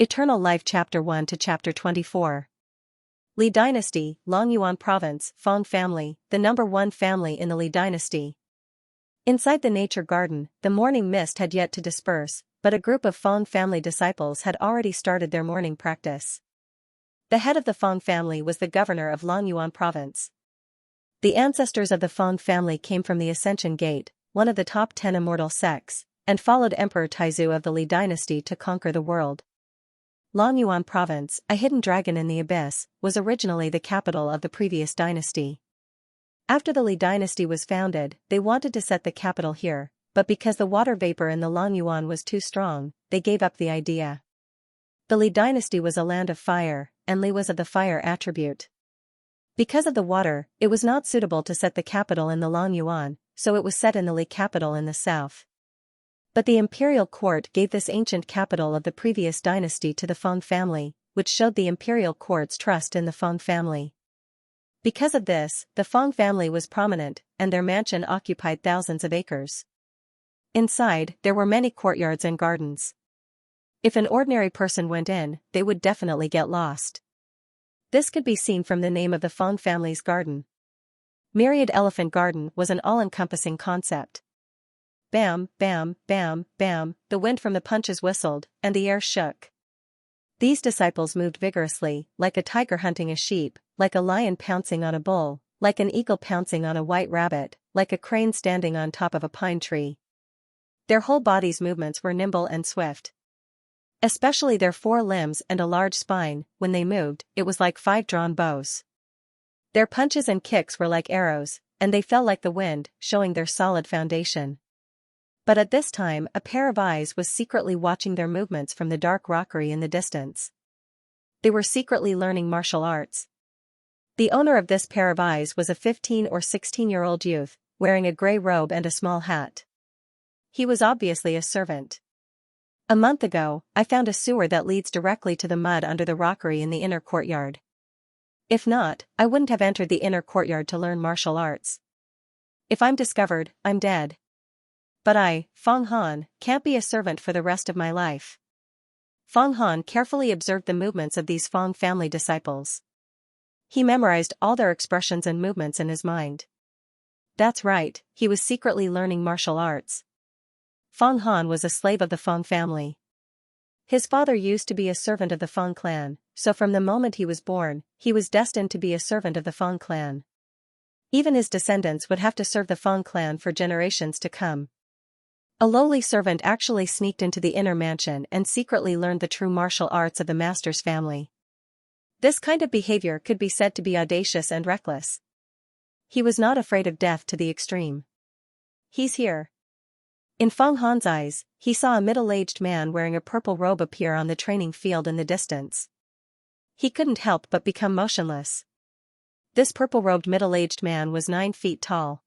Eternal Life Chapter 1 to Chapter 24. Li Dynasty, Longyuan Province, Fong Family, the number 1 family in the Li Dynasty. Inside the nature garden, the morning mist had yet to disperse, but a group of Fong family disciples had already started their morning practice. The head of the Fong family was the governor of Longyuan Province. The ancestors of the Fong family came from the Ascension Gate, one of the top 10 immortal sects, and followed Emperor Taizu of the Li Dynasty to conquer the world. Longyuan Province, a hidden dragon in the abyss, was originally the capital of the previous dynasty. After the Li Dynasty was founded, they wanted to set the capital here, but because the water vapor in the Longyuan was too strong, they gave up the idea. The Li Dynasty was a land of fire, and Li was of the fire attribute. Because of the water, it was not suitable to set the capital in the Longyuan, so it was set in the Li capital in the south. But the imperial court gave this ancient capital of the previous dynasty to the Fong family, which showed the imperial court's trust in the Fong family. Because of this, the Fong family was prominent, and their mansion occupied thousands of acres. Inside, there were many courtyards and gardens. If an ordinary person went in, they would definitely get lost. This could be seen from the name of the Fong family's garden. Myriad Elephant Garden was an all-encompassing concept. Bam, bam, bam, bam, the wind from the punches whistled, and the air shook. These disciples moved vigorously, like a tiger hunting a sheep, like a lion pouncing on a bull, like an eagle pouncing on a white rabbit, like a crane standing on top of a pine tree. Their whole bodies' movements were nimble and swift. Especially their 4 limbs and a large spine, when they moved, it was like 5 drawn bows. Their punches and kicks were like arrows, and they fell like the wind, showing their solid foundation. But at this time, a pair of eyes was secretly watching their movements from the dark rockery in the distance. They were secretly learning martial arts. The owner of this pair of eyes was a 15 or 16-year-old youth, wearing a gray robe and a small hat. He was obviously a servant. A month ago, I found a sewer that leads directly to the mud under the rockery in the inner courtyard. If not, I wouldn't have entered the inner courtyard to learn martial arts. If I'm discovered, I'm dead. But I, Fong Han, can't be a servant for the rest of my life. Fong Han carefully observed the movements of these Fong family disciples. He memorized all their expressions and movements in his mind. That's right, he was secretly learning martial arts. Fong Han was a slave of the Fong family. His father used to be a servant of the Fong clan, so from the moment he was born, he was destined to be a servant of the Fong clan. Even his descendants would have to serve the Fong clan for generations to come. A lowly servant actually sneaked into the inner mansion and secretly learned the true martial arts of the master's family. This kind of behavior could be said to be audacious and reckless. He was not afraid of death to the extreme. He's here. In Fong Han's eyes, he saw a middle-aged man wearing a purple robe appear on the training field in the distance. He couldn't help but become motionless. This purple-robed middle-aged man was 9 feet tall.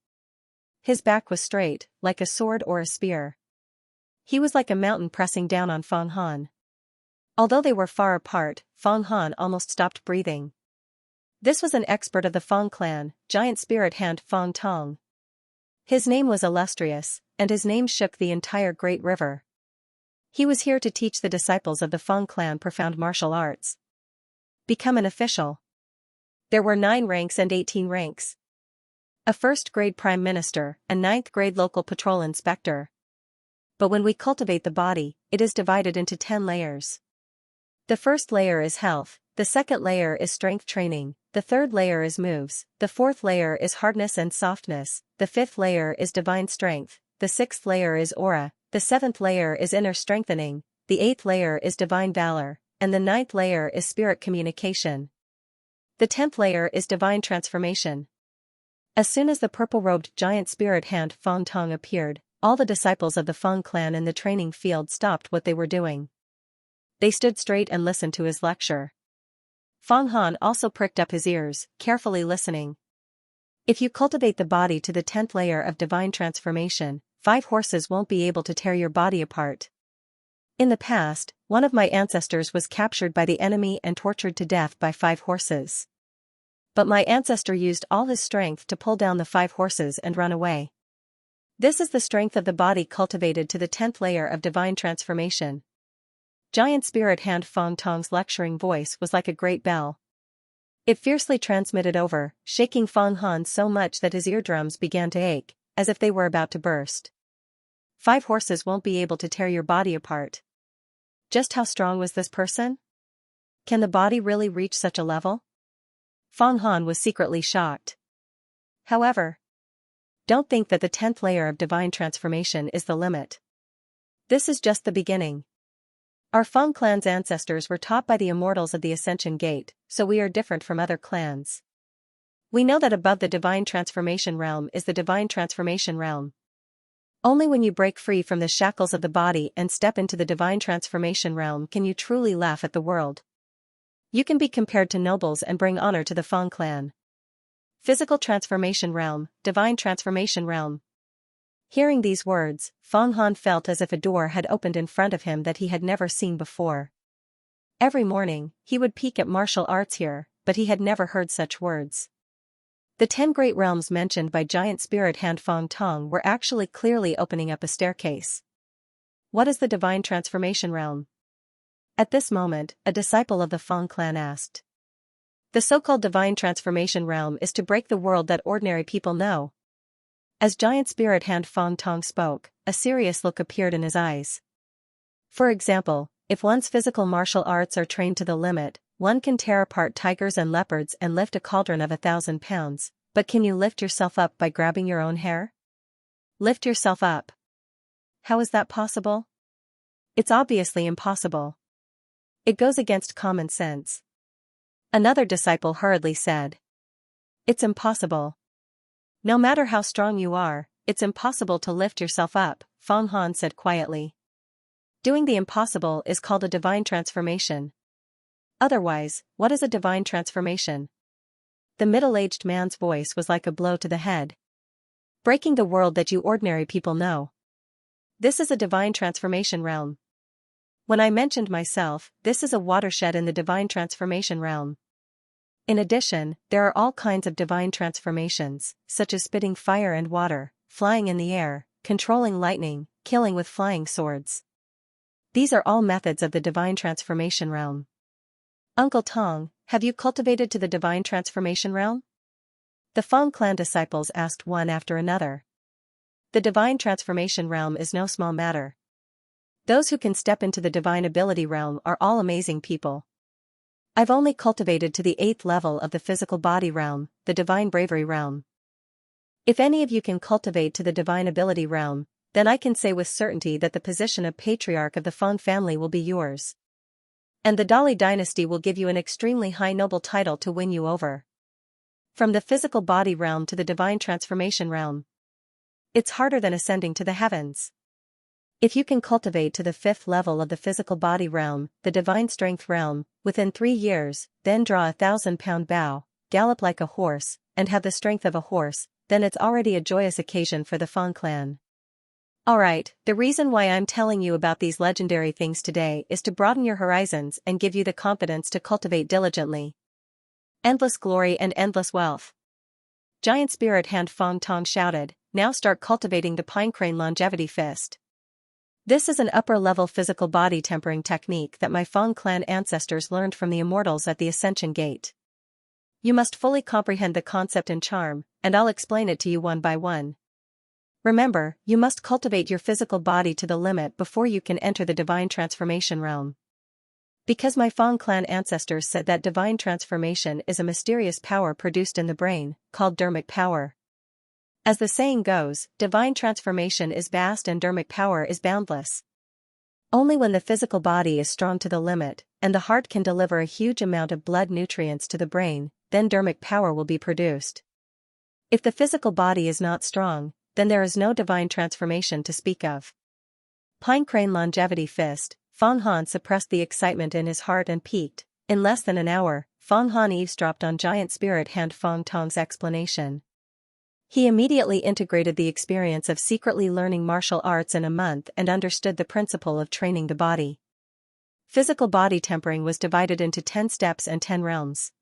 His back was straight, like a sword or a spear. He was like a mountain pressing down on Fong Han. Although they were far apart, Fong Han almost stopped breathing. This was an expert of the Fong clan, giant spirit hand Fong Tong. His name was illustrious, and his name shook the entire Great River. He was here to teach the disciples of the Fong clan profound martial arts. Become an official. There were 9 ranks and 18 ranks. A 1st grade prime minister, a 9th grade local patrol inspector. But when we cultivate the body, it is divided into 10 layers. The first layer is health, the second layer is strength training, the third layer is moves, the fourth layer is hardness and softness, the fifth layer is divine strength, the sixth layer is aura, the seventh layer is inner strengthening, the eighth layer is divine valor, and the ninth layer is spirit communication. The 10th layer is divine transformation. As soon as the purple-robed giant spirit hand Fong Tong appeared, all the disciples of the Fong clan in the training field stopped what they were doing. They stood straight and listened to his lecture. Fong Han also pricked up his ears, carefully listening. If you cultivate the body to the 10th layer of divine transformation, 5 horses won't be able to tear your body apart. In the past, one of my ancestors was captured by the enemy and tortured to death by 5 horses. But my ancestor used all his strength to pull down the 5 horses and run away. This is the strength of the body cultivated to the 10th layer of divine transformation. Giant Spirit Hand Feng Tong's lecturing voice was like a great bell. It fiercely transmitted over, shaking Feng Han so much that his eardrums began to ache, as if they were about to burst. 5 horses won't be able to tear your body apart. Just how strong was this person? Can the body really reach such a level? Feng Han was secretly shocked. However, don't think that the 10th layer of divine transformation is the limit. This is just the beginning. Our Feng clan's ancestors were taught by the immortals of the Ascension Gate, so we are different from other clans. We know that above the divine transformation realm is the divine transformation realm. Only when you break free from the shackles of the body and step into the divine transformation realm can you truly laugh at the world. You can be compared to nobles and bring honor to the Feng clan. Physical transformation realm, divine transformation realm. Hearing these words, Feng Han felt as if a door had opened in front of him that he had never seen before. Every morning, he would peek at martial arts here, but he had never heard such words. The 10 great realms mentioned by Giant Spirit Hand Feng Tong were actually clearly opening up a staircase. What is the divine transformation realm? At this moment, a disciple of the Feng clan asked. The so-called divine transformation realm is to break the world that ordinary people know. As Giant Spirit Hand Feng Tong spoke, a serious look appeared in his eyes. For example, if one's physical martial arts are trained to the limit, one can tear apart tigers and leopards and lift a cauldron of 1,000 pounds, but can you lift yourself up by grabbing your own hair? Lift yourself up. How is that possible? It's obviously impossible. It goes against common sense. Another disciple hurriedly said. It's impossible. No matter how strong you are, it's impossible to lift yourself up, Feng Han said quietly. Doing the impossible is called a divine transformation. Otherwise, what is a divine transformation? The middle-aged man's voice was like a blow to the head. Breaking the world that you ordinary people know. This is a divine transformation realm. When I mentioned myself, this is a watershed in the divine transformation realm. In addition, there are all kinds of divine transformations, such as spitting fire and water, flying in the air, controlling lightning, killing with flying swords. These are all methods of the divine transformation realm. Uncle Tong, have you cultivated to the divine transformation realm? The Feng clan disciples asked one after another. The divine transformation realm is no small matter. Those who can step into the divine ability realm are all amazing people. I've only cultivated to the 8th level of the physical body realm, the divine bravery realm. If any of you can cultivate to the divine ability realm, then I can say with certainty that the position of patriarch of the Feng family will be yours. And the Dali dynasty will give you an extremely high noble title to win you over. From the physical body realm to the divine transformation realm. It's harder than ascending to the heavens. If you can cultivate to the 5th level of the physical body realm, the divine strength realm, within 3 years, then draw a 1,000-pound bow, gallop like a horse, and have the strength of a horse, then it's already a joyous occasion for the Feng clan. Alright, the reason why I'm telling you about these legendary things today is to broaden your horizons and give you the confidence to cultivate diligently. Endless glory and endless wealth. Giant Spirit Hand Feng Tong shouted, now start cultivating the Pine Crane Longevity Fist. This is an upper-level physical body tempering technique that my Feng clan ancestors learned from the immortals at the Ascension Gate. You must fully comprehend the concept and charm, and I'll explain it to you one by one. Remember, you must cultivate your physical body to the limit before you can enter the divine transformation realm. Because my Feng clan ancestors said that divine transformation is a mysterious power produced in the brain, called dermic power. As the saying goes, divine transformation is vast and dermic power is boundless. Only when the physical body is strong to the limit, and the heart can deliver a huge amount of blood nutrients to the brain, then dermic power will be produced. If the physical body is not strong, then there is no divine transformation to speak of. Pine Crane Longevity Fist. Feng Han suppressed the excitement in his heart and peaked. In less than an hour, Feng Han eavesdropped on Giant Spirit Hand Feng Tong's explanation. He immediately integrated the experience of secretly learning martial arts in a month and understood the principle of training the body. Physical body tempering was divided into 10 steps and 10 realms.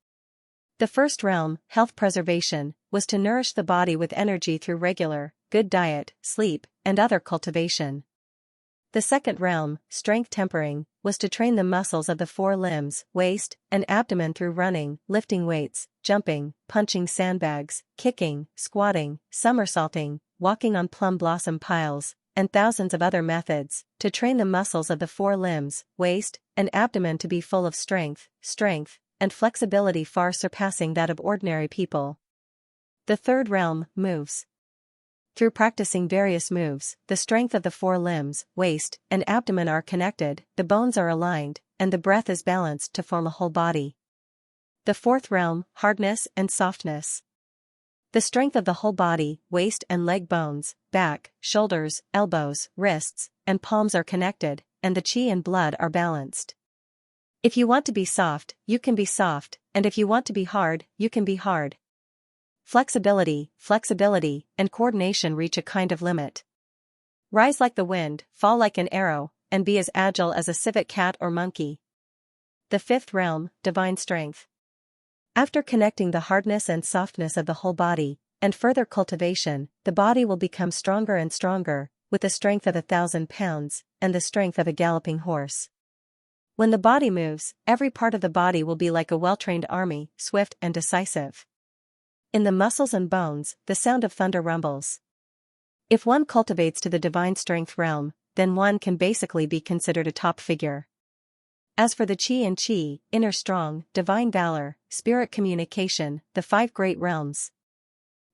The first realm, health preservation, was to nourish the body with energy through regular, good diet, sleep, and other cultivation. The second realm, strength tempering, was to train the muscles of the four limbs, waist, and abdomen through running, lifting weights, jumping, punching sandbags, kicking, squatting, somersaulting, walking on plum blossom piles, and thousands of other methods, to train the muscles of the four limbs, waist, and abdomen to be full of strength, and flexibility far surpassing that of ordinary people. The third realm, moves. Through practicing various moves, the strength of the four limbs, waist, and abdomen are connected, the bones are aligned, and the breath is balanced to form a whole body. The fourth realm, hardness and softness. The strength of the whole body, waist and leg bones, back, shoulders, elbows, wrists, and palms are connected, and the qi and blood are balanced. If you want to be soft, you can be soft, and if you want to be hard, you can be hard. Flexibility, and coordination reach a kind of limit. Rise like the wind, fall like an arrow, and be as agile as a civet cat or monkey. The fifth realm, divine strength. After connecting the hardness and softness of the whole body, and further cultivation, the body will become stronger and stronger, with the strength of 1,000 pounds, and the strength of a galloping horse. When the body moves, every part of the body will be like a well-trained army, swift and decisive. In the muscles and bones, the sound of thunder rumbles. If one cultivates to the divine strength realm, then one can basically be considered a top figure. As for the qi and qi, inner strong, divine valor, spirit communication, the 5 great realms.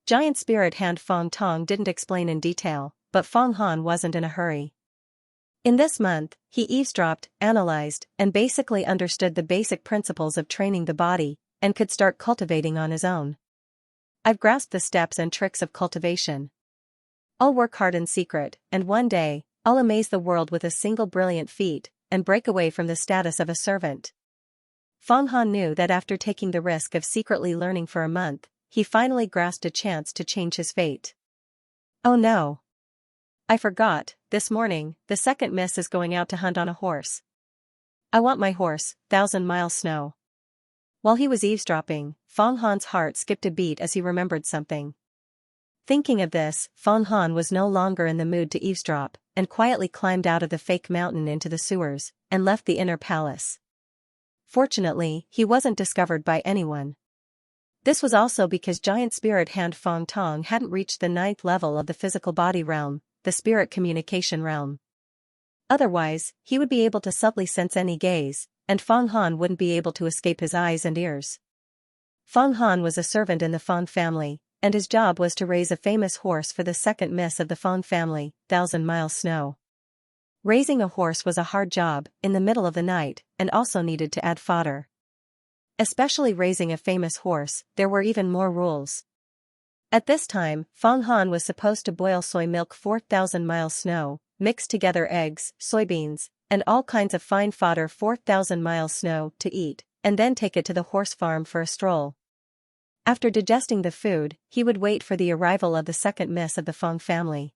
Giant spirit hand Feng Tong didn't explain in detail, but Feng Han wasn't in a hurry. In this month, he eavesdropped, analyzed, and basically understood the basic principles of training the body, and could start cultivating on his own. I've grasped the steps and tricks of cultivation. I'll work hard in secret, and one day, I'll amaze the world with a single brilliant feat, and break away from the status of a servant. Feng Han knew that after taking the risk of secretly learning for a month, he finally grasped a chance to change his fate. Oh no! I forgot, this morning, the second miss is going out to hunt on a horse. I want my horse, 1,000-mile snow. While he was eavesdropping, Feng Han's heart skipped a beat as he remembered something. Thinking of this, Feng Han was no longer in the mood to eavesdrop, and quietly climbed out of the fake mountain into the sewers, and left the inner palace. Fortunately, he wasn't discovered by anyone. This was also because giant spirit hand Feng Tong hadn't reached the 9th level of the physical body realm, the spirit communication realm. Otherwise, he would be able to subtly sense any gaze, and Feng Han wouldn't be able to escape his eyes and ears. Feng Han was a servant in the Feng family, and his job was to raise a famous horse for the second miss of the Feng family, 1,000-mile snow. Raising a horse was a hard job, in the middle of the night, and also needed to add fodder. Especially raising a famous horse, there were even more rules. At this time, Feng Han was supposed to boil soy milk 4,000-mile snow, mix together eggs, soybeans, and all kinds of fine fodder 4,000-mile snow to eat, and then take it to the horse farm for a stroll. After digesting the food, he would wait for the arrival of the second miss of the Feng family.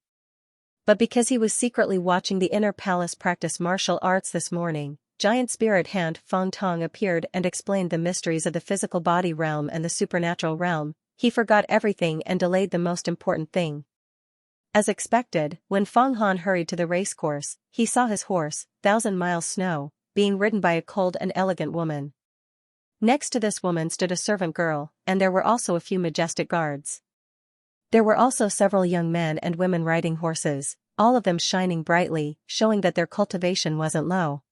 But because he was secretly watching the inner palace practice martial arts this morning, giant spirit hand Feng Tong appeared and explained the mysteries of the physical body realm and the supernatural realm. He forgot everything and delayed the most important thing. As expected, when Feng Han hurried to the racecourse, he saw his horse, 1,000-mile snow, being ridden by a cold and elegant woman. Next to this woman stood a servant girl, and there were also a few majestic guards. There were also several young men and women riding horses, all of them shining brightly, showing that their cultivation wasn't low.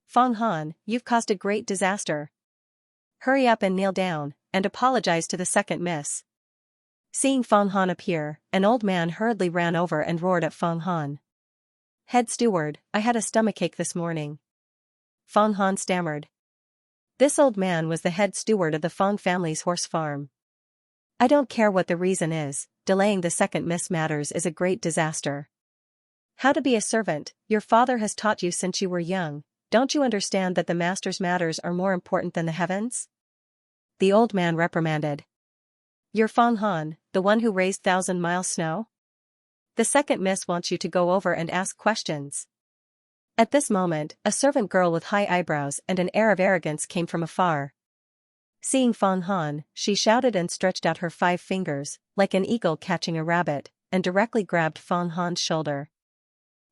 Feng Han, you've caused a great disaster. Hurry up and kneel down, and apologize to the second miss. Seeing Feng Han appear, an old man hurriedly ran over and roared at Feng Han. Head steward, I had a stomachache this morning. Feng Han stammered. This old man was the head steward of the Feng family's horse farm. I don't care what the reason is, delaying the second miss matters is a great disaster. How to be a servant, your father has taught you since you were young, don't you understand that the master's matters are more important than the heavens? The old man reprimanded. You're Feng Han, the one who raised 1,000-mile snow? The second miss wants you to go over and ask questions. At this moment, a servant girl with high eyebrows and an air of arrogance came from afar. Seeing Feng Han, she shouted and stretched out her 5 fingers, like an eagle catching a rabbit, and directly grabbed Feng Han's shoulder.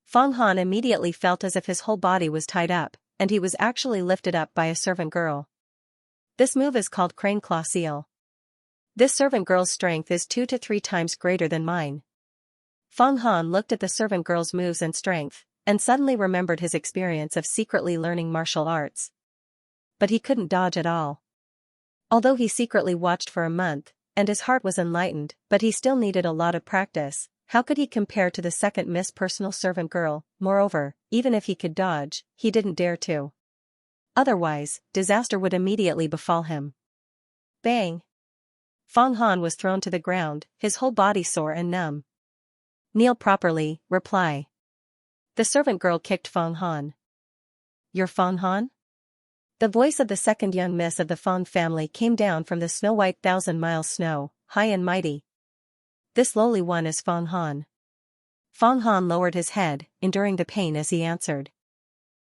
Feng Han immediately felt as if his whole body was tied up, and he was actually lifted up by a servant girl. This move is called crane claw seal. This servant girl's strength is 2 to 3 times greater than mine. Feng Han looked at the servant girl's moves and strength, and suddenly remembered his experience of secretly learning martial arts. But he couldn't dodge at all. Although he secretly watched for a month, and his heart was enlightened, but he still needed a lot of practice. How could he compare to the second Miss Personal Servant Girl? Moreover, even if he could dodge, he didn't dare to. Otherwise, disaster would immediately befall him. Bang! Feng Han was thrown to the ground, his whole body sore and numb. Kneel properly, reply. The servant girl kicked Feng Han. You're Feng Han? The voice of the second young miss of the Feng family came down from the snow-white 1,000-mile snow, high and mighty. This lowly one is Feng Han. Feng Han lowered his head, enduring the pain as he answered.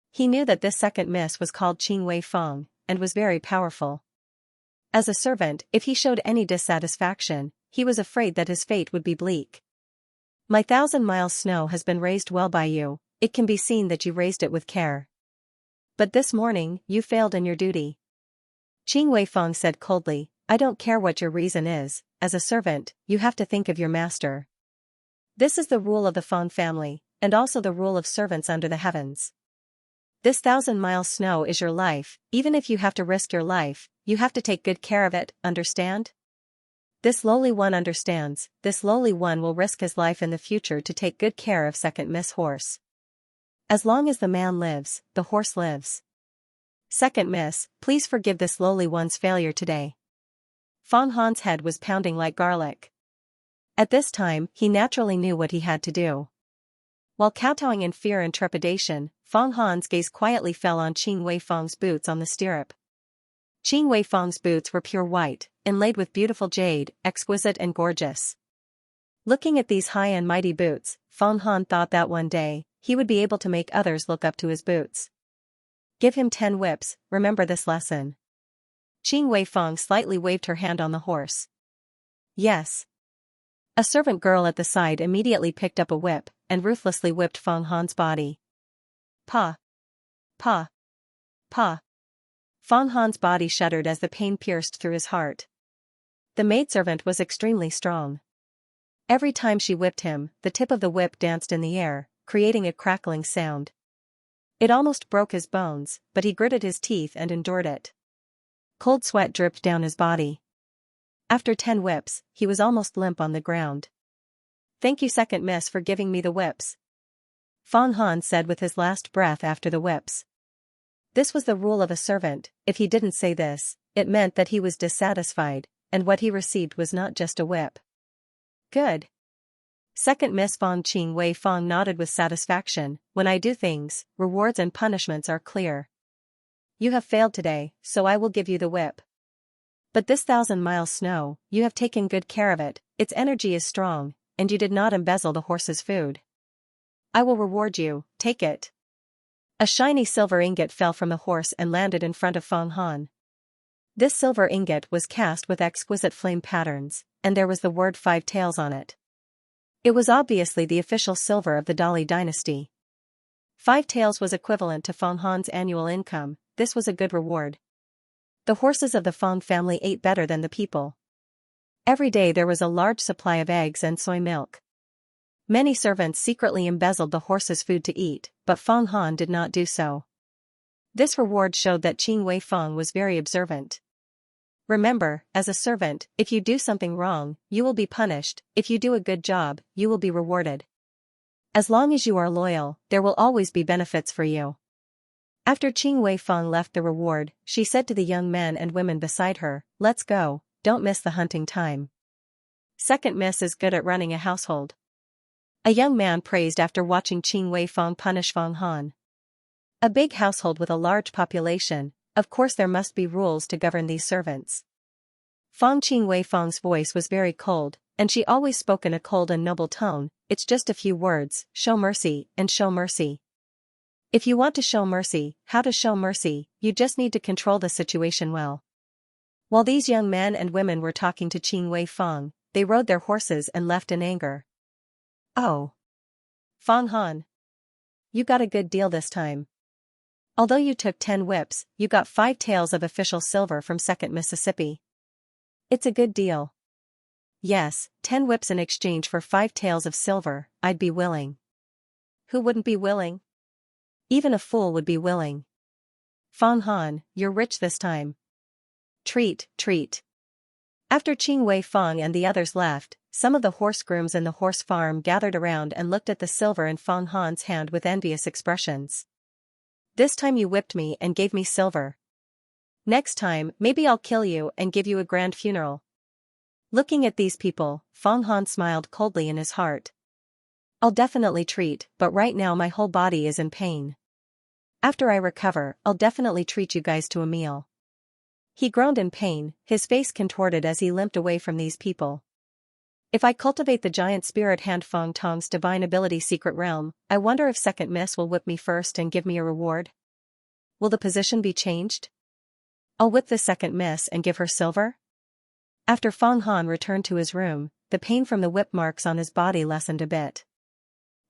He knew that this second miss was called Qing Wei Feng, and was very powerful. As a servant, if he showed any dissatisfaction, he was afraid that his fate would be bleak. My 1,000-mile snow has been raised well by you, it can be seen that you raised it with care. But this morning, you failed in your duty. Qing Wei Feng said coldly, I don't care what your reason is, as a servant, you have to think of your master. This is the rule of the Feng family, and also the rule of servants under the heavens. This 1,000-mile snow is your life, even if you have to risk your life, you have to take good care of it, understand? This lowly one understands, this lowly one will risk his life in the future to take good care of second Miss Horse. As long as the man lives, the horse lives. Second Miss, please forgive this lowly one's failure today. Feng Han's head was pounding like garlic. At this time, he naturally knew what he had to do. While kowtowing in fear and trepidation, Feng Han's gaze quietly fell on Qing Wei Feng's boots on the stirrup. Qing Wei Feng's boots were pure white, inlaid with beautiful jade, exquisite and gorgeous. Looking at these high and mighty boots, Feng Han thought that one day, he would be able to make others look up to his boots. Give him 10 whips, remember this lesson. Qing Wei Feng slightly waved her hand on the horse. Yes. A servant girl at the side immediately picked up a whip, and ruthlessly whipped Feng Han's body. Pa! Pa! Pa! Feng Han's body shuddered as the pain pierced through his heart. The maidservant was extremely strong. Every time she whipped him, the tip of the whip danced in the air, creating a crackling sound. It almost broke his bones, but he gritted his teeth and endured it. Cold sweat dripped down his body. After 10 whips, he was almost limp on the ground. Thank you, second miss, for giving me the whips. Feng Han said with his last breath after the whips. This was the rule of a servant, if he didn't say this, it meant that he was dissatisfied, and what he received was not just a whip. Good. Second Miss Feng Qing Wei Feng nodded with satisfaction. When I do things, rewards and punishments are clear. You have failed today, so I will give you the whip. But this 1,000-mile snow, you have taken good care of it, its energy is strong, and you did not embezzle the horse's food. I will reward you, take it. A shiny silver ingot fell from the horse and landed in front of Feng Han. This silver ingot was cast with exquisite flame patterns, and there was the word 5 tails on it. It was obviously the official silver of the Dali dynasty. 5 taels was equivalent to Feng Han's annual income. This was a good reward. The horses of the Feng family ate better than the people. Every day there was a large supply of eggs and soy milk. Many servants secretly embezzled the horses' food to eat, but Feng Han did not do so. This reward showed that Qing Wei Feng was very observant. Remember, as a servant, if you do something wrong, you will be punished, if you do a good job, you will be rewarded. As long as you are loyal, there will always be benefits for you. After Qing Wei Feng left the reward, she said to the young men and women beside her, let's go, don't miss the hunting time. Second Miss is good at running a household. A young man praised after watching Qing Wei Feng punish Feng Han. A big household with a large population, of course there must be rules to govern these servants. Qing Wei Feng's voice was very cold, and she always spoke in a cold and noble tone. It's just a few words, show mercy, and show mercy. If you want to show mercy, how to show mercy, you just need to control the situation well. While these young men and women were talking to Qing Wei Feng, they rode their horses and left in anger. Oh! Feng Han! You got a good deal this time. Although you took 10 whips, you got 5 taels of official silver from 2nd Mississippi. It's a good deal. Yes, 10 whips in exchange for 5 taels of silver, I'd be willing. Who wouldn't be willing? Even a fool would be willing. Fong Han, you're rich this time. Treat, treat. After Qing Wei Fong and the others left, some of the horse grooms in the horse farm gathered around and looked at the silver in Fong Han's hand with envious expressions. This time you whipped me and gave me silver. Next time, maybe I'll kill you and give you a grand funeral. Looking at these people, Fong Han smiled coldly in his heart. I'll definitely treat, but right now my whole body is in pain. After I recover, I'll definitely treat you guys to a meal. He groaned in pain, his face contorted as he limped away from these people. If I cultivate the giant spirit hand Fong Tong's divine ability secret realm, I wonder if Second Miss will whip me first and give me a reward? Will the position be changed? I'll whip the Second Miss and give her silver? After Fong Han returned to his room, the pain from the whip marks on his body lessened a bit.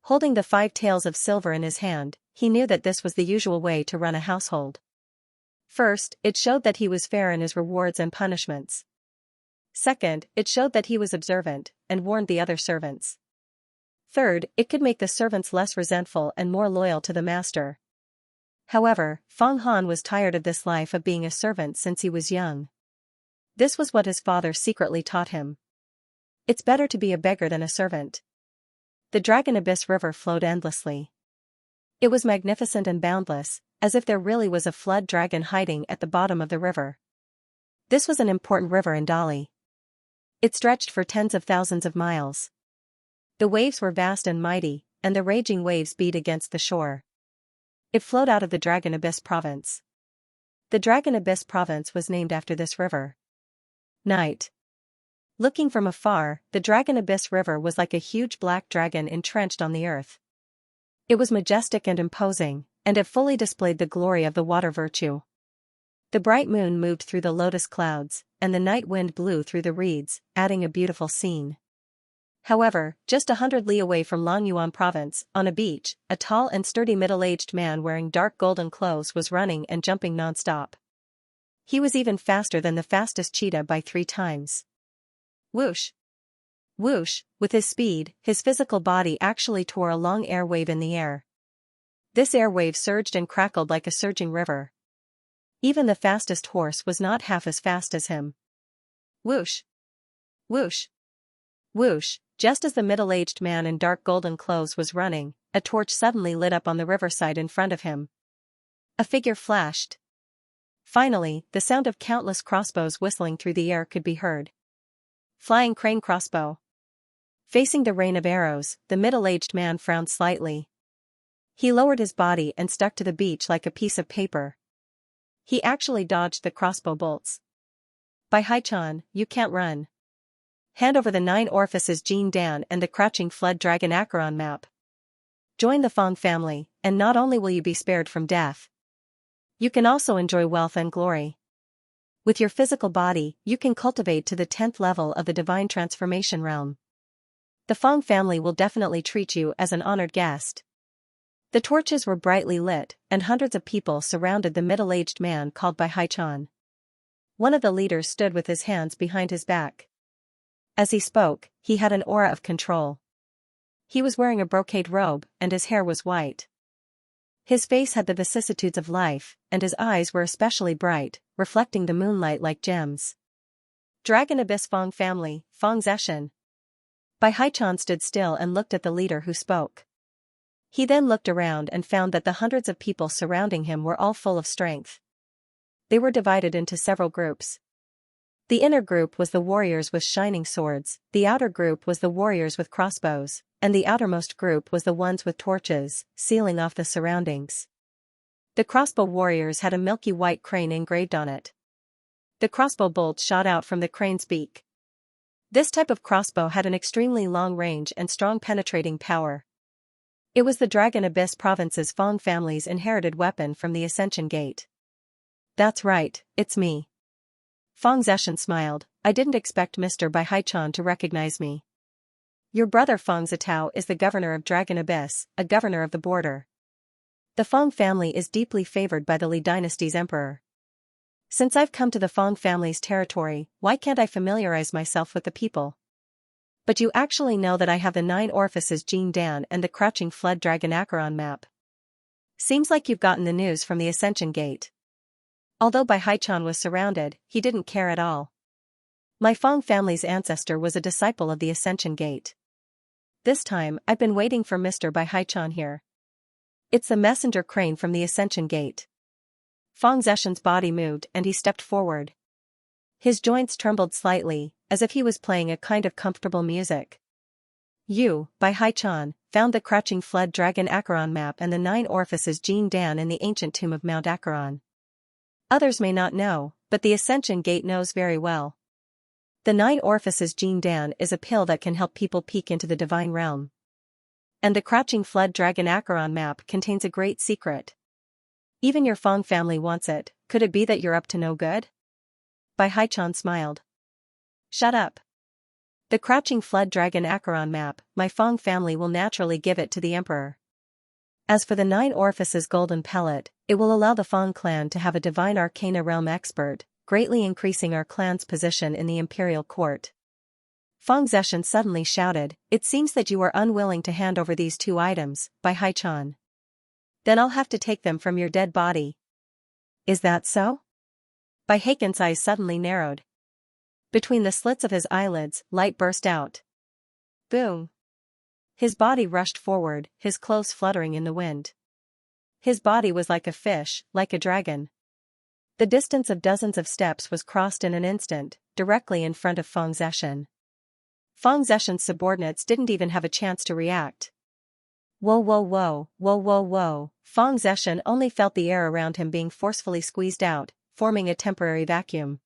Holding the 5 taels of silver in his hand, he knew that this was the usual way to run a household. First, it showed that he was fair in his rewards and punishments. Second, it showed that he was observant, and warned the other servants. Third, it could make the servants less resentful and more loyal to the master. However, Fong Han was tired of this life of being a servant since he was young. This was what his father secretly taught him. It's better to be a beggar than a servant. The Dragon Abyss River flowed endlessly. It was magnificent and boundless, as if there really was a flood dragon hiding at the bottom of the river. This was an important river in Dali. It stretched for tens of thousands of miles. The waves were vast and mighty, and the raging waves beat against the shore. It flowed out of the Dragon Abyss province. The Dragon Abyss province was named after this river. Night. Looking from afar, the Dragon Abyss River was like a huge black dragon entrenched on the earth. It was majestic and imposing, and it fully displayed the glory of the water virtue. The bright moon moved through the lotus clouds, and the night wind blew through the reeds, adding a beautiful scene. However, just 100 li away from Longyuan province, on a beach, a tall and sturdy middle-aged man wearing dark golden clothes was running and jumping non-stop. He was even faster than the fastest cheetah by 3 times. Whoosh! Whoosh! With his speed, his physical body actually tore a long air wave in the air. This air wave surged and crackled like a surging river. Even the fastest horse was not half as fast as him. Whoosh! Whoosh! Whoosh! Just as the middle-aged man in dark golden clothes was running, a torch suddenly lit up on the riverside in front of him. A figure flashed. Finally, the sound of countless crossbows whistling through the air could be heard. Flying crane crossbow. Facing the rain of arrows, the middle-aged man frowned slightly. He lowered his body and stuck to the beach like a piece of paper. He actually dodged the crossbow bolts. By Haichan, you can't run. Hand over the 9 orifices Jean Dan and the crouching flood dragon Acheron map. Join the Fong family, and not only will you be spared from death, you can also enjoy wealth and glory. With your physical body, you can cultivate to the 10th level of the divine transformation realm. The Fong family will definitely treat you as an honored guest. The torches were brightly lit, and hundreds of people surrounded the middle-aged man called by Haichan. One of the leaders stood with his hands behind his back. As he spoke, he had an aura of control. He was wearing a brocade robe, and his hair was white. His face had the vicissitudes of life, and his eyes were especially bright, reflecting the moonlight like gems. Dragon Abyss Fong family, Fong Zeshan. Bai Haichan stood still and looked at the leader who spoke. He then looked around and found that the hundreds of people surrounding him were all full of strength. They were divided into several groups. The inner group was the warriors with shining swords, the outer group was the warriors with crossbows, and the outermost group was the ones with torches, sealing off the surroundings. The crossbow warriors had a milky white crane engraved on it. The crossbow bolts shot out from the crane's beak. This type of crossbow had an extremely long range and strong penetrating power. It was the Dragon Abyss Province's Fong family's inherited weapon from the Ascension Gate. That's right, it's me. Fong Zeshan smiled. I didn't expect Mr. Bai Haichan to recognize me. Your brother Fong Zitao is the governor of Dragon Abyss, a governor of the border. The Fong family is deeply favored by the Li dynasty's emperor. Since I've come to the Fong family's territory, why can't I familiarize myself with the people? But you actually know that I have the 9 orifices Jin Dan and the crouching flood dragon Acheron map. Seems like you've gotten the news from the Ascension Gate. Although Bai Haichan was surrounded, he didn't care at all. My Fong family's ancestor was a disciple of the Ascension Gate. This time, I've been waiting for Mr. Bai Haichan here. It's the messenger crane from the Ascension Gate. Fong Zeshan's body moved and he stepped forward. His joints trembled slightly, as if he was playing a kind of comfortable music. You, Bai Haichan, found the crouching flood dragon Acheron map and the 9 orifices Jin Dan in the ancient tomb of Mount Acheron. Others may not know, but the Ascension Gate knows very well. The 9 orifices Jin Dan is a pill that can help people peek into the divine realm. And the crouching flood dragon Acheron map contains a great secret. Even your Fong family wants it. Could it be that you're up to no good? Bai Haichan smiled. Shut up. The crouching flood dragon Acheron map, my Fong family will naturally give it to the emperor. As for the 9 orifices golden pellet, it will allow the Fong clan to have a divine arcana realm expert, greatly increasing our clan's position in the imperial court. Fong Zeshan suddenly shouted, "It seems that you are unwilling to hand over these 2 items, Bai Haichan. Then I'll have to take them from your dead body." Is that so? Bai Haichan's eyes suddenly narrowed. Between the slits of his eyelids, light burst out. Boom! His body rushed forward, his clothes fluttering in the wind. His body was like a fish, like a dragon. The distance of dozens of steps was crossed in an instant, directly in front of Fong Zeshan. Fong Zeshan's subordinates didn't even have a chance to react. Whoa whoa whoa, whoa whoa whoa, Fong Zeshan only felt the air around him being forcefully squeezed out, forming a temporary vacuum.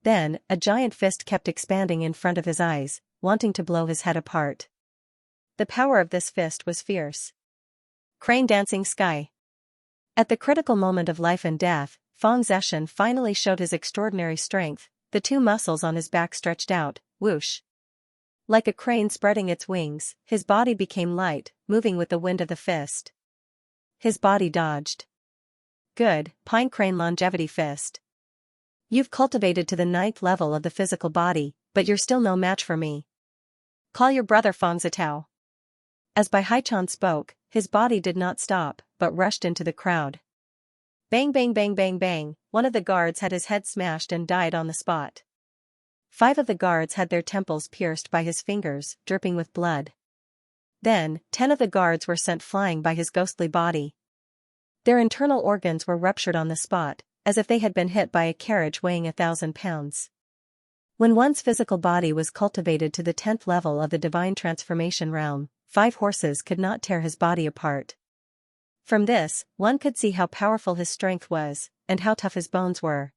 Then, a giant fist kept expanding in front of his eyes, wanting to blow his head apart. The power of this fist was fierce. Crane dancing sky. At the critical moment of life and death, Fong Zeshan finally showed his extraordinary strength, the 2 muscles on his back stretched out, whoosh. Like a crane spreading its wings, his body became light, moving with the wind of the fist. His body dodged. Good, Pine Crane Longevity Fist. You've cultivated to the 9th level of the physical body, but you're still no match for me. Call your brother Fong Zitao. As Bai Haichan spoke, his body did not stop, but rushed into the crowd. Bang bang bang bang bang, one of the guards had his head smashed and died on the spot. 5 of the guards had their temples pierced by his fingers, dripping with blood. Then, 10 of the guards were sent flying by his ghostly body. Their internal organs were ruptured on the spot, as if they had been hit by a carriage weighing 1,000 pounds. When one's physical body was cultivated to the 10th level of the divine transformation realm, 5 horses could not tear his body apart. From this, one could see how powerful his strength was, and how tough his bones were.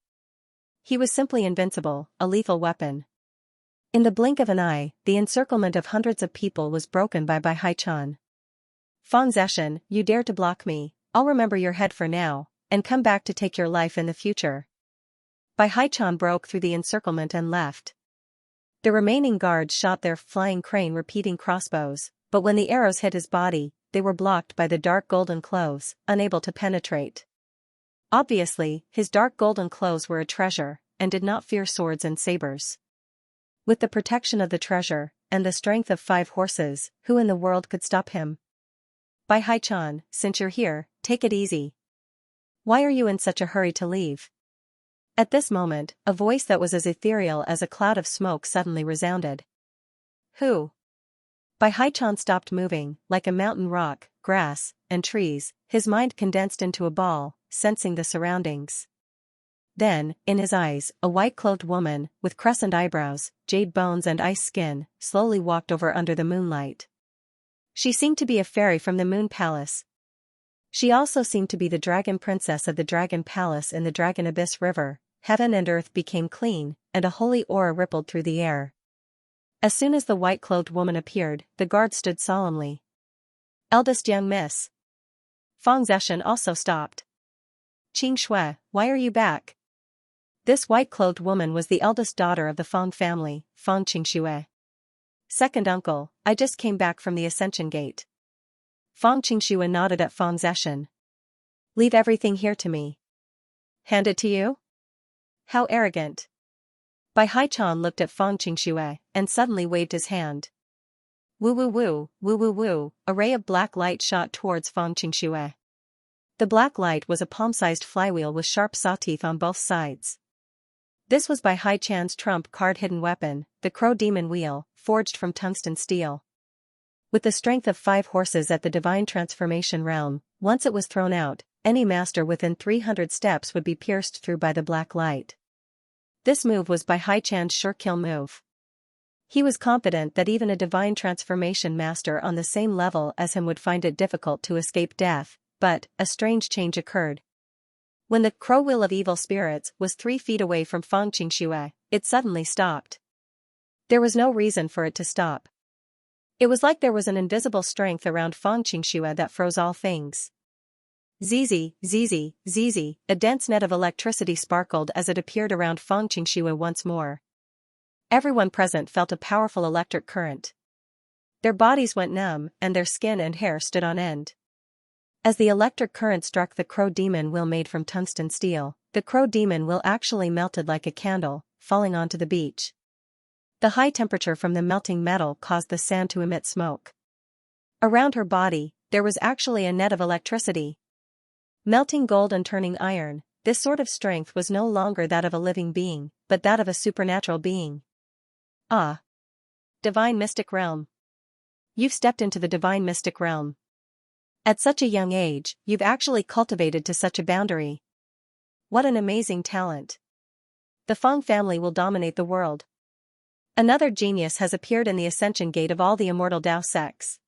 He was simply invincible, a lethal weapon. In the blink of an eye, the encirclement of hundreds of people was broken by Bai Haichan. Fong Zeshan, you dare to block me, I'll remember your head for now, and come back to take your life in the future. Bai Haichan broke through the encirclement and left. The remaining guards shot their flying crane repeating crossbows, but when the arrows hit his body, they were blocked by the dark golden clothes, unable to penetrate. Obviously, his dark golden clothes were a treasure, and did not fear swords and sabers. With the protection of the treasure, and the strength of 5 horses, who in the world could stop him? Bai Haichan, since you're here, take it easy. Why are you in such a hurry to leave? At this moment, a voice that was as ethereal as a cloud of smoke suddenly resounded. Who? Bai Haichan stopped moving, like a mountain rock, grass, and trees, his mind condensed into a ball, sensing the surroundings. Then, in his eyes, a white-clothed woman, with crescent eyebrows, jade bones and ice skin, slowly walked over under the moonlight. She seemed to be a fairy from the Moon Palace. She also seemed to be the dragon princess of the Dragon Palace in the Dragon Abyss River. Heaven and earth became clean, and a holy aura rippled through the air. As soon as the white-clothed woman appeared, the guard stood solemnly. Eldest young miss. Fong Zeshan also stopped. Qing Shui, why are you back? This white-clothed woman was the eldest daughter of the Fong family, Fong Qingshui. Second uncle, I just came back from the Ascension Gate. Fong Qingshui nodded at Fong Zeshan. Leave everything here to me. Hand it to you? How arrogant. Bai Haichan looked at Feng Qingxue and suddenly waved his hand. Woo woo woo, woo woo woo, a ray of black light shot towards Feng Qingxue. The black light was a palm-sized flywheel with sharp saw teeth on both sides. This was Bai Haichan's trump card hidden weapon, the Crow Demon Wheel, forged from tungsten steel. With the strength of 5 horses at the divine transformation realm, once it was thrown out, any master within 300 steps would be pierced through by the black light. This move was Bai Haichan's sure-kill move. He was confident that even a divine transformation master on the same level as him would find it difficult to escape death, but a strange change occurred. When the crow wheel of evil spirits was 3 feet away from Feng Qingxue, it suddenly stopped. There was no reason for it to stop. It was like there was an invisible strength around Feng Qingxue that froze all things. Zizi, zizi, zizi, a dense net of electricity sparkled as it appeared around Feng Qingxue once more. Everyone present felt a powerful electric current. Their bodies went numb and their skin and hair stood on end. As the electric current struck the crow demon wheel made from tungsten steel, the crow demon wheel actually melted like a candle, falling onto the beach. The high temperature from the melting metal caused the sand to emit smoke. Around her body, there was actually a net of electricity. Melting gold and turning iron, this sort of strength was no longer that of a living being, but that of a supernatural being. Ah! Divine Mystic Realm. You've stepped into the Divine Mystic Realm. At such a young age, you've actually cultivated to such a boundary. What an amazing talent. The Feng family will dominate the world. Another genius has appeared in the ascension gate of all the immortal Dao sects.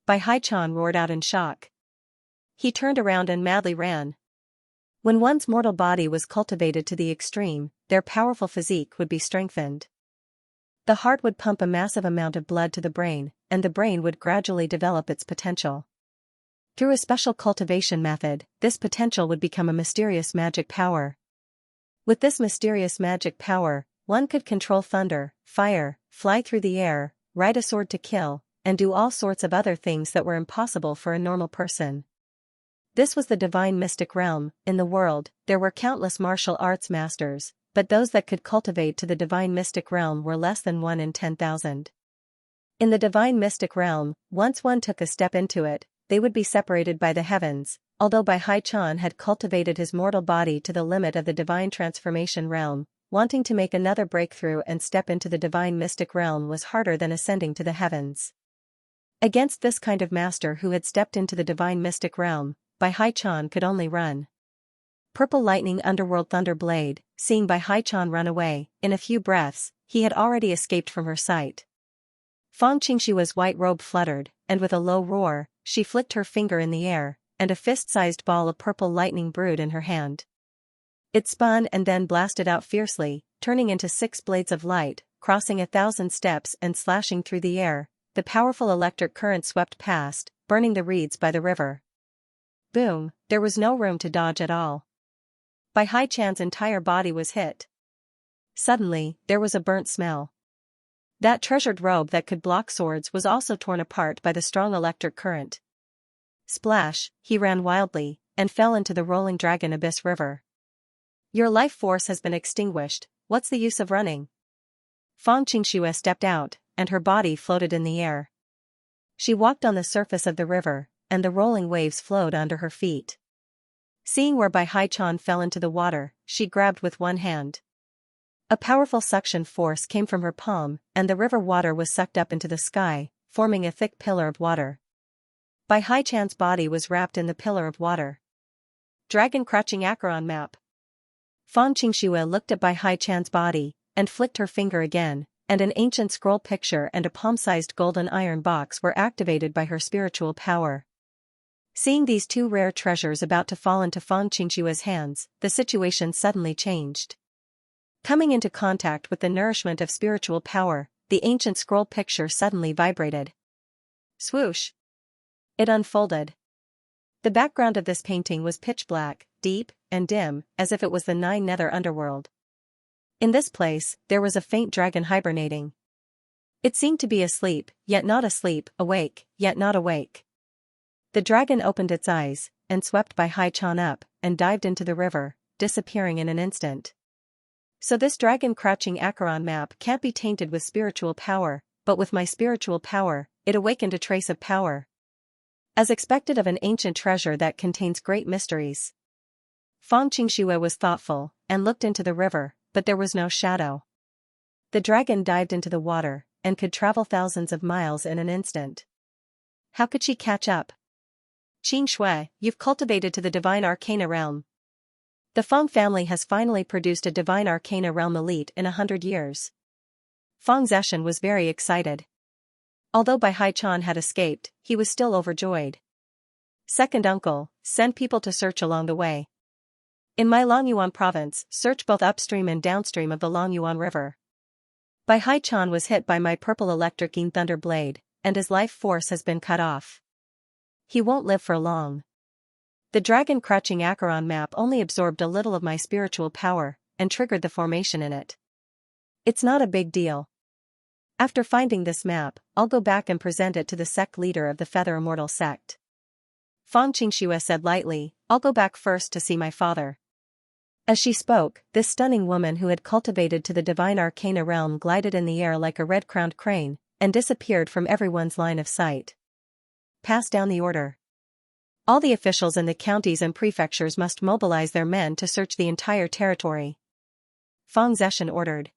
Bai Haichan roared out in shock. He turned around and madly ran. When one's mortal body was cultivated to the extreme, their powerful physique would be strengthened. The heart would pump a massive amount of blood to the brain, and the brain would gradually develop its potential. Through a special cultivation method, this potential would become a mysterious magic power. With this mysterious magic power, one could control thunder, fire, fly through the air, ride a sword to kill, and do all sorts of other things that were impossible for a normal person. This was the divine mystic realm. In the world, there were countless martial arts masters, but those that could cultivate to the divine mystic realm were less than 1 in 10,000. In the divine mystic realm, once one took a step into it, they would be separated by the heavens. Although Bai Haichan had cultivated his mortal body to the limit of the divine transformation realm, wanting to make another breakthrough and step into the divine mystic realm was harder than ascending to the heavens. Against this kind of master who had stepped into the divine mystic realm, Bai Haichan could only run. Purple lightning underworld thunder blade, seeing Bai Haichan run away, in a few breaths, he had already escaped from her sight. Feng Qingxue's white robe fluttered, and with a low roar, she flicked her finger in the air, and a fist-sized ball of purple lightning brewed in her hand. It spun and then blasted out fiercely, turning into 6 blades of light, crossing 1,000 steps and slashing through the air. The powerful electric current swept past, burning the reeds by the river. Boom, there was no room to dodge at all. Bai Haichan's entire body was hit. Suddenly, there was a burnt smell. That treasured robe that could block swords was also torn apart by the strong electric current. Splash, he ran wildly, and fell into the rolling dragon abyss river. Your life force has been extinguished, what's the use of running? Feng Qingxue stepped out, and her body floated in the air. She walked on the surface of the river, and the rolling waves flowed under her feet. Seeing where Bai Haichan fell into the water, she grabbed with one hand. A powerful suction force came from her palm, and the river water was sucked up into the sky, forming a thick pillar of water. Bai Haichan's body was wrapped in the pillar of water. Dragon Crouching Acheron map. Feng Qingxue looked at Bai Haichan's body, and flicked her finger again, and an ancient scroll picture and a palm-sized golden iron box were activated by her spiritual power. Seeing these 2 rare treasures about to fall into Feng Qingxue's hands, the situation suddenly changed. Coming into contact with the nourishment of spiritual power, the ancient scroll picture suddenly vibrated. Swoosh! It unfolded. The background of this painting was pitch black, deep, and dim, as if it was the 9 nether underworld. In this place, there was a faint dragon hibernating. It seemed to be asleep, yet not asleep, awake, yet not awake. The dragon opened its eyes, and swept by Hai Chan up, and dived into the river, disappearing in an instant. So this dragon crouching Acheron map can't be tainted with spiritual power, but with my spiritual power, it awakened a trace of power. As expected of an ancient treasure that contains great mysteries. Feng Xianxia was thoughtful, and looked into the river, but there was no shadow. The dragon dived into the water, and could travel thousands of miles in an instant. How could she catch up? Xianxia, you've cultivated to the divine arcana realm. The Feng family has finally produced a divine arcana realm elite in 100 years. Feng Zeshan was very excited. Although Bai Hai Chan had escaped, he was still overjoyed. Second uncle, send people to search along the way. In my Longyuan province, search both upstream and downstream of the Longyuan River. Bai Hai Chan was hit by my purple electric Yin Thunder Blade, and his life force has been cut off. He won't live for long. The dragon crouching Acheron map only absorbed a little of my spiritual power, and triggered the formation in it. It's not a big deal. After finding this map, I'll go back and present it to the sect leader of the Feather Immortal sect. Feng Xianxia said lightly, I'll go back first to see my father. As she spoke, this stunning woman who had cultivated to the divine arcana realm glided in the air like a red-crowned crane, and disappeared from everyone's line of sight. Pass down the order. All the officials in the counties and prefectures must mobilize their men to search the entire territory. Feng Zeshan ordered.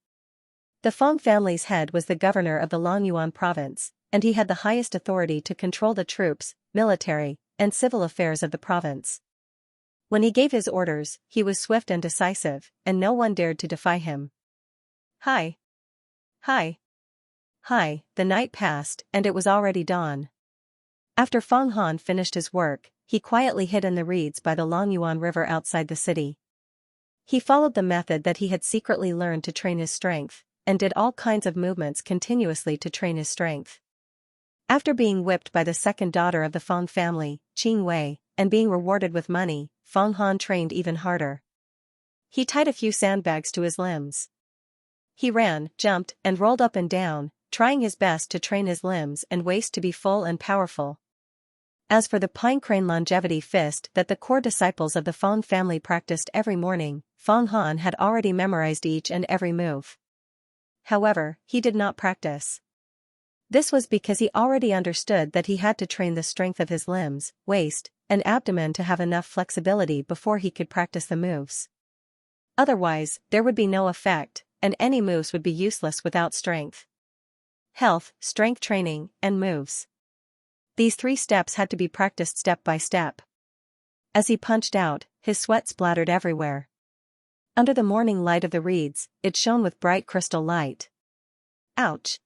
The Feng family's head was the governor of the Longyuan province, and he had the highest authority to control the troops, military, and civil affairs of the province. When he gave his orders, he was swift and decisive, and no one dared to defy him. Hi. Hi. Hi, the night passed, and it was already dawn. After Feng Han finished his work, he quietly hid in the reeds by the Longyuan River outside the city. He followed the method that he had secretly learned to train his strength, and did all kinds of movements continuously to train his strength. After being whipped by the second daughter of the Feng family, Qing Wei, and being rewarded with money, Feng Han trained even harder. He tied a few sandbags to his limbs. He ran, jumped, and rolled up and down, trying his best to train his limbs and waist to be full and powerful. As for the pine crane longevity fist that the core disciples of the Feng family practiced every morning, Feng Han had already memorized each and every move. However, he did not practice. This was because he already understood that he had to train the strength of his limbs, waist, and abdomen to have enough flexibility before he could practice the moves. Otherwise, there would be no effect, and any moves would be useless without strength. Health, strength training, and moves. These 3 steps had to be practiced step by step. As he punched out, his sweat splattered everywhere. Under the morning light of the reeds, it shone with bright crystal light. Ouch!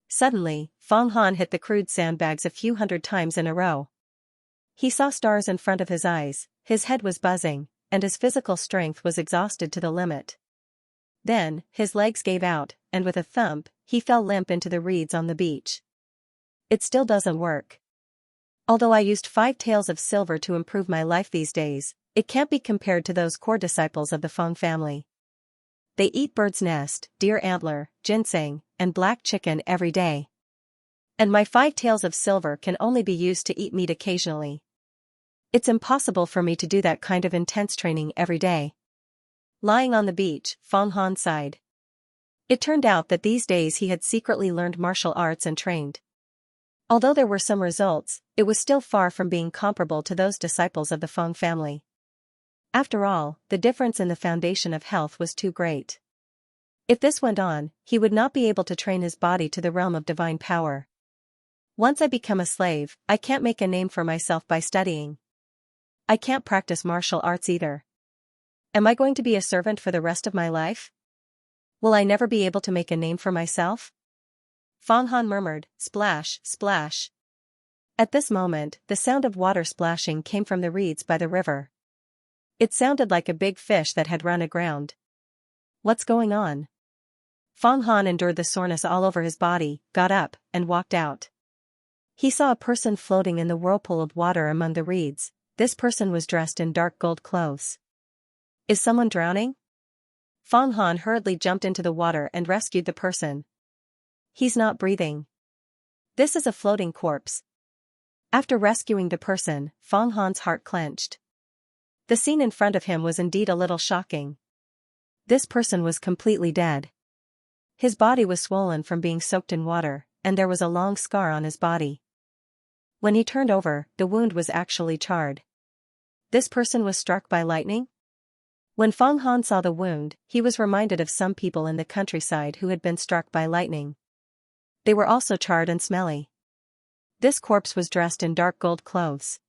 Suddenly, Feng Han hit the crude sandbags a few hundred times in a row. He saw stars in front of his eyes, his head was buzzing, and his physical strength was exhausted to the limit. Then, his legs gave out, and with a thump, he fell limp into the reeds on the beach. It still doesn't work. Although I used 5 taels of silver to improve my life these days, it can't be compared to those core disciples of the Feng family. They eat bird's nest, deer antler, ginseng, and black chicken every day. And my 5 taels of silver can only be used to eat meat occasionally. It's impossible for me to do that kind of intense training every day. Lying on the beach, Feng Han sighed. It turned out that these days he had secretly learned martial arts and trained. Although there were some results, it was still far from being comparable to those disciples of the Feng family. After all, the difference in the foundation of health was too great. If this went on, he would not be able to train his body to the realm of divine power. Once I become a slave, I can't make a name for myself by studying. I can't practice martial arts either. Am I going to be a servant for the rest of my life? Will I never be able to make a name for myself? Feng Han murmured, splash, splash. At this moment, the sound of water splashing came from the reeds by the river. It sounded like a big fish that had run aground. What's going on? Feng Han endured the soreness all over his body, got up, and walked out. He saw a person floating in the whirlpool of water among the reeds. This person was dressed in dark gold clothes. Is someone drowning? Feng Han hurriedly jumped into the water and rescued the person. He's not breathing. This is a floating corpse. After rescuing the person, Feng Han's heart clenched. The scene in front of him was indeed a little shocking. This person was completely dead. His body was swollen from being soaked in water, and there was a long scar on his body. When he turned over, the wound was actually charred. This person was struck by lightning? When Feng Han saw the wound, he was reminded of some people in the countryside who had been struck by lightning. They were also charred and smelly. This corpse was dressed in dark gold clothes.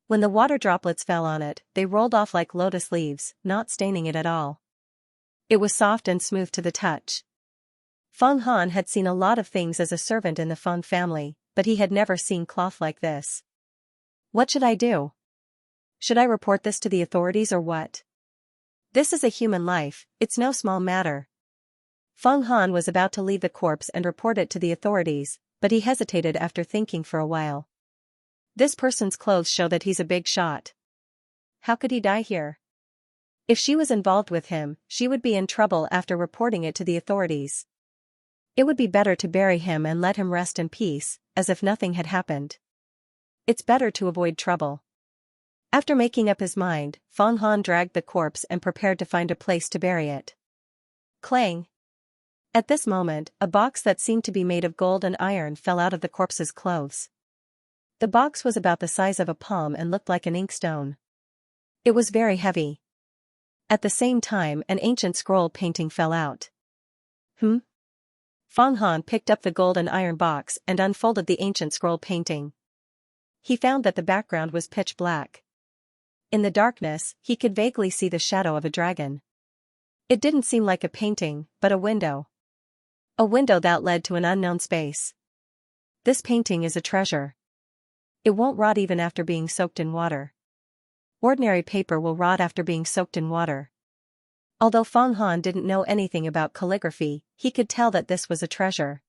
When the water droplets fell on it, they rolled off like lotus leaves, not staining it at all. It was soft and smooth to the touch. Feng Han had seen a lot of things as a servant in the Feng family, but he had never seen cloth like this. What should I do? Should I report this to the authorities or what? This is a human life, it's no small matter. Feng Han was about to leave the corpse and report it to the authorities, but he hesitated after thinking for a while. This person's clothes show that he's a big shot. How could he die here? If she was involved with him, she would be in trouble after reporting it to the authorities. It would be better to bury him and let him rest in peace, as if nothing had happened. It's better to avoid trouble. After making up his mind, Feng Han dragged the corpse and prepared to find a place to bury it. Clang! At this moment, a box that seemed to be made of gold and iron fell out of the corpse's clothes. The box was about the size of a palm and looked like an inkstone. It was very heavy. At the same time, an ancient scroll painting fell out. Feng Han picked up the gold and iron box and unfolded the ancient scroll painting. He found that the background was pitch black. In the darkness, he could vaguely see the shadow of a dragon. It didn't seem like a painting, but a window. A window that led to an unknown space. This painting is a treasure. It won't rot even after being soaked in water. Ordinary paper will rot after being soaked in water. Although Feng Han didn't know anything about calligraphy, he could tell that this was a treasure.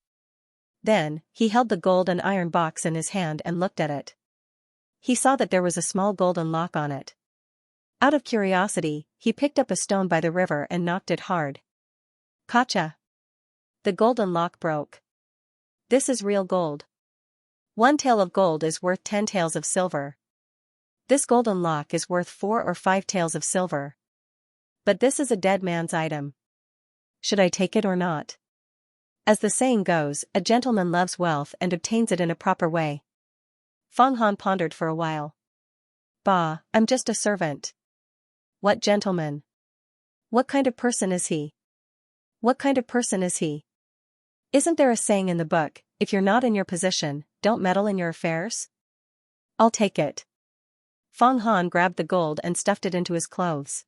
Then, he held the gold and iron box in his hand and looked at it. He saw that there was a small golden lock on it. Out of curiosity, he picked up a stone by the river and knocked it hard. Gotcha! The golden lock broke. This is real gold. 1 tael of gold is worth 10 taels of silver. This golden lock is worth 4 or 5 taels of silver. But this is a dead man's item. Should I take it or not? As the saying goes, a gentleman loves wealth and obtains it in a proper way. Feng Han pondered for a while. Bah, I'm just a servant. What gentleman? What kind of person is he? What kind of person is he? Isn't there a saying in the book, if you're not in your position, don't meddle in your affairs? I'll take it. Feng Han grabbed the gold and stuffed it into his clothes.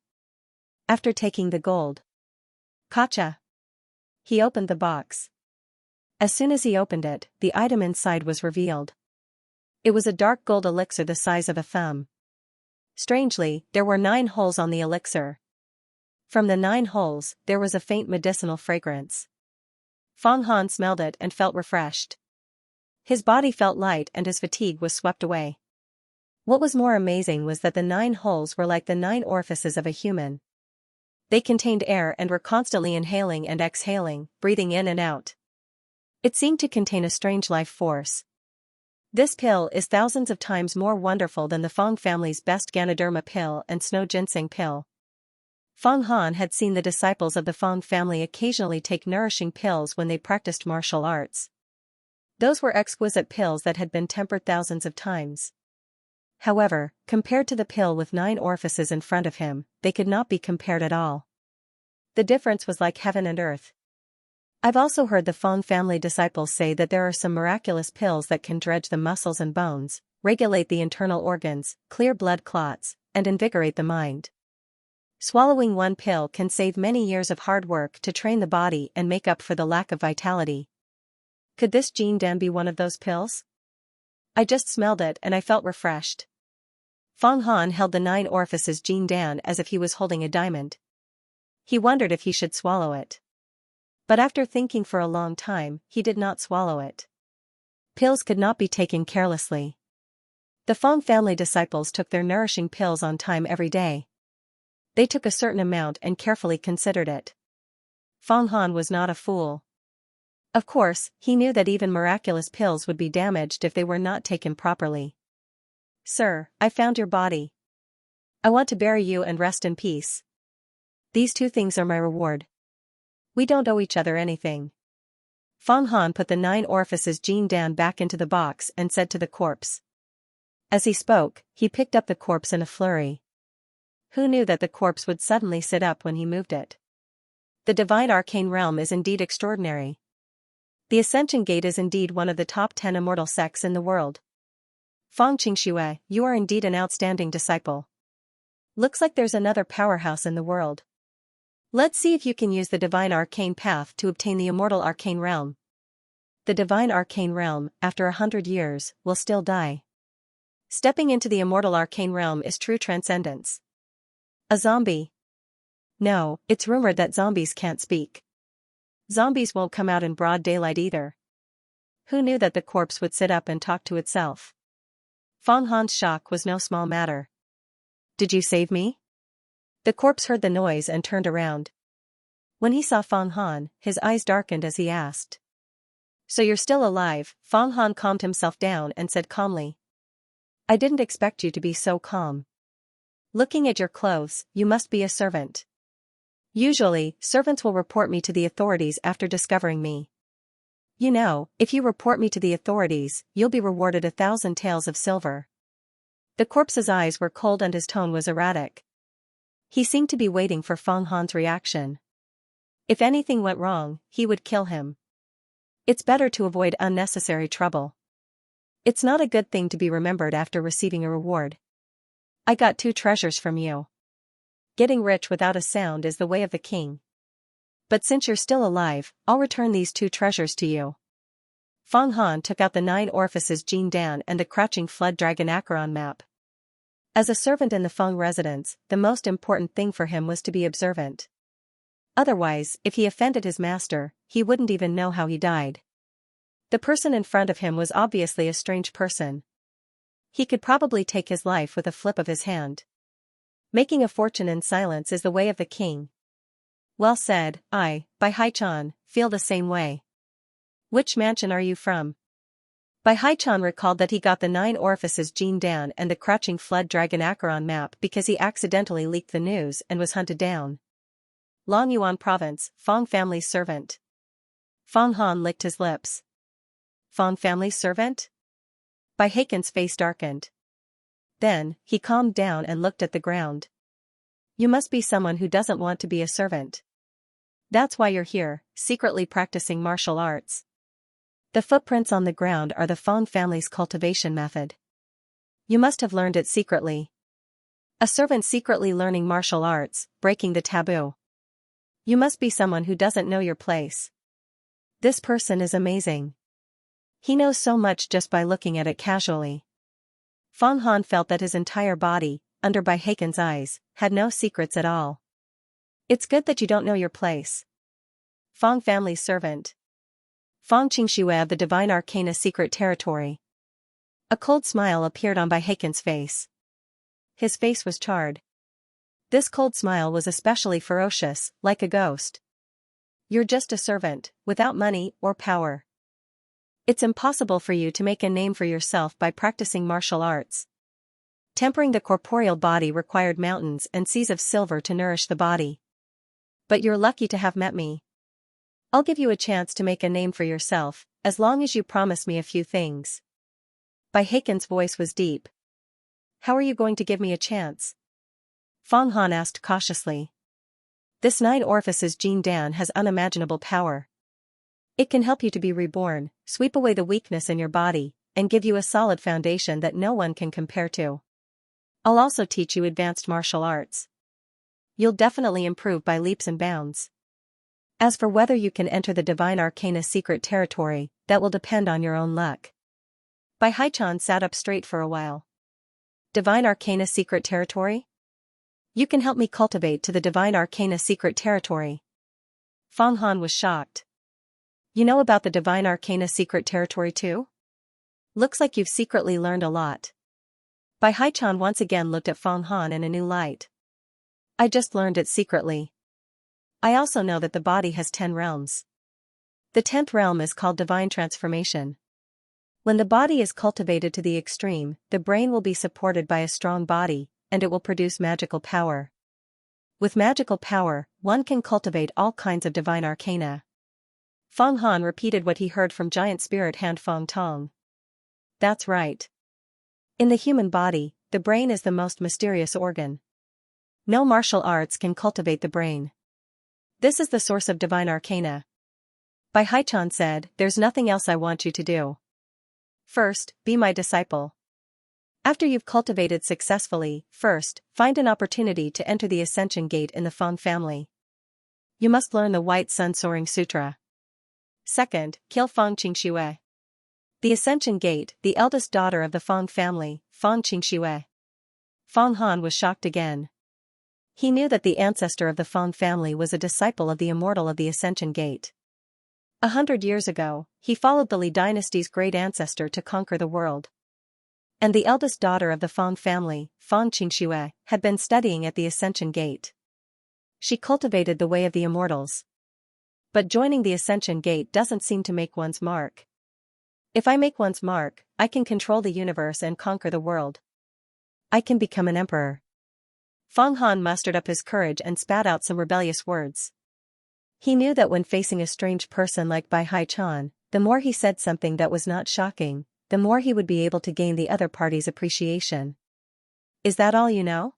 After taking the gold. Gotcha! He opened the box. As soon as he opened it, the item inside was revealed. It was a dark gold elixir the size of a thumb. Strangely, there were 9 holes on the elixir. From the 9 holes, there was a faint medicinal fragrance. Feng Han smelled it and felt refreshed. His body felt light and his fatigue was swept away. What was more amazing was that the 9 holes were like the 9 orifices of a human. They contained air and were constantly inhaling and exhaling, breathing in and out. It seemed to contain a strange life force. This pill is thousands of times more wonderful than the Feng family's best Ganoderma pill and snow ginseng pill. Feng Han had seen the disciples of the Feng family occasionally take nourishing pills when they practiced martial arts. Those were exquisite pills that had been tempered thousands of times. However, compared to the pill with 9 orifices in front of him, they could not be compared at all. The difference was like heaven and earth. I've also heard the Feng family disciples say that there are some miraculous pills that can dredge the muscles and bones, regulate the internal organs, clear blood clots, and invigorate the mind. Swallowing one pill can save many years of hard work to train the body and make up for the lack of vitality. Could this Jin Dan be one of those pills? I just smelled it and I felt refreshed. Feng Han held the 9 orifices Jin Dan as if he was holding a diamond. He wondered if he should swallow it. But after thinking for a long time, he did not swallow it. Pills could not be taken carelessly. The Feng family disciples took their nourishing pills on time every day. They took a certain amount and carefully considered it. Feng Han was not a fool. Of course, he knew that even miraculous pills would be damaged if they were not taken properly. Sir, I found your body. I want to bury you and rest in peace. These two things are my reward. We don't owe each other anything. Fang Han put the 9 orifices Jin Dan back into the box and said to the corpse. As he spoke, he picked up the corpse in a flurry. Who knew that the corpse would suddenly sit up when he moved it? The divine arcane realm is indeed extraordinary. The Ascension Gate is indeed one of the top 10 immortal sects in the world. Fang Qingxue, you are indeed an outstanding disciple. Looks like there's another powerhouse in the world. Let's see if you can use the divine arcane path to obtain the immortal arcane realm. The divine arcane realm, after 100 years, will still die. Stepping into the immortal arcane realm is true transcendence. A zombie? No, it's rumored that zombies can't speak. Zombies won't come out in broad daylight either. Who knew that the corpse would sit up and talk to itself? Fang Han's shock was no small matter. Did you save me? The corpse heard the noise and turned around. When he saw Fang Han, his eyes darkened as he asked. So you're still alive? Fang Han calmed himself down and said calmly. I didn't expect you to be so calm. Looking at your clothes, you must be a servant. Usually, servants will report me to the authorities after discovering me. You know, if you report me to the authorities, you'll be rewarded 1,000 taels of silver. The corpse's eyes were cold and his tone was erratic. He seemed to be waiting for Fang Han's reaction. If anything went wrong, he would kill him. It's better to avoid unnecessary trouble. It's not a good thing to be remembered after receiving a reward. I got 2 treasures from you. Getting rich without a sound is the way of the king. But since you're still alive, I'll return these 2 treasures to you. Fang Han took out the 9 orifices Jin Dan and the crouching flood dragon Acheron map. As a servant in the Feng residence, the most important thing for him was to be observant. Otherwise, if he offended his master, he wouldn't even know how he died. The person in front of him was obviously a strange person. He could probably take his life with a flip of his hand. Making a fortune in silence is the way of the king. Well said. I, Bai Haichan, feel the same way. Which mansion are you from? Bai Haichan recalled that he got the 9 orifices Jin Dan and the crouching flood dragon Acheron map because he accidentally leaked the news and was hunted down. Longyuan province, Fang family's servant. Fang Han licked his lips. Fang family's servant? Bai Heiken's face darkened. Then, he calmed down and looked at the ground. You must be someone who doesn't want to be a servant. That's why you're here, secretly practicing martial arts. The footprints on the ground are the Fang family's cultivation method. You must have learned it secretly. A servant secretly learning martial arts, breaking the taboo. You must be someone who doesn't know your place. This person is amazing. He knows so much just by looking at it casually. Fang Han felt that his entire body, under Bai Heiken's eyes, had no secrets at all. It's good that you don't know your place. Fang family's servant. Fang Qingxue of the Divine Arcana Secret Territory. A cold smile appeared on Bai Heiken's face. His face was charred. This cold smile was especially ferocious, like a ghost. You're just a servant, without money or power. It's impossible for you to make a name for yourself by practicing martial arts. Tempering the corporeal body required mountains and seas of silver to nourish the body. But you're lucky to have met me. I'll give you a chance to make a name for yourself, as long as you promise me a few things. Bai Heiken's voice was deep. How are you going to give me a chance? Fang Han asked cautiously. This 9 orifices Jin Dan has unimaginable power. It can help you to be reborn, sweep away the weakness in your body, and give you a solid foundation that no one can compare to. I'll also teach you advanced martial arts. You'll definitely improve by leaps and bounds. As for whether you can enter the Divine Arcana Secret Territory, that will depend on your own luck. Bai Haichan sat up straight for a while. Divine Arcana Secret Territory? You can help me cultivate to the Divine Arcana Secret Territory. Fang Han was shocked. You know about the Divine Arcana Secret Territory too? Looks like you've secretly learned a lot. Bai Haichan once again looked at Fang Han in a new light. I just learned it secretly. I also know that the body has 10 realms. The 10th realm is called divine transformation. When the body is cultivated to the extreme, the brain will be supported by a strong body, and it will produce magical power. With magical power, one can cultivate all kinds of divine arcana. Feng Han repeated what he heard from giant spirit hand Feng Tong. That's right. In the human body, the brain is the most mysterious organ. No martial arts can cultivate the brain. This is the source of divine arcana. Bai Haichan said, "There's nothing else I want you to do. First, be my disciple. After you've cultivated successfully, first, find an opportunity to enter the Ascension Gate in the Feng family. You must learn the White Sun Soaring Sutra. Second, kill Feng Qingxue. The Ascension Gate, the eldest daughter of the Feng family, Feng Qingxue." Feng Han was shocked again. He knew that the ancestor of the Feng family was a disciple of the immortal of the Ascension Gate. 100 years ago, he followed the Li dynasty's great ancestor to conquer the world. And the eldest daughter of the Feng family, Feng Qingxue, had been studying at the Ascension Gate. She cultivated the way of the immortals. But joining the Ascension Gate doesn't seem to make one's mark. If I make one's mark, I can control the universe and conquer the world. I can become an emperor. Feng Han mustered up his courage and spat out some rebellious words. He knew that when facing a strange person like Bai Haichan, the more he said something that was not shocking, the more he would be able to gain the other party's appreciation. Is that all you know?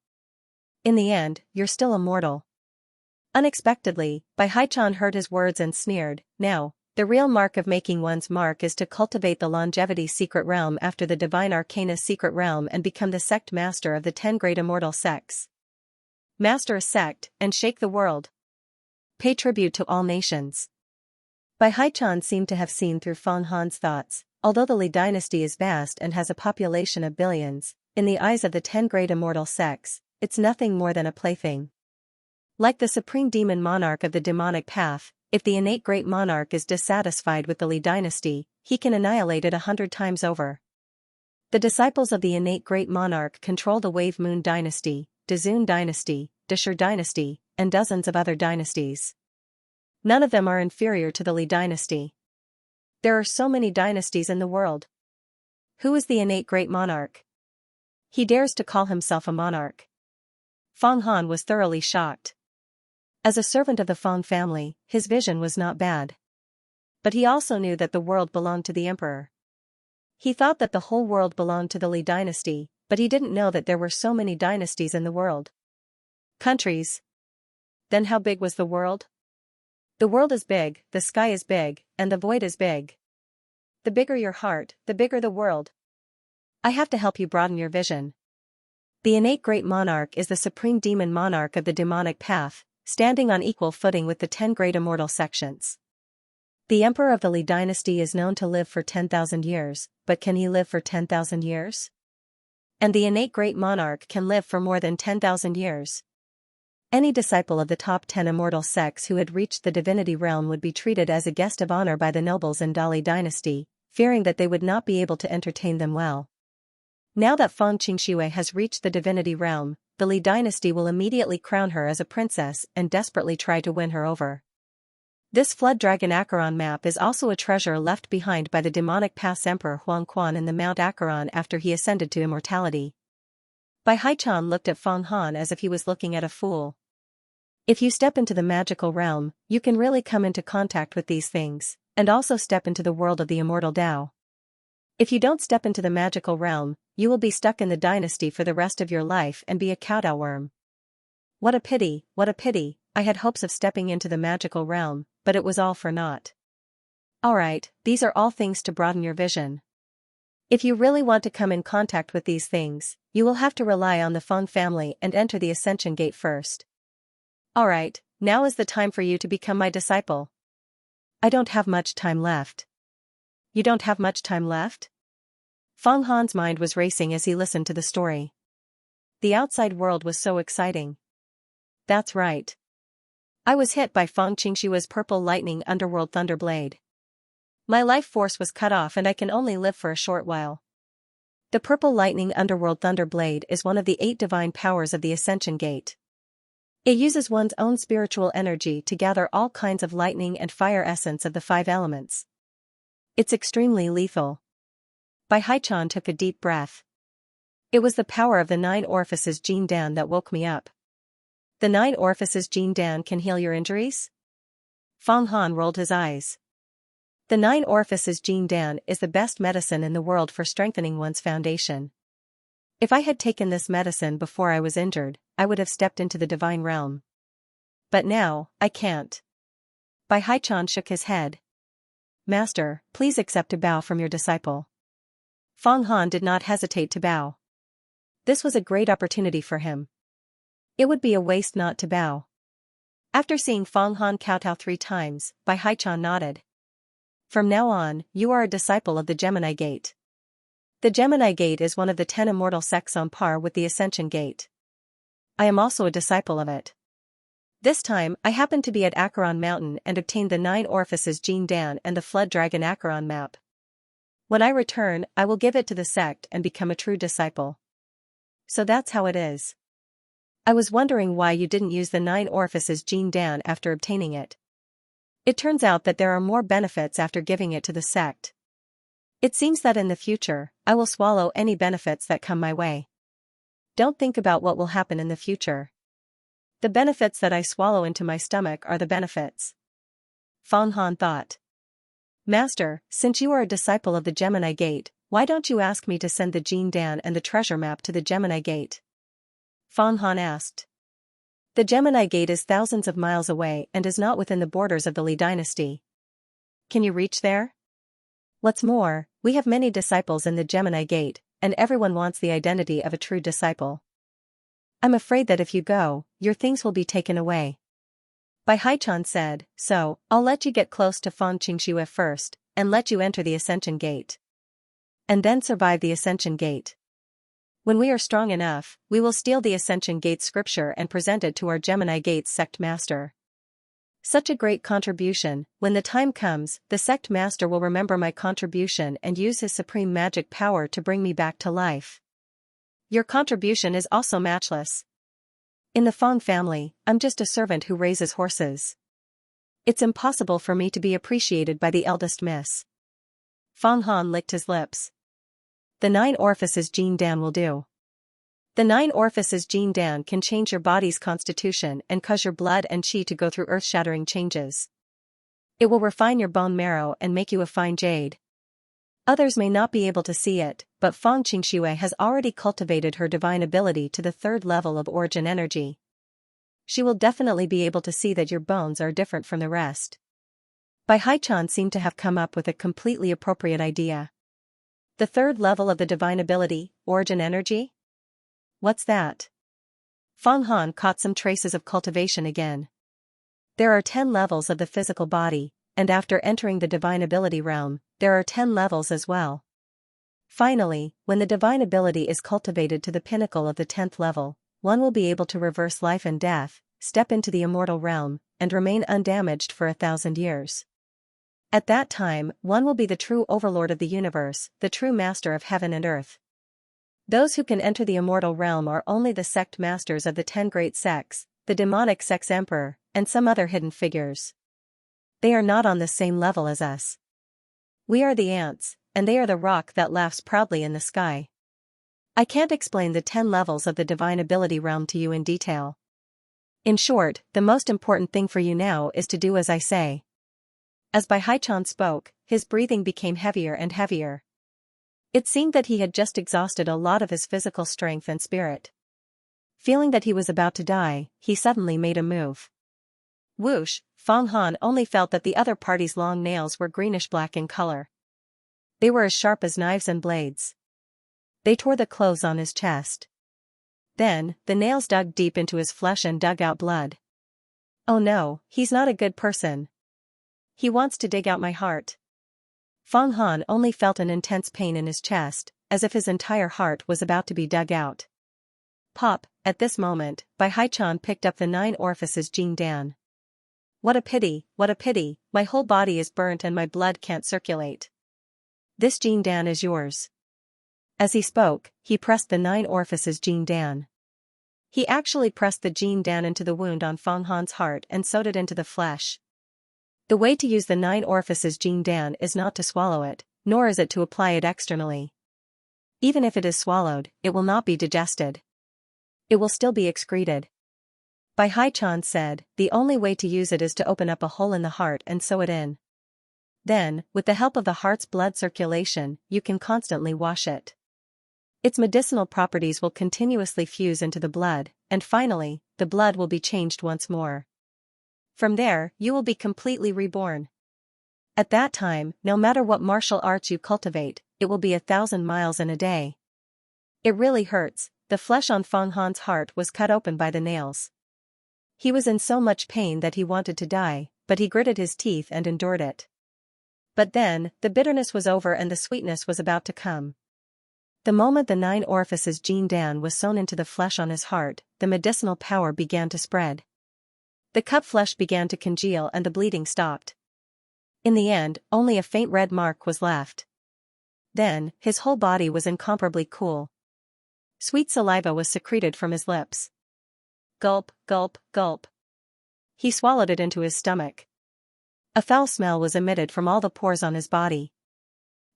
In the end, you're still immortal. Unexpectedly, Bai Haichan heard his words and sneered. No, the real mark of making one's mark is to cultivate the longevity secret realm after the divine arcana secret realm and become the sect master of the 10 great immortal sects. Master a sect, and shake the world. Pay tribute to all nations. Bai Haichan seemed to have seen through Feng Han's thoughts. Although the Li dynasty is vast and has a population of billions, in the eyes of the 10 great immortal sects, it's nothing more than a plaything. Like the supreme demon monarch of the demonic path, if the innate great monarch is dissatisfied with the Li dynasty, he can annihilate it 100 times over. The disciples of the innate great monarch control the Wave Moon dynasty, Dazun dynasty, Dashur dynasty, and dozens of other dynasties. None of them are inferior to the Li dynasty. There are so many dynasties in the world. Who is the innate great monarch? He dares to call himself a monarch. Feng Han was thoroughly shocked. As a servant of the Feng family, his vision was not bad. But he also knew that the world belonged to the emperor. He thought that the whole world belonged to the Li dynasty, but he didn't know that there were so many dynasties in the world. Countries. Then how big was the world? The world is big, the sky is big, and the void is big. The bigger your heart, the bigger the world. I have to help you broaden your vision. The innate great monarch is the supreme demon monarch of the demonic path, standing on equal footing with the 10 great immortal sections. The emperor of the Li dynasty is known to live for 10,000 years, but can he live for 10,000 years? And the innate great monarch can live for more than 10,000 years. Any disciple of the top 10 immortal sects who had reached the divinity realm would be treated as a guest of honor by the nobles in Dali dynasty, fearing that they would not be able to entertain them well. Now that Feng Qingxue has reached the divinity realm, the Li dynasty will immediately crown her as a princess and desperately try to win her over. This Flood Dragon Acheron map is also a treasure left behind by the demonic path's emperor Huang Quan in the Mount Acheron after he ascended to immortality. Bai Haichan looked at Feng Han as if he was looking at a fool. If you step into the magical realm, you can really come into contact with these things, and also step into the world of the immortal Tao. If you don't step into the magical realm, you will be stuck in the dynasty for the rest of your life and be a Caodao worm. What a pity, what a pity, I had hopes of stepping into the magical realm, but it was all for naught. Alright, these are all things to broaden your vision. If you really want to come in contact with these things, you will have to rely on the Feng family and enter the Ascension Gate first. Alright, now is the time for you to become my disciple. I don't have much time left. You don't have much time left? Feng Han's mind was racing as he listened to the story. The outside world was so exciting. That's right. I was hit by Feng Qingxue's purple lightning underworld thunderblade. My life force was cut off and I can only live for a short while. The purple lightning underworld thunderblade is one of the 8 divine powers of the Ascension Gate. It uses one's own spiritual energy to gather all kinds of lightning and fire essence of the 5 elements. It's extremely lethal. Bai Haichan took a deep breath. It was the power of the 9 orifices Jin Dan that woke me up. The 9 orifices Jin Dan can heal your injuries? Fang Han rolled his eyes. The 9 orifices Jin Dan is the best medicine in the world for strengthening one's foundation. If I had taken this medicine before I was injured, I would have stepped into the divine realm. But now, I can't. Bai Haichan shook his head. Master, please accept a bow from your disciple. Fang Han did not hesitate to bow. This was a great opportunity for him. It would be a waste not to bow. After seeing Fang Han kowtow 3 times, Bai Haichan nodded. From now on, you are a disciple of the Gemini Gate. The Gemini Gate is one of the 10 immortal sects on par with the Ascension Gate. I am also a disciple of it. This time, I happened to be at Acheron Mountain and obtained the 9 orifices Jin Dan and the Flood Dragon Acheron map. When I return, I will give it to the sect and become a true disciple. So that's how it is. I was wondering why you didn't use the 9 orifices Jin Dan after obtaining it. It turns out that there are more benefits after giving it to the sect. It seems that in the future, I will swallow any benefits that come my way. Don't think about what will happen in the future. The benefits that I swallow into my stomach are the benefits. Fang Han thought. Master, since you are a disciple of the Gemini Gate, why don't you ask me to send the Jin Dan and the treasure map to the Gemini Gate? Fang Han asked. The Gemini Gate is thousands of miles away and is not within the borders of the Li dynasty. Can you reach there? What's more, we have many disciples in the Gemini Gate, and everyone wants the identity of a true disciple. I'm afraid that if you go, your things will be taken away. Bai Haichan said, so, I'll let you get close to Fang Qingshui first, and let you enter the Ascension Gate. And then survive the Ascension Gate. When we are strong enough, we will steal the Ascension Gate scripture and present it to our Gemini Gate sect master. Such a great contribution, when the time comes, the sect master will remember my contribution and use his supreme magic power to bring me back to life. Your contribution is also matchless. In the Fang family, I'm just a servant who raises horses. It's impossible for me to be appreciated by the eldest miss. Fang Han licked his lips. The 9 orifices Jin Dan will do. The 9 orifices Jin Dan can change your body's constitution and cause your blood and qi to go through earth-shattering changes. It will refine your bone marrow and make you a fine jade. Others may not be able to see it, but Fang Qingshui has already cultivated her divine ability to the 3rd level of origin energy. She will definitely be able to see that your bones are different from the rest. Bai Haichan seemed to have come up with a completely appropriate idea. The 3rd level of the divine ability, origin energy? What's that? Fang Han caught some traces of cultivation again. There are 10 levels of the physical body, and after entering the divine ability realm, there are 10 levels as well. Finally, when the divine ability is cultivated to the pinnacle of the 10th level, one will be able to reverse life and death, step into the immortal realm, and remain undamaged for 1,000 years. At that time, one will be the true overlord of the universe, the true master of heaven and earth. Those who can enter the immortal realm are only the sect masters of the 10 great sects, the demonic sect's emperor, and some other hidden figures. They are not on the same level as us. We are the ants, and they are the rock that laughs proudly in the sky. I can't explain the 10 levels of the divine ability realm to you in detail. In short, the most important thing for you now is to do as I say. As Bai Haichan spoke, his breathing became heavier and heavier. It seemed that he had just exhausted a lot of his physical strength and spirit. Feeling that he was about to die, he suddenly made a move. Whoosh, Fang Han only felt that the other party's long nails were greenish-black in color. They were as sharp as knives and blades. They tore the clothes on his chest. Then, the nails dug deep into his flesh and dug out blood. Oh no, he's not a good person. He wants to dig out my heart. Fang Han only felt an intense pain in his chest, as if his entire heart was about to be dug out. Pop, at this moment, Bai Haichan picked up the 9 orifices Jin Dan. What a pity, my whole body is burnt and my blood can't circulate. This Jin Dan is yours. As he spoke, he pressed the 9 orifices Jin Dan. He actually pressed the gene down into the wound on Feng Han's heart and sewed it into the flesh. The way to use the 9 orifices gene Dan is not to swallow it, nor is it to apply it externally. Even if it is swallowed, it will not be digested. It will still be excreted. Bai Haichan said, the only way to use it is to open up a hole in the heart and sew it in. Then, with the help of the heart's blood circulation, you can constantly wash it. Its medicinal properties will continuously fuse into the blood, and finally, the blood will be changed once more. From there, you will be completely reborn. At that time, no matter what martial arts you cultivate, it will be 1,000 miles in a day. It really hurts. The flesh on Feng Han's heart was cut open by the nails. He was in so much pain that he wanted to die, but he gritted his teeth and endured it. But then, the bitterness was over and the sweetness was about to come. The moment the 9 orifices gene Dan was sewn into the flesh on his heart, the medicinal power began to spread. The cut flesh began to congeal and the bleeding stopped. In the end, only a faint red mark was left. Then, his whole body was incomparably cool. Sweet saliva was secreted from his lips. Gulp, gulp, gulp. He swallowed it into his stomach. A foul smell was emitted from all the pores on his body.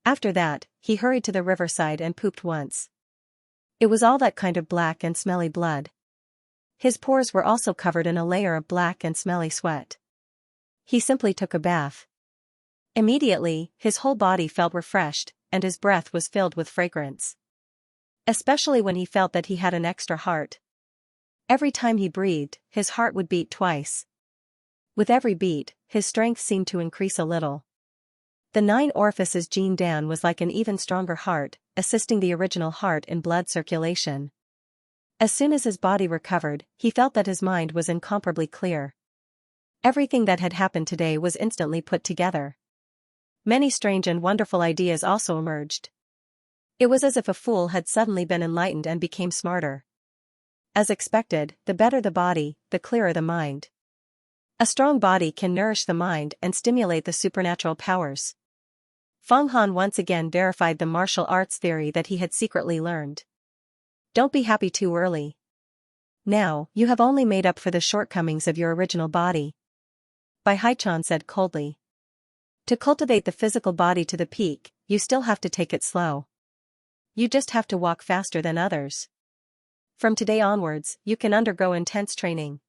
After that, he hurried to the riverside and pooped once. It was all that kind of black and smelly blood. His pores were also covered in a layer of black and smelly sweat. He simply took a bath. Immediately, his whole body felt refreshed, and his breath was filled with fragrance. Especially when he felt that he had an extra heart. Every time he breathed, his heart would beat twice. With every beat, his strength seemed to increase a little. The 9 orifices gene Dan was like an even stronger heart, assisting the original heart in blood circulation. As soon as his body recovered, he felt that his mind was incomparably clear. Everything that had happened today was instantly put together. Many strange and wonderful ideas also emerged. It was as if a fool had suddenly been enlightened and became smarter. As expected, the better the body, the clearer the mind. A strong body can nourish the mind and stimulate the supernatural powers. Feng Han once again verified the martial arts theory that he had secretly learned. Don't be happy too early. Now, you have only made up for the shortcomings of your original body. Bai Haichan said coldly. To cultivate the physical body to the peak, you still have to take it slow. You just have to walk faster than others. From today onwards, you can undergo intense training.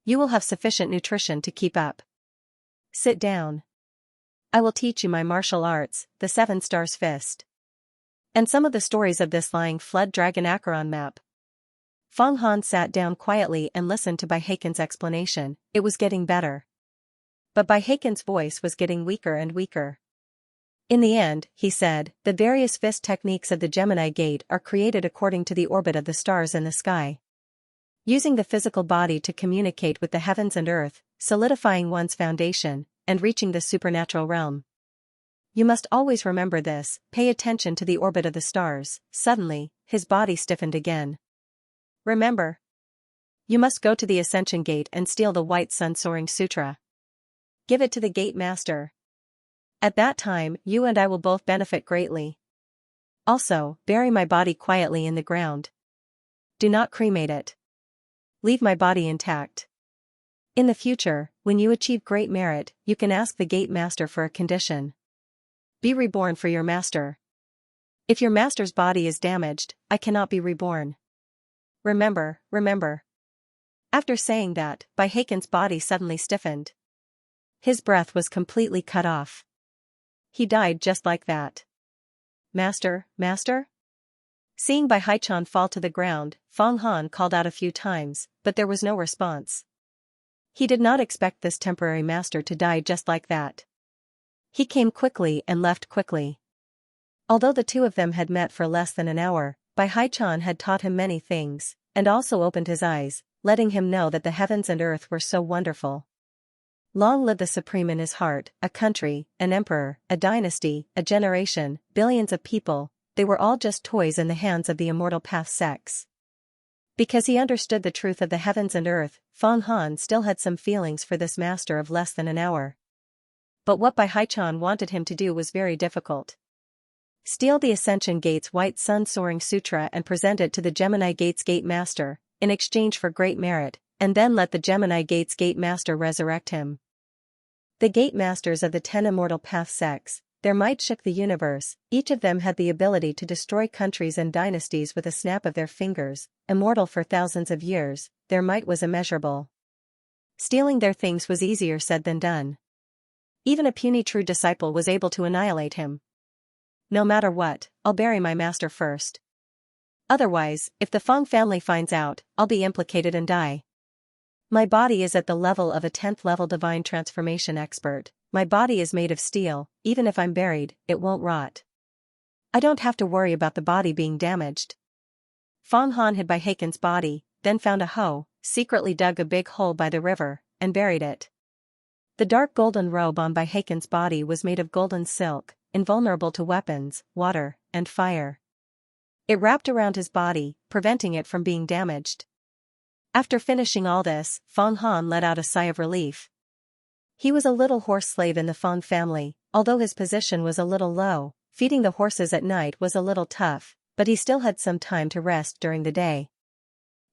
You will have sufficient nutrition to keep up. Sit down. I will teach you my martial arts, the 7 Stars Fist. And some of the stories of this lying flood dragon Acheron map. Feng Han sat down quietly and listened to Bai Heiken's explanation. It was getting better. But Bai Heiken's voice was getting weaker and weaker. In the end, he said, the various fist techniques of the Gemini Gate are created according to the orbit of the stars in the sky. Using the physical body to communicate with the heavens and earth, solidifying one's foundation, and reaching the supernatural realm. You must always remember this, pay attention to the orbit of the stars. Suddenly, his body stiffened again. Remember. You must go to the Ascension Gate and steal the White Sun Soaring Sutra. Give it to the Gate Master. At that time, you and I will both benefit greatly. Also, bury my body quietly in the ground. Do not cremate it. Leave my body intact. In the future, when you achieve great merit, you can ask the Gate Master for a condition. Be reborn for your master. If your master's body is damaged, I cannot be reborn. Remember, remember. After saying that, Bai Heiken's body suddenly stiffened. His breath was completely cut off. He died just like that. Master, master? Seeing Bai Haichan fall to the ground, Feng Han called out a few times, but there was no response. He did not expect this temporary master to die just like that. He came quickly and left quickly. Although the two of them had met for less than an hour, Bai Haichan had taught him many things, and also opened his eyes, letting him know that the heavens and earth were so wonderful. Long live the supreme in his heart, a country, an emperor, a dynasty, a generation, billions of people, they were all just toys in the hands of the immortal path sects. Because he understood the truth of the heavens and earth, Feng Han still had some feelings for this master of less than an hour. But what Bai Haichan wanted him to do was very difficult. Steal the Ascension Gate's White Sun Soaring Sutra and present it to the Gemini Gate's Gate Master, in exchange for great merit, and then let the Gemini Gate's Gate Master resurrect him. The Gate Masters of the 10 Immortal Path sects, their might shook the universe. Each of them had the ability to destroy countries and dynasties with a snap of their fingers. Immortal for thousands of years, their might was immeasurable. Stealing their things was easier said than done. Even a puny true disciple was able to annihilate him. No matter what, I'll bury my master first. Otherwise, if the Feng family finds out, I'll be implicated and die. My body is at the level of a 10th level divine transformation expert. My body is made of steel. Even if I'm buried, it won't rot. I don't have to worry about the body being damaged. Feng Han hid by Haken's body, then found a hoe, secretly dug a big hole by the river, and buried it. The dark golden robe on by Haken's body was made of golden silk, invulnerable to weapons, water, and fire. It wrapped around his body, preventing it from being damaged. After finishing all this, Feng Han let out a sigh of relief. He was a little horse slave in the Feng family, although his position was a little low. Feeding the horses at night was a little tough, but he still had some time to rest during the day.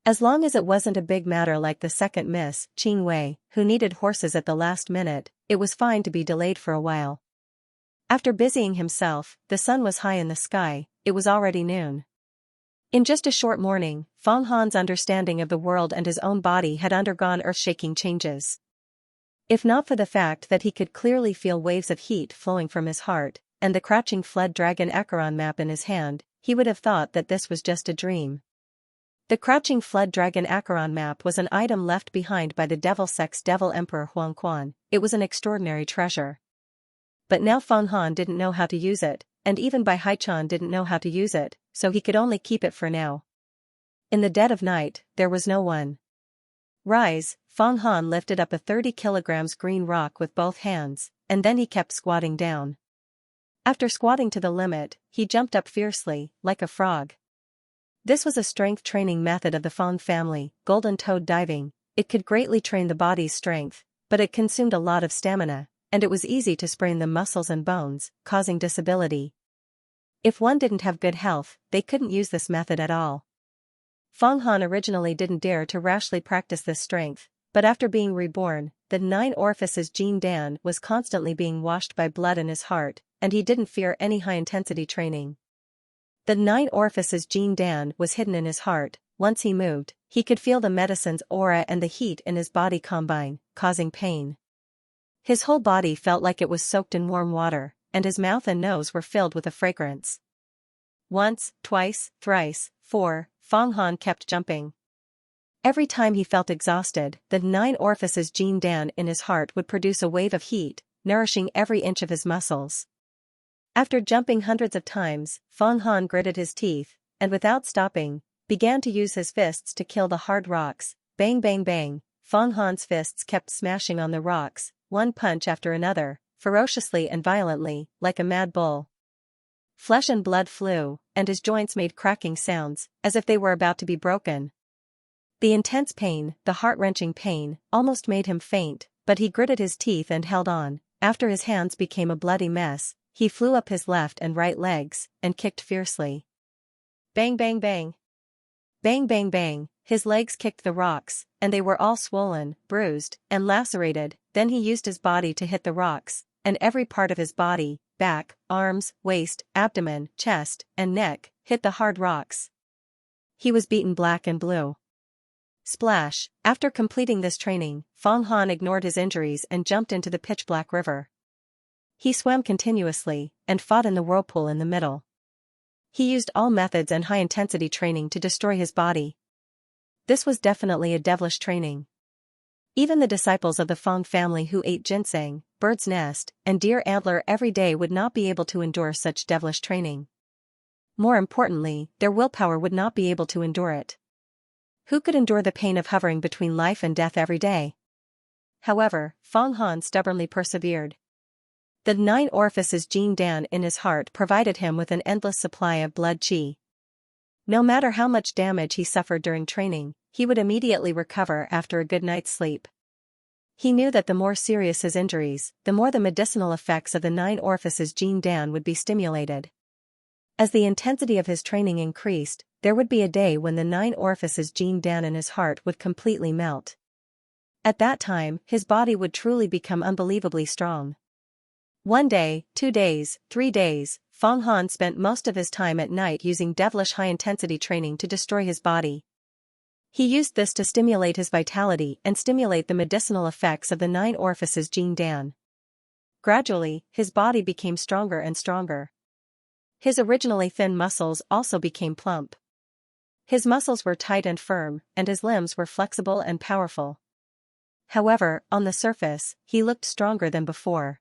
As long as it wasn't a big matter like the second Miss, Qing Wei, who needed horses at the last minute, it was fine to be delayed for a while. After busying himself, the sun was high in the sky. It was already noon. In just a short morning, Feng Han's understanding of the world and his own body had undergone earth-shaking changes. If not for the fact that he could clearly feel waves of heat flowing from his heart, and the crouching fled dragon Acheron map in his hand, he would have thought that this was just a dream. The crouching fled dragon Acheron map was an item left behind by the Devil Sect's Devil Emperor Huang Quan. It was an extraordinary treasure. But now Feng Han didn't know how to use it, and even Bai Haichan didn't know how to use it, so he could only keep it for now. In the dead of night, there was no one. Rise, Feng Han lifted up a 30 kilograms green rock with both hands, and then he kept squatting down. After squatting to the limit, he jumped up fiercely, like a frog. This was a strength training method of the Feng family, golden toad diving. It could greatly train the body's strength, but it consumed a lot of stamina, and it was easy to sprain the muscles and bones, causing disability. If one didn't have good health, they couldn't use this method at all. Feng Han originally didn't dare to rashly practice this strength, but after being reborn, the 9 orifices Jin Dan was constantly being washed by blood in his heart, and he didn't fear any high-intensity training. The 9 orifices Jin Dan was hidden in his heart. Once he moved, he could feel the medicine's aura and the heat in his body combine, causing pain. His whole body felt like it was soaked in warm water, and his mouth and nose were filled with a fragrance. Once, twice, thrice, 4, Feng Han kept jumping. Every time he felt exhausted, the 9 orifices Jin Dan in his heart would produce a wave of heat, nourishing every inch of his muscles. After jumping hundreds of times, Feng Han gritted his teeth, and without stopping, began to use his fists to kill the hard rocks. Bang bang bang, Feng Han's fists kept smashing on the rocks, one punch after another, ferociously and violently, like a mad bull. Flesh and blood flew, and his joints made cracking sounds, as if they were about to be broken. The intense pain, the heart-wrenching pain, almost made him faint, but he gritted his teeth and held on. After his hands became a bloody mess, he flew up his left and right legs, and kicked fiercely. Bang bang bang. Bang bang bang, his legs kicked the rocks, and they were all swollen, bruised, and lacerated. Then he used his body to hit the rocks, and every part of his body, back, arms, waist, abdomen, chest, and neck, hit the hard rocks. He was beaten black and blue. Splash! After completing this training, Feng Han ignored his injuries and jumped into the pitch-black river. He swam continuously, and fought in the whirlpool in the middle. He used all methods and high-intensity training to destroy his body. This was definitely a devilish training. Even the disciples of the Feng family who ate ginseng, bird's nest, and deer antler every day would not be able to endure such devilish training. More importantly, their willpower would not be able to endure it. Who could endure the pain of hovering between life and death every day? However, Feng Han stubbornly persevered. The 9 orifices Jin Dan in his heart provided him with an endless supply of blood qi. No matter how much damage he suffered during training, he would immediately recover after a good night's sleep. He knew that the more serious his injuries, the more the medicinal effects of the 9 orifices Jin Dan would be stimulated. As the intensity of his training increased, there would be a day when the 9 orifices Jin Dan in his heart would completely melt. At that time, his body would truly become unbelievably strong. 1 day, 2 days, 3 days, Feng Han spent most of his time at night using devilish high-intensity training to destroy his body. He used this to stimulate his vitality and stimulate the medicinal effects of the 9 orifices Jin Dan. Gradually, his body became stronger and stronger. His originally thin muscles also became plump. His muscles were tight and firm, and his limbs were flexible and powerful. However, on the surface, he looked stronger than before.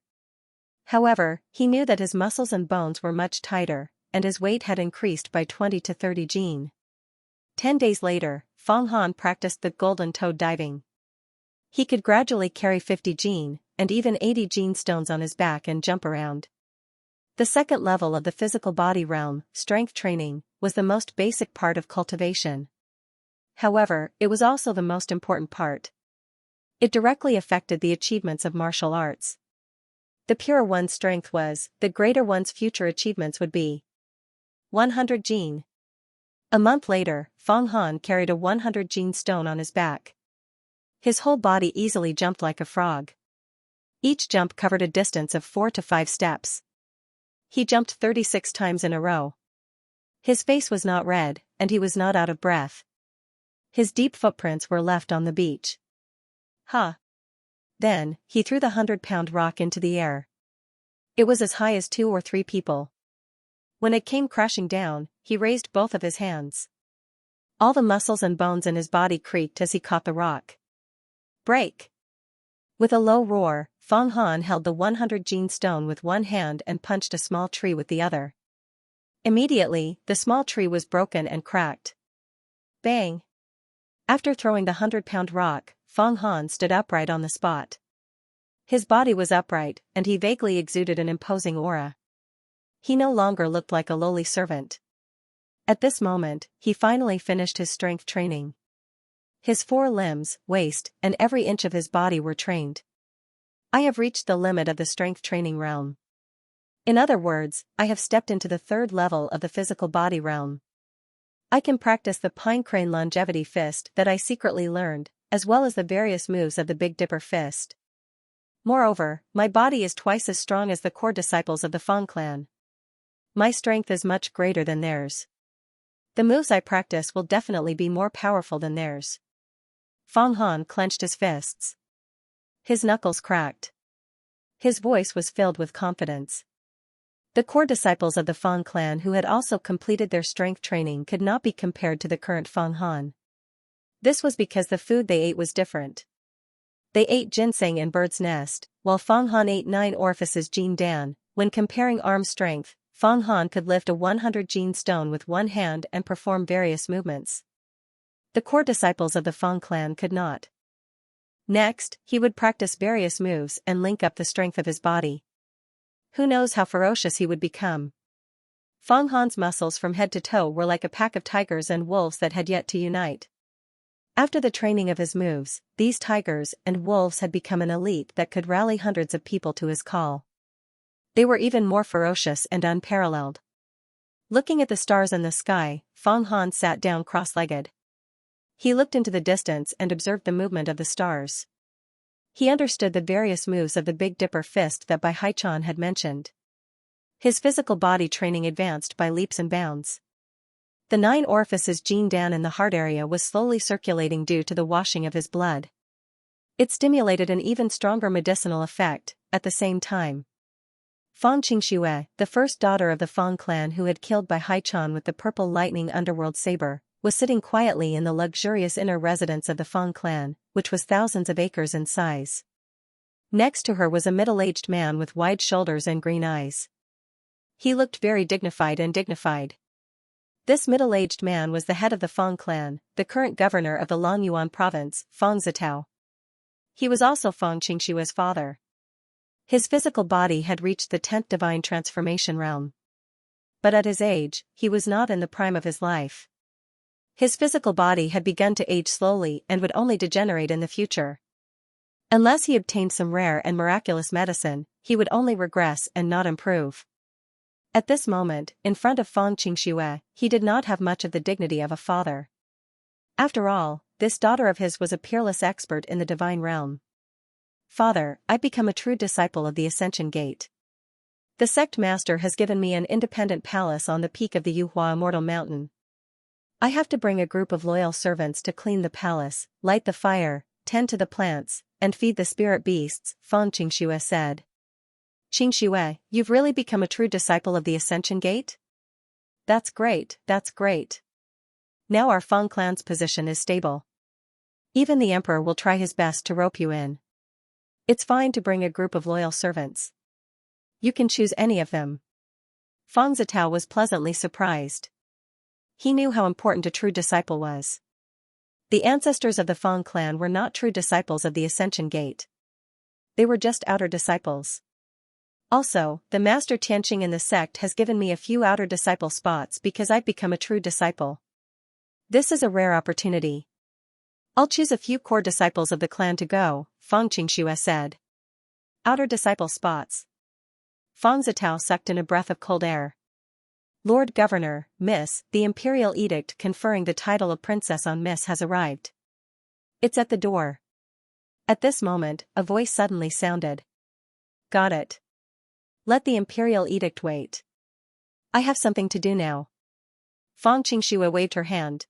However, he knew that his muscles and bones were much tighter, and his weight had increased by 20 to 30 Jin. 10 days later, Feng Han practiced the golden toad diving. He could gradually carry 50 Jin, and even 80 Jin stones on his back and jump around. The second level of the physical body realm, strength training, was the most basic part of cultivation. However, it was also the most important part. It directly affected the achievements of martial arts. The purer one's strength was, the greater one's future achievements would be. 100 Jin. A month later, Feng Han carried a 100 Jin stone on his back. His whole body easily jumped like a frog. Each jump covered a distance of 4 to 5 steps. He jumped 36 times in a row. His face was not red, and he was not out of breath. His deep footprints were left on the beach. Then, he threw the 100-pound rock into the air. It was as high as 2 or 3 people. When it came crashing down, he raised both of his hands. All the muscles and bones in his body creaked as he caught the rock. Break! With a low roar, Feng Han held the 100 Jin stone with one hand and punched a small tree with the other. Immediately, the small tree was broken and cracked. Bang! After throwing the 100-pound rock, Feng Han stood upright on the spot. His body was upright, and he vaguely exuded an imposing aura. He no longer looked like a lowly servant. At this moment, he finally finished his strength training. His 4 limbs, waist, and every inch of his body were trained. I have reached the limit of the strength training realm. In other words, I have stepped into the 3rd level of the physical body realm. I can practice the pine crane longevity fist that I secretly learned, as well as the various moves of the Big Dipper fist. Moreover, my body is twice as strong as the core disciples of the Feng clan. My strength is much greater than theirs. The moves I practice will definitely be more powerful than theirs. Feng Han clenched his fists. His knuckles cracked. His voice was filled with confidence. The core disciples of the Feng clan who had also completed their strength training could not be compared to the current Feng Han. This was because the food they ate was different. They ate ginseng and bird's nest, while Feng Han ate 9 orifices Jin Dan. When comparing arm strength, Feng Han could lift a 100 Jin stone with one hand and perform various movements. The core disciples of the Feng clan could not. Next, he would practice various moves and link up the strength of his body. Who knows how ferocious he would become? Feng Han's muscles from head to toe were like a pack of tigers and wolves that had yet to unite. After the training of his moves, these tigers and wolves had become an elite that could rally hundreds of people to his call. They were even more ferocious and unparalleled. Looking at the stars in the sky, Feng Han sat down cross-legged. He looked into the distance and observed the movement of the stars. He understood the various moves of the Big Dipper fist that Bai Haichan had mentioned. His physical body training advanced by leaps and bounds. The 9 orifices Jin Dan in the heart area was slowly circulating due to the washing of his blood. It stimulated an even stronger medicinal effect, at the same time. Feng Qingxue, the first daughter of the Feng clan who had killed Bai Haichan with the purple lightning underworld saber, was sitting quietly in the luxurious inner residence of the Feng clan, which was thousands of acres in size. Next to her was a middle-aged man with wide shoulders and green eyes. He looked very dignified. This middle-aged man was the head of the Feng clan, the current governor of the Longyuan province, Feng Zitao. He was also Feng Qingxue's father. His physical body had reached the 10th divine transformation realm. But at his age, he was not in the prime of his life. His physical body had begun to age slowly and would only degenerate in the future. Unless he obtained some rare and miraculous medicine, he would only regress and not improve. At this moment, in front of Fang Qingxue, he did not have much of the dignity of a father. After all, this daughter of his was a peerless expert in the divine realm. Father, I've become a true disciple of the Ascension Gate. The sect master has given me an independent palace on the peak of the Yuhua Immortal Mountain. I have to bring a group of loyal servants to clean the palace, light the fire, tend to the plants, and feed the spirit beasts, Fang Qingxue said. Qingxue, you've really become a true disciple of the Ascension Gate? That's great, that's great. Now our Fang clan's position is stable. Even the emperor will try his best to rope you in. It's fine to bring a group of loyal servants. You can choose any of them. Fang Zitao was pleasantly surprised. He knew how important a true disciple was. The ancestors of the Fang clan were not true disciples of the Ascension Gate. They were just outer disciples. Also, the master Tianqing in the sect has given me a few outer disciple spots because I've become a true disciple. This is a rare opportunity. I'll choose a few core disciples of the clan to go, Fang Qingxue said. Outer disciple spots. Fang Zitao sucked in a breath of cold air. Lord Governor, Miss, the imperial edict conferring the title of princess on Miss has arrived. It's at the door. At this moment, a voice suddenly sounded. Got it. Let the imperial edict wait. I have something to do now. Fang Qingxue waved her hand.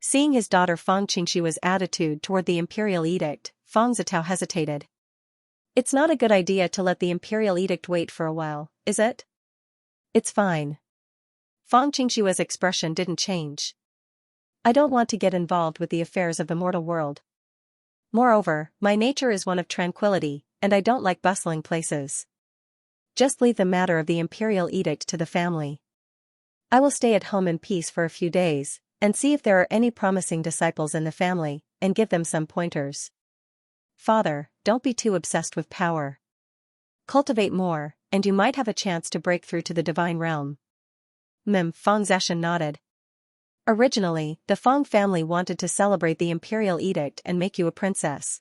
Seeing his daughter Fang Qingxue's attitude toward the imperial edict, Fang Zitao hesitated. It's not a good idea to let the imperial edict wait for a while, is it? It's fine. Fang Qingxue's expression didn't change. I don't want to get involved with the affairs of the mortal world. Moreover, my nature is one of tranquility, and I don't like bustling places. Just leave the matter of the imperial edict to the family. I will stay at home in peace for a few days, and see if there are any promising disciples in the family, and give them some pointers. Father, don't be too obsessed with power. Cultivate more, and you might have a chance to break through to the divine realm. Fang Zeshan nodded. Originally, the Fang family wanted to celebrate the imperial edict and make you a princess.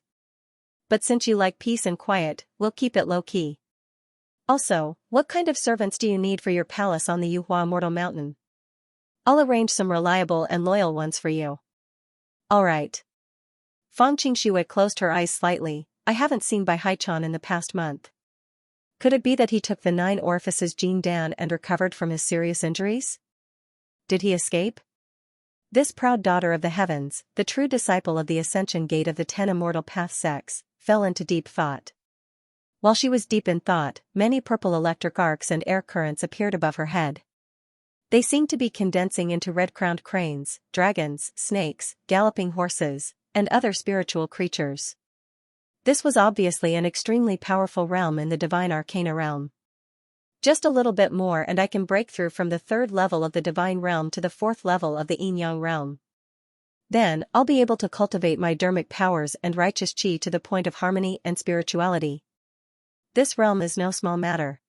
But since you like peace and quiet, we'll keep it low-key. Also, what kind of servants do you need for your palace on the Yuhua Immortal Mountain? I'll arrange some reliable and loyal ones for you. All right. Fang Qingxue closed her eyes slightly. I haven't seen Bai Haichan in the past month. Could it be that he took the 9 orifices Jin Dan and recovered from his serious injuries? Did he escape? This proud daughter of the heavens, the true disciple of the Ascension Gate of the 10 Immortal Path sects, fell into deep thought. While she was deep in thought, many purple electric arcs and air currents appeared above her head. They seemed to be condensing into red-crowned cranes, dragons, snakes, galloping horses, and other spiritual creatures. This was obviously an extremely powerful realm in the divine arcana realm. Just a little bit more and I can break through from the 3rd level of the divine realm to the 4th level of the yin-yang realm. Then, I'll be able to cultivate my dharmic powers and righteous chi to the point of harmony and spirituality. This realm is no small matter.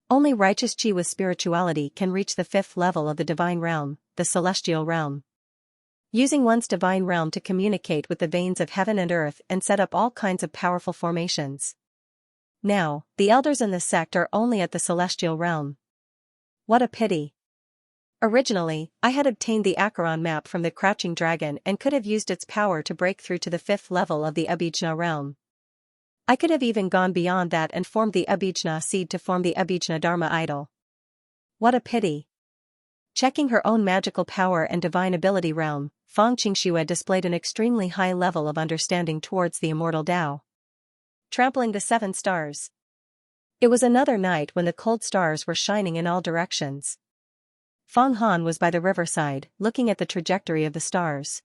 Only righteous chi with spirituality can reach the 5th level of the divine realm, the celestial realm. Using one's divine realm to communicate with the veins of heaven and earth and set up all kinds of powerful formations. Now, the elders in the sect are only at the celestial realm. What a pity. Originally, I had obtained the Acheron map from the Crouching Dragon and could have used its power to break through to the 5th level of the Abhijna realm. I could have even gone beyond that and formed the Abhijna seed to form the Abhijna Dharma idol. What a pity. Checking her own magical power and divine ability realm, Fang Qingxue displayed an extremely high level of understanding towards the immortal Tao. Trampling the 7 stars. It was another night when the cold stars were shining in all directions. Fang Han was by the riverside, looking at the trajectory of the stars.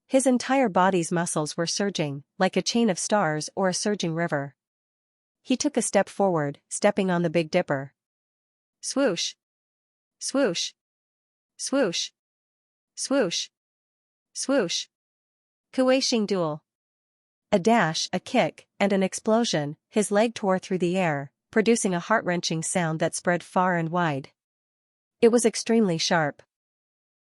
His entire body's muscles were surging, like a chain of stars or a surging river. He took a step forward, stepping on the Big Dipper. Swoosh! Swoosh! Swoosh! Swoosh! Swoosh! Kuei-Xing duel. A dash, a kick, and an explosion, his leg tore through the air, producing a heart-wrenching sound that spread far and wide. It was extremely sharp.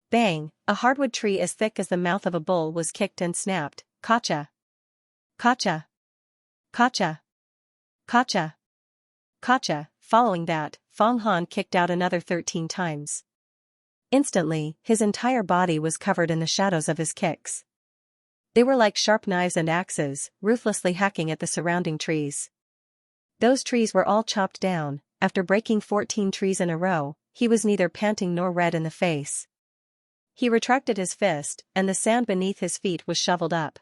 Bang, a hardwood tree as thick as the mouth of a bull was kicked and snapped. Kacha! Kacha! Kacha! Kacha! Kacha! following that, Feng Han kicked out another 13 times. Instantly, his entire body was covered in the shadows of his kicks. They were like sharp knives and axes, ruthlessly hacking at the surrounding trees. Those trees were all chopped down. After breaking 14 trees in a row, he was neither panting nor red in the face. He retracted his fist, and the sand beneath his feet was shoveled up.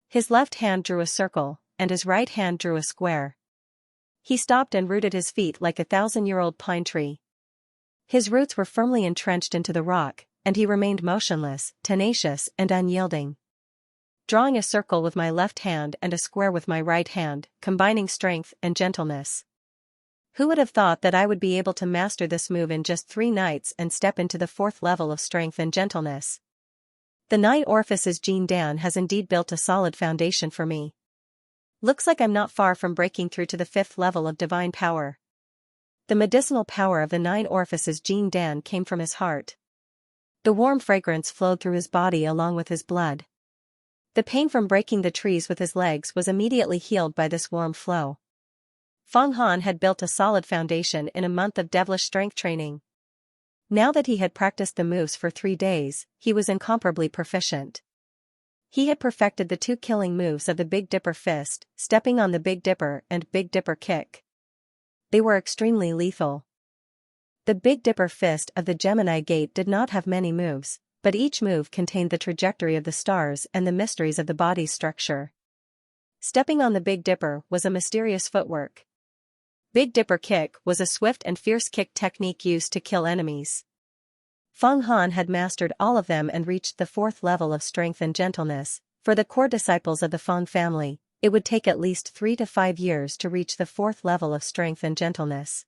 His left hand drew a circle, and his right hand drew a square. He stopped and rooted his feet like a 1,000-year-old pine tree. His roots were firmly entrenched into the rock, and he remained motionless, tenacious, and unyielding. Drawing a circle with my left hand and a square with my right hand, combining strength and gentleness. Who would have thought that I would be able to master this move in just 3 nights and step into the 4th level of strength and gentleness? The 9 orifices Jin Dan has indeed built a solid foundation for me. Looks like I'm not far from breaking through to the 5th level of divine power. The medicinal power of the 9 orifices Jin Dan came from his heart. The warm fragrance flowed through his body along with his blood. The pain from breaking the trees with his legs was immediately healed by this warm flow. Feng Han had built a solid foundation in a month of devilish strength training. Now that he had practiced the moves for 3 days, he was incomparably proficient. He had perfected the 2 killing moves of the Big Dipper Fist, Stepping on the Big Dipper and Big Dipper Kick. They were extremely lethal. The Big Dipper Fist of the Gemini Gate did not have many moves, but each move contained the trajectory of the stars and the mysteries of the body's structure. Stepping on the Big Dipper was a mysterious footwork. Big Dipper Kick was a swift and fierce kick technique used to kill enemies. Feng Han had mastered all of them and reached the 4th level of strength and gentleness. For the core disciples of the Feng family, it would take at least 3 to 5 years to reach the 4th level of strength and gentleness.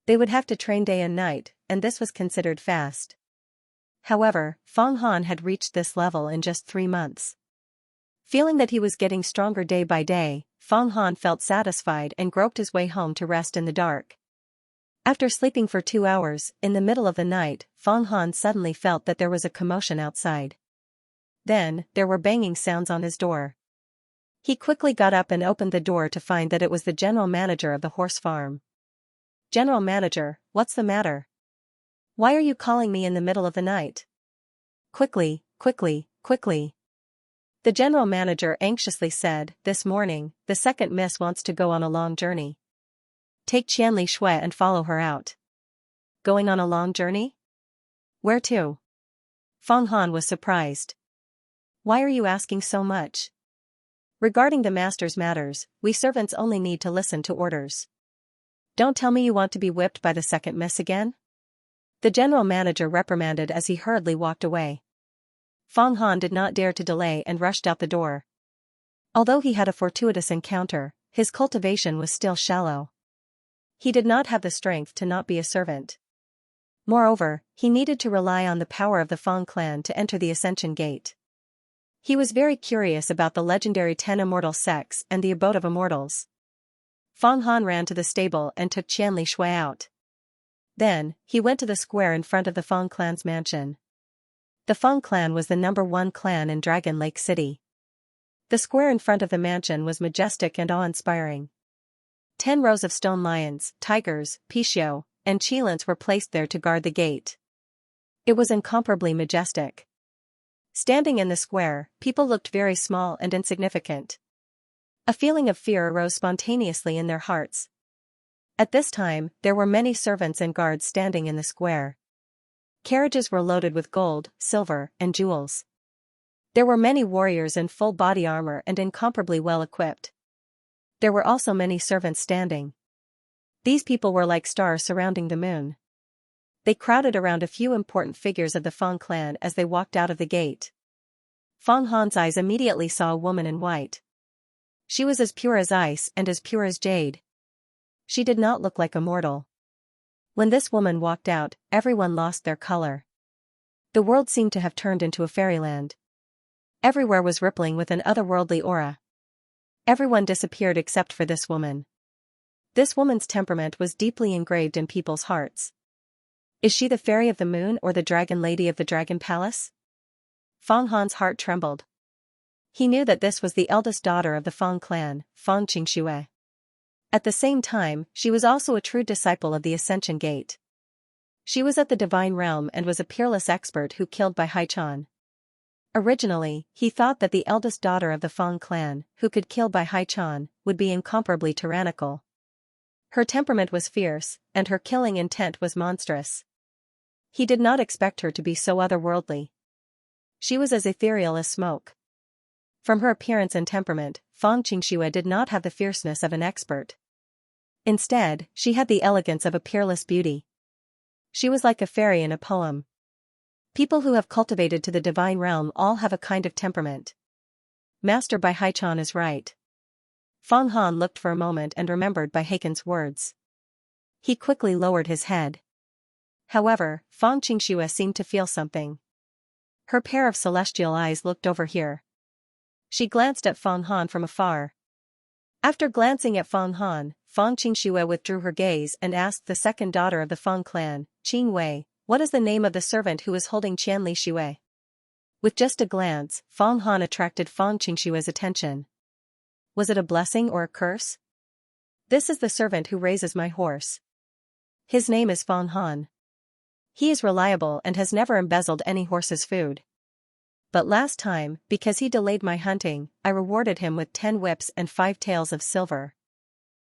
They would have to train day and night, and this was considered fast. However, Feng Han had reached this level in just 3 months. Feeling that he was getting stronger day by day, Feng Han felt satisfied and groped his way home to rest in the dark. After sleeping for 2 hours, in the middle of the night, Feng Han suddenly felt that there was a commotion outside. Then, there were banging sounds on his door. He quickly got up and opened the door to find that it was the general manager of the horse farm. "General manager, what's the matter? Why are you calling me in the middle of the night? Quickly, quickly, quickly." The general manager anxiously said, "This morning, the second miss wants to go on a long journey. Take Qianli Shui and follow her out." "Going on a long journey? Where to?" Feng Han was surprised. "Why are you asking so much? Regarding the master's matters, we servants only need to listen to orders. Don't tell me you want to be whipped by the second miss again?" The general manager reprimanded as he hurriedly walked away. Feng Han did not dare to delay and rushed out the door. Although he had a fortuitous encounter, his cultivation was still shallow. He did not have the strength to not be a servant. Moreover, he needed to rely on the power of the Feng clan to enter the Ascension Gate. He was very curious about the legendary 10 immortal sects and the abode of immortals. Feng Han ran to the stable and took Qianli Shui out. Then, he went to the square in front of the Feng clan's mansion. The Feng clan was the #1 clan in Dragon Lake City. The square in front of the mansion was majestic and awe-inspiring. 10 rows of stone lions, tigers, pishio, and chilans were placed there to guard the gate. It was incomparably majestic. Standing in the square, people looked very small and insignificant. A feeling of fear arose spontaneously in their hearts. At this time, there were many servants and guards standing in the square. Carriages were loaded with gold, silver, and jewels. There were many warriors in full body armor and incomparably well equipped. There were also many servants standing. These people were like stars surrounding the moon. They crowded around a few important figures of the Feng clan as they walked out of the gate. Feng Han's eyes immediately saw a woman in white. She was as pure as ice and as pure as jade. She did not look like a mortal. When this woman walked out, everyone lost their color. The world seemed to have turned into a fairyland. Everywhere was rippling with an otherworldly aura. Everyone disappeared except for this woman. This woman's temperament was deeply engraved in people's hearts. Is she the fairy of the moon or the dragon lady of the dragon palace? Feng Han's heart trembled. He knew that this was the eldest daughter of the Feng clan, Feng Qingxue. At the same time, she was also a true disciple of the Ascension Gate. She was at the Divine Realm and was a peerless expert who killed by Haichan. Originally, he thought that the eldest daughter of the Fang clan, who could kill by Haichan, would be incomparably tyrannical. Her temperament was fierce, and her killing intent was monstrous. He did not expect her to be so otherworldly. She was as ethereal as smoke. From her appearance and temperament, Fang Xianxia did not have the fierceness of an expert. Instead, she had the elegance of a peerless beauty. She was like a fairy in a poem. People who have cultivated to the divine realm all have a kind of temperament. Master Bai Haichan is right. Fang Han looked for a moment and remembered Bai Heikan's words. He quickly lowered his head. However, Fang Xianxia seemed to feel something. Her pair of celestial eyes looked over here. She glanced at Fang Han from afar. After glancing at Fang Han, Fang Xianxia withdrew her gaze and asked the second daughter of the Fang clan, Qing Wei, what is the name of the servant who is holding Qianli Shui? With just a glance, Fang Han attracted Fang Xianxia's attention. Was it a blessing or a curse? This is the servant who raises my horse. His name is Fang Han. He is reliable and has never embezzled any horse's food. But last time, because he delayed my hunting, I rewarded him with 10 whips and 5 taels of silver.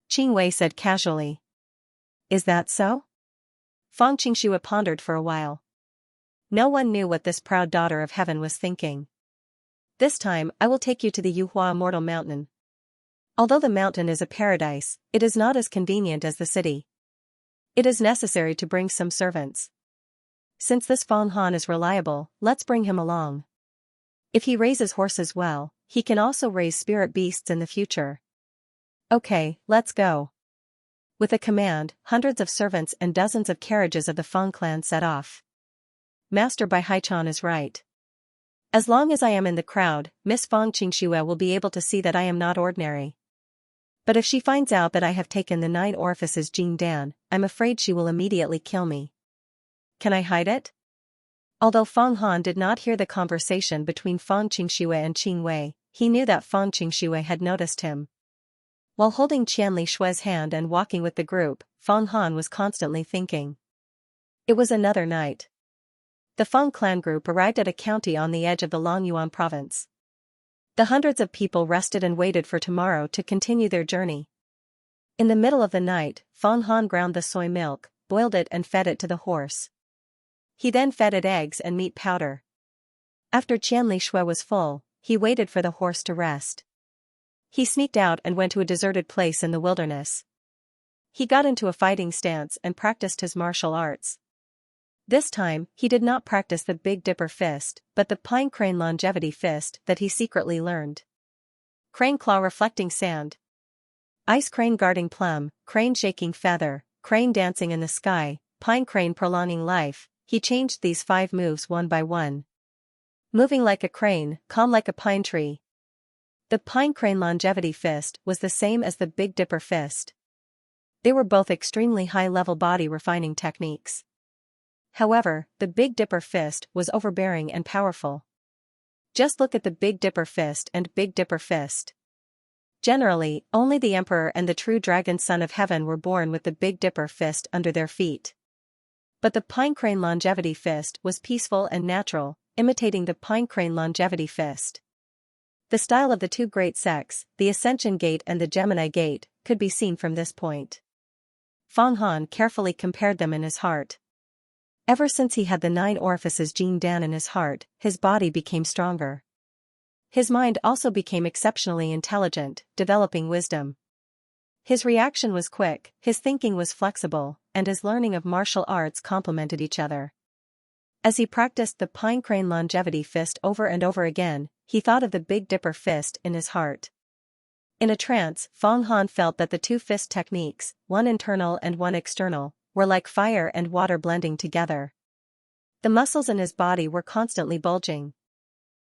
Qing Wei said casually. Is that so? Fang Xianxia pondered for a while. No one knew what this proud daughter of heaven was thinking. This time I will take you to the Yuhua Immortal Mountain. Although the mountain is a paradise, it is not as convenient as the city. It is necessary to bring some servants. Since this Fang Han is reliable, let's bring him along. If he raises horses well, he can also raise spirit beasts in the future. Okay, let's go. With a command, hundreds of servants and dozens of carriages of the Fang clan set off. Master Bai Haichan is right. As long as I am in the crowd, Miss Fang Xianxia will be able to see that I am not ordinary. But if she finds out that I have taken the 9 orifices Jing Dan, I'm afraid she will immediately kill me. Can I hide it? Although Fang Han did not hear the conversation between Fang Xianxia and Qing Wei, he knew that Fang Xianxia had noticed him. While holding Qianli Shui's hand and walking with the group, Fang Han was constantly thinking. It was another night. The Fang clan group arrived at a county on the edge of the Longyuan province. The hundreds of people rested and waited for tomorrow to continue their journey. In the middle of the night, Fang Han ground the soy milk, boiled it and fed it to the horse. He then fed it eggs and meat powder. After Qianli Shui was full, he waited for the horse to rest. He sneaked out and went to a deserted place in the wilderness. He got into a fighting stance and practiced his martial arts. This time, he did not practice the Big Dipper fist, but the Pine Crane Longevity fist that he secretly learned. Crane Claw reflecting sand. Ice Crane guarding plum, Crane shaking feather, Crane dancing in the sky, Pine Crane prolonging life. He changed these 5 moves one by one. Moving like a crane, calm like a pine tree. The Pine Crane Longevity fist was the same as the Big Dipper fist. They were both extremely high-level body refining techniques. However, the Big Dipper fist was overbearing and powerful. Just look at the Big Dipper fist and Big Dipper fist. Generally, only the Emperor and the true Dragon Son of Heaven were born with the Big Dipper fist under their feet. But the Pine Crane Longevity fist was peaceful and natural, imitating the Pine Crane Longevity fist. The style of the 2 great sects, the Ascension Gate and the Gemini Gate, could be seen from this point. Fang Han carefully compared them in his heart. Ever since he had the 9 orifices Jing Dan in his heart, his body became stronger. His mind also became exceptionally intelligent, developing wisdom. His reaction was quick, his thinking was flexible, and his learning of martial arts complemented each other. As he practiced the Pine Crane Longevity fist over and over again, he thought of the Big Dipper fist in his heart. In a trance, Fang Han felt that the 2 fist techniques, one internal and one external, were like fire and water blending together. The muscles in his body were constantly bulging.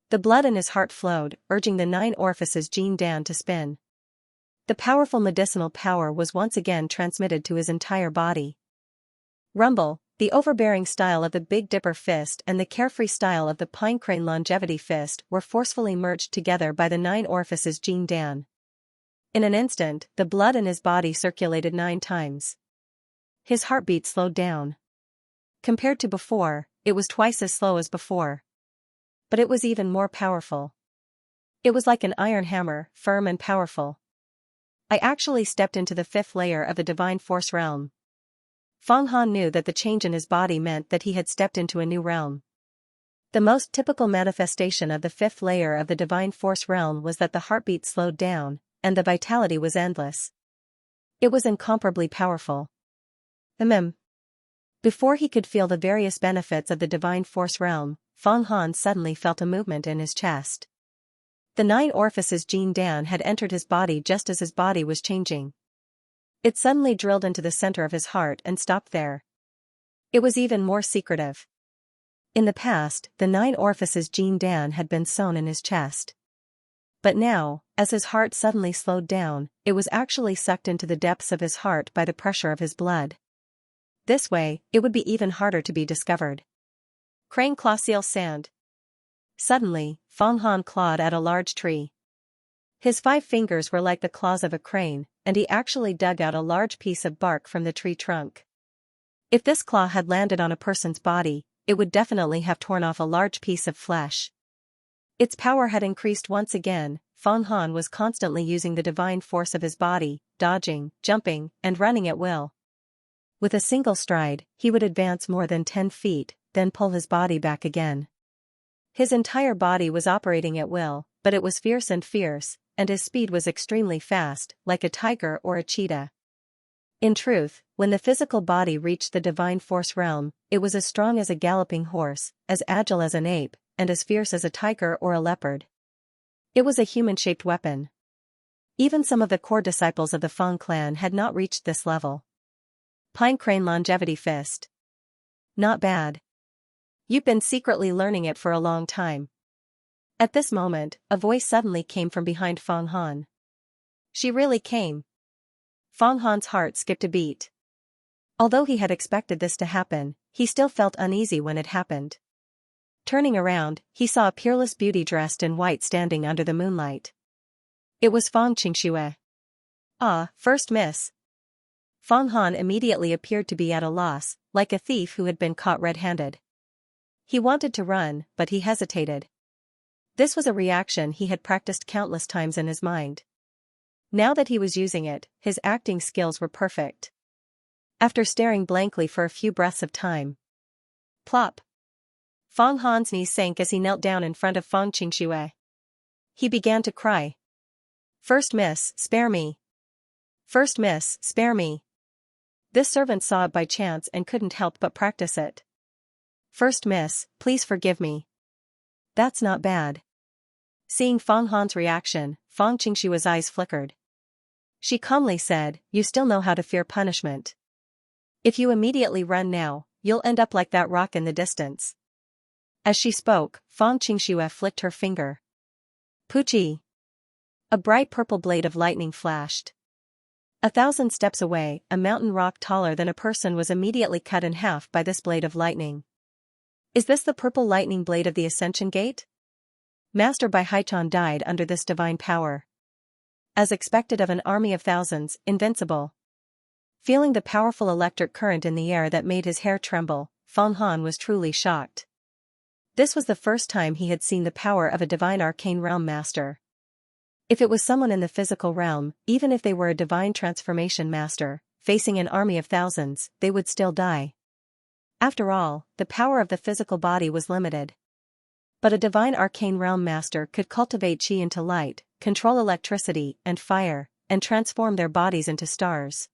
The blood in his heart flowed, urging the 9 orifices Jing Dan to spin. The powerful medicinal power was once again transmitted to his entire body. Rumble, the overbearing style of the Big Dipper fist and the carefree style of the Pine Crane Longevity fist were forcefully merged together by the 9 orifices Jing Dan. In an instant, the blood in his body circulated 9 times. His heartbeat slowed down. Compared to before, it was twice as slow as before. But it was even more powerful. It was like an iron hammer, firm and powerful. I actually stepped into the 5th layer of the divine force realm. Feng Han knew that the change in his body meant that he had stepped into a new realm. The most typical manifestation of the 5th layer of the divine force realm was that the heartbeat slowed down, and the vitality was endless. It was incomparably powerful. Before he could feel the various benefits of the divine force realm, Feng Han suddenly felt a movement in his chest. The 9 orifices Jin Dan had entered his body just as his body was changing. It suddenly drilled into the center of his heart and stopped there. It was even more secretive. In the past, the 9 orifices Jin Dan had been sewn in his chest. But now, as his heart suddenly slowed down, it was actually sucked into the depths of his heart by the pressure of his blood. This way, it would be even harder to be discovered. Crane claw seal sand. Suddenly, Feng Han clawed at a large tree. His 5 fingers were like the claws of a crane, and he actually dug out a large piece of bark from the tree trunk. If this claw had landed on a person's body, it would definitely have torn off a large piece of flesh. Its power had increased once again. Feng Han was constantly using the divine force of his body, dodging, jumping, and running at will. With a single stride, he would advance more than 10 feet, then pull his body back again. His entire body was operating at will, but it was fierce, and his speed was extremely fast, like a tiger or a cheetah. In truth, when the physical body reached the divine force realm, it was as strong as a galloping horse, as agile as an ape, and as fierce as a tiger or a leopard. It was a human-shaped weapon. Even some of the core disciples of the Feng clan had not reached this level. Pine Crane Longevity Fist. Not bad. You've been secretly learning it for a long time. At this moment, a voice suddenly came from behind Feng Han. She really came. Feng Han's heart skipped a beat. Although he had expected this to happen, he still felt uneasy when it happened. Turning around, he saw a peerless beauty dressed in white standing under the moonlight. It was Xianxia. Ah, first miss. Feng Han immediately appeared to be at a loss, like a thief who had been caught red-handed. He wanted to run, but he hesitated. This was a reaction he had practiced countless times in his mind. Now that he was using it, his acting skills were perfect. After staring blankly for a few breaths of time. Plop! Feng Han's knees sank as he knelt down in front of Xianxia. He began to cry. First miss, spare me. First miss, spare me. This servant saw it by chance and couldn't help but practice it. First miss, please forgive me. That's not bad. Seeing Feng Han's reaction, Xianxia's eyes flickered. She calmly said, You still know how to fear punishment. If you immediately run now, you'll end up like that rock in the distance. As she spoke, Xianxia flicked her finger. Poochie! A bright purple blade of lightning flashed. 1,000 steps away, a mountain rock taller than a person was immediately cut in half by this blade of lightning. Is this the purple lightning blade of the Ascension Gate? Master Bai Haichan died under this divine power. As expected of an army of thousands, invincible. Feeling the powerful electric current in the air that made his hair tremble, Feng Han was truly shocked. This was the first time he had seen the power of a divine arcane realm master. If it was someone in the physical realm, even if they were a divine transformation master, facing an army of thousands, they would still die. After all, the power of the physical body was limited. But a divine arcane realm master could cultivate chi into light, control electricity and fire, and transform their bodies into stars.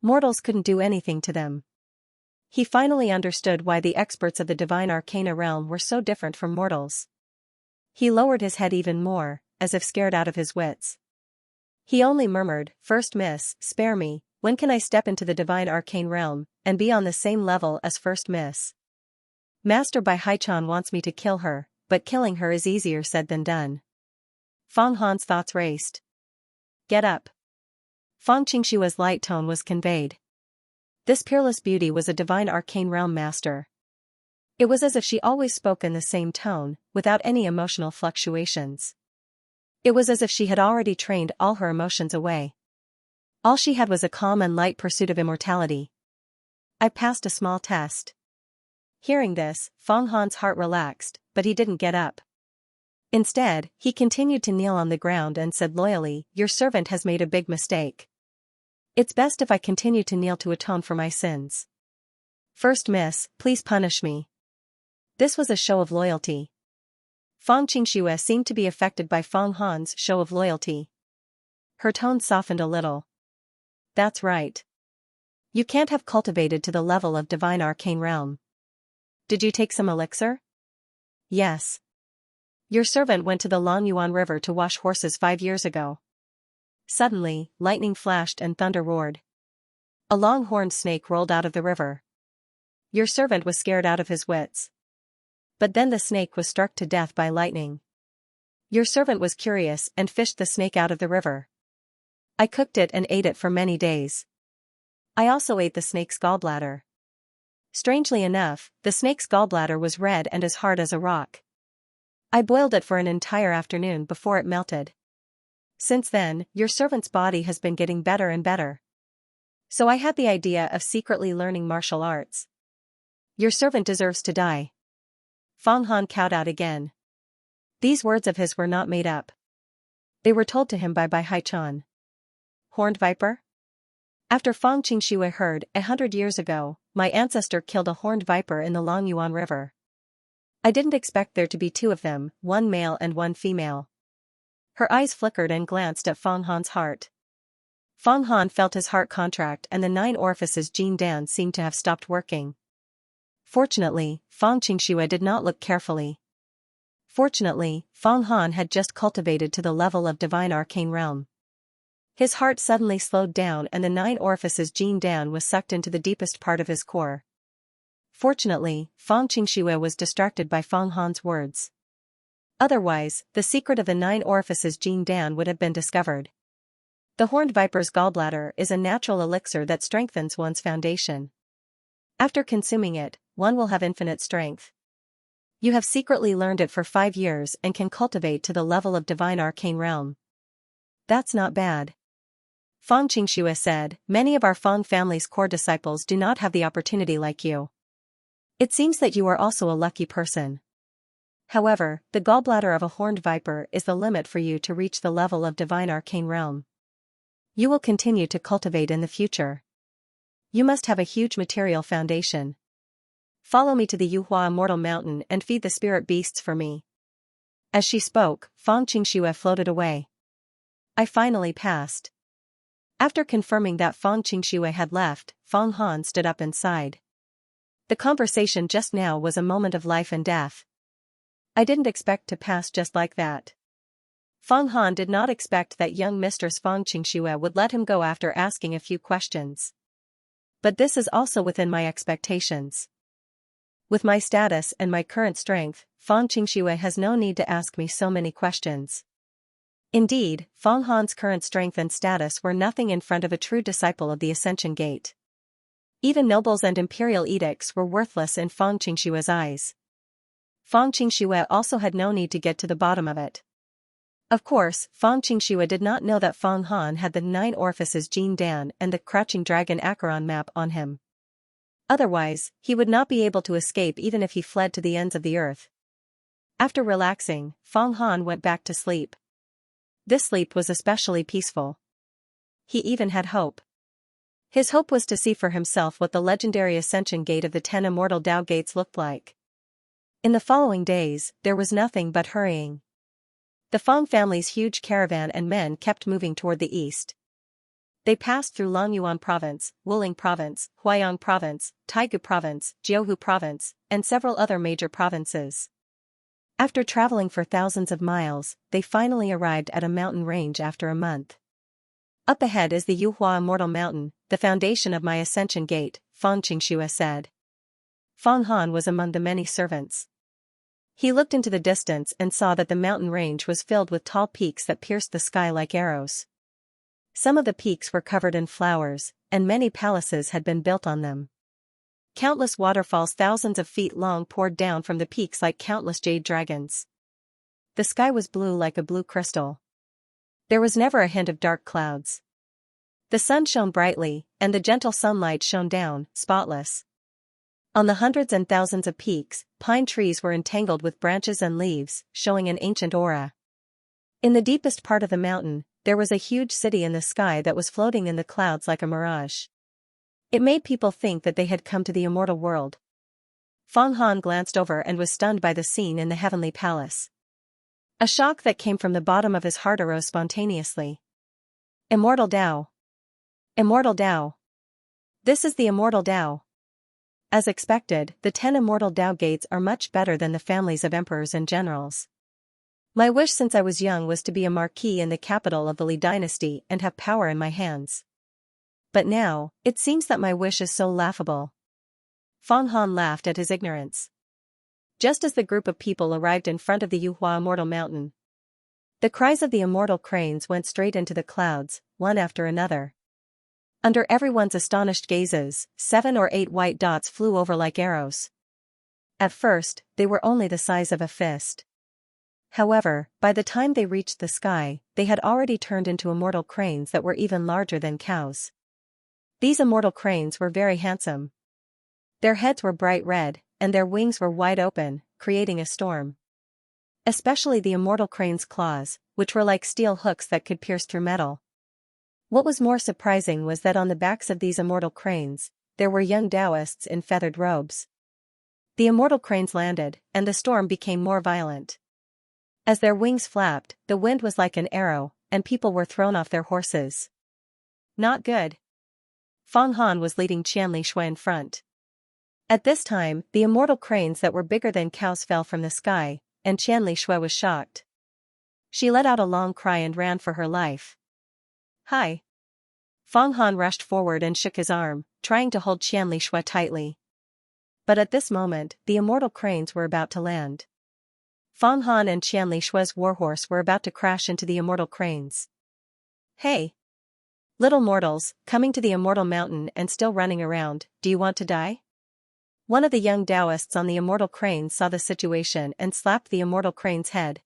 Mortals couldn't do anything to them. He finally understood why the experts of the divine arcana realm were so different from mortals. He lowered his head even more, as if scared out of his wits. He only murmured, First miss, spare me, when can I step into the divine arcane realm, and be on the same level as First miss? Master Bai Haichan wants me to kill her, but killing her is easier said than done. Feng Han's thoughts raced. Get up. Xianxia's light tone was conveyed. This peerless beauty was a divine arcane realm master. It was as if she always spoke in the same tone, without any emotional fluctuations. It was as if she had already trained all her emotions away. All she had was a calm and light pursuit of immortality. I passed a small test. Hearing this, Feng Han's heart relaxed, but he didn't get up. Instead, he continued to kneel on the ground and said loyally, "Your servant has made a big mistake. It's best if I continue to kneel to atone for my sins. First miss, please punish me." This was a show of loyalty. Feng Xianxia seemed to be affected by Feng Han's show of loyalty. Her tone softened a little. "That's right. You can't have cultivated to the level of divine arcane realm. Did you take some elixir?" "Yes. Your servant went to the Longyuan River to wash horses 5 years ago." Suddenly, lightning flashed and thunder roared. A long-horned snake rolled out of the river. Your servant was scared out of his wits. But then the snake was struck to death by lightning. Your servant was curious and fished the snake out of the river. I cooked it and ate it for many days. I also ate the snake's gallbladder. Strangely enough, the snake's gallbladder was red and as hard as a rock. I boiled it for an entire afternoon before it melted. Since then, your servant's body has been getting better and better. So I had the idea of secretly learning martial arts. Your servant deserves to die." Feng Han cowed out again. These words of his were not made up. They were told to him by Bai Haichan. Horned viper? After Feng Xianxia heard, 100 years ago, my ancestor killed a horned viper in the Longyuan River. I didn't expect there to be 2 of them, one male and one female. Her eyes flickered and glanced at Feng Han's heart. Feng Han felt his heart contract and the 9 orifices Jin Dan seemed to have stopped working. Fortunately, Feng Xianxia did not look carefully. Fortunately, Feng Han had just cultivated to the level of divine arcane realm. His heart suddenly slowed down and the 9 orifices Jin Dan was sucked into the deepest part of his core. Fortunately, Feng Xianxia was distracted by Feng Han's words. Otherwise, the secret of the 9 orifices Jin Dan would have been discovered. The horned viper's gallbladder is a natural elixir that strengthens one's foundation. After consuming it, one will have infinite strength. You have secretly learned it for 5 years and can cultivate to the level of divine arcane realm. That's not bad. Feng Xianxia said, "Many of our Feng family's core disciples do not have the opportunity like you. It seems that you are also a lucky person. However, the gallbladder of a horned viper is the limit for you to reach the level of divine arcane realm. You will continue to cultivate in the future. You must have a huge material foundation. Follow me to the Yuhua Immortal Mountain and feed the spirit beasts for me." As she spoke, Feng Xianxia floated away. I finally passed. After confirming that Feng Xianxia had left, Feng Han stood up and sighed. The conversation just now was a moment of life and death. I didn't expect to pass just like that. Feng Han did not expect that young Mistress Feng Xianxia would let him go after asking a few questions. But this is also within my expectations. With my status and my current strength, Feng Xianxia has no need to ask me so many questions. Indeed, Feng Han's current strength and status were nothing in front of a true disciple of the Ascension Gate. Even nobles and imperial edicts were worthless in Feng Xianxia's eyes. Feng Xianxia also had no need to get to the bottom of it. Of course, Feng Xianxia did not know that Feng Han had the 9 orifices Jin Dan and the Crouching Dragon Acheron map on him. Otherwise, he would not be able to escape even if he fled to the ends of the earth. After relaxing, Feng Han went back to sleep. This sleep was especially peaceful. He even had hope. His hope was to see for himself what the legendary Ascension Gate of the 10 Immortal Tao Gates looked like. In the following days, there was nothing but hurrying. The Feng family's huge caravan and men kept moving toward the east. They passed through Longyuan Province, Wuling Province, Huayang Province, Taigu Province, Jiuhu Province, and several other major provinces. After traveling for thousands of miles, they finally arrived at a mountain range after a month. Up ahead is the Yuhua Immortal Mountain, the foundation of my Ascension Gate, Feng Xianxia said. Feng Han was among the many servants. He looked into the distance and saw that the mountain range was filled with tall peaks that pierced the sky like arrows. Some of the peaks were covered in flowers, and many palaces had been built on them. Countless waterfalls thousands of feet long poured down from the peaks like countless jade dragons. The sky was blue like a blue crystal. There was never a hint of dark clouds. The sun shone brightly, and the gentle sunlight shone down, spotless. On the hundreds and thousands of peaks, pine trees were entangled with branches and leaves, showing an ancient aura. In the deepest part of the mountain, there was a huge city in the sky that was floating in the clouds like a mirage. It made people think that they had come to the immortal world. Feng Han glanced over and was stunned by the scene in the heavenly palace. A shock that came from the bottom of his heart arose spontaneously. Immortal Tao. Immortal Tao. This is the immortal Tao. As expected, the 10 immortal Tao gates are much better than the families of emperors and generals. My wish since I was young was to be a marquis in the capital of the Li dynasty and have power in my hands. But now, it seems that my wish is so laughable. Feng Han laughed at his ignorance. Just as the group of people arrived in front of the Yuhua Immortal Mountain, the cries of the immortal cranes went straight into the clouds, one after another. Under everyone's astonished gazes, 7 or 8 white dots flew over like arrows. At first, they were only the size of a fist. However, by the time they reached the sky, they had already turned into immortal cranes that were even larger than cows. These immortal cranes were very handsome. Their heads were bright red, and their wings were wide open, creating a storm. Especially the immortal crane's claws, which were like steel hooks that could pierce through metal. What was more surprising was that on the backs of these immortal cranes, there were young Taoists in feathered robes. The immortal cranes landed, and the storm became more violent. As their wings flapped, the wind was like an arrow, and people were thrown off their horses. Not good. Feng Han was leading Qianli Shui in front. At this time, the immortal cranes that were bigger than cows fell from the sky, and Qianli Shui was shocked. She let out a long cry and ran for her life. Hi! Feng Han rushed forward and shook his arm, trying to hold Qianli Shui tightly. But at this moment, the immortal cranes were about to land. Feng Han and Qianli Shui's warhorse were about to crash into the immortal cranes. Hey! Little mortals, coming to the immortal mountain and still running around, do you want to die? One of the young Taoists on the immortal crane saw the situation and slapped the immortal crane's head.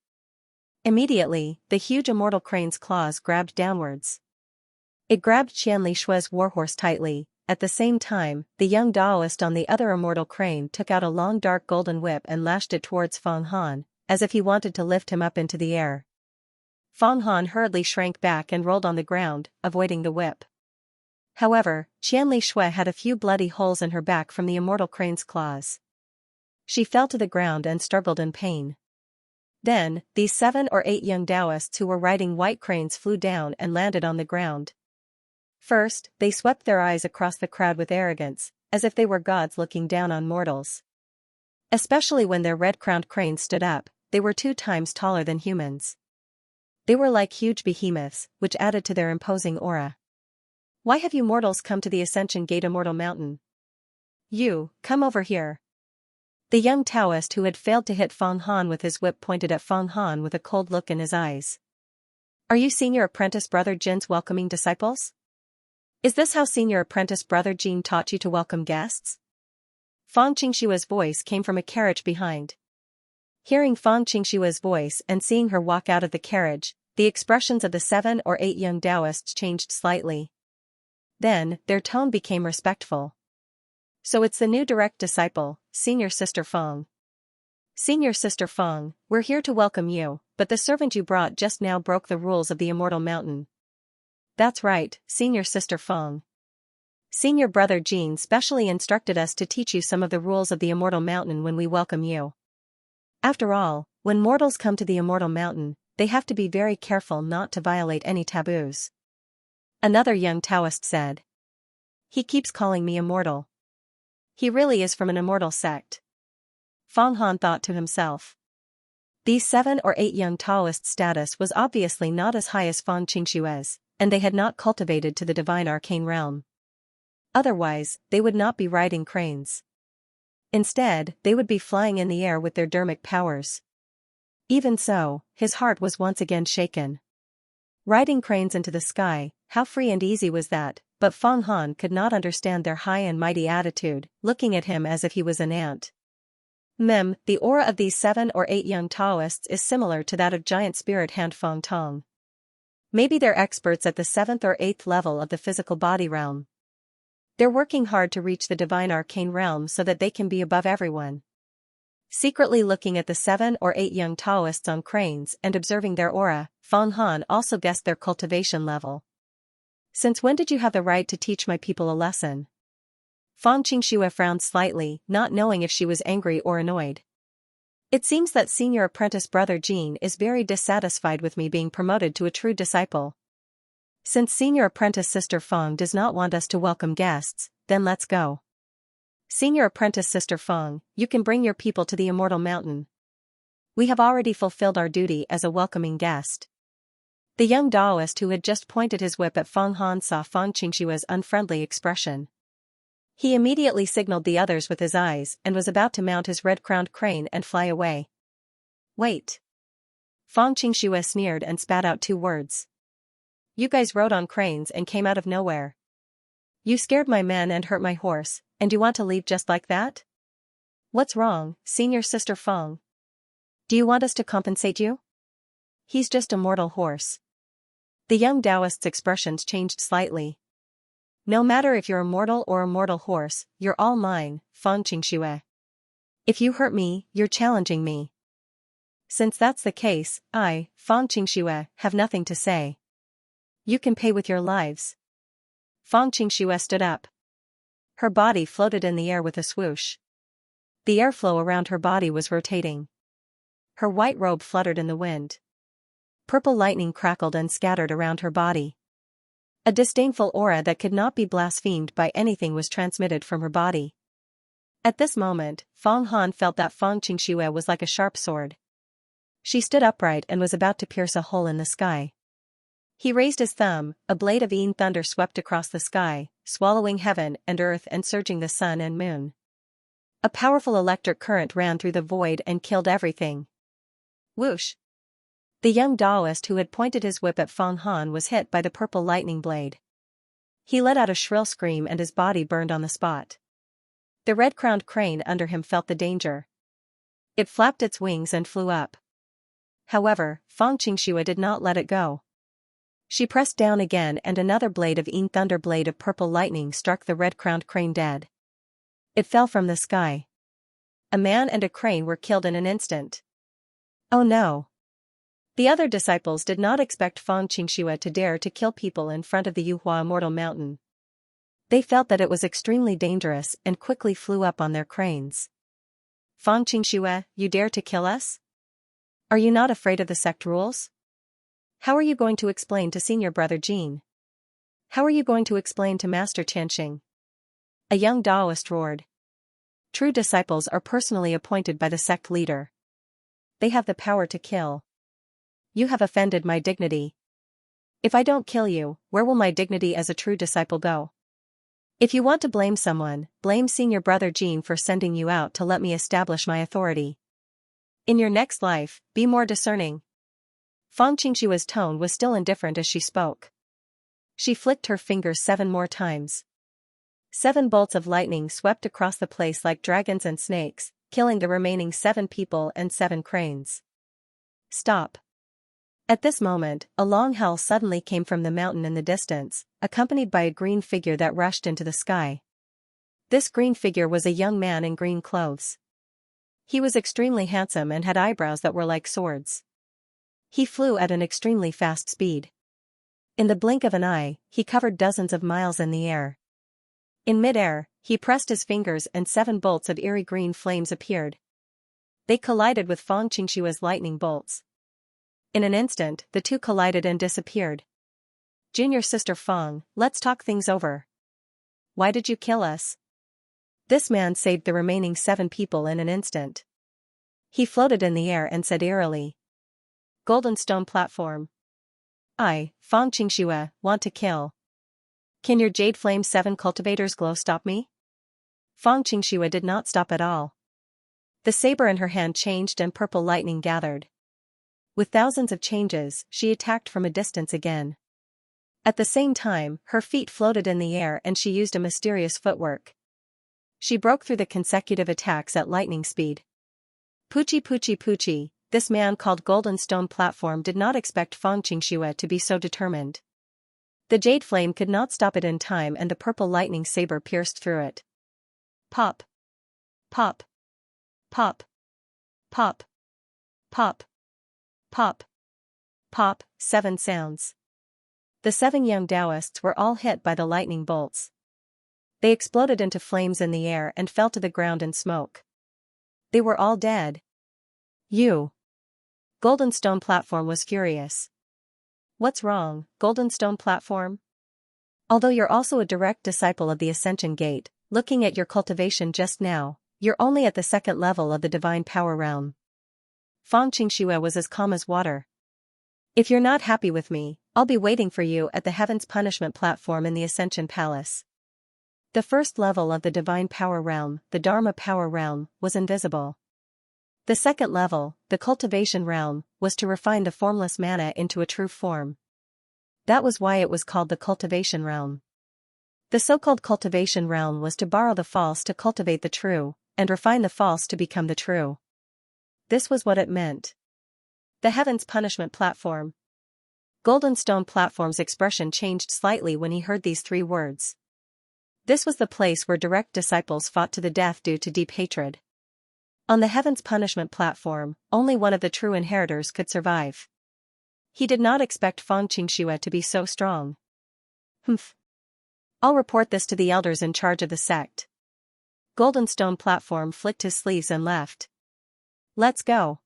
Immediately, the huge immortal crane's claws grabbed downwards. It grabbed Qianli Shui's warhorse tightly. At the same time, the young Taoist on the other immortal crane took out a long dark golden whip and lashed it towards Feng Han, as if he wanted to lift him up into the air. Feng Han hurriedly shrank back and rolled on the ground, avoiding the whip. However, Qianli Shui had a few bloody holes in her back from the immortal crane's claws. She fell to the ground and struggled in pain. Then, these 7 or 8 young Taoists who were riding white cranes flew down and landed on the ground. First, they swept their eyes across the crowd with arrogance, as if they were gods looking down on mortals. Especially when their red-crowned cranes stood up, they were 2 times taller than humans. They were like huge behemoths, which added to their imposing aura. Why have you mortals come to the Ascension Gate Immortal Mountain? You, come over here. The young Taoist who had failed to hit Feng Han with his whip pointed at Feng Han with a cold look in his eyes. Are you senior apprentice brother Jin's welcoming disciples? Is this how senior apprentice brother Jin taught you to welcome guests? Feng Qingshua's voice came from a carriage behind. Hearing Feng Qingshua's voice and seeing her walk out of the carriage, the expressions of the 7 or 8 young Taoists changed slightly. Then, their tone became respectful. So it's the new direct disciple, Senior Sister Feng. Senior Sister Feng, we're here to welcome you, but the servant you brought just now broke the rules of the Immortal Mountain. That's right, Senior Sister Feng. Senior Brother Jin specially instructed us to teach you some of the rules of the Immortal Mountain when we welcome you. After all, when mortals come to the Immortal Mountain, they have to be very careful not to violate any taboos. Another young Taoist said. He keeps calling me immortal. He really is from an immortal sect. Feng Han thought to himself. These 7 or 8 young Taoists' status was obviously not as high as Feng Qingshua's, and they had not cultivated to the divine arcane realm. Otherwise, they would not be riding cranes. Instead, they would be flying in the air with their dermic powers. Even so, his heart was once again shaken. Riding cranes into the sky, how free and easy was that, but Feng Han could not understand their high and mighty attitude, looking at him as if he was an ant. The aura of these 7 or 8 young Taoists is similar to that of giant spirit hand Feng Tong. Maybe they're experts at the 7th or 8th level of the physical body realm. They're working hard to reach the divine arcane realm so that they can be above everyone. Secretly looking at the 7 or 8 young Taoists on cranes and observing their aura, Feng Han also guessed their cultivation level. Since when did you have the right to teach my people a lesson? Feng Xianxia frowned slightly, not knowing if she was angry or annoyed. It seems that senior apprentice brother Jean is very dissatisfied with me being promoted to a true disciple. Since senior apprentice sister Feng does not want us to welcome guests, then let's go. Senior apprentice sister Feng, you can bring your people to the immortal mountain. We have already fulfilled our duty as a welcoming guest. The young Taoist who had just pointed his whip at Feng Han saw Feng Xianxia's unfriendly expression. He immediately signaled the others with his eyes and was about to mount his red-crowned crane and fly away. Wait. Feng Xianxia sneered and spat out 2 words. You guys rode on cranes and came out of nowhere. You scared my men and hurt my horse, and you want to leave just like that? What's wrong, senior sister Feng? Do you want us to compensate you? He's just a mortal horse. The young Taoist's expressions changed slightly. No matter if you're a mortal or a mortal horse, you're all mine, Feng Xianxia. If you hurt me, you're challenging me. Since that's the case, I, Feng Xianxia, have nothing to say. You can pay with your lives. Feng Xianxia stood up. Her body floated in the air with a swoosh. The airflow around her body was rotating. Her white robe fluttered in the wind. Purple lightning crackled and scattered around her body. A disdainful aura that could not be blasphemed by anything was transmitted from her body. At this moment, Feng Han felt that Feng Xianxia was like a sharp sword. She stood upright and was about to pierce a hole in the sky. He raised his thumb, a blade of Yin thunder swept across the sky, swallowing heaven and earth and surging the sun and moon. A powerful electric current ran through the void and killed everything. Whoosh! The young Taoist who had pointed his whip at Feng Han was hit by the purple lightning blade. He let out a shrill scream and his body burned on the spot. The red-crowned crane under him felt the danger. It flapped its wings and flew up. However, Feng Xianxia did not let it go. She pressed down again and another blade of Yin thunder blade of purple lightning struck the red-crowned crane dead. It fell from the sky. A man and a crane were killed in an instant. Oh no! The other disciples did not expect Feng Xianxia to dare to kill people in front of the Yuhua Immortal Mountain. They felt that it was extremely dangerous and quickly flew up on their cranes. Feng Xianxia, you dare to kill us? Are you not afraid of the sect rules? How are you going to explain to senior brother Jean? How are you going to explain to Master Qianxing? A young Taoist roared. True disciples are personally appointed by the sect leader. They have the power to kill. You have offended my dignity. If I don't kill you, where will my dignity as a true disciple go? If you want to blame someone, blame senior brother Jean for sending you out to let me establish my authority. In your next life, be more discerning. Feng Xianxia's tone was still indifferent as she spoke. She flicked her fingers 7 more times. 7 bolts of lightning swept across the place like dragons and snakes, killing the remaining 7 people and 7 cranes. Stop. At this moment, a long howl suddenly came from the mountain in the distance, accompanied by a green figure that rushed into the sky. This green figure was a young man in green clothes. He was extremely handsome and had eyebrows that were like swords. He flew at an extremely fast speed. In the blink of an eye, he covered dozens of miles in the air. In mid-air, he pressed his fingers and 7 bolts of eerie green flames appeared. They collided with Feng Xianxia's lightning bolts. In an instant, the two collided and disappeared. Junior sister Feng, let's talk things over. Why did you kill us? This man saved the remaining 7 people in an instant. He floated in the air and said eerily. Golden stone platform. I, Feng Xianxia, want to kill. Can your Jade Flame 7 cultivators glow stop me? Feng Xianxia did not stop at all. The saber in her hand changed and purple lightning gathered. With thousands of changes, she attacked from a distance again. At the same time, her feet floated in the air and she used a mysterious footwork. She broke through the consecutive attacks at lightning speed. Poochie poochie poochie, this man called Golden Stone Platform did not expect Fang Qingxue to be so determined. The jade flame could not stop it in time, and the purple lightning saber pierced through it. Pop. Pop. Pop. Pop. Pop. Pop. Pop, 7 sounds. The 7 young Taoists were all hit by the lightning bolts. They exploded into flames in the air and fell to the ground in smoke. They were all dead. You. Golden Stone Platform was furious. What's wrong, Golden Stone Platform? Although you're also a direct disciple of the Ascension Gate, looking at your cultivation just now, you're only at the 2nd level of the Divine Power Realm. Fang Qingxue was as calm as water. If you're not happy with me, I'll be waiting for you at the Heaven's Punishment Platform in the Ascension Palace. The 1st level of the Divine Power Realm, the Dharma Power Realm, was invisible. The 2nd level, the Cultivation Realm, was to refine the formless mana into a true form. That was why it was called the Cultivation Realm. The so-called Cultivation Realm was to borrow the false to cultivate the true, and refine the false to become the true. This was what it meant. The Heaven's Punishment Platform. Golden Stone Platform's expression changed slightly when he heard these 3 words. This was the place where direct disciples fought to the death due to deep hatred. On the Heaven's Punishment Platform, only one of the true inheritors could survive. He did not expect Fang Qingxue to be so strong. Humph. I'll report this to the elders in charge of the sect. Golden Stone Platform flicked his sleeves and left. Let's go.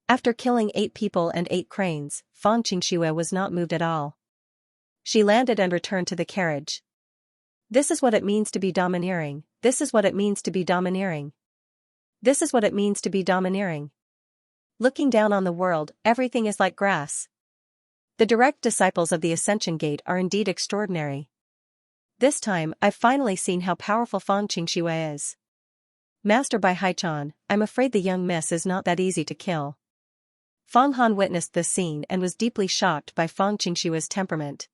After killing 8 people and 8 cranes, Fang Qingxue was not moved at all. She landed and returned to the carriage. This is what it means to be domineering. This is what it means to be domineering. This is what it means to be domineering. Looking down on the world, everything is like grass. The direct disciples of the Ascension Gate are indeed extraordinary. This time, I've finally seen how powerful Fang Qingxue is. Master Bai Haichan, I'm afraid the young miss is not that easy to kill. Fang Han witnessed this scene and was deeply shocked by Fang Qingxue's temperament.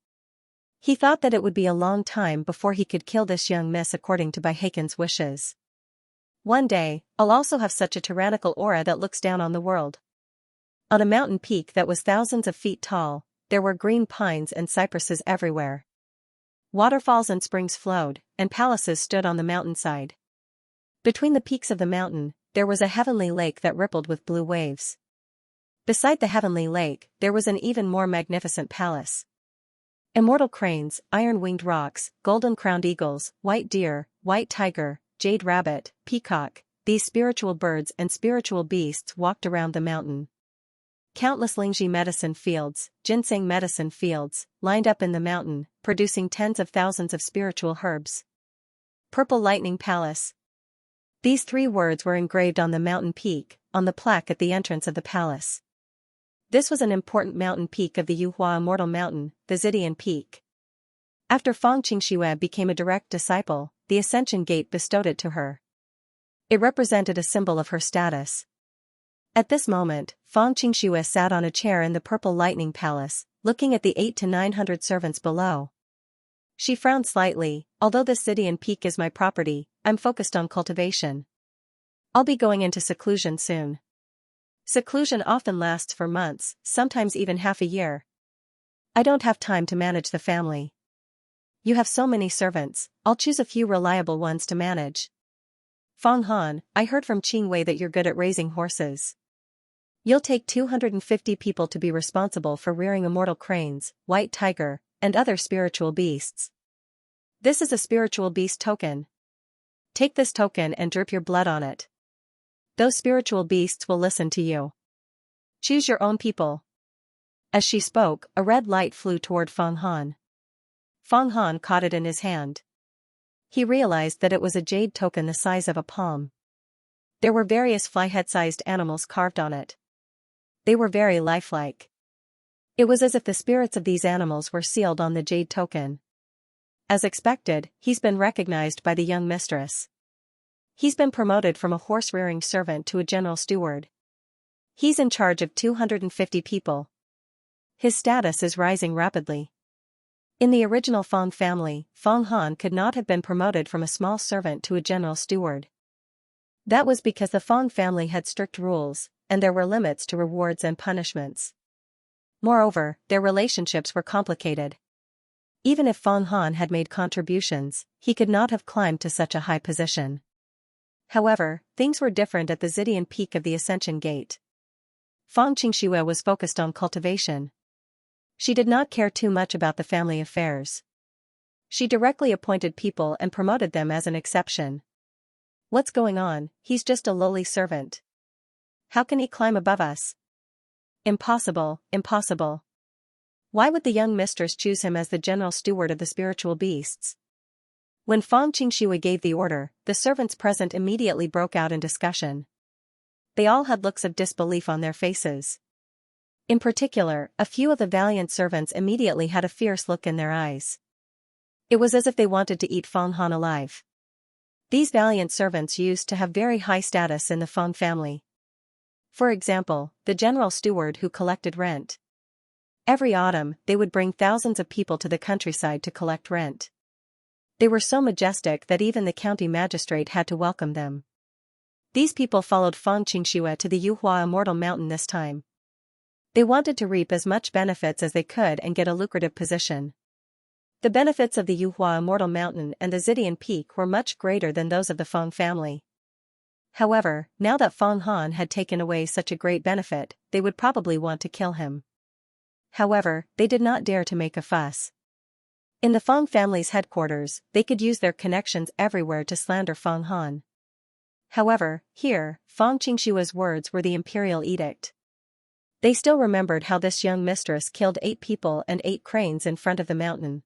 He thought that it would be a long time before he could kill this young miss according to Bai Heikan's wishes. One day, I'll also have such a tyrannical aura that looks down on the world. On a mountain peak that was thousands of feet tall, there were green pines and cypresses everywhere. Waterfalls and springs flowed, and palaces stood on the mountainside. Between the peaks of the mountain, there was a heavenly lake that rippled with blue waves. Beside the heavenly lake, there was an even more magnificent palace. Immortal cranes, iron-winged rocks, golden-crowned eagles, white deer, white tiger, jade rabbit, peacock, these spiritual birds and spiritual beasts walked around the mountain. Countless Lingji medicine fields, ginseng medicine fields, lined up in the mountain, producing tens of thousands of spiritual herbs. Purple Lightning Palace. These 3 words were engraved on the mountain peak, on the plaque at the entrance of the palace. This was an important mountain peak of the Yuhua Immortal Mountain, the Zidian Peak. After Fang Qingxue became a direct disciple, the Ascension Gate bestowed it to her. It represented a symbol of her status. At this moment, Fang Qingxue sat on a chair in the Purple Lightning Palace, looking at the 800 to 900 servants below. She frowned slightly. Although this Zidian Peak is my property, I'm focused on cultivation. I'll be going into seclusion soon. Seclusion often lasts for months, sometimes even half a year. I don't have time to manage the family. You have so many servants, I'll choose a few reliable ones to manage. Fang Han, I heard from Qingwei that you're good at raising horses. You'll take 250 people to be responsible for rearing immortal cranes, white tiger, and other spiritual beasts. This is a spiritual beast token. Take this token and drip your blood on it. Those spiritual beasts will listen to you. Choose your own people. As she spoke, a red light flew toward Fang Han. Fang Han caught it in his hand. He realized that it was a jade token the size of a palm. There were various fly-head-sized animals carved on it. They were very lifelike. It was as if the spirits of these animals were sealed on the jade token. As expected, he's been recognized by the young mistress. He's been promoted from a horse-rearing servant to a general steward. He's in charge of 250 people. His status is rising rapidly. In the original Fang family, Fang Han could not have been promoted from a small servant to a general steward. That was because the Fang family had strict rules. and there were limits to rewards and punishments. Moreover, their relationships were complicated. Even if Fang Han had made contributions, he could not have climbed to such a high position. However, things were different at the Zidian peak of the Ascension Gate. Fang Qingxue was focused on cultivation. She did not care too much about the family affairs. She directly appointed people and promoted them as an exception. What's going on? He's just a lowly servant. How can he climb above us? Impossible, impossible. Why would the young mistress choose him as the general steward of the spiritual beasts? When Fang Qingxue gave the order, the servants present immediately broke out in discussion. They all had looks of disbelief on their faces. In particular, a few of the valiant servants immediately had a fierce look in their eyes. It was as if they wanted to eat Fang Han alive. These valiant servants used to have very high status in the Fang family. For example, the general steward who collected rent. Every autumn, they would bring thousands of people to the countryside to collect rent. They were so majestic that even the county magistrate had to welcome them. These people followed Fang Qingxue to the Yuhua Immortal Mountain this time. They wanted to reap as much benefits as they could and get a lucrative position. The benefits of the Yuhua Immortal Mountain and the Zidian Peak were much greater than those of the Fang family. However, now that Fang Han had taken away such a great benefit, they would probably want to kill him. However, they did not dare to make a fuss. In the Fang family's headquarters, they could use their connections everywhere to slander Fang Han. However, here, Fang Qingxue's words were the imperial edict. They still remembered how this young mistress killed 8 people and 8 cranes in front of the mountain.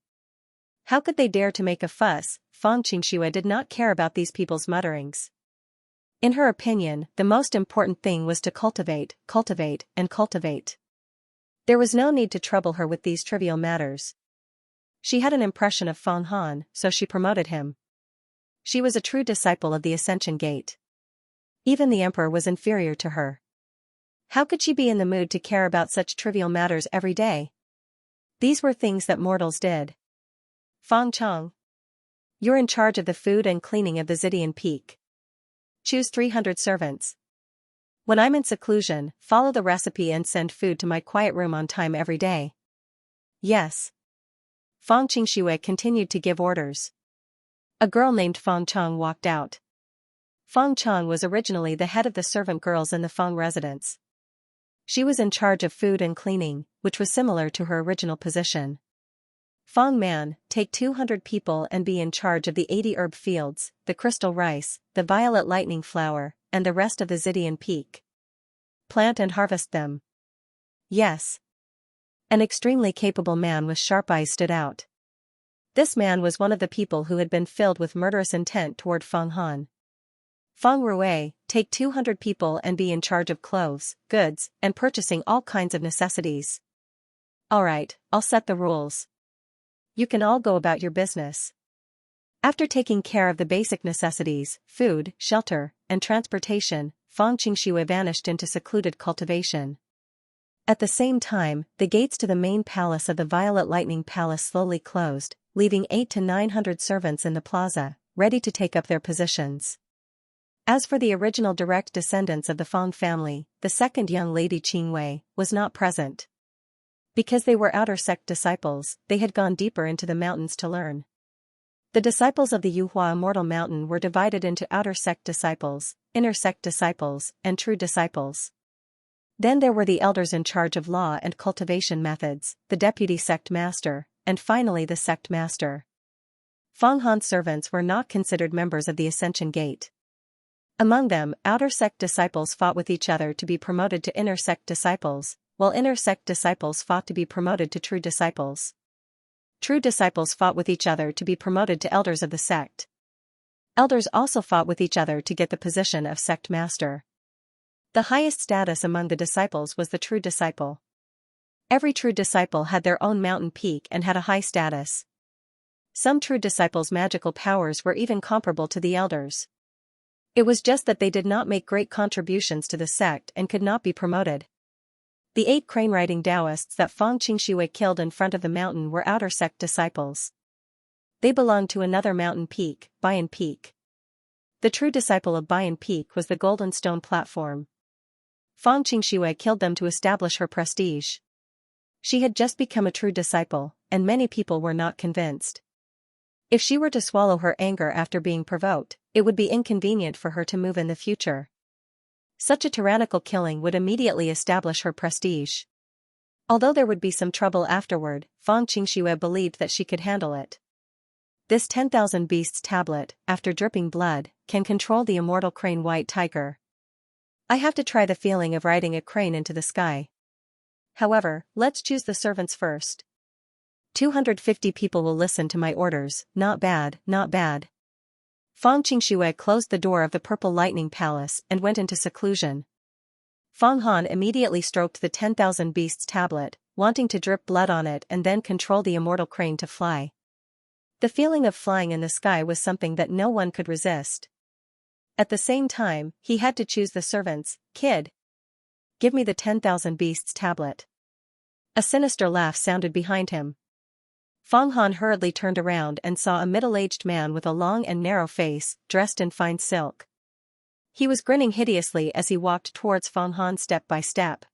How could they dare to make a fuss? Fang Qingxue did not care about these people's mutterings. In her opinion, the most important thing was to cultivate, cultivate, and cultivate. There was no need to trouble her with these trivial matters. She had an impression of Fang Han, so she promoted him. She was a true disciple of the Ascension Gate. Even the emperor was inferior to her. How could she be in the mood to care about such trivial matters every day? These were things that mortals did. Fang Chong. You're in charge of the food and cleaning of the Zidian Peak. Choose 300 servants. When I'm in seclusion, follow the recipe and send food to my quiet room on time every day. Yes. Fang Qingxue continued to give orders. A girl named Fang Chong walked out. Fang Chong was originally the head of the servant girls in the Fang residence. She was in charge of food and cleaning, which was similar to her original position. Fang Man, take 200 people and be in charge of the 80 herb fields, the crystal rice, the violet lightning flower, and the rest of the Zidian Peak. Plant and harvest them. Yes. An extremely capable man with sharp eyes stood out. This man was one of the people who had been filled with murderous intent toward Fang Han. Fang Rui, take 200 people and be in charge of clothes, goods, and purchasing all kinds of necessities. Alright, I'll set the rules. You can all go about your business. After taking care of the basic necessities, food, shelter, and transportation, Fang Qingxue vanished into secluded cultivation. At the same time, the gates to the main palace of the Violet Lightning Palace slowly closed, leaving 800 to 900 servants in the plaza, ready to take up their positions. As for the original direct descendants of the Fang family, the second young lady Qingwei was not present. Because they were outer sect disciples, they had gone deeper into the mountains to learn. The disciples of the Yuhua Immortal Mountain were divided into outer sect disciples, inner sect disciples, and true disciples. Then there were the elders in charge of law and cultivation methods, the deputy sect master, and finally the sect master. Fang Han's servants were not considered members of the Ascension Gate. Among them, outer sect disciples fought with each other to be promoted to inner sect disciples, while inner sect disciples fought to be promoted to true disciples. True disciples fought with each other to be promoted to elders of the sect. Elders also fought with each other to get the position of sect master. The highest status among the disciples was the true disciple. Every true disciple had their own mountain peak and had a high status. Some true disciples' magical powers were even comparable to the elders. It was just that they did not make great contributions to the sect and could not be promoted. The 8 crane-riding Taoists that Fang Qingxue killed in front of the mountain were outer sect disciples. They belonged to another mountain peak, Bayan Peak. The true disciple of Bayan Peak was the Golden Stone Platform. Fang Qingxue killed them to establish her prestige. She had just become a true disciple, and many people were not convinced. If she were to swallow her anger after being provoked, it would be inconvenient for her to move in the future. Such a tyrannical killing would immediately establish her prestige. Although there would be some trouble afterward, Fang Qingxue believed that she could handle it. This 10,000 Beasts tablet, after dripping blood, can control the immortal crane white tiger. I have to try the feeling of riding a crane into the sky. However, let's choose the servants first. 250 people will listen to my orders, not bad, not bad. Fang Qingxue closed the door of the Purple Lightning Palace and went into seclusion. Fang Han immediately stroked the 10,000 Beasts tablet, wanting to drip blood on it and then control the immortal crane to fly. The feeling of flying in the sky was something that no one could resist. At the same time, he had to choose the servants. Kid, give me the 10,000 Beasts tablet. A sinister laugh sounded behind him. Fang Han hurriedly turned around and saw a middle-aged man with a long and narrow face, dressed in fine silk. He was grinning hideously as he walked towards Fang Han step by step.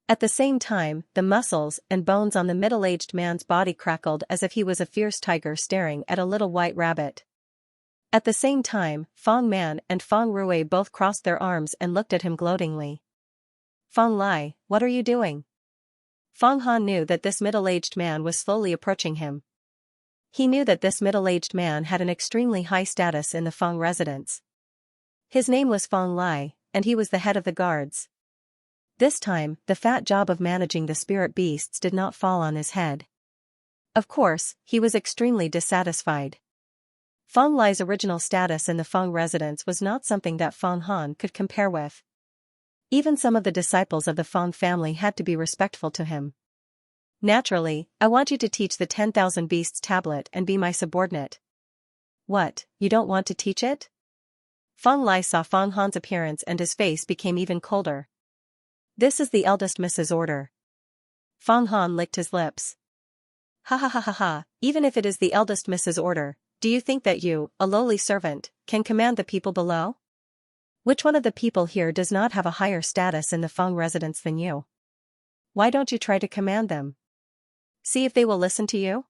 At the same time, the muscles and bones on the middle-aged man's body crackled as if he was a fierce tiger staring at a little white rabbit. At the same time, Fang Man and Fang Rui both crossed their arms and looked at him gloatingly. Fang Lai, what are you doing? Fang Han knew that this middle-aged man was slowly approaching him. He knew that this middle-aged man had an extremely high status in the Fang residence. His name was Fang Lai, and he was the head of the guards. This time, the fat job of managing the spirit beasts did not fall on his head. Of course, he was extremely dissatisfied. Fang Lai's original status in the Fang residence was not something that Fang Han could compare with. Even some of the disciples of the Fang family had to be respectful to him. Naturally, I want you to teach the 10,000 Beasts tablet and be my subordinate. What, you don't want to teach it? Fang Lai saw Fang Han's appearance and his face became even colder. This is the eldest Mrs. order. Fang Han licked his lips. Ha ha ha ha ha, even if it is the eldest Mrs. order, do you think that you, a lowly servant, can command the people below? Which one of the people here does not have a higher status in the Fang residence than you? Why don't you try to command them? See if they will listen to you?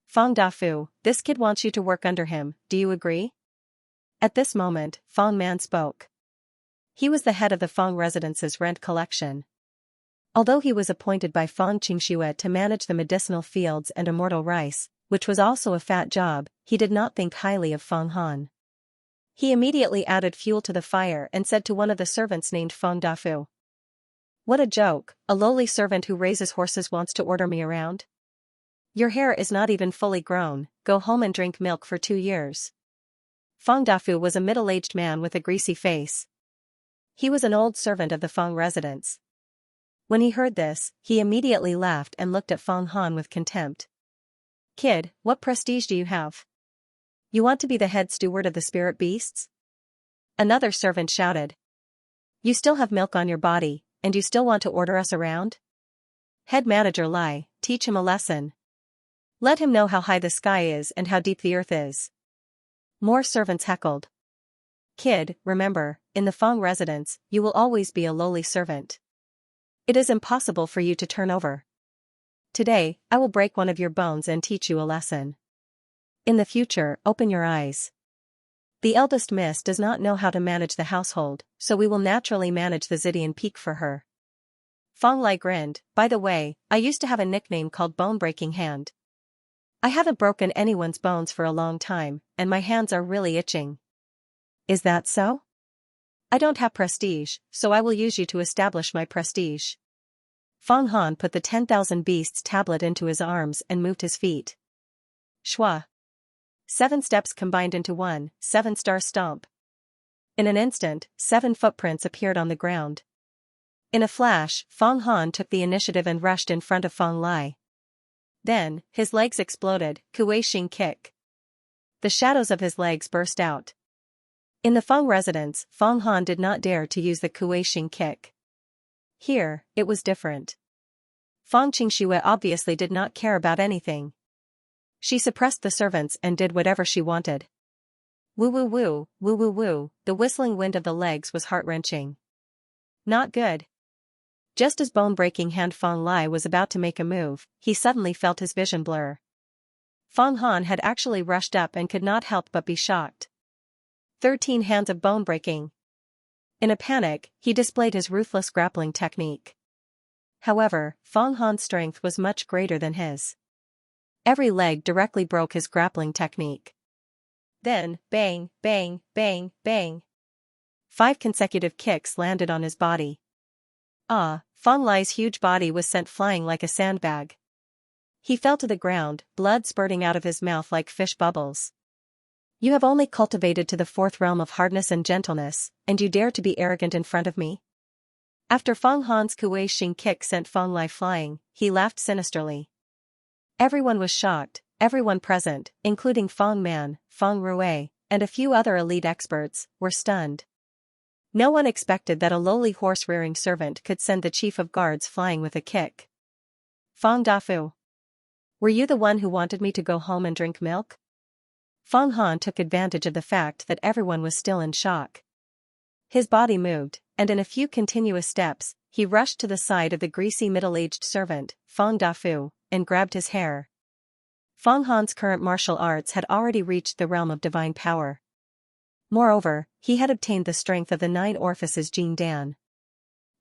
Fang Dafu, this kid wants you to work under him, do you agree? At this moment, Fang Man spoke. He was the head of the Fang residence's rent collection. Although he was appointed by Fang Qingxue to manage the medicinal fields and immortal rice, which was also a fat job, he did not think highly of Fang Han. He immediately added fuel to the fire and said to one of the servants named Fang Dafu. What a joke, a lowly servant who raises horses wants to order me around? Your hair is not even fully grown, go home and drink milk for 2 years. Fang Dafu was a middle-aged man with a greasy face. He was an old servant of the Fang residence. When he heard this, he immediately laughed and looked at Fang Han with contempt. Kid, what prestige do you have? You want to be the head steward of the spirit beasts? Another servant shouted. You still have milk on your body, and you still want to order us around? Head manager Lai, teach him a lesson. Let him know how high the sky is and how deep the earth is. More servants heckled. Kid, remember, in the Fang residence, you will always be a lowly servant. It is impossible for you to turn over. Today, I will break one of your bones and teach you a lesson. In the future, open your eyes. The eldest miss does not know how to manage the household, so we will naturally manage the Zidian Peak for her. Fang Lai grinned. By the way, I used to have a nickname called Bone-Breaking Hand. I haven't broken anyone's bones for a long time, and my hands are really itching. Is that so? I don't have prestige, so I will use you to establish my prestige. Fang Han put the 10,000 Beasts tablet into his arms and moved his feet. Shwa. 7 steps combined into one, 7-star stomp. In an instant, 7 footprints appeared on the ground. In a flash, Fang Han took the initiative and rushed in front of Fang Lai. Then, his legs exploded, Kuei-Xing kick. The shadows of his legs burst out. In the Fang residence, Fang Han did not dare to use the Kuei-Xing kick. Here, it was different. Fang Qingxue obviously did not care about anything. She suppressed the servants and did whatever she wanted. Woo woo woo, woo woo woo, the whistling wind of the legs was heart-wrenching. Not good. Just as bone-breaking hand Fong Lai was about to make a move, he suddenly felt his vision blur. Fong Han had actually rushed up and could not help but be shocked. 13 hands of bone-breaking. In a panic, he displayed his ruthless grappling technique. However, Fong Han's strength was much greater than his. Every leg directly broke his grappling technique. Then, bang, bang, bang, bang. 5 consecutive kicks landed on his body. Fong Lai's huge body was sent flying like a sandbag. He fell to the ground, blood spurting out of his mouth like fish bubbles. You have only cultivated to the 4th realm of hardness and gentleness, and you dare to be arrogant in front of me? After Fong Han's Kuei Xing kick sent Fong Lai flying, he laughed sinisterly. Everyone was shocked, everyone present, including Fong Man, Fong Rui, and a few other elite experts, were stunned. No one expected that a lowly horse-rearing servant could send the chief of guards flying with a kick. Fong Dafu. Were you the one who wanted me to go home and drink milk? Fong Han took advantage of the fact that everyone was still in shock. His body moved, and in a few continuous steps, he rushed to the side of the greasy middle-aged servant, Fong Dafu, and grabbed his hair. Fong Han's current martial arts had already reached the realm of divine power. Moreover, he had obtained the strength of the 9 orifices Jing Dan.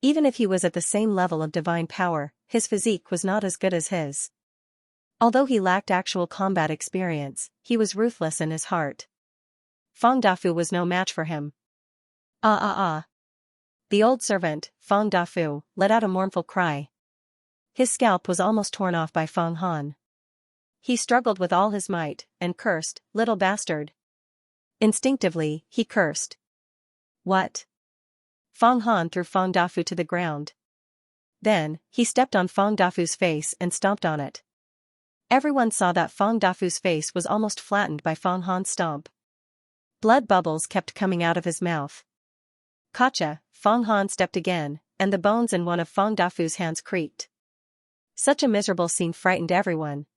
Even if he was at the same level of divine power, his physique was not as good as his. Although he lacked actual combat experience, he was ruthless in his heart. Fong Dafu was no match for him. The old servant, Fong Dafu, let out a mournful cry. His scalp was almost torn off by Fong Han. He struggled with all his might, and cursed, "Little bastard." Instinctively, he cursed. What? Fong Han threw Fong Dafu to the ground. Then, he stepped on Fong Dafu's face and stomped on it. Everyone saw that Fong Dafu's face was almost flattened by Fong Han's stomp. Blood bubbles kept coming out of his mouth. Gotcha, Fong Han stepped again, and the bones in one of Fong Dafu's hands creaked. Such a miserable scene frightened everyone.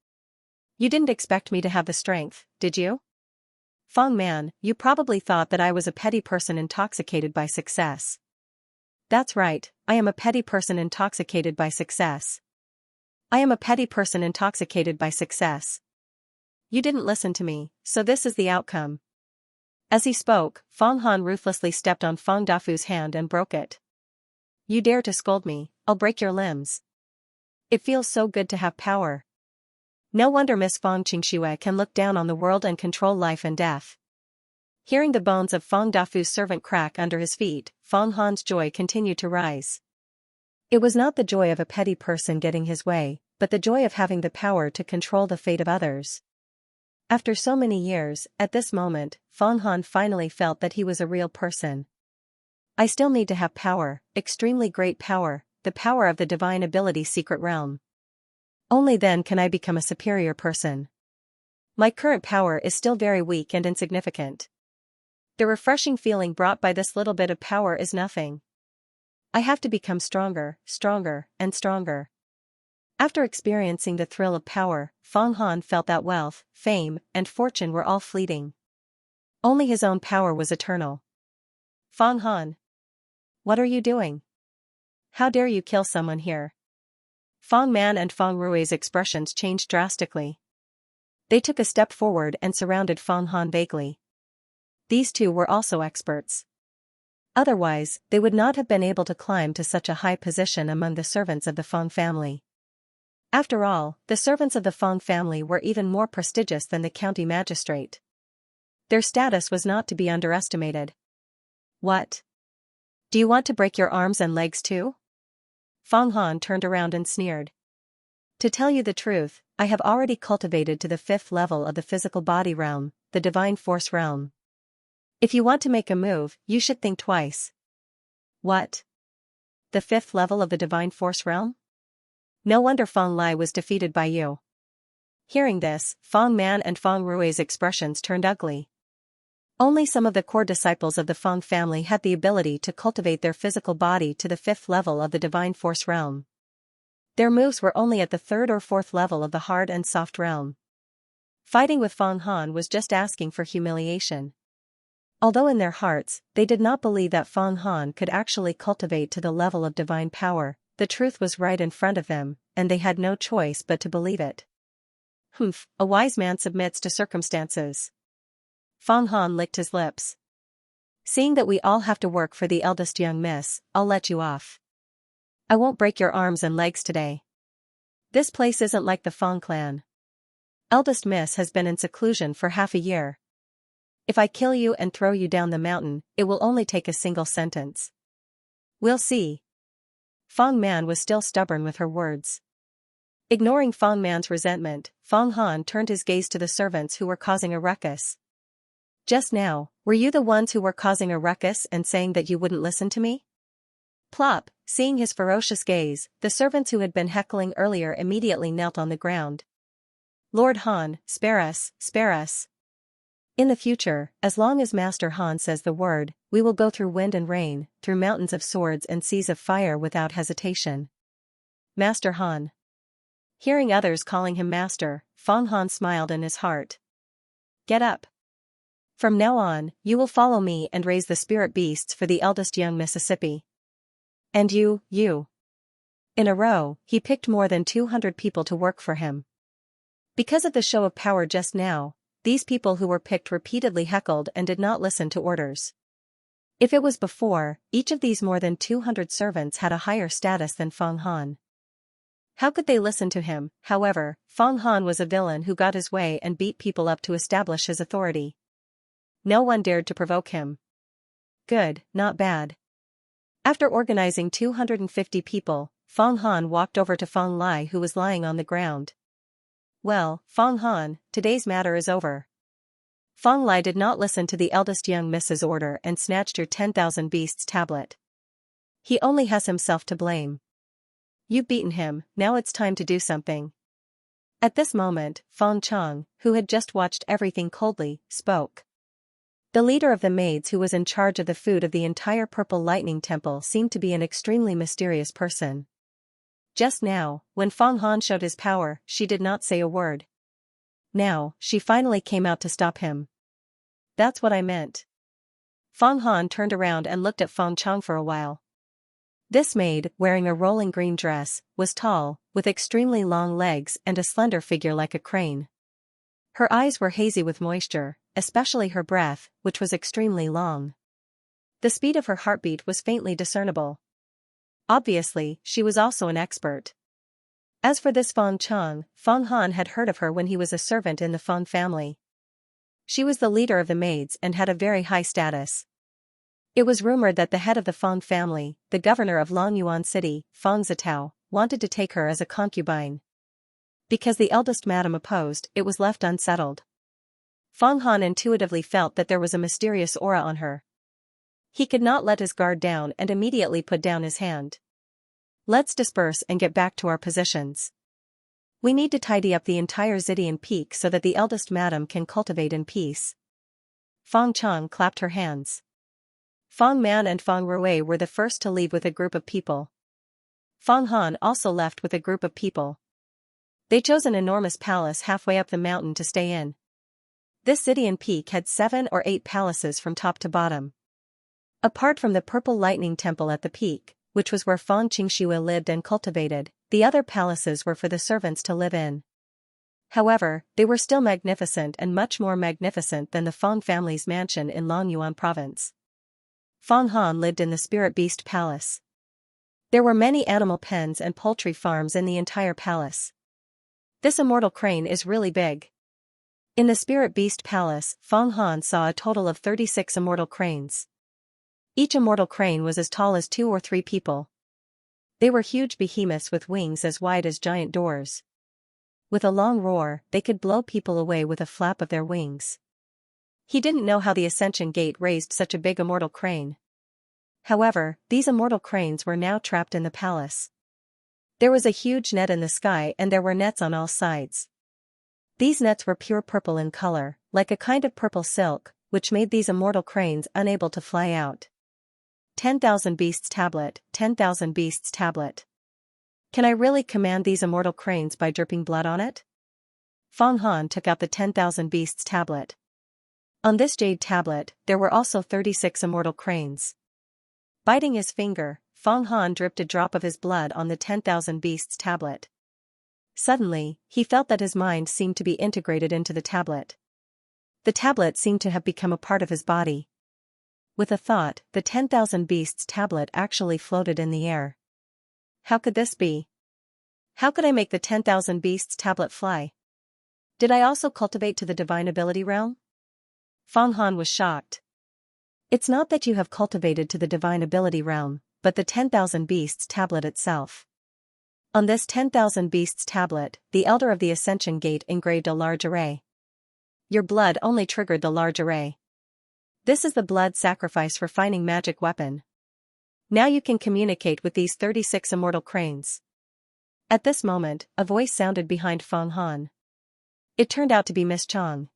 You didn't expect me to have the strength, did you? Fong Man, you probably thought that I was a petty person intoxicated by success. That's right, I am a petty person intoxicated by success. I am a petty person intoxicated by success. You didn't listen to me, so this is the outcome. As he spoke, Fong Han ruthlessly stepped on Fong Dafu's hand and broke it. You dare to scold me, I'll break your limbs. It feels so good to have power. No wonder Miss Fong Qingxue can look down on the world and control life and death. Hearing the bones of Fong Dafu's servant crack under his feet, Fong Han's joy continued to rise. It was not the joy of a petty person getting his way, but the joy of having the power to control the fate of others. After so many years, at this moment, Fong Han finally felt that he was a real person. I still need to have power, extremely great power, the power of the divine ability secret realm. Only then can I become a superior person. My current power is still very weak and insignificant. The refreshing feeling brought by this little bit of power is nothing. I have to become stronger, stronger, and stronger. After experiencing the thrill of power, Fong Han felt that wealth, fame, and fortune were all fleeting. Only his own power was eternal. Fong Han. What are you doing? How dare you kill someone here? Fong Man and Fong Rui's expressions changed drastically. They took a step forward and surrounded Fong Han vaguely. These two were also experts. Otherwise, they would not have been able to climb to such a high position among the servants of the Fong family. After all, the servants of the Fong family were even more prestigious than the county magistrate. Their status was not to be underestimated. What? Do you want to break your arms and legs too? Fong Han turned around and sneered. To tell you the truth, I have already cultivated to the 5th level of the physical body realm, the divine force realm. If you want to make a move, you should think twice. What? The 5th level of the divine force realm? No wonder Fong Lai was defeated by you. Hearing this, Fong Man and Fong Rui's expressions turned ugly. Only some of the core disciples of the Fong family had the ability to cultivate their physical body to the 5th level of the divine force realm. Their moves were only at the 3rd or 4th level of the hard and soft realm. Fighting with Fong Han was just asking for humiliation. Although in their hearts, they did not believe that Feng Han could actually cultivate to the level of divine power, the truth was right in front of them, and they had no choice but to believe it. Humph, a wise man submits to circumstances. Feng Han licked his lips. Seeing that we all have to work for the eldest young miss, I'll let you off. I won't break your arms and legs today. This place isn't like the Feng clan. Eldest miss has been in seclusion for half a year. If I kill you and throw you down the mountain, it will only take a single sentence. We'll see. Feng Man was still stubborn with her words. Ignoring Feng Man's resentment, Feng Han turned his gaze to the servants who were causing a ruckus. Just now, were you the ones who were causing a ruckus and saying that you wouldn't listen to me? Plop, seeing his ferocious gaze, the servants who had been heckling earlier immediately knelt on the ground. Lord Han, spare us, spare us. In the future, as long as Master Han says the word, we will go through wind and rain, through mountains of swords and seas of fire without hesitation. Master Han. Hearing others calling him master, Feng Han smiled in his heart. Get up. From now on, you will follow me and raise the spirit beasts for the eldest young Mississippi. And you. In a row, he picked more than 200 people to work for him. Because of the show of power just now, these people who were picked repeatedly heckled and did not listen to orders. If it was before, each of these more than 200 servants had a higher status than Feng Han. How could they listen to him? However, Feng Han was a villain who got his way and beat people up to establish his authority. No one dared to provoke him. Good, not bad. After organizing 250 people, Feng Han walked over to Feng Lai who was lying on the ground. Well, Feng Han, today's matter is over. Feng Lai did not listen to the eldest young miss's order and snatched her 10,000 beasts tablet. He only has himself to blame. You've beaten him, now it's time to do something. At this moment, Feng Chang, who had just watched everything coldly, spoke. The leader of the maids who was in charge of the food of the entire Purple Lightning Temple seemed to be an extremely mysterious person. Just now, when Feng Han showed his power, she did not say a word. Now, she finally came out to stop him. That's what I meant. Feng Han turned around and looked at Feng Chang for a while. This maid, wearing a rolling green dress, was tall, with extremely long legs and a slender figure like a crane. Her eyes were hazy with moisture, especially her breath, which was extremely long. The speed of her heartbeat was faintly discernible. Obviously, she was also an expert. As for this Feng Chang, Feng Han had heard of her when he was a servant in the Feng family. She was the leader of the maids and had a very high status. It was rumored that the head of the Feng family, the governor of Longyuan City, Feng Zitao, wanted to take her as a concubine. Because the eldest madam opposed, it was left unsettled. Feng Han intuitively felt that there was a mysterious aura on her. He could not let his guard down and immediately put down his hand. Let's disperse and get back to our positions. We need to tidy up the entire Zidian Peak so that the eldest madam can cultivate in peace. Feng Chang clapped her hands. Feng Man and Feng Rui were the first to leave with a group of people. Feng Han also left with a group of people. They chose an enormous palace halfway up the mountain to stay in. This Zidian Peak had 7 or 8 palaces from top to bottom. Apart from the Purple Lightning Temple at the peak, which was where Feng Qingxue lived and cultivated, the other palaces were for the servants to live in. However, they were still magnificent and much more magnificent than the Feng family's mansion in Longyuan province. Feng Han lived in the Spirit Beast Palace. There were many animal pens and poultry farms in the entire palace. This immortal crane is really big. In the Spirit Beast Palace, Feng Han saw a total of 36 immortal cranes. Each immortal crane was as tall as 2 or 3 people. They were huge behemoths with wings as wide as giant doors. With a long roar, they could blow people away with a flap of their wings. He didn't know how the Ascension Gate raised such a big immortal crane. However, these immortal cranes were now trapped in the palace. There was a huge net in the sky and there were nets on all sides. These nets were pure purple in color, like a kind of purple silk, which made these immortal cranes unable to fly out. 10,000 beasts tablet, 10,000 beasts tablet. Can I really command these immortal cranes by dripping blood on it? Feng Han took out the 10,000 beasts tablet. On this jade tablet, there were also 36 immortal cranes. Biting his finger, Fong Han dripped a drop of his blood on the 10,000 Beasts tablet. Suddenly, he felt that his mind seemed to be integrated into the tablet. The tablet seemed to have become a part of his body. With a thought, the 10,000 Beasts tablet actually floated in the air. How could this be? How could I make the 10,000 Beasts tablet fly? Did I also cultivate to the divine ability realm? Fong Han was shocked. It's not that you have cultivated to the divine ability realm, but the 10,000 Beasts tablet itself. On this 10,000 Beasts tablet, the Elder of the Ascension Gate engraved a large array. Your blood only triggered the large array. This is the blood sacrifice refining magic weapon. Now you can communicate with these 36 immortal cranes. At this moment, a voice sounded behind Fong Han. It turned out to be Miss Chong.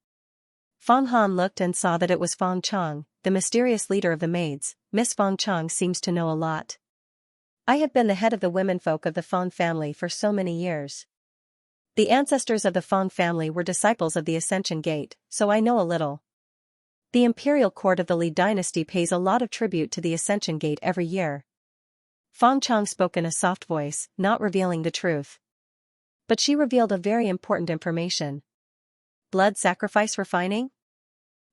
Fong Han looked and saw that it was Fong Chong, the mysterious leader of the maids. Miss Fong Chong seems to know a lot. I have been the head of the womenfolk of the Fong family for so many years. The ancestors of the Fong family were disciples of the Ascension Gate, so I know a little. The imperial court of the Li dynasty pays a lot of tribute to the Ascension Gate every year. Fong Chong spoke in a soft voice, not revealing the truth. But she revealed a very important information. Blood sacrifice refining?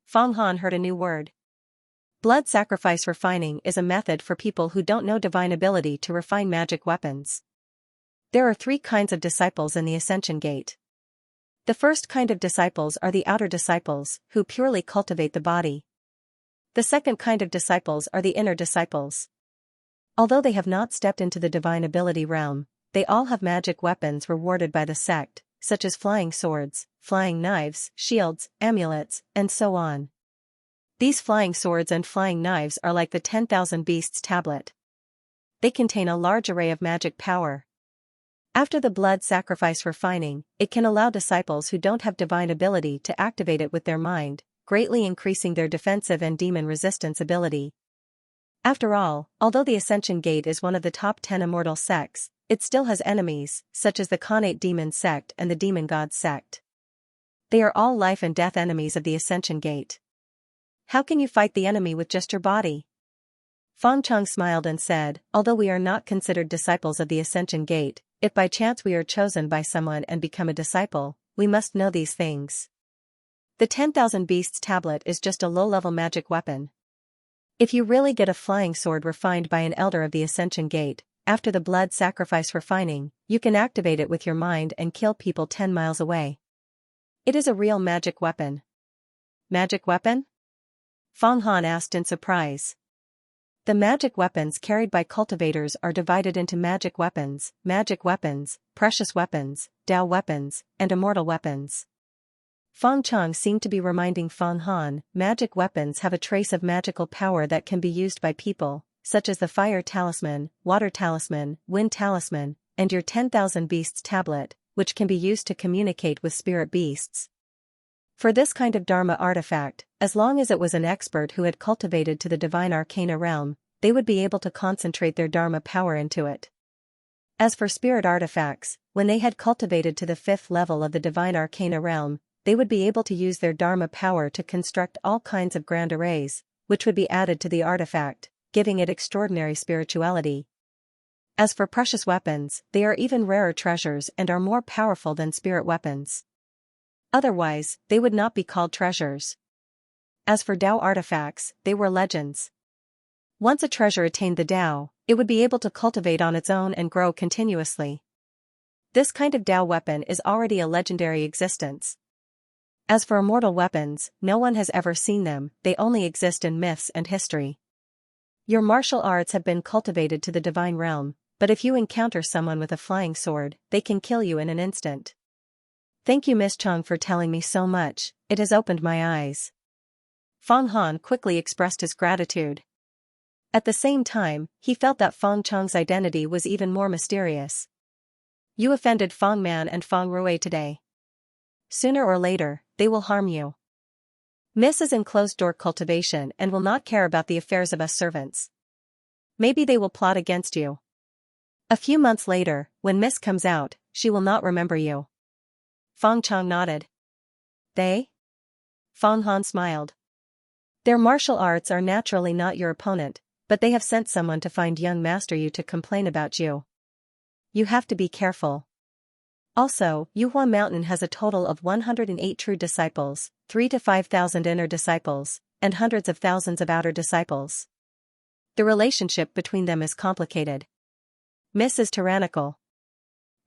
Fong Han heard a new word. Blood sacrifice refining is a method for people who don't know divine ability to refine magic weapons. There are 3 kinds of disciples in the Ascension Gate. The first kind of disciples are the outer disciples, who purely cultivate the body. The second kind of disciples are the inner disciples. Although they have not stepped into the divine ability realm, they all have magic weapons rewarded by the sect, such as flying swords, flying knives, shields, amulets, and so on. These flying swords and flying knives are like the 10,000 Beasts tablet. They contain a large array of magic power. After the blood sacrifice refining, it can allow disciples who don't have divine ability to activate it with their mind, greatly increasing their defensive and demon resistance ability. After all, although the Ascension Gate is one of the top 10 immortal sects, it still has enemies, such as the Khanate Demon Sect and the Demon God Sect. They are all life and death enemies of the Ascension Gate. How can you fight the enemy with just your body? Fong Chong smiled and said, although we are not considered disciples of the Ascension Gate, if by chance we are chosen by someone and become a disciple, we must know these things. The 10,000 Beasts tablet is just a low-level magic weapon. If you really get a flying sword refined by an elder of the Ascension Gate, after the blood sacrifice refining, you can activate it with your mind and kill people 10 miles away. It is a real magic weapon. Magic weapon? Fong Han asked in surprise. The magic weapons carried by cultivators are divided into magic weapons, precious weapons, Dao weapons, and immortal weapons. Fong Chong seemed to be reminding Fong Han, magic weapons have a trace of magical power that can be used by people, such as the fire talisman, water talisman, wind talisman, and your 10,000 Beasts tablet, which can be used to communicate with spirit beasts. For this kind of Dharma artifact, as long as it was an expert who had cultivated to the divine arcana realm, they would be able to concentrate their Dharma power into it. As for spirit artifacts, when they had cultivated to the 5th level of the divine arcana realm, they would be able to use their Dharma power to construct all kinds of grand arrays, which would be added to the artifact, giving it extraordinary spirituality. As for precious weapons, they are even rarer treasures and are more powerful than spirit weapons. Otherwise, they would not be called treasures. As for Dao artifacts, they were legends. Once a treasure attained the Dao, it would be able to cultivate on its own and grow continuously. This kind of Dao weapon is already a legendary existence. As for immortal weapons, no one has ever seen them, they only exist in myths and history. Your martial arts have been cultivated to the divine realm, but if you encounter someone with a flying sword, they can kill you in an instant. Thank you Miss Chong for telling me so much, it has opened my eyes. Fong Han quickly expressed his gratitude. At the same time, he felt that Fong Chong's identity was even more mysterious. You offended Fong Man and Fong Rui today. Sooner or later, they will harm you. Miss is in closed-door cultivation and will not care about the affairs of us servants. Maybe they will plot against you. A few months later, when Miss comes out, she will not remember you. Fong Chong nodded. They? Fong Han smiled. Their martial arts are naturally not your opponent, but they have sent someone to find young Master Yu to complain about you. You have to be careful. Also, Yuhua Mountain has a total of 108 true disciples, 3 to 5,000 inner disciples, and hundreds of thousands of outer disciples. The relationship between them is complicated. Miss is tyrannical.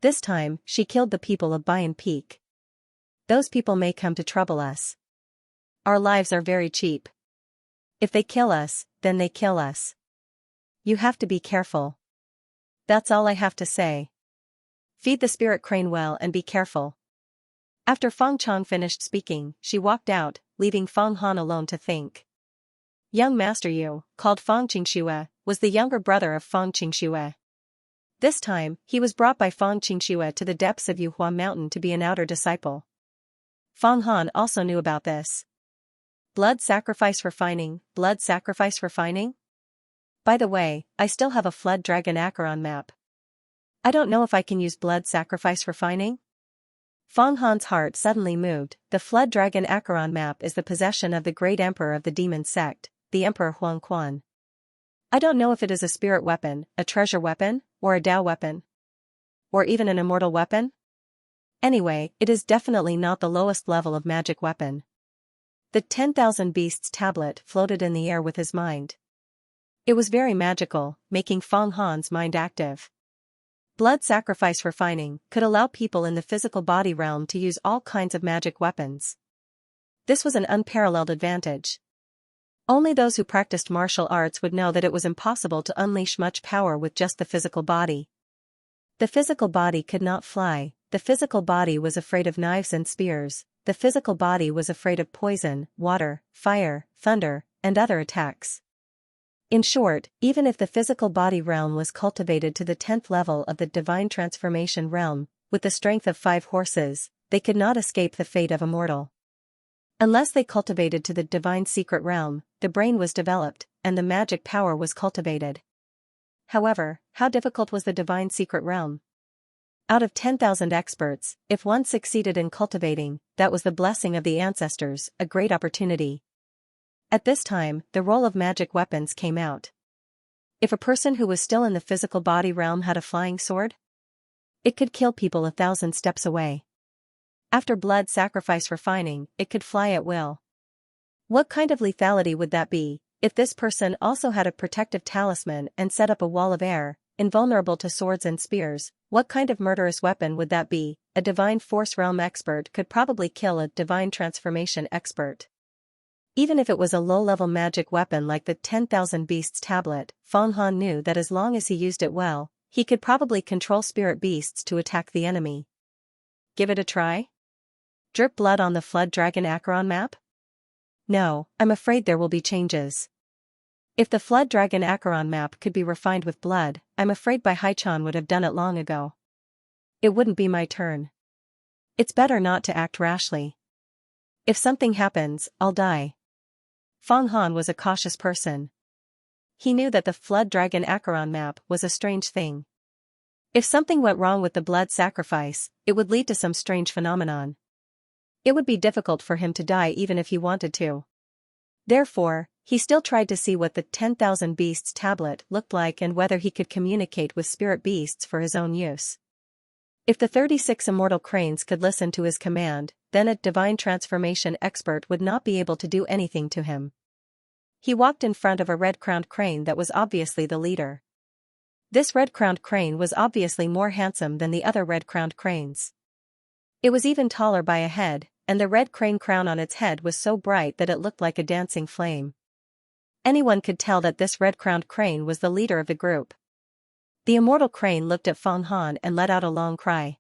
This time, she killed the people of Bayan Peak. Those people may come to trouble us. Our lives are very cheap. If they kill us, then they kill us. You have to be careful. That's all I have to say. Feed the spirit crane well and be careful. After Feng Chang finished speaking, she walked out, leaving Feng Han alone to think. Young Master Yu, called Feng Qingxue, was the younger brother of Feng Qingxue. This time, he was brought by Feng Qingxue to the depths of Yuhua Mountain to be an outer disciple. Feng Han also knew about this. Blood sacrifice refining, blood sacrifice refining? By the way, I still have a Flood Dragon Acheron map. I don't know if I can use blood sacrifice refining? Feng Han's heart suddenly moved. The Flood Dragon Acheron map is the possession of the great emperor of the demon sect, the Emperor Huang Quan. I don't know if it is a spirit weapon, a treasure weapon, or a Dao weapon. Or even an immortal weapon? Anyway, it is definitely not the lowest level of magic weapon. The 10,000 Beasts tablet floated in the air with his mind. It was very magical, making Feng Han's mind active. Blood sacrifice refining could allow people in the physical body realm to use all kinds of magic weapons. This was an unparalleled advantage. Only those who practiced martial arts would know that it was impossible to unleash much power with just the physical body. The physical body could not fly, the physical body was afraid of knives and spears, the physical body was afraid of poison, water, fire, thunder, and other attacks. In short, even if the physical body realm was cultivated to the 10th level of the divine transformation realm, with the strength of 5 horses, they could not escape the fate of a mortal. Unless they cultivated to the divine secret realm, the brain was developed, and the magic power was cultivated. However, how difficult was the divine secret realm? Out of 10,000 experts, if one succeeded in cultivating, that was the blessing of the ancestors, a great opportunity. At this time, the role of magic weapons came out. If a person who was still in the physical body realm had a flying sword, it could kill people 1,000 steps away. After blood sacrifice refining, it could fly at will. What kind of lethality would that be, if this person also had a protective talisman and set up a wall of air, invulnerable to swords and spears? What kind of murderous weapon would that be? A divine force realm expert could probably kill a divine transformation expert. Even if it was a low-level magic weapon like the 10,000 Beasts tablet, Feng Han knew that as long as he used it well, he could probably control spirit beasts to attack the enemy. Give it a try? Drip blood on the Flood Dragon Acheron map? No, I'm afraid there will be changes. If the Flood Dragon Acheron map could be refined with blood, I'm afraid Bai Haichan would have done it long ago. It wouldn't be my turn. It's better not to act rashly. If something happens, I'll die. Feng Han was a cautious person. He knew that the Flood Dragon Acheron map was a strange thing. If something went wrong with the blood sacrifice, it would lead to some strange phenomenon. It would be difficult for him to die even if he wanted to. Therefore, he still tried to see what the 10,000 Beasts tablet looked like and whether he could communicate with spirit beasts for his own use. If the 36 immortal cranes could listen to his command, then a divine transformation expert would not be able to do anything to him. He walked in front of a red-crowned crane that was obviously the leader. This red-crowned crane was obviously more handsome than the other red-crowned cranes. It was even taller by a head, and the red crane crown on its head was so bright that it looked like a dancing flame. Anyone could tell that this red-crowned crane was the leader of the group. The immortal crane looked at Feng Han and let out a long cry.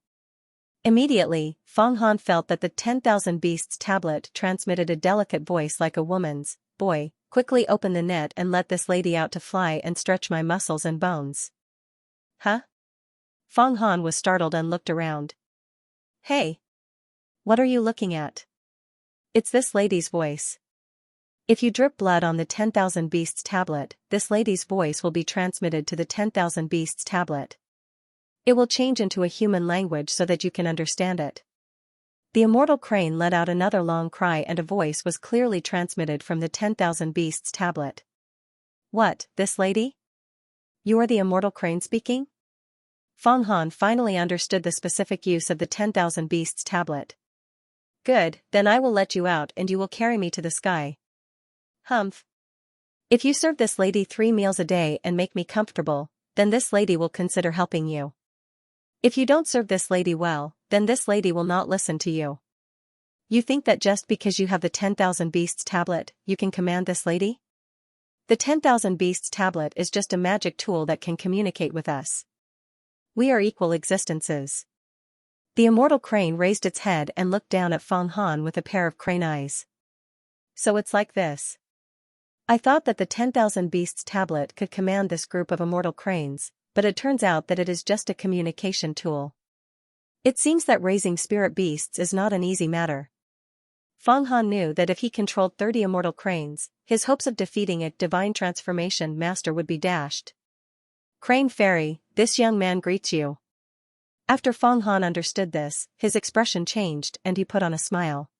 Immediately, Feng Han felt that the 10,000 Beasts tablet transmitted a delicate voice like a woman's. Boy, quickly open the net and let this lady out to fly and stretch my muscles and bones. Huh? Feng Han was startled and looked around. Hey! What are you looking at? It's this lady's voice. If you drip blood on the 10,000 Beasts tablet, this lady's voice will be transmitted to the 10,000 Beasts tablet. It will change into a human language so that you can understand it. The immortal crane let out another long cry and a voice was clearly transmitted from the 10,000 Beasts tablet. What, this lady? You are the immortal crane speaking? Feng Han finally understood the specific use of the 10,000 Beasts tablet. Good, then I will let you out and you will carry me to the sky. Humph. If you serve this lady 3 meals a day and make me comfortable, then this lady will consider helping you. If you don't serve this lady well, then this lady will not listen to you. You think that just because you have the 10,000 Beasts tablet, you can command this lady? The 10,000 Beasts tablet is just a magic tool that can communicate with us. We are equal existences. The immortal crane raised its head and looked down at Feng Han with a pair of crane eyes. So it's like this. I thought that the 10,000 Beasts tablet could command this group of immortal cranes, but it turns out that it is just a communication tool. It seems that raising spirit beasts is not an easy matter. Feng Han knew that if he controlled 30 immortal cranes, his hopes of defeating a divine transformation master would be dashed. Crane Fairy, this young man greets you. After Feng Han understood this, his expression changed and he put on a smile.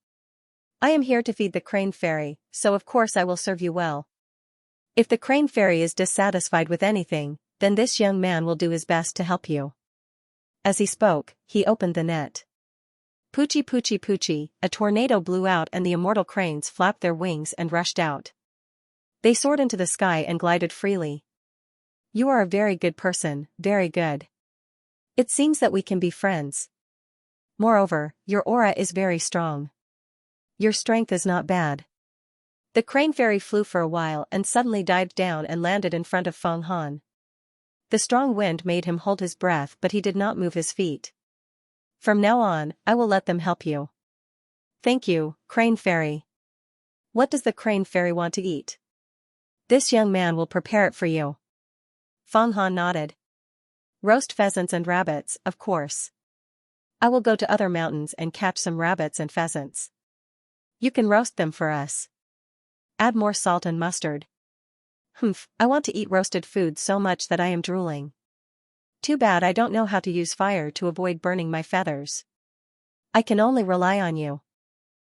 I am here to feed the Crane Fairy, so of course I will serve you well. If the Crane Fairy is dissatisfied with anything, then this young man will do his best to help you. As he spoke, he opened the net. Poochie poochie poochie, a tornado blew out and the immortal cranes flapped their wings and rushed out. They soared into the sky and glided freely. You are a very good person, very good. It seems that we can be friends. Moreover, your aura is very strong. Your strength is not bad. The Crane Fairy flew for a while and suddenly dived down and landed in front of Feng Han. The strong wind made him hold his breath but he did not move his feet. From now on, I will let them help you. Thank you, Crane Fairy. What does the Crane Fairy want to eat? This young man will prepare it for you. Feng Han nodded. Roast pheasants and rabbits, of course. I will go to other mountains and catch some rabbits and pheasants. You can roast them for us. Add more salt and mustard. Humph, I want to eat roasted food so much that I am drooling. Too bad I don't know how to use fire to avoid burning my feathers. I can only rely on you.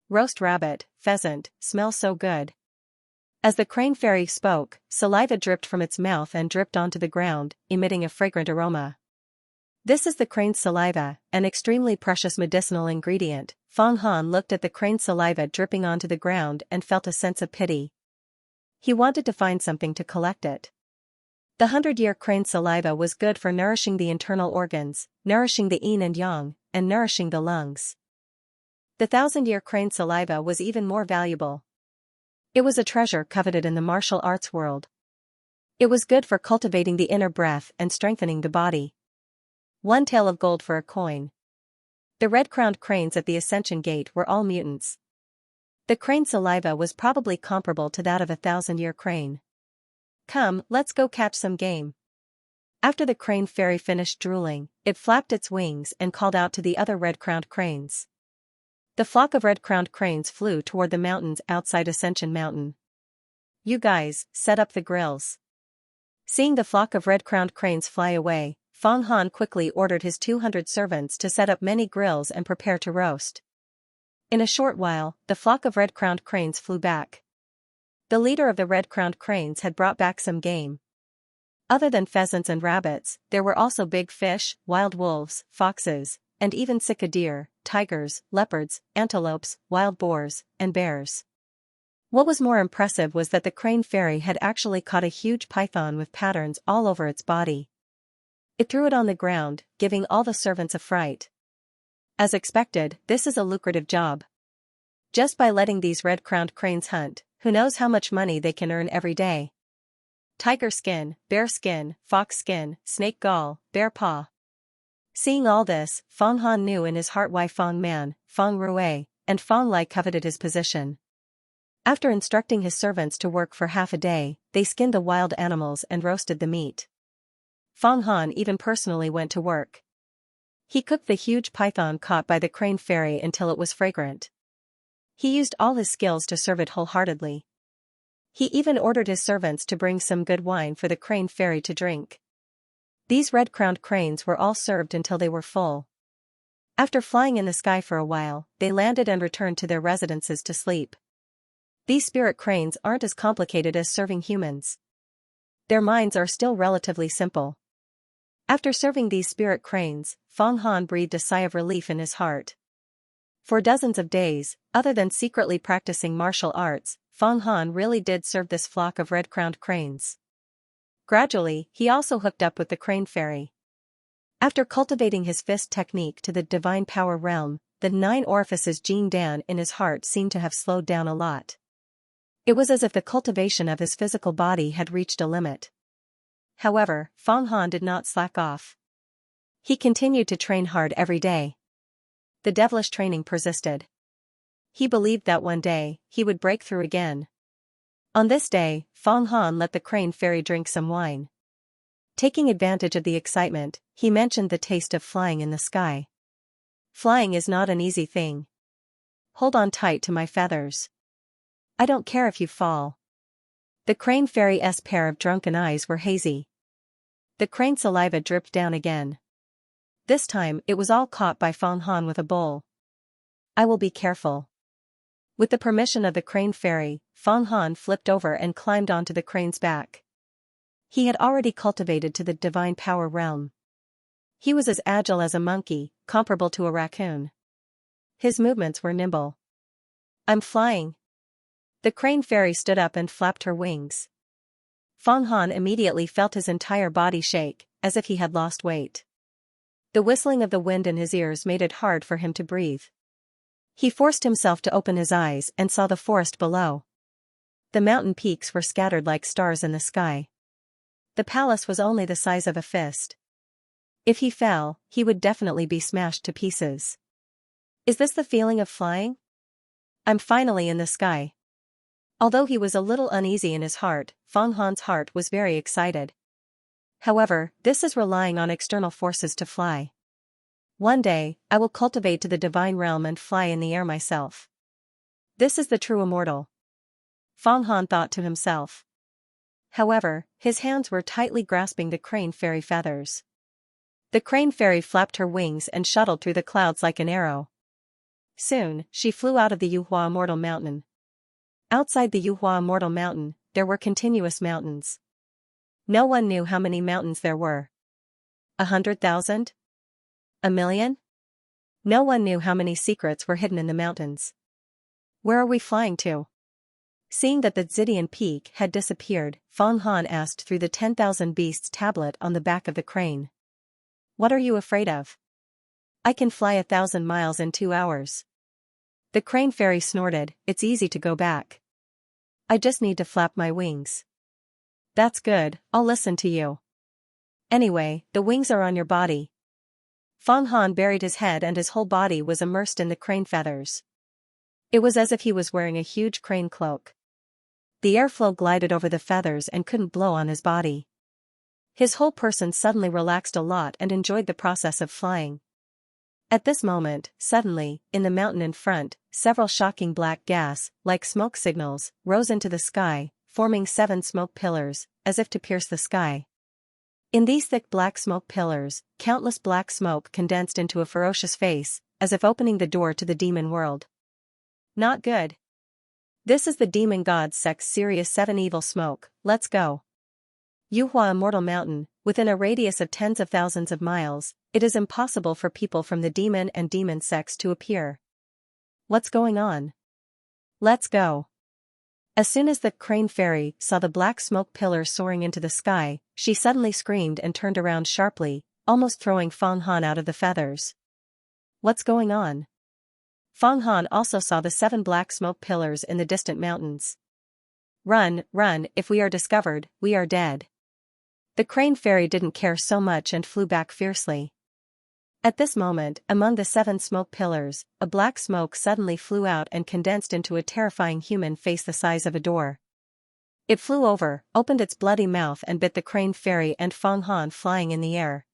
Roast rabbit, pheasant, smells so good. As the Crane Fairy spoke, saliva dripped from its mouth and dripped onto the ground, emitting a fragrant aroma. This is the crane's saliva, an extremely precious medicinal ingredient. Feng Han looked at the crane's saliva dripping onto the ground and felt a sense of pity. He wanted to find something to collect it. The 100-year crane saliva was good for nourishing the internal organs, nourishing the yin and yang, and nourishing the lungs. The 1,000-year crane saliva was even more valuable. It was a treasure coveted in the martial arts world. It was good for cultivating the inner breath and strengthening the body. 1 tael of gold for a coin. The red-crowned cranes at the Ascension Gate were all mutants. The crane saliva was probably comparable to that of a 1,000-year crane. Come, let's go catch some game. After the Crane Fairy finished drooling, it flapped its wings and called out to the other red-crowned cranes. The flock of red-crowned cranes flew toward the mountains outside Ascension Mountain. You guys, set up the grills. Seeing the flock of red-crowned cranes fly away, Feng Han quickly ordered his 200 servants to set up many grills and prepare to roast. In a short while, the flock of red-crowned cranes flew back. The leader of the red-crowned cranes had brought back some game. Other than pheasants and rabbits, there were also big fish, wild wolves, foxes, and even sika deer, tigers, leopards, antelopes, wild boars, and bears. What was more impressive was that the Crane Fairy had actually caught a huge python with patterns all over its body. It threw it on the ground, giving all the servants a fright. As expected, this is a lucrative job. Just by letting these red-crowned cranes hunt, who knows how much money they can earn every day. Tiger skin, bear skin, fox skin, snake gall, bear paw. Seeing all this, Feng Han knew in his heart why Feng Man, Feng Rui, and Feng Lai coveted his position. After instructing his servants to work for half a day, they skinned the wild animals and roasted the meat. Feng Han even personally went to work. He cooked the huge python caught by the Crane Fairy until it was fragrant. He used all his skills to serve it wholeheartedly. He even ordered his servants to bring some good wine for the Crane Fairy to drink. These red-crowned cranes were all served until they were full. After flying in the sky for a while, they landed and returned to their residences to sleep. These spirit cranes aren't as complicated as serving humans. Their minds are still relatively simple. After serving these spirit cranes, Feng Han breathed a sigh of relief in his heart. For dozens of days, other than secretly practicing martial arts, Feng Han really did serve this flock of red-crowned cranes. Gradually, he also hooked up with the crane fairy. After cultivating his fist technique to the divine power realm, the 9 orifices Jing Dan in his heart seemed to have slowed down a lot. It was as if the cultivation of his physical body had reached a limit. However, Feng Han did not slack off. He continued to train hard every day. The devilish training persisted. He believed that one day, he would break through again. On this day, Feng Han let the crane fairy drink some wine. Taking advantage of the excitement, he mentioned the taste of flying in the sky. Flying is not an easy thing. Hold on tight to my feathers. I don't care if you fall. The crane fairy's pair of drunken eyes were hazy. The crane saliva dripped down again. This time it was all caught by Feng Han with a bowl. I will be careful. With the permission of the crane fairy, Feng Han flipped over and climbed onto the crane's back. He had already cultivated to the divine power realm. He was as agile as a monkey, comparable to a raccoon. His movements were nimble. I'm flying. The crane fairy stood up and flapped her wings. Feng Han immediately felt his entire body shake, as if he had lost weight. The whistling of the wind in his ears made it hard for him to breathe. He forced himself to open his eyes and saw the forest below. The mountain peaks were scattered like stars in the sky. The palace was only the size of a fist. If he fell, he would definitely be smashed to pieces. Is this the feeling of flying? I'm finally in the sky. Although he was a little uneasy in his heart, Feng Han's heart was very excited. However, this is relying on external forces to fly. One day, I will cultivate to the divine realm and fly in the air myself. This is the true immortal. Feng Han thought to himself. However, his hands were tightly grasping the crane fairy feathers. The crane fairy flapped her wings and shuttled through the clouds like an arrow. Soon, she flew out of the Yuhua Immortal Mountain. Outside the Yuhua Immortal Mountain, there were continuous mountains. No one knew how many mountains there were. 100,000? 1,000,000? No one knew how many secrets were hidden in the mountains. Where are we flying to? Seeing that the Zidian peak had disappeared, Feng Han asked through the 10,000 beasts tablet on the back of the crane. What are you afraid of? I can fly 1,000 miles in 2 hours. The crane fairy snorted, it's easy to go back. I just need to flap my wings. That's good, I'll listen to you. Anyway, the wings are on your body. Feng Han buried his head and his whole body was immersed in the crane feathers. It was as if he was wearing a huge crane cloak. The airflow glided over the feathers and couldn't blow on his body. His whole person suddenly relaxed a lot and enjoyed the process of flying. At this moment, suddenly, in the mountain in front, several shocking black gas, like smoke signals, rose into the sky, forming 7 smoke pillars, as if to pierce the sky. In these thick black smoke pillars, countless black smoke condensed into a ferocious face, as if opening the door to the demon world. Not good. This is the demon god Sex Sirius 7 evil smoke, let's go. Yuhua Immortal Mountain, within a radius of tens of thousands of miles, it is impossible for people from the demon and demon sex to appear. What's going on? Let's go. As soon as the crane fairy saw the black smoke pillar soaring into the sky, she suddenly screamed and turned around sharply, almost throwing Feng Han out of the feathers. What's going on? Feng Han also saw the 7 black smoke pillars in the distant mountains. Run, run, if we are discovered, we are dead. The crane fairy didn't care so much and flew back fiercely. At this moment, among the 7 smoke pillars, a black smoke suddenly flew out and condensed into a terrifying human face the size of a door. It flew over, opened its bloody mouth and bit the crane fairy and Feng Han flying in the air.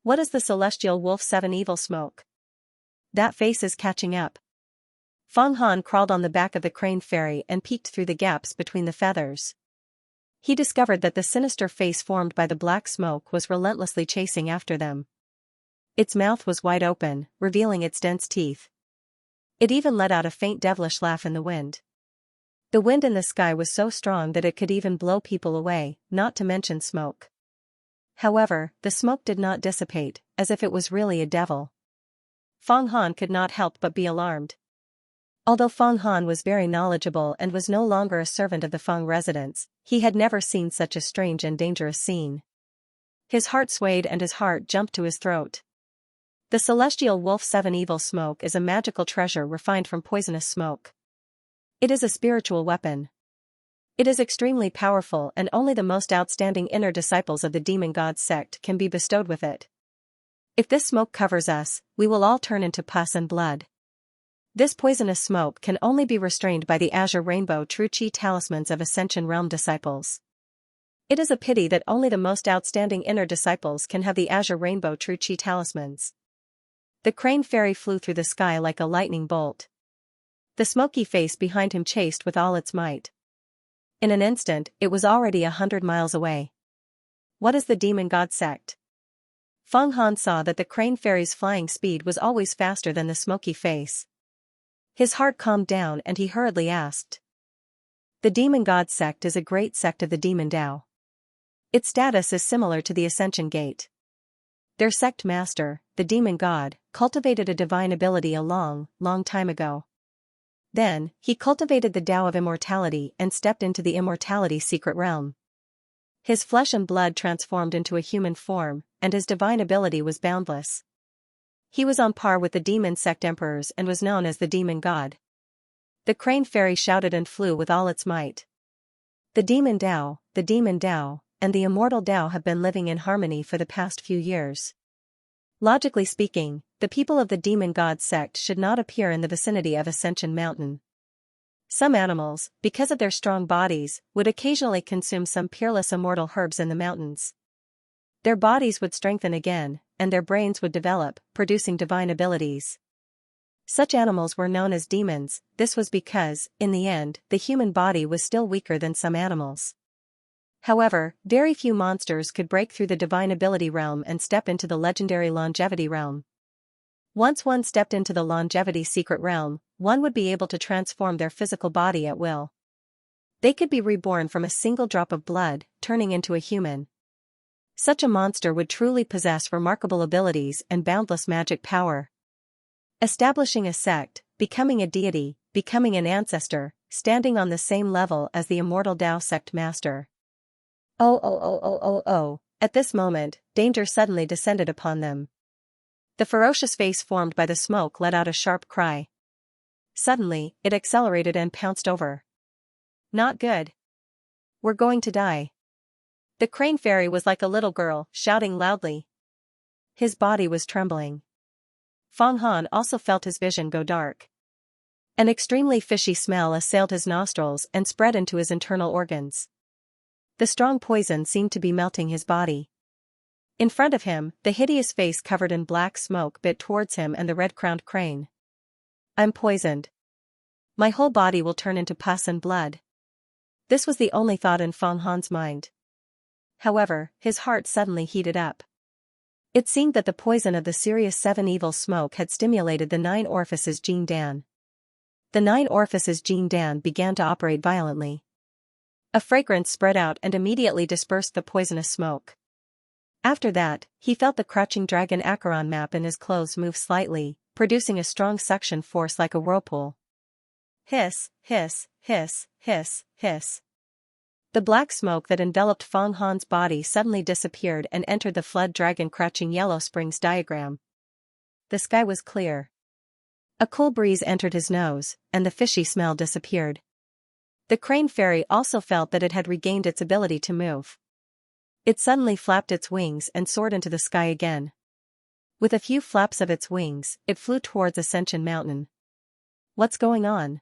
What is the celestial wolf 7 evil smoke? That face is catching up. Feng Han crawled on the back of the crane fairy and peeked through the gaps between the feathers. He discovered that the sinister face formed by the black smoke was relentlessly chasing after them. Its mouth was wide open, revealing its dense teeth. It even let out a faint devilish laugh in the wind. The wind in the sky was so strong that it could even blow people away, not to mention smoke. However, the smoke did not dissipate, as if it was really a devil. Feng Han could not help but be alarmed. Although Feng Han was very knowledgeable and was no longer a servant of the Feng residence, he had never seen such a strange and dangerous scene. His heart swayed and his heart jumped to his throat. The celestial wolf 7 evil smoke is a magical treasure refined from poisonous smoke. It is a spiritual weapon. It is extremely powerful and only the most outstanding inner disciples of the demon god sect can be bestowed with it. If this smoke covers us, we will all turn into pus and blood. This poisonous smoke can only be restrained by the azure rainbow true chi talismans of Ascension Realm disciples. It is a pity that only the most outstanding inner disciples can have the azure rainbow true chi talismans. The crane fairy flew through the sky like a lightning bolt. The smoky face behind him chased with all its might. In an instant, it was already 100 miles away. What is the demon god sect? Feng Han saw that the crane fairy's flying speed was always faster than the smoky face. His heart calmed down and he hurriedly asked. The demon god sect is a great sect of the demon Tao. Its status is similar to the Ascension Gate. Their sect master, the demon god, cultivated a divine ability a long, long time ago. Then, he cultivated the Tao of immortality and stepped into the immortality secret realm. His flesh and blood transformed into a human form, and his divine ability was boundless. He was on par with the demon sect emperors and was known as the demon god. The crane fairy shouted and flew with all its might. The demon Tao, and the immortal Tao have been living in harmony for the past few years. Logically speaking, the people of the demon god sect should not appear in the vicinity of Ascension Mountain. Some animals, because of their strong bodies, would occasionally consume some peerless immortal herbs in the mountains. Their bodies would strengthen again, and their brains would develop, producing divine abilities. Such animals were known as demons. This was because, in the end, the human body was still weaker than some animals. However, very few monsters could break through the divine ability realm and step into the legendary longevity realm. Once one stepped into the longevity secret realm, one would be able to transform their physical body at will. They could be reborn from a single drop of blood, turning into a human. Such a monster would truly possess remarkable abilities and boundless magic power. Establishing a sect, becoming a deity, becoming an ancestor, standing on the same level as the immortal Tao sect master. Oh. At this moment, danger suddenly descended upon them. The ferocious face formed by the smoke let out a sharp cry. Suddenly, it accelerated and pounced over. Not good. We're going to die. The crane fairy was like a little girl, shouting loudly. His body was trembling. Feng Han also felt his vision go dark. An extremely fishy smell assailed his nostrils and spread into his internal organs. The strong poison seemed to be melting his body. In front of him, the hideous face covered in black smoke bit towards him and the red-crowned crane. I'm poisoned. My whole body will turn into pus and blood. This was the only thought in Feng Han's mind. However, his heart suddenly heated up. It seemed that the poison of the Sirius 7 evil smoke had stimulated the 9 orifices Jin Dan. The 9 orifices Jin Dan began to operate violently. A fragrance spread out and immediately dispersed the poisonous smoke. After that, he felt the crouching dragon Acheron map in his clothes move slightly, producing a strong suction force like a whirlpool. Hiss, hiss, hiss, hiss, hiss. The black smoke that enveloped Feng Han's body suddenly disappeared and entered the flood dragon crouching Yellow Springs diagram. The sky was clear. A cool breeze entered his nose, and the fishy smell disappeared. The crane fairy also felt that it had regained its ability to move. It suddenly flapped its wings and soared into the sky again. With a few flaps of its wings, it flew towards Ascension Mountain. What's going on?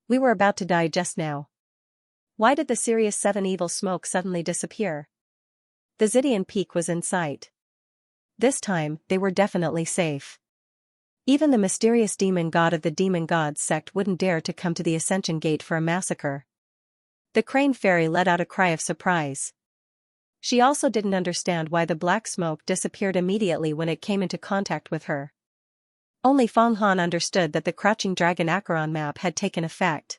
We were about to die just now. Why did the Sirius 7 evil smoke suddenly disappear? The Xidian Peak was in sight. This time, they were definitely safe. Even the mysterious demon god of the demon god sect wouldn't dare to come to the Ascension Gate for a massacre. The crane fairy let out a cry of surprise. She also didn't understand why the black smoke disappeared immediately when it came into contact with her. Only Feng Han understood that the Crouching Dragon Acheron map had taken effect.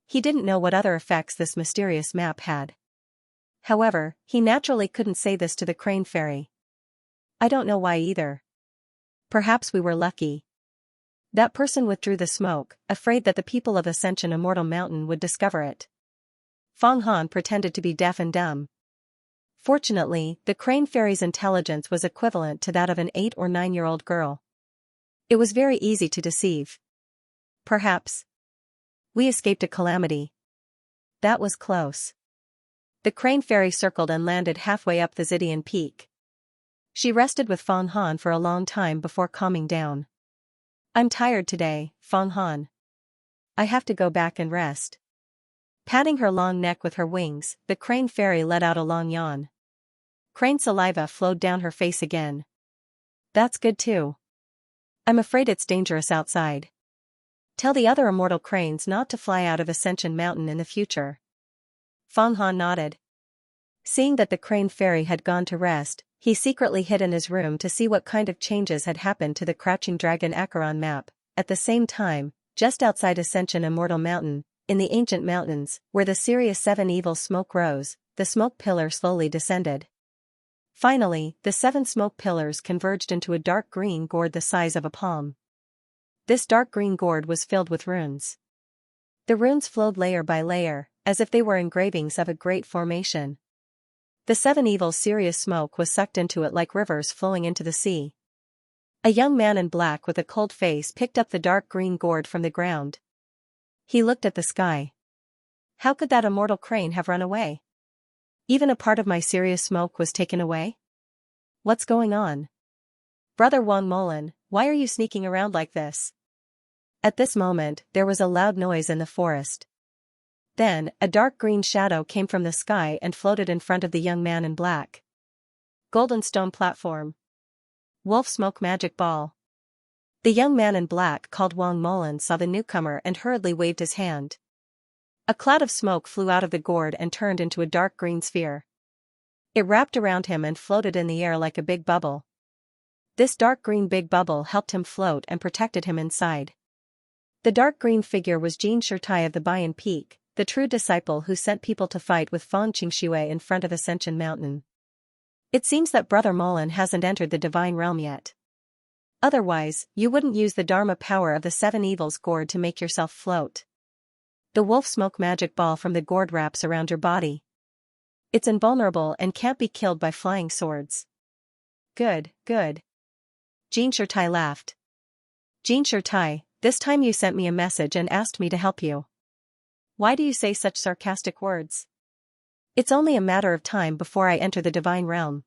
He didn't know what other effects this mysterious map had. However, he naturally couldn't say this to the Crane Fairy. I don't know why either. Perhaps we were lucky. That person withdrew the smoke, afraid that the people of Ascension Immortal Mountain would discover it. Feng Han pretended to be deaf and dumb. Fortunately, the Crane Fairy's intelligence was equivalent to that of an 8 or 9-year-old girl. It was very easy to deceive. Perhaps. We escaped a calamity. That was close. The Crane Fairy circled and landed halfway up the Zidian Peak. She rested with Feng Han for a long time before calming down. I'm tired today, Feng Han. I have to go back and rest. Patting her long neck with her wings, the Crane Fairy let out a long yawn. Crane saliva flowed down her face again. That's good too. I'm afraid it's dangerous outside. Tell the other immortal cranes not to fly out of Ascension Mountain in the future. Feng Han nodded. Seeing that the Crane Fairy had gone to rest, he secretly hid in his room to see what kind of changes had happened to the Crouching Dragon Acheron map. At the same time, just outside Ascension Immortal Mountain, in the ancient mountains, where the Sirius 7 evil smoke rose, the smoke pillar slowly descended. Finally, the 7 smoke pillars converged into a dark green gourd the size of a palm. This dark green gourd was filled with runes. The runes flowed layer by layer, as if they were engravings of a great formation. The 7 evil Sirius smoke was sucked into it like rivers flowing into the sea. A young man in black with a cold face picked up the dark green gourd from the ground. He looked at the sky. How could that immortal crane have run away? Even a part of my Sirius smoke was taken away? What's going on? Brother Wang Molan, why are you sneaking around like this? At this moment, there was a loud noise in the forest. Then, a dark green shadow came from the sky and floated in front of the young man in black. Golden stone platform. Wolf smoke magic ball. The young man in black called Wang Molan saw the newcomer and hurriedly waved his hand. A cloud of smoke flew out of the gourd and turned into a dark green sphere. It wrapped around him and floated in the air like a big bubble. This dark green big bubble helped him float and protected him inside. The dark green figure was Xianxia of the Bayan Peak, the true disciple who sent people to fight with Feng Qingshui in front of Ascension Mountain. It seems that Brother Molan hasn't entered the divine realm yet. Otherwise, you wouldn't use the Dharma power of the 7 evils gourd to make yourself float. The wolf smoke magic ball from the gourd wraps around your body. It's invulnerable and can't be killed by flying swords. Good, good. Xianxia laughed. Xianxia, this time you sent me a message and asked me to help you. Why do you say such sarcastic words? It's only a matter of time before I enter the divine realm.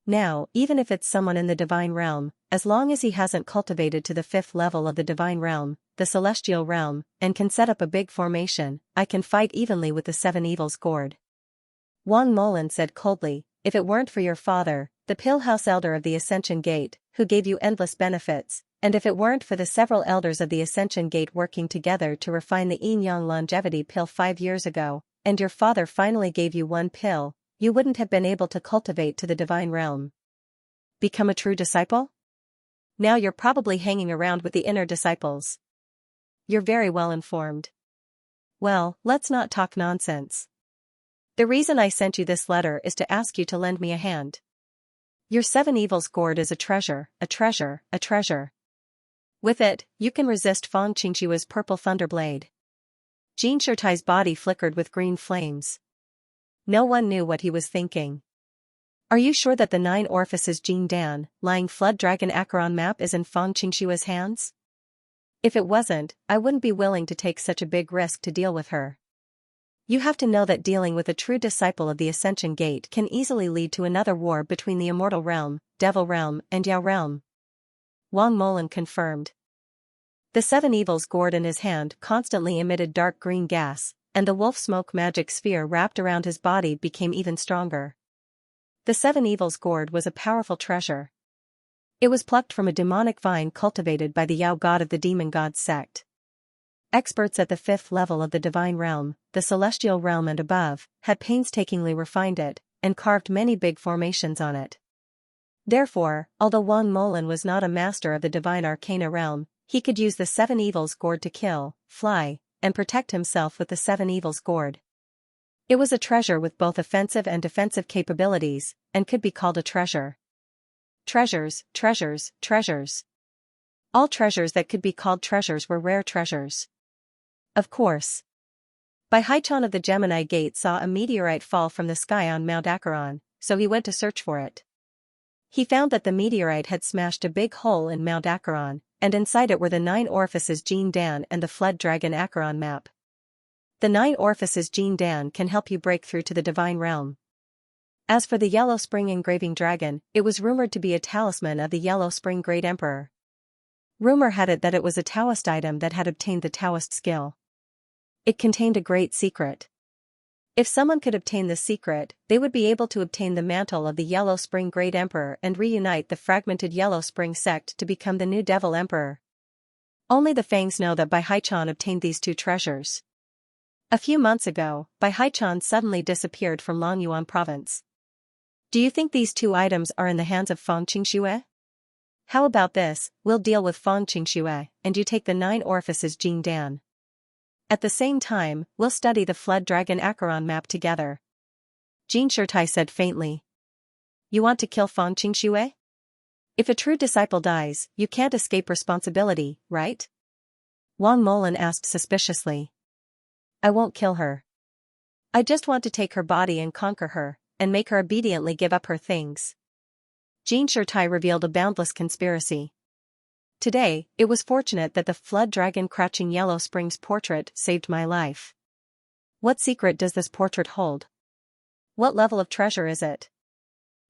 Now, even if it's someone in the divine realm, as long as he hasn't cultivated to the 5th level of the divine realm, the celestial realm, and can set up a big formation, I can fight evenly with the 7 evils gourd. Wang Molan said coldly, if it weren't for your father, the Pillhouse Elder of the Ascension Gate, who gave you endless benefits, and if it weren't for the several elders of the Ascension Gate working together to refine the Yin Yang longevity pill 5 years ago, and your father finally gave you one pill, you wouldn't have been able to cultivate to the divine realm. Become a true disciple? Now you're probably hanging around with the inner disciples. You're very well informed. Well, let's not talk nonsense. The reason I sent you this letter is to ask you to lend me a hand. Your 7 evils gourd is a treasure, a treasure, a treasure. With it, you can resist Feng Qingshui's purple thunderblade. Xianxia's body flickered with green flames. No one knew what he was thinking. Are you sure that the 9 orifices Jing Dan, lying Flood Dragon Acheron map is in Feng Qingshui's hands? If it wasn't, I wouldn't be willing to take such a big risk to deal with her. You have to know that dealing with a true disciple of the Ascension Gate can easily lead to another war between the Immortal Realm, Devil Realm, and Yao Realm. Wang Molan confirmed. The 7 evils gourd in his hand constantly emitted dark green gas, and the wolf smoke magic sphere wrapped around his body became even stronger. The 7 evils gourd was a powerful treasure. It was plucked from a demonic vine cultivated by the Yao god of the demon god sect. Experts at the 5th level of the divine realm, the celestial realm and above, had painstakingly refined it, and carved many big formations on it. Therefore, although Wang Molan was not a master of the divine arcana realm, he could use the seven evils gourd to kill, fly, and protect himself with the seven evils gourd. It was a treasure with both offensive and defensive capabilities, and could be called a treasure. Treasures, treasures, treasures. All treasures that could be called treasures were rare treasures. Of course. Bai Haichan of the Gemini Gate saw a meteorite fall from the sky on Mount Acheron, so he went to search for it. He found that the meteorite had smashed a big hole in Mount Acheron, and inside it were the 9 orifices Jin Dan and the fled dragon Acheron map. The 9 orifices Jin Dan can help you break through to the divine realm. As for the Yellow Spring engraving dragon, it was rumored to be a talisman of the Yellow Spring Great Emperor. Rumor had it that it was a Taoist item that had obtained the Taoist skill. It contained a great secret. If someone could obtain this secret, they would be able to obtain the mantle of the Yellow Spring Great Emperor and reunite the fragmented Yellow Spring sect to become the new Devil Emperor. Only the Fangs know that Bai Haichan obtained these 2 treasures. A few months ago, Bai Haichan suddenly disappeared from Longyuan province. Do you think these 2 items are in the hands of Fang Qingxue? How about this, we'll deal with Fang Qingxue, and you take the 9 orifices Jin Dan. At the same time, we'll study the fled dragon Acheron map together. Jin Shirtai said faintly. You want to kill Fang Qingxue? If a true disciple dies, you can't escape responsibility, right? Wang Molan asked suspiciously. I won't kill her. I just want to take her body and conquer her, and make her obediently give up her things. Jin Shirtai revealed a boundless conspiracy. Today, it was fortunate that the flood dragon crouching Yellow Springs portrait saved my life. What secret does this portrait hold? What level of treasure is it?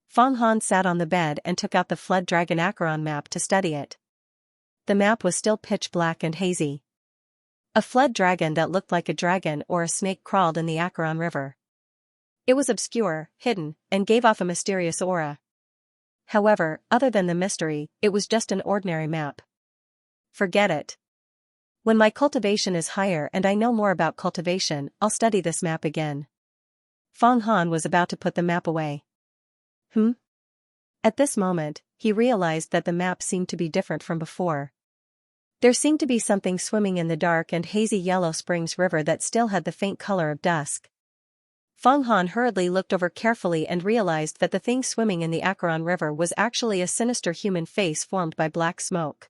Fang Han sat on the bed and took out the flood dragon Acheron map to study it. The map was still pitch black and hazy. A flood dragon that looked like a dragon or a snake crawled in the Acheron River. It was obscure, hidden, and gave off a mysterious aura. However, other than the mystery, it was just an ordinary map. Forget it. When my cultivation is higher and I know more about cultivation, I'll study this map again. Fang Han was about to put the map away. At this moment, he realized that the map seemed to be different from before. There seemed to be something swimming in the dark and hazy Yellow Springs River that still had the faint color of dusk. Fang Han hurriedly looked over carefully and realized that the thing swimming in the Acheron River was actually a sinister human face formed by black smoke.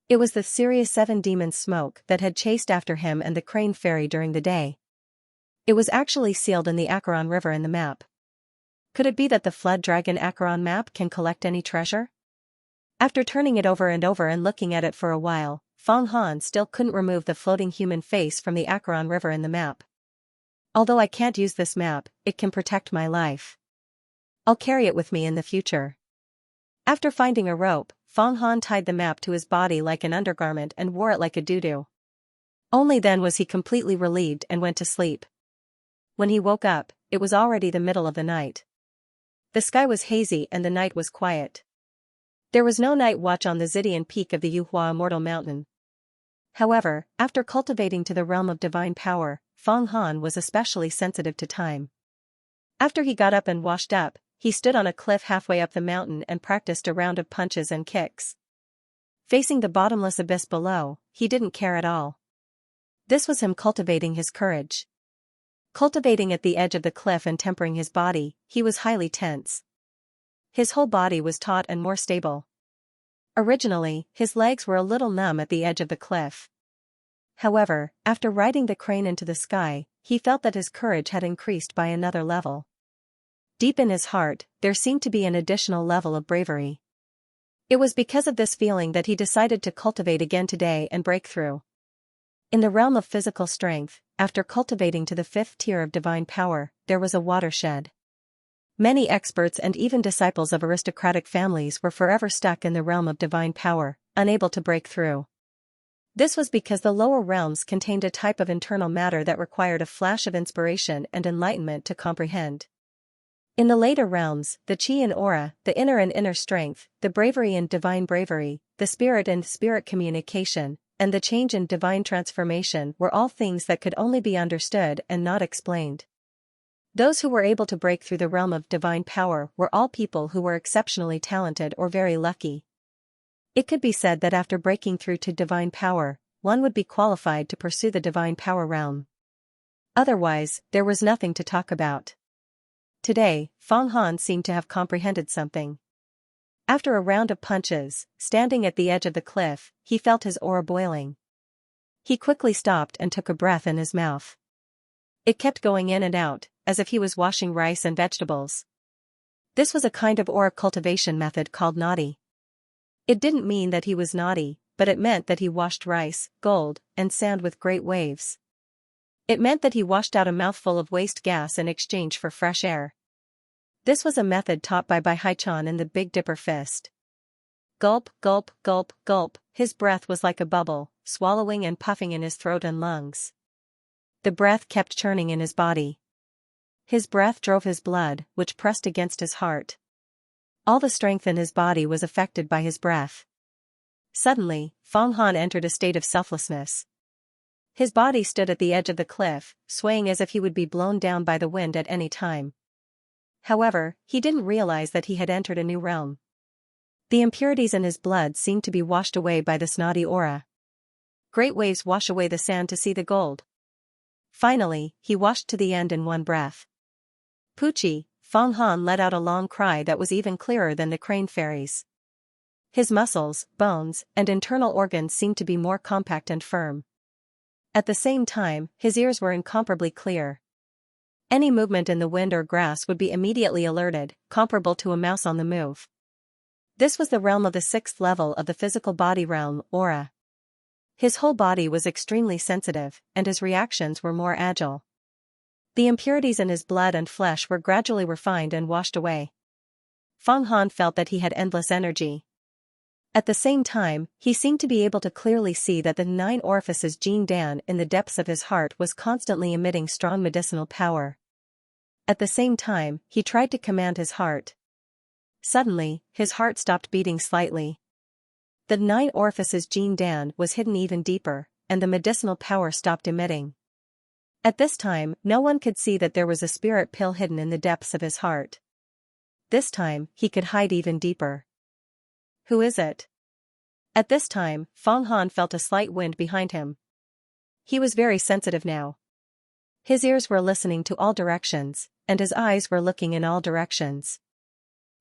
It was the Sirius 7 demon smoke that had chased after him and the Crane Fairy during the day. It was actually sealed in the Acheron River in the map. Could it be that the Flood Dragon Acheron map can collect any treasure? After turning it over and looking at it for a while, Fang Han still couldn't remove the floating human face from the Acheron River in the map. Although I can't use this map, it can protect my life. I'll carry it with me in the future. After finding a rope, Fang Han tied the map to his body like an undergarment and wore it like a doo-doo. Only then was he completely relieved and went to sleep. When he woke up, it was already the middle of the night. The sky was hazy and the night was quiet. There was no night watch on the Zidian peak of the Yuhua Immortal Mountain. However, after cultivating to the realm of divine power, Fang Han was especially sensitive to time. After he got up and washed up, he stood on a cliff halfway up the mountain and practiced a round of punches and kicks. Facing the bottomless abyss below, he didn't care at all. This was him cultivating his courage. Cultivating at the edge of the cliff and tempering his body, he was highly tense. His whole body was taut and more stable. Originally, his legs were a little numb at the edge of the cliff. However, after riding the crane into the sky, he felt that his courage had increased by another level. Deep in his heart, there seemed to be an additional level of bravery. It was because of this feeling that he decided to cultivate again today and break through. In the realm of physical strength, after cultivating to the 5th tier of divine power, there was a watershed. Many experts and even disciples of aristocratic families were forever stuck in the realm of divine power, unable to break through. This was because the lower realms contained a type of internal matter that required a flash of inspiration and enlightenment to comprehend. In the later realms, the chi and aura, the inner strength, the bravery and divine bravery, the spirit and spirit communication, and the change and divine transformation were all things that could only be understood and not explained. Those who were able to break through the realm of divine power were all people who were exceptionally talented or very lucky. It could be said that after breaking through to divine power, one would be qualified to pursue the divine power realm. Otherwise, there was nothing to talk about. Today, Feng Han seemed to have comprehended something. After a round of punches, standing at the edge of the cliff, he felt his aura boiling. He quickly stopped and took a breath in his mouth. It kept going in and out, as if he was washing rice and vegetables. This was a kind of aura cultivation method called naughty. It didn't mean that he was naughty, but it meant that he washed rice, gold, and sand with great waves. It meant that he washed out a mouthful of waste gas in exchange for fresh air. This was a method taught by Bai Haichan in the Big Dipper Fist. Gulp, gulp, gulp, gulp, his breath was like a bubble, swallowing and puffing in his throat and lungs. The breath kept churning in his body. His breath drove his blood, which pressed against his heart. All the strength in his body was affected by his breath. Suddenly, Feng Han entered a state of selflessness. His body stood at the edge of the cliff, swaying as if he would be blown down by the wind at any time. However, he didn't realize that he had entered a new realm. The impurities in his blood seemed to be washed away by this naughty aura. Great waves wash away the sand to see the gold. Finally, he washed to the end in one breath. Poochie, Feng Han let out a long cry that was even clearer than the crane fairies. His muscles, bones, and internal organs seemed to be more compact and firm. At the same time, his ears were incomparably clear. Any movement in the wind or grass would be immediately alerted, comparable to a mouse on the move. This was the realm of the 6th level of the physical body realm, aura. His whole body was extremely sensitive, and his reactions were more agile. The impurities in his blood and flesh were gradually refined and washed away. Feng Han felt that he had endless energy. At the same time, he seemed to be able to clearly see that the 9 orifices Jin Dan in the depths of his heart was constantly emitting strong medicinal power. At the same time, he tried to command his heart. Suddenly, his heart stopped beating slightly. The 9 orifices Jin Dan was hidden even deeper, and the medicinal power stopped emitting. At this time, no one could see that there was a spirit pill hidden in the depths of his heart. This time, he could hide even deeper. Who is it? At this time, Feng Han felt a slight wind behind him. He was very sensitive now. His ears were listening to all directions, and his eyes were looking in all directions.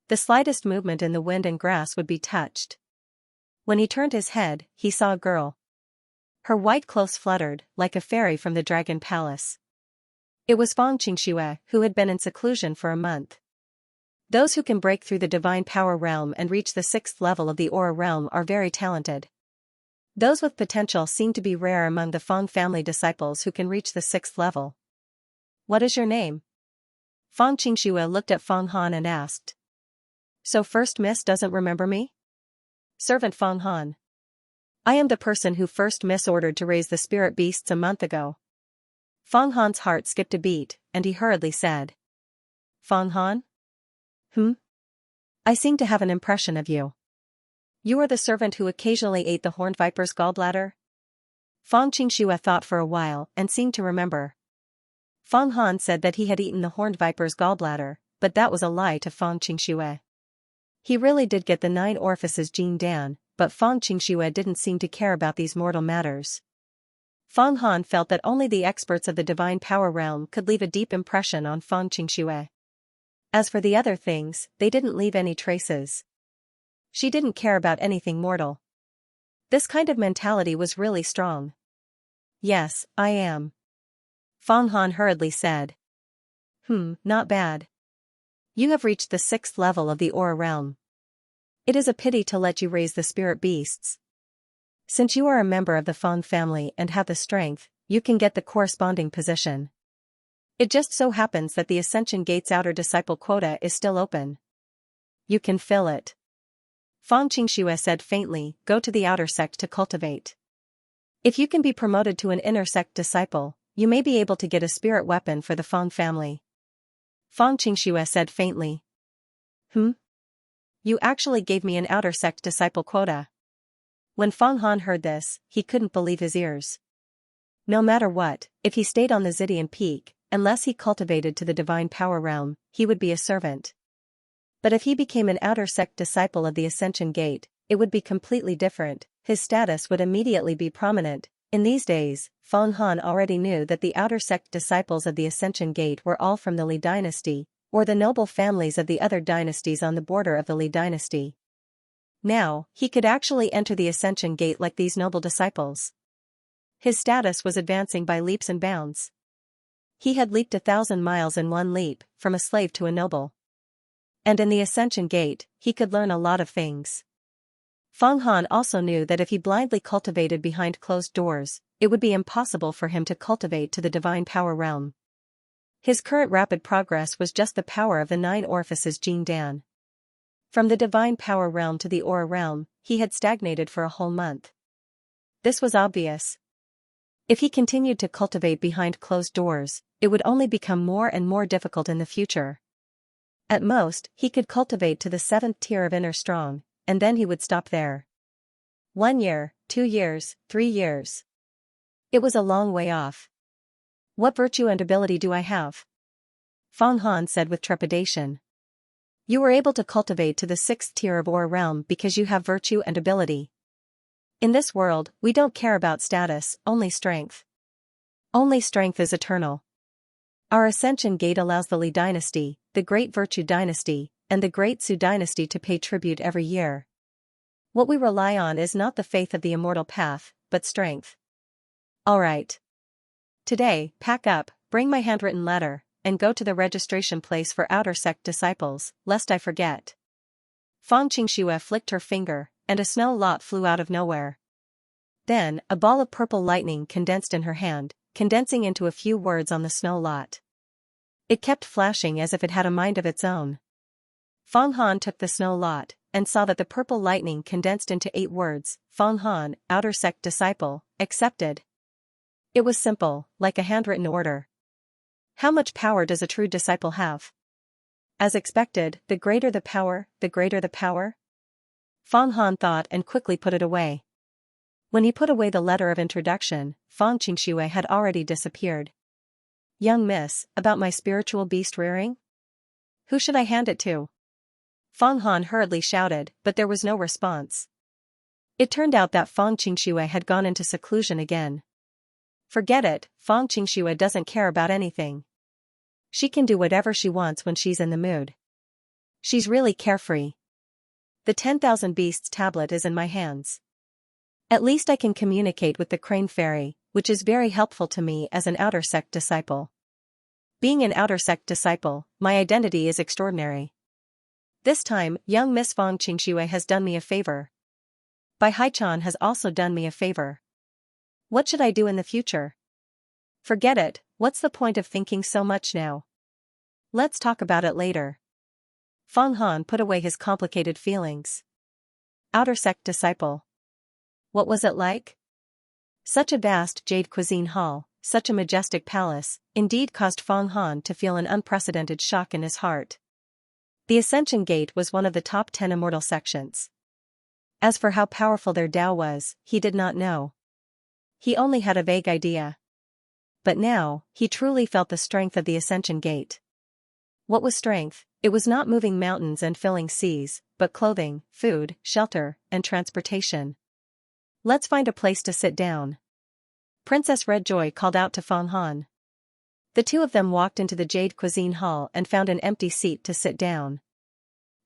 The slightest movement in the wind and grass would be touched. When he turned his head, he saw a girl. Her white clothes fluttered, like a fairy from the Dragon Palace. It was Xianxia, who had been in seclusion for a month. Those who can break through the divine power realm and reach the 6th level of the aura realm are very talented. Those with potential seem to be rare among the Feng family disciples who can reach the 6th level. What is your name? Xianxia looked at Feng Han and asked. So First Miss doesn't remember me? Servant Feng Han. I am the person who First Miss ordered to raise the spirit beasts a month ago. Feng Han's heart skipped a beat, and he hurriedly said. Feng Han? I seem to have an impression of you. You are the servant who occasionally ate the horned viper's gallbladder? Xianxia thought for a while and seemed to remember. Feng Han said that he had eaten the horned viper's gallbladder, but that was a lie to Xianxia. He really did get the 9 orifices Jin Dan, but Xianxia didn't seem to care about these mortal matters. Feng Han felt that only the experts of the divine power realm could leave a deep impression on Xianxia. As for the other things, they didn't leave any traces. She didn't care about anything mortal. This kind of mentality was really strong. Yes, I am. Feng Han hurriedly said. Not bad. You have reached the 6th level of the aura realm. It is a pity to let you raise the spirit beasts. Since you are a member of the Feng family and have the strength, you can get the corresponding position. It just so happens that the Ascension Gate's outer disciple quota is still open. You can fill it. Xianxia said faintly, go to the outer sect to cultivate. If you can be promoted to an inner sect disciple, you may be able to get a spirit weapon for the Feng family. Xianxia said faintly. You actually gave me an outer sect disciple quota. When Feng Han heard this, he couldn't believe his ears. No matter what, if he stayed on the Zidian Peak, unless he cultivated to the divine power realm, he would be a servant. But if he became an outer sect disciple of the Ascension Gate, it would be completely different. His status would immediately be prominent. In these days, Feng Han already knew that the outer sect disciples of the Ascension Gate were all from the Li dynasty, or the noble families of the other dynasties on the border of the Li dynasty. Now, he could actually enter the Ascension Gate like these noble disciples. His status was advancing by leaps and bounds. He had leaped 1,000 miles in one leap, from a slave to a noble. And in the Ascension Gate, he could learn a lot of things. Feng Han also knew that if he blindly cultivated behind closed doors, it would be impossible for him to cultivate to the divine power realm. His current rapid progress was just the power of the 9 orifices Jin Dan. From the divine power realm to the aura realm, he had stagnated for a whole month. This was obvious. If he continued to cultivate behind closed doors, it would only become more and more difficult in the future. At most, he could cultivate to the 7th tier of inner strong, and then he would stop there. 1 year, 2 years, 3 years. It was a long way off. What virtue and ability do I have? Feng Han said with trepidation. You were able to cultivate to the 6th tier of aura realm because you have virtue and ability. In this world, we don't care about status, only strength. Only strength is eternal. Our Ascension Gate allows the Li dynasty, the Great Virtue dynasty, and the Great Su dynasty to pay tribute every year. What we rely on is not the faith of the immortal path, but strength. All right. Today, pack up, bring my handwritten letter, and go to the registration place for outer sect disciples, lest I forget. Fang Qingxue flicked her finger, and a snow lot flew out of nowhere. Then, a ball of purple lightning condensed in her hand, condensing into a few words on the snow lot. It kept flashing as if it had a mind of its own. Feng Han took the snow lot, and saw that the purple lightning condensed into 8 words, Feng Han, outer sect disciple, accepted. It was simple, like a handwritten order. How much power does a true disciple have? As expected, the greater the power, the greater the power. Feng Han thought and quickly put it away. When he put away the letter of introduction, Fang Qingxue had already disappeared. Young miss, about my spiritual beast rearing? Who should I hand it to? Feng Han hurriedly shouted, but there was no response. It turned out that Fang Qingxue had gone into seclusion again. Forget it, Fang Qingxue doesn't care about anything. She can do whatever she wants when she's in the mood. She's really carefree. The 10,000 Beasts tablet is in my hands. At least I can communicate with the Crane Fairy, which is very helpful to me as an outer sect disciple. Being an outer sect disciple, my identity is extraordinary. This time, young Miss Fang Qingxue has done me a favor. Bai Haichan has also done me a favor. What should I do in the future? Forget it, what's the point of thinking so much now? Let's talk about it later. Feng Han put away his complicated feelings. Outer sect disciple. What was it like? Such a vast jade cuisine hall, such a majestic palace, indeed caused Feng Han to feel an unprecedented shock in his heart. The Ascension Gate was one of the top 10 immortal sections. As for how powerful their Tao was, he did not know. He only had a vague idea. But now, he truly felt the strength of the Ascension Gate. What was strength? It was not moving mountains and filling seas, but clothing, food, shelter, and transportation. Let's find a place to sit down. Princess Redjoy called out to Feng Han. The two of them walked into the Jade Cuisine Hall and found an empty seat to sit down.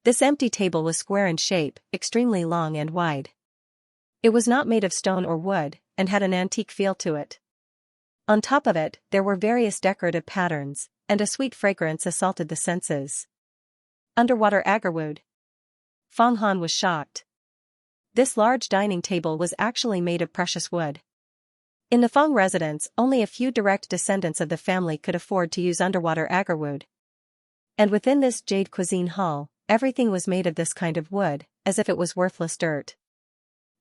This empty table was square in shape, extremely long and wide. It was not made of stone or wood, and had an antique feel to it. On top of it, there were various decorative patterns, and a sweet fragrance assaulted the senses. Underwater agarwood. Feng Han was shocked. This large dining table was actually made of precious wood. In the Feng residence, only a few direct descendants of the family could afford to use underwater agarwood. And within this Jade Cuisine Hall, everything was made of this kind of wood, as if it was worthless dirt.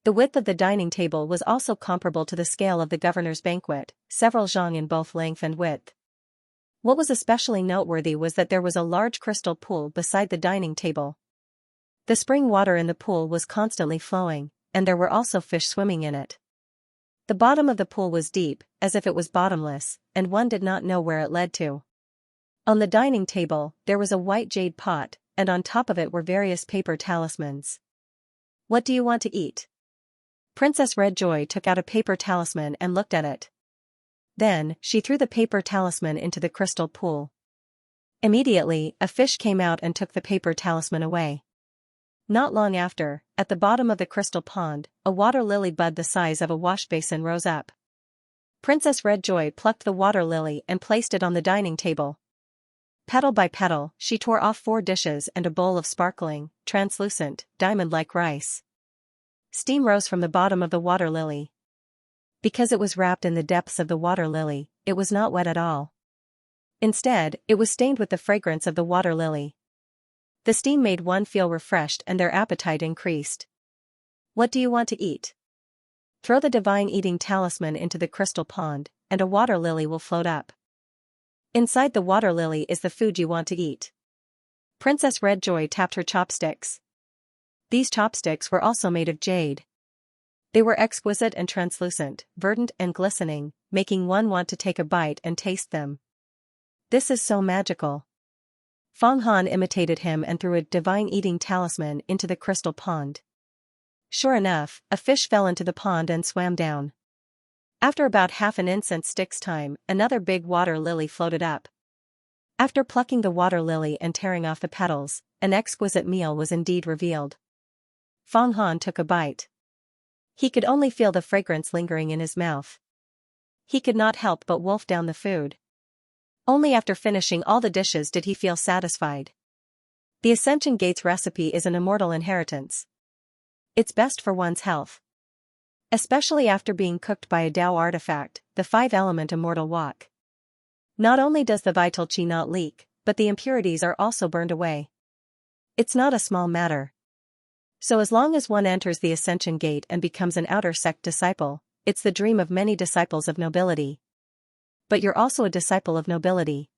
The width of the dining table was also comparable to the scale of the governor's banquet, several zhang in both length and width. What was especially noteworthy was that there was a large crystal pool beside the dining table. The spring water in the pool was constantly flowing, and there were also fish swimming in it. The bottom of the pool was deep, as if it was bottomless, and one did not know where it led to. On the dining table, there was a white jade pot, and on top of it were various paper talismans. What do you want to eat? Princess Redjoy took out a paper talisman and looked at it. Then, she threw the paper talisman into the crystal pool. Immediately, a fish came out and took the paper talisman away. Not long after, at the bottom of the crystal pond, a water lily bud the size of a washbasin rose up. Princess Redjoy plucked the water lily and placed it on the dining table. Petal by petal, she tore off 4 dishes and a bowl of sparkling, translucent, diamond-like rice. Steam rose from the bottom of the water lily. Because it was wrapped in the depths of the water lily, it was not wet at all. Instead, it was stained with the fragrance of the water lily. The steam made one feel refreshed and their appetite increased. What do you want to eat? Throw the divine eating talisman into the crystal pond, and a water lily will float up. Inside the water lily is the food you want to eat. Princess Redjoy tapped her chopsticks. These chopsticks were also made of jade. They were exquisite and translucent, verdant and glistening, making one want to take a bite and taste them. This is so magical. Feng Han imitated him and threw a divine eating talisman into the crystal pond. Sure enough, a fish fell into the pond and swam down. After about half an incense stick's time, another big water lily floated up. After plucking the water lily and tearing off the petals, an exquisite meal was indeed revealed. Feng Han took a bite. He could only feel the fragrance lingering in his mouth. He could not help but wolf down the food. Only after finishing all the dishes did he feel satisfied. The Ascension Gate's recipe is an immortal inheritance. It's best for one's health. Especially after being cooked by a Tao artifact, the 5-element immortal wok. Not only does the vital qi not leak, but the impurities are also burned away. It's not a small matter. So as long as one enters the Ascension Gate and becomes an outer sect disciple, it's the dream of many disciples of nobility. But you're also a disciple of nobility.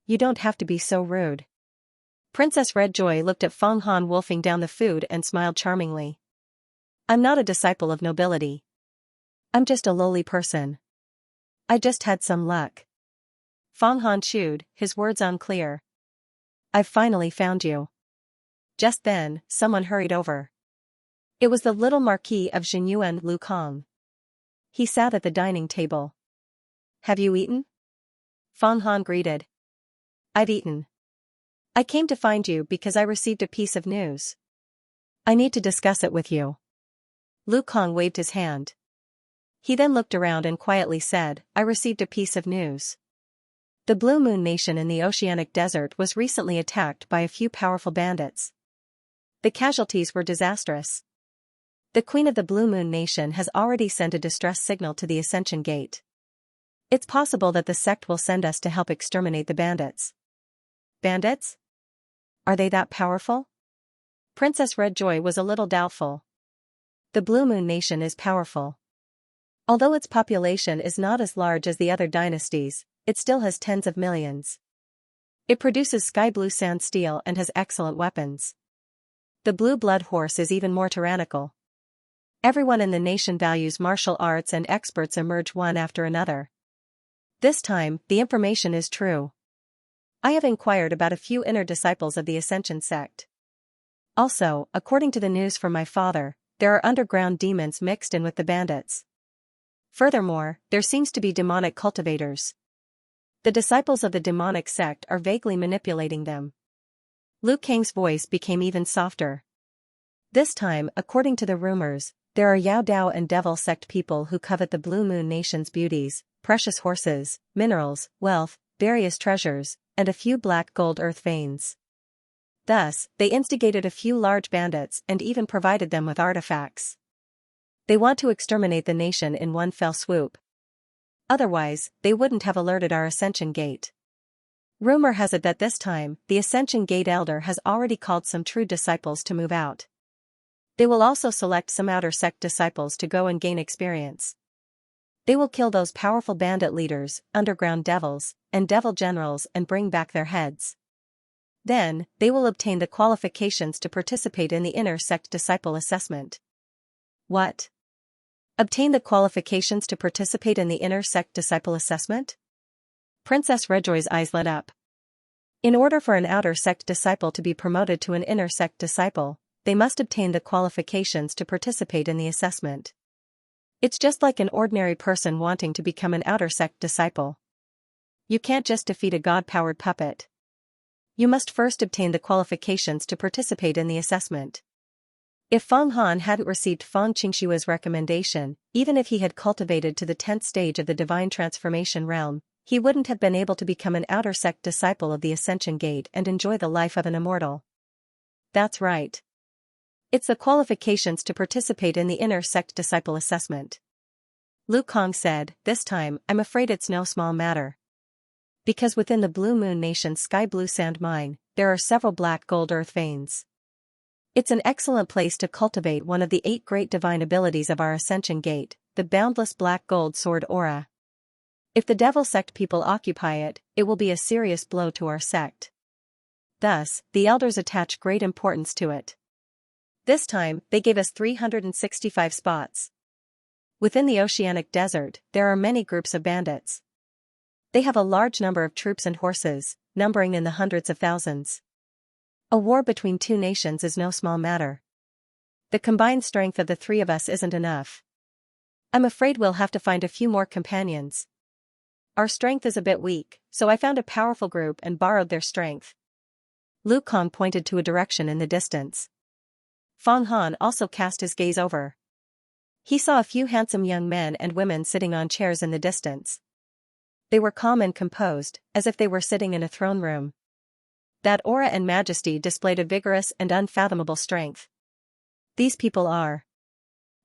You don't have to be so rude. Princess Redjoy looked at Feng Han wolfing down the food and smiled charmingly. I'm not a disciple of nobility. I'm just a lowly person. I just had some luck. Feng Han chewed, his words unclear. I've finally found you. Just then, someone hurried over. It was the little Marquis of Xianxia Lu Kang. He sat at the dining table. Have you eaten? Feng Han greeted. I've eaten. I came to find you because I received a piece of news. I need to discuss it with you. Lu Kang waved his hand. He then looked around and quietly said, I received a piece of news. The Blue Moon Nation in the Oceanic Desert was recently attacked by a few powerful bandits. The casualties were disastrous. The Queen of the Blue Moon Nation has already sent a distress signal to the Ascension Gate. It's possible that the sect will send us to help exterminate the bandits. Bandits? Are they that powerful? Princess Redjoy was a little doubtful. The Blue Moon Nation is powerful. Although its population is not as large as the other dynasties, it still has tens of millions. It produces sky blue sand steel and has excellent weapons. The Blue Blood Horse is even more tyrannical. Everyone in the nation values martial arts and experts emerge one after another. This time, the information is true. I have inquired about a few inner disciples of the Ascension sect. Also, according to the news from my father, there are underground demons mixed in with the bandits. Furthermore, there seems to be demonic cultivators. The disciples of the demonic sect are vaguely manipulating them. Liu Kang's voice became even softer. This time, according to the rumors, there are Yao Dao and Devil sect people who covet the Blue Moon Nation's beauties, precious horses, minerals, wealth, various treasures, and a few black gold earth veins. Thus, they instigated a few large bandits and even provided them with artifacts. They want to exterminate the nation in one fell swoop. Otherwise, they wouldn't have alerted our Ascension Gate. Rumor has it that this time, the Ascension Gate Elder has already called some true disciples to move out. They will also select some outer sect disciples to go and gain experience. They will kill those powerful bandit leaders, underground devils, and devil generals and bring back their heads. Then, they will obtain the qualifications to participate in the inner sect disciple assessment. What? Obtain the qualifications to participate in the inner sect disciple assessment? Princess Redjoy's eyes lit up. In order for an outer sect disciple to be promoted to an inner sect disciple, they must obtain the qualifications to participate in the assessment. It's just like an ordinary person wanting to become an outer sect disciple. You can't just defeat a god-powered puppet. You must first obtain the qualifications to participate in the assessment. If Feng Han hadn't received Feng Qingshua's recommendation, even if he had cultivated to the 10th stage of the divine transformation realm, he wouldn't have been able to become an outer sect disciple of the Ascension Gate and enjoy the life of an immortal. That's right. It's the qualifications to participate in the inner sect disciple assessment. Lu Kang said, this time, I'm afraid it's no small matter. Because within the Blue Moon Nation's Sky Blue Sand Mine, there are several black gold earth veins. It's an excellent place to cultivate one of the 8 great divine abilities of our Ascension Gate, the boundless black gold sword aura. If the Devil Sect people occupy it, it will be a serious blow to our sect. Thus, the elders attach great importance to it. This time, they gave us 365 spots. Within the Oceanic Desert, there are many groups of bandits. They have a large number of troops and horses, numbering in the hundreds of thousands. A war between 2 nations is no small matter. The combined strength of the 3 of us isn't enough. I'm afraid we'll have to find a few more companions. Our strength is a bit weak, so I found a powerful group and borrowed their strength. Lu Kang pointed to a direction in the distance. Feng Han also cast his gaze over. He saw a few handsome young men and women sitting on chairs in the distance. They were calm and composed, as if they were sitting in a throne room. That aura and majesty displayed a vigorous and unfathomable strength. These people are,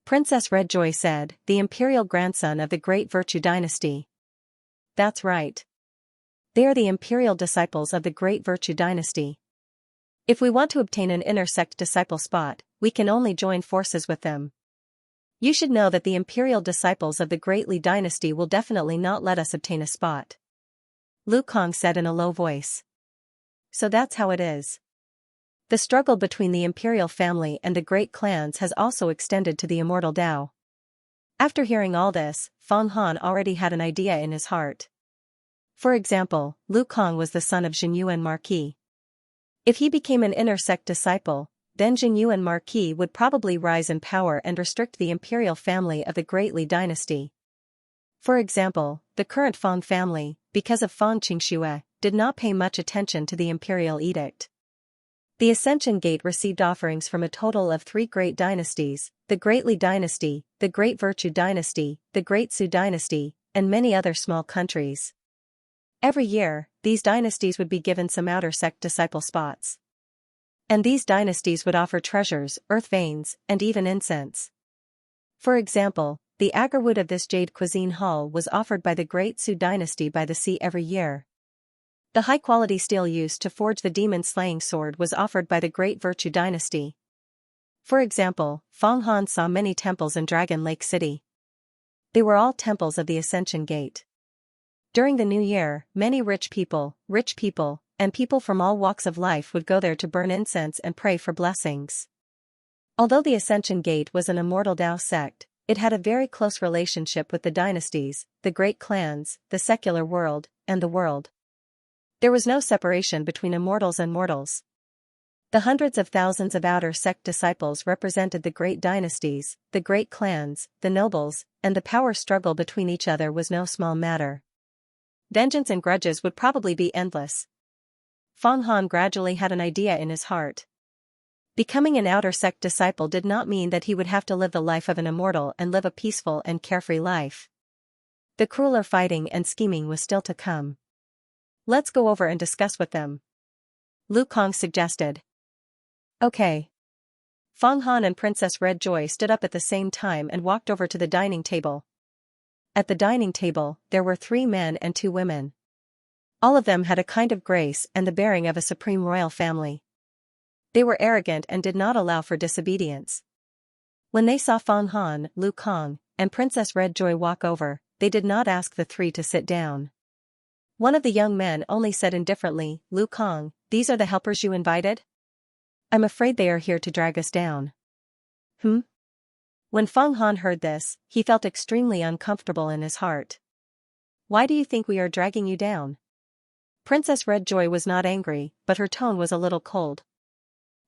Princess Redjoy said, the imperial grandson of the Great Virtue Dynasty. That's right. They are the imperial disciples of the Great Virtue Dynasty. If we want to obtain an inner sect disciple spot, we can only join forces with them. You should know that the imperial disciples of the Great Li Dynasty will definitely not let us obtain a spot. Lu Kang said in a low voice. So that's how it is. The struggle between the imperial family and the great clans has also extended to the immortal Dao. After hearing all this, Feng Han already had an idea in his heart. For example, Lu Kang was the son of Xianxia Marquis. If he became an inner sect disciple, then Xianxia Marquis would probably rise in power and restrict the imperial family of the Great Li Dynasty. For example, the current Feng family, because of Feng Qingshuo, did not pay much attention to the imperial edict. The Ascension Gate received offerings from a total of 3 great dynasties, the Great Li Dynasty, the Great Virtue Dynasty, the Great Su Dynasty, and many other small countries. Every year, these dynasties would be given some outer sect disciple spots. And these dynasties would offer treasures, earth veins, and even incense. For example, the agarwood of this jade cuisine hall was offered by the Great Su Dynasty by the sea every year. The high-quality steel used to forge the demon-slaying sword was offered by the Great Virtue Dynasty. For example, Feng Han saw many temples in Dragon Lake City. They were all temples of the Ascension Gate. During the new year, many rich people, and people from all walks of life would go there to burn incense and pray for blessings. Although the Ascension Gate was an immortal Dao sect, it had a very close relationship with the dynasties, the great clans, the secular world, and the world. There was no separation between immortals and mortals. The hundreds of thousands of outer sect disciples represented the great dynasties, the great clans, the nobles, and the power struggle between each other was no small matter. Vengeance and grudges would probably be endless. Feng Han gradually had an idea in his heart. Becoming an outer sect disciple did not mean that he would have to live the life of an immortal and live a peaceful and carefree life. The crueler fighting and scheming was still to come. Let's go over and discuss with them. Lu Kang suggested. Okay. Feng Han and Princess Redjoy stood up at the same time and walked over to the dining table. At the dining table, there were 3 men and 2 women. All of them had a kind of grace and the bearing of a supreme royal family. They were arrogant and did not allow for disobedience. When they saw Feng Han, Lu Kang, and Princess Redjoy walk over, they did not ask the 3 to sit down. One of the young men only said indifferently, Lu Kang, these are the helpers you invited? I'm afraid they are here to drag us down. When Feng Han heard this, he felt extremely uncomfortable in his heart. Why do you think we are dragging you down? Princess Redjoy was not angry, but her tone was a little cold.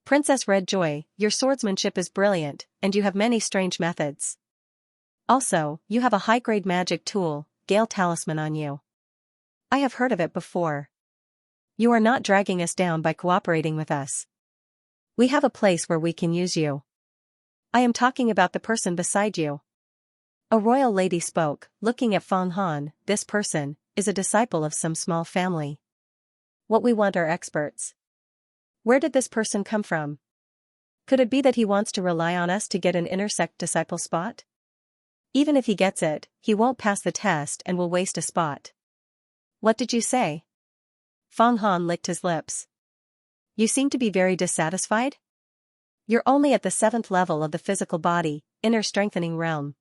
Princess Redjoy, your swordsmanship is brilliant, and you have many strange methods. Also, you have a high-grade magic tool, Gale Talisman, on you. I have heard of it before. You are not dragging us down by cooperating with us. We have a place where we can use you. I am talking about the person beside you. A royal lady spoke, looking at Feng Han. This person is a disciple of some small family. What we want are experts. Where did this person come from? Could it be that he wants to rely on us to get an intersect disciple spot? Even if he gets it, he won't pass the test and will waste a spot. What did you say? Feng Han licked his lips. You seem to be very dissatisfied? You're only at the 7th level of the physical body, inner strengthening realm.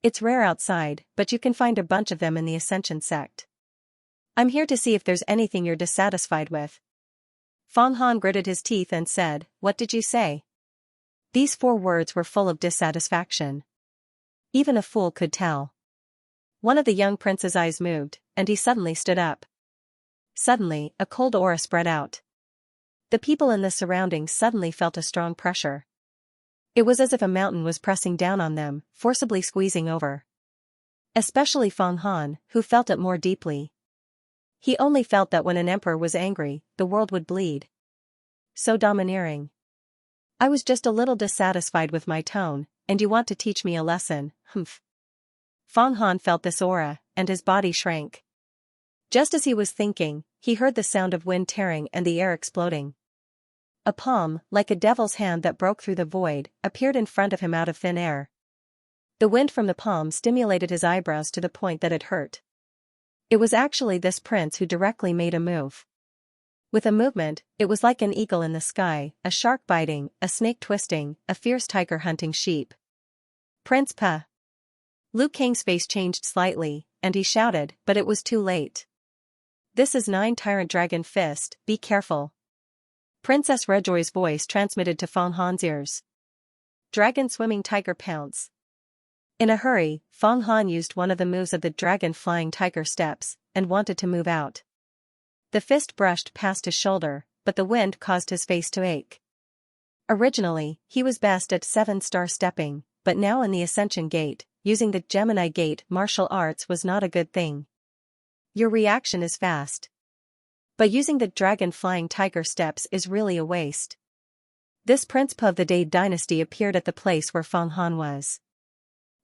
It's rare outside, but you can find a bunch of them in the Ascension sect. I'm here to see if there's anything you're dissatisfied with. Feng Han gritted his teeth and said, What did you say? These 4 words were full of dissatisfaction. Even a fool could tell. One of the young prince's eyes moved, and he suddenly stood up. Suddenly, a cold aura spread out. The people in the surroundings suddenly felt a strong pressure. It was as if a mountain was pressing down on them, forcibly squeezing over. Especially Feng Han, who felt it more deeply. He only felt that when an emperor was angry, the world would bleed. So domineering. I was just a little dissatisfied with my tone, and you want to teach me a lesson, humph. Feng Han felt this aura, and his body shrank. Just as he was thinking, he heard the sound of wind tearing and the air exploding. A palm, like a devil's hand that broke through the void, appeared in front of him out of thin air. The wind from the palm stimulated his eyebrows to the point that it hurt. It was actually this prince who directly made a move. With a movement, it was like an eagle in the sky, a shark biting, a snake twisting, a fierce tiger hunting sheep. Prince Pa. Liu Kang's face changed slightly, and he shouted, but it was too late. This is 9 Tyrant Dragon Fist, be careful. Princess Redjoy's voice transmitted to Feng Han's ears. Dragon Swimming Tiger Pounce. In a hurry, Feng Han used one of the moves of the Dragon Flying Tiger Steps, and wanted to move out. The fist brushed past his shoulder, but the wind caused his face to ache. Originally, he was best at 7-star stepping, but now in the Ascension Gate, using the Gemini Gate martial arts was not a good thing. Your reaction is fast. But using the Dragon Flying Tiger Steps is really a waste. This Prince Pa of the Dade Dynasty appeared at the place where Feng Han was.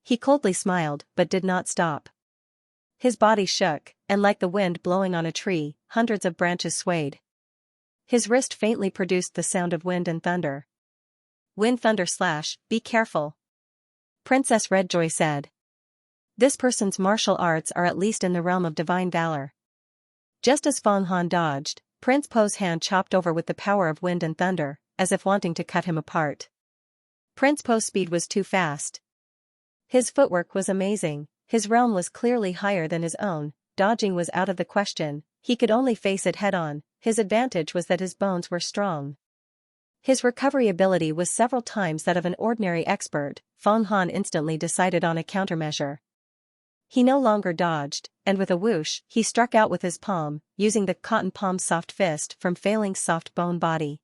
He coldly smiled, but did not stop. His body shook, and like the wind blowing on a tree, hundreds of branches swayed. His wrist faintly produced the sound of wind and thunder. Wind thunder slash, be careful. Princess Redjoy said. This person's martial arts are at least in the realm of divine valor. Just as Feng Han dodged, Prince Po's hand chopped over with the power of wind and thunder, as if wanting to cut him apart. Prince Po's speed was too fast. His footwork was amazing, his realm was clearly higher than his own, dodging was out of the question, he could only face it head-on, his advantage was that his bones were strong. His recovery ability was several times that of an ordinary expert. Feng Han instantly decided on a countermeasure. He no longer dodged, and with a whoosh, he struck out with his palm, using the cotton palm soft fist from Failing's soft bone body.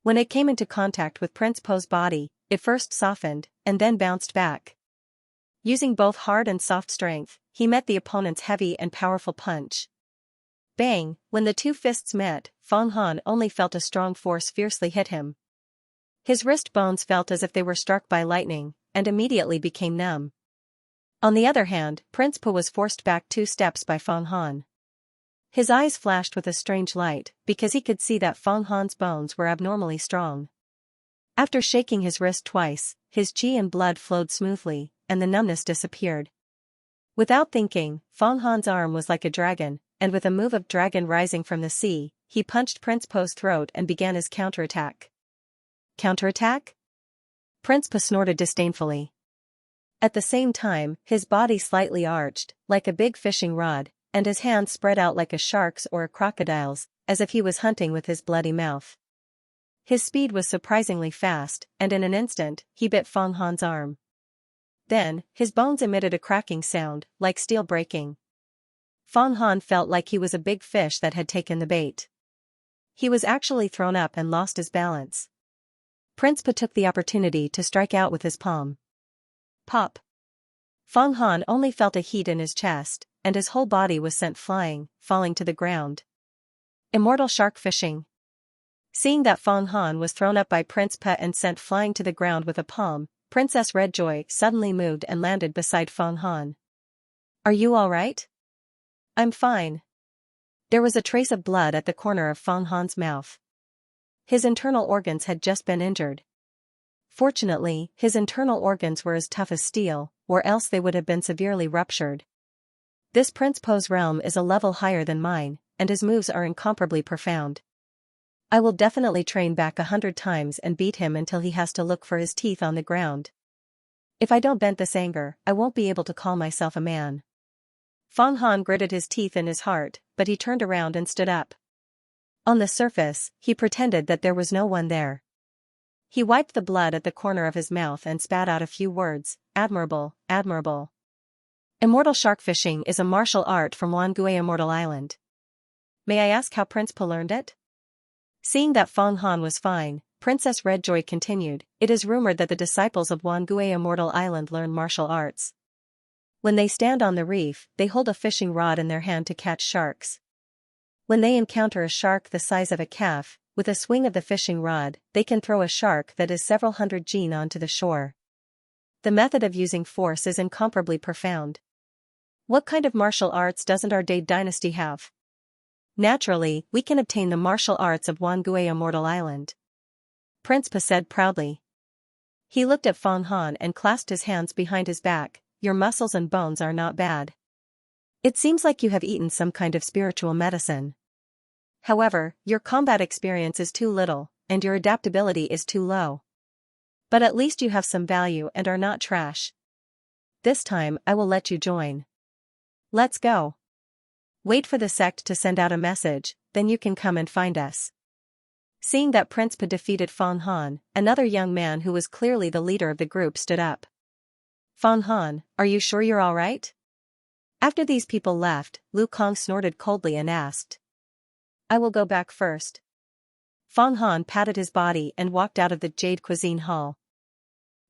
When it came into contact with Prince Po's body, it first softened, and then bounced back. Using both hard and soft strength, he met the opponent's heavy and powerful punch. Bang! When the 2 fists met, Feng Han only felt a strong force fiercely hit him. His wrist bones felt as if they were struck by lightning, and immediately became numb. On the other hand, Prince Po was forced back 2 steps by Feng Han. His eyes flashed with a strange light, because he could see that Feng Han's bones were abnormally strong. After shaking his wrist twice, his chi and blood flowed smoothly, and the numbness disappeared. Without thinking, Feng Han's arm was like a dragon, and with a move of dragon rising from the sea, he punched Prince Po's throat and began his counterattack. Counterattack? Prince Po snorted disdainfully. At the same time, his body slightly arched, like a big fishing rod, and his hands spread out like a shark's or a crocodile's, as if he was hunting with his bloody mouth. His speed was surprisingly fast, and in an instant, he bit Fang Han's arm. Then, his bones emitted a cracking sound, like steel breaking. Fang Han felt like he was a big fish that had taken the bait. He was actually thrown up and lost his balance. Prince Pa took the opportunity to strike out with his palm. Pop! Fang Han only felt a heat in his chest, and his whole body was sent flying, falling to the ground. Immortal shark fishing. Seeing that Fang Han was thrown up by Prince Pa and sent flying to the ground with a palm, Princess Redjoy suddenly moved and landed beside Fang Han. Are you all right? I'm fine. There was a trace of blood at the corner of Fang Han's mouth. His internal organs had just been injured. Fortunately, his internal organs were as tough as steel, or else they would have been severely ruptured. This Prince Po's realm is a level higher than mine, and his moves are incomparably profound. I will definitely train back 100 times and beat him until he has to look for his teeth on the ground. If I don't vent this anger, I won't be able to call myself a man. Fang Han gritted his teeth in his heart, but he turned around and stood up. On the surface, he pretended that there was no one there. He wiped the blood at the corner of his mouth and spat out a few words, admirable, admirable. Immortal shark fishing is a martial art from Wangue Immortal Island. May I ask how Prince Pa learned it? Seeing that Fang Han was fine, Princess Redjoy continued, it is rumored that the disciples of Wangue Immortal Island learn martial arts. When they stand on the reef, they hold a fishing rod in their hand to catch sharks. When they encounter a shark the size of a calf, with a swing of the fishing rod, they can throw a shark that is several hundred jin onto the shore. The method of using force is incomparably profound. What kind of martial arts doesn't our Dade dynasty have? Naturally, we can obtain the martial arts of Wangue Immortal Island. Prince Pa said proudly. He looked at Fang Han and clasped his hands behind his back. Your muscles and bones are not bad. It seems like you have eaten some kind of spiritual medicine. However, your combat experience is too little, and your adaptability is too low. But at least you have some value and are not trash. This time I will let you join. Let's go. Wait for the sect to send out a message, then you can come and find us. Seeing that Prince Pa defeated Fang Han, another young man who was clearly the leader of the group stood up. Fang Han, are you sure you're all right? After these people left, Lu Kong snorted coldly and asked. I will go back first. Fang Han patted his body and walked out of the Jade Cuisine Hall.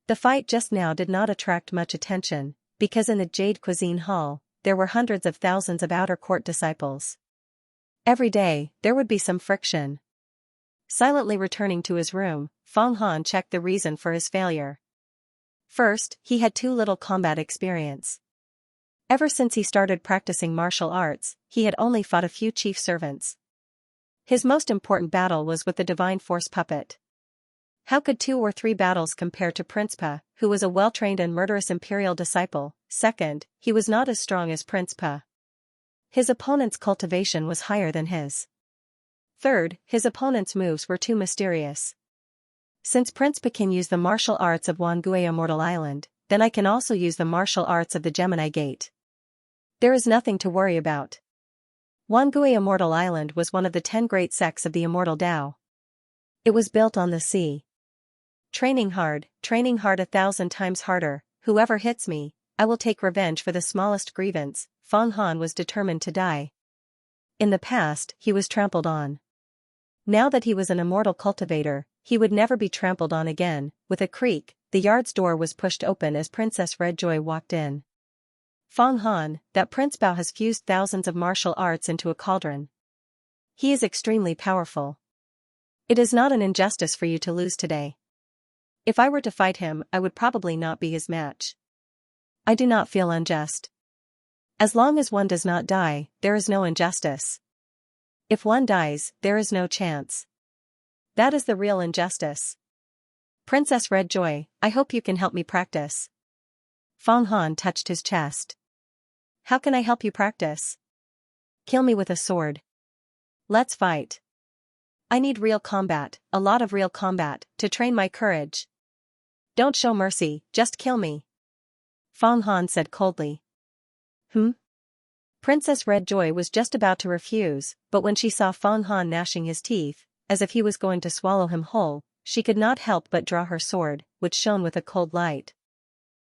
The fight just now did not attract much attention, because in the Jade Cuisine Hall, there were hundreds of thousands of outer court disciples. Every day, there would be some friction. Silently returning to his room, Fang Han checked the reason for his failure. First, he had too little combat experience. Ever since he started practicing martial arts, he had only fought a few chief servants. His most important battle was with the Divine Force puppet. How could 2 or 3 battles compare to Prince Pa, who was a well-trained and murderous imperial disciple? Second, he was not as strong as Prince Pa. His opponent's cultivation was higher than his. Third, his opponent's moves were too mysterious. Since Prince Pa can use the martial arts of Wangue Immortal Island, then I can also use the martial arts of the Gemini Gate. There is nothing to worry about. Wangue Immortal Island was one of the 10 great sects of the Immortal Tao. It was built on the sea. Training hard 1,000 times harder, whoever hits me, I will take revenge for the smallest grievance. Fang Han was determined to die. In the past, he was trampled on. Now that he was an immortal cultivator, he would never be trampled on again. With a creak, the yard's door was pushed open as Princess Redjoy walked in. Fang Han, that Prince Bao has fused thousands of martial arts into a cauldron. He is extremely powerful. It is not an injustice for you to lose today. If I were to fight him, I would probably not be his match. I do not feel unjust. As long as one does not die, there is no injustice. If one dies, there is no chance. That is the real injustice. Princess Redjoy, I hope you can help me practice. Fang Han touched his chest. How can I help you practice? Kill me with a sword. Let's fight. I need real combat, a lot of real combat, to train my courage. Don't show mercy, just kill me. Fang Han said coldly. Princess Redjoy was just about to refuse, but when she saw Fang Han gnashing his teeth, as if he was going to swallow him whole, she could not help but draw her sword, which shone with a cold light.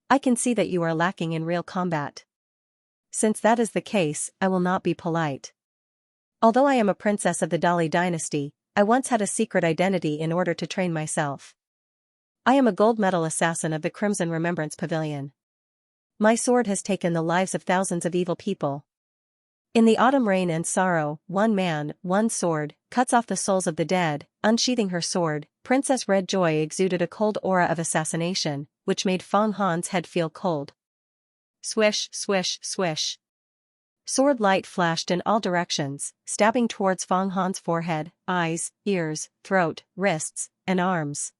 I can see that you are lacking in real combat. Since that is the case, I will not be polite. Although I am a princess of the Dali dynasty, I once had a secret identity in order to train myself. I am a gold medal assassin of the Crimson Remembrance Pavilion. My sword has taken the lives of thousands of evil people. In the autumn rain and sorrow, one man, one sword, cuts off the souls of the dead. Unsheathing her sword, Princess Red Joy exuded a cold aura of assassination, which made Fang Han's head feel cold. Swish, swish, swish. Sword light flashed in all directions, stabbing towards Fang Han's forehead, eyes, ears, throat, wrists, and arms.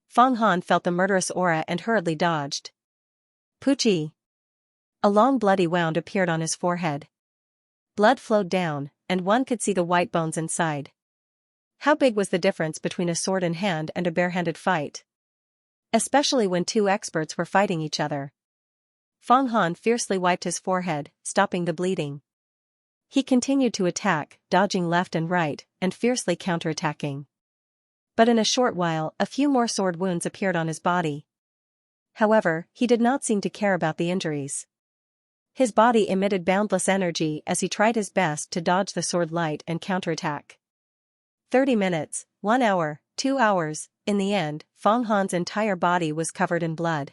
Fang Han felt the murderous aura and hurriedly dodged. Poochie! A long bloody wound appeared on his forehead. Blood flowed down, and one could see the white bones inside. How big was the difference between a sword in hand and a barehanded fight? Especially when two experts were fighting each other. Fang Han fiercely wiped his forehead, stopping the bleeding. He continued to attack, dodging left and right, and fiercely counterattacking. But in a short while, a few more sword wounds appeared on his body. However, he did not seem to care about the injuries. His body emitted boundless energy as he tried his best to dodge the sword light and counterattack. 30 minutes, 1 hour, 2 hours, in the end, Fang Han's entire body was covered in blood.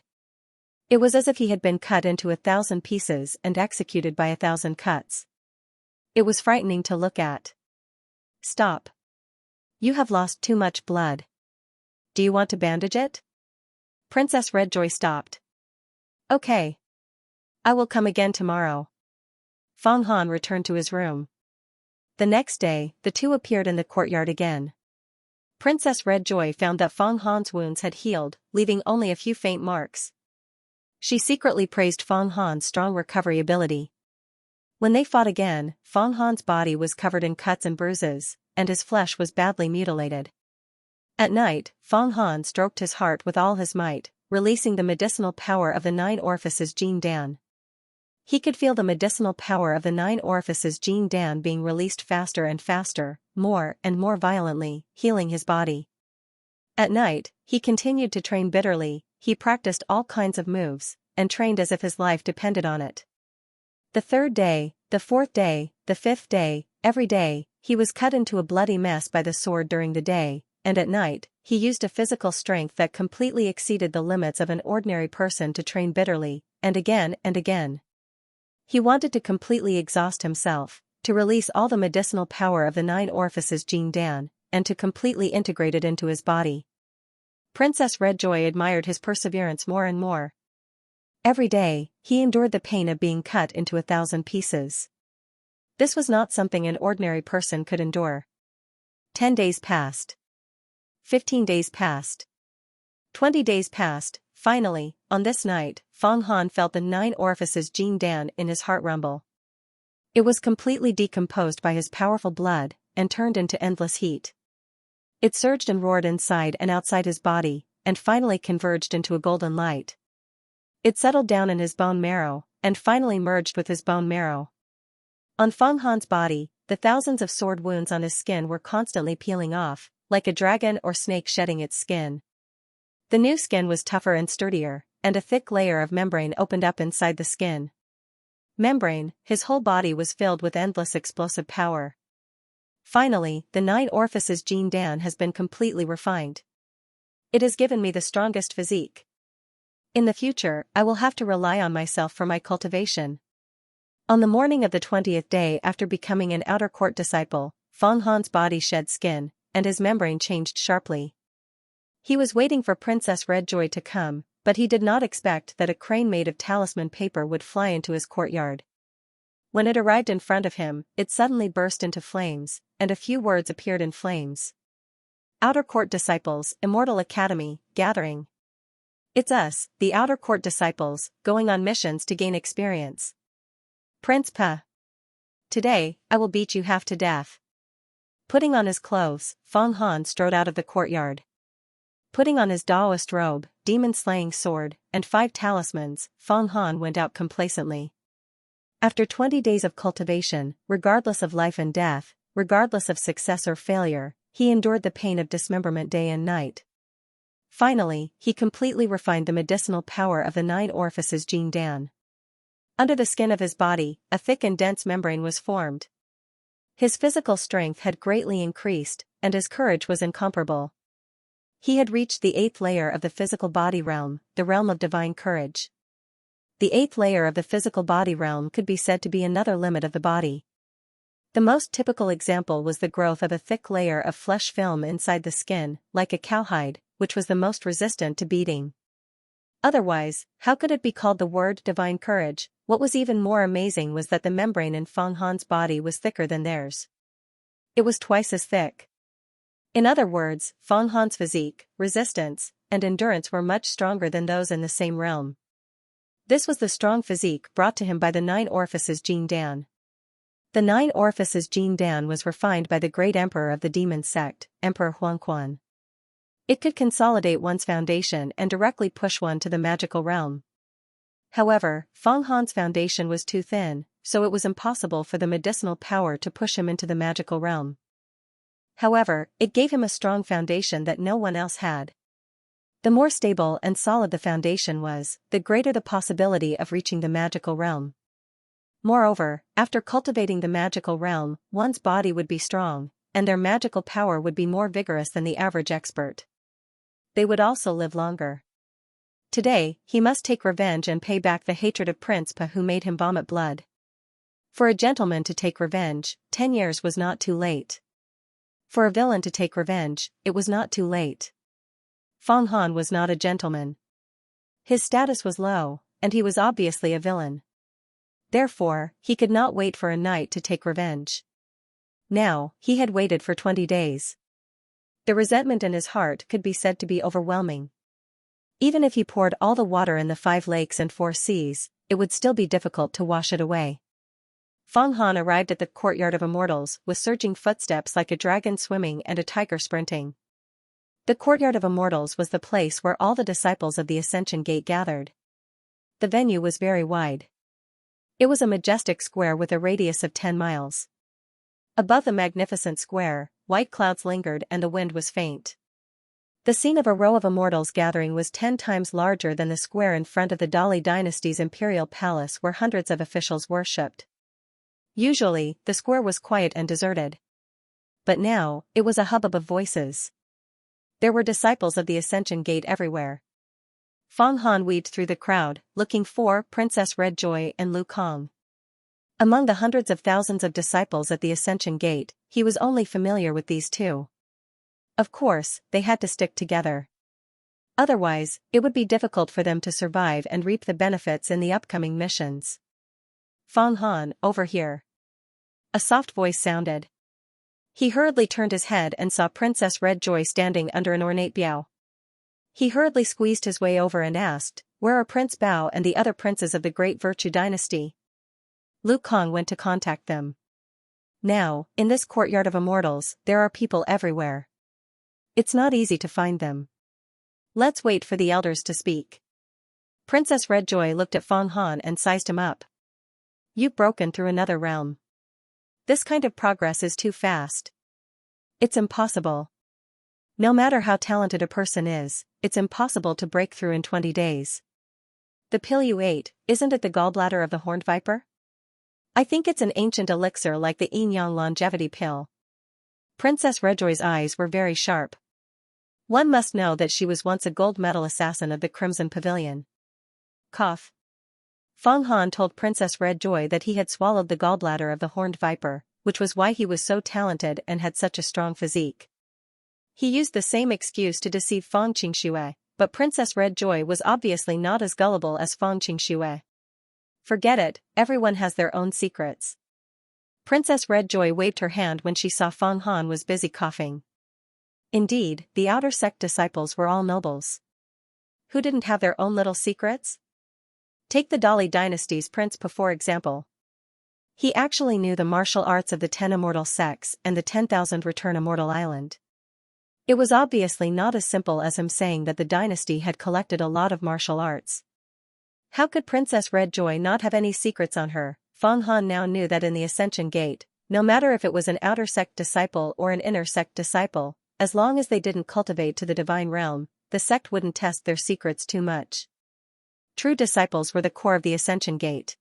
It was as if he had been cut into 1,000 pieces and executed by 1,000 cuts. It was frightening to look at. Stop. You have lost too much blood. Do you want to bandage it? Princess Redjoy stopped. Okay. I will come again tomorrow. Fang Han returned to his room. The next day, the two appeared in the courtyard again. Princess Redjoy found that Fang Han's wounds had healed, leaving only a few faint marks. She secretly praised Fang Han's strong recovery ability. When they fought again, Fang Han's body was covered in cuts and bruises, and his flesh was badly mutilated. At night, Fang Han stroked his heart with all his might, releasing the medicinal power of the 9 orifices Jin Dan. He could feel the medicinal power of the 9 orifices Jin Dan being released faster and faster, more and more violently, healing his body. At night, he continued to train bitterly. He practiced all kinds of moves, and trained as if his life depended on it. The 3rd day, the 4th day, the 5th day, every day, he was cut into a bloody mess by the sword during the day, and at night, he used a physical strength that completely exceeded the limits of an ordinary person to train bitterly, and again and again. He wanted to completely exhaust himself, to release all the medicinal power of the 9 orifices Jin Dan, and to completely integrate it into his body. Princess Redjoy admired his perseverance more and more. Every day, he endured the pain of being cut into 1,000 pieces. This was not something an ordinary person could endure. 10 days passed. 15 days passed. 20 days passed. Finally, on this night, Fang Han felt the 9 orifices Jin Dan in his heart rumble. It was completely decomposed by his powerful blood, and turned into endless heat. It surged and roared inside and outside his body, and finally converged into a golden light. It settled down in his bone marrow, and finally merged with his bone marrow. On Fang Han's body, the thousands of sword wounds on his skin were constantly peeling off, like a dragon or snake shedding its skin. The new skin was tougher and sturdier, and a thick layer of membrane opened up inside the skin. Membrane, his whole body was filled with endless explosive power. Finally, the 9 orifices Jin Dan has been completely refined. It has given me the strongest physique. In the future, I will have to rely on myself for my cultivation. On the morning of the 20th day after becoming an outer court disciple, Fang Han's body shed skin, and his membrane changed sharply. He was waiting for Princess Redjoy to come, but he did not expect that a crane made of talisman paper would fly into his courtyard. When it arrived in front of him, it suddenly burst into flames, and a few words appeared in flames. Outer Court Disciples, Immortal Academy, Gathering. It's us, the Outer Court Disciples, going on missions to gain experience. Prince Pa. Today, I will beat you half to death. Putting on his clothes, Fang Han strode out of the courtyard. Putting on his Daoist robe, demon-slaying sword, and 5 talismans, Fang Han went out complacently. After 20 days of cultivation, regardless of life and death, regardless of success or failure, he endured the pain of dismemberment day and night. Finally, he completely refined the medicinal power of the 9 orifices Jin Dan. Under the skin of his body, a thick and dense membrane was formed. His physical strength had greatly increased, and his courage was incomparable. He had reached the 8th layer of the physical body realm, the realm of divine courage. The 8th layer of the physical body realm could be said to be another limit of the body. The most typical example was the growth of a thick layer of flesh film inside the skin, like a cowhide, which was the most resistant to beating. Otherwise, how could it be called the word divine courage? What was even more amazing was that the membrane in Feng Han's body was thicker than theirs. It was twice as thick. In other words, Feng Han's physique, resistance, and endurance were much stronger than those in the same realm. This was the strong physique brought to him by the 9 orifices Jin Dan. The 9 orifices Jin Dan was refined by the great emperor of the demon sect, Emperor Huangquan. It could consolidate one's foundation and directly push one to the magical realm. However, Feng Han's foundation was too thin, so it was impossible for the medicinal power to push him into the magical realm. However, it gave him a strong foundation that no one else had. The more stable and solid the foundation was, the greater the possibility of reaching the magical realm. Moreover, after cultivating the magical realm, one's body would be strong, and their magical power would be more vigorous than the average expert. They would also live longer. Today, he must take revenge and pay back the hatred of Prince Pa who made him vomit blood. For a gentleman to take revenge, 10 years was not too late. For a villain to take revenge, it was not too late. Feng Han was not a gentleman. His status was low, and he was obviously a villain. Therefore, he could not wait for a night to take revenge. Now, he had waited for 20 days. The resentment in his heart could be said to be overwhelming. Even if he poured all the water in the 5 lakes and 4 seas, it would still be difficult to wash it away. Feng Han arrived at the courtyard of immortals with surging footsteps like a dragon swimming and a tiger sprinting. The courtyard of immortals was the place where all the disciples of the Ascension Gate gathered. The venue was very wide. It was a majestic square with a radius of 10 miles. Above the magnificent square, white clouds lingered and the wind was faint. The scene of a row of immortals gathering was 10 times larger than the square in front of the Dali dynasty's imperial palace where hundreds of officials worshipped. Usually, the square was quiet and deserted. But now, it was a hubbub of voices. There were disciples of the Ascension Gate everywhere. Feng Han weaved through the crowd, looking for Princess Red Joy and Lu Kong. Among the hundreds of thousands of disciples at the Ascension Gate, he was only familiar with these 2. Of course, they had to stick together. Otherwise, it would be difficult for them to survive and reap the benefits in the upcoming missions. Feng Han, over here. A soft voice sounded. He hurriedly turned his head and saw Princess Red Joy standing under an ornate biao. He hurriedly squeezed his way over and asked, "Where are Prince Bao and the other princes of the Great Virtue Dynasty?" Lu Kong went to contact them. Now, in this courtyard of immortals, there are people everywhere. It's not easy to find them. Let's wait for the elders to speak. Princess Red Joy looked at Feng Han and sized him up. You've broken through another realm. This kind of progress is too fast. It's impossible. No matter how talented a person is, it's impossible to break through in 20 days. The pill you ate, isn't it the gallbladder of the horned viper? I think it's an ancient elixir like the Yin Yang longevity pill. Princess Redjoy's eyes were very sharp. One must know that she was once a gold medal assassin of the Crimson Pavilion. Cough. Feng Han told Princess Redjoy that he had swallowed the gallbladder of the horned viper, which was why he was so talented and had such a strong physique. He used the same excuse to deceive Feng Qingxue, but Princess Redjoy was obviously not as gullible as Feng Qingxue. Forget it, everyone has their own secrets. Princess Redjoy waved her hand when she saw Feng Han was busy coughing. Indeed, the outer sect disciples were all nobles. Who didn't have their own little secrets? Take the Dali dynasty's Prince Pa for example. He actually knew the martial arts of the 10 immortal sects and the 10,000 return immortal island. It was obviously not as simple as him saying that the dynasty had collected a lot of martial arts. How could Princess Redjoy not have any secrets on her? Feng Han now knew that in the Ascension Gate, no matter if it was an outer sect disciple or an inner sect disciple, as long as they didn't cultivate to the divine realm, the sect wouldn't test their secrets too much. True disciples were the core of the Ascension Gate.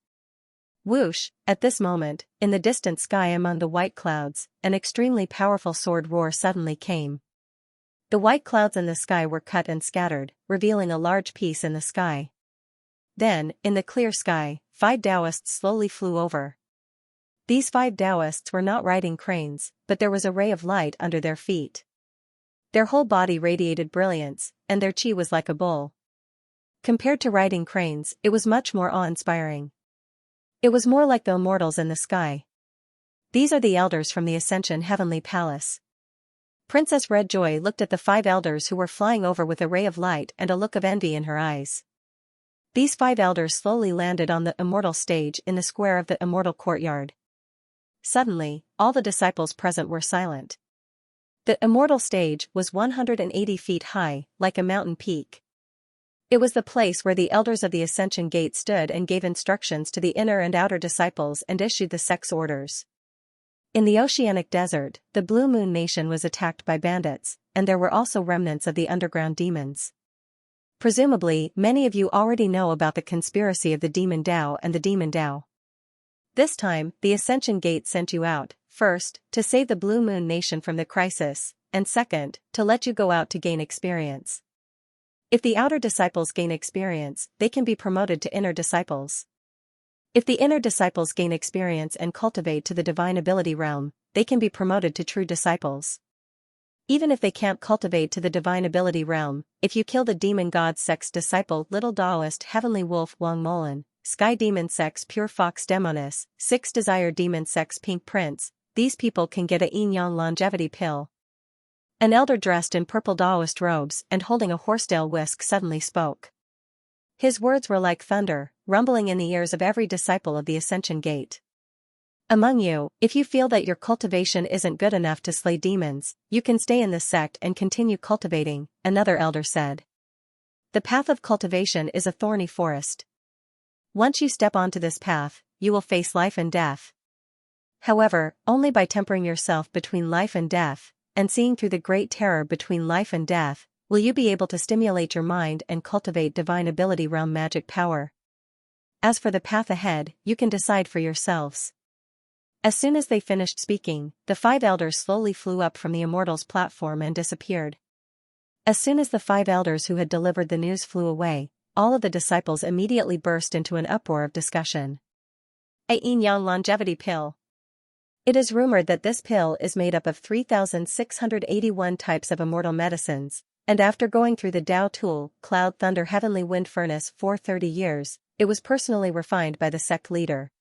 Whoosh, at this moment, in the distant sky among the white clouds, an extremely powerful sword roar suddenly came. The white clouds in the sky were cut and scattered, revealing a large piece in the sky. Then, in the clear sky, 5 Taoists slowly flew over. These 5 Taoists were not riding cranes, but there was a ray of light under their feet. Their whole body radiated brilliance, and their chi was like a bull. Compared to riding cranes, it was much more awe-inspiring. It was more like the immortals in the sky. These are the elders from the Ascension Heavenly Palace. Princess Red Joy looked at the 5 elders who were flying over with a ray of light and a look of envy in her eyes. These 5 elders slowly landed on the immortal stage in the square of the immortal courtyard. Suddenly, all the disciples present were silent. The immortal stage was 180 feet high, like a mountain peak. It was the place where the elders of the Ascension Gate stood and gave instructions to the inner and outer disciples and issued the sect's orders. In the oceanic desert, the Blue Moon Nation was attacked by bandits, and there were also remnants of the underground demons. Presumably, many of you already know about the conspiracy of the Demon Tao and the Demon Tao. This time, the Ascension Gate sent you out, first, to save the Blue Moon Nation from the crisis, and second, to let you go out to gain experience. If the outer disciples gain experience, they can be promoted to inner disciples. If the inner disciples gain experience and cultivate to the divine ability realm, they can be promoted to true disciples. Even if they can't cultivate to the divine ability realm, if you kill the demon god sect's disciple Little Taoist Heavenly Wolf Wang Molan, Sky Demon sect's Pure Fox Demonis, 6 Desire Demon sect's Pink Prince, these people can get a yin yang longevity pill. An elder dressed in purple Taoist robes and holding a horsetail whisk suddenly spoke. His words were like thunder, rumbling in the ears of every disciple of the Ascension Gate. Among you, if you feel that your cultivation isn't good enough to slay demons, you can stay in this sect and continue cultivating, another elder said. The path of cultivation is a thorny forest. Once you step onto this path, you will face life and death. However, only by tempering yourself between life and death, and seeing through the great terror between life and death, will you be able to stimulate your mind and cultivate divine ability realm magic power. As for the path ahead, you can decide for yourselves. As soon as they finished speaking, the 5 elders slowly flew up from the Immortals platform and disappeared. As soon as the 5 elders who had delivered the news flew away, all of the disciples immediately burst into an uproar of discussion. A yin-yang longevity pill. It is rumored that this pill is made up of 3,681 types of immortal medicines, and after going through the Tao Tool, Cloud Thunder Heavenly Wind Furnace for 30 years, it was personally refined by the sect leader.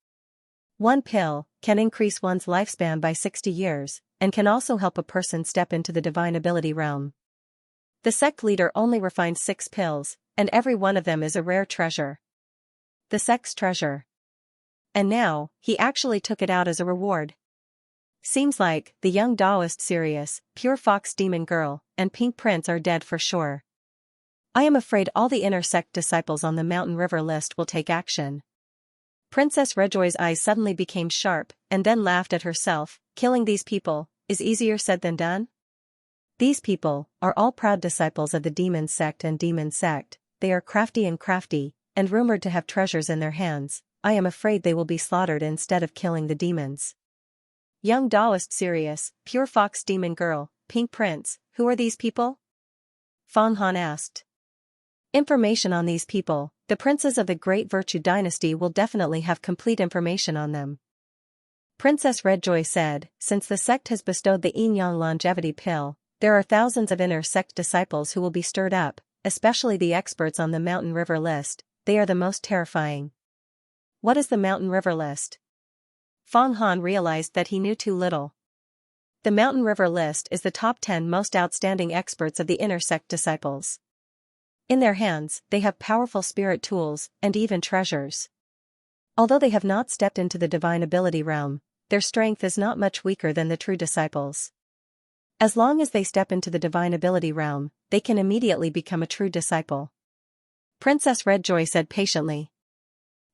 One pill can increase one's lifespan by 60 years, and can also help a person step into the divine ability realm. The sect leader only refined 6 pills, and every one of them is a rare treasure. The sect's treasure. And now, he actually took it out as a reward. Seems like the young Taoist Sirius, Pure Fox Demon Girl, and Pink Prince are dead for sure. I am afraid all the inner sect disciples on the Mountain River list will take action. Princess Redjoy's eyes suddenly became sharp, and then laughed at herself. Killing these people is easier said than done? These people are all proud disciples of the Demon Sect and Demon Sect. They are crafty, and rumored to have treasures in their hands. I am afraid they will be slaughtered instead of killing the demons. Young Taoist Sirius, Pure Fox Demon Girl, Pink Prince, who are these people? Fang Han asked. Information on these people. The princes of the Great Virtue Dynasty will definitely have complete information on them. Princess Redjoy said, since the sect has bestowed the yin-yang longevity pill, there are thousands of inner sect disciples who will be stirred up, especially the experts on the Mountain River list. They are the most terrifying. What is the Mountain River list? Fang Han realized that he knew too little. The Mountain River list is the top 10 most outstanding experts of the inner sect disciples. In their hands, they have powerful spirit tools, and even treasures. Although they have not stepped into the divine ability realm, their strength is not much weaker than the true disciples. As long as they step into the divine ability realm, they can immediately become a true disciple. Princess Redjoy said patiently.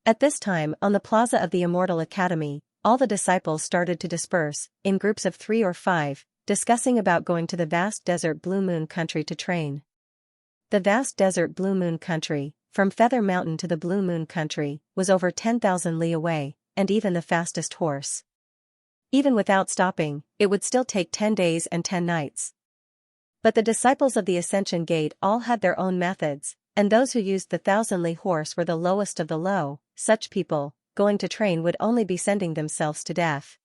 At this time, on the plaza of the Immortal Academy, all the disciples started to disperse, in groups of 3 or 5, discussing about going to the vast desert Blue Moon country to train. The vast desert Blue Moon country, from Feather Mountain to the Blue Moon country, was over 10,000 li away, and even the fastest horse. Even without stopping, it would still take 10 days and 10 nights. But the disciples of the Ascension Gate all had their own methods, and those who used the 1,000 li horse were the lowest of the low. Such people, going to train, would only be sending themselves to death.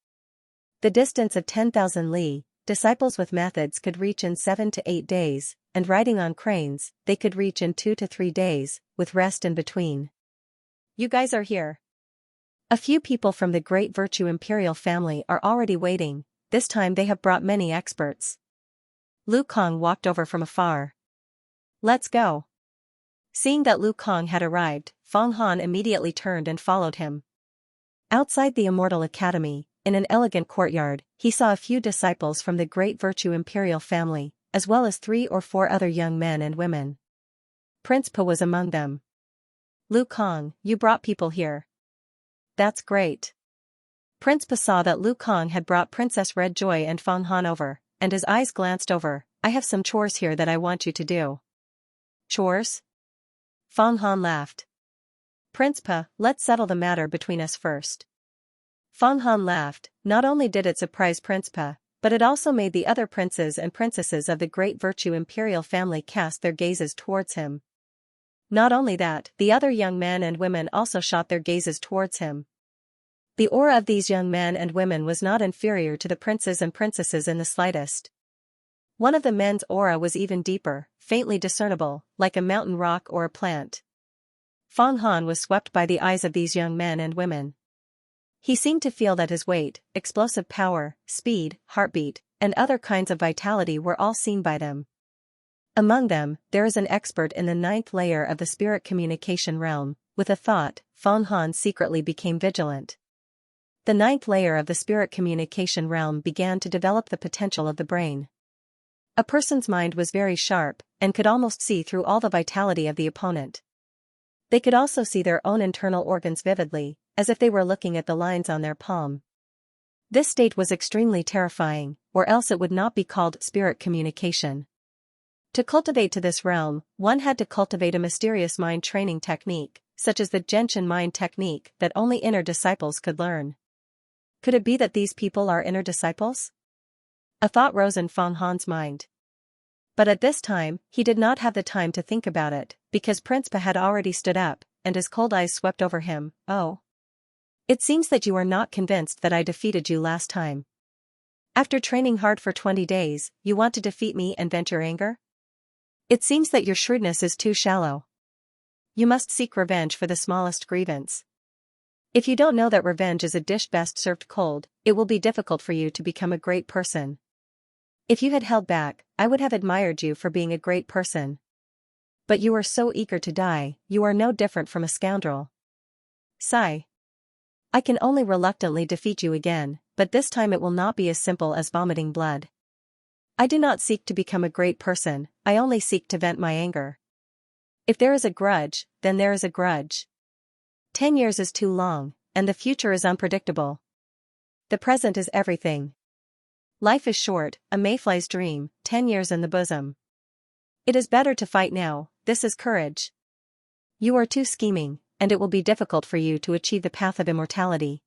The distance of 10,000 li, disciples with methods could reach in 7 to 8 days, and riding on cranes, they could reach in 2 to 3 days, with rest in between. You guys are here. A few people from the Great Virtue Imperial family are already waiting. This time they have brought many experts. Lu Kang walked over from afar. Let's go. Seeing that Lu Kang had arrived, Feng Han immediately turned and followed him. Outside the Immortal Academy, in an elegant courtyard, he saw a few disciples from the Great Virtue Imperial family, as well as 3 or 4 other young men and women. Prince Pa was among them. Lu Kang, you brought people here. That's great. Prince Pa saw that Lu Kang had brought Princess Red Joy and Feng Han over, and his eyes glanced over. I have some chores here that I want you to do. Chores? Feng Han laughed. Prince Pa, let's settle the matter between us first. Feng Han laughed. Not only did it surprise Prince Pa, but it also made the other princes and princesses of the Great Virtue Imperial family cast their gazes towards him. Not only that, the other young men and women also shot their gazes towards him. The aura of these young men and women was not inferior to the princes and princesses in the slightest. One of the men's aura was even deeper, faintly discernible, like a mountain rock or a plant. Feng Han was swept by the eyes of these young men and women. He seemed to feel that his weight, explosive power, speed, heartbeat, and other kinds of vitality were all seen by them. Among them, there is an expert in the 9th layer of the spirit communication realm. With a thought, Feng Han secretly became vigilant. The 9th layer of the spirit communication realm began to develop the potential of the brain. A person's mind was very sharp, and could almost see through all the vitality of the opponent. They could also see their own internal organs vividly, as if they were looking at the lines on their palm. This state was extremely terrifying, or else it would not be called spirit communication. To cultivate to this realm, one had to cultivate a mysterious mind training technique, such as the Genshin mind technique that only inner disciples could learn. Could it be that these people are inner disciples? A thought rose in Feng Han's mind. But at this time, he did not have the time to think about it, because Prince Pa had already stood up, and his cold eyes swept over him. Oh. It seems that you are not convinced that I defeated you last time. After training hard for 20 days, you want to defeat me and vent your anger? It seems that your shrewdness is too shallow. You must seek revenge for the smallest grievance. If you don't know that revenge is a dish best served cold, it will be difficult for you to become a great person. If you had held back, I would have admired you for being a great person. But you are so eager to die, you are no different from a scoundrel. Sigh. I can only reluctantly defeat you again, but this time it will not be as simple as vomiting blood. I do not seek to become a great person, I only seek to vent my anger. If there is a grudge, then there is a grudge. 10 years is too long, and the future is unpredictable. The present is everything. Life is short, a mayfly's dream, 10 years in the bosom. It is better to fight now, this is courage. You are too scheming, and it will be difficult for you to achieve the path of immortality.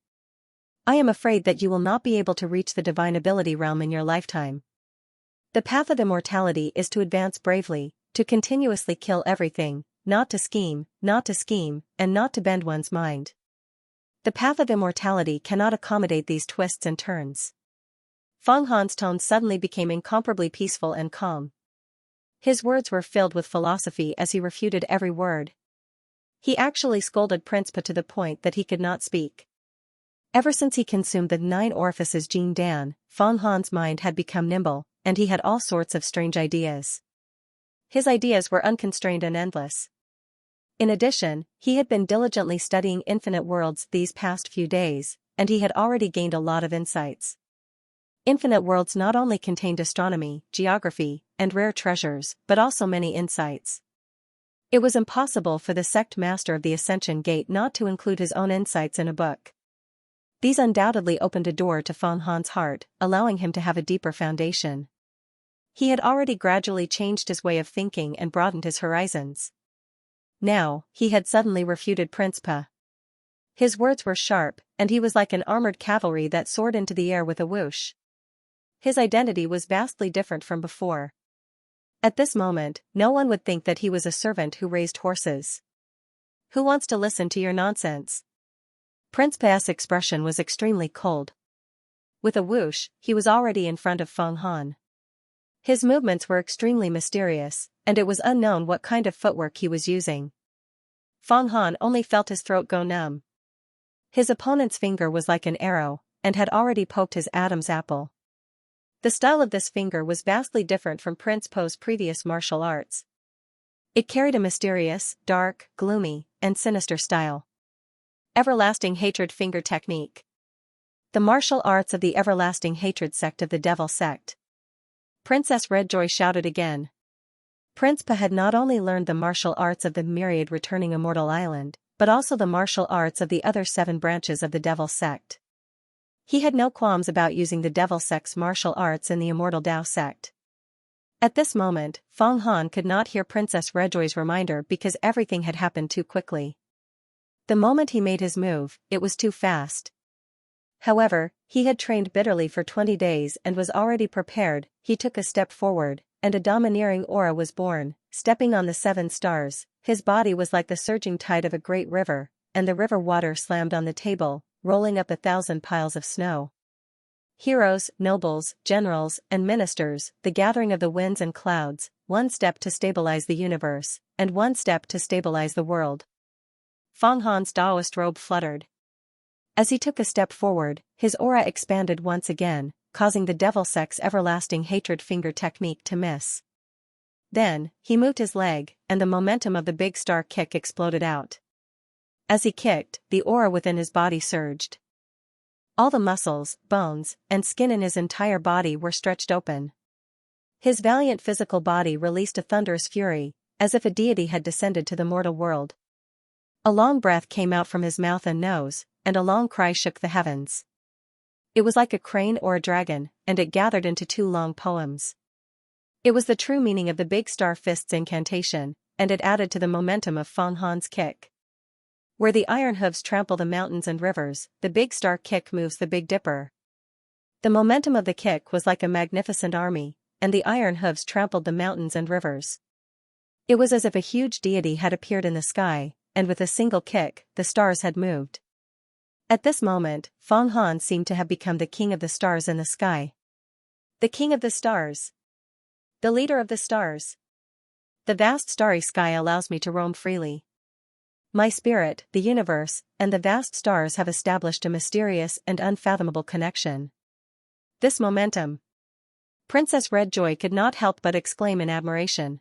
I am afraid that you will not be able to reach the divine ability realm in your lifetime. The path of immortality is to advance bravely, to continuously kill everything, not to scheme, and not to bend one's mind. The path of immortality cannot accommodate these twists and turns. Feng Han's tone suddenly became incomparably peaceful and calm. His words were filled with philosophy as he refuted every word. He actually scolded Prince Pa to the point that he could not speak. Ever since he consumed the 9 orifices Jin Dan, Feng Han's mind had become nimble, and he had all sorts of strange ideas. His ideas were unconstrained and endless. In addition, he had been diligently studying infinite worlds these past few days, and he had already gained a lot of insights. Infinite worlds not only contained astronomy, geography, and rare treasures, but also many insights. It was impossible for the sect master of the Ascension Gate not to include his own insights in a book. These undoubtedly opened a door to Feng Han's heart, allowing him to have a deeper foundation. He had already gradually changed his way of thinking and broadened his horizons. Now, he had suddenly refuted Prince Pa. His words were sharp, and he was like an armored cavalry that soared into the air with a whoosh. His identity was vastly different from before. At this moment, no one would think that he was a servant who raised horses. Who wants to listen to your nonsense? Prince Pa's expression was extremely cold. With a whoosh, he was already in front of Feng Han. His movements were extremely mysterious, and it was unknown what kind of footwork he was using. Feng Han only felt his throat go numb. His opponent's finger was like an arrow, and had already poked his Adam's apple. The style of this finger was vastly different from Prince Po's previous martial arts. It carried a mysterious, dark, gloomy, and sinister style. Everlasting Hatred Finger Technique. The martial arts of the Everlasting Hatred sect of the Devil sect. Princess Redjoy shouted again. Prince Pa had not only learned the martial arts of the myriad returning Immortal Island, but also the martial arts of the other 7 branches of the Devil sect. He had no qualms about using the Devil sect's martial arts in the Immortal Tao sect. At this moment, Feng Han could not hear Princess Redjoy's reminder because everything had happened too quickly. The moment he made his move, it was too fast. However, he had trained bitterly for 20 days and was already prepared. He took a step forward, and a domineering aura was born, stepping on the 7 stars. His body was like the surging tide of a great river, and the river water slammed on the table, rolling up 1,000 piles of snow. Heroes, nobles, generals, and ministers, the gathering of the winds and clouds, 1 step to stabilize the universe, and 1 step to stabilize the world. Feng Han's Taoist robe fluttered. As he took a step forward, his aura expanded once again, causing the Devil sect's Everlasting Hatred Finger Technique to miss. Then, he moved his leg, and the momentum of the big star kick exploded out. As he kicked, the aura within his body surged. All the muscles, bones, and skin in his entire body were stretched open. His valiant physical body released a thunderous fury, as if a deity had descended to the mortal world. A long breath came out from his mouth and nose, and a long cry shook the heavens. It was like a crane or a dragon, and it gathered into 2 long poems. It was the true meaning of the Big Star Fist's incantation, and it added to the momentum of Feng Han's kick. Where the iron hooves trample the mountains and rivers, the Big Star kick moves the Big Dipper. The momentum of the kick was like a magnificent army, and the iron hooves trampled the mountains and rivers. It was as if a huge deity had appeared in the sky, and with a single kick, the stars had moved. At this moment, Feng Han seemed to have become the king of the stars in the sky. The king of the stars. The leader of the stars. The vast starry sky allows me to roam freely. My spirit, the universe, and the vast stars have established a mysterious and unfathomable connection. This momentum. Princess Redjoy could not help but exclaim in admiration.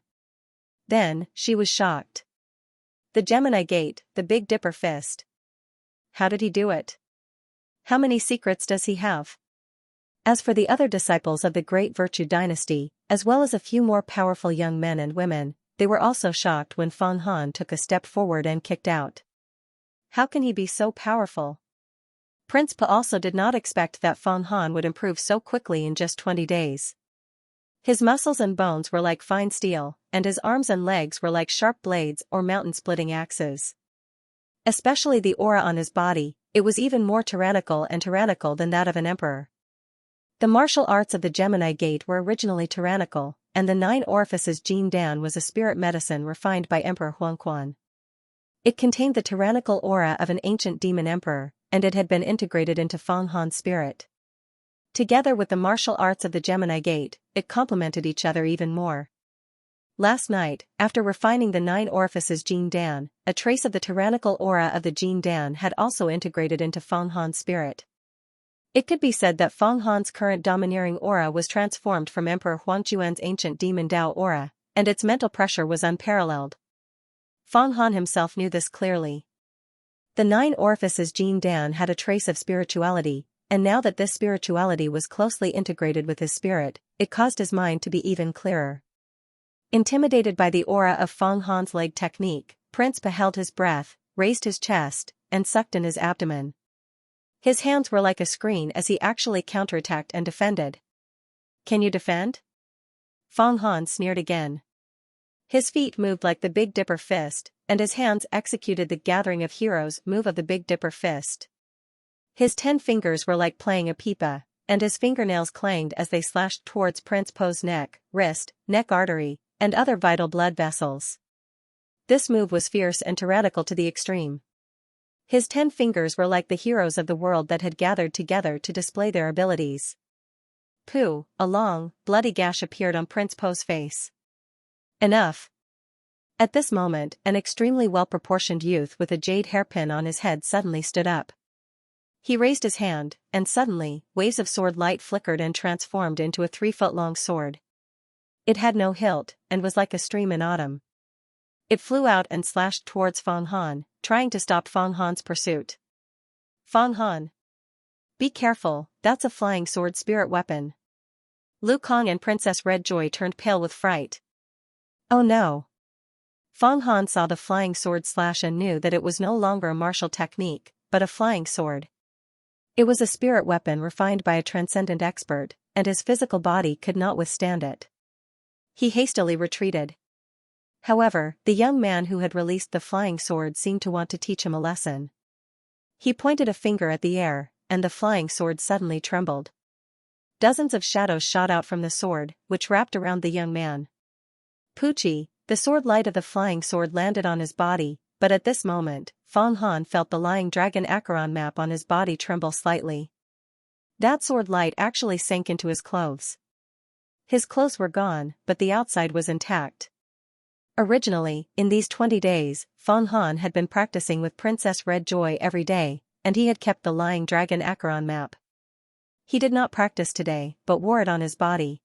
Then, she was shocked. The Gemini Gate, the Big Dipper Fist. How did he do it? How many secrets does he have? As for the other disciples of the Great Virtue Dynasty, as well as a few more powerful young men and women, they were also shocked when Feng Han took a step forward and kicked out. How can he be so powerful? Prince Pa also did not expect that Feng Han would improve so quickly in just 20 days. His muscles and bones were like fine steel, and his arms and legs were like sharp blades or mountain-splitting axes. Especially the aura on his body, it was even more tyrannical than that of an emperor. The martial arts of the Gemini Gate were originally tyrannical, and the 9 orifices Jin Dan was a spirit medicine refined by Emperor Huangquan. It contained the tyrannical aura of an ancient demon emperor, and it had been integrated into Feng Han's spirit. Together with the martial arts of the Gemini Gate, it complemented each other even more. Last night, after refining the 9 orifices Jin Dan, a trace of the tyrannical aura of the Jin Dan had also integrated into Feng Han's spirit. It could be said that Feng Han's current domineering aura was transformed from Emperor Huangquan's ancient demon Dao aura, and its mental pressure was unparalleled. Feng Han himself knew this clearly. The 9 orifices Jin Dan had a trace of spirituality, and now that this spirituality was closely integrated with his spirit, it caused his mind to be even clearer. Intimidated by the aura of Feng Han's leg technique, Prince Pa held his breath, raised his chest, and sucked in his abdomen. His hands were like a screen as he actually counterattacked and defended. Can you defend? Fang Han sneered again. His feet moved like the Big Dipper fist, and his hands executed the Gathering of Heroes move of the Big Dipper fist. His 10 fingers were like playing a pipa, and his fingernails clanged as they slashed towards Prince Po's neck, wrist, neck artery, and other vital blood vessels. This move was fierce and tyrannical to the extreme. His 10 fingers were like the heroes of the world that had gathered together to display their abilities. Pooh, a long, bloody gash appeared on Prince Po's face. Enough. At this moment, an extremely well-proportioned youth with a jade hairpin on his head suddenly stood up. He raised his hand, and suddenly, waves of sword light flickered and transformed into a 3-foot-long sword. It had no hilt, and was like a stream in autumn. It flew out and slashed towards Fang Han, trying to stop Fang Han's pursuit. Fang Han. Be careful, that's a flying sword spirit weapon. Lu Kang and Princess Red Joy turned pale with fright. Oh no. Fang Han saw the flying sword slash and knew that it was no longer a martial technique, but a flying sword. It was a spirit weapon refined by a transcendent expert, and his physical body could not withstand it. He hastily retreated. However, the young man who had released the flying sword seemed to want to teach him a lesson. He pointed a finger at the air, and the flying sword suddenly trembled. Dozens of shadows shot out from the sword, which wrapped around the young man. Poochie, the sword light of the flying sword landed on his body, but at this moment, Fang Han felt the lying dragon Acheron map on his body tremble slightly. That sword light actually sank into his clothes. His clothes were gone, but the outside was intact. Originally, in these 20 days, Fang Han had been practicing with Princess Red Joy every day, and he had kept the lying dragon Acheron map. He did not practice today, but wore it on his body.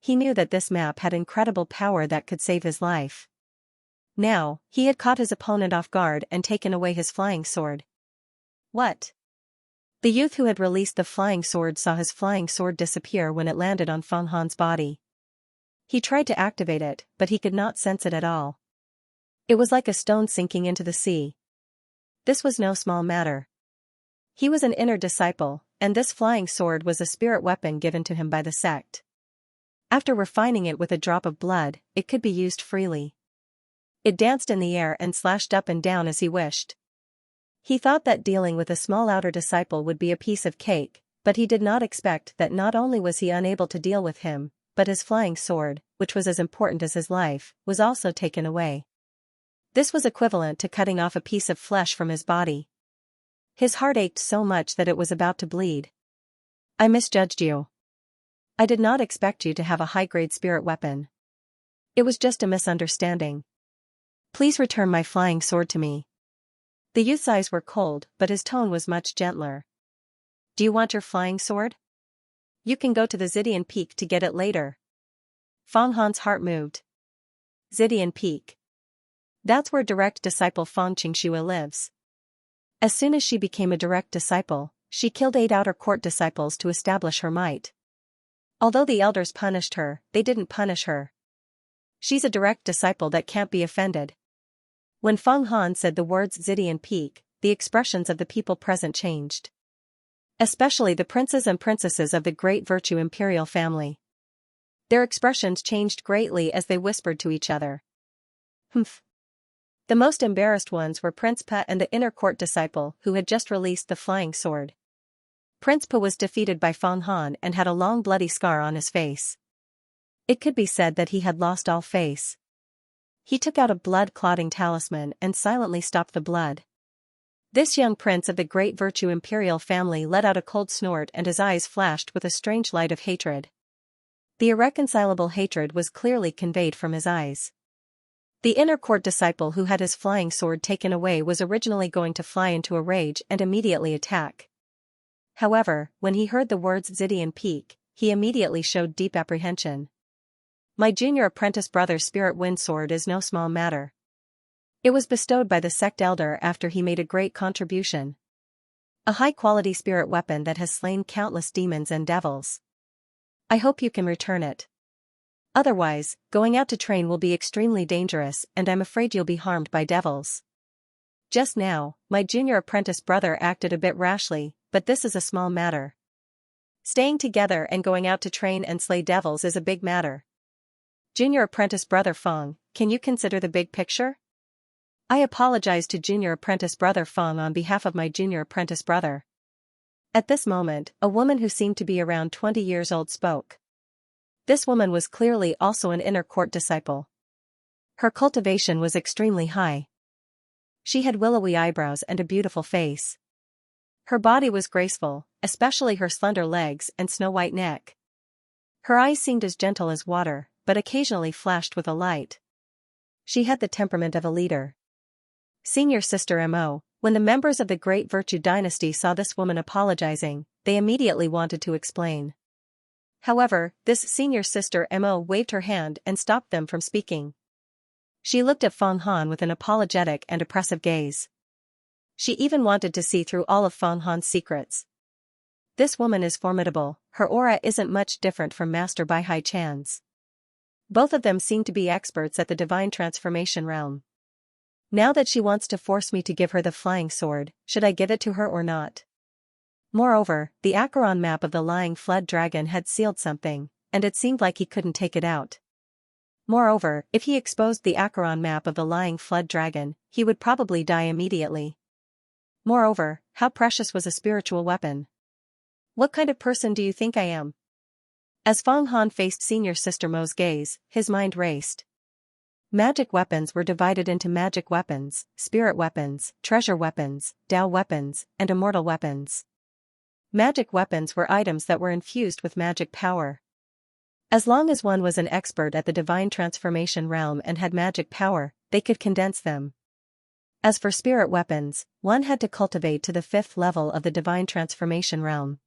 He knew that this map had incredible power that could save his life. Now, he had caught his opponent off guard and taken away his flying sword. What? The youth who had released the flying sword saw his flying sword disappear when it landed on Fang Han's body. He tried to activate it, but he could not sense it at all. It was like a stone sinking into the sea. This was no small matter. He was an inner disciple, and this flying sword was a spirit weapon given to him by the sect. After refining it with a drop of blood, it could be used freely. It danced in the air and slashed up and down as he wished. He thought that dealing with a small outer disciple would be a piece of cake, but he did not expect that not only was he unable to deal with him, but his flying sword, which was as important as his life, was also taken away. This was equivalent to cutting off a piece of flesh from his body. His heart ached so much that it was about to bleed. I misjudged you. I did not expect you to have a high-grade spirit weapon. It was just a misunderstanding. Please return my flying sword to me. The youth's eyes were cold, but his tone was much gentler. Do you want your flying sword? You can go to the Xidian Peak to get it later. Fang Han's heart moved. Xidian Peak. That's where direct disciple Fang Qingxue lives. As soon as she became a direct disciple, she killed 8 outer court disciples to establish her might. Although the elders punished her, they didn't punish her. She's a direct disciple that can't be offended. When Fang Han said the words Xidian Peak, the expressions of the people present changed. Especially the princes and princesses of the Great Virtue Imperial family. Their expressions changed greatly as they whispered to each other. Humph. The most embarrassed ones were Prince Pa and the inner court disciple who had just released the flying sword. Prince Pa was defeated by Fang Han and had a long bloody scar on his face. It could be said that he had lost all face. He took out a blood-clotting talisman and silently stopped the blood. This young prince of the Great Virtue Imperial family let out a cold snort and his eyes flashed with a strange light of hatred. The irreconcilable hatred was clearly conveyed from his eyes. The inner court disciple who had his flying sword taken away was originally going to fly into a rage and immediately attack. However, when he heard the words Xidian Peak, he immediately showed deep apprehension. My junior apprentice brother's spirit wind sword is no small matter. It was bestowed by the sect elder after he made a great contribution. A high-quality spirit weapon that has slain countless demons and devils. I hope you can return it. Otherwise, going out to train will be extremely dangerous and I'm afraid you'll be harmed by devils. Just now, my junior apprentice brother acted a bit rashly, but this is a small matter. Staying together and going out to train and slay devils is a big matter. Junior apprentice brother Feng, can you consider the big picture? I apologize to junior apprentice brother Feng on behalf of my junior apprentice brother. At this moment, a woman who seemed to be around 20 years old spoke. This woman was clearly also an inner court disciple. Her cultivation was extremely high. She had willowy eyebrows and a beautiful face. Her body was graceful, especially her slender legs and snow-white neck. Her eyes seemed as gentle as water, but occasionally flashed with a light. She had the temperament of a leader. Senior Sister Mo, when the members of the Great Virtue Dynasty saw this woman apologizing, they immediately wanted to explain. However, this Senior Sister Mo waved her hand and stopped them from speaking. She looked at Feng Han with an apologetic and oppressive gaze. She even wanted to see through all of Feng Han's secrets. This woman is formidable, her aura isn't much different from Master Bai Hai Chan's. Both of them seem to be experts at the divine transformation realm. Now that she wants to force me to give her the flying sword, should I give it to her or not? Moreover, the Acheron map of the lying flood dragon had sealed something, and it seemed like he couldn't take it out. Moreover, if he exposed the Acheron map of the lying flood dragon, he would probably die immediately. Moreover, how precious was a spiritual weapon? What kind of person do you think I am? As Feng Han faced Senior Sister Mo's gaze, his mind raced. Magic weapons were divided into magic weapons, spirit weapons, treasure weapons, Tao weapons, and immortal weapons. Magic weapons were items that were infused with magic power. As long as one was an expert at the divine transformation realm and had magic power, they could condense them. As for spirit weapons, one had to cultivate to the 5th level of the divine transformation realm.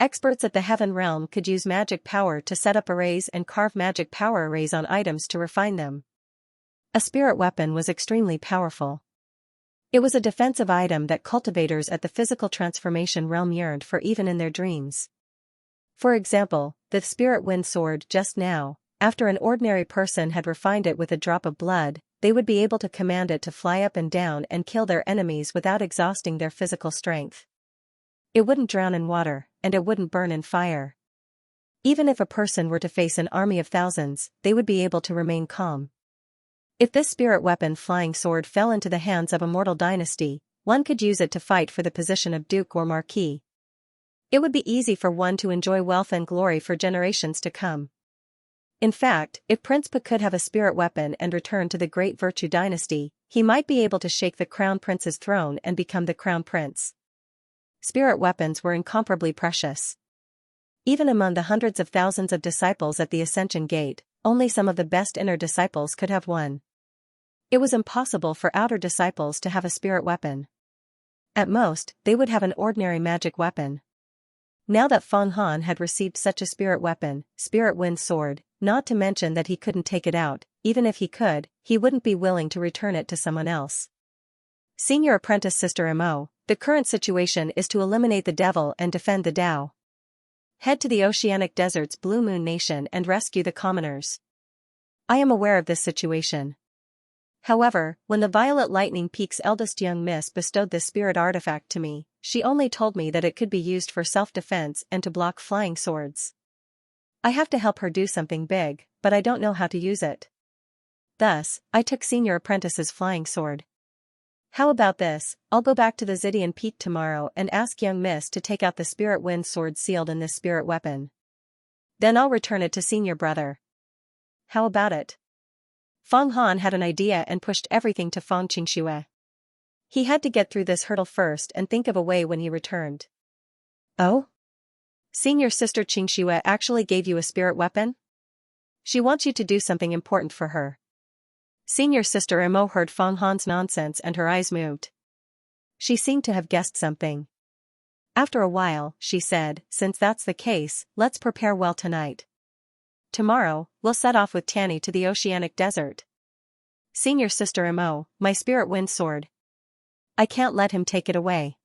Experts at the heaven realm could use magic power to set up arrays and carve magic power arrays on items to refine them. A spirit weapon was extremely powerful. It was a defensive item that cultivators at the physical transformation realm yearned for even in their dreams. For example, the spirit wind sword just now, after an ordinary person had refined it with a drop of blood, they would be able to command it to fly up and down and kill their enemies without exhausting their physical strength. It wouldn't drown in water, and it wouldn't burn in fire. Even if a person were to face an army of thousands, they would be able to remain calm. If this spirit weapon flying sword fell into the hands of a mortal dynasty, one could use it to fight for the position of duke or marquis. It would be easy for one to enjoy wealth and glory for generations to come. In fact, if Prince Pa could have a spirit weapon and return to the Great Virtue Dynasty, he might be able to shake the Crown Prince's throne and become the Crown Prince. Spirit weapons were incomparably precious. Even among the hundreds of thousands of disciples at the Ascension Gate, only some of the best inner disciples could have one. It was impossible for outer disciples to have a spirit weapon. At most, they would have an ordinary magic weapon. Now that Feng Han had received such a spirit weapon, spirit wind sword, not to mention that he couldn't take it out, even if he could, he wouldn't be willing to return it to someone else. Senior Apprentice Sister Mo, the current situation is to eliminate the devil and defend the Tao. Head to the Oceanic Desert's Blue Moon Nation and rescue the commoners. I am aware of this situation. However, when the Violet Lightning Peak's eldest young miss bestowed this spirit artifact to me, she only told me that it could be used for self-defense and to block flying swords. I have to help her do something big, but I don't know how to use it. Thus, I took Senior Apprentice's flying sword. How about this? I'll go back to the Xidian Peak tomorrow and ask young miss to take out the spirit wind sword sealed in this spirit weapon. Then I'll return it to senior brother. How about it? Feng Han had an idea and pushed everything to Feng Qingxue. He had to get through this hurdle first and think of a way when he returned. Oh? Senior Sister Qingxue actually gave you a spirit weapon? She wants you to do something important for her. Senior Sister Mo heard Feng Han's nonsense and her eyes moved. She seemed to have guessed something. After a while, she said, since that's the case, let's prepare well tonight. Tomorrow, we'll set off with Tanny to the Oceanic Desert. Senior Sister Mo, my spirit wind sword. I can't let him take it away.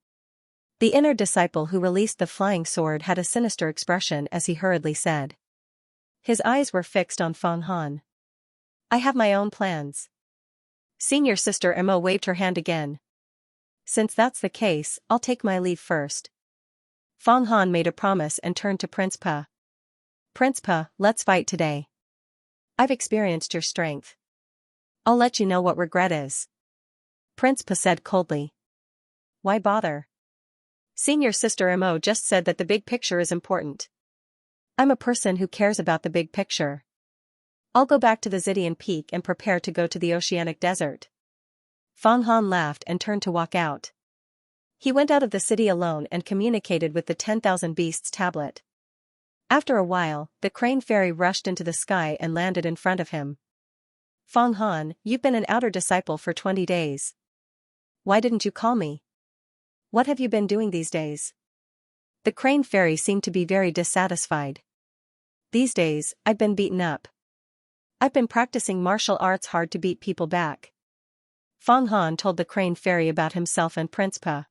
The inner disciple who released the flying sword had a sinister expression as he hurriedly said. His eyes were fixed on Feng Han. I have my own plans. Senior Sister Mo waved her hand again, Since that's the case, I'll take my leave first. Fang Han made a promise and turned to Prince Pa. Prince Pa, let's fight today. I've experienced your strength. I'll let you know what regret is. Prince Pa said coldly. Why bother? Senior Sister Mo just said that the big picture is important. I'm a person who cares about the big picture. I'll go back to the Xidian Peak and prepare to go to the Oceanic Desert. Fang Han laughed and turned to walk out. He went out of the city alone and communicated with the 10,000 Beasts tablet. After a while, the crane fairy rushed into the sky and landed in front of him. Fang Han, you've been an outer disciple for 20 days. Why didn't you call me? What have you been doing these days? The crane fairy seemed to be very dissatisfied. These days, I've been beaten up. I've been practicing martial arts hard to beat people back. Fang Han told the crane fairy about himself and Prince Pa.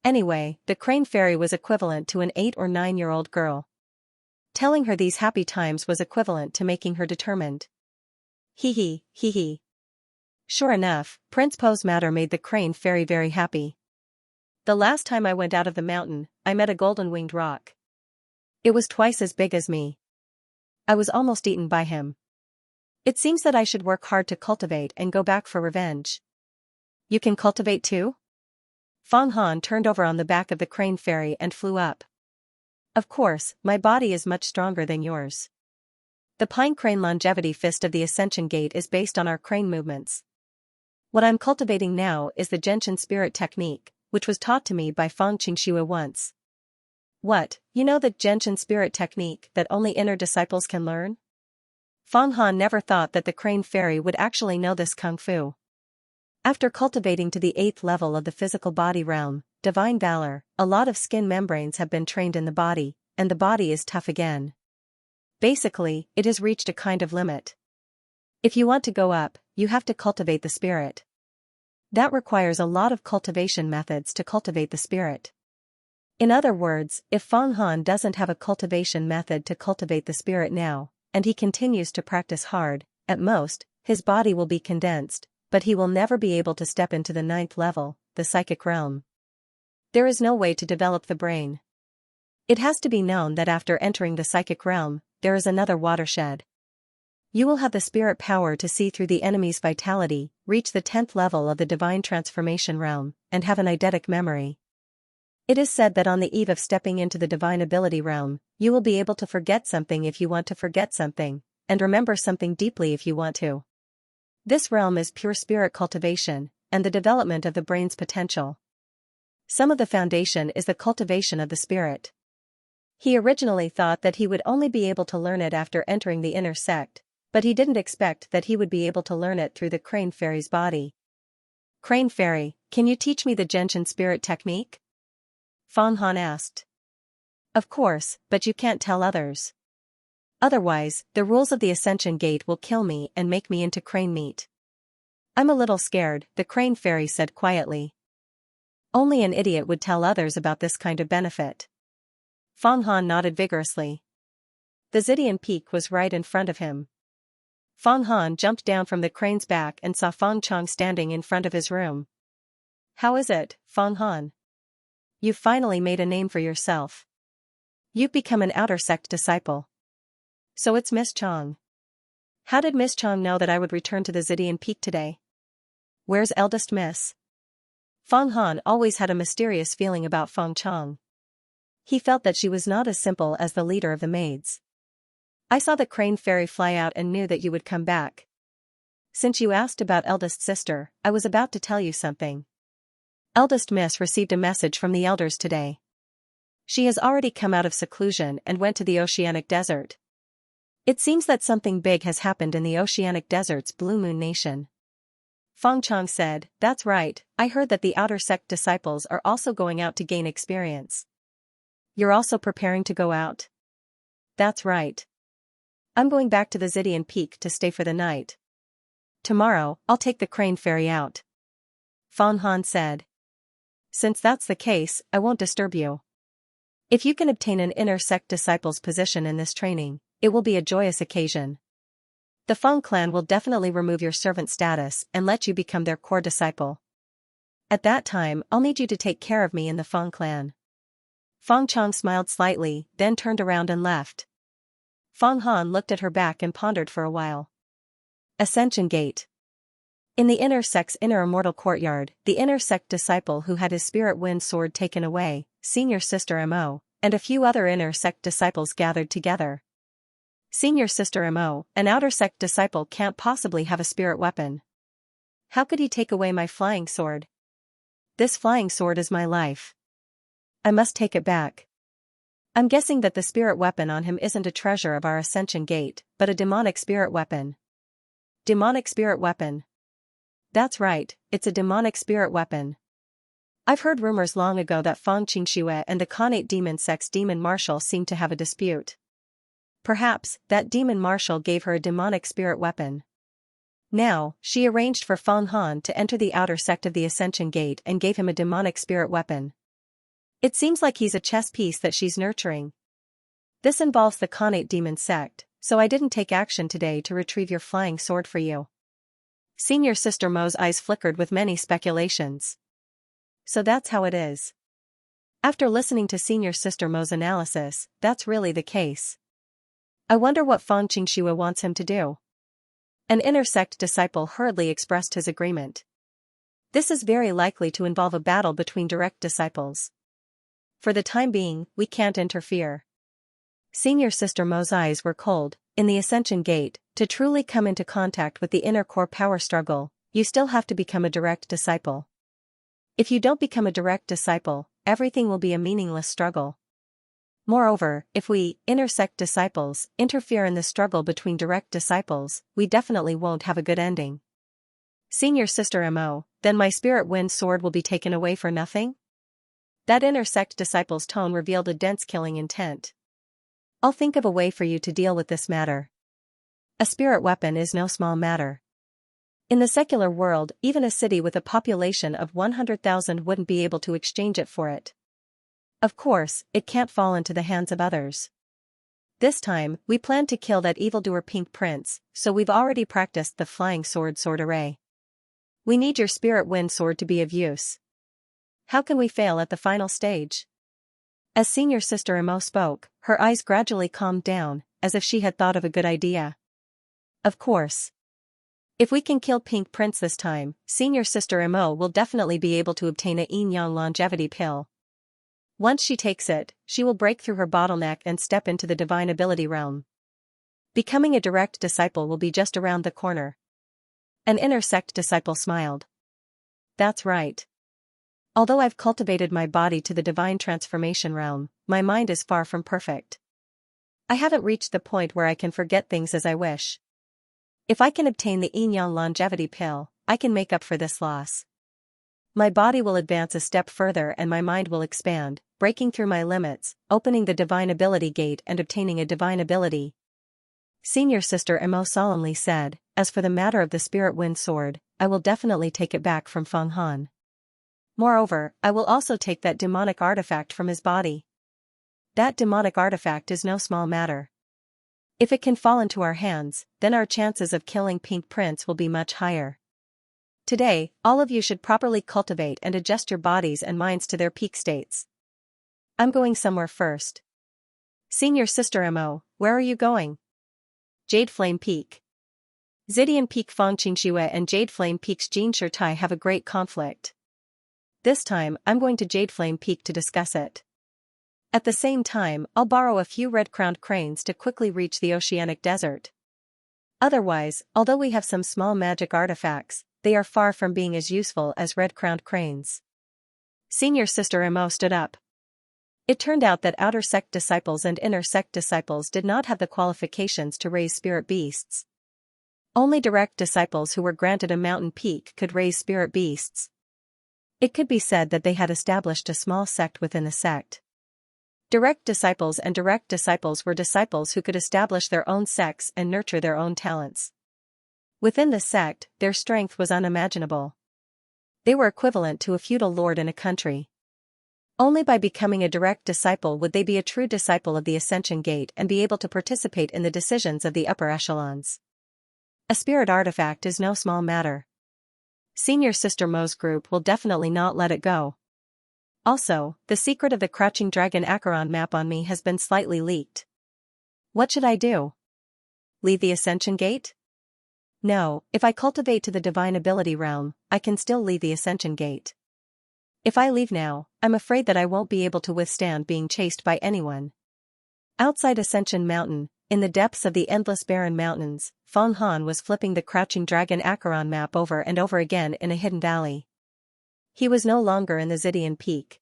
Anyway, the crane fairy was equivalent to an 8 or 9-year-old girl. Telling her these happy times was equivalent to making her determined. Hee hee. Sure enough, Prince Po's matter made the crane fairy very happy. The last time I went out of the mountain, I met a golden-winged roc. It was twice as big as me. I was almost eaten by him. It seems that I should work hard to cultivate and go back for revenge. You can cultivate too? Fang Han turned over on the back of the crane fairy and flew up. Of course, my body is much stronger than yours. The Pine Crane Longevity Fist of the Ascension Gate is based on our crane movements. What I'm cultivating now is the Genshin Spirit Technique, which was taught to me by Feng Xianxia once. What, you know the Genshin Spirit Technique that only inner disciples can learn? Fang Han never thought that the crane fairy would actually know this kung fu. After cultivating to the 8th level of the physical body realm, Divine Valor, a lot of skin membranes have been trained in the body, and the body is tough again. Basically, it has reached a kind of limit. If you want to go up, you have to cultivate the spirit. That requires a lot of cultivation methods to cultivate the spirit. In other words, if Fang Han doesn't have a cultivation method to cultivate the spirit now, and he continues to practice hard, at most, his body will be condensed, but he will never be able to step into the 9th level, the psychic realm. There is no way to develop the brain. It has to be known that after entering the psychic realm, there is another watershed. You will have the spirit power to see through the enemy's vitality, reach the 10th level of the divine transformation realm, and have an eidetic memory. It is said that on the eve of stepping into the divine ability realm, you will be able to forget something if you want to forget something, and remember something deeply if you want to. This realm is pure spirit cultivation, and the development of the brain's potential. Some of the foundation is the cultivation of the spirit. He originally thought that he would only be able to learn it after entering the inner sect, but he didn't expect that he would be able to learn it through the crane fairy's body. Crane fairy, can you teach me the Genshin spirit technique? Fang Han asked. Of course, but you can't tell others. Otherwise, the rules of the Ascension Gate will kill me and make me into crane meat. I'm a little scared, the crane fairy said quietly. Only an idiot would tell others about this kind of benefit. Fang Han nodded vigorously. The Xidian Peak was right in front of him. Fang Han jumped down from the crane's back and saw Fang Chong standing in front of his room. How is it, Fang Han? You've finally made a name for yourself. You've become an outer sect disciple. So it's Miss Chong. How did Miss Chong know that I would return to the Xidian Peak today? Where's eldest miss? Fang Han always had a mysterious feeling about Feng Chong. He felt that she was not as simple as the leader of the maids. I saw the crane fairy fly out and knew that you would come back. Since you asked about eldest sister, I was about to tell you something. Eldest miss received a message from the elders today. She has already come out of seclusion and went to the Oceanic Desert. It seems that something big has happened in the Oceanic Desert's Blue Moon Nation. Feng Chong said, that's right, I heard that the outer sect disciples are also going out to gain experience. You're also preparing to go out? That's right. I'm going back to the Xidian Peak to stay for the night. Tomorrow, I'll take the crane fairy out. Fang Han said. Since that's the case, I won't disturb you. If you can obtain an inner sect disciple's position in this training, it will be a joyous occasion. The Feng clan will definitely remove your servant status and let you become their core disciple. At that time I'll need you to take care of me in the Feng clan. Feng Chong smiled slightly, then turned around and left. Feng Han looked at her back and pondered for a while. Ascension Gate. In the inner sect's inner immortal courtyard, the inner sect disciple who had his spirit wind sword taken away, Senior Sister Mo, and a few other inner sect disciples gathered together. Senior Sister Mo, an outer sect disciple can't possibly have a spirit weapon. How could he take away my flying sword? This flying sword is my life. I must take it back. I'm guessing that the spirit weapon on him isn't a treasure of our Ascension Gate, but a demonic spirit weapon. Demonic spirit weapon. That's right, it's a demonic spirit weapon. I've heard rumors long ago that Fang Xianxia and the Khanate demon sect's demon marshal seemed to have a dispute. Perhaps, that demon marshal gave her a demonic spirit weapon. Now, she arranged for Feng Han to enter the outer sect of the Ascension Gate and gave him a demonic spirit weapon. It seems like he's a chess piece that she's nurturing. This involves the Khanate demon sect, so I didn't take action today to retrieve your flying sword for you. Senior Sister Mo's eyes flickered with many speculations. So that's how it is. After listening to Senior Sister Mo's analysis, that's really the case. I wonder what Fang Xianxia wants him to do. An inner sect disciple hurriedly expressed his agreement. This is very likely to involve a battle between direct disciples. For the time being, we can't interfere. Senior Sister Mo's eyes were cold. In the Ascension Gate, to truly come into contact with the inner core power struggle, you still have to become a direct disciple. If you don't become a direct disciple, everything will be a meaningless struggle. Moreover, if we, inner sect disciples, interfere in the struggle between direct disciples, we definitely won't have a good ending. Senior Sister Mo, then my spirit wind sword will be taken away for nothing? That inner sect disciple's tone revealed a dense killing intent. I'll think of a way for you to deal with this matter. A spirit weapon is no small matter. In the secular world, even a city with a population of 100,000 wouldn't be able to exchange it for it. Of course, it can't fall into the hands of others. This time, we plan to kill that evildoer Pink Prince, so we've already practiced the flying sword array. We need your spirit wind sword to be of use. How can we fail at the final stage? As Senior Sister Mo spoke, her eyes gradually calmed down, as if she had thought of a good idea. Of course. If we can kill Pink Prince this time, Senior Sister Mo will definitely be able to obtain a Yin Yang longevity pill. Once she takes it, she will break through her bottleneck and step into the divine ability realm. Becoming a direct disciple will be just around the corner. An inner sect disciple smiled. That's right. Although I've cultivated my body to the divine transformation realm, my mind is far from perfect. I haven't reached the point where I can forget things as I wish. If I can obtain the Yin Yang longevity pill, I can make up for this loss. My body will advance a step further and my mind will expand, breaking through my limits, opening the divine ability gate and obtaining a divine ability. Senior Sister Mo solemnly said, as for the matter of the spirit wind sword, I will definitely take it back from Feng Han. Moreover, I will also take that demonic artifact from his body. That demonic artifact is no small matter. If it can fall into our hands, then our chances of killing Pink Prince will be much higher. Today, all of you should properly cultivate and adjust your bodies and minds to their peak states. I'm going somewhere first. Senior Sister Mo, where are you going? Jade Flame Peak. Zidian Peak Fang Xianxia and Jade Flame Peak's Jin Shirtai have a great conflict. This time, I'm going to Jade Flame Peak to discuss it. At the same time, I'll borrow a few red-crowned cranes to quickly reach the oceanic desert. Otherwise, although we have some small magic artifacts, they are far from being as useful as red-crowned cranes. Senior Sister Mo stood up. It turned out that outer sect disciples and inner sect disciples did not have the qualifications to raise spirit beasts. Only direct disciples who were granted a mountain peak could raise spirit beasts. It could be said that they had established a small sect within the sect. Direct disciples and direct disciples were disciples who could establish their own sects and nurture their own talents. Within the sect, their strength was unimaginable. They were equivalent to a feudal lord in a country. Only by becoming a direct disciple would they be a true disciple of the Ascension Gate and be able to participate in the decisions of the upper echelons. A spirit artifact is no small matter. Senior Sister Mo's group will definitely not let it go. Also, the secret of the Crouching Dragon Acheron map on me has been slightly leaked. What should I do? Leave the Ascension Gate? No, if I cultivate to the Divine Ability realm, I can still leave the Ascension Gate. If I leave now, I'm afraid that I won't be able to withstand being chased by anyone. Outside Ascension Mountain, in the depths of the endless barren mountains, Feng Han was flipping the Crouching Dragon Acheron map over and over again in a hidden valley. He was no longer in the Zidian Peak.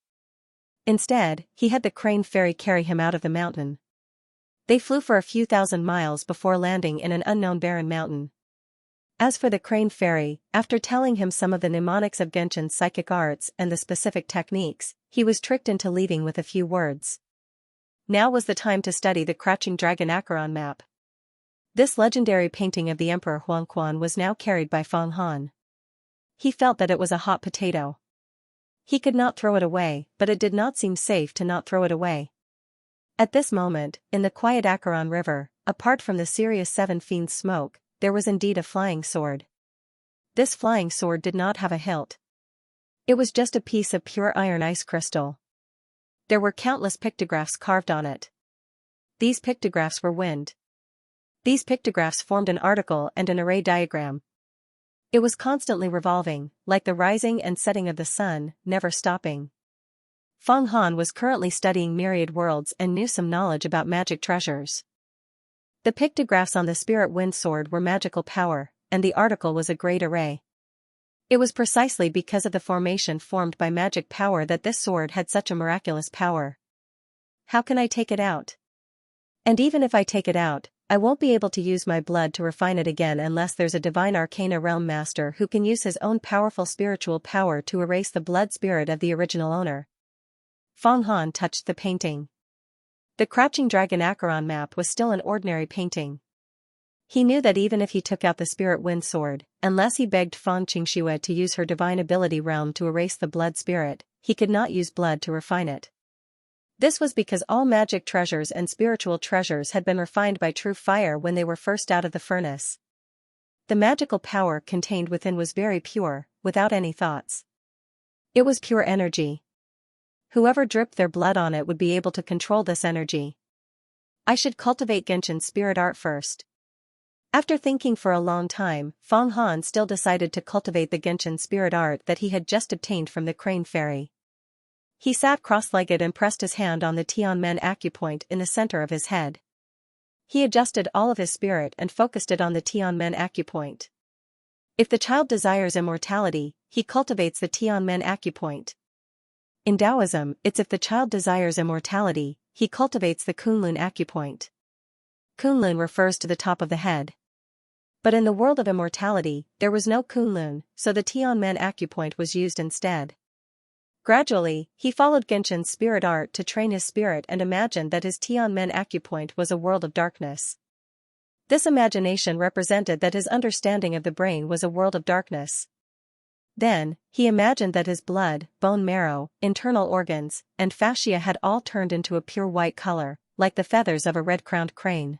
Instead, he had the Crane Ferry carry him out of the mountain. They flew for a few thousand miles before landing in an unknown barren mountain. As for the Crane Ferry, after telling him some of the mnemonics of Genshin's psychic arts and the specific techniques, he was tricked into leaving with a few words. Now was the time to study the Crouching Dragon Acheron map. This legendary painting of the Emperor Huangquan was now carried by Feng Han. He felt that it was a hot potato. He could not throw it away, but it did not seem safe to not throw it away. At this moment, in the quiet Acheron River, apart from the Sirius 7 Fiend's smoke, there was indeed a flying sword. This flying sword did not have a hilt. It was just a piece of pure iron ice crystal. There were countless pictographs carved on it. These pictographs were wind. These pictographs formed an article and an array diagram. It was constantly revolving, like the rising and setting of the sun, never stopping. Feng Han was currently studying myriad worlds and knew some knowledge about magic treasures. The pictographs on the spirit wind sword were magical power, and the article was a great array. It was precisely because of the formation formed by magic power that this sword had such a miraculous power. How can I take it out? And even if I take it out, I won't be able to use my blood to refine it again unless there's a divine arcana realm master who can use his own powerful spiritual power to erase the blood spirit of the original owner. Feng Han touched the painting. The Crouching Dragon Acheron map was still an ordinary painting. He knew that even if he took out the spirit wind sword, unless he begged Feng Xianxia to use her divine ability realm to erase the blood spirit, he could not use blood to refine it. This was because all magic treasures and spiritual treasures had been refined by true fire when they were first out of the furnace. The magical power contained within was very pure, without any thoughts. It was pure energy. Whoever dripped their blood on it would be able to control this energy. I should cultivate Genshin's spirit art first. After thinking for a long time, Feng Han still decided to cultivate the Genshin spirit art that he had just obtained from the Crane Ferry. He sat cross-legged and pressed his hand on the Tianmen acupoint in the center of his head. He adjusted all of his spirit and focused it on the Tianmen acupoint. If the child desires immortality, he cultivates the Tianmen acupoint. In Taoism, it's if the child desires immortality, he cultivates the Kunlun acupoint. Kunlun refers to the top of the head. But in the world of immortality, there was no Kunlun, so the Tianmen acupoint was used instead. Gradually, he followed Genshin's spirit art to train his spirit and imagined that his Tianmen acupoint was a world of darkness. This imagination represented that his understanding of the brain was a world of darkness. Then, he imagined that his blood, bone marrow, internal organs, and fascia had all turned into a pure white color, like the feathers of a red-crowned crane.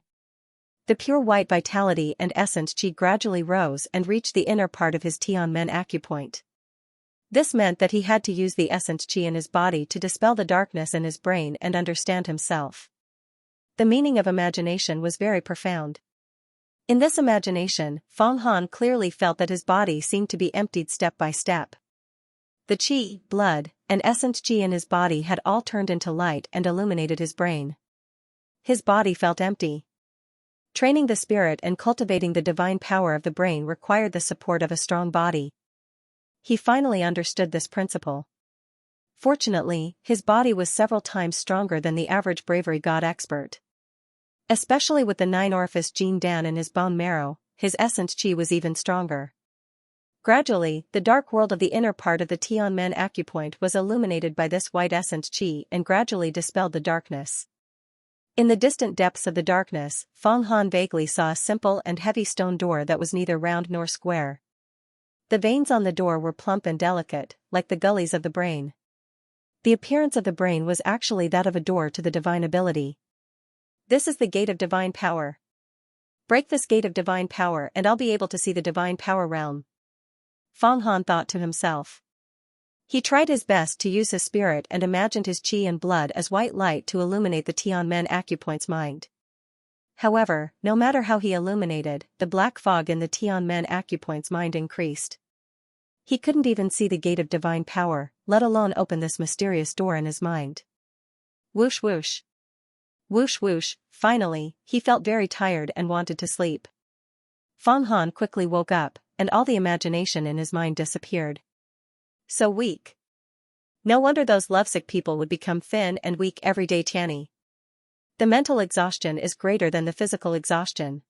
The pure white vitality and essence qi gradually rose and reached the inner part of his Tianmen acupoint. This meant that he had to use the essence qi in his body to dispel the darkness in his brain and understand himself. The meaning of imagination was very profound. In this imagination, Feng Han clearly felt that his body seemed to be emptied step by step. The qi, blood, and essence qi in his body had all turned into light and illuminated his brain. His body felt empty. Training the spirit and cultivating the divine power of the brain required the support of a strong body. He finally understood this principle. Fortunately, his body was several times stronger than the average bravery god expert. Especially with the 9-orifice gene Dan in his bone marrow, his essence qi was even stronger. Gradually, the dark world of the inner part of the Tianmen acupoint was illuminated by this white essence qi and gradually dispelled the darkness. In the distant depths of the darkness, Feng Han vaguely saw a simple and heavy stone door that was neither round nor square. The veins on the door were plump and delicate, like the gullies of the brain. The appearance of the brain was actually that of a door to the divine ability. This is the gate of divine power. Break this gate of divine power and I'll be able to see the divine power realm. Feng Han thought to himself. He tried his best to use his spirit and imagined his qi and blood as white light to illuminate the Tianmen acupoint's mind. However, no matter how he illuminated, the black fog in the Tianmen acupoint's mind increased. He couldn't even see the gate of divine power, let alone open this mysterious door in his mind. Whoosh whoosh. Whoosh whoosh. Finally, he felt very tired and wanted to sleep. Feng Han quickly woke up, and all the imagination in his mind disappeared. So weak. No wonder those lovesick people would become thin and weak every day. Tianyi. The mental exhaustion is greater than the physical exhaustion.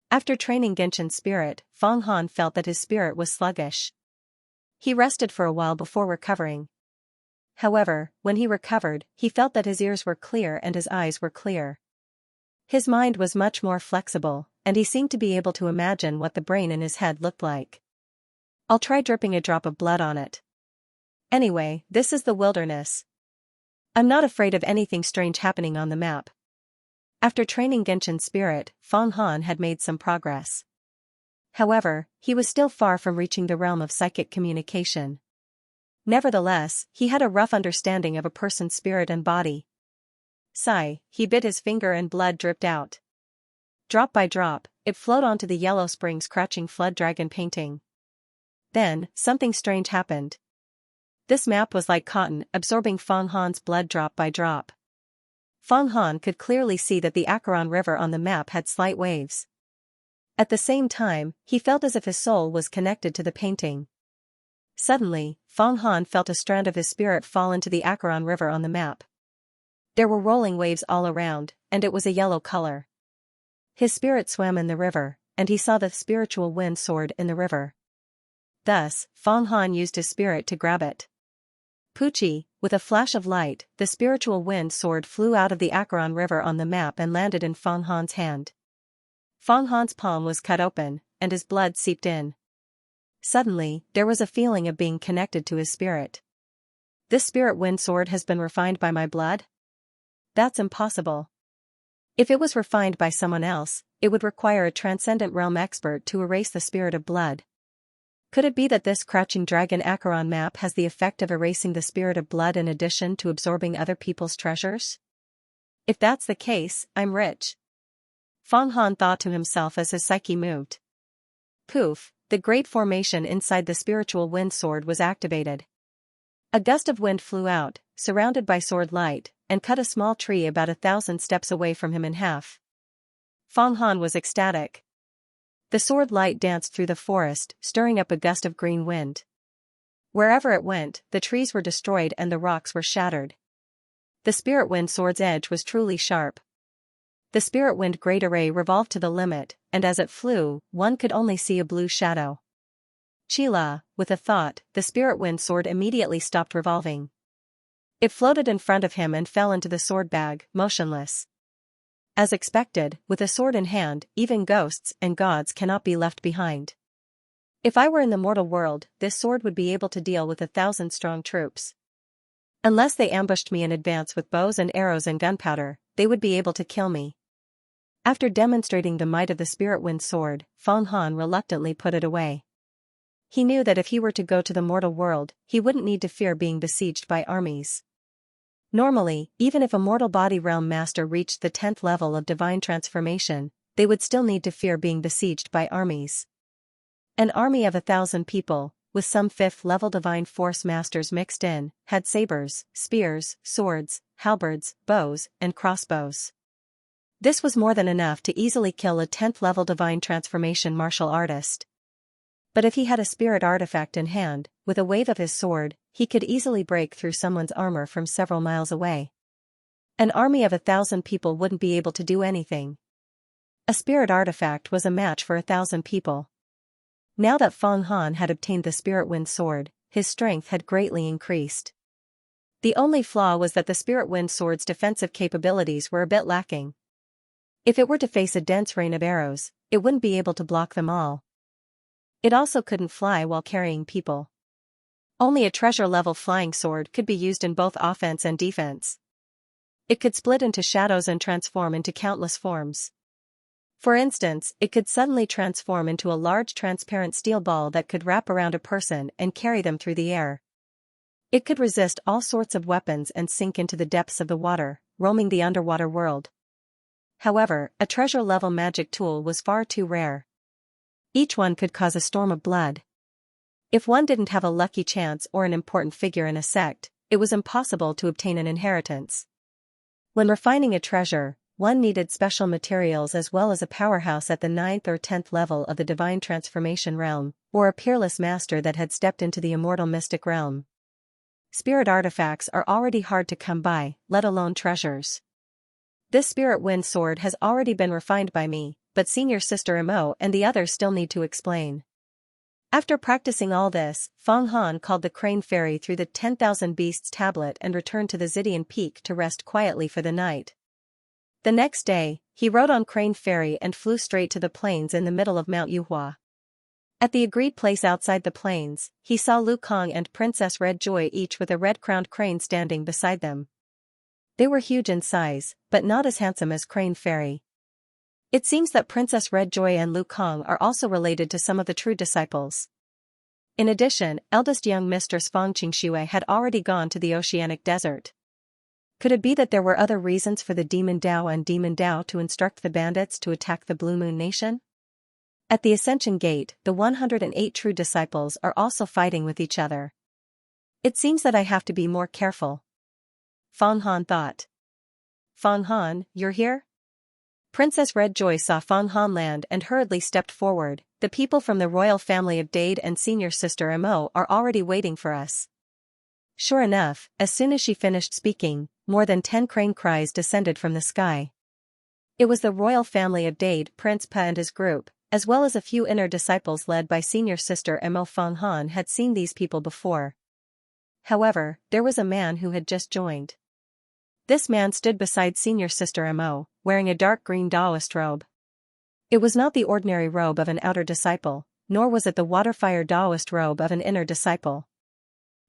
After training Genshin's spirit, Feng Han felt that his spirit was sluggish. He rested for a while before recovering. However, when he recovered, he felt that his ears were clear and his eyes were clear. His mind was much more flexible, and he seemed to be able to imagine what the brain in his head looked like. I'll try dripping a drop of blood on it. Anyway, this is the wilderness. I'm not afraid of anything strange happening on the map. After training Genshin's spirit, Feng Han had made some progress. However, he was still far from reaching the realm of psychic communication. Nevertheless, he had a rough understanding of a person's spirit and body. Sigh, he bit his finger and blood dripped out. Drop by drop, it flowed onto the Yellow Springs Crouching Flood Dragon painting. Then, something strange happened. This map was like cotton, absorbing Feng Han's blood drop by drop. Feng Han could clearly see that the Acheron River on the map had slight waves. At the same time, he felt as if his soul was connected to the painting. Suddenly, Feng Han felt a strand of his spirit fall into the Acheron River on the map. There were rolling waves all around, and it was a yellow color. His spirit swam in the river, and he saw the spiritual wind sword in the river. Thus, Feng Han used his spirit to grab it. Pucci, with a flash of light, the spiritual wind sword flew out of the Acheron River on the map and landed in Feng Han's hand. Feng Han's palm was cut open, and his blood seeped in. Suddenly, there was a feeling of being connected to his spirit. This spirit wind sword has been refined by my blood? That's impossible. If it was refined by someone else, it would require a transcendent realm expert to erase the spirit of blood. Could it be that this Crouching Dragon Acheron map has the effect of erasing the spirit of blood in addition to absorbing other people's treasures? If that's the case, I'm rich. Feng Han thought to himself as his psyche moved. Poof, the great formation inside the spiritual wind sword was activated. A gust of wind flew out, surrounded by sword light, and cut a small tree about 1,000 steps away from him in half. Feng Han was ecstatic. The sword light danced through the forest, stirring up a gust of green wind. Wherever it went, the trees were destroyed and the rocks were shattered. The spirit wind sword's edge was truly sharp. The spirit wind great array revolved to the limit, and as it flew, one could only see a blue shadow. Chila, with a thought, the spirit wind sword immediately stopped revolving. It floated in front of him and fell into the sword bag, motionless. As expected, with a sword in hand, even ghosts and gods cannot be left behind. If I were in the mortal world, this sword would be able to deal with 1,000 strong troops. Unless they ambushed me in advance with bows and arrows and gunpowder, they would be able to kill me. After demonstrating the might of the spirit wind sword, Feng Han reluctantly put it away. He knew that if he were to go to the mortal world, he wouldn't need to fear being besieged by armies. Normally, even if a mortal body realm master reached the 10th level of divine transformation, they would still need to fear being besieged by armies. An army of 1,000 people, with some 5th level divine force masters mixed in, had sabers, spears, swords, halberds, bows, and crossbows. This was more than enough to easily kill a 10th level divine transformation martial artist. But if he had a spirit artifact in hand, with a wave of his sword, he could easily break through someone's armor from several miles away. An army of 1,000 people wouldn't be able to do anything. A spirit artifact was a match for 1,000 people. Now that Feng Han had obtained the spirit wind sword, his strength had greatly increased. The only flaw was that the spirit wind sword's defensive capabilities were a bit lacking. If it were to face a dense rain of arrows, it wouldn't be able to block them all. It also couldn't fly while carrying people. Only a treasure-level flying sword could be used in both offense and defense. It could split into shadows and transform into countless forms. For instance, it could suddenly transform into a large transparent steel ball that could wrap around a person and carry them through the air. It could resist all sorts of weapons and sink into the depths of the water, roaming the underwater world. However, a treasure-level magic tool was far too rare. Each one could cause a storm of blood. If one didn't have a lucky chance or an important figure in a sect, it was impossible to obtain an inheritance. When refining a treasure, one needed special materials as well as a powerhouse at the 9th or 10th level of the divine transformation realm, or a peerless master that had stepped into the immortal mystic realm. Spirit artifacts are already hard to come by, let alone treasures. This spirit wind sword has already been refined by me, but senior sister Mo and the others still need to explain. After practicing all this, Feng Han called the crane ferry through the 10,000 Beasts tablet and returned to the Xidian Peak to rest quietly for the night. The next day, he rode on crane ferry and flew straight to the plains in the middle of Mount Yuhua. At the agreed place outside the plains, he saw Lu Kang and Princess Red Joy each with a red-crowned crane standing beside them. They were huge in size, but not as handsome as Crane Fairy. It seems that Princess Red Joy and Lu Kang are also related to some of the true disciples. In addition, eldest young mistress Fang Xianxia had already gone to the oceanic desert. Could it be that there were other reasons for the Demon Dao and Demon Dao to instruct the bandits to attack the Blue Moon Nation? At the Ascension Gate, the 108 true disciples are also fighting with each other. It seems that I have to be more careful. Feng Han thought. Feng Han, you're here? Princess Red Joy saw Feng Han land and hurriedly stepped forward. The people from the royal family of Dade and senior sister Mo are already waiting for us. Sure enough, as soon as she finished speaking, more than 10 crane cries descended from the sky. It was the royal family of Dade, Prince Pa and his group, as well as a few inner disciples led by senior sister Mo. Feng Han had seen these people before. However, there was a man who had just joined. This man stood beside senior sister Mo, wearing a dark green Taoist robe. It was not the ordinary robe of an outer disciple, nor was it the water-fire Taoist robe of an inner disciple.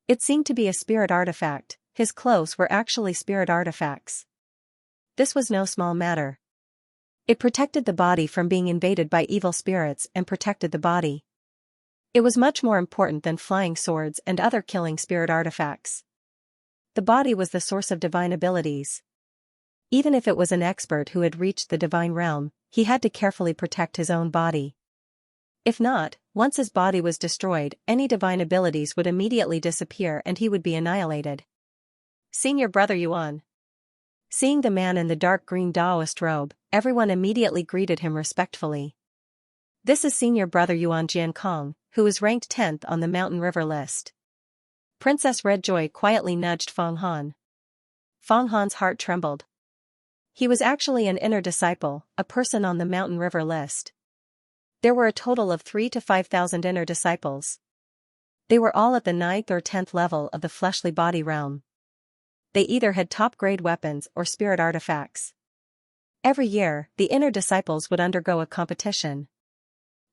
It seemed to be a spirit artifact. His clothes were actually spirit artifacts. This was no small matter. It protected the body from being invaded by evil spirits and protected the body. It was much more important than flying swords and other killing spirit artifacts. The body was the source of divine abilities. Even if it was an expert who had reached the divine realm, he had to carefully protect his own body. If not, once his body was destroyed, any divine abilities would immediately disappear and he would be annihilated. Senior Brother Yuan. Seeing the man in the dark green Taoist robe, everyone immediately greeted him respectfully. This is Senior Brother Yuan Jiankong, who is ranked 10th on the Mountain River list. Princess Red Joy quietly nudged Feng Han. Feng Han's heart trembled. He was actually an inner disciple, a person on the Mountain River list. There were a total of 3,000 to 5,000 inner disciples. They were all at the 9th or 10th level of the fleshly body realm. They either had top-grade weapons or spirit artifacts. Every year, the inner disciples would undergo a competition.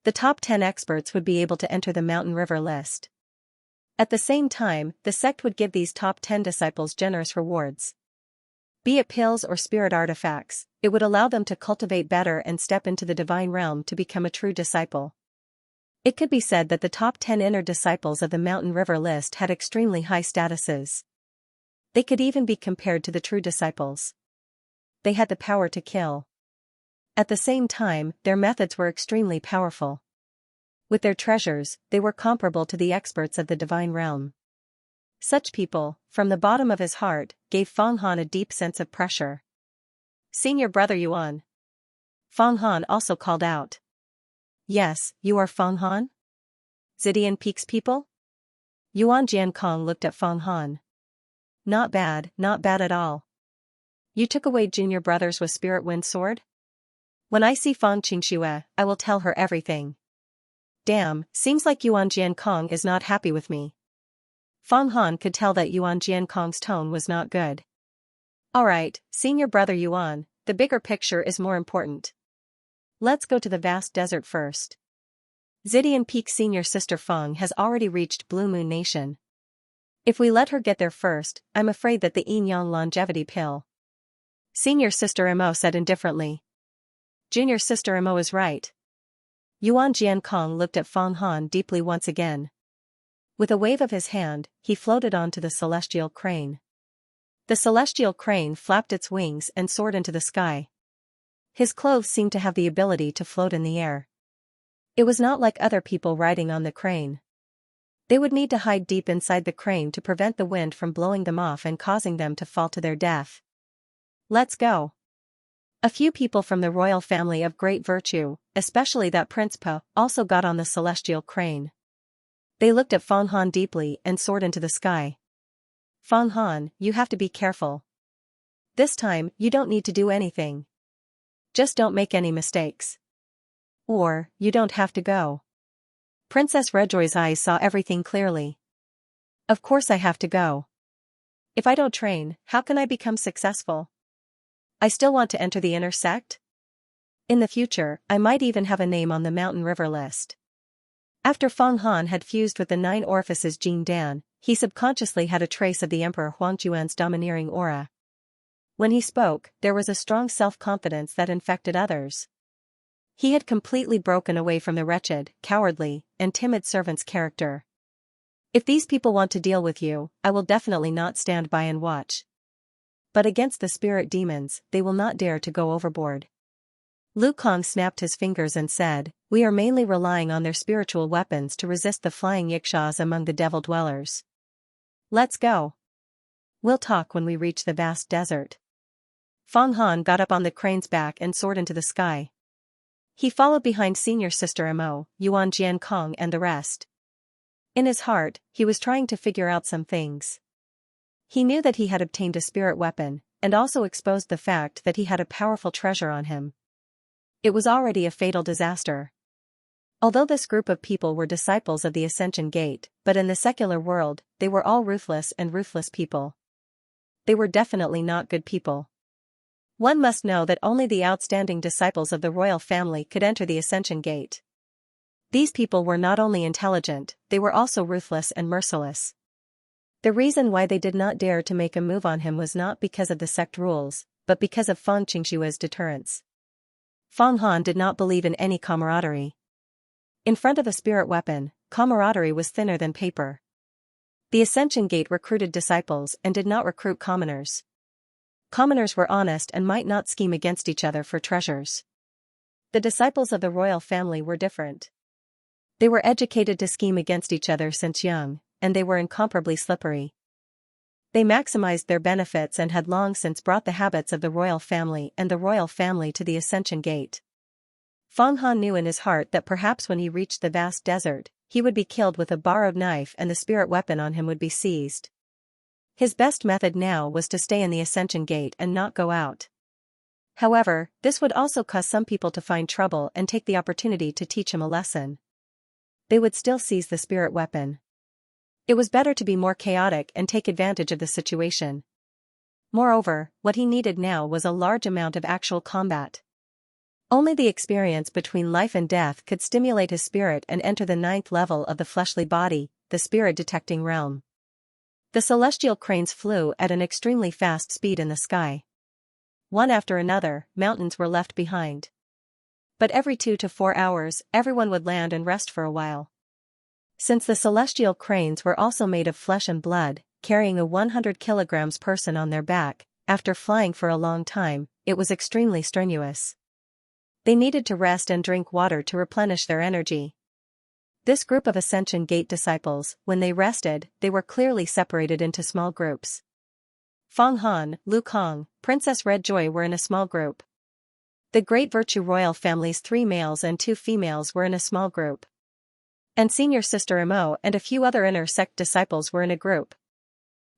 The top 10 experts would be able to enter the Mountain River list. At the same time, the sect would give these top 10 disciples generous rewards. Be it pills or spirit artifacts, it would allow them to cultivate better and step into the divine realm to become a true disciple. It could be said that the top 10 inner disciples of the Mountain River list had extremely high statuses. They could even be compared to the true disciples. They had the power to kill. At the same time, their methods were extremely powerful. With their treasures, they were comparable to the experts of the divine realm. Such people, from the bottom of his heart, gave Feng Han a deep sense of pressure. Senior Brother Yuan. Feng Han also called out. Yes, you are Feng Han? Xidian Peak's people? Yuan Jiankong looked at Feng Han. Not bad at all. You took away junior brothers with spirit wind sword? When I see Fang Xianxia, I will tell her everything. Damn, seems like Yuan Jiankong is not happy with me. Feng Han could tell that Yuan Jiankong's tone was not good. Alright, senior brother Yuan, the bigger picture is more important. Let's go to the vast desert first. Xidian Peak senior sister Feng has already reached Blue Moon Nation. If we let her get there first, I'm afraid that the Yin Yang longevity pill. Senior sister Mo said indifferently. Junior sister Mo is right. Yuan Jiankong looked at Fang Han deeply once again. With a wave of his hand, he floated onto the celestial crane. The celestial crane flapped its wings and soared into the sky. His clothes seemed to have the ability to float in the air. It was not like other people riding on the crane. They would need to hide deep inside the crane to prevent the wind from blowing them off and causing them to fall to their death. Let's go. A few people from the royal family of great virtue, especially that Prince Po, also got on the celestial crane. They looked at Fang Han deeply and soared into the sky. Fang Han, you have to be careful. This time, you don't need to do anything. Just don't make any mistakes. Or, you don't have to go. Princess Redjoy's eyes saw everything clearly. Of course I have to go. If I don't train, how can I become successful? I still want to enter the inner sect? In the future, I might even have a name on the mountain river list. After Fang Han had fused with the 9 orifices Jin Dan, he subconsciously had a trace of the Emperor Huangjuan's domineering aura. When he spoke, there was a strong self-confidence that infected others. He had completely broken away from the wretched, cowardly, and timid servant's character. If these people want to deal with you, I will definitely not stand by and watch. But against the spirit demons, they will not dare to go overboard. Lu Kang snapped his fingers and said, we are mainly relying on their spiritual weapons to resist the flying yikshaws among the devil dwellers. Let's go. We'll talk when we reach the vast desert. Fang Han got up on the crane's back and soared into the sky. He followed behind senior sister Mo, Yuan Jiankong and the rest. In his heart, he was trying to figure out some things. He knew that he had obtained a spirit weapon, and also exposed the fact that he had a powerful treasure on him. It was already a fatal disaster. Although this group of people were disciples of the Ascension Gate, but in the secular world, they were all ruthless people. They were definitely not good people. One must know that only the outstanding disciples of the royal family could enter the Ascension Gate. These people were not only intelligent, they were also ruthless and merciless. The reason why they did not dare to make a move on him was not because of the sect rules, but because of Fang Qingshua's deterrence. Fang Han did not believe in any camaraderie. In front of a spirit weapon, camaraderie was thinner than paper. The Ascension Gate recruited disciples and did not recruit commoners. Commoners were honest and might not scheme against each other for treasures. The disciples of the royal family were different. They were educated to scheme against each other since young, and they were incomparably slippery. They maximized their benefits and had long since brought the habits of the royal family and the royal family to the Ascension Gate. Fang Han knew in his heart that perhaps when he reached the vast desert, he would be killed with a borrowed knife and the spirit weapon on him would be seized. His best method now was to stay in the Ascension Gate and not go out. However, this would also cause some people to find trouble and take the opportunity to teach him a lesson. They would still seize the spirit weapon. It was better to be more chaotic and take advantage of the situation. Moreover, what he needed now was a large amount of actual combat. Only the experience between life and death could stimulate his spirit and enter the 9th level of the fleshly body, the spirit-detecting realm. The celestial cranes flew at an extremely fast speed in the sky. One after another, mountains were left behind. But every 2 to 4 hours, everyone would land and rest for a while. Since the celestial cranes were also made of flesh and blood, carrying a 100 kilograms person on their back, after flying for a long time, it was extremely strenuous. They needed to rest and drink water to replenish their energy. This group of Ascension Gate disciples, when they rested, they were clearly separated into small groups. Fang Han, Lu Kang, Princess Redjoy were in a small group. The Great Virtue Royal family's 3 males and 2 females were in a small group. And senior sister Mo and a few other inner sect disciples were in a group.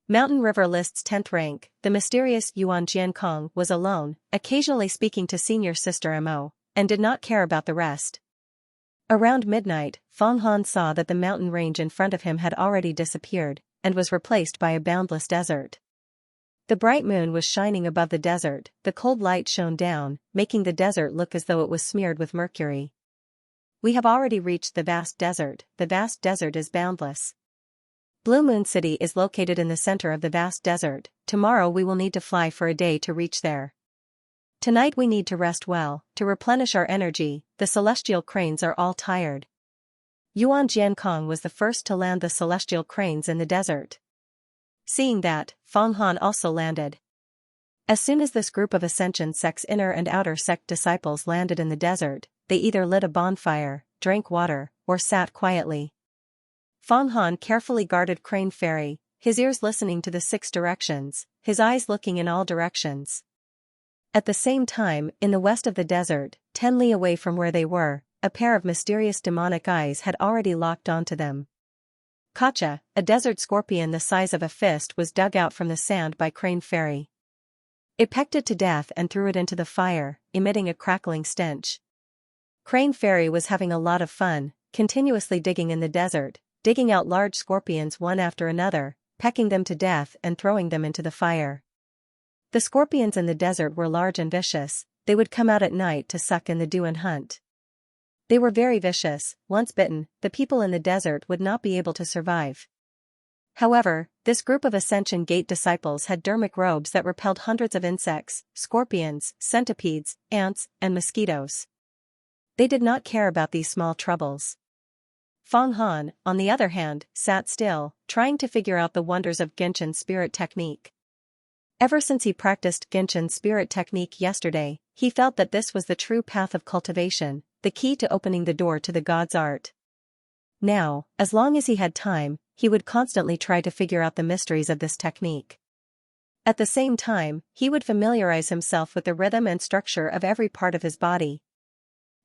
Mountain River List's 10th rank, the mysterious Yuan Jiankong was alone, occasionally speaking to senior sister Mo, and did not care about the rest. Around midnight, Fang Han saw that the mountain range in front of him had already disappeared, and was replaced by a boundless desert. The bright moon was shining above the desert, the cold light shone down, making the desert look as though it was smeared with mercury. We have already reached the vast desert is boundless. Blue Moon City is located in the center of the vast desert, tomorrow we will need to fly for a day to reach there. Tonight we need to rest well, to replenish our energy. The celestial cranes are all tired. Yuan Jiankong was the first to land the celestial cranes in the desert. Seeing that, Fang Han also landed. As soon as this group of Ascension sect's inner and outer sect disciples landed in the desert, they either lit a bonfire, drank water, or sat quietly. Fang Han carefully guarded Crane Ferry, his ears listening to the 6 directions, his eyes looking in all directions. At the same time, in the west of the desert, 10 li away from where they were, a pair of mysterious demonic eyes had already locked onto them. Kacha, a desert scorpion the size of a fist, was dug out from the sand by Crane Ferry. It pecked it to death and threw it into the fire, emitting a crackling stench. Crane Ferry was having a lot of fun, continuously digging in the desert, digging out large scorpions one after another, pecking them to death and throwing them into the fire. The scorpions in the desert were large and vicious. They would come out at night to suck in the dew and hunt. They were very vicious. Once bitten, the people in the desert would not be able to survive. However, this group of Ascension Gate disciples had dermic robes that repelled hundreds of insects, scorpions, centipedes, ants, and mosquitoes. They did not care about these small troubles. Fang Han, on the other hand, sat still, trying to figure out the wonders of Genshin spirit technique. Ever since he practiced Genshin spirit technique yesterday, he felt that this was the true path of cultivation, the key to opening the door to the god's art. Now, as long as he had time, he would constantly try to figure out the mysteries of this technique. At the same time, he would familiarize himself with the rhythm and structure of every part of his body.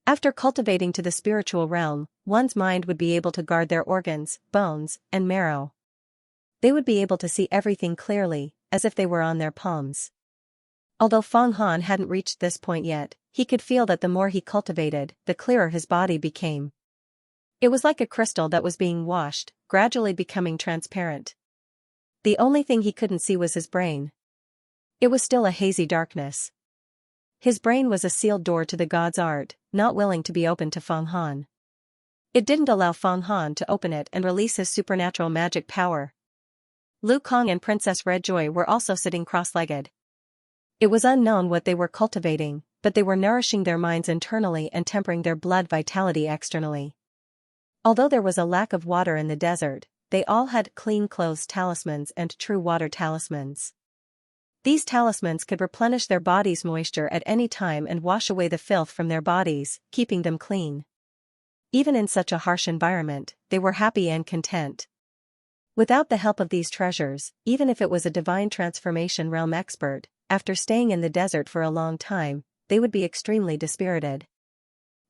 After cultivating to the spiritual realm, one's mind would be able to guard their organs, bones, and marrow. They would be able to see everything clearly, as if they were on their palms. Although Fang Han hadn't reached this point yet, he could feel that the more he cultivated, the clearer his body became. It was like a crystal that was being washed, gradually becoming transparent. The only thing he couldn't see was his brain. It was still a hazy darkness. His brain was a sealed door to the god's art, not willing to be opened to Fang Han. It didn't allow Fang Han to open it and release his supernatural magic power. Lu Kong and Princess Red Joy were also sitting cross-legged. It was unknown what they were cultivating, but they were nourishing their minds internally and tempering their blood vitality externally. Although there was a lack of water in the desert, they all had clean clothes talismans and true water talismans. These talismans could replenish their body's moisture at any time and wash away the filth from their bodies, keeping them clean. Even in such a harsh environment, they were happy and content. Without the help of these treasures, even if it was a divine transformation realm expert, after staying in the desert for a long time, they would be extremely dispirited.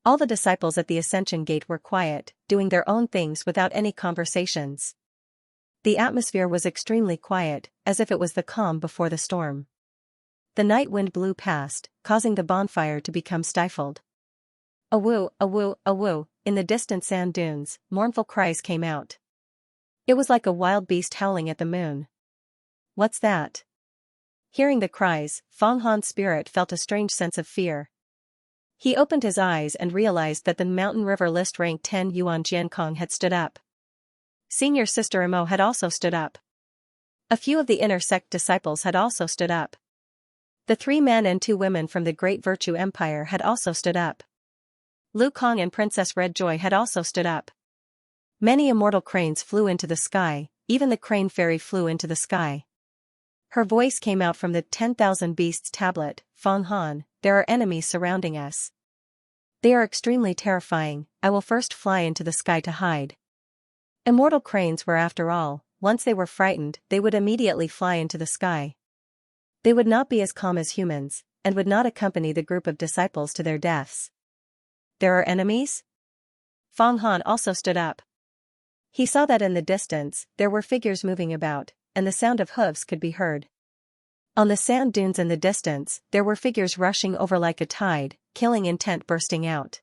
All the disciples at the Ascension Gate were quiet, doing their own things without any conversations. The atmosphere was extremely quiet, as if it was the calm before the storm. The night wind blew past, causing the bonfire to become stifled. Awoo, awoo, awoo, in the distant sand dunes, mournful cries came out. It was like a wild beast howling at the moon. What's that? Hearing the cries, Fang Han's spirit felt a strange sense of fear. He opened his eyes and realized that the Mountain River List rank 10 Yuan Jiankong had stood up. Senior Sister Imo had also stood up. A few of the inner sect disciples had also stood up. The 3 men and 2 women from the Great Virtue Empire had also stood up. Lu Kong and Princess Red Joy had also stood up. Many immortal cranes flew into the sky, even the Crane Fairy flew into the sky. Her voice came out from the 10,000 Beasts tablet. Fang Han, there are enemies surrounding us. They are extremely terrifying. I will first fly into the sky to hide. Immortal cranes were, after all, once they were frightened, they would immediately fly into the sky. They would not be as calm as humans, and would not accompany the group of disciples to their deaths. There are enemies? Fang Han also stood up. He saw that in the distance, there were figures moving about, and the sound of hooves could be heard. On the sand dunes in the distance, there were figures rushing over like a tide, killing intent bursting out.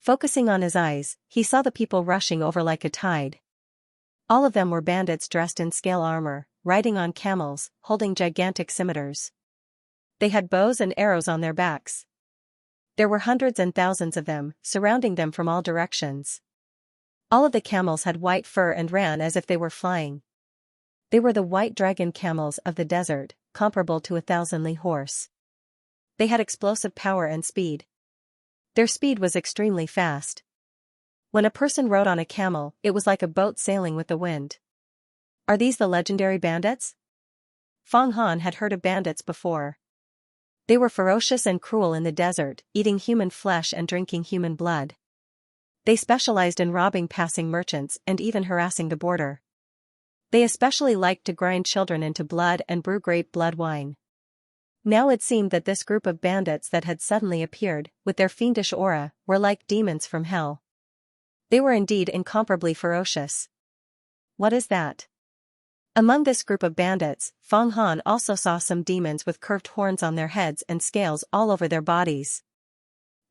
Focusing on his eyes, he saw the people rushing over like a tide. All of them were bandits dressed in scale armor, riding on camels, holding gigantic scimitars. They had bows and arrows on their backs. There were hundreds and thousands of them, surrounding them from all directions. All of the camels had white fur and ran as if they were flying. They were the white dragon camels of the desert, comparable to a 1,000 li horse. They had explosive power and speed. Their speed was extremely fast. When a person rode on a camel, it was like a boat sailing with the wind. Are these the legendary bandits? Fang Han had heard of bandits before. They were ferocious and cruel in the desert, eating human flesh and drinking human blood. They specialized in robbing passing merchants and even harassing the border. They especially liked to grind children into blood and brew grape blood wine. Now it seemed that this group of bandits that had suddenly appeared, with their fiendish aura, were like demons from hell. They were indeed incomparably ferocious. What is that? Among this group of bandits, Fang Han also saw some demons with curved horns on their heads and scales all over their bodies.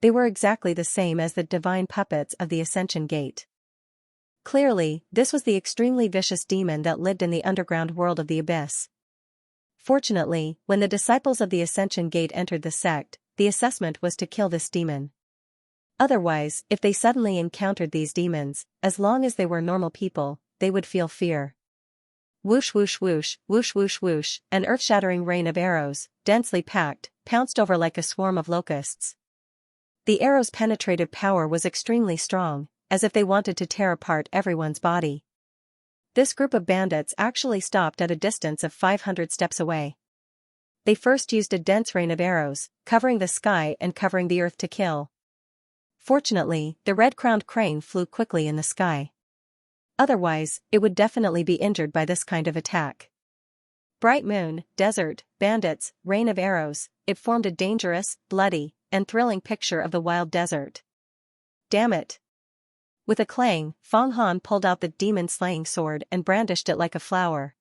They were exactly the same as the divine puppets of the Ascension Gate. Clearly, this was the extremely vicious demon that lived in the underground world of the Abyss. Fortunately, when the disciples of the Ascension Gate entered the sect, the assessment was to kill this demon. Otherwise, if they suddenly encountered these demons, as long as they were normal people, they would feel fear. Whoosh whoosh whoosh, whoosh whoosh whoosh, an earth-shattering rain of arrows, densely packed, pounced over like a swarm of locusts. The arrows' penetrative power was extremely strong, as if they wanted to tear apart everyone's body. This group of bandits actually stopped at a distance of 500 steps away. They first used a dense rain of arrows, covering the sky and covering the earth to kill. Fortunately, the red-crowned crane flew quickly in the sky. Otherwise, it would definitely be injured by this kind of attack. Bright moon, desert, bandits, rain of arrows, it formed a dangerous, bloody, and thrilling picture of the wild desert. Damn it! With a clang, Fang Han pulled out the demon-slaying sword and brandished it like a flower.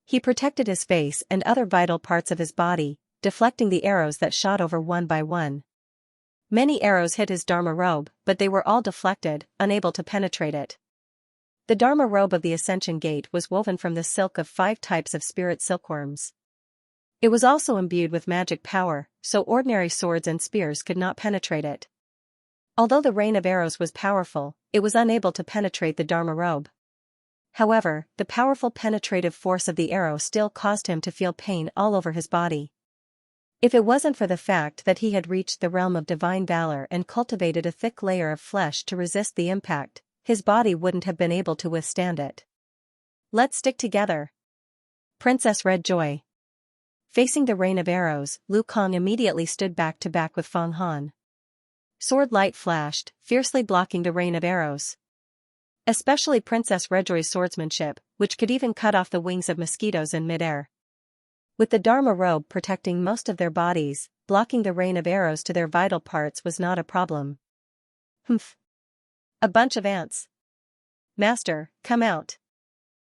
He protected his face and other vital parts of his body, deflecting the arrows that shot over one by one. Many arrows hit his Dharma robe, but they were all deflected, unable to penetrate it. The Dharma robe of the Ascension Gate was woven from the silk of 5 types of spirit silkworms. It was also imbued with magic power, so ordinary swords and spears could not penetrate it. Although the rain of arrows was powerful, it was unable to penetrate the Dharma robe. However, the powerful penetrative force of the arrow still caused him to feel pain all over his body. If it wasn't for the fact that he had reached the realm of divine valor and cultivated a thick layer of flesh to resist the impact, his body wouldn't have been able to withstand it. Let's stick together. Princess Red Joy. Facing the rain of arrows, Lu Kang immediately stood back to back with Fang Han. Sword light flashed, fiercely blocking the rain of arrows. Especially Princess Redjoy's swordsmanship, which could even cut off the wings of mosquitoes in midair. With the Dharma robe protecting most of their bodies, blocking the rain of arrows to their vital parts was not a problem. Humph. A bunch of ants. Master, come out.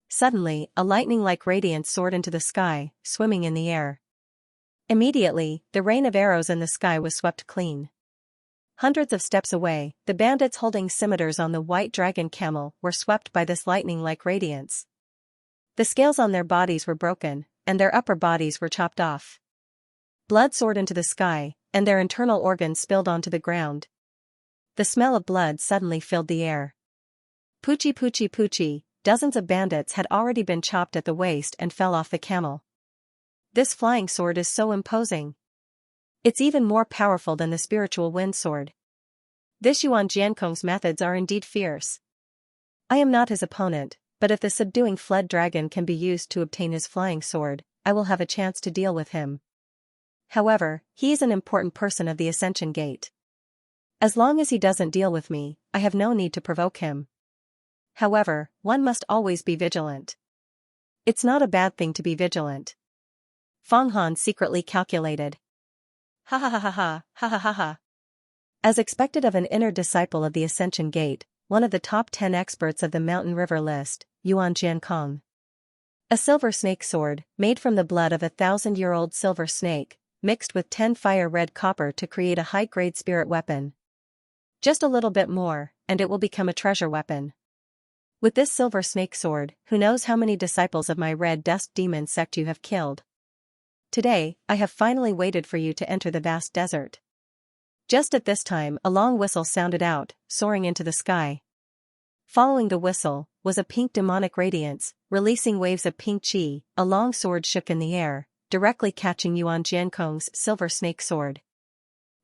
Suddenly, a lightning-like radiance soared into the sky, swimming in the air. Immediately, the rain of arrows in the sky was swept clean. Hundreds of steps away, the bandits holding scimitars on the white dragon camel were swept by this lightning-like radiance. The scales on their bodies were broken, and their upper bodies were chopped off. Blood soared into the sky, and their internal organs spilled onto the ground. The smell of blood suddenly filled the air. Poochie poochie poochie, dozens of bandits had already been chopped at the waist and fell off the camel. This flying sword is so imposing. It's even more powerful than the spiritual wind sword. This Yuan Jiankong's methods are indeed fierce. I am not his opponent, but if the subduing fled dragon can be used to obtain his flying sword, I will have a chance to deal with him. However, he is an important person of the Ascension Gate. As long as he doesn't deal with me, I have no need to provoke him. However, one must always be vigilant. It's not a bad thing to be vigilant. Fang Han secretly calculated. Ha ha ha ha ha, ha ha ha ha. As expected of an inner disciple of the Ascension Gate, one of the top 10 experts of the Mountain River list, Yuan Jiankong. A silver snake sword, made from the blood of 1,000-year-old silver snake, mixed with 10 fire-red copper to create a high-grade spirit weapon. Just a little bit more, and it will become a treasure weapon. With this silver snake sword, who knows how many disciples of my red dust demon sect you have killed. Today, I have finally waited for you to enter the vast desert. Just at this time, a long whistle sounded out, soaring into the sky. Following the whistle, was a pink demonic radiance, releasing waves of pink chi. A long sword shook in the air, directly catching Yuan Jiankong's silver snake sword.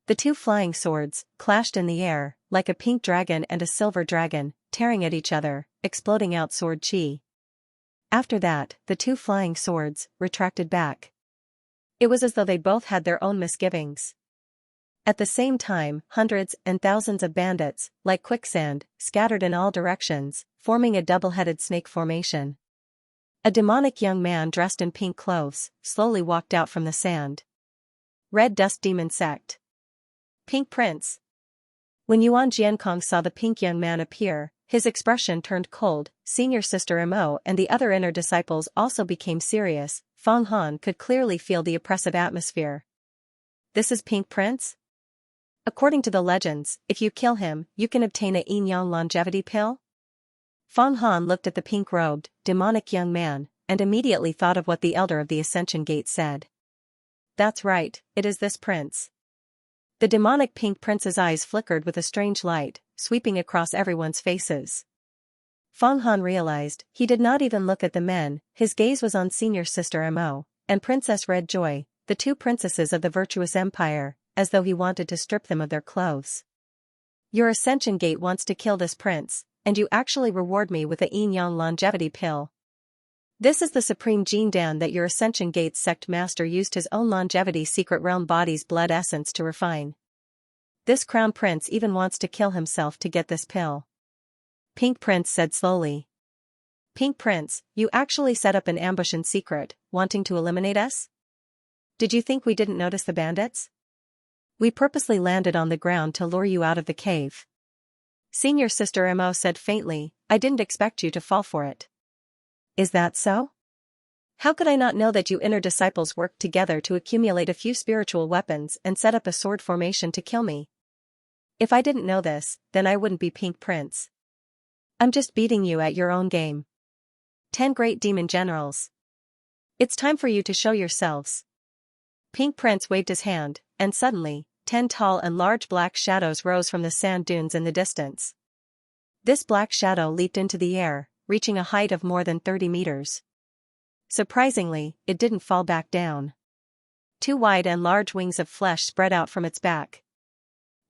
The two flying swords clashed in the air, like a pink dragon and a silver dragon, tearing at each other, exploding out sword chi. After that, the two flying swords retracted back. It was as though they both had their own misgivings. At the same time, hundreds and thousands of bandits, like quicksand, scattered in all directions, forming a double-headed snake formation. A demonic young man dressed in pink clothes slowly walked out from the sand. Red Dust Demon Sect. Pink Prince. When Yuan Jiankong saw the pink young man appear, his expression turned cold. Senior Sister Mo and the other inner disciples also became serious. Fang Han could clearly feel the oppressive atmosphere. This is Pink Prince? According to the legends, if you kill him, you can obtain a yin yang longevity pill? Fang Han looked at the pink-robed, demonic young man, and immediately thought of what the elder of the Ascension Gate said. That's right, it is this prince. The demonic pink prince's eyes flickered with a strange light, sweeping across everyone's faces. Fang Han realized he did not even look at the men, his gaze was on Senior Sister Mo and Princess Red Joy, the two princesses of the virtuous empire, as though he wanted to strip them of their clothes. Your Ascension Gate wants to kill this prince, and you actually reward me with a yin-yang longevity pill. This is the supreme Jin Dan that your Ascension Gate's sect master used his own longevity secret realm body's blood essence to refine. This crown prince even wants to kill himself to get this pill. Pink Prince said slowly. Pink Prince, you actually set up an ambush in secret, wanting to eliminate us? Did you think we didn't notice the bandits? We purposely landed on the ground to lure you out of the cave. Senior Sister Mo said faintly, I didn't expect you to fall for it. Is that so? How could I not know that you inner disciples worked together to accumulate a few spiritual weapons and set up a sword formation to kill me? If I didn't know this, then I wouldn't be Pink Prince. I'm just beating you at your own game. 10 great demon generals. It's time for you to show yourselves. Pink Prince waved his hand, and suddenly, 10 tall and large black shadows rose from the sand dunes in the distance. This black shadow leaped into the air, reaching a height of more than 30 meters. Surprisingly, it didn't fall back down. 2 wide and large wings of flesh spread out from its back.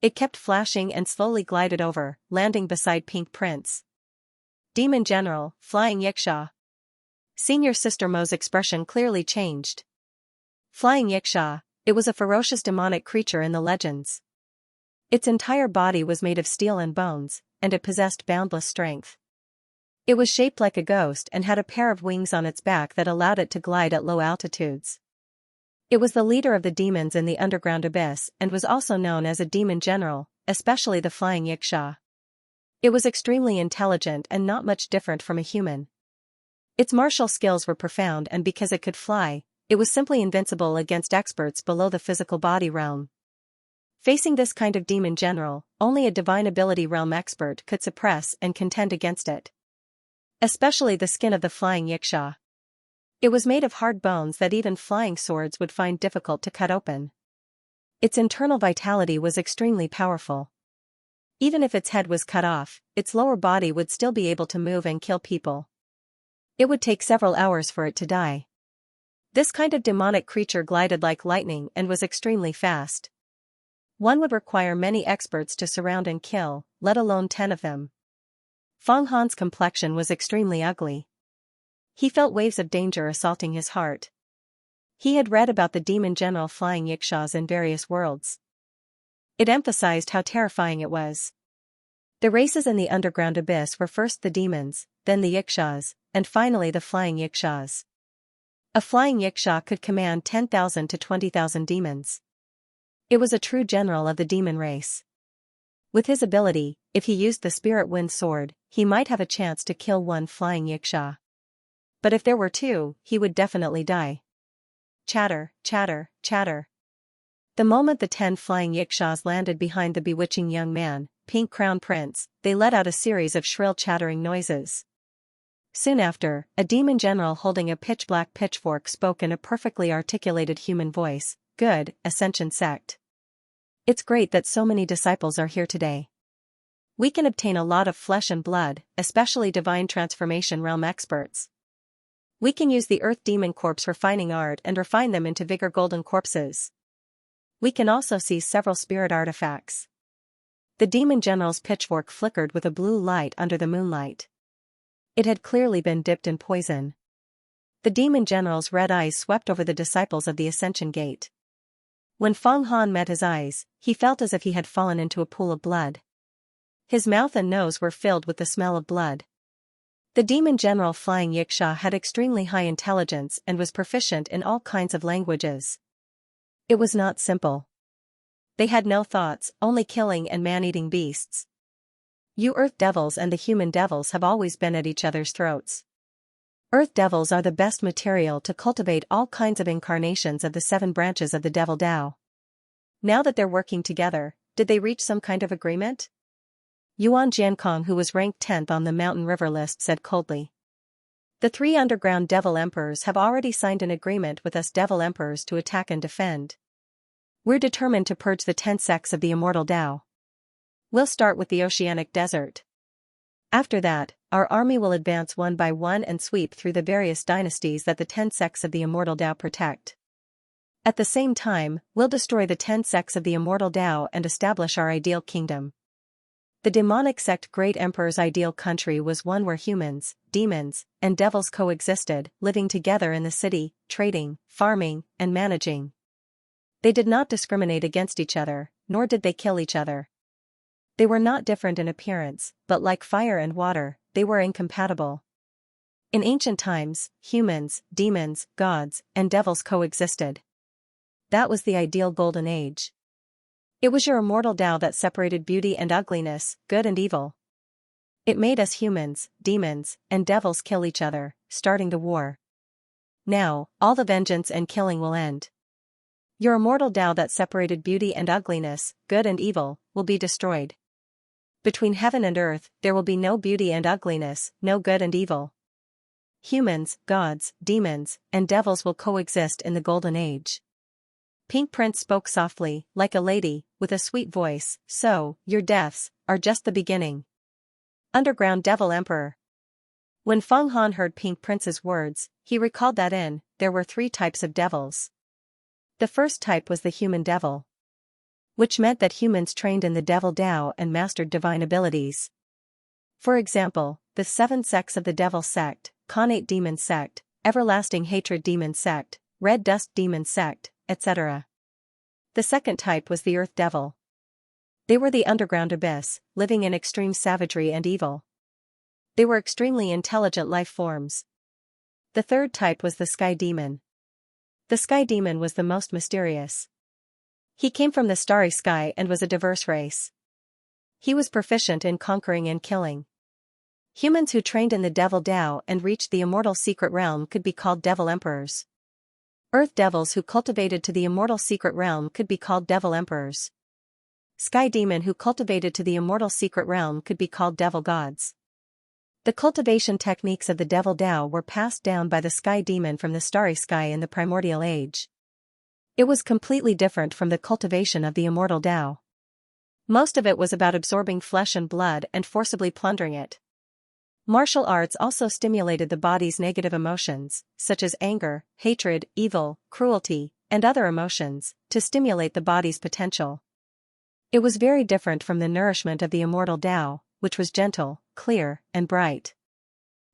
It kept flashing and slowly glided over, landing beside Pink Prince. Demon General, Flying Yiksha. Senior Sister Mo's expression clearly changed. Flying Yiksha, it was a ferocious demonic creature in the legends. Its entire body was made of steel and bones, and it possessed boundless strength. It was shaped like a ghost and had a pair of wings on its back that allowed it to glide at low altitudes. It was the leader of the demons in the underground abyss and was also known as a demon general, especially the Flying Yiksha. It was extremely intelligent and not much different from a human. Its martial skills were profound, and because it could fly, it was simply invincible against experts below the physical body realm. Facing this kind of demon general, only a divine ability realm expert could suppress and contend against it. Especially the skin of the Flying Yiksha. It was made of hard bones that even flying swords would find difficult to cut open. Its internal vitality was extremely powerful. Even if its head was cut off, its lower body would still be able to move and kill people. It would take several hours for it to die. This kind of demonic creature glided like lightning and was extremely fast. One would require many experts to surround and kill, let alone 10 of them. Fang Han's complexion was extremely ugly. He felt waves of danger assaulting his heart. He had read about the demon general Flying Yikshas in various worlds. It emphasized how terrifying it was. The races in the underground abyss were first the demons, then the Yikshas, and finally the Flying Yikshas. A Flying Yiksha could command 10,000 to 20,000 demons. It was a true general of the demon race. With his ability, if he used the Spirit Wind Sword, he might have a chance to kill one Flying Yiksha. But if there were 2, he would definitely die. Chatter, chatter, chatter. The moment the 10 Flying Yikshas landed behind the bewitching young man, Pink Crown Prince, they let out a series of shrill chattering noises. Soon after, a demon general holding a pitch-black pitchfork spoke in a perfectly articulated human voice. Good, Ascension Sect. It's great that so many disciples are here today. We can obtain a lot of flesh and blood, especially divine transformation realm experts. We can use the Earth Demon Corpse refining art and refine them into vigor golden corpses. We can also see several spirit artifacts. The Demon General's pitchfork flickered with a blue light under the moonlight. It had clearly been dipped in poison. The Demon General's red eyes swept over the disciples of the Ascension Gate. When Feng Han met his eyes, he felt as if he had fallen into a pool of blood. His mouth and nose were filled with the smell of blood. The Demon General Flying Xianxia had extremely high intelligence and was proficient in all kinds of languages. It was not simple. They had no thoughts, only killing and man-eating beasts. You Earth Devils and the Human Devils have always been at each other's throats. Earth Devils are the best material to cultivate all kinds of incarnations of the 7 branches of the Devil Tao. Now that they're working together, did they reach some kind of agreement? Yuan Jiankong, who was ranked 10th on the Mountain River list, said coldly. The 3 underground Devil Emperors have already signed an agreement with us Devil Emperors to attack and defend. We're determined to purge the 10 sects of the Immortal Tao. We'll start with the Oceanic Desert. After that, our army will advance one by one and sweep through the various dynasties that the 10 sects of the Immortal Tao protect. At the same time, we'll destroy the 10 sects of the Immortal Tao and establish our ideal kingdom. The demonic sect Great Emperor's ideal country was one where humans, demons, and devils coexisted, living together in the city, trading, farming, and managing. They did not discriminate against each other, nor did they kill each other. They were not different in appearance, but like fire and water, they were incompatible. In ancient times, humans, demons, gods, and devils coexisted. That was the ideal golden age. It was your immortal Tao that separated beauty and ugliness, good and evil. It made us humans, demons, and devils kill each other, starting the war. Now, all the vengeance and killing will end. Your immortal Tao that separated beauty and ugliness, good and evil, will be destroyed. Between heaven and earth, there will be no beauty and ugliness, no good and evil. Humans, gods, demons, and devils will coexist in the Golden Age. Pink Prince spoke softly, like a lady, with a sweet voice. So, your deaths are just the beginning. Underground Devil Emperor. When Feng Han heard Pink Prince's words, he recalled that there were 3 types of devils. The first type was the human devil, which meant that humans trained in the Devil Tao and mastered divine abilities. For example, the 7 sects of the Devil Sect, Khanate Demon Sect, Everlasting Hatred Demon Sect, Red Dust Demon Sect, etc. The second type was the Earth Devil. They were the underground abyss, living in extreme savagery and evil. They were extremely intelligent life forms. The third type was the Sky Demon. The Sky Demon was the most mysterious. He came from the starry sky and was a diverse race. He was proficient in conquering and killing. Humans who trained in the Devil Tao and reached the immortal secret realm could be called Devil Emperors. Earth Devils who cultivated to the immortal secret realm could be called Devil Emperors. Sky Demon who cultivated to the immortal secret realm could be called Devil Gods. The cultivation techniques of the Devil Tao were passed down by the Sky Demon from the starry sky in the primordial age. It was completely different from the cultivation of the immortal Tao. Most of it was about absorbing flesh and blood and forcibly plundering it. Martial arts also stimulated the body's negative emotions, such as anger, hatred, evil, cruelty, and other emotions, to stimulate the body's potential. It was very different from the nourishment of the immortal Tao, which was gentle, clear, and bright.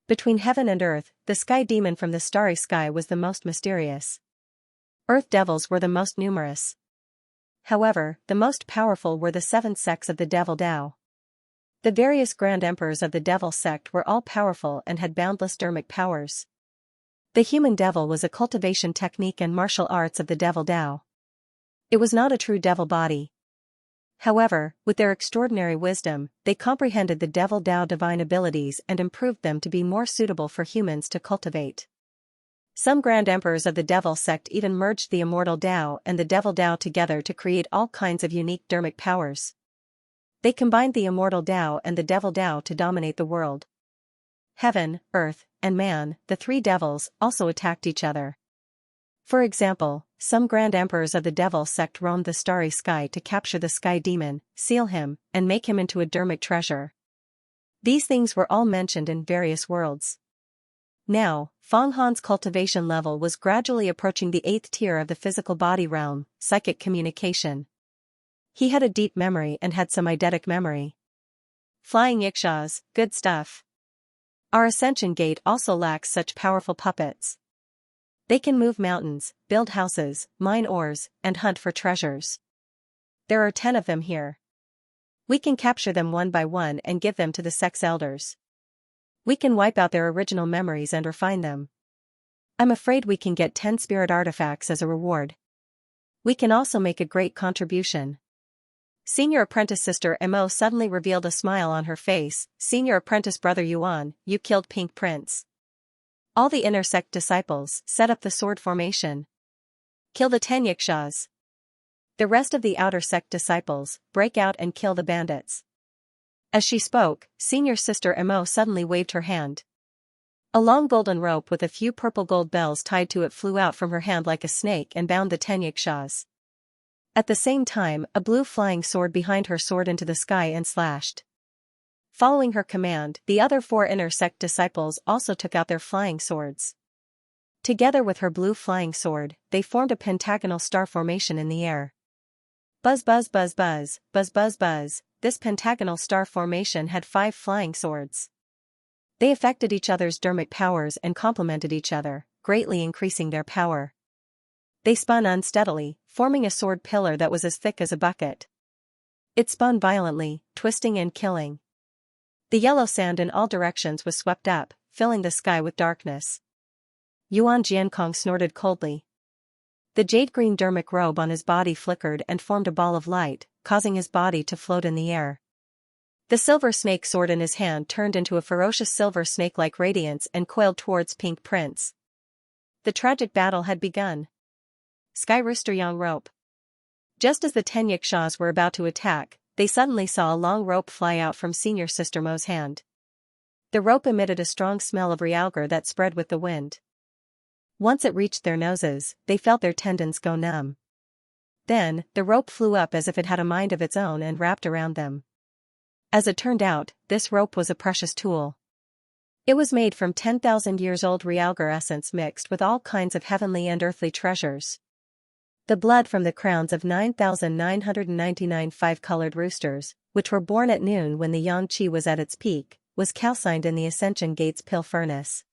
Between heaven and earth, the Sky Demon from the starry sky was the most mysterious. Earth Devils were the most numerous. However, the most powerful were the 7 sects of the Devil Tao. The various Grand Emperors of the Devil Sect were all powerful and had boundless dermic powers. The human devil was a cultivation technique and martial arts of the Devil Tao. It was not a true devil body. However, with their extraordinary wisdom, they comprehended the Devil Tao divine abilities and improved them to be more suitable for humans to cultivate. Some Grand Emperors of the Devil Sect even merged the Immortal Tao and the Devil Tao together to create all kinds of unique dermic powers. They combined the Immortal Tao and the Devil Tao to dominate the world. Heaven, earth, and man, the 3 devils, also attacked each other. For example, some Grand Emperors of the Devil Sect roamed the starry sky to capture the Sky Demon, seal him, and make him into a dermic treasure. These things were all mentioned in various worlds. Now, Feng Han's cultivation level was gradually approaching the 8th tier of the physical body realm, psychic communication. He had a deep memory and had some eidetic memory. Flying Yikshaws, good stuff. Our ascension gate also lacks such powerful puppets. They can move mountains, build houses, mine ores, and hunt for treasures. There are 10 of them here. We can capture them one by one and give them to the sex elders. We can wipe out their original memories and refine them. I'm afraid we can get 10 spirit artifacts as a reward. We can also make a great contribution. Senior apprentice sister Mo suddenly revealed a smile on her face. Senior apprentice brother Yuan, you killed Pink Prince. All the inner sect disciples set up the sword formation. Kill the 10 Yikshaws. The rest of the outer sect disciples break out and kill the bandits. As she spoke, senior sister Mo suddenly waved her hand. A long golden rope with a few purple gold bells tied to it flew out from her hand like a snake and bound the 10 Yikshaws. At the same time, a blue flying sword behind her soared into the sky and slashed. Following her command, the other 4 inner sect disciples also took out their flying swords. Together with her blue flying sword, they formed a pentagonal star formation in the air. Buzz buzz buzz buzz, buzz buzz buzz, this pentagonal star formation had 5 flying swords. They affected each other's dermic powers and complemented each other, greatly increasing their power. They spun unsteadily, forming a sword pillar that was as thick as a bucket. It spun violently, twisting and killing. The yellow sand in all directions was swept up, filling the sky with darkness. Yuan Jiankong snorted coldly. The jade-green dermic robe on his body flickered and formed a ball of light, causing his body to float in the air. The silver snake sword in his hand turned into a ferocious silver snake-like radiance and coiled towards Pink Prince. The tragic battle had begun. Sky Rooster Yang rope. Just as the 10 Yikshaws were about to attack, they suddenly saw a long rope fly out from Senior Sister Mo's hand. The rope emitted a strong smell of realgar that spread with the wind. Once it reached their noses, they felt their tendons go numb. Then, the rope flew up as if it had a mind of its own and wrapped around them. As it turned out, this rope was a precious tool. It was made from 10,000 years old realgar essence mixed with all kinds of heavenly and earthly treasures. The blood from the crowns of 9,999 5-colored roosters, which were born at noon when the yang qi was at its peak, was calcined in the Ascension Gate's pill furnace.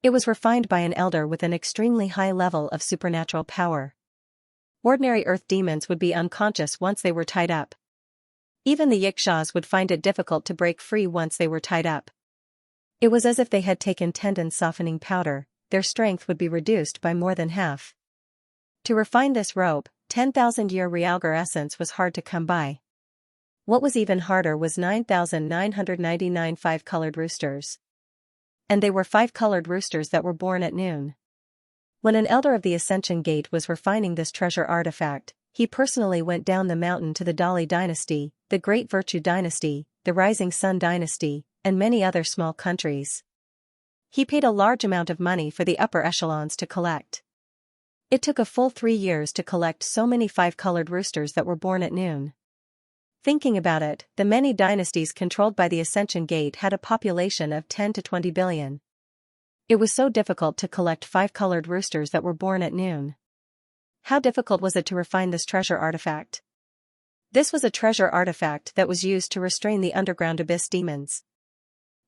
It was refined by an elder with an extremely high level of supernatural power. Ordinary earth demons would be unconscious once they were tied up. Even the Yikshaws would find it difficult to break free once they were tied up. It was as if they had taken tendon-softening powder, their strength would be reduced by more than half. To refine this rope, 10,000-year realgar essence was hard to come by. What was even harder was 9,999 5-colored roosters. And they were 5-colored roosters that were born at noon. When an elder of the Ascension Gate was refining this treasure artifact, he personally went down the mountain to the Dali dynasty, the Great Virtue dynasty, the Rising Sun dynasty, and many other small countries. He paid a large amount of money for the upper echelons to collect. It took a full 3 years to collect so many 5-colored roosters that were born at noon. Thinking about it, the many dynasties controlled by the Ascension Gate had a population of 10 to 20 billion. It was so difficult to collect 5-colored roosters that were born at noon. How difficult was it to refine this treasure artifact? This was a treasure artifact that was used to restrain the underground abyss demons.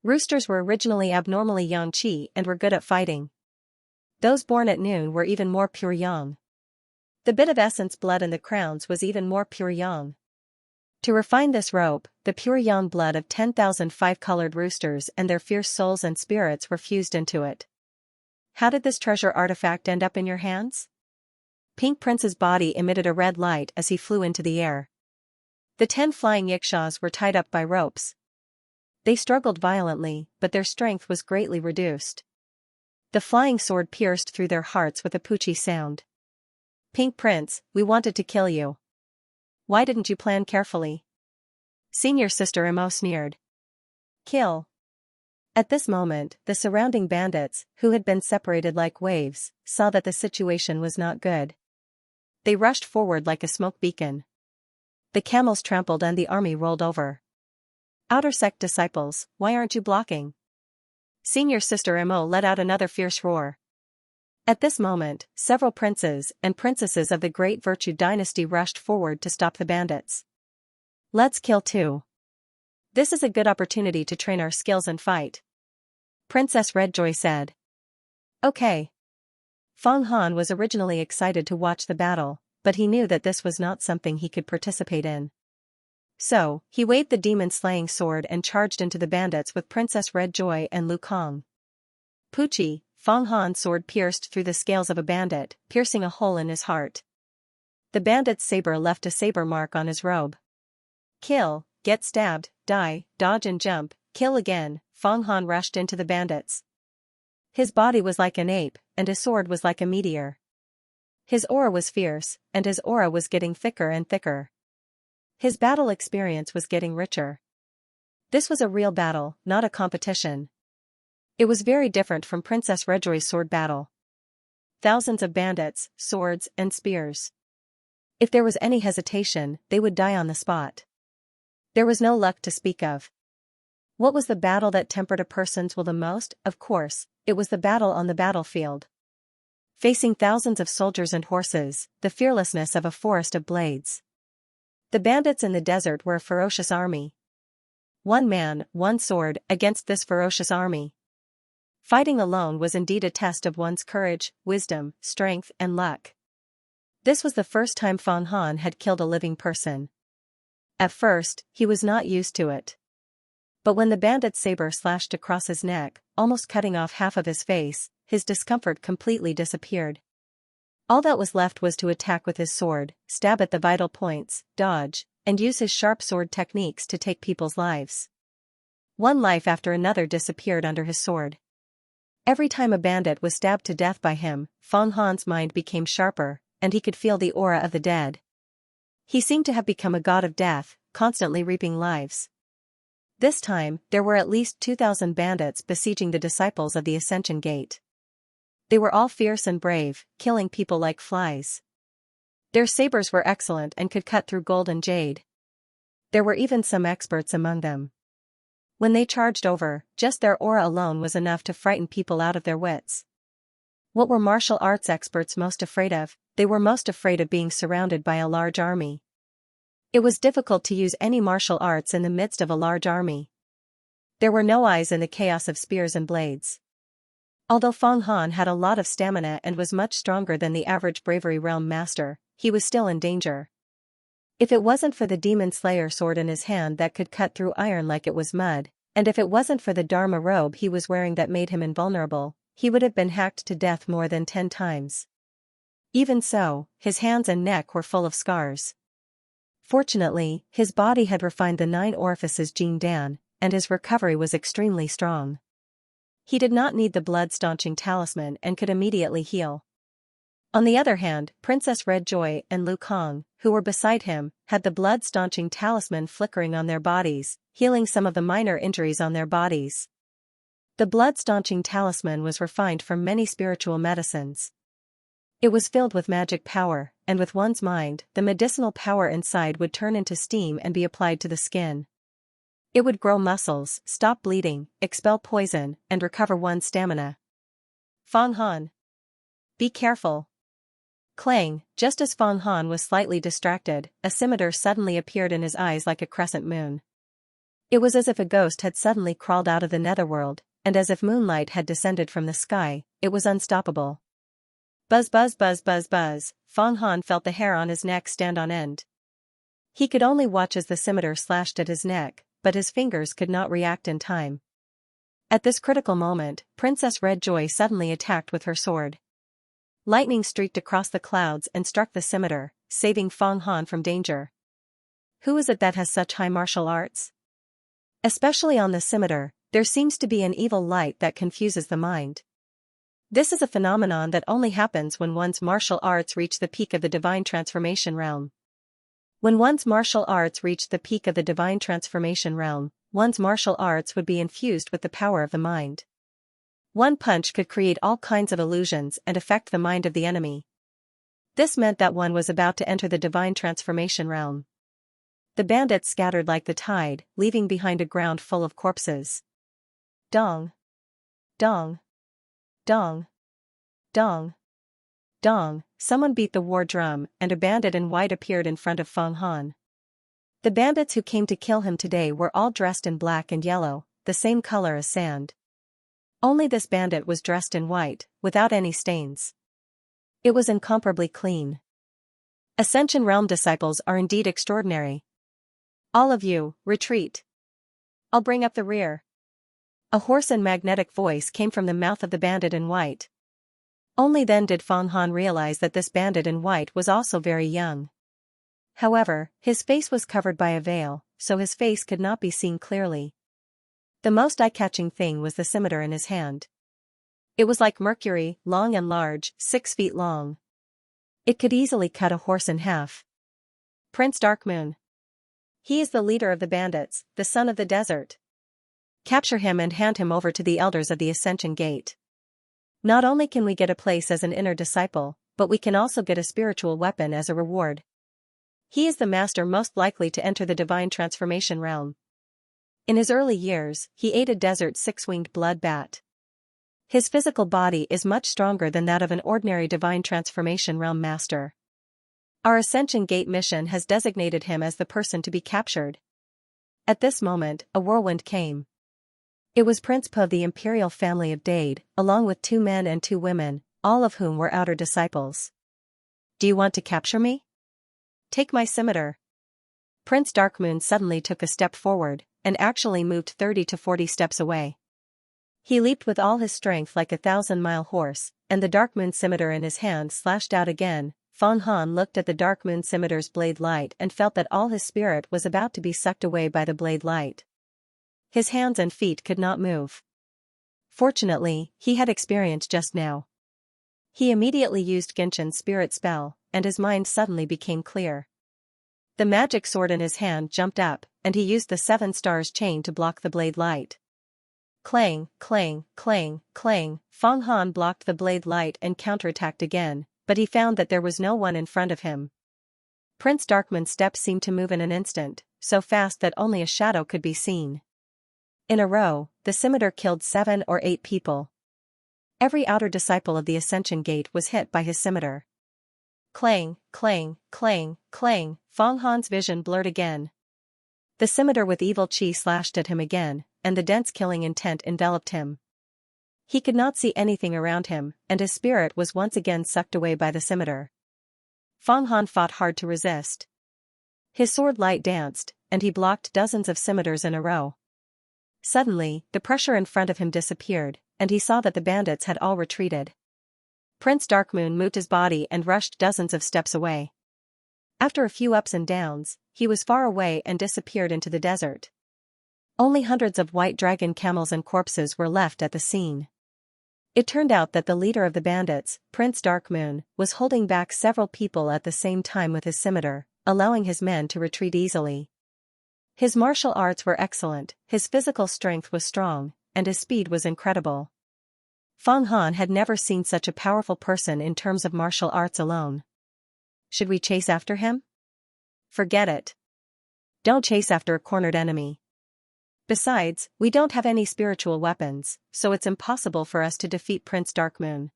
Roosters were originally abnormally yang qi and were good at fighting. Those born at noon were even more pure yang. The bit of essence blood in the crowns was even more pure yang. To refine this rope, the pure yang blood of 10,000 5-colored roosters and their fierce souls and spirits were fused into it. How did this treasure artifact end up in your hands? Pink Prince's body emitted a red light as he flew into the air. The 10 flying Yikshaws were tied up by ropes. They struggled violently, but their strength was greatly reduced. The flying sword pierced through their hearts with a poochie sound. Pink Prince, we wanted to kill you. Why didn't you plan carefully? Senior Sister Mo sneered. Kill. At this moment, the surrounding bandits, who had been separated like waves, saw that the situation was not good. They rushed forward like a smoke beacon. The camels trampled and the army rolled over. Outer sect disciples, why aren't you blocking? Senior Sister Mo let out another fierce roar. At this moment, several princes and princesses of the Great Virtue Dynasty rushed forward to stop the bandits. Let's kill too. This is a good opportunity to train our skills and fight. Princess Redjoy said. Okay. Feng Han was originally excited to watch the battle, but he knew that this was not something he could participate in. So, he waved the demon-slaying sword and charged into the bandits with Princess Redjoy and Lu Kang. Poochie, Feng Han's sword pierced through the scales of a bandit, piercing a hole in his heart. The bandit's saber left a saber mark on his robe. Kill, get stabbed, die, dodge and jump, kill again. Feng Han rushed into the bandits. His body was like an ape, and his sword was like a meteor. His aura was fierce, and his aura was getting thicker and thicker. His battle experience was getting richer. This was a real battle, not a competition. It was very different from Princess Redjoy's sword battle. Thousands of bandits, swords, and spears. If there was any hesitation, they would die on the spot. There was no luck to speak of. What was the battle that tempered a person's will the most? Of course, it was the battle on the battlefield. Facing thousands of soldiers and horses, the fearlessness of a forest of blades. The bandits in the desert were a ferocious army. One man, one sword, against this ferocious army. Fighting alone was indeed a test of one's courage, wisdom, strength, and luck. This was the first time Feng Han had killed a living person. At first, he was not used to it. But when the bandit's saber slashed across his neck, almost cutting off half of his face, his discomfort completely disappeared. All that was left was to attack with his sword, stab at the vital points, dodge, and use his sharp sword techniques to take people's lives. One life after another disappeared under his sword. Every time a bandit was stabbed to death by him, Feng Han's mind became sharper, and he could feel the aura of the dead. He seemed to have become a god of death, constantly reaping lives. This time, there were at least 2,000 bandits besieging the disciples of the Ascension Gate. They were all fierce and brave, killing people like flies. Their sabers were excellent and could cut through gold and jade. There were even some experts among them. When they charged over, just their aura alone was enough to frighten people out of their wits. What were martial arts experts most afraid of? They were most afraid of being surrounded by a large army. It was difficult to use any martial arts in the midst of a large army. There were no eyes in the chaos of spears and blades. Although Feng Han had a lot of stamina and was much stronger than the average Bravery Realm Master, he was still in danger. If it wasn't for the Demon Slayer sword in his hand that could cut through iron like it was mud, and if it wasn't for the Dharma robe he was wearing that made him invulnerable, he would have been hacked to death more than 10 times. Even so, his hands and neck were full of scars. Fortunately, his body had refined the 9 orifices Jing Dan, and his recovery was extremely strong. He did not need the blood-staunching talisman and could immediately heal. On the other hand, Princess Redjoy and Lu Kang, who were beside him, had the blood-staunching talisman flickering on their bodies, healing some of the minor injuries on their bodies. The blood-staunching talisman was refined from many spiritual medicines. It was filled with magic power, and with one's mind, the medicinal power inside would turn into steam and be applied to the skin. It would grow muscles, stop bleeding, expel poison, and recover one's stamina. Feng Han. Be careful. Clang, just as Feng Han was slightly distracted, a scimitar suddenly appeared in his eyes like a crescent moon. It was as if a ghost had suddenly crawled out of the netherworld, and as if moonlight had descended from the sky, it was unstoppable. Buzz buzz buzz buzz buzz, Feng Han felt the hair on his neck stand on end. He could only watch as the scimitar slashed at his neck, but his fingers could not react in time. At this critical moment, Princess Redjoy suddenly attacked with her sword. Lightning streaked across the clouds and struck the scimitar, saving Feng Han from danger. Who is it that has such high martial arts? Especially on the scimitar, there seems to be an evil light that confuses the mind. This is a phenomenon that only happens when one's martial arts reach the peak of the divine transformation realm. When one's martial arts reached the peak of the divine transformation realm, one's martial arts would be infused with the power of the mind. One punch could create all kinds of illusions and affect the mind of the enemy. This meant that one was about to enter the divine transformation realm. The bandits scattered like the tide, leaving behind a ground full of corpses. Dong. Dong. Dong. Dong. Dong, someone beat the war drum, and a bandit in white appeared in front of Feng Han. The bandits who came to kill him today were all dressed in black and yellow, the same color as sand. Only this bandit was dressed in white, without any stains. It was incomparably clean. Ascension Realm disciples are indeed extraordinary. All of you, retreat. I'll bring up the rear. A hoarse and magnetic voice came from the mouth of the bandit in white. Only then did Feng Han realize that this bandit in white was also very young. However, his face was covered by a veil, so his face could not be seen clearly. The most eye-catching thing was the scimitar in his hand. It was like mercury, long and large, 6 feet long. It could easily cut a horse in half. Prince Darkmoon. He is the leader of the bandits, the son of the desert. Capture him and hand him over to the elders of the Ascension Gate. Not only can we get a place as an inner disciple, but we can also get a spiritual weapon as a reward. He is the master most likely to enter the divine transformation realm. In his early years, he ate a desert 6-winged blood bat. His physical body is much stronger than that of an ordinary divine transformation realm master. Our Ascension Gate mission has designated him as the person to be captured. At this moment, a whirlwind came. It was Prince Po of the imperial family of Dade, along with 2 men and 2 women, all of whom were outer disciples. Do you want to capture me? Take my scimitar. Prince Darkmoon suddenly took a step forward, and actually moved 30 to 40 steps away. He leaped with all his strength like a 1,000-mile horse, and the Darkmoon scimitar in his hand slashed out again. Feng Han looked at the Darkmoon scimitar's blade light and felt that all his spirit was about to be sucked away by the blade light. His hands and feet could not move. Fortunately, he had experience just now. He immediately used Genshin's spirit spell, and his mind suddenly became clear. The magic sword in his hand jumped up, and he used the 7 stars chain to block the blade light. Clang, clang, clang, clang, Feng Han blocked the blade light and counterattacked again, but he found that there was no one in front of him. Prince Darkmoon's steps seemed to move in an instant, so fast that only a shadow could be seen. In a row, the scimitar killed 7 or 8 people. Every outer disciple of the Ascension Gate was hit by his scimitar. Clang, clang, clang, clang, Feng Han's vision blurred again. The scimitar with evil chi slashed at him again, and the dense killing intent enveloped him. He could not see anything around him, and his spirit was once again sucked away by the scimitar. Feng Han fought hard to resist. His sword light danced, and he blocked dozens of scimitars in a row. Suddenly, the pressure in front of him disappeared, and he saw that the bandits had all retreated. Prince Darkmoon moved his body and rushed dozens of steps away. After a few ups and downs, he was far away and disappeared into the desert. Only hundreds of white dragon camels and corpses were left at the scene. It turned out that the leader of the bandits, Prince Darkmoon, was holding back several people at the same time with his scimitar, allowing his men to retreat easily. His martial arts were excellent, his physical strength was strong, and his speed was incredible. Feng Han had never seen such a powerful person in terms of martial arts alone. Should we chase after him? Forget it. Don't chase after a cornered enemy. Besides, we don't have any spiritual weapons, so it's impossible for us to defeat Prince Darkmoon.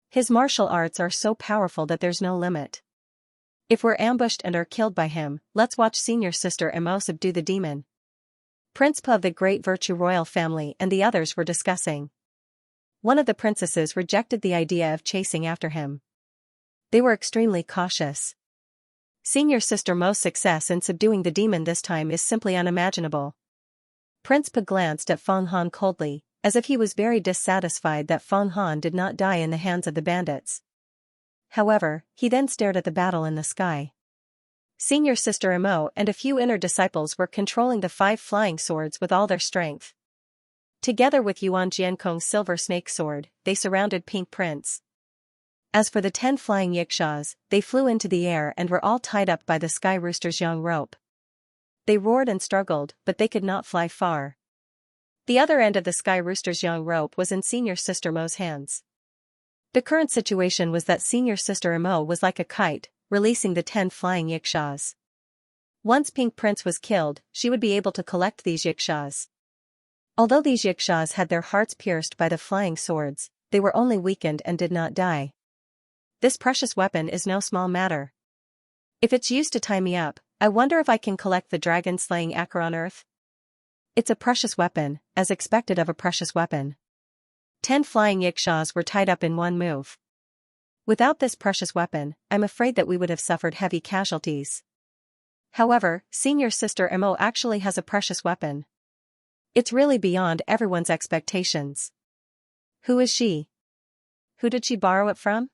His martial arts are so powerful that there's no limit. If we're ambushed and are killed by him, let's watch senior sister Emo subdue the demon. Prince Po of the Great Virtue Royal family and the others were discussing. One of the princesses rejected the idea of chasing after him. They were extremely cautious. Senior sister Mo's success in subduing the demon this time is simply unimaginable. Prince Po glanced at Feng Han coldly, as if he was very dissatisfied that Feng Han did not die in the hands of the bandits. However, he then stared at the battle in the sky. Senior sister Emo and a few inner disciples were controlling the 5 flying swords with all their strength. Together with Yuan Jiankong's silver snake sword, they surrounded Pink Prince. As for the 10 flying yikshaws, they flew into the air and were all tied up by the Sky Rooster's young rope. They roared and struggled, but they could not fly far. The other end of the Sky Rooster's young rope was in Senior Sister Mo's hands. The current situation was that Senior Sister Mo was like a kite, releasing the 10 flying yikshaws. Once Pink Prince was killed, she would be able to collect these yikshaws. Although these Yixias had their hearts pierced by the flying swords, they were only weakened and did not die. This precious weapon is no small matter. If it's used to tie me up, I wonder if I can collect the dragon-slaying Acher on Earth? It's a precious weapon, as expected of a precious weapon. 10 flying Yixias were tied up in one move. Without this precious weapon, I'm afraid that we would have suffered heavy casualties. However, senior sister Mo actually has a precious weapon. It's really beyond everyone's expectations. Who is she? Who did she borrow it from?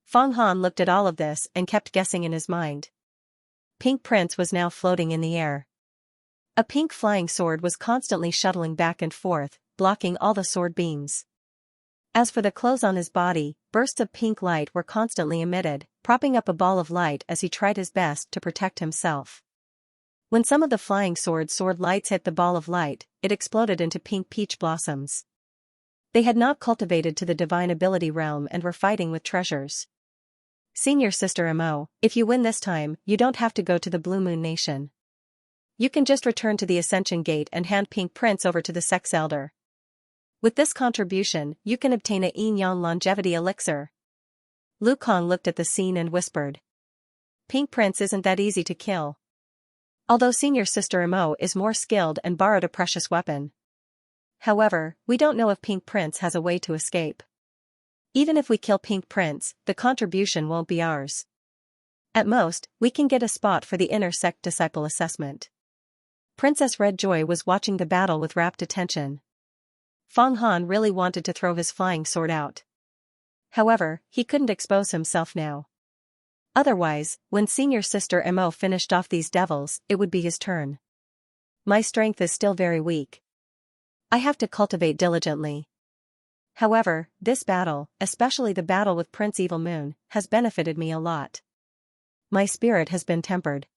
Feng Han looked at all of this and kept guessing in his mind. Pink Prince was now floating in the air. A pink flying sword was constantly shuttling back and forth, blocking all the sword beams. As for the clothes on his body, bursts of pink light were constantly emitted, propping up a ball of light as he tried his best to protect himself. When some of the flying sword lights hit the ball of light, it exploded into pink peach blossoms. They had not cultivated to the divine ability realm and were fighting with treasures. Senior sister Mo, if you win this time, you don't have to go to the Blue Moon Nation. You can just return to the Ascension Gate and hand Pink Prince over to the Sex Elder. With this contribution, you can obtain a Yin-Yang Longevity Elixir. Lu Kang looked at the scene and whispered. Pink Prince isn't that easy to kill. Although senior sister Mo is more skilled and borrowed a precious weapon. However, we don't know if Pink Prince has a way to escape. Even if we kill Pink Prince, the contribution won't be ours. At most, we can get a spot for the inner sect disciple assessment. Princess Red Joy was watching the battle with rapt attention. Feng Han really wanted to throw his flying sword out. However, he couldn't expose himself now. Otherwise, when senior sister Mo finished off these devils, it would be his turn. My strength is still very weak. I have to cultivate diligently. However, this battle, especially the battle with Prince Evil Moon, has benefited me a lot. My spirit has been tempered.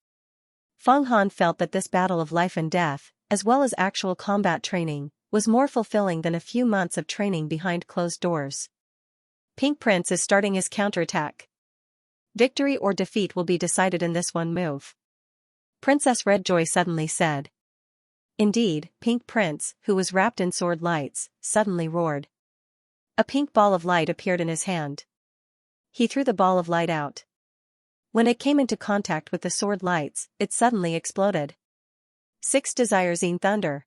Feng Han felt that this battle of life and death, as well as actual combat training, was more fulfilling than a few months of training behind closed doors. Pink Prince is starting his counterattack. Victory or defeat will be decided in this one move. Princess Red Joy suddenly said. Indeed, Pink Prince, who was wrapped in sword lights, suddenly roared. A pink ball of light appeared in his hand. He threw the ball of light out. When it came into contact with the sword lights, it suddenly exploded. 6 Desires in Thunder.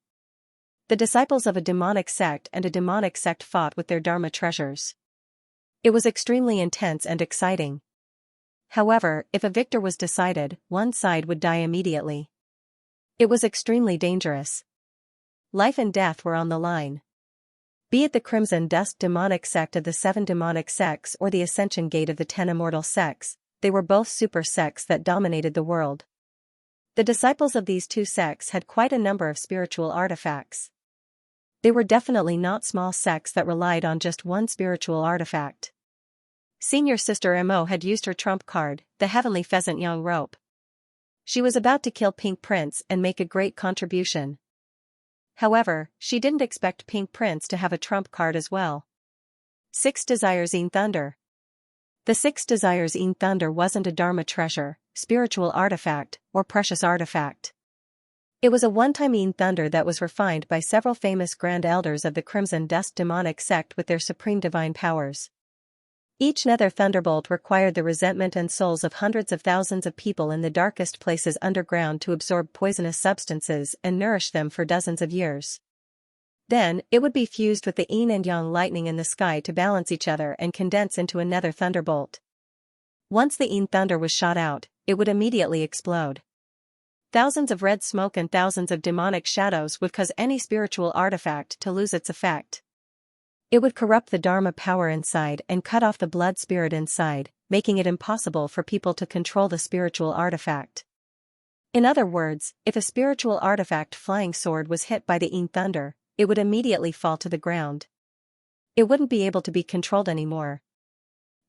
The disciples of a demonic sect and a demonic sect fought with their Dharma treasures. It was extremely intense and exciting. However, if a victor was decided, one side would die immediately. It was extremely dangerous. Life and death were on the line. Be it the Crimson Dust demonic sect of the 7 demonic sects or the Ascension Gate of the 10 immortal sects, they were both super sects that dominated the world. The disciples of these 2 sects had quite a number of spiritual artifacts. They were definitely not small sects that relied on just one spiritual artifact. Senior sister Mo had used her trump card, the Heavenly Pheasant Yang Rope. She was about to kill Pink Prince and make a great contribution. However, she didn't expect Pink Prince to have a trump card as well. 6 Desires in Thunder. The 6 Desires in Thunder wasn't a Dharma treasure, spiritual artifact, or precious artifact. It was a one-time in Thunder that was refined by several famous Grand Elders of the Crimson Dust demonic sect with their supreme divine powers. Each nether thunderbolt required the resentment and souls of hundreds of thousands of people in the darkest places underground to absorb poisonous substances and nourish them for dozens of years. Then, it would be fused with the yin and yang lightning in the sky to balance each other and condense into a nether thunderbolt. Once the yin thunder was shot out, it would immediately explode. Thousands of red smoke and thousands of demonic shadows would cause any spiritual artifact to lose its effect. It would corrupt the Dharma power inside and cut off the blood spirit inside, making it impossible for people to control the spiritual artifact. In other words, if a spiritual artifact flying sword was hit by the yin thunder, it would immediately fall to the ground. It wouldn't be able to be controlled anymore.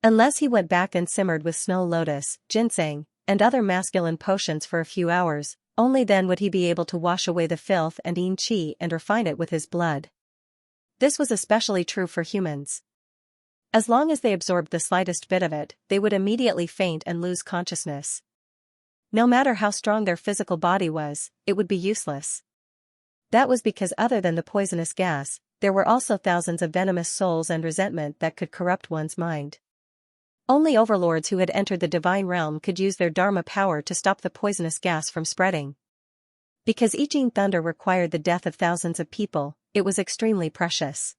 Unless he went back and simmered with snow lotus, ginseng, and other masculine potions for a few hours, only then would he be able to wash away the filth and yin qi and refine it with his blood. This was especially true for humans. As long as they absorbed the slightest bit of it, they would immediately faint and lose consciousness. No matter how strong their physical body was, it would be useless. That was because other than the poisonous gas, there were also thousands of venomous souls and resentment that could corrupt one's mind. Only overlords who had entered the divine realm could use their dharma power to stop the poisonous gas from spreading. Because each Yin thunder required the death of thousands of people, it was extremely precious.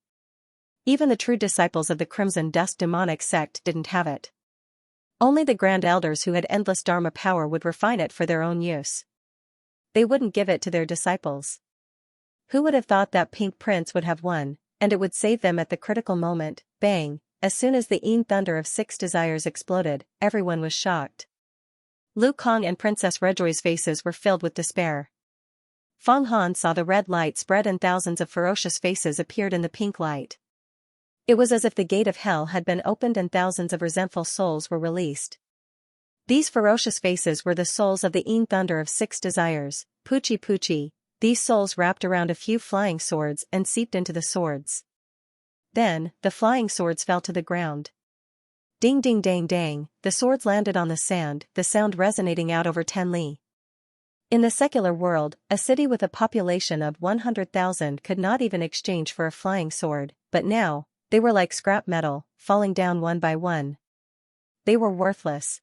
Even the true disciples of the Crimson Dust demonic sect didn't have it. Only the grand elders who had endless dharma power would refine it for their own use. They wouldn't give it to their disciples. Who would have thought that Pink Prince would have won, and it would save them at the critical moment? Bang! As soon as the Yin thunder of 6 desires exploded, everyone was shocked. Lu Kang and Princess Rejoi's faces were filled with despair. Feng Han saw the red light spread and thousands of ferocious faces appeared in the pink light. It was as if the gate of hell had been opened and thousands of resentful souls were released. These ferocious faces were the souls of the Yin thunder of 6 desires, Puchi Puchi. These souls wrapped around a few flying swords and seeped into the swords. Then, the flying swords fell to the ground. Ding ding dang dang, the swords landed on the sand, the sound resonating out over 10 li. In the secular world, a city with a population of 100,000 could not even exchange for a flying sword, but now, they were like scrap metal, falling down one by one. They were worthless.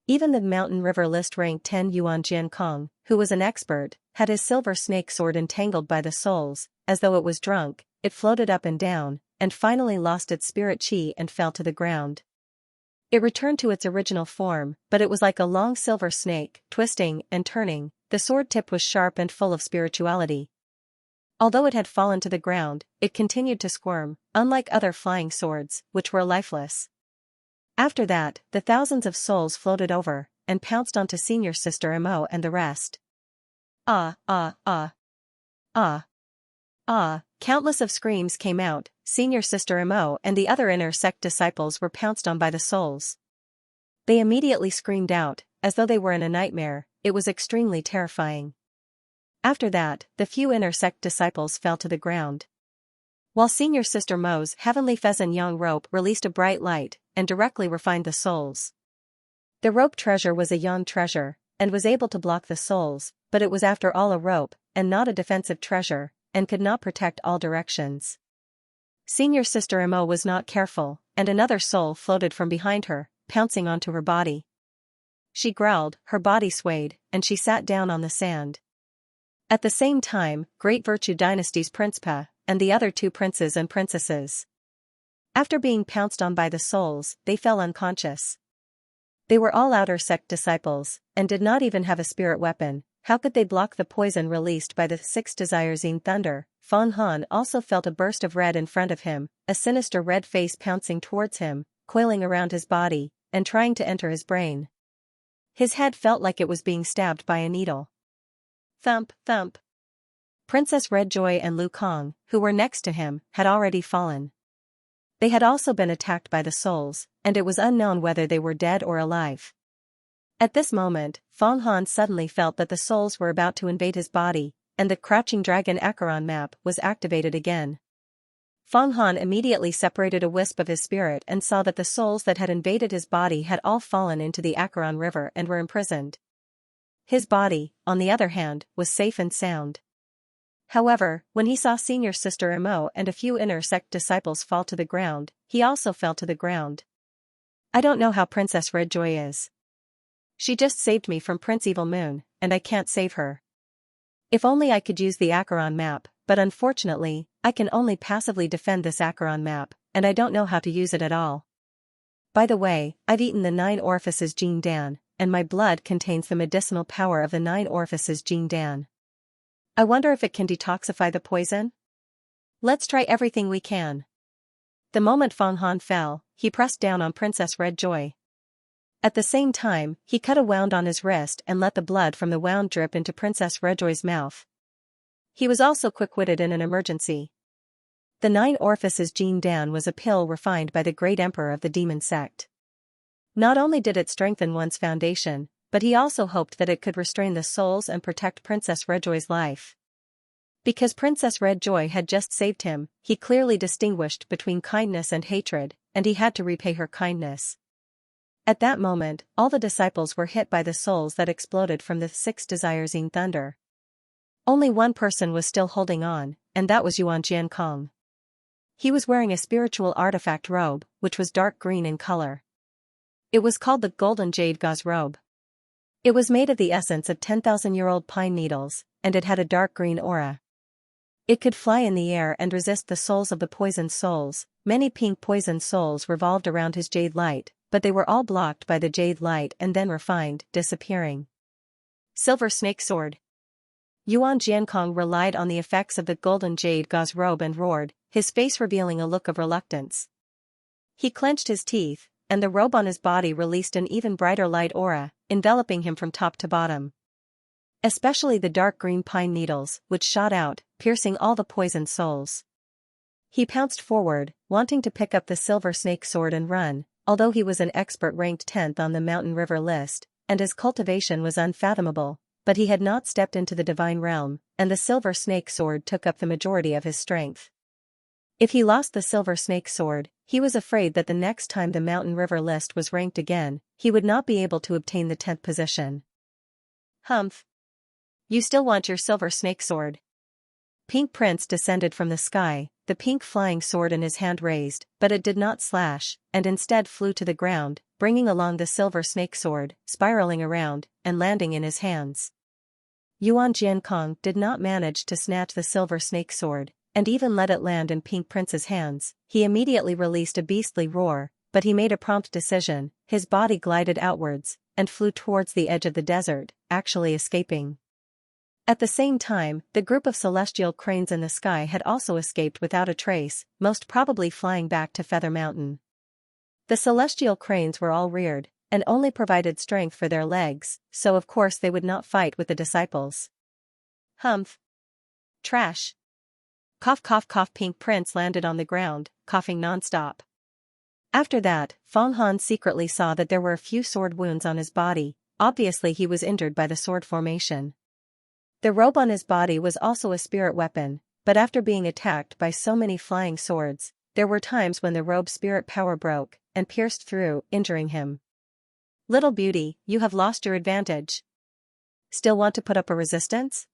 Even the mountain river list rank 10 Yuan Jian Kong, who was an expert, had his silver snake sword entangled by the souls, as though it was drunk, it floated up and down, and finally lost its spirit chi and fell to the ground. It returned to its original form, but it was like a long silver snake, twisting and turning. The sword tip was sharp and full of spirituality. Although it had fallen to the ground, it continued to squirm, unlike other flying swords, which were lifeless. After that, the thousands of souls floated over, and pounced onto Senior Sister Mo and the rest. Ah, ah, ah. Ah. Ah, countless of screams came out. Senior Sister Mo and the other inner sect disciples were pounced on by the souls. They immediately screamed out, as though they were in a nightmare. It was extremely terrifying. After that, the few inner sect disciples fell to the ground. While Senior Sister Mo's heavenly Pheasant Yang rope released a bright light, and directly refined the souls. The rope treasure was a Yang treasure, and was able to block the souls, but it was after all a rope, and not a defensive treasure, and could not protect all directions. Senior Sister Mo was not careful, and another soul floated from behind her, pouncing onto her body. She growled, her body swayed, and she sat down on the sand. At the same time, Great Virtue Dynasty's Prince Pa, and the other 2 princes and princesses. After being pounced on by the souls, they fell unconscious. They were all outer sect disciples, and did not even have a spirit weapon. How could they block the poison released by the 6 desires Yin thunder? Feng Han also felt a burst of red in front of him, a sinister red face pouncing towards him, coiling around his body, and trying to enter his brain. His head felt like it was being stabbed by a needle. Thump, thump. Princess Redjoy and Lu Kang, who were next to him, had already fallen. They had also been attacked by the souls, and it was unknown whether they were dead or alive. At this moment, Feng Han suddenly felt that the souls were about to invade his body, and the Crouching Dragon Acheron map was activated again. Feng Han immediately separated a wisp of his spirit and saw that the souls that had invaded his body had all fallen into the Acheron River and were imprisoned. His body, on the other hand, was safe and sound. However, when he saw Senior Sister Mo and a few inner sect disciples fall to the ground, he also fell to the ground. I don't know how Princess Redjoy is. She just saved me from Prince Evil Moon, and I can't save her. If only I could use the Acheron map, but unfortunately, I can only passively defend this Acheron map, and I don't know how to use it at all. By the way, I've eaten the 9 orifices Jing Dan, and my blood contains the medicinal power of the 9 orifices Jing Dan. I wonder if it can detoxify the poison? Let's try everything we can. The moment Feng Han fell, he pressed down on Princess Redjoy. At the same time, he cut a wound on his wrist and let the blood from the wound drip into Princess Redjoy's mouth. He was also quick-witted in an emergency. The 9 orifices Jing Dan was a pill refined by the great emperor of the demon sect. Not only did it strengthen one's foundation, but he also hoped that it could restrain the souls and protect Princess Redjoy's life. Because Princess Redjoy had just saved him, he clearly distinguished between kindness and hatred, and he had to repay her kindness. At that moment, all the disciples were hit by the souls that exploded from the 6 desires in thunder. Only one person was still holding on, and that was Yuan Jiankong. He was wearing a spiritual artifact robe, which was dark green in color. It was called the Golden Jade Gauze Robe. It was made of the essence of 10,000-year-old pine needles, and it had a dark green aura. It could fly in the air and resist the souls of the poisoned souls. Many pink poisoned souls revolved around his jade light, but they were all blocked by the jade light and then refined, disappearing. Silver Snake Sword. Yuan Jiankong relied on the effects of the golden jade gauze robe and roared, his face revealing a look of reluctance. He clenched his teeth, and the robe on his body released an even brighter light aura, enveloping him from top to bottom. Especially the dark green pine needles, which shot out, piercing all the poisoned souls. He pounced forward, wanting to pick up the silver snake sword and run, although he was an expert ranked 10th on the Mountain River list, and his cultivation was unfathomable, but he had not stepped into the divine realm, and the silver snake sword took up the majority of his strength. If he lost the silver snake sword, he was afraid that the next time the Mountain River list was ranked again, he would not be able to obtain the 10th position. Humph. You still want your silver snake sword? Pink Prince descended from the sky, the pink flying sword in his hand raised, but it did not slash, and instead flew to the ground, bringing along the silver snake sword, spiraling around, and landing in his hands. Yuan Jiankong did not manage to snatch the silver snake sword, and even let it land in Pink Prince's hands. He immediately released a beastly roar, but he made a prompt decision. His body glided outwards, and flew towards the edge of the desert, actually escaping. At the same time, the group of celestial cranes in the sky had also escaped without a trace, most probably flying back to Feather Mountain. The celestial cranes were all reared, and only provided strength for their legs, so of course they would not fight with the disciples. Humph. Trash. Cough cough cough. Pink Prince landed on the ground, coughing non-stop. After that, Fong Han secretly saw that there were a few sword wounds on his body. Obviously he was injured by the sword formation. The robe on his body was also a spirit weapon, but after being attacked by so many flying swords, there were times when the robe's spirit power broke, and pierced through, injuring him. Little beauty, you have lost your advantage. Still want to put up a resistance?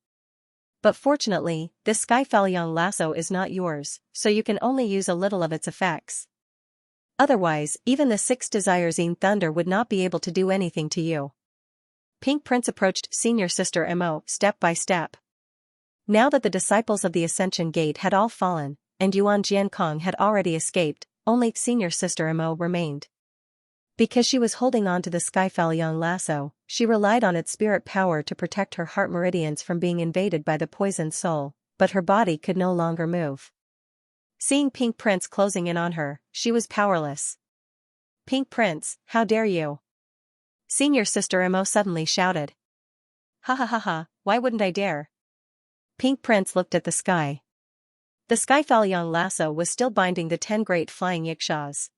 But fortunately, this Skyfallion lasso is not yours, so you can only use a little of its effects. Otherwise, even the 6 Desires in Thunder would not be able to do anything to you. Pink Prince approached Senior Sister Mo step by step. Now that the disciples of the Ascension Gate had all fallen, and Yuan Jiankong had already escaped, only Senior Sister Mo remained. Because she was holding on to the Skyfallion lasso, she relied on its spirit power to protect her heart meridians from being invaded by the poisoned soul, but her body could no longer move. Seeing Pink Prince closing in on her, she was powerless. Pink Prince, how dare you? Senior Sister Mo suddenly shouted. Ha ha ha ha, why wouldn't I dare? Pink Prince looked at the sky. The Skyfallion lasso was still binding the 10 great flying yikshaws.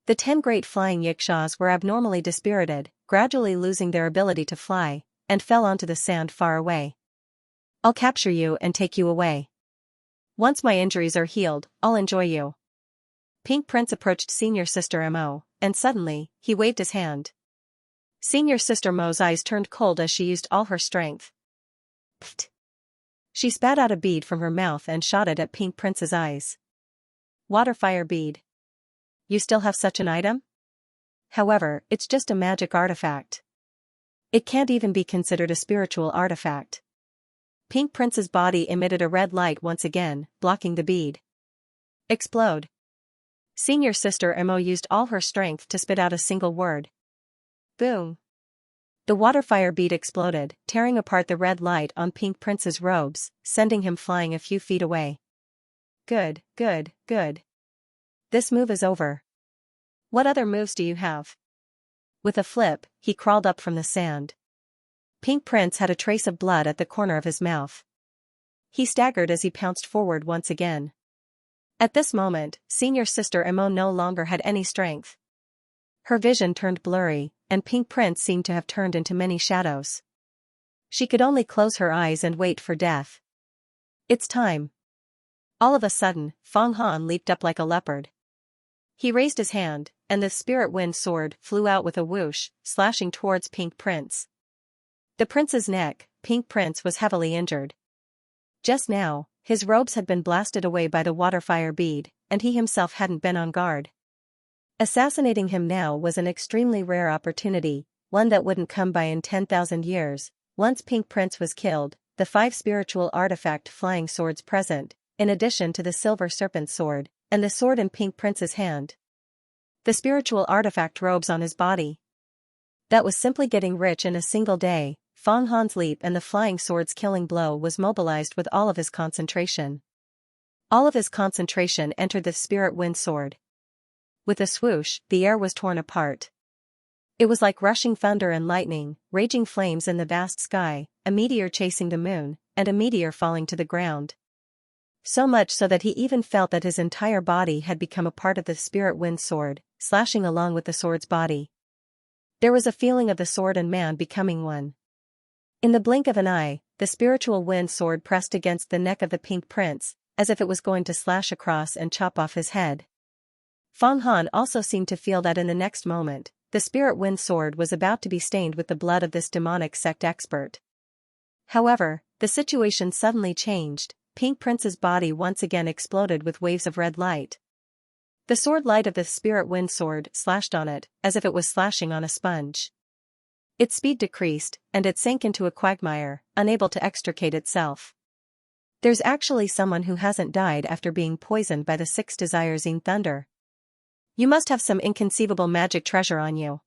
The 10 great flying yikshaws were abnormally dispirited, gradually losing their ability to fly, and fell onto the sand far away. I'll capture you and take you away. Once my injuries are healed, I'll enjoy you. Pink Prince approached Senior Sister Mo, and suddenly, he waved his hand. Senior Sister Mo's eyes turned cold as she used all her strength. Pfft. She spat out a bead from her mouth and shot it at Pink Prince's eyes. Water fire bead. You still have such an item? However, it's just a magic artifact. It can't even be considered a spiritual artifact. Pink Prince's body emitted a red light once again, blocking the bead. Explode. Senior Sister Mo used all her strength to spit out a single word. Boom. The water fire bead exploded, tearing apart the red light on Pink Prince's robes, sending him flying a few feet away. Good, good, good. This move is over. What other moves do you have? With a flip, he crawled up from the sand. Pink Prince had a trace of blood at the corner of his mouth. He staggered as he pounced forward once again. At this moment, Senior Sister Mo no longer had any strength. Her vision turned blurry, and Pink Prince seemed to have turned into many shadows. She could only close her eyes and wait for death. It's time. All of a sudden, Fong Han leaped up like a leopard. He raised his hand, and the spirit wind sword flew out with a whoosh, slashing towards Pink Prince. The prince's neck, Pink Prince was heavily injured. Just now, his robes had been blasted away by the water-fire bead, and he himself hadn't been on guard. Assassinating him now was an extremely rare opportunity, one that wouldn't come by in 10,000 years. Once Pink Prince was killed, the 5 spiritual artifact flying swords present, in addition to the silver serpent sword, and the sword in Pink Prince's hand. The spiritual artifact robes on his body. That was simply getting rich in a single day. Fang Han's leap and the flying sword's killing blow was mobilized with all of his concentration. All of his concentration entered the spirit wind sword. With a swoosh, the air was torn apart. It was like rushing thunder and lightning, raging flames in the vast sky, a meteor chasing the moon, and a meteor falling to the ground. So much so that he even felt that his entire body had become a part of the spirit wind sword, slashing along with the sword's body. There was a feeling of the sword and man becoming one. In the blink of an eye, the spiritual wind sword pressed against the neck of the Pink Prince, as if it was going to slash across and chop off his head. Fang Han also seemed to feel that in the next moment, the spirit wind sword was about to be stained with the blood of this demonic sect expert. However, the situation suddenly changed. Pink Prince's body once again exploded with waves of red light. The sword light of the spirit wind sword slashed on it, as if it was slashing on a sponge. Its speed decreased, and it sank into a quagmire, unable to extricate itself. There's actually someone who hasn't died after being poisoned by the 6 desires in thunder. You must have some inconceivable magic treasure on you.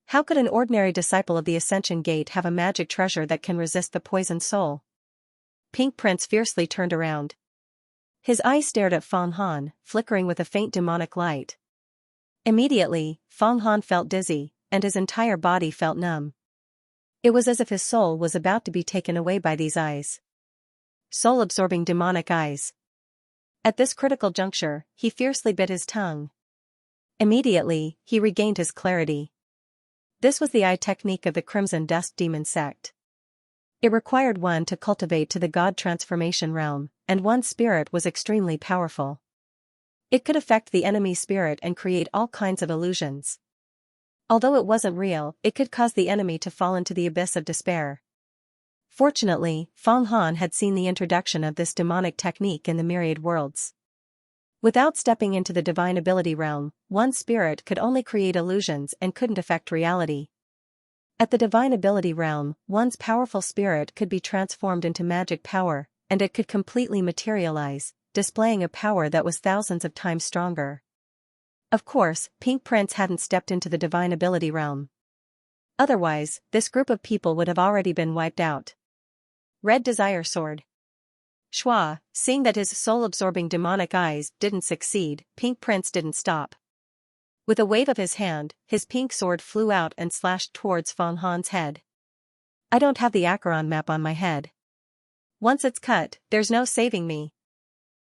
How could an ordinary disciple of the Ascension Gate have a magic treasure that can resist the poisoned soul? Pink Prince fiercely turned around. His eyes stared at Fang Han, flickering with a faint demonic light. Immediately, Fang Han felt dizzy, and his entire body felt numb. It was as if his soul was about to be taken away by these eyes. Soul-absorbing demonic eyes. At this critical juncture, he fiercely bit his tongue. Immediately, he regained his clarity. This was the eye technique of the Crimson Dust Demon sect. It required one to cultivate to the God transformation realm, and one's spirit was extremely powerful. It could affect the enemy's spirit and create all kinds of illusions. Although it wasn't real, it could cause the enemy to fall into the abyss of despair. Fortunately, Fang Han had seen the introduction of this demonic technique in the myriad worlds. Without stepping into the divine ability realm, one's spirit could only create illusions and couldn't affect reality. At the divine ability realm, one's powerful spirit could be transformed into magic power, and it could completely materialize, displaying a power that was thousands of times stronger. Of course, Pink Prince hadn't stepped into the divine ability realm. Otherwise, this group of people would have already been wiped out. Red Desire Sword. Shua, seeing that his soul-absorbing demonic eyes didn't succeed, Pink Prince didn't stop. With a wave of his hand, his pink sword flew out and slashed towards Fang Han's head. I don't have the Acheron map on my head. Once it's cut, there's no saving me.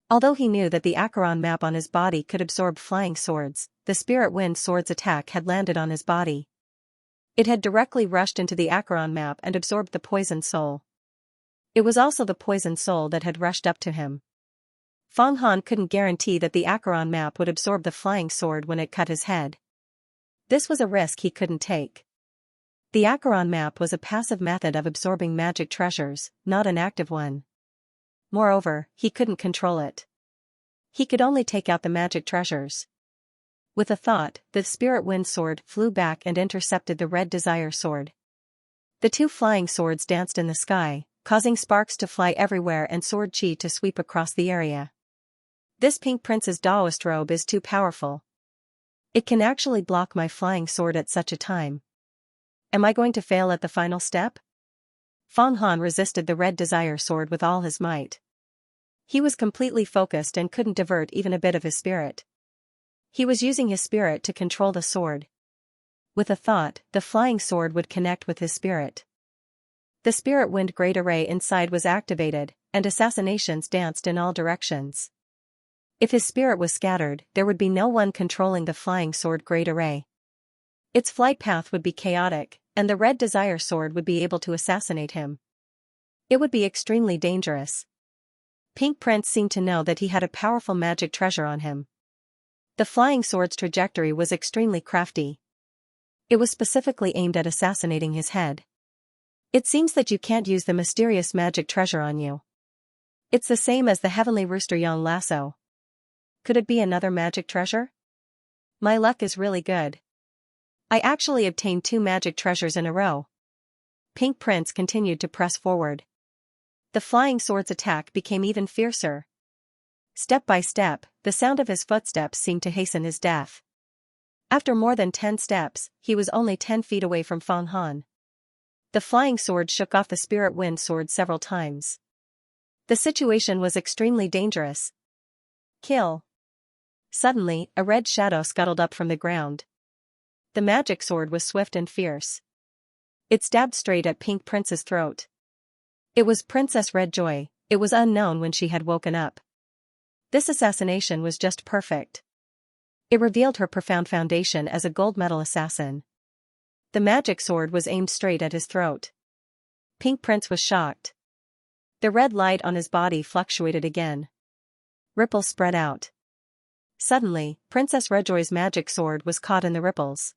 Although he knew that the Acheron map on his body could absorb flying swords, the spirit wind sword's attack had landed on his body. It had directly rushed into the Acheron map and absorbed the poisoned soul. It was also the poisoned soul that had rushed up to him. Fang Han couldn't guarantee that the Acheron map would absorb the flying sword when it cut his head. This was a risk he couldn't take. The Acheron map was a passive method of absorbing magic treasures, not an active one. Moreover, he couldn't control it. He could only take out the magic treasures. With a thought, the spirit wind sword flew back and intercepted the red desire sword. The 2 flying swords danced in the sky, causing sparks to fly everywhere and sword chi to sweep across the area. This Pink Prince's Daoist robe is too powerful. It can actually block my flying sword at such a time. Am I going to fail at the final step? Fang Han resisted the red desire sword with all his might. He was completely focused and couldn't divert even a bit of his spirit. He was using his spirit to control the sword. With a thought, the flying sword would connect with his spirit. The spirit wind great array inside was activated, and assassinations danced in all directions. If his spirit was scattered, there would be no one controlling the flying sword great array. Its flight path would be chaotic, and the red desire sword would be able to assassinate him. It would be extremely dangerous. Pink Prince seemed to know that he had a powerful magic treasure on him. The flying sword's trajectory was extremely crafty. It was specifically aimed at assassinating his head. It seems that you can't use the mysterious magic treasure on you. It's the same as the heavenly rooster Yang lasso. Could it be another magic treasure? My luck is really good. I actually obtained 2 magic treasures in a row. Pink Prince continued to press forward. The flying sword's attack became even fiercer. Step by step, the sound of his footsteps seemed to hasten his death. After more than 10 steps, he was only 10 feet away from Fang Han. The flying sword shook off the spirit wind sword several times. The situation was extremely dangerous. Kill. Suddenly, a red shadow scuttled up from the ground. The magic sword was swift and fierce. It stabbed straight at Pink Prince's throat. It was Princess Red Joy. It was unknown when she had woken up. This assassination was just perfect. It revealed her profound foundation as a gold medal assassin. The magic sword was aimed straight at his throat. Pink Prince was shocked. The red light on his body fluctuated again. Ripples spread out. Suddenly, Princess Redjoy's magic sword was caught in the ripples.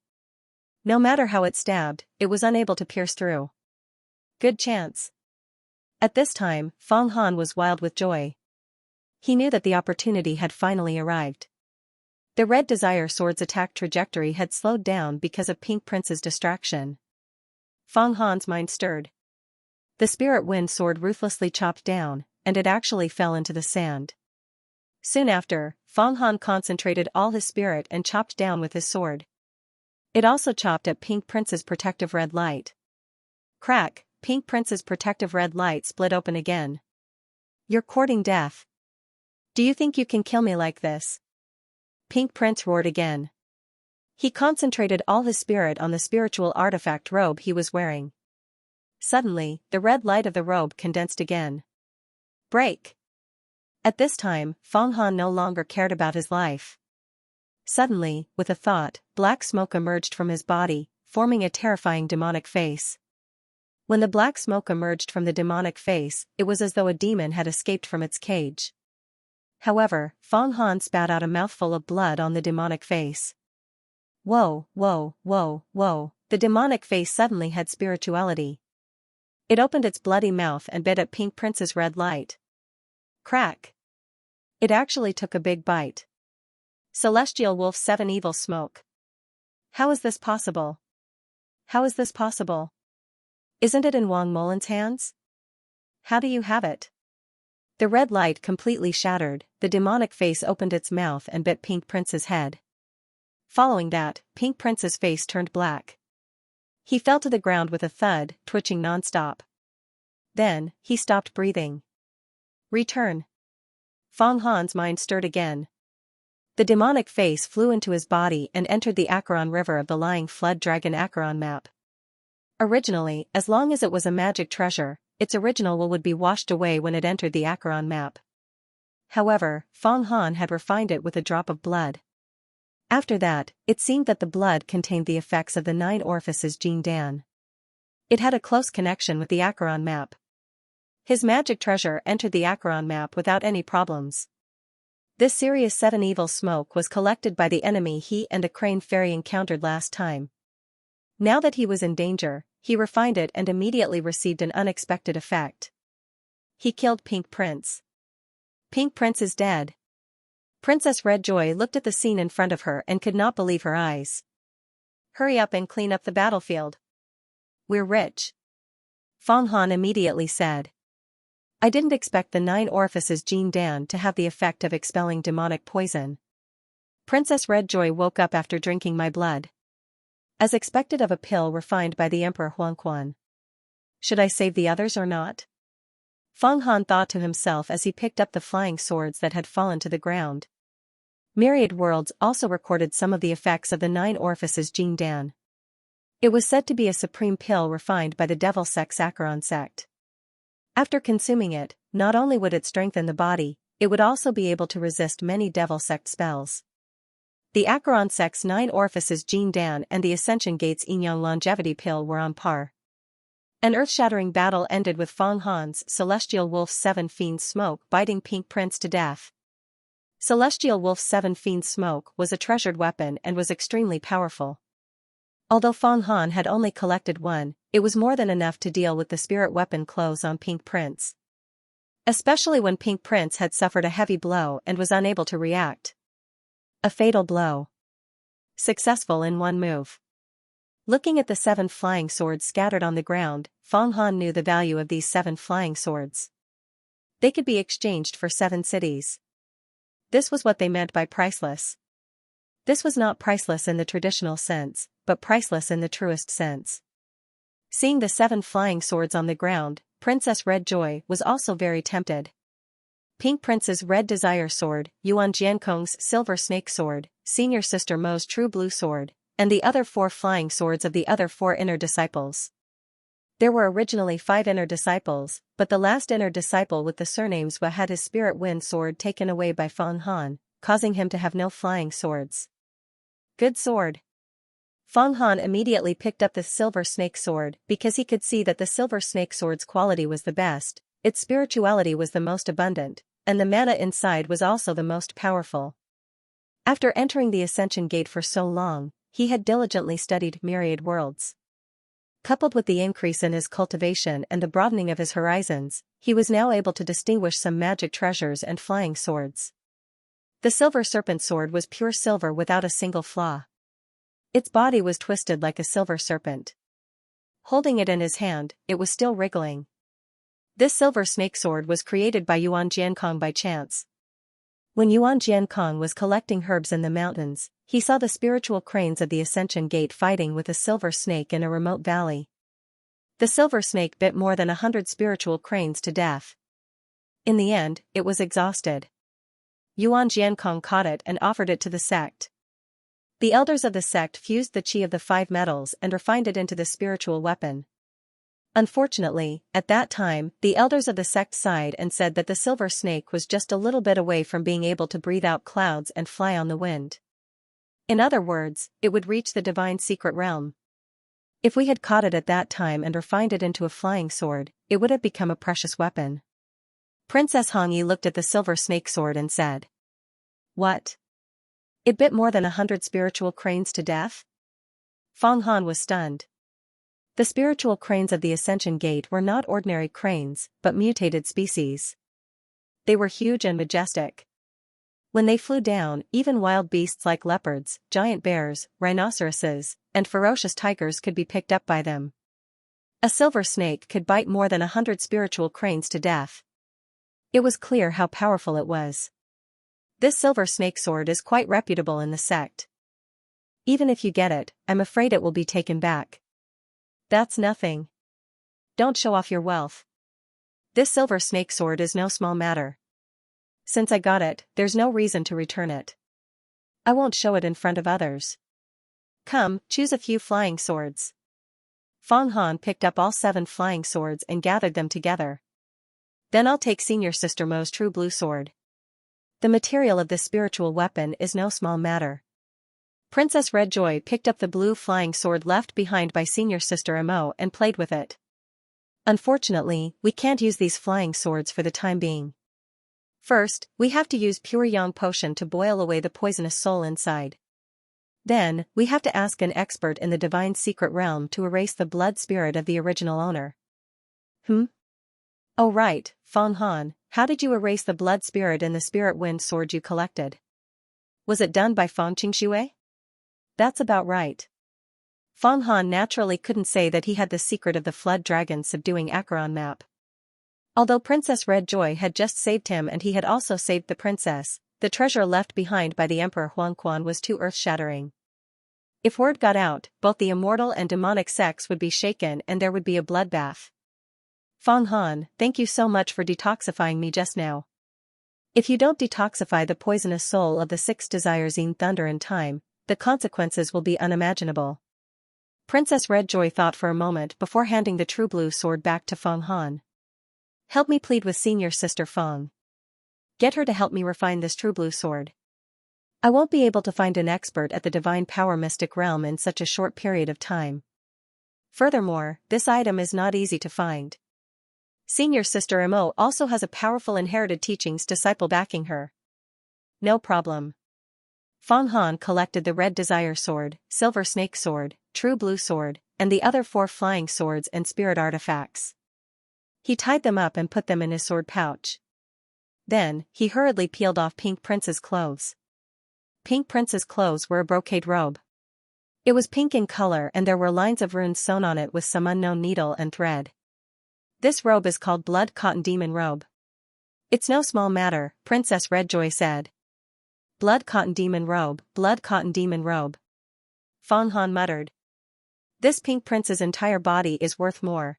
No matter how it stabbed, it was unable to pierce through. Good chance. At this time, Fang Han was wild with joy. He knew that the opportunity had finally arrived. The Red Desire sword's attack trajectory had slowed down because of Pink Prince's distraction. Fang Han's mind stirred. The spirit wind sword ruthlessly chopped down, and it actually fell into the sand. Soon after, Fang Han concentrated all his spirit and chopped down with his sword. It also chopped at Pink Prince's protective red light. Crack, Pink Prince's protective red light split open again. You're courting death. Do you think you can kill me like this? Pink Prince roared again. He concentrated all his spirit on the spiritual artifact robe he was wearing. Suddenly, the red light of the robe condensed again. Break! At this time, Fang Han no longer cared about his life. Suddenly, with a thought, black smoke emerged from his body, forming a terrifying demonic face. When the black smoke emerged from the demonic face, it was as though a demon had escaped from its cage. However, Fang Han spat out a mouthful of blood on the demonic face. Whoa, whoa, whoa, whoa, the demonic face suddenly had spirituality. It opened its bloody mouth and bit at Pink Prince's red light. Crack! It actually took a big bite. Celestial Wolf 7 Evil Smoke. How is this possible? How is this possible? Isn't it in Wang Molin's hands? How do you have it? The red light completely shattered, the demonic face opened its mouth and bit Pink Prince's head. Following that, Pink Prince's face turned black. He fell to the ground with a thud, twitching non-stop. Then, he stopped breathing. Return. Fang Han's mind stirred again. The demonic face flew into his body and entered the Acheron River of the lying flood dragon Acheron map. Originally, as long as it was a magic treasure, its original will would be washed away when it entered the Acheron map. However, Fang Han had refined it with a drop of blood. After that, it seemed that the blood contained the effects of the 9 orifices Jin Dan. It had a close connection with the Acheron map. His magic treasure entered the Acheron map without any problems. This Sirius 7 evil smoke was collected by the enemy he and a crane fairy encountered last time. Now that he was in danger, he refined it and immediately received an unexpected effect. He killed Pink Prince. Pink Prince is dead. Princess Red Joy looked at the scene in front of her and could not believe her eyes. Hurry up and clean up the battlefield. We're rich. Fang Han immediately said. I didn't expect the 9 orifices Jin Dan to have the effect of expelling demonic poison. Princess Red Joy woke up after drinking my blood. As expected of a pill refined by the Emperor Huangquan. Should I save the others or not? Fang Han thought to himself as he picked up the flying swords that had fallen to the ground. Myriad Worlds also recorded some of the effects of the 9 orifices Jin Dan. It was said to be a supreme pill refined by the Devil Sect's Acheron sect. After consuming it, not only would it strengthen the body, it would also be able to resist many Devil Sect spells. The Acheron sect's 9 orifices Jin Dan and the Ascension Gate's Yin-Yang longevity pill were on par. An earth-shattering battle ended with Fang Han's Celestial Wolf 7 Fiend Smoke biting Pink Prince to death. Celestial Wolf 7 Fiend Smoke was a treasured weapon and was extremely powerful. Although Fang Han had only collected one, it was more than enough to deal with the spirit weapon close on Pink Prince. Especially when Pink Prince had suffered a heavy blow and was unable to react. A fatal blow. Successful in one move. Looking at the 7 flying swords scattered on the ground, Fong Han knew the value of these 7 flying swords. They could be exchanged for 7 cities. This was what they meant by priceless. This was not priceless in the traditional sense, but priceless in the truest sense. Seeing the 7 flying swords on the ground, Princess Red Joy was also very tempted. Pink Prince's Red Desire Sword, Yuan Jiankong's Silver Snake Sword, Senior Sister Mo's True Blue Sword, and the other 4 flying swords of the other 4 inner disciples. There were originally 5 inner disciples, but the last inner disciple with the surnames Wa had his Spirit Wind Sword taken away by Fong Han, causing him to have no flying swords. Good sword. Fong Han immediately picked up the Silver Snake Sword because he could see that the Silver Snake Sword's quality was the best, its spirituality was the most abundant, and the mana inside was also the most powerful. After entering the Ascension Gate for so long, he had diligently studied myriad worlds. Coupled with the increase in his cultivation and the broadening of his horizons, he was now able to distinguish some magic treasures and flying swords. The Silver Serpent Sword was pure silver without a single flaw. Its body was twisted like a silver serpent. Holding it in his hand, it was still wriggling. This Silver Snake Sword was created by Yuan Jiankong by chance. When Yuan Jiankong was collecting herbs in the mountains, he saw the spiritual cranes of the Ascension Gate fighting with a silver snake in a remote valley. The silver snake bit more than 100 spiritual cranes to death. In the end, it was exhausted. Yuan Jiankong caught it and offered it to the sect. The elders of the sect fused the qi of the 5 metals and refined it into the spiritual weapon. Unfortunately, at that time, the elders of the sect sighed and said that the silver snake was just a little bit away from being able to breathe out clouds and fly on the wind. In other words, it would reach the divine secret realm. If we had caught it at that time and refined it into a flying sword, it would have become a precious weapon. Princess Hongyi looked at the silver snake sword and said, "What? It bit more than 100 spiritual cranes to death?" Fong Han was stunned. The spiritual cranes of the Ascension Gate were not ordinary cranes, but mutated species. They were huge and majestic. When they flew down, even wild beasts like leopards, giant bears, rhinoceroses, and ferocious tigers could be picked up by them. A silver snake could bite more than 100 spiritual cranes to death. It was clear how powerful it was. This silver snake sword is quite reputable in the sect. Even if you get it, I'm afraid it will be taken back. That's nothing. Don't show off your wealth. This silver snake sword is no small matter. Since I got it, there's no reason to return it. I won't show it in front of others. Come, choose a few flying swords. Fong Han picked up all 7 flying swords and gathered them together. Then I'll take Senior Sister Mo's True Blue Sword. The material of this spiritual weapon is no small matter. Princess Red Joy picked up the blue flying sword left behind by Senior Sister Mo and played with it. Unfortunately, we can't use these flying swords for the time being. First, we have to use pure yang potion to boil away the poisonous soul inside. Then, we have to ask an expert in the divine secret realm to erase the blood spirit of the original owner. Oh right, Fong Han, how did you erase the blood spirit in the spirit wind sword you collected? Was it done by Fong Qingxue? That's about right. Fong Han naturally couldn't say that he had the secret of the flood dragon subduing Acheron map. Although Princess Red Joy had just saved him and he had also saved the princess, the treasure left behind by the Emperor Huangquan was too earth-shattering. If word got out, both the immortal and demonic sects would be shaken and there would be a bloodbath. Fong Han, thank you so much for detoxifying me just now. If you don't detoxify the poisonous soul of the 6 desires in thunder in time, the consequences will be unimaginable. Princess Red Joy thought for a moment before handing the True Blue Sword back to Fong Han. Help me plead with Senior Sister Fong. Get her to help me refine this True Blue Sword. I won't be able to find an expert at the Divine Power Mystic Realm in such a short period of time. Furthermore, this item is not easy to find. Senior Sister Mo also has a powerful inherited teachings disciple backing her. No problem. Fong Han collected the Red Desire Sword, Silver Snake Sword, True Blue Sword, and the other 4 flying swords and spirit artifacts. He tied them up and put them in his sword pouch. Then, he hurriedly peeled off Pink Prince's clothes. Pink Prince's clothes were a brocade robe. It was pink in color and there were lines of runes sewn on it with some unknown needle and thread. This robe is called Blood Cotton Demon Robe. It's no small matter, Princess Redjoy said. Blood Cotton Demon Robe, Blood Cotton Demon Robe. Fong Han muttered. This Pink Prince's entire body is worth more.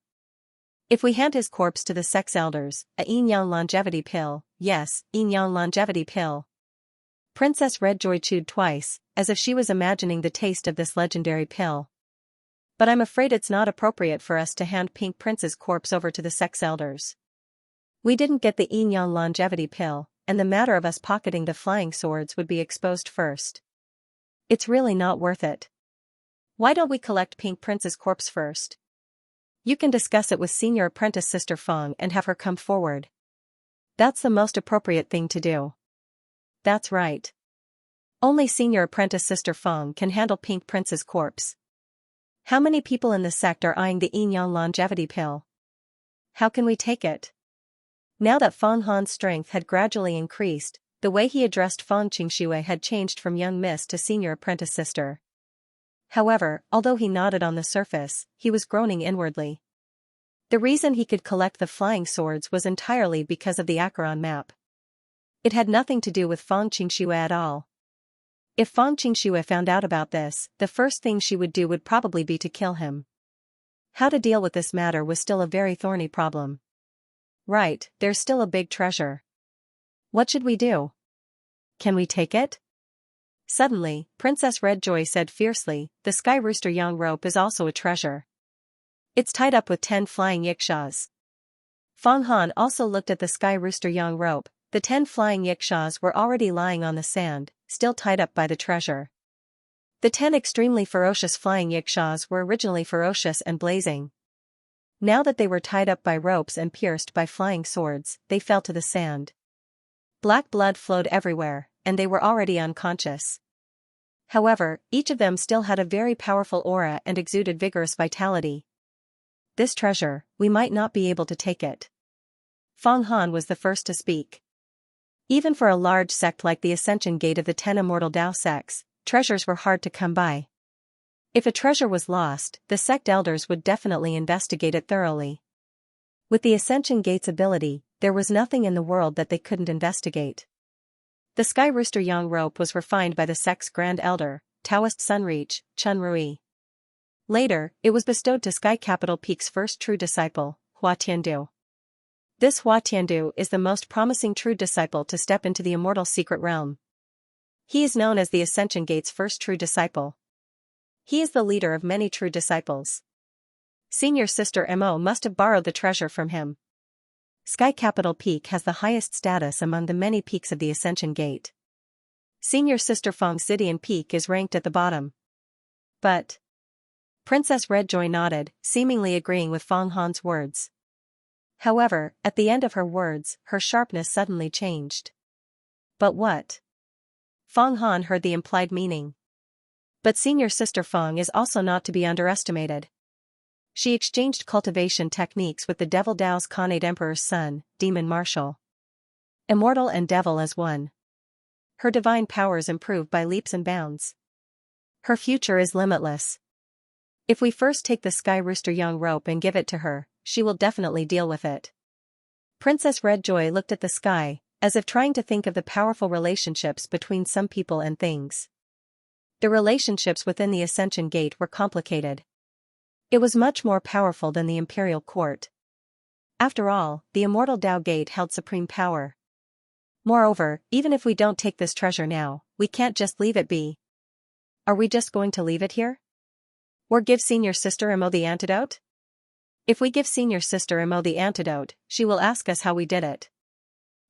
If we hand his corpse to the sex elders, a yin yang longevity pill, yes, yin yang longevity pill. Princess Redjoy chewed twice, as if she was imagining the taste of this legendary pill. But I'm afraid it's not appropriate for us to hand Pink Prince's corpse over to the sex elders. We didn't get the yin yang longevity pill, and the matter of us pocketing the flying swords would be exposed first. It's really not worth it. Why don't we collect Pink Prince's corpse first? You can discuss it with Senior Apprentice Sister Fong and have her come forward. That's the most appropriate thing to do. That's right. Only Senior Apprentice Sister Fong can handle Pink Prince's corpse. How many people in the sect are eyeing the yin yang longevity pill? How can we take it? Now that Fong Han's strength had gradually increased, the way he addressed Fong Xianxia had changed from young miss to Senior Apprentice Sister. However, although he nodded on the surface, he was groaning inwardly. The reason he could collect the flying swords was entirely because of the Acheron map. It had nothing to do with Fong Xianxia at all. If Fong Xianxia found out about this, the first thing she would do would probably be to kill him. How to deal with this matter was still a very thorny problem. Right, there's still a big treasure. What should we do? Can we take it? Suddenly, Princess Redjoy said fiercely, the Sky Rooster Yang rope is also a treasure. It's tied up with 10 flying yikshaws. Fong Han also looked at the Sky Rooster Yang rope. The 10 flying yikshaws were already lying on the sand, still tied up by the treasure. The 10 extremely ferocious flying yikshaws were originally ferocious and blazing. Now that they were tied up by ropes and pierced by flying swords, they fell to the sand. Black blood flowed everywhere, and they were already unconscious. However, each of them still had a very powerful aura and exuded vigorous vitality. This treasure, we might not be able to take it. Fong Han was the first to speak. Even for a large sect like the Ascension Gate of the 10 Immortal Dao sects, treasures were hard to come by. If a treasure was lost, the sect elders would definitely investigate it thoroughly. With the Ascension Gate's ability, there was nothing in the world that they couldn't investigate. The Sky Rooster Yang rope was refined by the sect's Grand Elder, Taoist Sunreach, Chun Rui. Later, it was bestowed to Sky Capital Peak's first true disciple, Hua Tiandu. This Hua Tiandu is the most promising true disciple to step into the immortal secret realm. He is known as the Ascension Gate's first true disciple. He is the leader of many true disciples. Senior Sister Mo must have borrowed the treasure from him. Sky Capital Peak has the highest status among the many peaks of the Ascension Gate. Senior Sister Fong Xidian Peak is ranked at the bottom. But Princess Redjoy nodded, seemingly agreeing with Fong Han's words. However, at the end of her words, her sharpness suddenly changed. But what? Fong Han heard the implied meaning. But Senior Sister Fong is also not to be underestimated. She exchanged cultivation techniques with the Devil Dao's Khanate Emperor's son, Demon Marshal. Immortal and devil as one. Her divine powers improve by leaps and bounds. Her future is limitless. If we first take the Sky Rooster Yang rope and give it to her, she will definitely deal with it. Princess Redjoy looked at the sky, as if trying to think of the powerful relationships between some people and things. The relationships within the Ascension Gate were complicated. It was much more powerful than the Imperial Court. After all, the Immortal Dao Gate held supreme power. Moreover, even if we don't take this treasure now, we can't just leave it be. Are we just going to leave it here? Or give Senior Sister Mo the antidote? If we give Senior Sister Mo the antidote, she will ask us how we did it.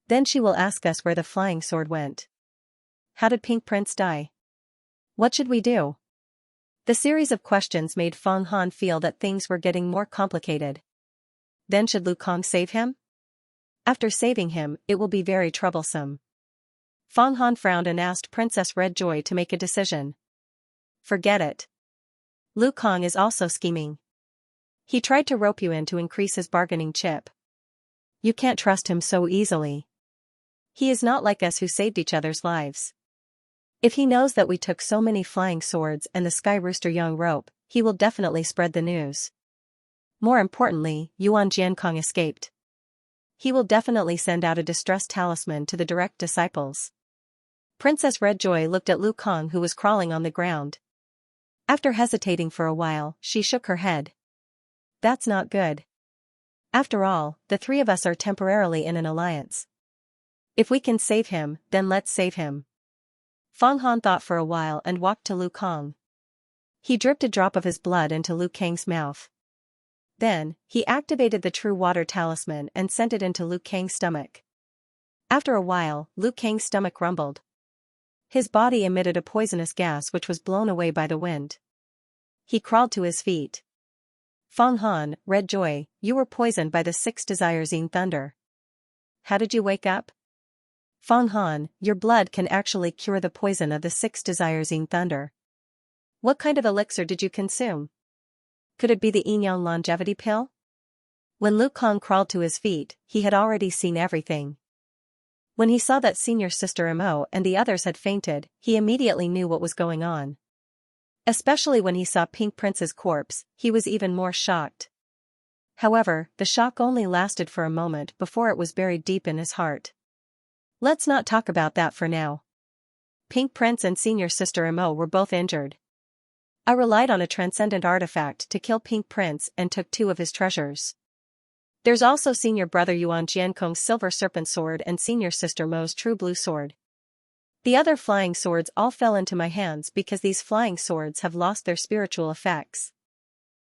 Then she will ask us where the flying sword went. How did Pink Prince die? What should we do? The series of questions made Fong Han feel that things were getting more complicated. Then should Lu Kong save him? After saving him, it will be very troublesome. Fong Han frowned and asked Princess Redjoy to make a decision. Forget it. Lu Kong is also scheming. He tried to rope you in to increase his bargaining chip. You can't trust him so easily. He is not like us who saved each other's lives. If he knows that we took so many flying swords and the Sky Rooster Young rope, he will definitely spread the news. More importantly, Yuan Jiankong escaped. He will definitely send out a distress talisman to the direct disciples. Princess Redjoy looked at Lu Kong, who was crawling on the ground. After hesitating for a while, she shook her head. That's not good. After all, the three of us are temporarily in an alliance. If we can save him, then let's save him. Fang Han thought for a while and walked to Lu Kong. He dripped a drop of his blood into Lu Kang's mouth. Then, he activated the True Water Talisman and sent it into Lu Kang's stomach. After a while, Lu Kang's stomach rumbled. His body emitted a poisonous gas which was blown away by the wind. He crawled to his feet. Fang Han, Red Joy, you were poisoned by the 6 desires in thunder. How did you wake up? Fang Han, your blood can actually cure the poison of the 6 desires in thunder. What kind of elixir did you consume? Could it be the Yin-Yang longevity pill? When Lu Kong crawled to his feet, he had already seen everything. When he saw that senior sister Mo and the others had fainted, he immediately knew what was going on. Especially when he saw Pink Prince's corpse, he was even more shocked. However, the shock only lasted for a moment before it was buried deep in his heart. Let's not talk about that for now. Pink Prince and senior sister Mo were both injured. I relied on a transcendent artifact to kill Pink Prince and took 2 of his treasures. There's also senior brother Yuan Jiankong's silver serpent sword and senior sister Mo's true blue sword. The other flying swords all fell into my hands because these flying swords have lost their spiritual effects.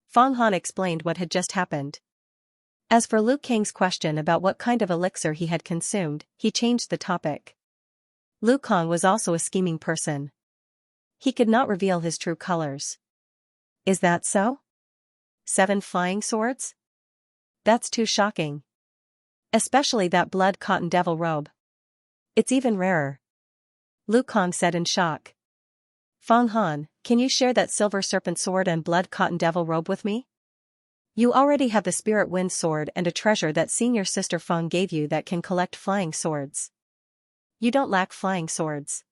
Fang Han explained what had just happened. As for Lu Kang's question about what kind of elixir he had consumed, he changed the topic. Lu Kang was also a scheming person. He could not reveal his true colors. Is that so? 7 flying swords? That's too shocking. Especially that blood cotton devil robe. It's even rarer. Lu Kang said in shock. Fang Han, can you share that silver serpent sword and blood cotton devil robe with me? You already have the spirit wind sword and a treasure that senior sister Fang gave you that can collect flying swords. You don't lack flying swords.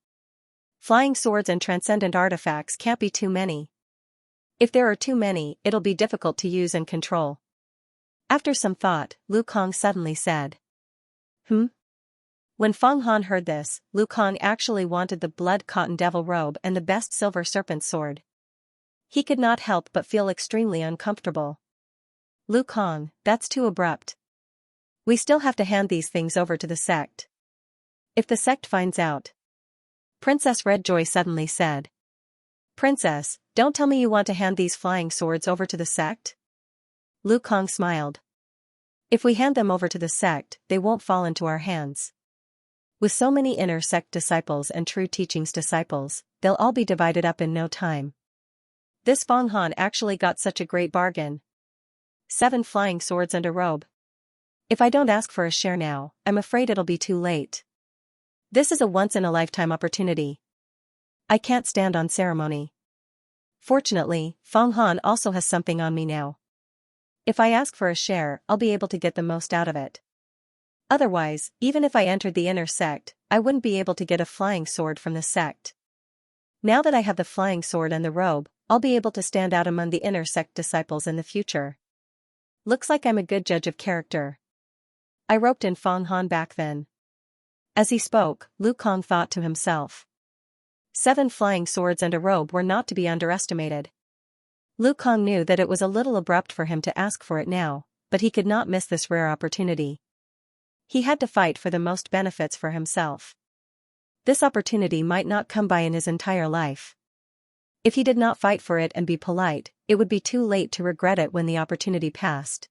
Flying swords and transcendent artifacts can't be too many. If there are too many, it'll be difficult to use and control. After some thought, Lu Kang suddenly said. When Fang Han heard this, Lu Kang actually wanted the blood cotton devil robe and the best silver serpent sword. He could not help but feel extremely uncomfortable. Lu Kang, that's too abrupt. We still have to hand these things over to the sect. If the sect finds out. Princess Redjoy suddenly said. Princess, don't tell me you want to hand these flying swords over to the sect? Lu Kang smiled. If we hand them over to the sect, they won't fall into our hands. With so many inner sect disciples and true teachings disciples, they'll all be divided up in no time. This Fang Han actually got such a great bargain. 7 flying swords and a robe. If I don't ask for a share now, I'm afraid it'll be too late. This is a once-in-a-lifetime opportunity. I can't stand on ceremony. Fortunately, Fang Han also has something on me now. If I ask for a share, I'll be able to get the most out of it. Otherwise, even if I entered the inner sect, I wouldn't be able to get a flying sword from the sect. Now that I have the flying sword and the robe, I'll be able to stand out among the inner sect disciples in the future. Looks like I'm a good judge of character. I roped in Fang Han back then. As he spoke, Lu Kang thought to himself. 7 flying swords and a robe were not to be underestimated. Lu Kang knew that it was a little abrupt for him to ask for it now, but he could not miss this rare opportunity. He had to fight for the most benefits for himself. This opportunity might not come by in his entire life. If he did not fight for it and be polite, it would be too late to regret it when the opportunity passed.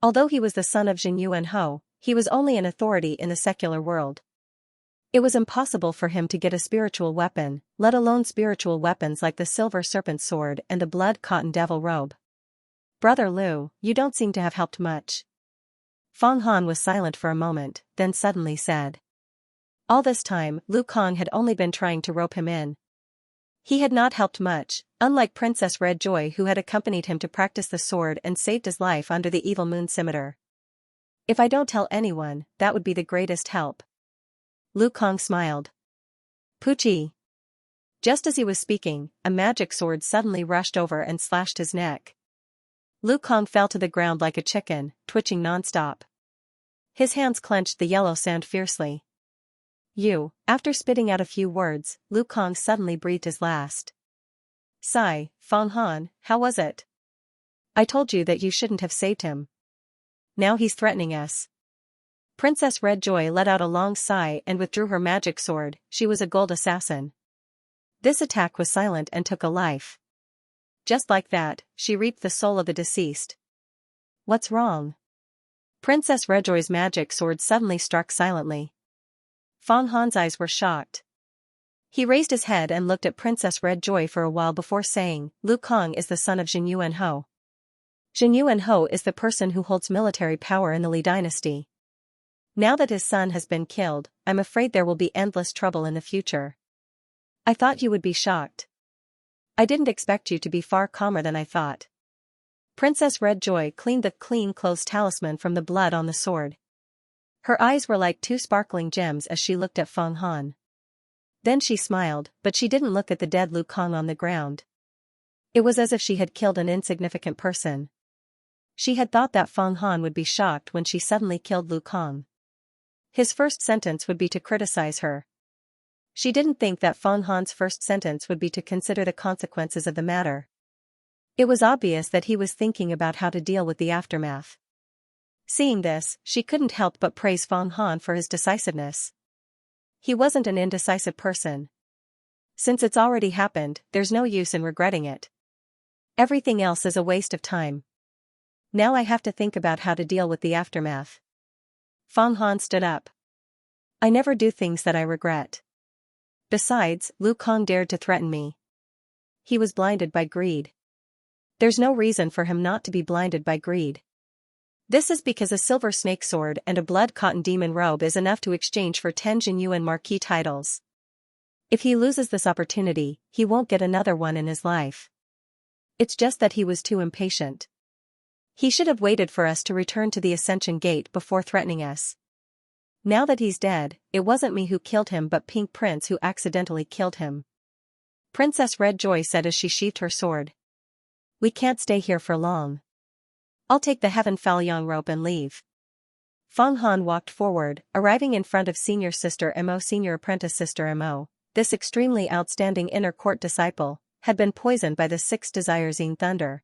Although he was the son of Jin Yuan Ho, he was only an authority in the secular world. It was impossible for him to get a spiritual weapon, let alone spiritual weapons like the silver serpent sword and the blood cotton devil robe. Brother Lu, you don't seem to have helped much. Fang Han was silent for a moment, then suddenly said. All this time, Lu Kang had only been trying to rope him in. He had not helped much, unlike Princess Red Joy who had accompanied him to practice the sword and saved his life under the evil moon scimitar. If I don't tell anyone, that would be the greatest help. Lu Kang smiled. Puchi. Just as he was speaking, a magic sword suddenly rushed over and slashed his neck. Lu Kang fell to the ground like a chicken, twitching nonstop. His hands clenched the yellow sand fiercely. After spitting out a few words, Lu Kang suddenly breathed his last. Sigh, Fang Han, how was it? I told you that you shouldn't have saved him. Now he's threatening us. Princess Red Joy let out a long sigh and withdrew her magic sword. She was a gold assassin. This attack was silent and took a life. Just like that, she reaped the soul of the deceased. What's wrong? Princess Red Joy's magic sword suddenly struck silently. Fang Han's eyes were shocked. He raised his head and looked at Princess Red Joy for a while before saying, Lu Kang is the son of Jin Yuanho. Jin Yuanho is the person who holds military power in the Li dynasty. Now that his son has been killed, I'm afraid there will be endless trouble in the future. I thought you would be shocked. I didn't expect you to be far calmer than I thought. Princess Red Joy cleaned the clean clothes talisman from the blood on the sword. Her eyes were like two sparkling gems as she looked at Fang Han. Then she smiled, but she didn't look at the dead Lu Kang on the ground. It was as if she had killed an insignificant person. She had thought that Fang Han would be shocked when she suddenly killed Lu Kang. His first sentence would be to criticize her. She didn't think that Fang Han's first sentence would be to consider the consequences of the matter. It was obvious that he was thinking about how to deal with the aftermath. Seeing this, she couldn't help but praise Fang Han for his decisiveness. He wasn't an indecisive person. Since it's already happened, there's no use in regretting it. Everything else is a waste of time. Now I have to think about how to deal with the aftermath. Fang Han stood up. I never do things that I regret. Besides, Lu Kang dared to threaten me. He was blinded by greed. There's no reason for him not to be blinded by greed. This is because a silver snake sword and a blood cotton demon robe is enough to exchange for 10 Jinyuan marquis titles. If he loses this opportunity, he won't get another one in his life. It's just that he was too impatient. He should have waited for us to return to the Ascension Gate before threatening us. Now that he's dead, it wasn't me who killed him but Pink Prince who accidentally killed him. Princess Red Joy said as she sheathed her sword. We can't stay here for long. I'll take the Heaven Falyang rope and leave. Fang Han walked forward, arriving in front of Senior Sister Mo. Senior Apprentice Sister Mo, this extremely outstanding inner court disciple, had been poisoned by the 6 desires in thunder.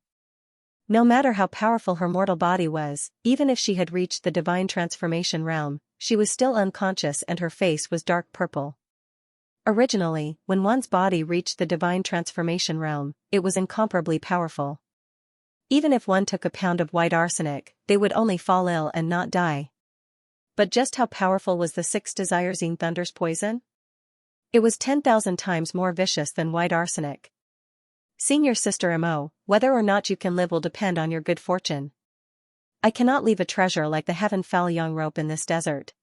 No matter how powerful her mortal body was, even if she had reached the divine transformation realm, she was still unconscious and her face was dark purple. Originally, when one's body reached the divine transformation realm, it was incomparably powerful. Even if one took a pound of white arsenic, they would only fall ill and not die. But just how powerful was the 6 desires in thunder's poison? It was 10,000 times more vicious than white arsenic. Senior Sister Mo, whether or not you can live will depend on your good fortune. I cannot leave a treasure like the Heaven Falyang rope in this desert.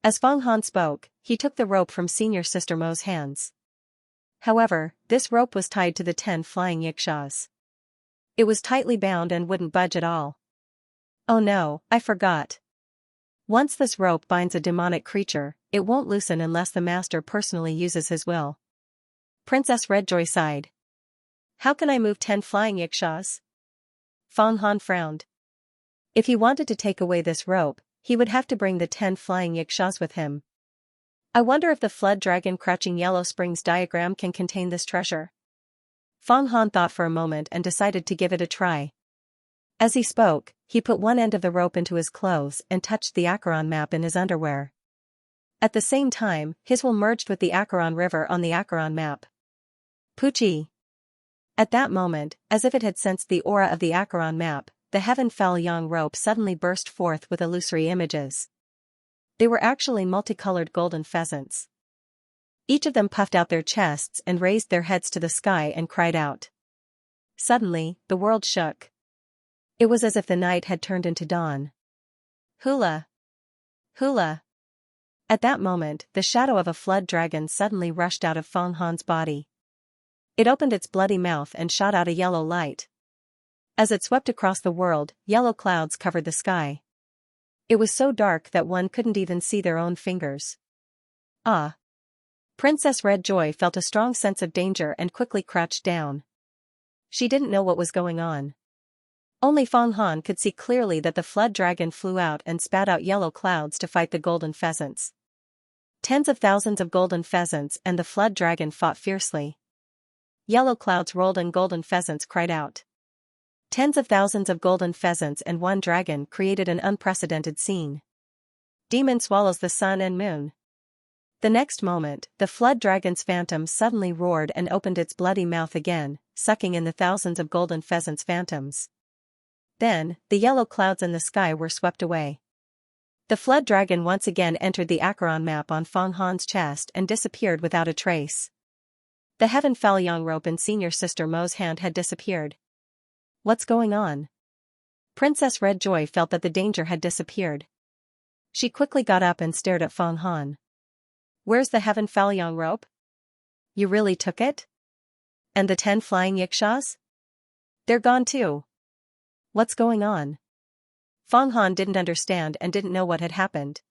As Fang Han spoke, he took the rope from Senior Sister Mo's hands. However, this rope was tied to the 10 flying yikshaws. It was tightly bound and wouldn't budge at all. Oh no, I forgot. Once this rope binds a demonic creature, it won't loosen unless the master personally uses his will. Princess Red Joy sighed. How can I move 10 flying yikshaws? Fang Han frowned. If he wanted to take away this rope, he would have to bring the 10 flying yikshaws with him. I wonder if the flood dragon crouching Yellow Springs diagram can contain this treasure. Fang Han thought for a moment and decided to give it a try. As he spoke, he put one end of the rope into his clothes and touched the Acheron map in his underwear. At the same time, his will merged with the Acheron River on the Acheron map. Puchi. At that moment, as if it had sensed the aura of the Acheron map, the Heaven Falyang rope suddenly burst forth with illusory images. They were actually multicolored golden pheasants. Each of them puffed out their chests and raised their heads to the sky and cried out. Suddenly, the world shook. It was as if the night had turned into dawn. Hula! Hula! At that moment, the shadow of a flood dragon suddenly rushed out of Fang Han's body. It opened its bloody mouth and shot out a yellow light. As it swept across the world, yellow clouds covered the sky. It was so dark that one couldn't even see their own fingers. Ah! Princess Red Joy felt a strong sense of danger and quickly crouched down. She didn't know what was going on. Only Fong Han could see clearly that the flood dragon flew out and spat out yellow clouds to fight the golden pheasants. Tens of thousands of golden pheasants and the flood dragon fought fiercely. Yellow clouds rolled and golden pheasants cried out. Tens of thousands of golden pheasants and one dragon created an unprecedented scene. Demon swallows the sun and moon. The next moment, the flood dragon's phantom suddenly roared and opened its bloody mouth again, sucking in the thousands of golden pheasants' phantoms. Then, the yellow clouds in the sky were swept away. The flood dragon once again entered the Acheron map on Fong Han's chest and disappeared without a trace. The Heaven Falyong rope in senior sister Mo's hand had disappeared. What's going on? Princess Red Joy felt that the danger had disappeared. She quickly got up and stared at Fong Han. Where's the Heaven Falyong rope? You really took it? And the 10 flying yikshaws? They're gone too. What's going on? Fong Han didn't understand and didn't know what had happened.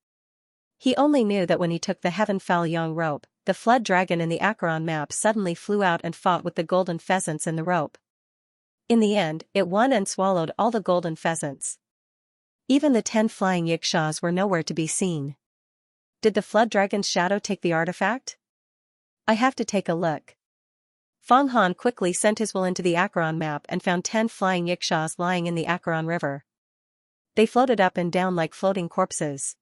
He only knew that when he took the Heaven Falyong rope, the flood dragon in the Acheron map suddenly flew out and fought with the golden pheasants in the rope. In the end, it won and swallowed all the golden pheasants. Even the 10 flying yikshaws were nowhere to be seen. Did the flood dragon's shadow take the artifact? I have to take a look. Fong Han quickly sent his will into the Acheron map and found 10 flying yikshaws lying in the Acheron River. They floated up and down like floating corpses.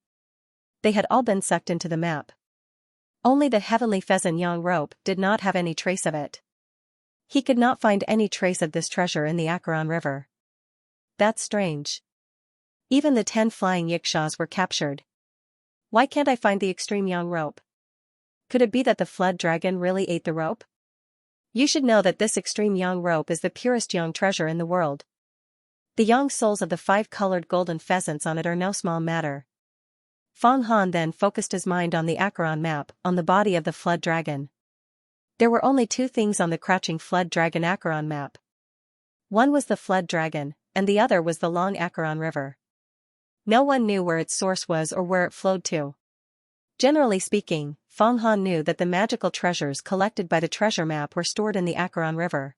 They had all been sucked into the map. Only the heavenly pheasant Yang rope did not have any trace of it. He could not find any trace of this treasure in the Acheron River. That's strange. Even the 10 flying yikshaws were captured. Why can't I find the extreme Yang rope? Could it be that the flood dragon really ate the rope? You should know that this extreme Yang rope is the purest Yang treasure in the world. The Yang souls of the 5-colored golden pheasants on it are no small matter. Fong Han then focused his mind on the Acheron map, on the body of the flood dragon. There were only 2 things on the crouching flood dragon Acheron map. One was the flood dragon, and the other was the long Acheron River. No one knew where its source was or where it flowed to. Generally speaking, Fong Han knew that the magical treasures collected by the treasure map were stored in the Acheron River.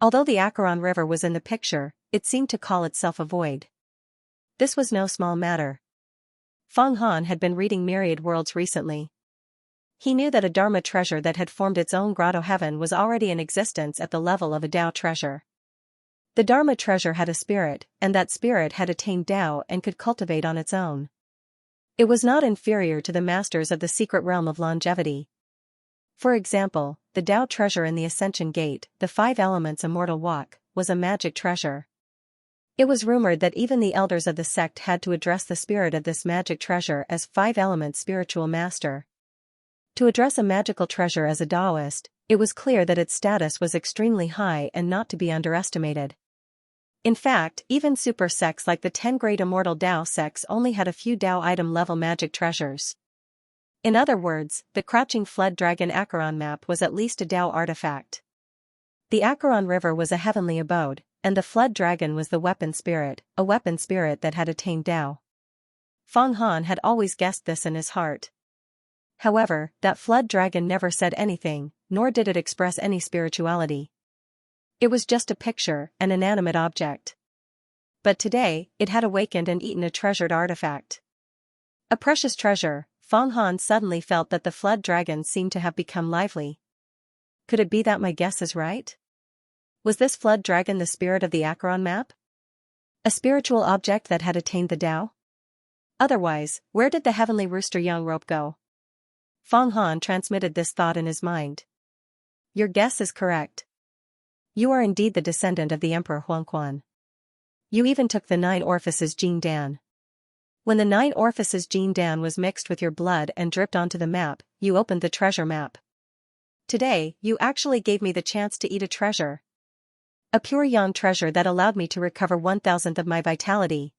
Although the Acheron River was in the picture, it seemed to call itself a void. This was no small matter. Fong Han had been reading Myriad Worlds recently. He knew that a Dharma treasure that had formed its own grotto heaven was already in existence at the level of a Tao treasure. The Dharma treasure had a spirit, and that spirit had attained Tao and could cultivate on its own. It was not inferior to the masters of the secret realm of longevity. For example, the Tao treasure in the Ascension Gate, the 5 elements immortal walk, was a magic treasure. It was rumored that even the elders of the sect had to address the spirit of this magic treasure as 5 elements spiritual master. To address a magical treasure as a Taoist, it was clear that its status was extremely high and not to be underestimated. In fact, even super sects like the 10 great immortal Tao sects only had a few Tao item level magic treasures. In other words, the crouching flood dragon Acheron map was at least a Tao artifact. The Acheron River was a heavenly abode, and the flood dragon was the weapon spirit, a weapon spirit that had attained Tao. Fong Han had always guessed this in his heart. However, that flood dragon never said anything, nor did it express any spirituality. It was just a picture, an inanimate object. But today, it had awakened and eaten a treasured artifact. A precious treasure. Fong Han suddenly felt that the flood dragon seemed to have become lively. Could it be that my guess is right? Was this flood dragon the spirit of the Acheron map? A spiritual object that had attained the Tao? Otherwise, where did the heavenly rooster Yang rope go? Fong Han transmitted this thought in his mind. Your guess is correct. You are indeed the descendant of the Emperor Huangquan. You even took the 9 orifices Jing Dan. When the 9 orifices Jing Dan was mixed with your blood and dripped onto the map, you opened the treasure map. Today, you actually gave me the chance to eat a treasure. A pure Yang treasure that allowed me to recover 1,000th of my vitality.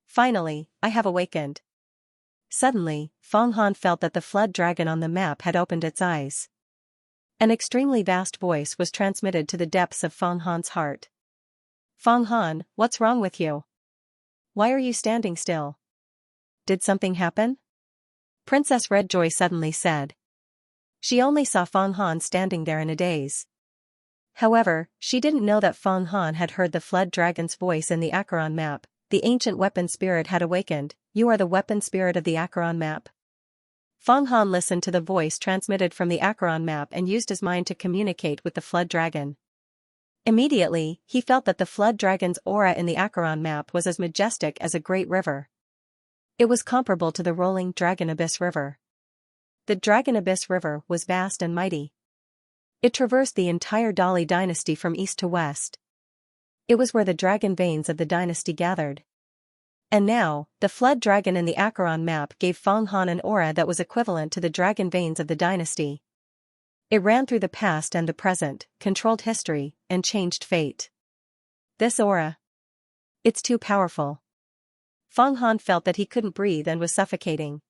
Finally, I have awakened. Suddenly, Fong Han felt that the flood dragon on the map had opened its eyes. An extremely vast voice was transmitted to the depths of Fong Han's heart. Fong Han, what's wrong with you? Why are you standing still? did something happen? Princess Redjoy suddenly said. She only saw Feng Han standing there in a daze. However, she didn't know that Feng Han had heard the flood dragon's voice in the Acheron map. The ancient weapon spirit had awakened. You are the weapon spirit of the Acheron map. Feng Han listened to the voice transmitted from the Acheron map and used his mind to communicate with the flood dragon. Immediately, he felt that the flood dragon's aura in the Acheron map was as majestic as a great river. It was comparable to the rolling Dragon Abyss River. The Dragon Abyss River was vast and mighty. It traversed the entire Dali dynasty from east to west. It was where the dragon veins of the dynasty gathered. And now, the flood dragon in the Acheron map gave Feng Han an aura that was equivalent to the dragon veins of the dynasty. It ran through the past and the present, controlled history, and changed fate. This aura. It's too powerful. Feng Han felt that he couldn't breathe and was suffocating.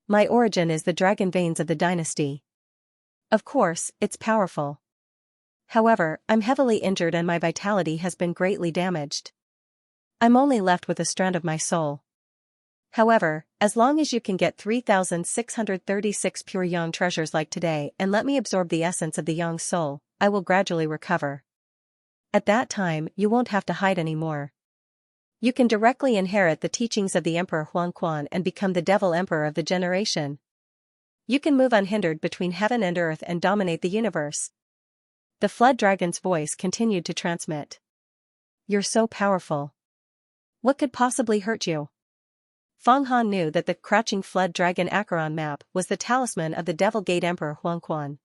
My origin is the dragon veins of the dynasty. Of course, it's powerful. However, I'm heavily injured and my vitality has been greatly damaged. I'm only left with a strand of my soul. However, as long as you can get 3,636 pure yang treasures like today and let me absorb the essence of the yang soul, I will gradually recover. At that time, you won't have to hide anymore. You can directly inherit the teachings of the Emperor Huangquan and become the Devil Emperor of the generation. You can move unhindered between heaven and earth and dominate the universe. The flood dragon's voice continued to transmit. You're so powerful. What could possibly hurt you? Feng Han knew that the crouching flood dragon Acheron map was the talisman of the Devil Gate Emperor Huangquan.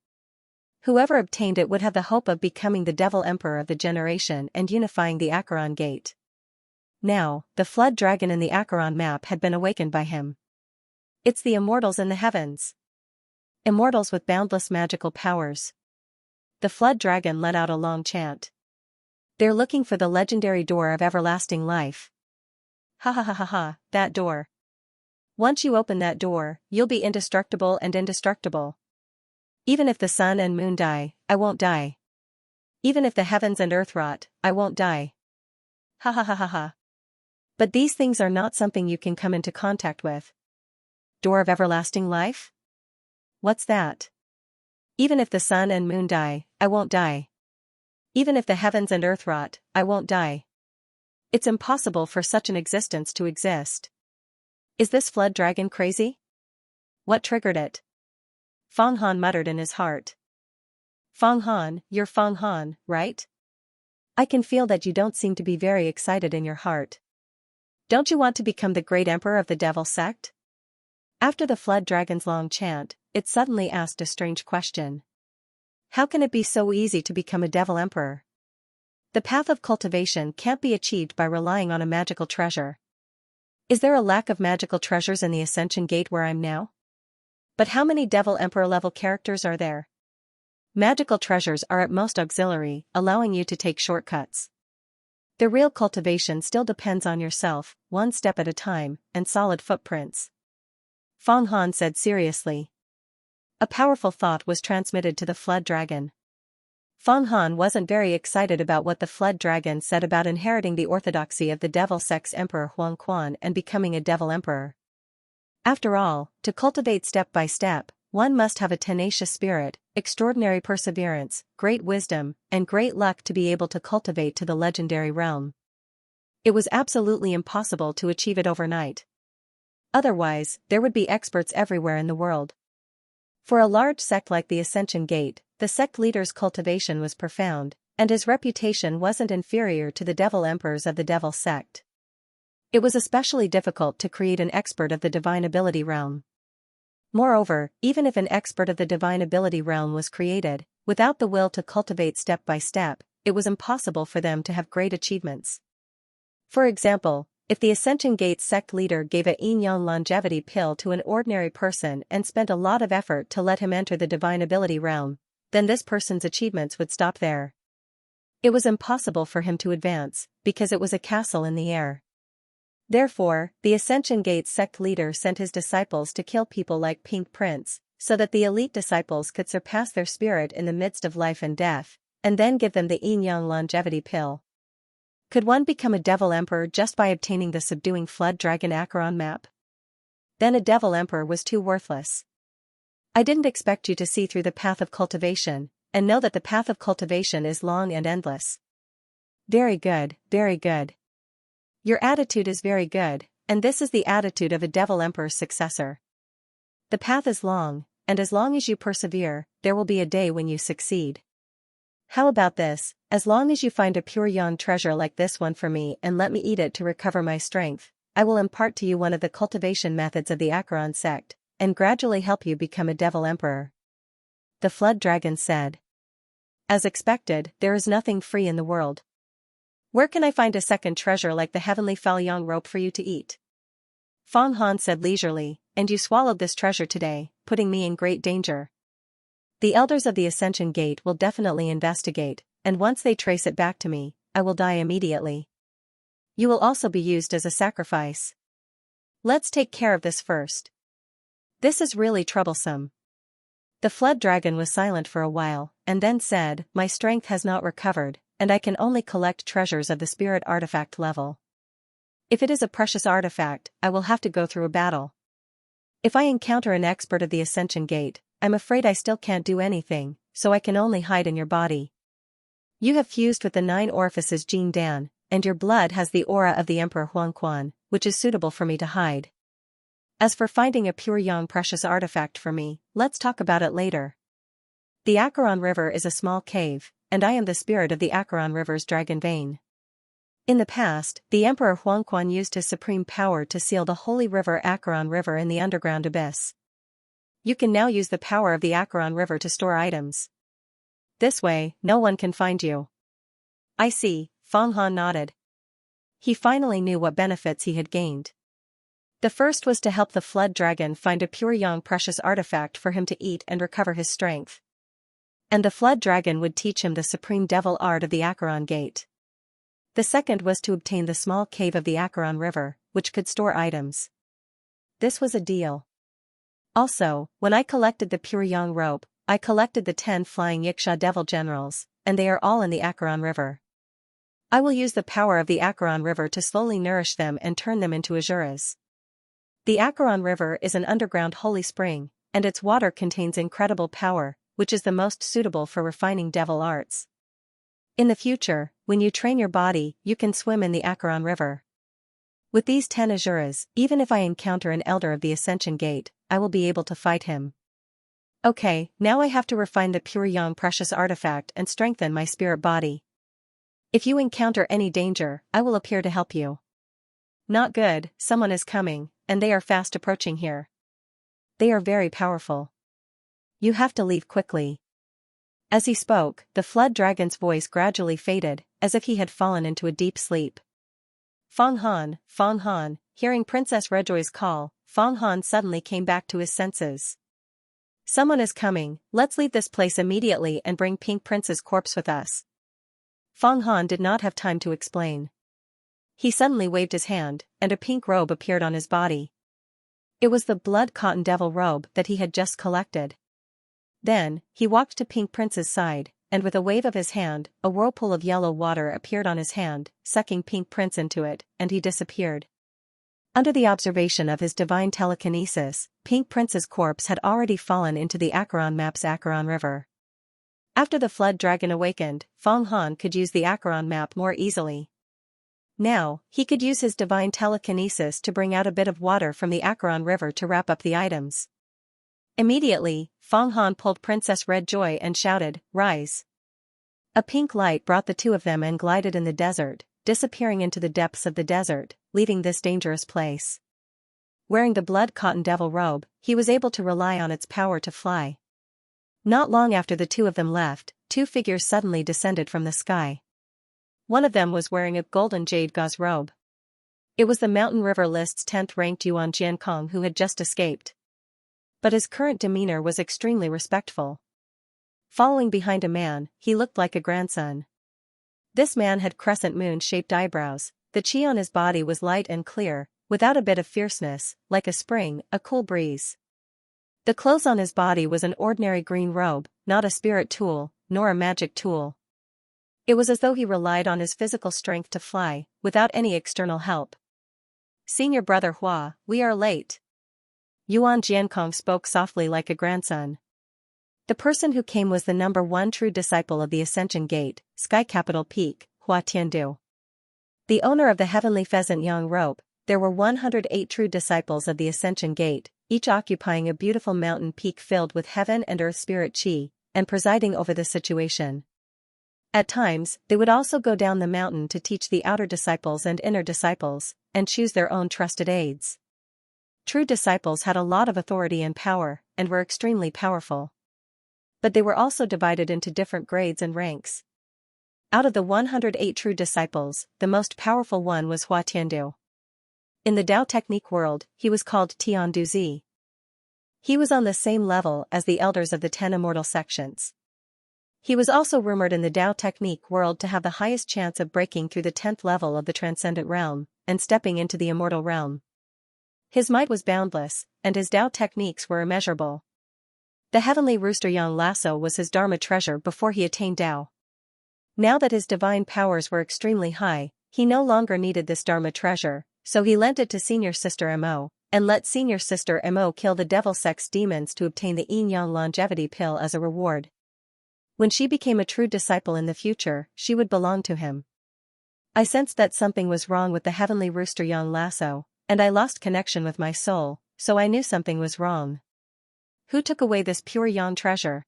Whoever obtained it would have the hope of becoming the Devil Emperor of the generation and unifying the Acheron Gate. Now, the flood dragon in the Acheron map had been awakened by him. It's the immortals in the heavens. Immortals with boundless magical powers. The flood dragon let out a long chant. They're looking for the legendary door of everlasting life. Ha ha ha ha ha, that door. Once you open that door, you'll be indestructible and indestructible. Even if the sun and moon die, I won't die. Even if the heavens and earth rot, I won't die. Ha ha ha ha ha. But these things are not something you can come into contact with. Door of everlasting life? What's that? Even if the sun and moon die, I won't die. Even if the heavens and earth rot, I won't die. It's impossible for such an existence to exist. Is this flood dragon crazy? What triggered it? Feng Han muttered in his heart. Feng Han, you're Feng Han, right? I can feel that you don't seem to be very excited in your heart. Don't you want to become the great emperor of the devil sect? After the flood dragon's long chant, it suddenly asked a strange question. How can it be so easy to become a devil emperor? The path of cultivation can't be achieved by relying on a magical treasure. Is there a lack of magical treasures in the Ascension Gate where I'm now? But how many Devil Emperor level characters are there? Magical treasures are at most auxiliary, allowing you to take shortcuts. The real cultivation still depends on yourself, one step at a time, and solid footprints. Feng Han said seriously. A powerful thought was transmitted to the flood dragon. Feng Han wasn't very excited about what the flood dragon said about inheriting the orthodoxy of the devil sect's Emperor Huangquan and becoming a devil emperor. After all, to cultivate step by step, one must have a tenacious spirit, extraordinary perseverance, great wisdom, and great luck to be able to cultivate to the legendary realm. It was absolutely impossible to achieve it overnight. Otherwise, there would be experts everywhere in the world. For a large sect like the Ascension Gate, the sect leader's cultivation was profound, and his reputation wasn't inferior to the devil emperors of the devil sect. It was especially difficult to create an expert of the divine ability realm. Moreover, even if an expert of the divine ability realm was created, without the will to cultivate step by step, it was impossible for them to have great achievements. For example, if the Ascension Gate sect leader gave a yin-yang longevity pill to an ordinary person and spent a lot of effort to let him enter the divine ability realm, then this person's achievements would stop there. It was impossible for him to advance, because it was a castle in the air. Therefore, the Ascension Gate sect leader sent his disciples to kill people like Pink Prince, so that the elite disciples could surpass their spirit in the midst of life and death, and then give them the yin-yang longevity pill. Could one become a devil emperor just by obtaining the subduing flood dragon Acheron map? Then a devil emperor was too worthless. I didn't expect you to see through the path of cultivation, and know that the path of cultivation is long and endless. Very good, very good. Your attitude is very good, and this is the attitude of a devil emperor's successor. The path is long, and as long as you persevere, there will be a day when you succeed. How about this, as long as you find a pure yang treasure like this one for me and let me eat it to recover my strength, I will impart to you one of the cultivation methods of the Acheron sect, and gradually help you become a devil emperor. The flood dragon said. As expected, there is nothing free in the world. Where can I find a second treasure like the heavenly Falyang rope for you to eat? Fang Han said leisurely, and you swallowed this treasure today, putting me in great danger. The elders of the Ascension Gate will definitely investigate, and once they trace it back to me, I will die immediately. You will also be used as a sacrifice. Let's take care of this first. This is really troublesome. The flood dragon was silent for a while, and then said, my strength has not recovered, and I can only collect treasures of the spirit artifact level. If it is a precious artifact, I will have to go through a battle. If I encounter an expert of the Ascension Gate, I'm afraid I still can't do anything, so I can only hide in your body. You have fused with the 9 orifices Jin Dan, and your blood has the aura of the Emperor Huangquan, which is suitable for me to hide. As for finding a pure yang precious artifact for me, let's talk about it later. The Acheron River is a small cave, and I am the spirit of the Acheron River's dragon vein. In the past, the Emperor Huangquan used his supreme power to seal the holy river Acheron River in the underground abyss. You can now use the power of the Acheron River to store items. This way, no one can find you. I see, Fang Han nodded. He finally knew what benefits he had gained. The first was to help the flood dragon find a pure yang precious artifact for him to eat and recover his strength. And the flood dragon would teach him the supreme devil art of the Acheron Gate. The second was to obtain the small cave of the Acheron River, which could store items. This was a deal. Also, when I collected the pure yang rope, I collected the 10 flying Xianxia devil generals, and they are all in the Acheron River. I will use the power of the Acheron River to slowly nourish them and turn them into asuras. The Acheron River is an underground holy spring, and its water contains incredible power, which is the most suitable for refining devil arts. In the future, when you train your body, you can swim in the Acheron River. With these 10 asuras, even if I encounter an elder of the Ascension Gate, I will be able to fight him. Okay, now I have to refine the pure yang precious artifact and strengthen my spirit body. If you encounter any danger, I will appear to help you. Not good, someone is coming, and they are fast approaching here. They are very powerful. You have to leave quickly. As he spoke, the flood dragon's voice gradually faded, as if he had fallen into a deep sleep. Fang Han, hearing Princess Rejoi's call, Fang Han suddenly came back to his senses. Someone is coming, let's leave this place immediately and bring Pink Prince's corpse with us. Fang Han did not have time to explain. He suddenly waved his hand, and a pink robe appeared on his body. It was the blood cotton devil robe that he had just collected. Then, he walked to Pink Prince's side, and with a wave of his hand, a whirlpool of yellow water appeared on his hand, sucking Pink Prince into it, and he disappeared. Under the observation of his divine telekinesis, Pink Prince's corpse had already fallen into the Acheron map's Acheron River. After the flood dragon awakened, Fang Han could use the Acheron map more easily. Now, he could use his divine telekinesis to bring out a bit of water from the Acheron River to wrap up the items. Immediately, Fang Han pulled Princess Red Joy and shouted, "Rise!" A pink light brought the two of them and glided in the desert, disappearing into the depths of the desert, leaving this dangerous place. Wearing the blood cotton devil robe, he was able to rely on its power to fly. Not long after the two of them left, 2 figures suddenly descended from the sky. One of them was wearing a golden jade gauze robe. It was the Mountain River List's 10th-ranked Yuan Jiankong who had just escaped. But his current demeanor was extremely respectful. Following behind a man, he looked like a grandson. This man had crescent moon-shaped eyebrows, the chi on his body was light and clear, without a bit of fierceness, like a spring, a cool breeze. The clothes on his body was an ordinary green robe, not a spirit tool, nor a magic tool. It was as though he relied on his physical strength to fly, without any external help. "Senior Brother Hua, we are late." Yuan Jiankong spoke softly like a grandson. The person who came was the number one true disciple of the Ascension Gate, Sky Capital Peak, Hua Tiandu. The owner of the heavenly pheasant yang rope. There were 108 true disciples of the Ascension Gate, each occupying a beautiful mountain peak filled with heaven and earth spirit chi, and presiding over the situation. At times, they would also go down the mountain to teach the outer disciples and inner disciples, and choose their own trusted aides. True disciples had a lot of authority and power, and were extremely powerful. But they were also divided into different grades and ranks. Out of the 108 true disciples, the most powerful one was Hua Tiandu. In the Tao technique world, he was called Tian Duzi. He was on the same level as the elders of the 10 immortal sections. He was also rumored in the Tao technique world to have the highest chance of breaking through the 10th level of the transcendent realm, and stepping into the immortal realm. His might was boundless, and his Tao techniques were immeasurable. The heavenly rooster Yang Lasso was his Dharma treasure before he attained Tao. Now that his divine powers were extremely high, he no longer needed this Dharma treasure, so he lent it to senior sister Mo, and let senior sister Mo kill the devil sex demons to obtain the yin-yang longevity pill as a reward. When she became a true disciple in the future, she would belong to him. I sensed that something was wrong with the heavenly rooster Yang Lasso, and I lost connection with my soul, so I knew something was wrong. Who took away this pure yang treasure?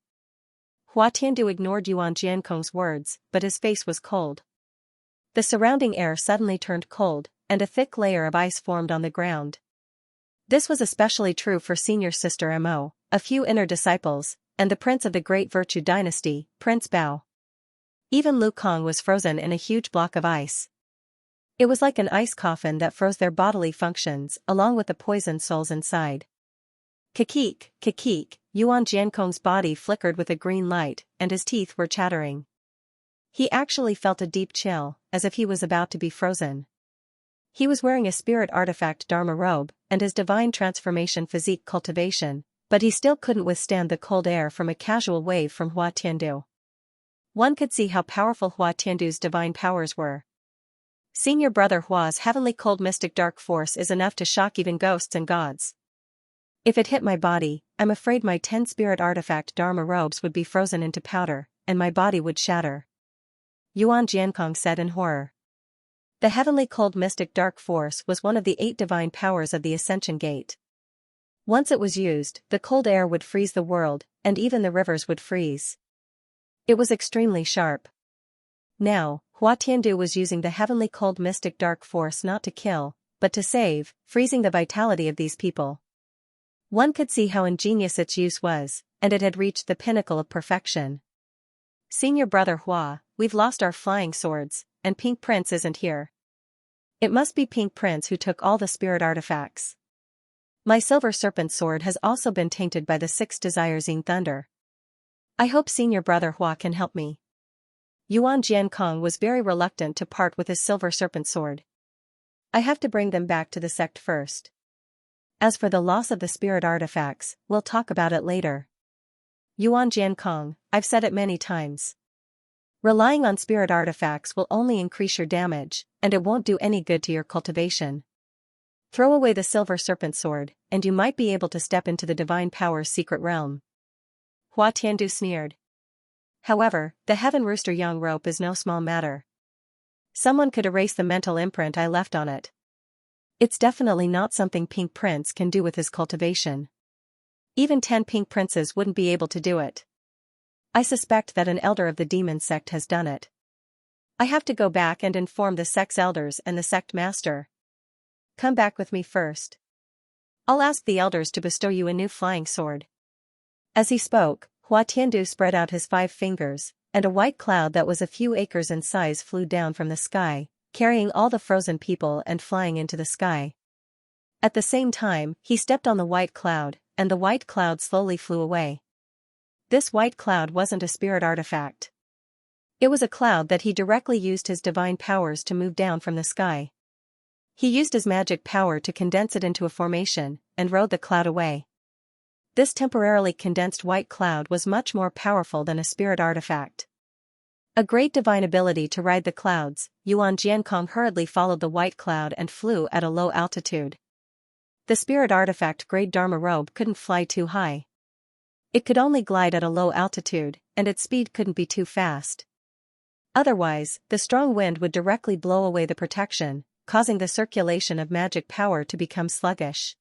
Hua Tiandu ignored Yuan Jiankong's words, but his face was cold. The surrounding air suddenly turned cold, and a thick layer of ice formed on the ground. This was especially true for senior sister Mo, a few inner disciples, and the prince of the great virtue dynasty, Prince Bao. Even Lu Kong was frozen in a huge block of ice. It was like an ice coffin that froze their bodily functions along with the poisoned souls inside. Kikik, kikik, Yuan Jiankong's body flickered with a green light, and his teeth were chattering. He actually felt a deep chill, as if he was about to be frozen. He was wearing a spirit artifact Dharma robe, and his divine transformation physique cultivation, but he still couldn't withstand the cold air from a casual wave from Hua Tiandu. One could see how powerful Hua Tiandu's divine powers were. Senior brother Hua's heavenly cold mystic dark force is enough to shock even ghosts and gods. If it hit my body, I'm afraid my 10 spirit artifact Dharma robes would be frozen into powder, and my body would shatter. Yuan Jiankong said in horror. The heavenly cold mystic dark force was one of the 8 divine powers of the Ascension Gate. Once it was used, the cold air would freeze the world, and even the rivers would freeze. It was extremely sharp. Now, Hua Tiandu was using the heavenly cold mystic dark force not to kill, but to save, freezing the vitality of these people. One could see how ingenious its use was, and it had reached the pinnacle of perfection. Senior brother Hua, we've lost our flying swords, and Pink Prince isn't here. It must be Pink Prince who took all the spirit artifacts. My silver serpent sword has also been tainted by the 6 desires in thunder. I hope senior brother Hua can help me. Yuan Jiankong was very reluctant to part with his silver serpent sword. I have to bring them back to the sect first. As for the loss of the spirit artifacts, we'll talk about it later. Yuan Jiankong, I've said it many times. Relying on spirit artifacts will only increase your damage, and it won't do any good to your cultivation. Throw away the silver serpent sword, and you might be able to step into the divine power's secret realm. Hua Tiandu sneered. However, the heaven rooster yang rope is no small matter. Someone could erase the mental imprint I left on it. It's definitely not something Pink Prince can do with his cultivation. Even 10 Pink Princes wouldn't be able to do it. I suspect that an elder of the demon sect has done it. I have to go back and inform the sect's elders and the sect master. Come back with me first. I'll ask the elders to bestow you a new flying sword. As he spoke, Hua Tiandu spread out his 5 fingers, and a white cloud that was a few acres in size flew down from the sky, carrying all the frozen people and flying into the sky. At the same time, he stepped on the white cloud, and the white cloud slowly flew away. This white cloud wasn't a spirit artifact. It was a cloud that he directly used his divine powers to move down from the sky. He used his magic power to condense it into a formation, and rode the cloud away. This temporarily condensed white cloud was much more powerful than a spirit artifact. A great divine ability to ride the clouds, Yuan Jiankong hurriedly followed the white cloud and flew at a low altitude. The spirit artifact-grade Dharma robe couldn't fly too high. It could only glide at a low altitude, and its speed couldn't be too fast. Otherwise, the strong wind would directly blow away the protection, causing the circulation of magic power to become sluggish.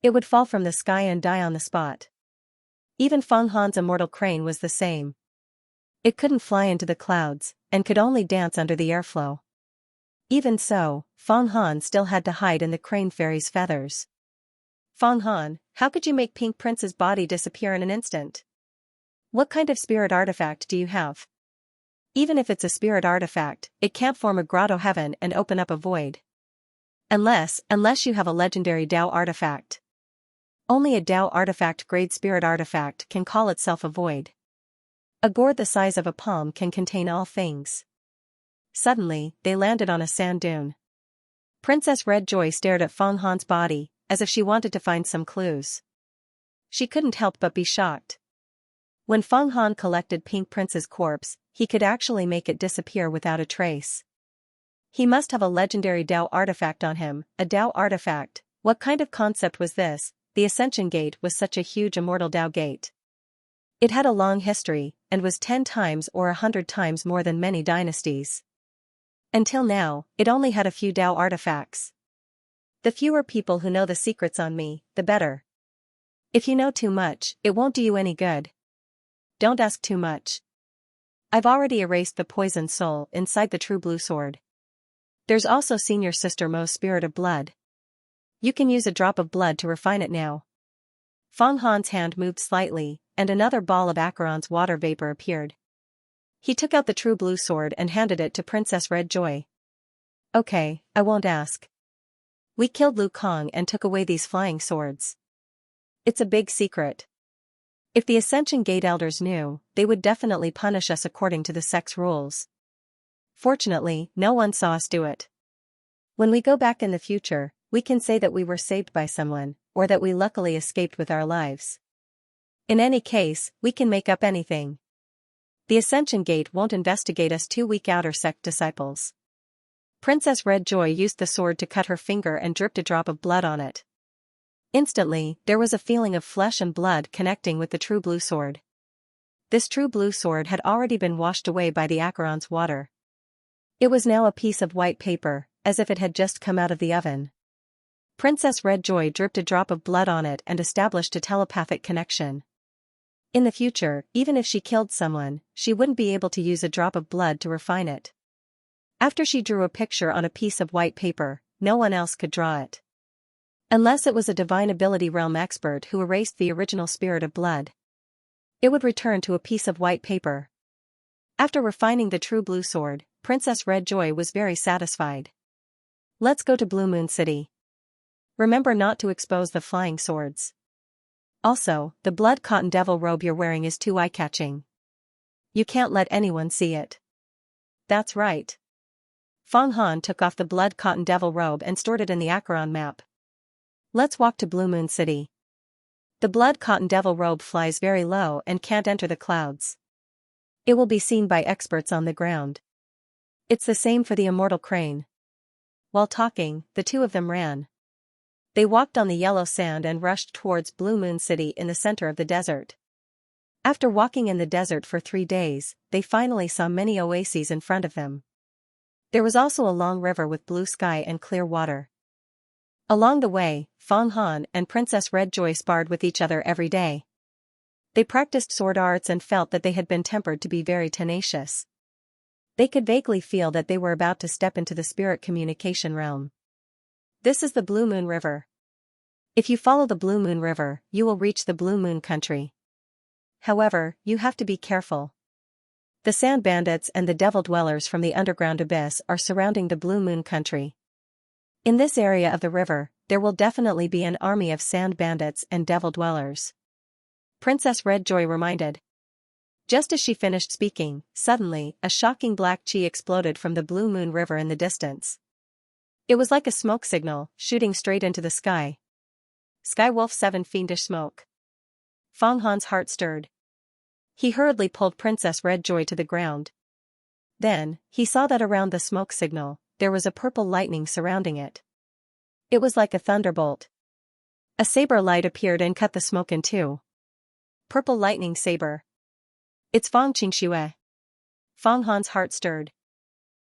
It would fall from the sky and die on the spot. Even Feng Han's immortal crane was the same. It couldn't fly into the clouds, and could only dance under the airflow. Even so, Feng Han still had to hide in the crane fairy's feathers. Feng Han, how could you make Pink Prince's body disappear in an instant? What kind of spirit artifact do you have? Even if it's a spirit artifact, it can't form a grotto heaven and open up a void. Unless you have a legendary Dao artifact. Only a Dao artifact-grade spirit artifact can call itself a void. A gourd the size of a palm can contain all things. Suddenly, they landed on a sand dune. Princess Red Joy stared at Feng Han's body, as if she wanted to find some clues. She couldn't help but be shocked. When Feng Han collected Pink Prince's corpse, he could actually make it disappear without a trace. He must have a legendary Dao artifact on him. A Dao artifact? What kind of concept was this? The Ascension Gate was such a huge immortal Dao gate. It had a long history, and was 10 times or 100 times more than many dynasties. Until now, it only had a few Dao artifacts. The fewer people who know the secrets on me, the better. If you know too much, it won't do you any good. Don't ask too much. I've already erased the poison soul inside the true blue sword. There's also Senior Sister Mo's spirit of blood. You can use a drop of blood to refine it now. Feng Han's hand moved slightly, and another ball of Acheron's water vapor appeared. He took out the true blue sword and handed it to Princess Red Joy. Okay, I won't ask. We killed Lu Kang and took away these flying swords. It's a big secret. If the Ascension Gate elders knew, they would definitely punish us according to the sect's rules. Fortunately, no one saw us do it. When we go back in the future, we can say that we were saved by someone, or that we luckily escaped with our lives. In any case, we can make up anything. The Ascension Gate won't investigate us 2 weak outer sect disciples. Princess Red Joy used the sword to cut her finger and dripped a drop of blood on it. Instantly, there was a feeling of flesh and blood connecting with the true blue sword. This true blue sword had already been washed away by the Acheron's water. It was now a piece of white paper, as if it had just come out of the oven. Princess Red Joy dripped a drop of blood on it and established a telepathic connection. In the future, even if she killed someone, she wouldn't be able to use a drop of blood to refine it. After she drew a picture on a piece of white paper, no one else could draw it. Unless it was a divine ability realm expert who erased the original spirit of blood. It would return to a piece of white paper. After refining the true blue sword, Princess Red Joy was very satisfied. Let's go to Blue Moon City. Remember not to expose the flying swords. Also, the blood cotton devil robe you're wearing is too eye-catching. You can't let anyone see it. That's right. Feng Han took off the blood cotton devil robe and stored it in the Acheron map. Let's walk to Blue Moon City. The blood cotton devil robe flies very low and can't enter the clouds. It will be seen by experts on the ground. It's the same for the immortal crane. While talking, the two of them ran. They walked on the yellow sand and rushed towards Blue Moon City in the center of the desert. After walking in the desert for 3 days, they finally saw many oases in front of them. There was also a long river with blue sky and clear water. Along the way, Feng Han and Princess Red Joy sparred with each other every day. They practiced sword arts and felt that they had been tempered to be very tenacious. They could vaguely feel that they were about to step into the spirit communication realm. This is the Blue Moon River. If you follow the Blue Moon River, you will reach the Blue Moon Country. However, you have to be careful. The sand bandits and the devil dwellers from the underground abyss are surrounding the Blue Moon Country. In this area of the river, there will definitely be an army of sand bandits and devil dwellers. Princess Red Joy reminded. Just as she finished speaking, suddenly, a shocking black chi exploded from the Blue Moon River in the distance. It was like a smoke signal, shooting straight into the sky. Skywolf 7 fiendish smoke. Feng Han's heart stirred. He hurriedly pulled Princess Red Joy to the ground. Then, he saw that around the smoke signal, there was a purple lightning surrounding it. It was like a thunderbolt. A saber light appeared and cut the smoke in two. Purple lightning saber. It's Fang Qingxue. Fang Han's heart stirred.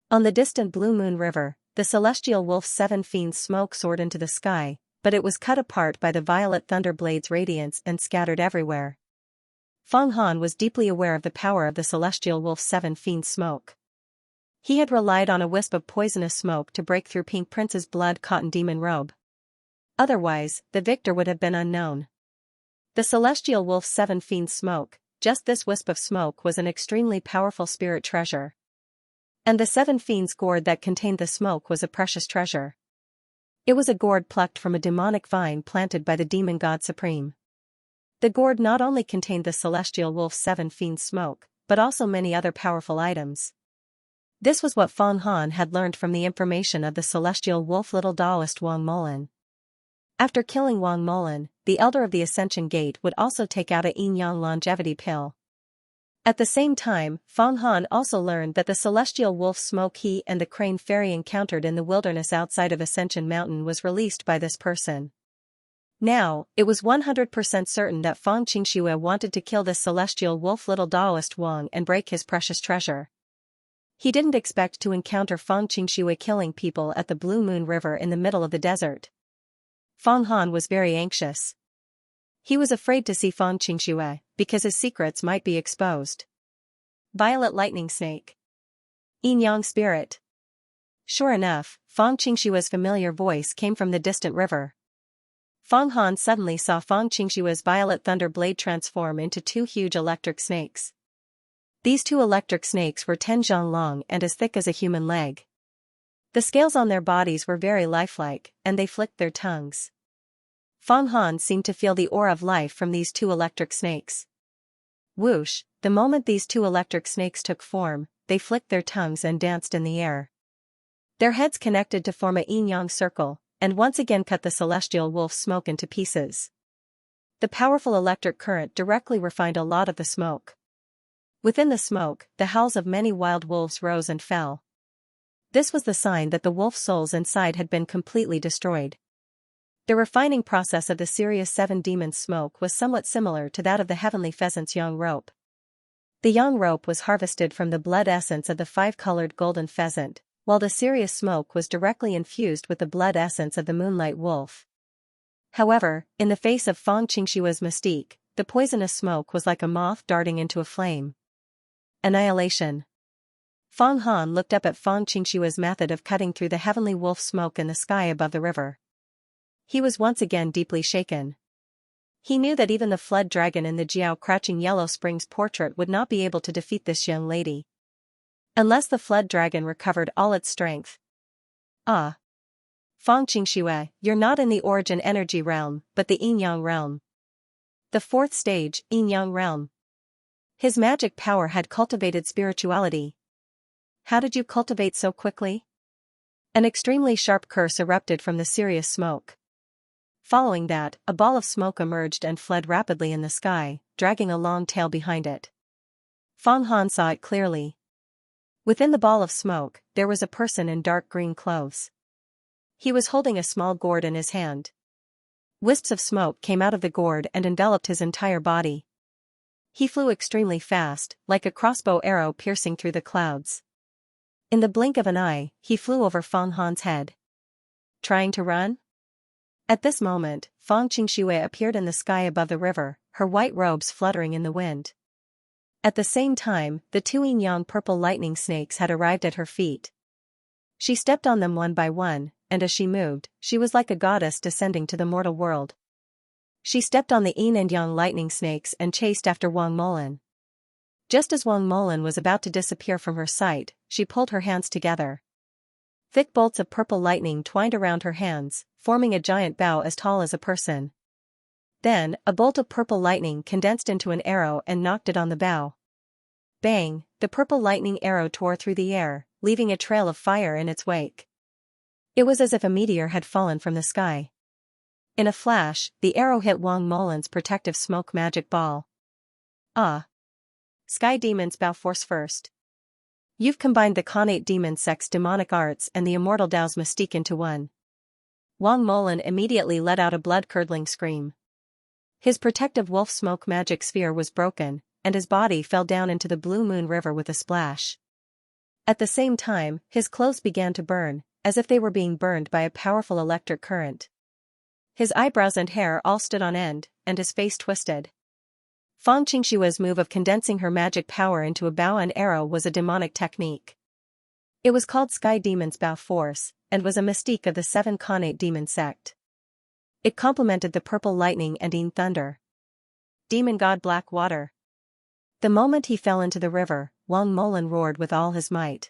On the distant Blue Moon River, the celestial wolf's 7 fiends' smoke soared into the sky, but it was cut apart by the violet thunder blade's radiance and scattered everywhere. Fang Han was deeply aware of the power of the celestial wolf's 7 fiends' smoke. He had relied on a wisp of poisonous smoke to break through Pink Prince's blood-cotton demon robe. Otherwise, the victor would have been unknown. The celestial wolf's 7 fiends' smoke, just this wisp of smoke, was an extremely powerful spirit treasure. And the 7 fiends' gourd that contained the smoke was a precious treasure. It was a gourd plucked from a demonic vine planted by the demon god supreme. The gourd not only contained the celestial wolf's 7 fiends' smoke, but also many other powerful items. This was what Fang Han had learned from the information of the celestial wolf little Taoist Wang Molan. After killing Wang Molan, the Elder of the Ascension Gate would also take out a Yin Yang longevity pill. At the same time, Fang Han also learned that the celestial wolf smoke he and the crane fairy encountered in the wilderness outside of Ascension Mountain was released by this person. Now, it was 100% certain that Fang Qingxue wanted to kill this celestial wolf little Taoist Wang and break his precious treasure. He didn't expect to encounter Fang Qingxue killing people at the Blue Moon River in the middle of the desert. Fang Han was very anxious. He was afraid to see Fang Qingxue, because his secrets might be exposed. Violet lightning snake. Yin Yang spirit. Sure enough, Fang Qingxue's familiar voice came from the distant river. Fang Han suddenly saw Fang Qingxue's violet thunder blade transform into 2 huge electric snakes. These 2 electric snakes were 10 zhang long and as thick as a human leg. The scales on their bodies were very lifelike, and they flicked their tongues. Fang Han seemed to feel the aura of life from these 2 electric snakes. Whoosh, the moment these 2 electric snakes took form, they flicked their tongues and danced in the air. Their heads connected to form a yin-yang circle, and once again cut the celestial wolf's smoke into pieces. The powerful electric current directly refined a lot of the smoke. Within the smoke, the howls of many wild wolves rose and fell. This was the sign that the wolf souls inside had been completely destroyed. The refining process of the Sirius 7 demon's smoke was somewhat similar to that of the heavenly pheasant's yang rope. The yang rope was harvested from the blood essence of the 5-colored golden pheasant, while the Sirius smoke was directly infused with the blood essence of the moonlight wolf. However, in the face of Fang Qingxue's mystique, the poisonous smoke was like a moth darting into a flame. Annihilation. Fang Han looked up at Fang Qingxue's method of cutting through the heavenly wolf smoke in the sky above the river. He was once again deeply shaken. He knew that even the flood dragon in the Jiao Crouching Yellow Springs portrait would not be able to defeat this young lady. Unless the flood dragon recovered all its strength. Ah. Fang Qingxue, you're not in the origin energy realm, but the yin-yang realm. The 4th stage, yin-yang realm. His magic power had cultivated spirituality. How did you cultivate so quickly? An extremely sharp curse erupted from the Sirius smoke. Following that, a ball of smoke emerged and fled rapidly in the sky, dragging a long tail behind it. Fang Han saw it clearly. Within the ball of smoke, there was a person in dark green clothes. He was holding a small gourd in his hand. Wisps of smoke came out of the gourd and enveloped his entire body. He flew extremely fast, like a crossbow arrow piercing through the clouds. In the blink of an eye, he flew over Fang Han's head. Trying to run? At this moment, Fang Qingxue appeared in the sky above the river, her white robes fluttering in the wind. At the same time, the 2 yin-yang purple lightning snakes had arrived at her feet. She stepped on them one by one, and as she moved, she was like a goddess descending to the mortal world. She stepped on the yin and yang lightning snakes and chased after Wang Molan. Just as Wang Molan was about to disappear from her sight, she pulled her hands together. Thick bolts of purple lightning twined around her hands, forming a giant bow as tall as a person. Then, a bolt of purple lightning condensed into an arrow and knocked it on the bow. Bang! The purple lightning arrow tore through the air, leaving a trail of fire in its wake. It was as if a meteor had fallen from the sky. In a flash, the arrow hit Wang Molan's protective smoke magic ball. Ah! Sky demons bow force first. You've combined the Khanate demon sect's demonic arts and the immortal Dao's mystique into one. Wang Molan immediately let out a blood-curdling scream. His protective wolf smoke magic sphere was broken, and his body fell down into the Blue Moon River with a splash. At the same time, his clothes began to burn, as if they were being burned by a powerful electric current. His eyebrows and hair all stood on end, and his face twisted. Fang Qingshua's move of condensing her magic power into a bow and arrow was a demonic technique. It was called Sky Demon's Bow Force, and was a mystique of the Seven Khanate Demon sect. It complemented the Purple Lightning and Yin Thunder. Demon God Black Water. The moment he fell into the river, Wang Molan roared with all his might.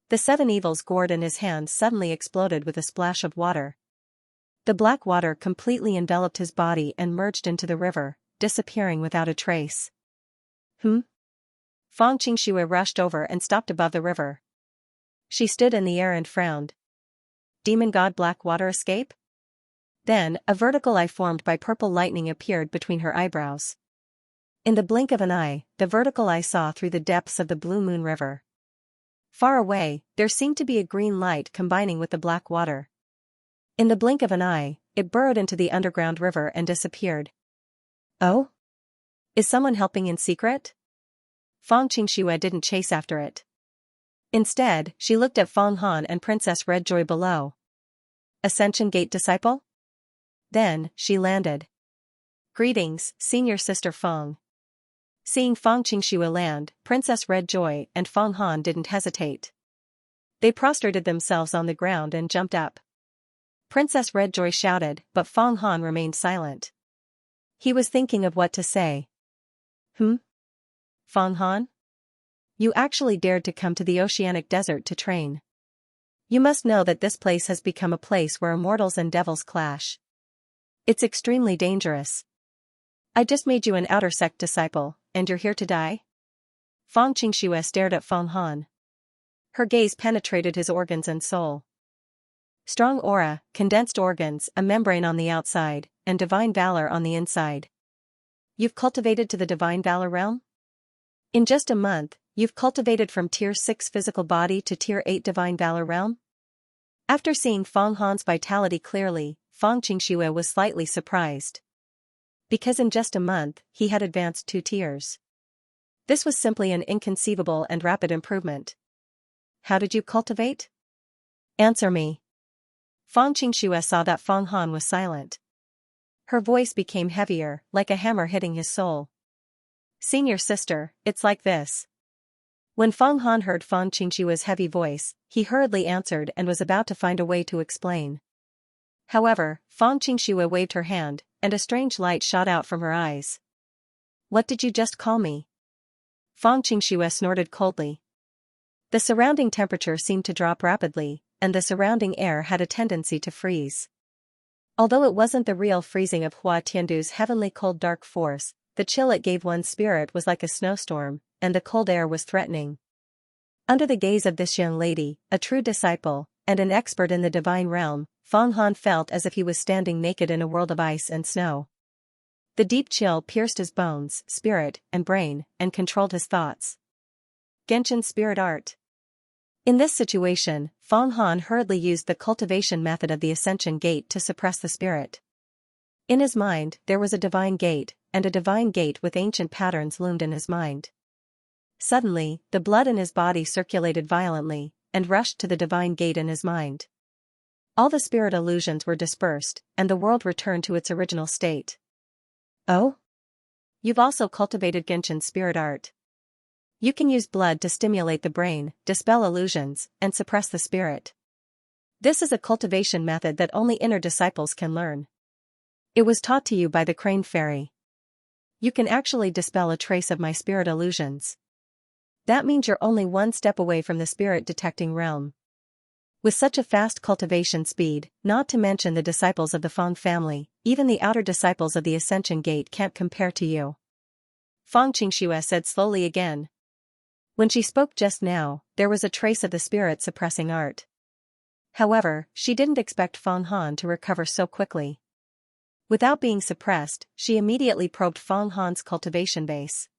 The 7 evils gourd in his hands suddenly exploded with a splash of water. The black water completely enveloped his body and merged into the river, disappearing without a trace. Fang Qingxue rushed over and stopped above the river. She stood in the air and frowned. Demon God Black Water escape? Then, a vertical eye formed by purple lightning appeared between her eyebrows. In the blink of an eye, the vertical eye saw through the depths of the Blue Moon River. Far away, there seemed to be a green light combining with the black water. In the blink of an eye, it burrowed into the underground river and disappeared. Oh? Is someone helping in secret? Fang Qingxue didn't chase after it. Instead, she looked at Fang Han and Princess Red Joy below. Ascension Gate disciple? Then, she landed. Greetings, senior sister Fang. Seeing Fang Qingxue land, Princess Red Joy and Fang Han didn't hesitate. They prostrated themselves on the ground and jumped up. Princess Red Joy shouted, but Fang Han remained silent. He was thinking of what to say. Fang Han? You actually dared to come to the oceanic desert to train. You must know that this place has become a place where immortals and devils clash. It's extremely dangerous. I just made you an outer sect disciple, and you're here to die? Fang Qingxue stared at Fang Han. Her gaze penetrated his organs and soul. Strong aura, condensed organs, a membrane on the outside, and divine valor on the inside. You've cultivated to the divine valor realm? In just a month, you've cultivated from Tier 6 physical body to Tier 8 divine valor realm? After seeing Fang Han's vitality clearly, Fang Qingxue was slightly surprised. Because in just a month, he had advanced 2 tiers. This was simply an inconceivable and rapid improvement. How did you cultivate? Answer me. Fang Qingxue saw that Fang Han was silent. Her voice became heavier, like a hammer hitting his soul. Senior sister, it's like this. When Fang Han heard Fang Qingxue's heavy voice, he hurriedly answered and was about to find a way to explain. However, Fang Qingxue waved her hand, and a strange light shot out from her eyes. What did you just call me? Fang Qingxue snorted coldly. The surrounding temperature seemed to drop rapidly, and the surrounding air had a tendency to freeze. Although it wasn't the real freezing of Hua Tiandu's heavenly cold dark force, the chill it gave one's spirit was like a snowstorm, and the cold air was threatening. Under the gaze of this young lady, a true disciple, and an expert in the divine realm, Fang Han felt as if he was standing naked in a world of ice and snow. The deep chill pierced his bones, spirit, and brain, and controlled his thoughts. Genshin Spirit Art. In this situation, Fang Han hurriedly used the cultivation method of the Ascension Gate to suppress the spirit. In his mind, there was a divine gate, and a divine gate with ancient patterns loomed in his mind. Suddenly, the blood in his body circulated violently, and rushed to the divine gate in his mind. All the spirit illusions were dispersed, and the world returned to its original state. Oh? You've also cultivated Genshin Spirit Art. You can use blood to stimulate the brain, dispel illusions, and suppress the spirit. This is a cultivation method that only inner disciples can learn. It was taught to you by the Crane Fairy. You can actually dispel a trace of my spirit illusions. That means you're only one step away from the spirit detecting realm. With such a fast cultivation speed, not to mention the disciples of the Fang family, even the outer disciples of the Ascension Gate can't compare to you. Fang Qingxue said slowly again. When she spoke just now, there was a trace of the spirit suppressing art. However, she didn't expect Fang Han to recover so quickly. Without being suppressed, she immediately probed Fang Han's cultivation base.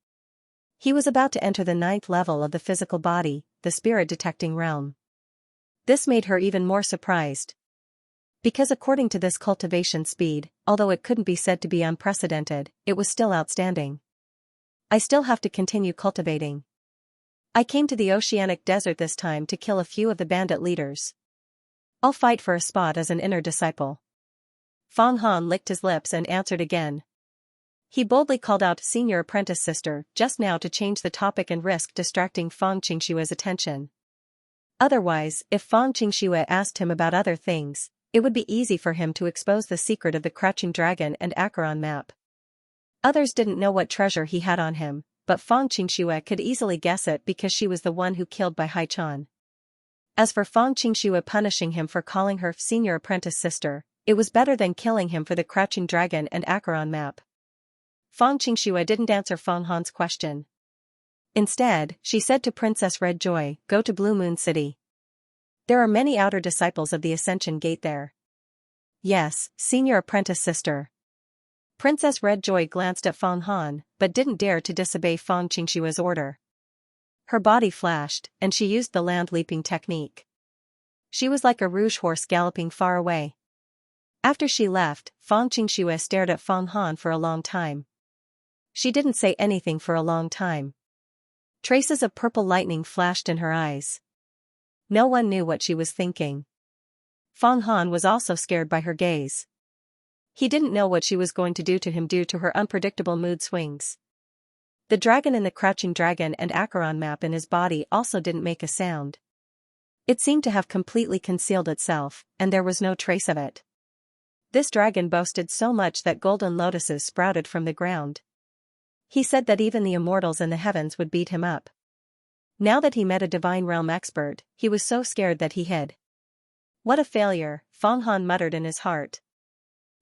He was about to enter the 9th level of the physical body, the spirit detecting realm. This made her even more surprised. Because according to this cultivation speed, although it couldn't be said to be unprecedented, it was still outstanding. I still have to continue cultivating. I came to the oceanic desert this time to kill a few of the bandit leaders. I'll fight for a spot as an inner disciple. Fang Han licked his lips and answered again. He boldly called out senior apprentice sister just now to change the topic and risk distracting Fang Qingshue's attention. Otherwise, if Fang Qingshu asked him about other things, it would be easy for him to expose the secret of the crouching dragon and Acheron map. Others didn't know what treasure he had on him, but Fang Qingshu could easily guess it because she was the one who killed Bai Haichan. As for Fang Qingshu punishing him for calling her senior apprentice sister, it was better than killing him for the crouching dragon and Acheron map. Fang Qingshu didn't answer Fang Han's question. Instead, she said to Princess Red Joy, "Go to Blue Moon City. There are many outer disciples of the Ascension Gate there." "Yes, senior apprentice sister." Princess Red Joy glanced at Fang Han, but didn't dare to disobey Fang Qingshue's order. Her body flashed, and she used the land-leaping technique. She was like a rouge horse galloping far away. After she left, Fang Qingshu stared at Fang Han for a long time. She didn't say anything for a long time. Traces of purple lightning flashed in her eyes. No one knew what she was thinking. Fang Han was also scared by her gaze. He didn't know what she was going to do to him due to her unpredictable mood swings. The dragon in the crouching dragon and Acheron map in his body also didn't make a sound. It seemed to have completely concealed itself, and there was no trace of it. This dragon boasted so much that golden lotuses sprouted from the ground. He said that even the immortals in the heavens would beat him up. Now that he met a divine realm expert, he was so scared that he hid. "What a failure," Fang Han muttered in his heart.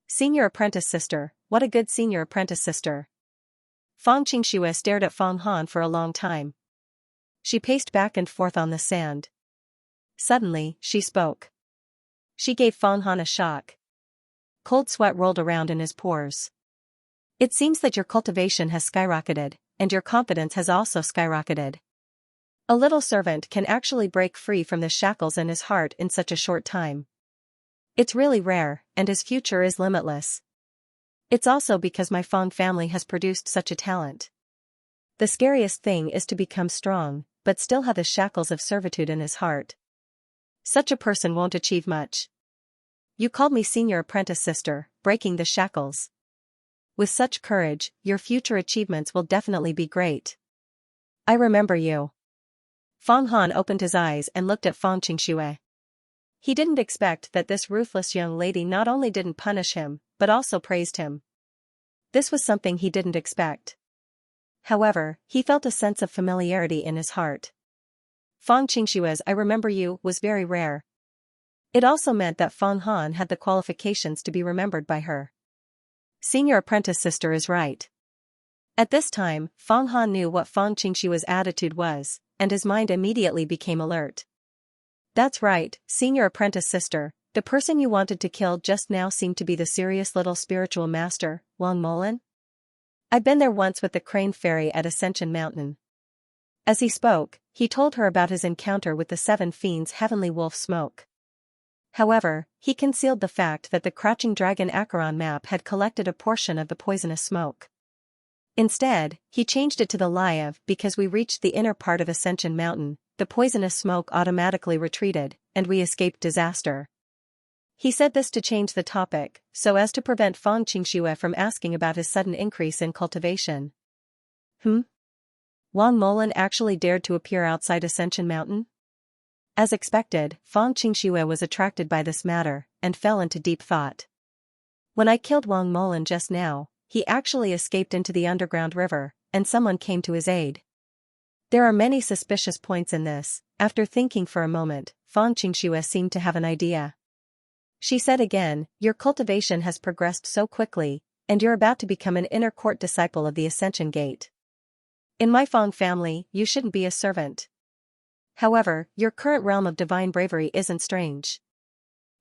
"Senior apprentice sister, what a good senior apprentice sister." Fang Qingshu stared at Fang Han for a long time. She paced back and forth on the sand. Suddenly, she spoke. She gave Fang Han a shock. Cold sweat rolled around in his pores. "It seems that your cultivation has skyrocketed, and your confidence has also skyrocketed. A little servant can actually break free from the shackles in his heart in such a short time. It's really rare, and his future is limitless. It's also because my Fang family has produced such a talent. The scariest thing is to become strong, but still have the shackles of servitude in his heart. Such a person won't achieve much. You called me senior apprentice sister, breaking the shackles. With such courage, your future achievements will definitely be great. I remember you." Fang Han opened his eyes and looked at Fang Qingshu. He didn't expect that this ruthless young lady not only didn't punish him, but also praised him. This was something he didn't expect. However, he felt a sense of familiarity in his heart. Fang Qingshue's "I remember you" was very rare. It also meant that Fang Han had the qualifications to be remembered by her. Senior apprentice sister is right. At this time, Fang Han knew what Fang Qingshue's attitude was, and his mind immediately became alert. "That's right, senior apprentice sister, the person you wanted to kill just now seemed to be the serious little spiritual master, Wang Molan? I've been there once with the Crane Fairy at Ascension Mountain." As he spoke, he told her about his encounter with the Seven Fiends' Heavenly Wolf Smoke. However, he concealed the fact that the crouching dragon Acheron map had collected a portion of the poisonous smoke. Instead, he changed it to the lie of "because we reached the inner part of Ascension Mountain, the poisonous smoke automatically retreated, and we escaped disaster." He said this to change the topic, so as to prevent Fang Qingshu from asking about his sudden increase in cultivation. Wang Molan actually dared to appear outside Ascension Mountain? As expected, Fang Qingshu was attracted by this matter, and fell into deep thought. When I killed Wang Molan just now, he actually escaped into the underground river, and someone came to his aid. There are many suspicious points in this. After thinking for a moment, Fang Qingshu seemed to have an idea. She said again, "Your cultivation has progressed so quickly, and you're about to become an inner court disciple of the Ascension Gate. In my Fang family, you shouldn't be a servant. However, your current realm of divine bravery isn't strange.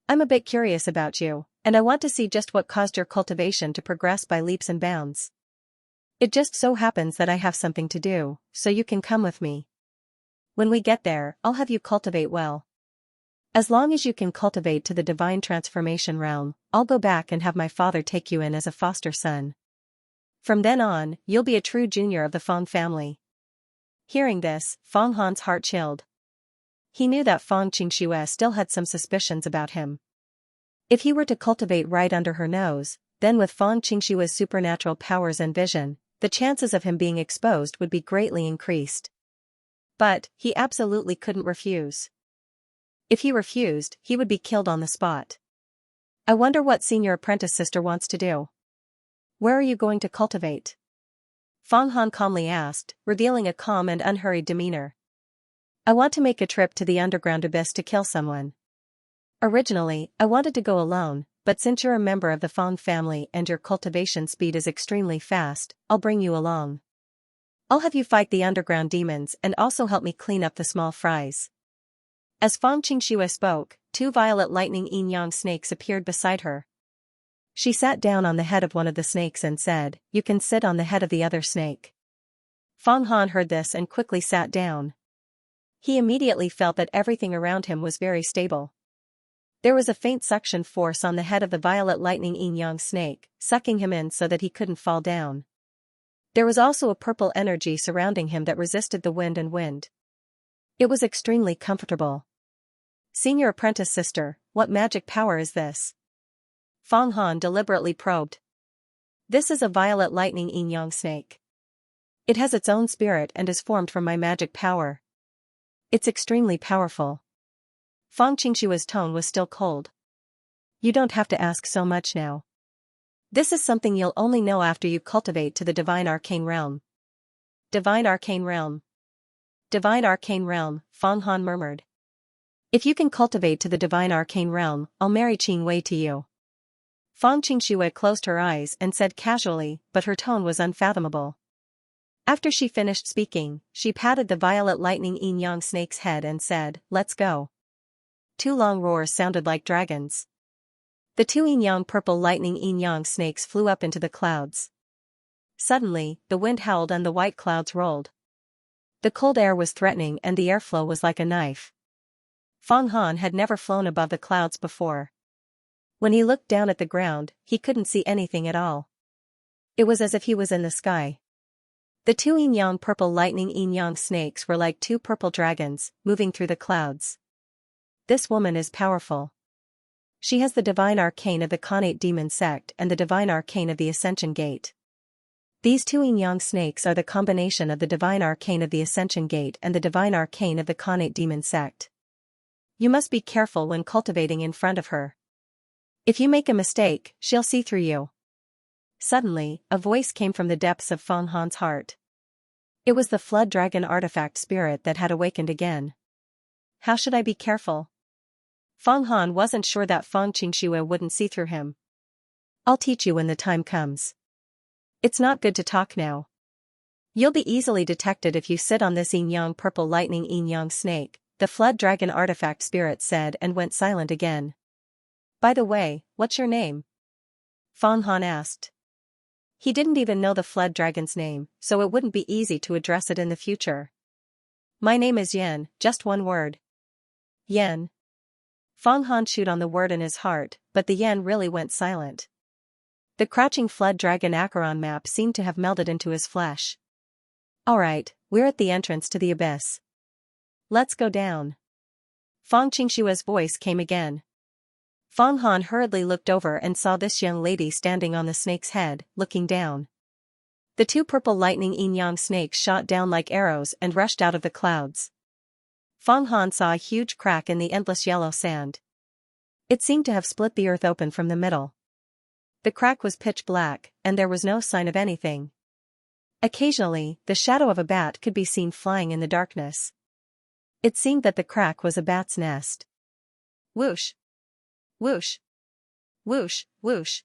I'm a bit curious about you, and I want to see just what caused your cultivation to progress by leaps and bounds. It just so happens that I have something to do, so you can come with me. When we get there, I'll have you cultivate well." As long as you can cultivate to the divine transformation realm, I'll go back and have my father take you in as a foster son. From then on, you'll be a true junior of the Fong family. Hearing this, Fong Han's heart chilled. He knew that Fong Qingxue still had some suspicions about him. If he were to cultivate right under her nose, then with Fong Qingxue's supernatural powers and vision, the chances of him being exposed would be greatly increased. But, he absolutely couldn't refuse. If he refused, he would be killed on the spot. I wonder what senior apprentice sister wants to do. Where are you going to cultivate? Fong Han calmly asked, revealing a calm and unhurried demeanor. I want to make a trip to the underground abyss to kill someone. Originally, I wanted to go alone, but since you're a member of the Fong family and your cultivation speed is extremely fast, I'll bring you along. I'll have you fight the underground demons and also help me clean up the small fries. As Fong Qingxue spoke, 2 violet lightning yin-yang snakes appeared beside her. She sat down on the head of one of the snakes and said, "You can sit on the head of the other snake." Fong Han heard this and quickly sat down. He immediately felt that everything around him was very stable. There was a faint suction force on the head of the violet lightning yin-yang snake, sucking him in so that he couldn't fall down. There was also a purple energy surrounding him that resisted the wind and wind. It was extremely comfortable. Senior apprentice sister, what magic power is this? Fong Han deliberately probed. This is a violet lightning yin-yang snake. It has its own spirit and is formed from my magic power. It's extremely powerful. Fong Qingxue's tone was still cold. You don't have to ask so much now. This is something you'll only know after you cultivate to the divine arcane realm. Divine arcane realm. Divine arcane realm, Fong Han murmured. If you can cultivate to the divine arcane realm, I'll marry Qing Wei to you. Fong Qingxue closed her eyes and said casually, but her tone was unfathomable. After she finished speaking, she patted the violet lightning yin-yang snake's head and said, "Let's go." 2 long roars sounded like dragons. The 2 yin-yang purple lightning yin-yang snakes flew up into the clouds. Suddenly, the wind howled and the white clouds rolled. The cold air was threatening and the airflow was like a knife. Fong Han had never flown above the clouds before. When he looked down at the ground, he couldn't see anything at all. It was as if he was in the sky. The 2 yin-yang purple lightning yin-yang snakes were like 2 purple dragons, moving through the clouds. This woman is powerful. She has the divine arcane of the Khanate demon sect and the divine arcane of the Ascension Gate. These 2 yin-yang snakes are the combination of the divine arcane of the Ascension Gate and the divine arcane of the Khanate demon sect. You must be careful when cultivating in front of her. If you make a mistake, she'll see through you. Suddenly, a voice came from the depths of Fong Han's heart. It was the flood dragon artifact spirit that had awakened again. How should I be careful? Fong Han wasn't sure that Fong Qingxue wouldn't see through him. I'll teach you when the time comes. It's not good to talk now. You'll be easily detected if you sit on this yin-yang purple lightning yin-yang snake, the flood dragon artifact spirit said and went silent again. By the way, what's your name? Fong Han asked. He didn't even know the flood dragon's name, so it wouldn't be easy to address it in the future. My name is Yan, just one word. Yan. Fong Han chewed on the word in his heart, but the Yan really went silent. The crouching flood dragon Acheron map seemed to have melded into his flesh. Alright, we're at the entrance to the abyss. Let's go down. Fong Qingxue's voice came again. Fong Han hurriedly looked over and saw this young lady standing on the snake's head, looking down. The 2 purple lightning yin-yang snakes shot down like arrows and rushed out of the clouds. Fong Han saw a huge crack in the endless yellow sand. It seemed to have split the earth open from the middle. The crack was pitch black, and there was no sign of anything. Occasionally, the shadow of a bat could be seen flying in the darkness. It seemed that the crack was a bat's nest. Whoosh! Whoosh! Whoosh! Whoosh!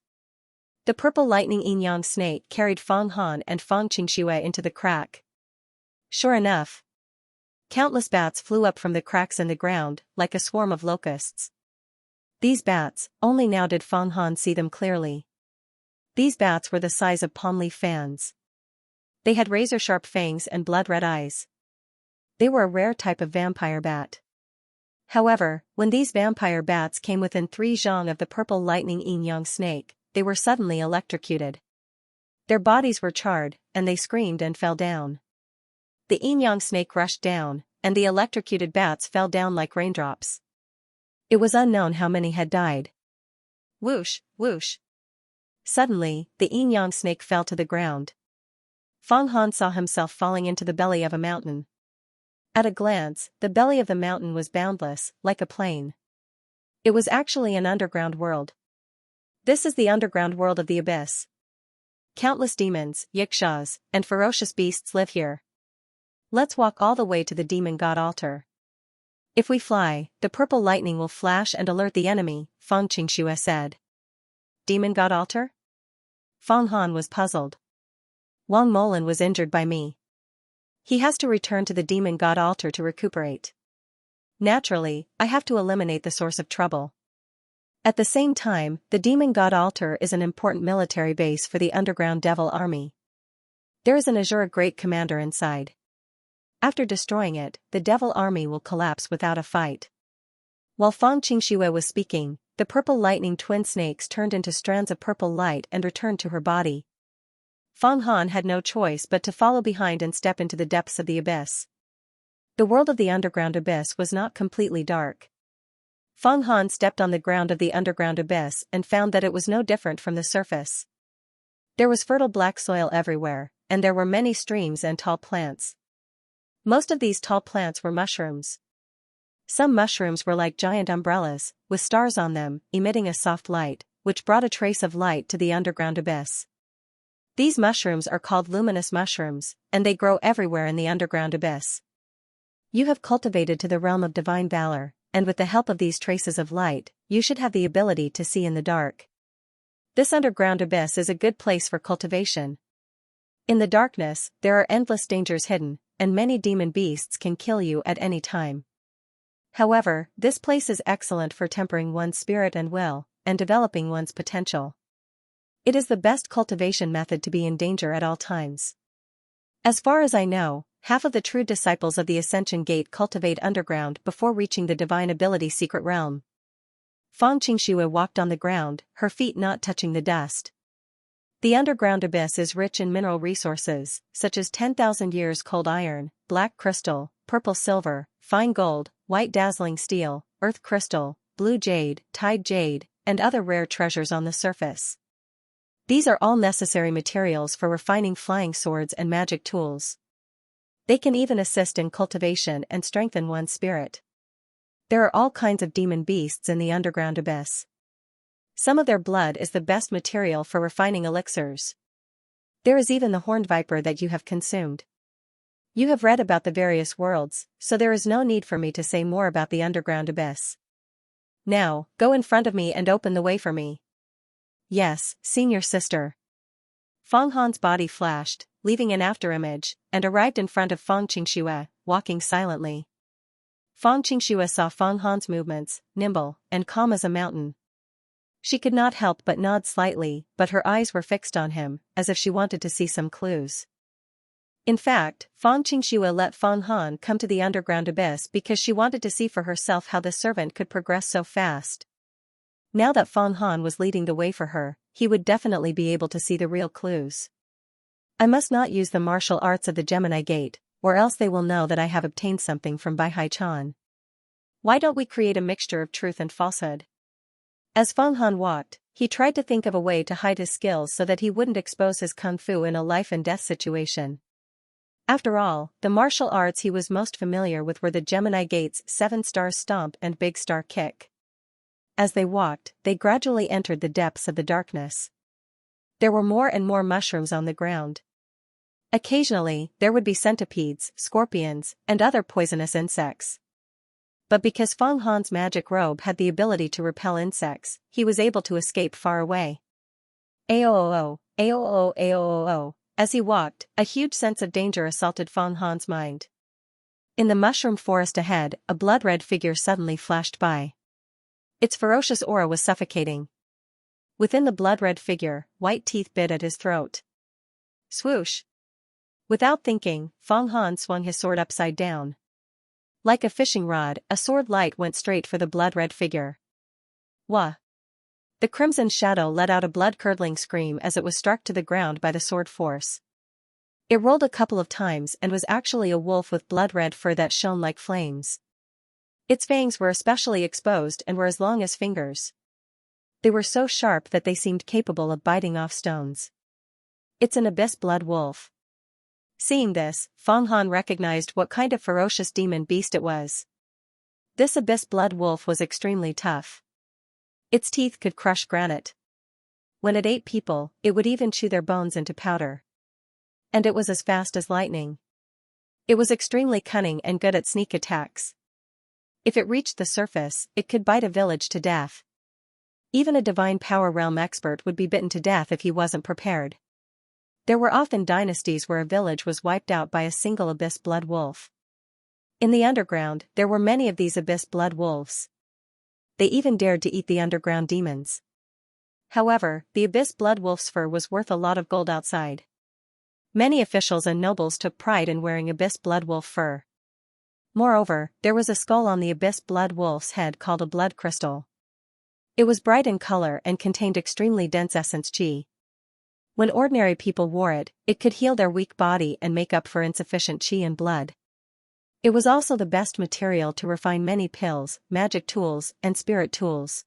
The purple lightning yin-yang snake carried Fong Han and Fong Qingxue into the crack. Sure enough, countless bats flew up from the cracks in the ground, like a swarm of locusts. These bats, only now did Fong Han see them clearly. These bats were the size of palm leaf fans. They had razor-sharp fangs and blood-red eyes. They were a rare type of vampire bat. However, when these vampire bats came within 3 zhang of the purple lightning yin-yang snake, they were suddenly electrocuted. Their bodies were charred, and they screamed and fell down. The yin-yang snake rushed down, and the electrocuted bats fell down like raindrops. It was unknown how many had died. Whoosh, whoosh. Suddenly, the yin-yang snake fell to the ground. Feng Han saw himself falling into the belly of a mountain. At a glance, the belly of the mountain was boundless, like a plain. It was actually an underground world. This is the underground world of the abyss. Countless demons, yikshaws, and ferocious beasts live here. Let's walk all the way to the demon god altar. If we fly, the purple lightning will flash and alert the enemy, Feng Xianxia said. Demon god altar? Feng Han was puzzled. Wang Molan was injured by me. He has to return to the demon god altar to recuperate. Naturally, I have to eliminate the source of trouble. At the same time, the demon god altar is an important military base for the underground devil army. There is an Azura great commander inside. After destroying it, the devil army will collapse without a fight. While Feng Xianxia was speaking, the purple lightning twin snakes turned into strands of purple light and returned to her body. Feng Han had no choice but to follow behind and step into the depths of the abyss. The world of the underground abyss was not completely dark. Feng Han stepped on the ground of the underground abyss and found that it was no different from the surface. There was fertile black soil everywhere, and there were many streams and tall plants. Most of these tall plants were mushrooms. Some mushrooms were like giant umbrellas, with stars on them, emitting a soft light, which brought a trace of light to the underground abyss. These mushrooms are called luminous mushrooms, and they grow everywhere in the underground abyss. You have cultivated to the realm of divine valor, and with the help of these traces of light, you should have the ability to see in the dark. This underground abyss is a good place for cultivation. In the darkness, there are endless dangers hidden, and many demon beasts can kill you at any time. However, this place is excellent for tempering one's spirit and will, and developing one's potential. It is the best cultivation method to be in danger at all times. As far as I know, half of the true disciples of the Ascension Gate cultivate underground before reaching the divine ability secret realm. Feng Xianxia walked on the ground, her feet not touching the dust. The underground abyss is rich in mineral resources, such as 10,000 years cold iron, black crystal, purple silver, fine gold, white dazzling steel, earth crystal, blue jade, tide jade, and other rare treasures on the surface. These are all necessary materials for refining flying swords and magic tools. They can even assist in cultivation and strengthen one's spirit. There are all kinds of demon beasts in the underground abyss. Some of their blood is the best material for refining elixirs. There is even the horned viper that you have consumed. You have read about the various worlds, so there is no need for me to say more about the underground abyss. Now, go in front of me and open the way for me. Yes, senior sister. Feng Han's body flashed, leaving an afterimage, and arrived in front of Feng Xianxia, walking silently. Feng Xianxia saw Feng Han's movements, nimble and calm as a mountain. She could not help but nod slightly, but her eyes were fixed on him, as if she wanted to see some clues. In fact, Feng Xianxia let Feng Han come to the underground abyss because she wanted to see for herself how the servant could progress so fast. Now that Feng Han was leading the way for her, he would definitely be able to see the real clues. I must not use the martial arts of the Gemini Gate, or else they will know that I have obtained something from Bai Hai Chan. Why don't we create a mixture of truth and falsehood? As Feng Han walked, he tried to think of a way to hide his skills so that he wouldn't expose his kung fu in a life-and-death situation. After all, the martial arts he was most familiar with were the Gemini Gate's 7-star stomp and big star kick. As they walked, they gradually entered the depths of the darkness. There were more and more mushrooms on the ground. Occasionally, there would be centipedes, scorpions, and other poisonous insects. But because Feng Han's magic robe had the ability to repel insects, he was able to escape far away. Aoo, aoo, aoo. As he walked, a huge sense of danger assaulted Feng Han's mind. In the mushroom forest ahead, a blood-red figure suddenly flashed by. Its ferocious aura was suffocating. Within the blood-red figure, white teeth bit at his throat. Swoosh! Without thinking, Feng Han swung his sword upside down. Like a fishing rod, a sword light went straight for the blood-red figure. Wah! The crimson shadow let out a blood-curdling scream as it was struck to the ground by the sword force. It rolled a couple of times and was actually a wolf with blood-red fur that shone like flames. Its fangs were especially exposed and were as long as fingers. They were so sharp that they seemed capable of biting off stones. It's an abyss blood wolf. Seeing this, Fang Han recognized what kind of ferocious demon beast it was. This abyss blood wolf was extremely tough. Its teeth could crush granite. When it ate people, it would even chew their bones into powder. And it was as fast as lightning. It was extremely cunning and good at sneak attacks. If it reached the surface, it could bite a village to death. Even a divine power realm expert would be bitten to death if he wasn't prepared. There were often dynasties where a village was wiped out by a single abyss blood wolf. In the underground, there were many of these abyss blood wolves. They even dared to eat the underground demons. However, the abyss blood wolf's fur was worth a lot of gold outside. Many officials and nobles took pride in wearing abyss blood wolf fur. Moreover, there was a skull on the abyss blood wolf's head called a blood crystal. It was bright in color and contained extremely dense essence qi. When ordinary people wore it, it could heal their weak body and make up for insufficient qi and blood. It was also the best material to refine many pills, magic tools, and spirit tools.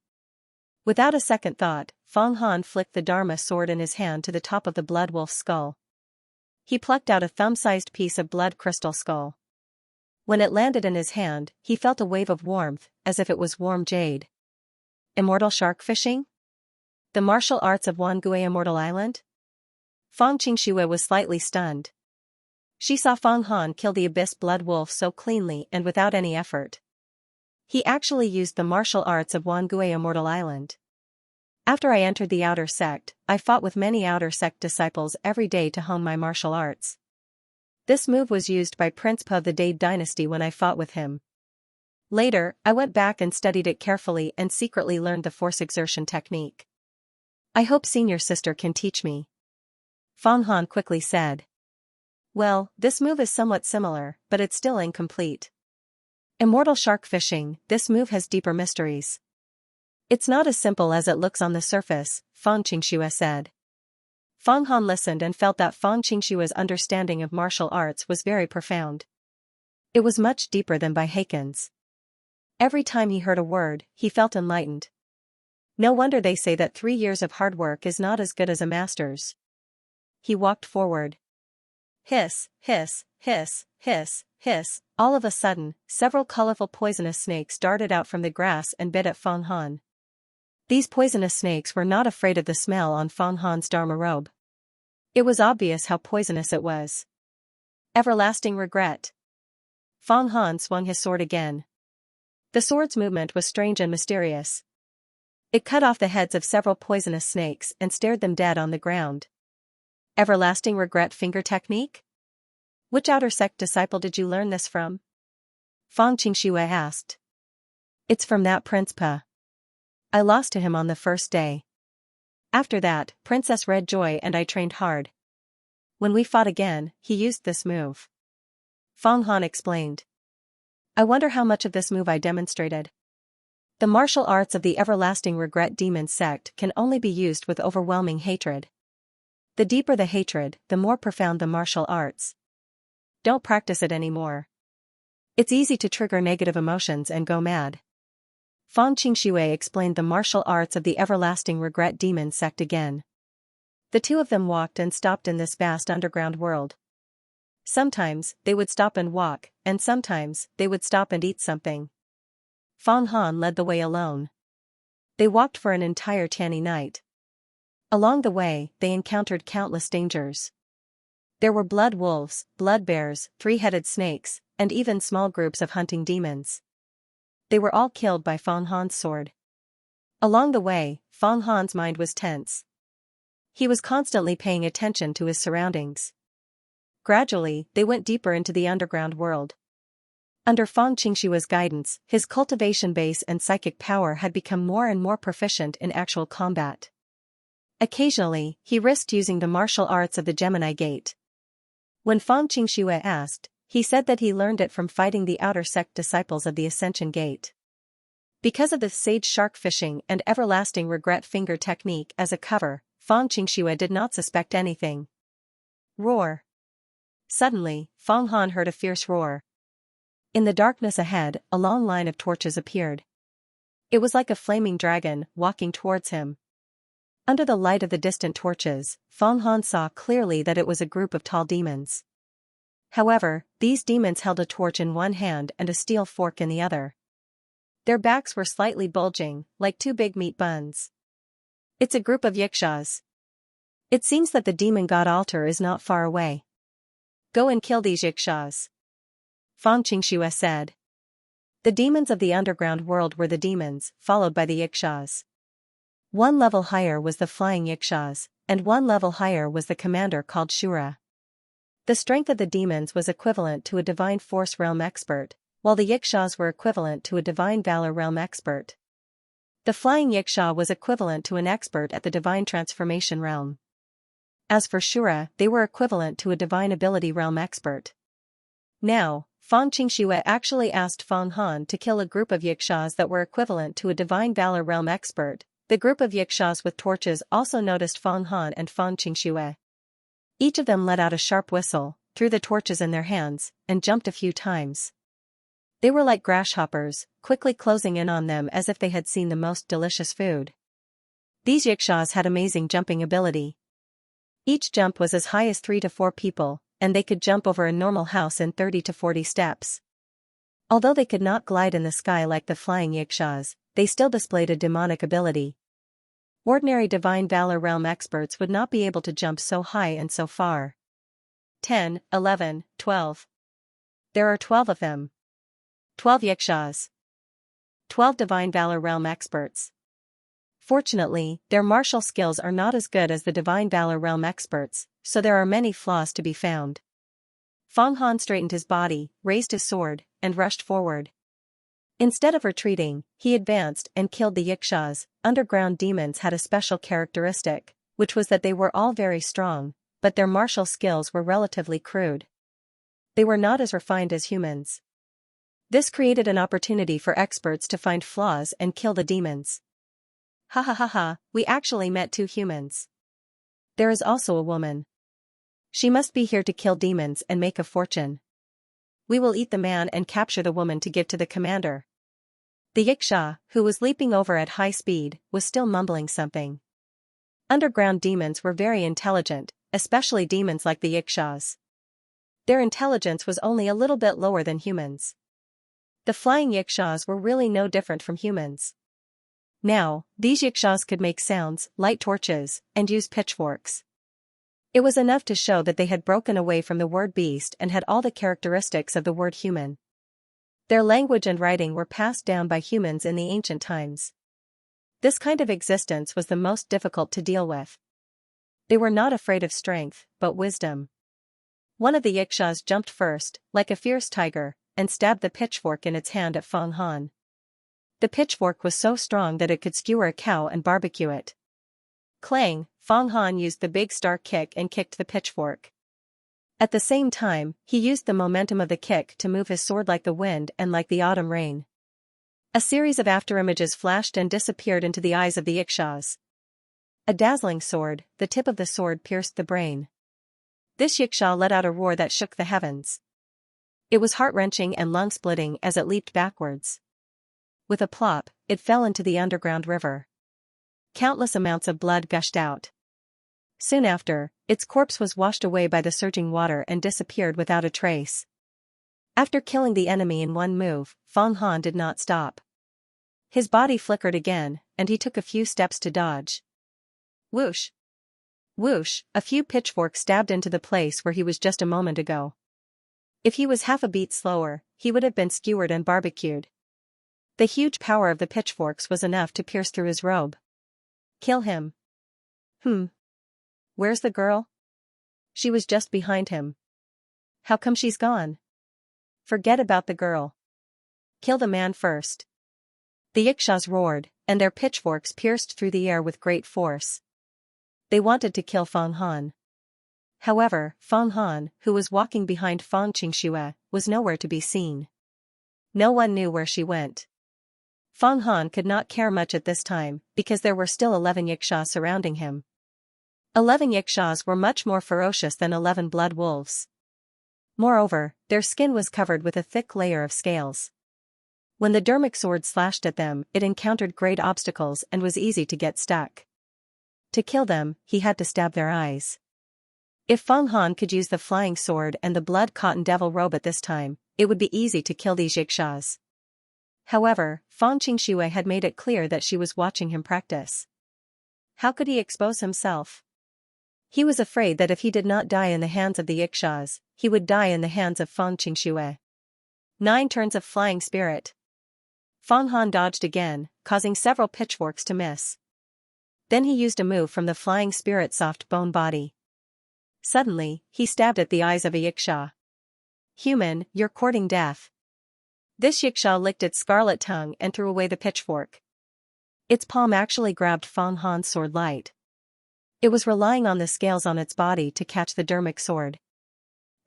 Without a second thought, Fang Han flicked the Dharma sword in his hand to the top of the blood wolf's skull. He plucked out a thumb-sized piece of blood crystal skull. When it landed in his hand, he felt a wave of warmth, as if it was warm jade. Immortal shark fishing? The martial arts of Wangui Immortal Island? Fang Xianxia was slightly stunned. She saw Fang Han kill the abyss blood wolf so cleanly and without any effort. He actually used the martial arts of Wangui Immortal Island. After I entered the outer sect, I fought with many outer sect disciples every day to hone my martial arts. This move was used by Prince Pa of the Dade dynasty when I fought with him. Later, I went back and studied it carefully and secretly learned the force exertion technique. I hope senior sister can teach me. Fang Han quickly said. Well, this move is somewhat similar, but it's still incomplete. Immortal shark fishing, this move has deeper mysteries. It's not as simple as it looks on the surface, Fang Xianxia said. Fang Han listened and felt that Fang Xianxia's understanding of martial arts was very profound. It was much deeper than by Heiken's. Every time he heard a word, he felt enlightened. No wonder they say that 3 years of hard work is not as good as a master's. He walked forward. Hiss, hiss, hiss, hiss, hiss. All of a sudden, several colorful poisonous snakes darted out from the grass and bit at Fang Han. These poisonous snakes were not afraid of the smell on Fang Han's Dharma robe. It was obvious how poisonous it was. Everlasting regret. Fang Han swung his sword again. The sword's movement was strange and mysterious. It cut off the heads of several poisonous snakes and stared them dead on the ground. Everlasting regret finger technique? Which outer sect disciple did you learn this from? Fang Xianxia asked. It's from that Prince Pa. I lost to him on the first day. After that, Princess Red Joy and I trained hard. When we fought again, he used this move. Fang Han explained. I wonder how much of this move I demonstrated. The martial arts of the Everlasting Regret Demon sect can only be used with overwhelming hatred. The deeper the hatred, the more profound the martial arts. Don't practice it anymore. It's easy to trigger negative emotions and go mad. Fang Xianxia explained the martial arts of the Everlasting Regret Demon sect again. The two of them walked and stopped in this vast underground world. Sometimes, they would stop and walk, and sometimes, they would stop and eat something. Fang Han led the way alone. They walked for an entire Tiani night. Along the way, they encountered countless dangers. There were blood wolves, blood bears, three-headed snakes, and even small groups of hunting demons. They were all killed by Fang Han's sword. Along the way, Fang Han's mind was tense. He was constantly paying attention to his surroundings. Gradually, they went deeper into the underground world. Under Fang Xianxia's guidance, his cultivation base and psychic power had become more and more proficient in actual combat. Occasionally, he risked using the martial arts of the Gemini Gate. When Fang Xianxia asked, He said that he learned it from fighting the outer sect disciples of the Ascension Gate. Because of the sage shark fishing and everlasting regret finger technique as a cover, Fang Qingxue did not suspect anything. Roar. Suddenly, Fang Han heard a fierce roar. In the darkness ahead, a long line of torches appeared. It was like a flaming dragon, walking towards him. Under the light of the distant torches, Fang Han saw clearly that it was a group of tall demons. However, these demons held a torch in one hand and a steel fork in the other. Their backs were slightly bulging, like two big meat buns. It's a group of Yikshaws. It seems that the demon god altar is not far away. Go and kill these Yikshaws. Fang Qingxue said. The demons of the underground world were the demons, followed by the Yikshaws. One level higher was the flying Yikshaws, and one level higher was the commander called Shura. The strength of the demons was equivalent to a divine force realm expert, while the Yikshaws were equivalent to a divine valor realm expert. The flying Yikshaw was equivalent to an expert at the divine transformation realm. As for Shura, they were equivalent to a divine ability realm expert. Now, Fang Qingxue actually asked Fang Han to kill a group of Yikshaws that were equivalent to a divine valor realm expert. The group of Yikshaws with torches also noticed Fang Han and Fang Qingxue. Each of them let out a sharp whistle, threw the torches in their hands, and jumped a few times. They were like grasshoppers, quickly closing in on them as if they had seen the most delicious food. These Yikshaws had amazing jumping ability. Each jump was as high as 3 to 4 people, and they could jump over a normal house in 30 to 40 steps. Although they could not glide in the sky like the flying Yikshaws, they still displayed a demonic ability. Ordinary divine valor realm experts would not be able to jump so high and so far. 10, 11, 12. There are 12 of them. 12 Yikshaws. 12 divine valor realm experts. Fortunately, their martial skills are not as good as the divine valor realm experts, so there are many flaws to be found. Fang Han straightened his body, raised his sword, and rushed forward. Instead of retreating, he advanced and killed the Yikshaws. Underground demons had a special characteristic, which was that they were all very strong, but their martial skills were relatively crude. They were not as refined as humans. This created an opportunity for experts to find flaws and kill the demons. Ha ha ha ha, we actually met 2 humans. There is also a woman. She must be here to kill demons and make a fortune. We will eat the man and capture the woman to give to the commander. The Yikshaw, who was leaping over at high speed, was still mumbling something. Underground demons were very intelligent, especially demons like the Yikshaws. Their intelligence was only a little bit lower than humans. The flying Yikshaws were really no different from humans. Now, these Yikshaws could make sounds, light torches, and use pitchforks. It was enough to show that they had broken away from the word beast and had all the characteristics of the word human. Their language and writing were passed down by humans in the ancient times. This kind of existence was the most difficult to deal with. They were not afraid of strength, but wisdom. One of the Yikshaws jumped first, like a fierce tiger, and stabbed the pitchfork in its hand at Fang Han. The pitchfork was so strong that it could skewer a cow and barbecue it. Clang, Fang Han used the big star kick and kicked the pitchfork. At the same time, he used the momentum of the kick to move his sword like the wind and like the autumn rain. A series of afterimages flashed and disappeared into the eyes of the Yikshaws. A dazzling sword, the tip of the sword pierced the brain. This Yikshaw let out a roar that shook the heavens. It was heart-wrenching and lung-splitting as it leaped backwards. With a plop, it fell into the underground river. Countless amounts of blood gushed out. Soon after, its corpse was washed away by the surging water and disappeared without a trace. After killing the enemy in one move, Fang Han did not stop. His body flickered again, and he took a few steps to dodge. Whoosh! Whoosh! A few pitchforks stabbed into the place where he was just a moment ago. If he was half a beat slower, he would have been skewered and barbecued. The huge power of the pitchforks was enough to pierce through his robe. Kill him. Where's the girl? She was just behind him. How come she's gone? Forget about the girl. Kill the man first. The Yikshaws roared, and their pitchforks pierced through the air with great force. They wanted to kill Fang Han. However, Feng Han, who was walking behind Feng Xianxia, was nowhere to be seen. No one knew where she went. Feng Han could not care much at this time, because there were still 11 Yixias surrounding him. 11 Yixias were much more ferocious than 11 blood wolves. Moreover, their skin was covered with a thick layer of scales. When the dermic sword slashed at them, it encountered great obstacles and was easy to get stuck. To kill them, he had to stab their eyes. If Feng Han could use the flying sword and the blood cotton devil robe at this time, it would be easy to kill these Yixias. However, Feng Xianxia had made it clear that she was watching him practice. How could he expose himself? He was afraid that if he did not die in the hands of the Yixias, he would die in the hands of Feng Xianxia. 9 turns of flying spirit. Feng Han dodged again, causing several pitchforks to miss. Then he used a move from the flying spirit's soft bone body. Suddenly, he stabbed at the eyes of a Yixia. Human, you're courting death. This Yixia licked its scarlet tongue and threw away the pitchfork. Its palm actually grabbed Feng Han's sword light. It was relying on the scales on its body to catch the dermic sword.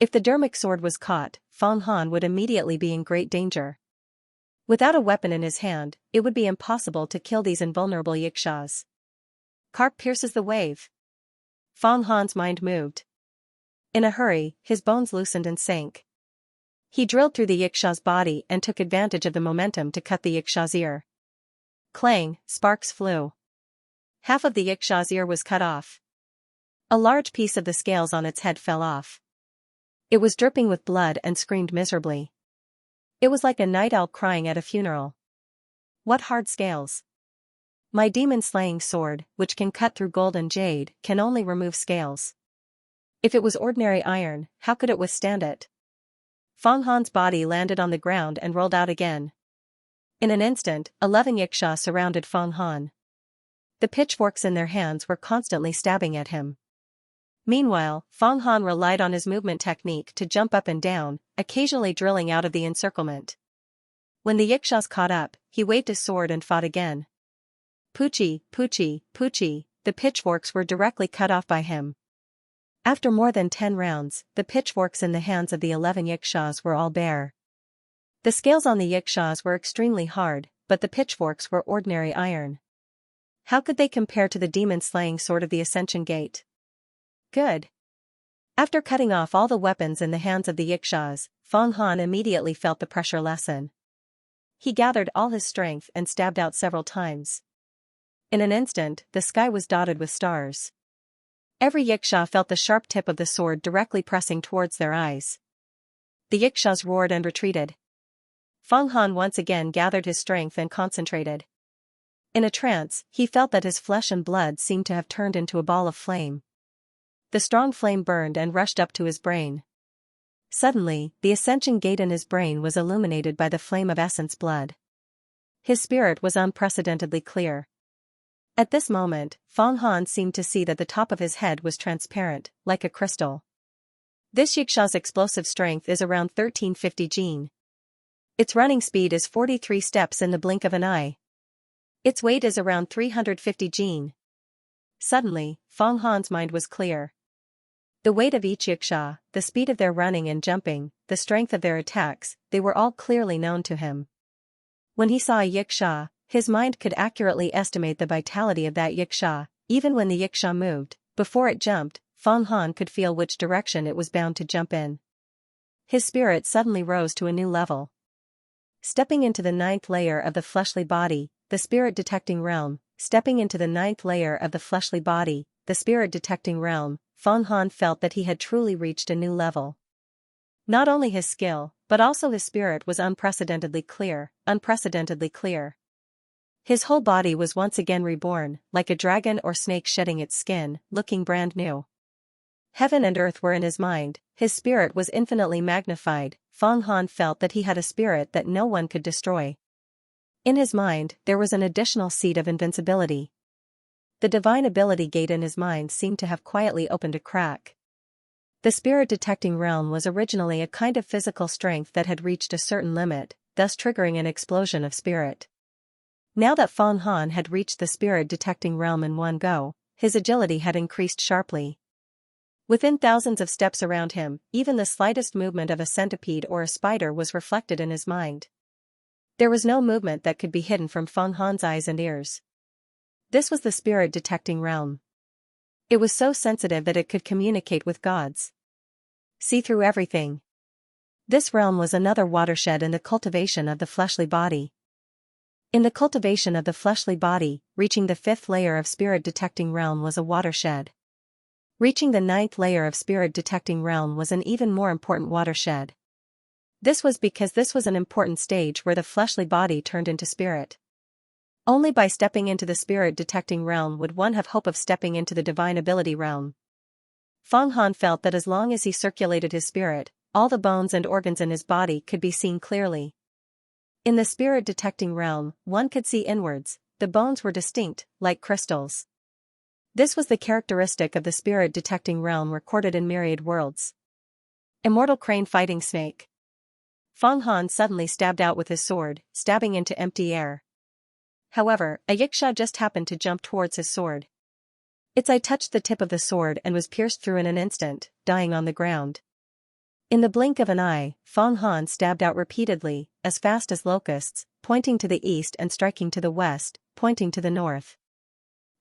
If the dermic sword was caught, Feng Han would immediately be in great danger. Without a weapon in his hand, it would be impossible to kill these invulnerable Yixias. Carp pierces the wave. Feng Han's mind moved. In a hurry, his bones loosened and sank. He drilled through the Yixia's body and took advantage of the momentum to cut the Yixia's ear. Clang, sparks flew. Half of the Yixia's ear was cut off. A large piece of the scales on its head fell off. It was dripping with blood and screamed miserably. It was like a night owl crying at a funeral. What hard scales! My demon-slaying sword, which can cut through gold and jade, can only remove scales. If it was ordinary iron, how could it withstand it? Feng Han's body landed on the ground and rolled out again. In an instant, 11 Yixia surrounded Feng Han. The pitchforks in their hands were constantly stabbing at him. Meanwhile, Feng Han relied on his movement technique to jump up and down, occasionally drilling out of the encirclement. When the Yixias caught up, he waved his sword and fought again. Poochie, Poochie, Poochie, the pitchforks were directly cut off by him. After more than 10 rounds, the pitchforks in the hands of the 11 Yixias were all bare. The scales on the Yixias were extremely hard, but the pitchforks were ordinary iron. How could they compare to the demon-slaying sword of the Ascension Gate? Good. After cutting off all the weapons in the hands of the Yixias, Feng Han immediately felt the pressure lessen. He gathered all his strength and stabbed out several times. In an instant, the sky was dotted with stars. Every Yixia felt the sharp tip of the sword directly pressing towards their eyes. The Yixias roared and retreated. Feng Han once again gathered his strength and concentrated. In a trance, he felt that his flesh and blood seemed to have turned into a ball of flame. The strong flame burned and rushed up to his brain. Suddenly, the Ascension Gate in his brain was illuminated by the flame of essence blood. His spirit was unprecedentedly clear. At this moment, Feng Han seemed to see that the top of his head was transparent, like a crystal. This Yixia's explosive strength is around 1350 Jin. Its running speed is 43 steps in the blink of an eye. Its weight is around 350 Jin. Suddenly, Feng Han's mind was clear. The weight of each Yixia, the speed of their running and jumping, the strength of their attacks, they were all clearly known to him. When he saw a Yixia, his mind could accurately estimate the vitality of that Yixia. Even when the Yixia moved, before it jumped, Feng Han could feel which direction it was bound to jump in. His spirit suddenly rose to a new level. Stepping into the 9th layer of the fleshly body, the spirit detecting realm, stepping into the 9th layer of the fleshly body, the spirit detecting realm, Feng Han felt that he had truly reached a new level. Not only his skill, but also his spirit was unprecedentedly clear, unprecedentedly clear. His whole body was once again reborn, like a dragon or snake shedding its skin, looking brand new. Heaven and earth were in his mind, his spirit was infinitely magnified. Feng Han felt that he had a spirit that no one could destroy. In his mind, there was an additional seed of invincibility. The divine ability gate in his mind seemed to have quietly opened a crack. The spirit detecting realm was originally a kind of physical strength that had reached a certain limit, thus triggering an explosion of spirit. Now that Feng Han had reached the spirit detecting realm in one go, his agility had increased sharply. Within thousands of steps around him, even the slightest movement of a centipede or a spider was reflected in his mind. There was no movement that could be hidden from Feng Han's eyes and ears. This was the spirit detecting realm. It was so sensitive that it could communicate with gods. See through everything. This realm was another watershed in the cultivation of the fleshly body. In the cultivation of the fleshly body, reaching the 5th layer of spirit detecting realm was a watershed. Reaching the 9th layer of spirit detecting realm was an even more important watershed. This was because this was an important stage where the fleshly body turned into spirit. Only by stepping into the spirit detecting realm would one have hope of stepping into the divine ability realm. Feng Han felt that as long as he circulated his spirit, all the bones and organs in his body could be seen clearly. In the spirit detecting realm, one could see inwards, the bones were distinct, like crystals. This was the characteristic of the spirit detecting realm recorded in myriad worlds. Immortal crane fighting snake. Feng Han suddenly stabbed out with his sword, stabbing into empty air. However, a Yiksha just happened to jump towards his sword. Its eye touched the tip of the sword and was pierced through in an instant, dying on the ground. In the blink of an eye, Feng Han stabbed out repeatedly, as fast as locusts, pointing to the east and striking to the west, pointing to the north.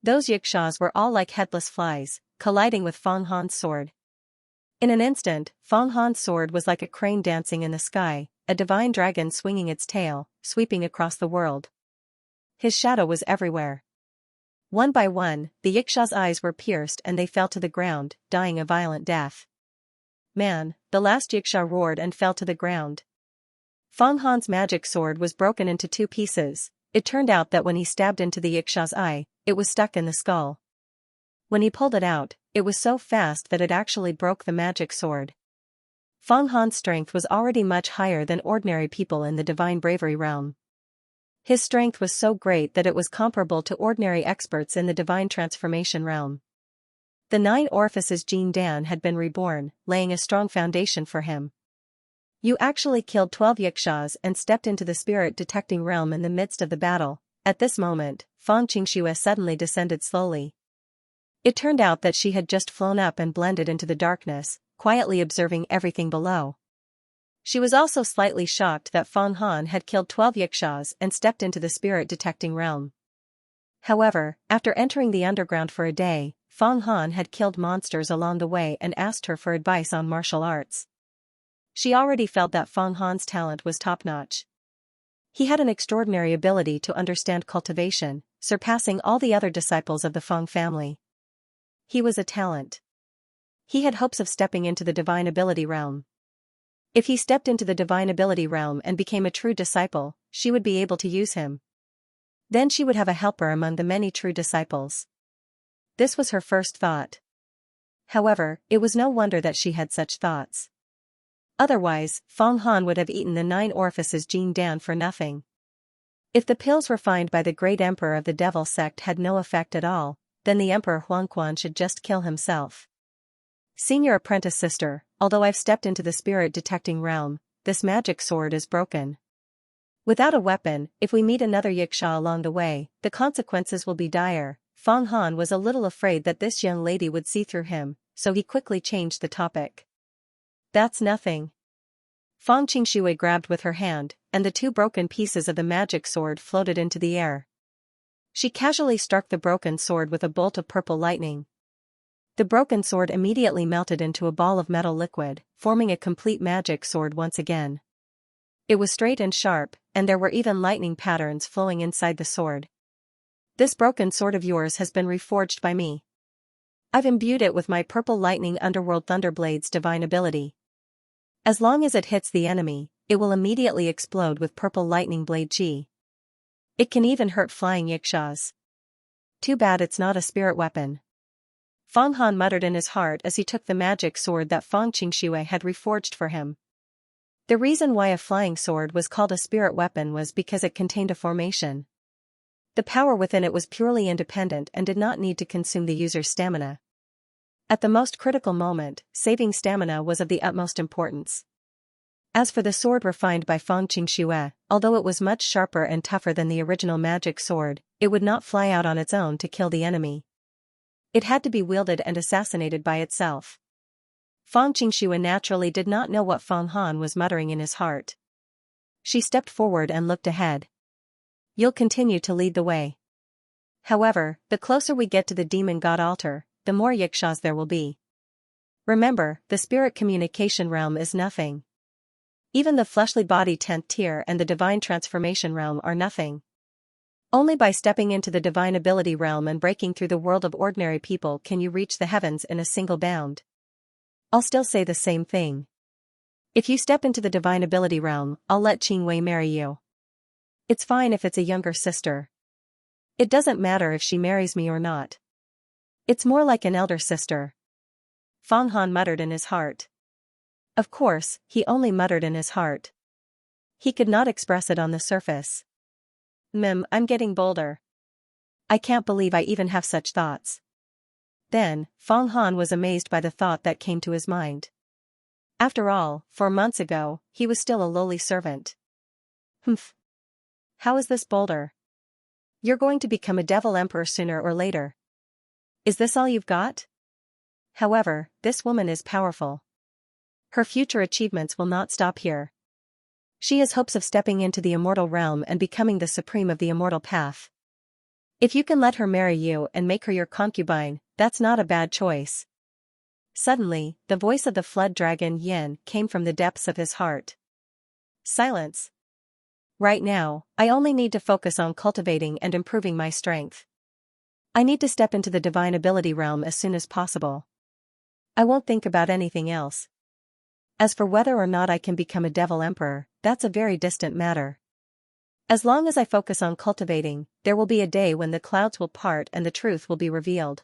Those Yikshas were all like headless flies, colliding with Feng Han's sword. In an instant, Feng Han's sword was like a crane dancing in the sky, a divine dragon swinging its tail, sweeping across the world. His shadow was everywhere. One by one, the Yiksha's eyes were pierced and they fell to the ground, dying a violent death. Man, the last Yiksha roared and fell to the ground. Feng Han's magic sword was broken into 2 pieces. It turned out that when he stabbed into the Yiksha's eye, it was stuck in the skull. When he pulled it out, it was so fast that it actually broke the magic sword. Feng Han's strength was already much higher than ordinary people in the divine bravery realm. His strength was so great that it was comparable to ordinary experts in the divine transformation realm. The 9 orifices Jin Dan had been reborn, laying a strong foundation for him. You actually killed 12 Yikshas and stepped into the spirit detecting realm in the midst of the battle. At this moment, Fang Qingxue suddenly descended slowly. It turned out that she had just flown up and blended into the darkness, quietly observing everything below. She was also slightly shocked that Feng Han had killed 12 Yikshas and stepped into the spirit detecting realm. However, after entering the underground for a day, Feng Han had killed monsters along the way and asked her for advice on martial arts. She already felt that Feng Han's talent was top-notch. He had an extraordinary ability to understand cultivation, surpassing all the other disciples of the Feng family. He was a talent. He had hopes of stepping into the divine ability realm. If he stepped into the divine ability realm and became a true disciple, she would be able to use him. Then she would have a helper among the many true disciples. This was her first thought. However, it was no wonder that she had such thoughts. Otherwise, Feng Han would have eaten the 9 orifices Jin Dan for nothing. If the pills refined by the great emperor of the devil sect had no effect at all, then the emperor Huangquan should just kill himself. Senior apprentice sister, although I've stepped into the spirit detecting realm, this magic sword is broken. Without a weapon, if we meet another Yiksha along the way, the consequences will be dire. Feng Han was a little afraid that this young lady would see through him, so he quickly changed the topic. That's nothing. Feng Qingxue grabbed with her hand, and the 2 broken pieces of the magic sword floated into the air. She casually struck the broken sword with a bolt of purple lightning. The broken sword immediately melted into a ball of metal liquid, forming a complete magic sword once again. It was straight and sharp, and there were even lightning patterns flowing inside the sword. This broken sword of yours has been reforged by me. I've imbued it with my purple lightning underworld thunderblade's divine ability. As long as it hits the enemy, it will immediately explode with purple lightning blade chi. It can even hurt flying Yikshas. Too bad it's not a spirit weapon. Feng Han muttered in his heart as he took the magic sword that Feng Qingxue had reforged for him. The reason why a flying sword was called a spirit weapon was because it contained a formation. The power within it was purely independent and did not need to consume the user's stamina. At the most critical moment, saving stamina was of the utmost importance. As for the sword refined by Feng Qingxue, although it was much sharper and tougher than the original magic sword, it would not fly out on its own to kill the enemy. It had to be wielded and assassinated by itself. Fang Qingxue naturally did not know what Fang Han was muttering in his heart. She stepped forward and looked ahead. You'll continue to lead the way. However, the closer we get to the demon god altar, the more yikshaws there will be. Remember, the spirit communication realm is nothing. Even the fleshly body 10th tier and the divine transformation realm are nothing. Only by stepping into the divine ability realm and breaking through the world of ordinary people can you reach the heavens in a single bound. I'll still say the same thing. If you step into the divine ability realm, I'll let Qingwei marry you. It's fine if it's a younger sister. It doesn't matter if she marries me or not. It's more like an elder sister. Fang Han muttered in his heart. Of course, he only muttered in his heart. He could not express it on the surface. I'm getting bolder. I can't believe I even have such thoughts. Then, Fang Han was amazed by the thought that came to his mind. After all, 4 months ago, he was still a lowly servant. Humph. How is this bolder? You're going to become a devil emperor sooner or later. Is this all you've got? However, this woman is powerful. Her future achievements will not stop here. She has hopes of stepping into the immortal realm and becoming the supreme of the immortal path. If you can let her marry you and make her your concubine, that's not a bad choice. Suddenly, the voice of the flood dragon Yin came from the depths of his heart. Silence. Right now, I only need to focus on cultivating and improving my strength. I need to step into the divine ability realm as soon as possible. I won't think about anything else. As for whether or not I can become a devil emperor, that's a very distant matter. As long as I focus on cultivating, there will be a day when the clouds will part and the truth will be revealed.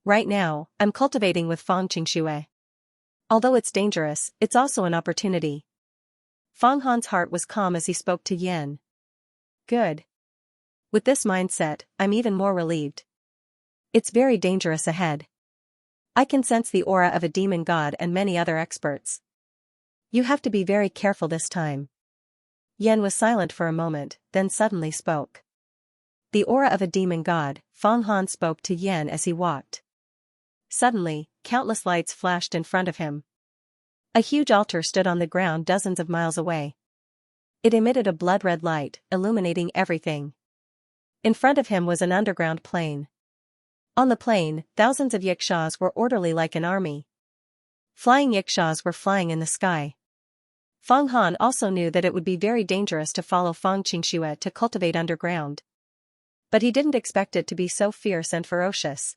Right now, I'm cultivating with Fang Qingxue. Although it's dangerous, it's also an opportunity. Fang Han's heart was calm as he spoke to Yin. Good. With this mindset, I'm even more relieved. It's very dangerous ahead. I can sense the aura of a demon god and many other experts. You have to be very careful this time. Yin was silent for a moment, then suddenly spoke. The aura of a demon god, Fang Han spoke to Yin as he walked. Suddenly, countless lights flashed in front of him. A huge altar stood on the ground dozens of miles away. It emitted a blood-red light, illuminating everything. In front of him was an underground plain. On the plain, thousands of yikshaws were orderly like an army. Flying yikshaws were flying in the sky. Fang Han also knew that it would be very dangerous to follow Fang Qingxue to cultivate underground. But he didn't expect it to be so fierce and ferocious.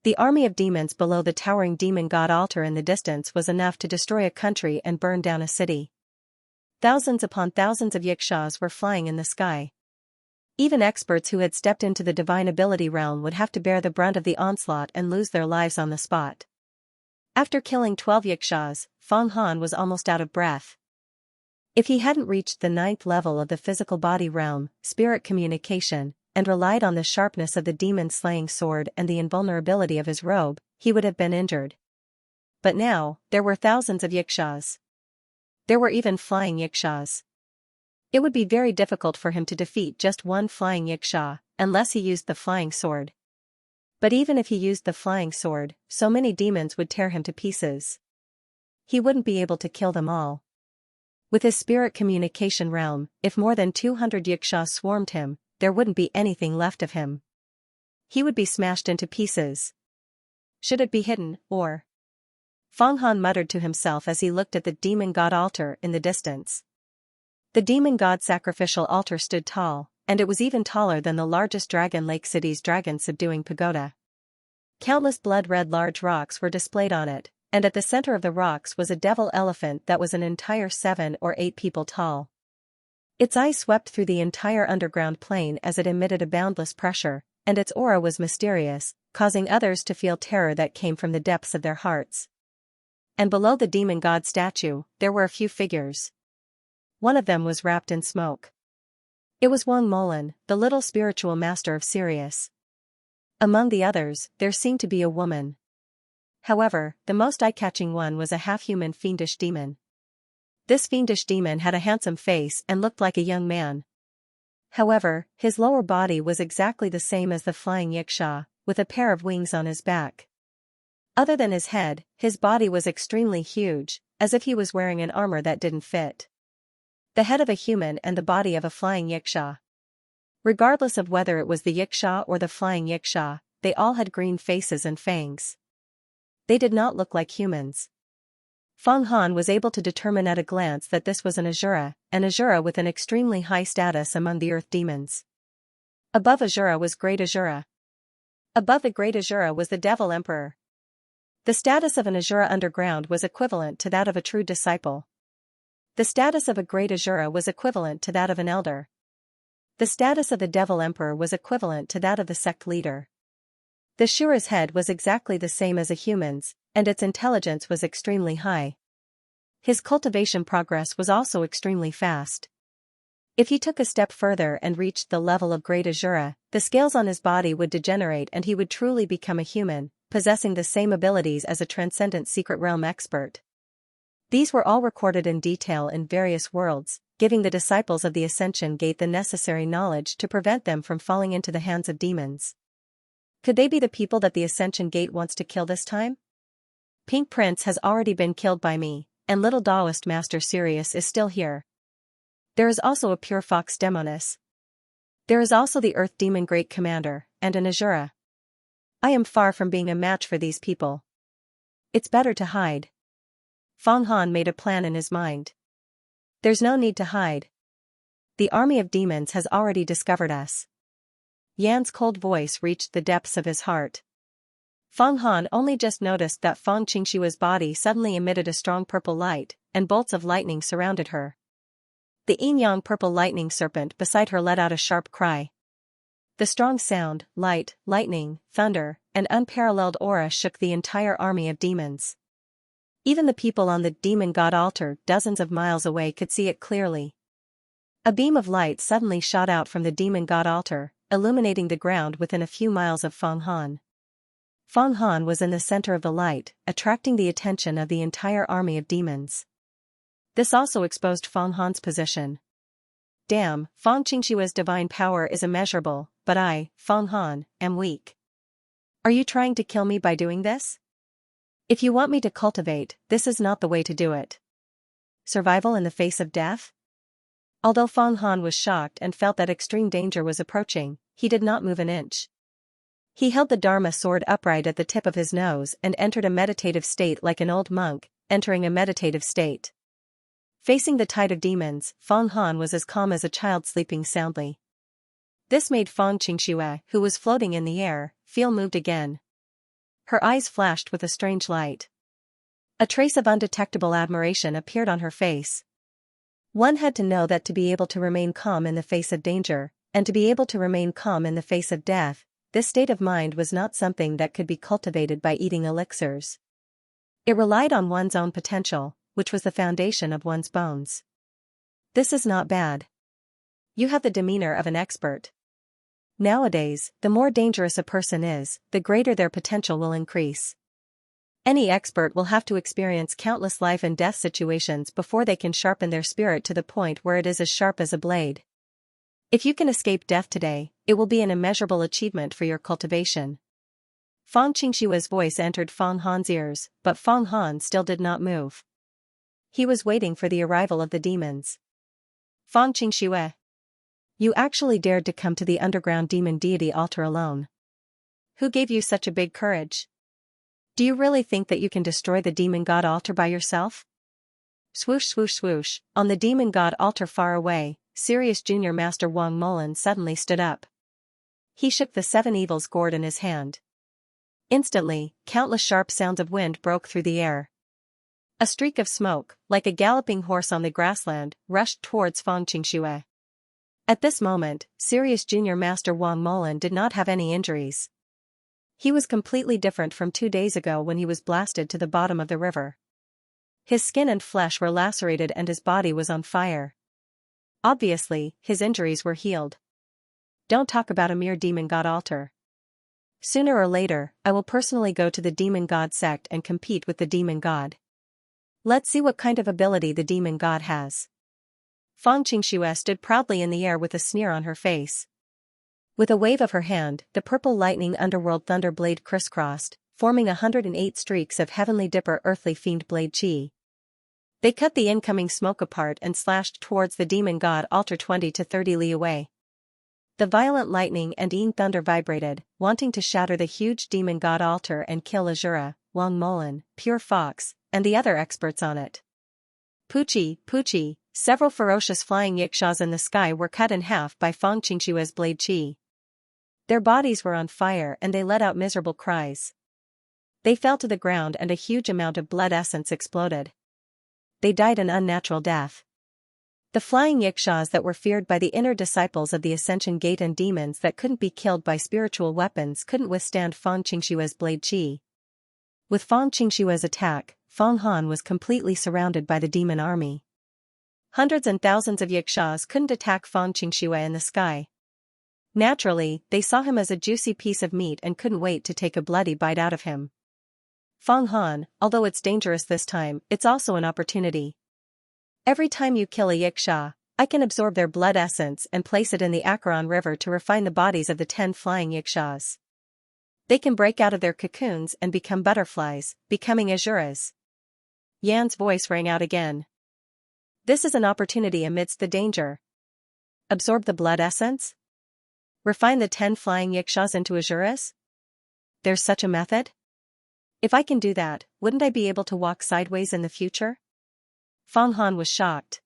The army of demons below the towering demon god altar in the distance was enough to destroy a country and burn down a city. Thousands upon thousands of yikshaws were flying in the sky. Even experts who had stepped into the divine ability realm would have to bear the brunt of the onslaught and lose their lives on the spot. After killing 12 yikshaws, Fang Han was almost out of breath. If he hadn't reached the 9th level of the physical body realm, spirit communication, and relied on the sharpness of the demon-slaying sword and the invulnerability of his robe, he would have been injured. But now, there were thousands of yikshaws. There were even flying yikshaws. It would be very difficult for him to defeat just one flying yikshaw, unless he used the flying sword. But even if he used the flying sword, so many demons would tear him to pieces. He wouldn't be able to kill them all. With his spirit communication realm, if more than 200 yikshaws swarmed him, there wouldn't be anything left of him. He would be smashed into pieces. Should it be hidden, or? Fang Han muttered to himself as he looked at the demon god altar in the distance. The demon god sacrificial altar stood tall, and it was even taller than the largest Dragon Lake City's dragon-subduing pagoda. Countless blood-red large rocks were displayed on it, and at the center of the rocks was a devil elephant that was an entire 7 or 8 people tall. Its eyes swept through the entire underground plain as it emitted a boundless pressure, and its aura was mysterious, causing others to feel terror that came from the depths of their hearts. And below the demon god statue, there were a few figures. One of them was wrapped in smoke. It was Wang Molan, the little spiritual master of Sirius. Among the others, there seemed to be a woman. However, the most eye-catching one was a half-human fiendish demon. This fiendish demon had a handsome face and looked like a young man. However, his lower body was exactly the same as the flying yikshaw, with a pair of wings on his back. Other than his head, his body was extremely huge, as if he was wearing an armor that didn't fit. The head of a human and the body of a flying yiksha. Regardless of whether it was the yiksha or the flying yiksha, they all had green faces and fangs. They did not look like humans. Feng Han was able to determine at a glance that this was an Asura with an extremely high status among the earth demons. Above Asura was Great Asura. Above the Great Asura was the Devil Emperor. The status of an Asura underground was equivalent to that of a true disciple. The status of a Great Asura was equivalent to that of an elder. The status of the Devil Emperor was equivalent to that of the sect leader. The Shura's head was exactly the same as a human's, and its intelligence was extremely high. His cultivation progress was also extremely fast. If he took a step further and reached the level of Great Asura, the scales on his body would degenerate and he would truly become a human, possessing the same abilities as a transcendent secret realm expert. These were all recorded in detail in various worlds, giving the disciples of the Ascension Gate the necessary knowledge to prevent them from falling into the hands of demons. Could they be the people that the Ascension Gate wants to kill this time? Pink Prince has already been killed by me, and little Taoist Master Sirius is still here. There is also a pure fox demoness. There is also the Earth Demon Great Commander, and an Asura. I am far from being a match for these people. It's better to hide. Feng Han made a plan in his mind. There's no need to hide. The army of demons has already discovered us. Yan's cold voice reached the depths of his heart. Feng Han only just noticed that Feng Qingshua's body suddenly emitted a strong purple light, and bolts of lightning surrounded her. The yin-yang purple lightning serpent beside her let out a sharp cry. The strong sound, light, lightning, thunder, and unparalleled aura shook the entire army of demons. Even the people on the demon god altar dozens of miles away could see it clearly. A beam of light suddenly shot out from the demon god altar, illuminating the ground within a few miles of Feng Han. Feng Han was in the center of the light, attracting the attention of the entire army of demons. This also exposed Feng Han's position. Damn, Feng Qingshua's divine power is immeasurable, but I, Feng Han, am weak. Are you trying to kill me by doing this? If you want me to cultivate, this is not the way to do it. Survival in the face of death? Although Feng Han was shocked and felt that extreme danger was approaching, he did not move an inch. He held the Dharma sword upright at the tip of his nose and entered a meditative state like an old monk, entering a meditative state. Facing the tide of demons, Feng Han was as calm as a child sleeping soundly. This made Feng Qingxue, who was floating in the air, feel moved again. Her eyes flashed with a strange light. A trace of undetectable admiration appeared on her face. One had to know that to be able to remain calm in the face of danger, and to be able to remain calm in the face of death, this state of mind was not something that could be cultivated by eating elixirs. It relied on one's own potential, which was the foundation of one's bones. This is not bad. You have the demeanor of an expert. Nowadays, the more dangerous a person is, the greater their potential will increase. Any expert will have to experience countless life and death situations before they can sharpen their spirit to the point where it is as sharp as a blade. If you can escape death today, it will be an immeasurable achievement for your cultivation. Feng Qingshua's voice entered Feng Han's ears, but Feng Han still did not move. He was waiting for the arrival of the demons. Feng Qingxue. You actually dared to come to the underground demon deity altar alone. Who gave you such a big courage? Do you really think that you can destroy the demon god altar by yourself? Swoosh swoosh swoosh, on the demon god altar far away, Sirius Junior Master Wang Mullen suddenly stood up. He shook the seven evils gourd in his hand. Instantly, countless sharp sounds of wind broke through the air. A streak of smoke, like a galloping horse on the grassland, rushed towards Feng Qingxue. At this moment, Sirius Junior Master Wang Mullen did not have any injuries. He was completely different from 2 days ago when he was blasted to the bottom of the river. His skin and flesh were lacerated and his body was on fire. Obviously, his injuries were healed. Don't talk about a mere demon god altar. Sooner or later, I will personally go to the demon god sect and compete with the demon god. Let's see what kind of ability the demon god has. Feng Qingxue stood proudly in the air with a sneer on her face. With a wave of her hand, the purple lightning underworld thunder blade crisscrossed, forming 108 streaks of heavenly dipper earthly fiend blade chi. They cut the incoming smoke apart and slashed towards the demon god altar 20 to 30 li away. The violent lightning and thunder vibrated, wanting to shatter the huge demon god altar and kill Azura, Wang Molan, Pure Fox, and the other experts on it. Pucci, several ferocious flying yikshaws in the sky were cut in half by Fang Qingshua's blade chi. Their bodies were on fire and they let out miserable cries. They fell to the ground and a huge amount of blood essence exploded. They died an unnatural death. The flying yikshaws that were feared by the inner disciples of the Ascension Gate and demons that couldn't be killed by spiritual weapons couldn't withstand Fang Qingshua's blade chi. With Fang Qingshua's attack, Fang Han was completely surrounded by the demon army. Hundreds and thousands of yikshaws couldn't attack Fang Qingxue in the sky. Naturally, they saw him as a juicy piece of meat and couldn't wait to take a bloody bite out of him. Fang Han, although it's dangerous this time, it's also an opportunity. Every time you kill a yiksha, I can absorb their blood essence and place it in the Acheron River to refine the bodies of the 10 flying yikshas. They can break out of their cocoons and become butterflies, becoming Azuras. Yan's voice rang out again. This is an opportunity amidst the danger. Absorb the blood essence? Refine the 10 flying yikshas into Azuras? There's such a method? If I can do that, wouldn't I be able to walk sideways in the future? Fang Han was shocked.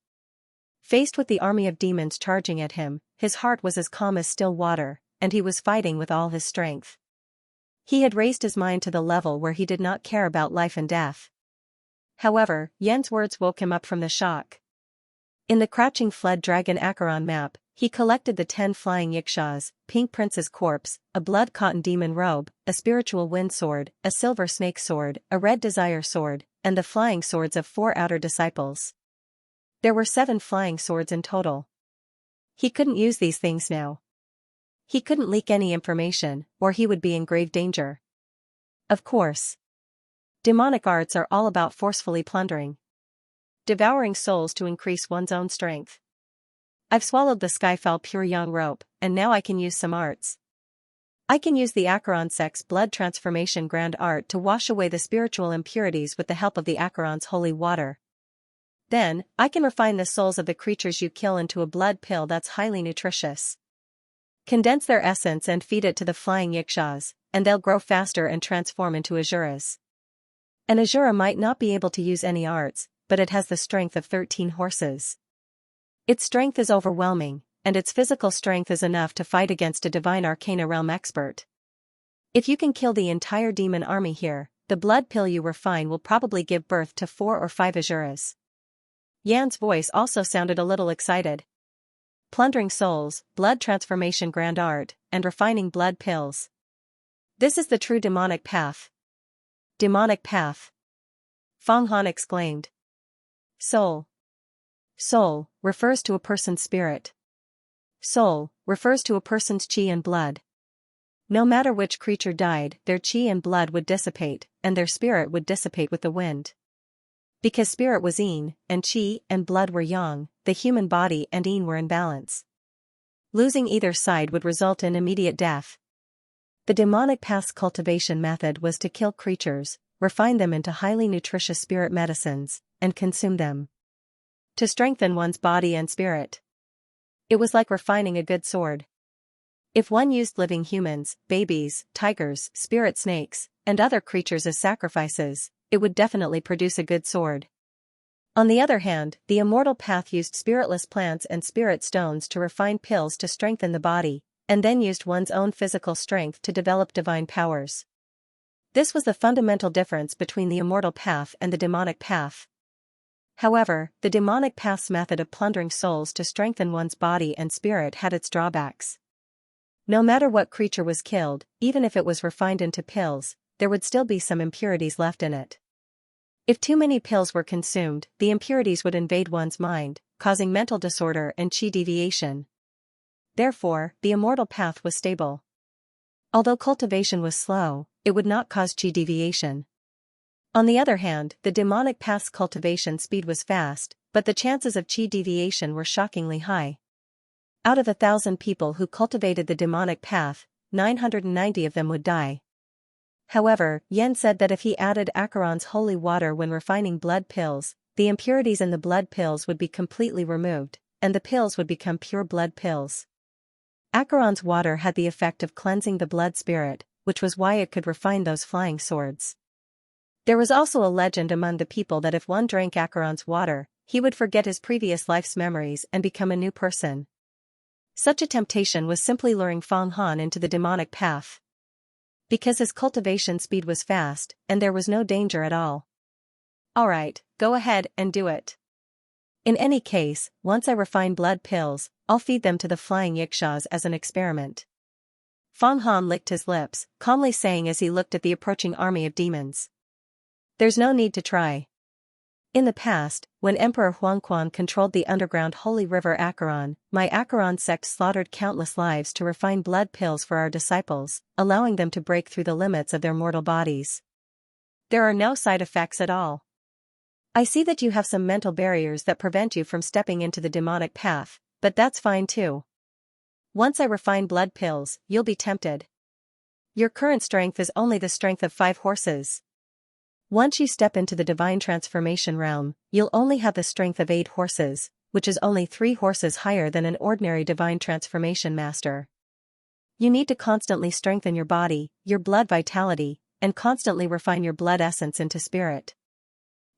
Faced with the army of demons charging at him, his heart was as calm as still water, and he was fighting with all his strength. He had raised his mind to the level where he did not care about life and death. However, Yan's words woke him up from the shock. In the crouching fled dragon Acheron map, he collected the 10 flying yikshas, Pink Prince's corpse, a blood cotton demon robe, a spiritual wind sword, a silver snake sword, a red desire sword, and the flying swords of 4 outer disciples. There were 7 flying swords in total. He couldn't use these things now. He couldn't leak any information, or he would be in grave danger. Of course. Demonic arts are all about forcefully plundering. Devouring souls to increase one's own strength. I've swallowed the Skyfall pure young rope, and now I can use some arts. I can use the Acheron Sex blood transformation grand art to wash away the spiritual impurities with the help of the Acheron's holy water. Then, I can refine the souls of the creatures you kill into a blood pill that's highly nutritious. Condense their essence and feed it to the flying yikshas, and they'll grow faster and transform into Azuras. An Azura might not be able to use any arts, but it has the strength of 13 horses. Its strength is overwhelming, and its physical strength is enough to fight against a divine arcana realm expert. If you can kill the entire demon army here, the blood pill you refine will probably give birth to 4 or 5 Azuras. Yan's voice also sounded a little excited. Plundering souls, blood transformation grand art, and refining blood pills. This is the true demonic path. Demonic path. Fang Han exclaimed. Soul. Soul refers to a person's spirit. Soul refers to a person's chi and blood. No matter which creature died, their chi and blood would dissipate, and their spirit would dissipate with the wind. Because spirit was yin, and chi and blood were yang, the human body and yin were in balance. Losing either side would result in immediate death. The demonic path's cultivation method was to kill creatures, refine them into highly nutritious spirit medicines, and consume them. To strengthen one's body and spirit. It was like refining a good sword. If one used living humans, babies, tigers, spirit snakes, and other creatures as sacrifices, it would definitely produce a good sword. On the other hand, the immortal path used spiritless plants and spirit stones to refine pills to strengthen the body, and then used one's own physical strength to develop divine powers. This was the fundamental difference between the immortal path and the demonic path. However, the demonic path's method of plundering souls to strengthen one's body and spirit had its drawbacks. No matter what creature was killed, even if it was refined into pills, there would still be some impurities left in it. If too many pills were consumed, the impurities would invade one's mind, causing mental disorder and chi deviation. Therefore, the immortal path was stable. Although cultivation was slow, it would not cause chi deviation. On the other hand, the demonic path's cultivation speed was fast, but the chances of chi deviation were shockingly high. Out of 1,000 people who cultivated the demonic path, 990 of them would die. However, Yen said that if he added Acheron's holy water when refining blood pills, the impurities in the blood pills would be completely removed, and the pills would become pure blood pills. Acheron's water had the effect of cleansing the blood spirit, which was why it could refine those flying swords. There was also a legend among the people that if one drank Acheron's water, he would forget his previous life's memories and become a new person. Such a temptation was simply luring Fang Han into the demonic path. Because his cultivation speed was fast, and there was no danger at all. Alright, go ahead and do it. In any case, once I refine blood pills, I'll feed them to the flying Yikshaws as an experiment. Fang Han licked his lips, calmly saying as he looked at the approaching army of demons. There's no need to try. In the past, when Emperor Huangquan controlled the underground holy river Acheron, my Acheron sect slaughtered countless lives to refine blood pills for our disciples, allowing them to break through the limits of their mortal bodies. There are no side effects at all. I see that you have some mental barriers that prevent you from stepping into the demonic path, but that's fine too. Once I refine blood pills, you'll be tempted. Your current strength is only the strength of 5 horses. Once you step into the divine transformation realm, you'll only have the strength of 8 horses, which is only 3 horses higher than an ordinary divine transformation master. You need to constantly strengthen your body, your blood vitality, and constantly refine your blood essence into spirit.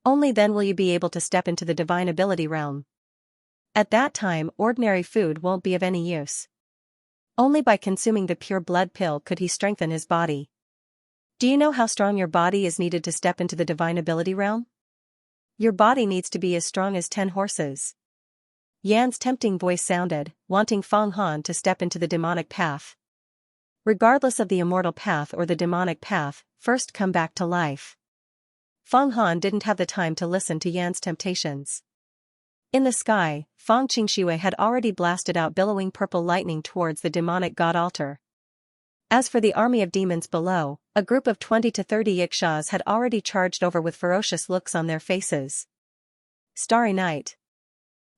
Only then will you be able to step into the divine ability realm. At that time, ordinary food won't be of any use. Only by consuming the pure blood pill could he strengthen his body. Do you know how strong your body is needed to step into the divine ability realm? Your body needs to be as strong as 10 horses. Yan's tempting voice sounded, wanting Fang Han to step into the demonic path. Regardless of the immortal path or the demonic path, first come back to life. Fang Han didn't have the time to listen to Yan's temptations. In the sky, Fang Qingshui had already blasted out billowing purple lightning towards the demonic god altar. As for the army of demons below, a group of 20 to 30 Yikshaws had already charged over with ferocious looks on their faces. Starry night.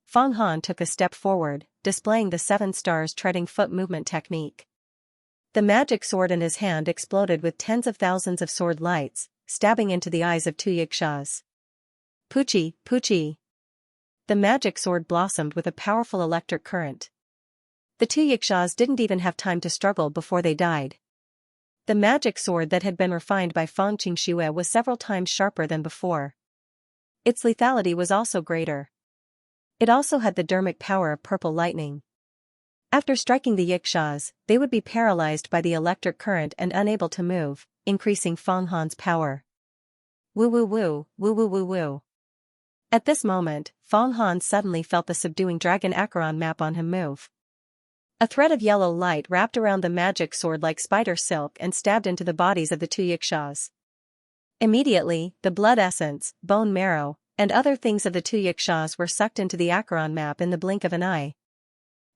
Fang Han took a step forward, displaying the 7 stars treading foot movement technique. The magic sword in his hand exploded with tens of thousands of sword lights, stabbing into the eyes of 2 Yikshaws. Poochie, Poochie. The magic sword blossomed with a powerful electric current. The 2 Yikshaws didn't even have time to struggle before they died. The magic sword that had been refined by Fang Qingshui was several times sharper than before. Its lethality was also greater. It also had the dermic power of purple lightning. After striking the Yikshaws, they would be paralyzed by the electric current and unable to move, increasing Fang Han's power. Woo woo woo, woo woo woo woo. At this moment, Fang Han suddenly felt the subduing dragon Acheron map on him move. A thread of yellow light wrapped around the magic sword like spider silk and stabbed into the bodies of the 2 Yikshaws. Immediately, the blood essence, bone marrow, and other things of the 2 Yikshaws were sucked into the Acheron map in the blink of an eye.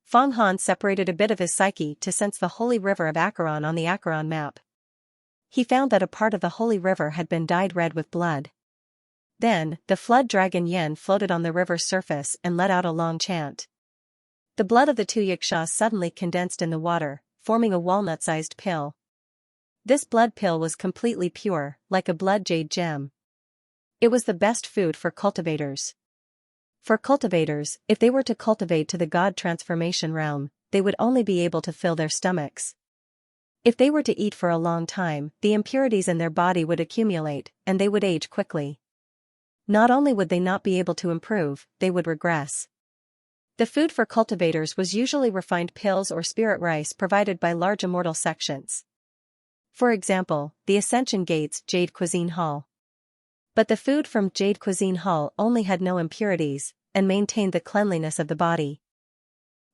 Fang Han separated a bit of his psyche to sense the holy river of Acheron on the Acheron map. He found that a part of the holy river had been dyed red with blood. Then, the flood dragon Yen floated on the river's surface and let out a long chant. The blood of the 2 Yikshaws suddenly condensed in the water, forming a walnut-sized pill. This blood pill was completely pure, like a blood jade gem. It was the best food for cultivators. For cultivators, if they were to cultivate to the god transformation realm, they would only be able to fill their stomachs. If they were to eat for a long time, the impurities in their body would accumulate, and they would age quickly. Not only would they not be able to improve, they would regress. The food for cultivators was usually refined pills or spirit rice provided by large immortal sections. For example, the Ascension Gate's Jade Cuisine Hall. But the food from Jade Cuisine Hall only had no impurities, and maintained the cleanliness of the body.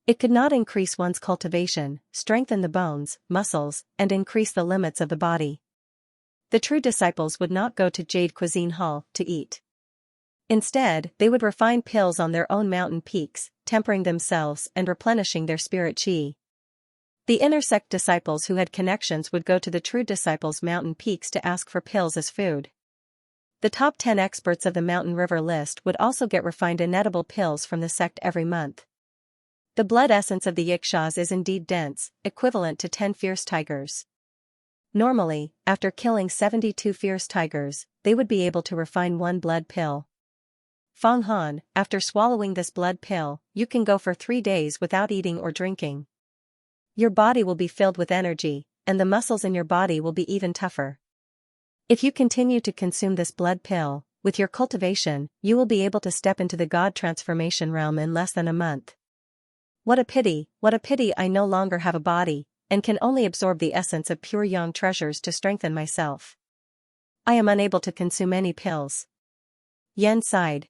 It could not increase one's cultivation, strengthen the bones, muscles, and increase the limits of the body. The true disciples would not go to Jade Cuisine Hall to eat. Instead, they would refine pills on their own mountain peaks, tempering themselves and replenishing their spirit chi. The inner sect disciples who had connections would go to the true disciples' mountain peaks to ask for pills as food. The top 10 experts of the Mountain River list would also get refined inedible pills from the sect every month. The blood essence of the Yikshaws is indeed dense, equivalent to 10 fierce tigers. Normally, after killing 72 fierce tigers, they would be able to refine one blood pill. Fang Han, after swallowing this blood pill, you can go for 3 days without eating or drinking. Your body will be filled with energy, and the muscles in your body will be even tougher. If you continue to consume this blood pill, with your cultivation, you will be able to step into the God transformation realm in less than a month. What a pity I no longer have a body, and can only absorb the essence of pure yang treasures to strengthen myself. I am unable to consume any pills. Yen sighed.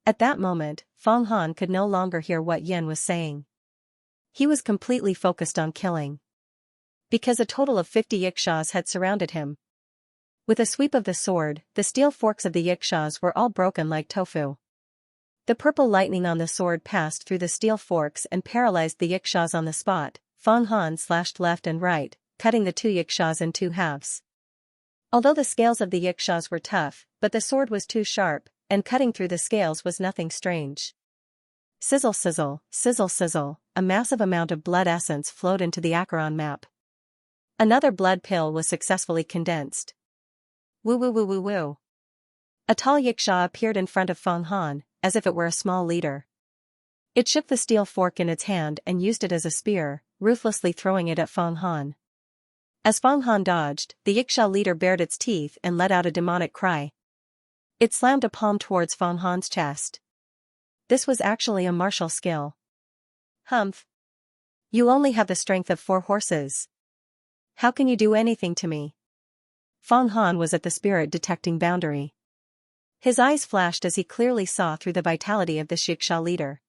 At that moment, Fang Han could no longer hear what Yen was saying. He was completely focused on killing. Because a total of 50 yikshaws had surrounded him. With a sweep of the sword, the steel forks of the yikshaws were all broken like tofu. The purple lightning on the sword passed through the steel forks and paralyzed the yikshaws on the spot. Fang Han slashed left and right, cutting the 2 yikshaws in 2 halves. Although the scales of the yikshaws were tough, but the sword was too sharp, and cutting through the scales was nothing strange. Sizzle sizzle, sizzle sizzle, a massive amount of blood essence flowed into the Acheron map. Another blood pill was successfully condensed. Woo woo woo woo woo. A tall yikshaw appeared in front of Fang Han, as if it were a small leader. It shook the steel fork in its hand and used it as a spear, ruthlessly throwing it at Fang Han. As Fang Han dodged, the yikshaw leader bared its teeth and let out a demonic cry. It slammed a palm towards Fang Han's chest. This was actually a martial skill. Humph. You only have the strength of 4 horses. How can you do anything to me? Fang Han was at the spirit detecting boundary. His eyes flashed as he clearly saw through the vitality of the yikshaw leader.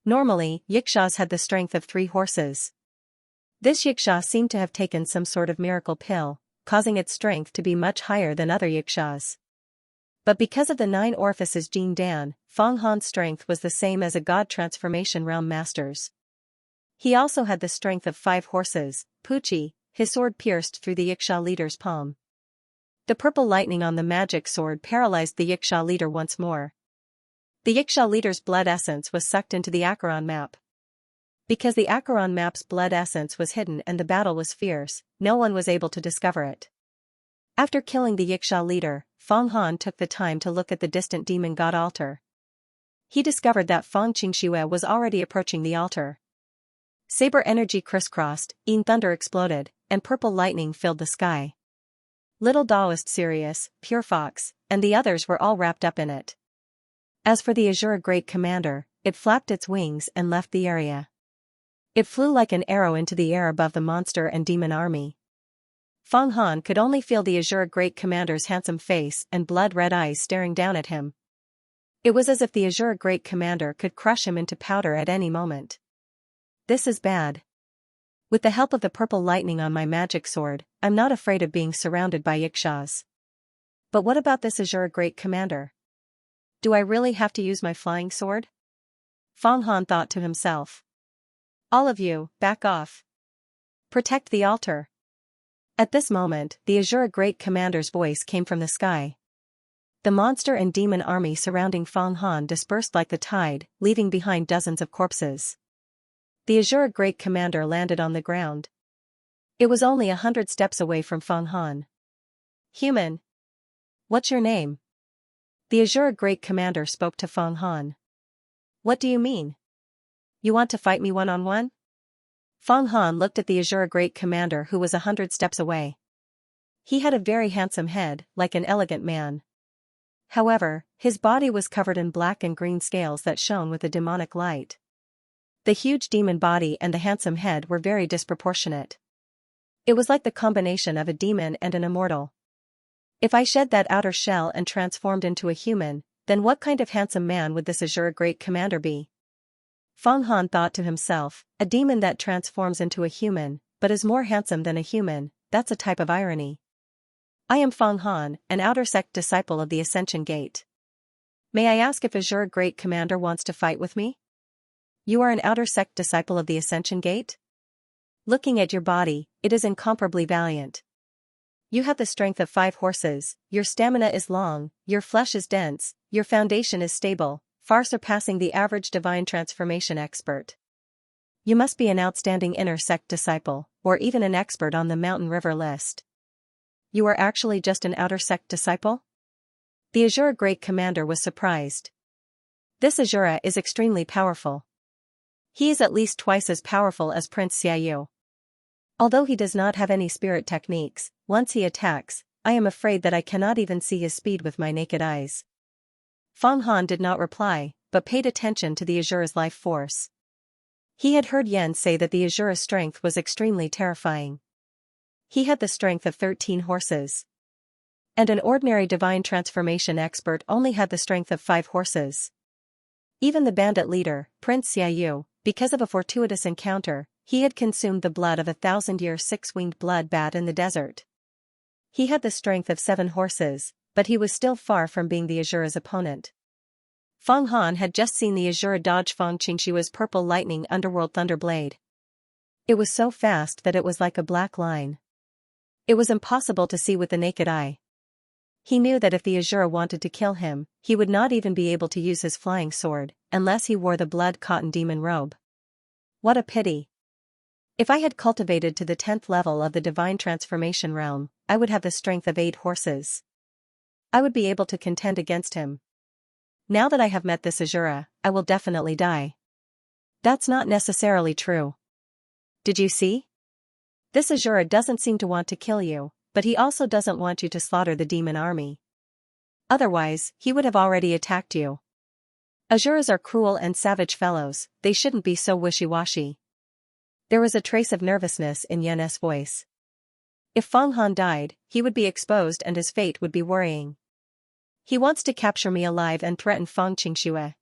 Normally, yikshaws had the strength of 3 horses. This yikshaw seemed to have taken some sort of miracle pill, causing its strength to be much higher than other yikshaws. But because of the 9 orifices Jin Dan, Fang Han's strength was the same as a God transformation realm master's. He also had the strength of 5 horses. Puchi, his sword pierced through the yikshaw leader's palm. The purple lightning on the magic sword paralyzed the yikshaw leader once more. The yikshaw leader's blood essence was sucked into the Acheron map. Because the Acheron map's blood essence was hidden and the battle was fierce, no one was able to discover it. After killing the yikshaw leader, Fang Han took the time to look at the distant demon god altar. He discovered that Fang Qingxue was already approaching the altar. Saber energy crisscrossed, thunder exploded, and purple lightning filled the sky. Little Taoist Sirius, Pure Fox, and the others were all wrapped up in it. As for the Azure Great Commander, it flapped its wings and left the area. It flew like an arrow into the air above the monster and demon army. Fang Han could only feel the Azure Great Commander's handsome face and blood-red eyes staring down at him. It was as if the Azure Great Commander could crush him into powder at any moment. This is bad. With the help of the purple lightning on my magic sword, I'm not afraid of being surrounded by yikshaws. But what about this Azure Great Commander? Do I really have to use my flying sword? Fang Han thought to himself. All of you, back off. Protect the altar. At this moment, the Azure Great Commander's voice came from the sky. The monster and demon army surrounding Fang Han dispersed like the tide, leaving behind dozens of corpses. The Azure Great Commander landed on the ground. It was only 100 steps away from Fang Han. Human. What's your name? The Azure Great Commander spoke to Fang Han. What do you mean? You want to fight me one-on-one? Fang Han looked at the Azure Great Commander who was 100 steps away. He had a very handsome head, like an elegant man. However, his body was covered in black and green scales that shone with a demonic light. The huge demon body and the handsome head were very disproportionate. It was like the combination of a demon and an immortal. If I shed that outer shell and transformed into a human, then what kind of handsome man would this Azure Great Commander be? Fang Han thought to himself, a demon that transforms into a human, but is more handsome than a human, that's a type of irony. I am Fang Han, an outer sect disciple of the Ascension Gate. May I ask if Azure Great Commander wants to fight with me? You are an outer sect disciple of the Ascension Gate? Looking at your body, it is incomparably valiant. You have the strength of 5 horses, your stamina is long, your flesh is dense, your foundation is stable, far surpassing the average divine transformation expert. You must be an outstanding inner sect disciple, or even an expert on the mountain river list. You are actually just an outer sect disciple? The Azura Great Commander was surprised. This Azura is extremely powerful. He is at least twice as powerful as Prince Xiaoyu. Although he does not have any spirit techniques, once he attacks, I am afraid that I cannot even see his speed with my naked eyes. Feng Han did not reply, but paid attention to the Azura's life force. He had heard Yan say that the Azura's strength was extremely terrifying. He had the strength of 13 horses. And an ordinary divine transformation expert only had the strength of 5 horses. Even the bandit leader, Prince Xiaoyu, because of a fortuitous encounter, he had consumed the blood of a 1,000-year 6-winged blood bat in the desert. He had the strength of 7 horses, but he was still far from being the Azura's opponent. Feng Han had just seen the Azura dodge Feng Xingshua's purple lightning underworld thunderblade. It was so fast that it was like a black line. It was impossible to see with the naked eye. He knew that if the Azura wanted to kill him, he would not even be able to use his flying sword, unless he wore the blood-cotton demon robe. What a pity. If I had cultivated to the 10th level of the divine transformation realm, I would have the strength of 8 horses. I would be able to contend against him. Now that I have met this Azura, I will definitely die. That's not necessarily true. Did you see? This Azura doesn't seem to want to kill you, but he also doesn't want you to slaughter the demon army. Otherwise, he would have already attacked you. Azuras are cruel and savage fellows, they shouldn't be so wishy-washy. There was a trace of nervousness in Yan's voice. If Feng Han died, he would be exposed and his fate would be worrying. He wants to capture me alive and threaten Feng Qingxue.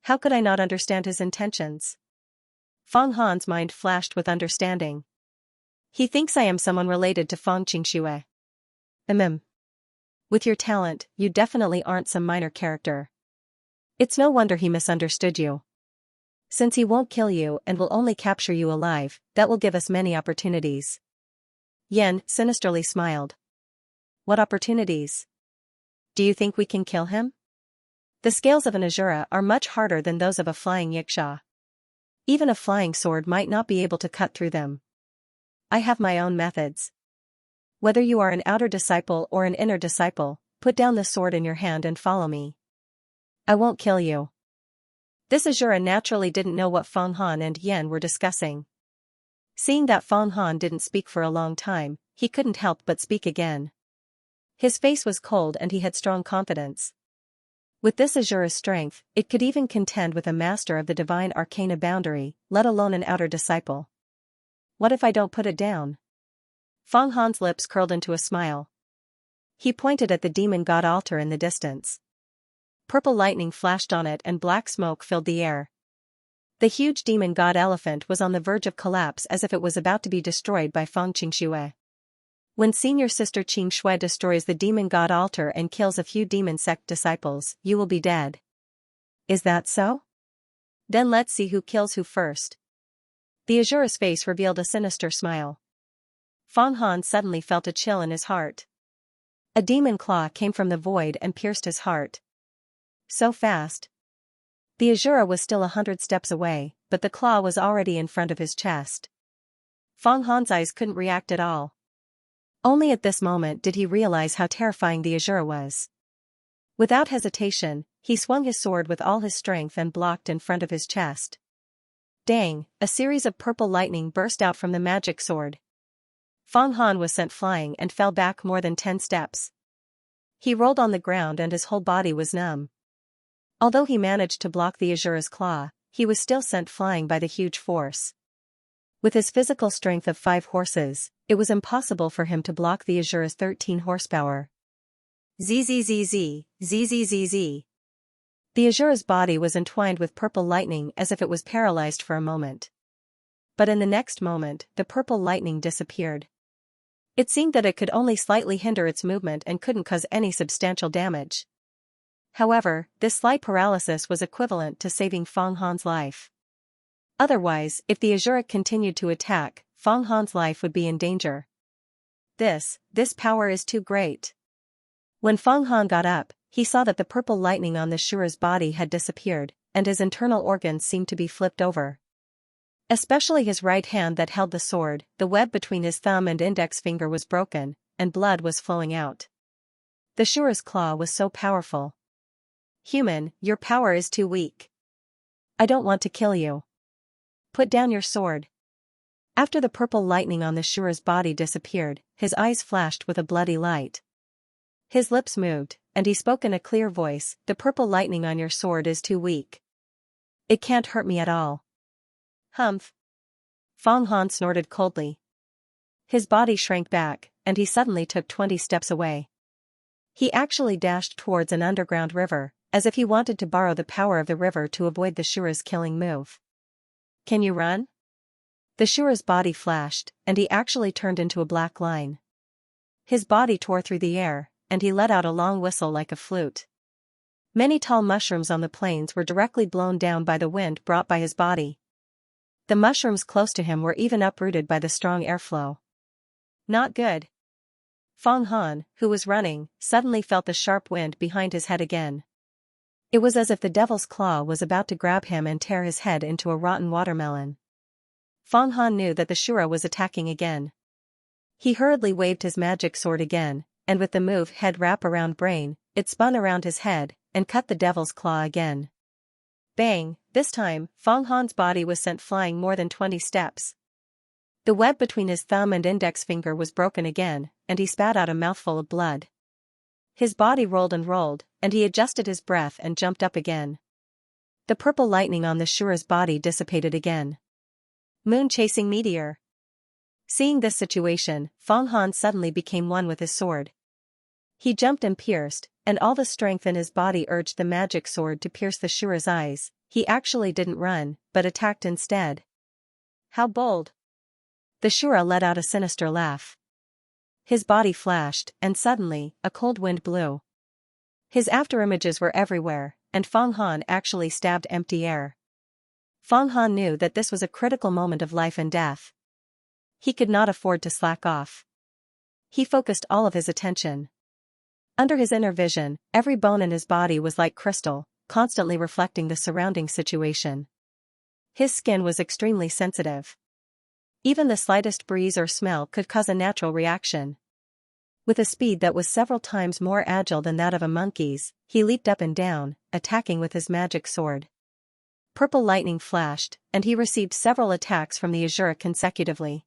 How could I not understand his intentions? Feng Han's mind flashed with understanding. He thinks I am someone related to Feng Qingxue. With your talent, you definitely aren't some minor character. It's no wonder he misunderstood you. Since he won't kill you and will only capture you alive, that will give us many opportunities. Yan sinisterly smiled. What opportunities? Do you think we can kill him? The scales of an Azura are much harder than those of a flying Yiksha. Even a flying sword might not be able to cut through them. I have my own methods. Whether you are an outer disciple or an inner disciple, put down the sword in your hand and follow me. I won't kill you. This Azura naturally didn't know what Feng Han and Yan were discussing. Seeing that Feng Han didn't speak for a long time, he couldn't help but speak again. His face was cold and he had strong confidence. With this Azura's strength, it could even contend with a master of the divine arcana boundary, let alone an outer disciple. What if I don't put it down? Feng Han's lips curled into a smile. He pointed at the demon god altar in the distance. Purple lightning flashed on it and black smoke filled the air. The huge demon god elephant was on the verge of collapse as if it was about to be destroyed by Feng Qingxue. When senior sister Qingxue destroys the demon god altar and kills a few demon sect disciples, you will be dead. Is that so? Then let's see who kills who first. The Azura's face revealed a sinister smile. Feng Han suddenly felt a chill in his heart. A demon claw came from the void and pierced his heart. So fast. The Azura was still 100 steps away, but the claw was already in front of his chest. Feng Han's eyes couldn't react at all. Only at this moment did he realize how terrifying the Azura was. Without hesitation, he swung his sword with all his strength and blocked in front of his chest. Dang, a series of purple lightning burst out from the magic sword. Feng Han was sent flying and fell back more than 10 steps. He rolled on the ground and his whole body was numb. Although he managed to block the Azura's claw, he was still sent flying by the huge force. With his physical strength of 5 horses, it was impossible for him to block the Azura's 13 horsepower. Zzz. The Azura's body was entwined with purple lightning as if it was paralyzed for a moment. But in the next moment, the purple lightning disappeared. It seemed that it could only slightly hinder its movement and couldn't cause any substantial damage. However, this slight paralysis was equivalent to saving Feng Han's life. Otherwise, if the Azura continued to attack, Feng Han's life would be in danger. This power is too great. When Feng Han got up, he saw that the purple lightning on the Shura's body had disappeared, and his internal organs seemed to be flipped over. Especially his right hand that held the sword. The web between his thumb and index finger was broken, and blood was flowing out. The Shura's claw was so powerful. Human, your power is too weak. I don't want to kill you. Put down your sword. After the purple lightning on the Shura's body disappeared, his eyes flashed with a bloody light. His lips moved, and he spoke in a clear voice, the purple lightning on your sword is too weak. It can't hurt me at all. Humph. Fong Han snorted coldly. His body shrank back, and he suddenly took 20 steps away. He actually dashed towards an underground river, as if he wanted to borrow the power of the river to avoid the Shura's killing move. Can you run? The Shura's body flashed, and he actually turned into a black line. His body tore through the air, and he let out a long whistle like a flute. Many tall mushrooms on the plains were directly blown down by the wind brought by his body. The mushrooms close to him were even uprooted by the strong airflow. Not good. Fong Han, who was running, suddenly felt the sharp wind behind his head again. It was as if the devil's claw was about to grab him and tear his head into a rotten watermelon. Fong Han knew that the Shura was attacking again. He hurriedly waved his magic sword again, and with the move head wrap around brain, it spun around his head, and cut the devil's claw again. Bang, this time, Fong Han's body was sent flying more than 20 steps. The web between his thumb and index finger was broken again, and he spat out a mouthful of blood. His body rolled, and he adjusted his breath and jumped up again. The purple lightning on the Shura's body dissipated again. Moon-chasing meteor. Seeing this situation, Fong Han suddenly became one with his sword. He jumped and pierced, and all the strength in his body urged the magic sword to pierce the Shura's eyes. He actually didn't run, but attacked instead. How bold! The Shura let out a sinister laugh. His body flashed, and suddenly, a cold wind blew. His afterimages were everywhere, and Fong Han actually stabbed empty air. Fong Han knew that this was a critical moment of life and death. He could not afford to slack off. He focused all of his attention. Under his inner vision, every bone in his body was like crystal, constantly reflecting the surrounding situation. His skin was extremely sensitive. Even the slightest breeze or smell could cause a natural reaction. With a speed that was several times more agile than that of a monkey's, he leaped up and down, attacking with his magic sword. Purple lightning flashed, and he received several attacks from the Azura consecutively.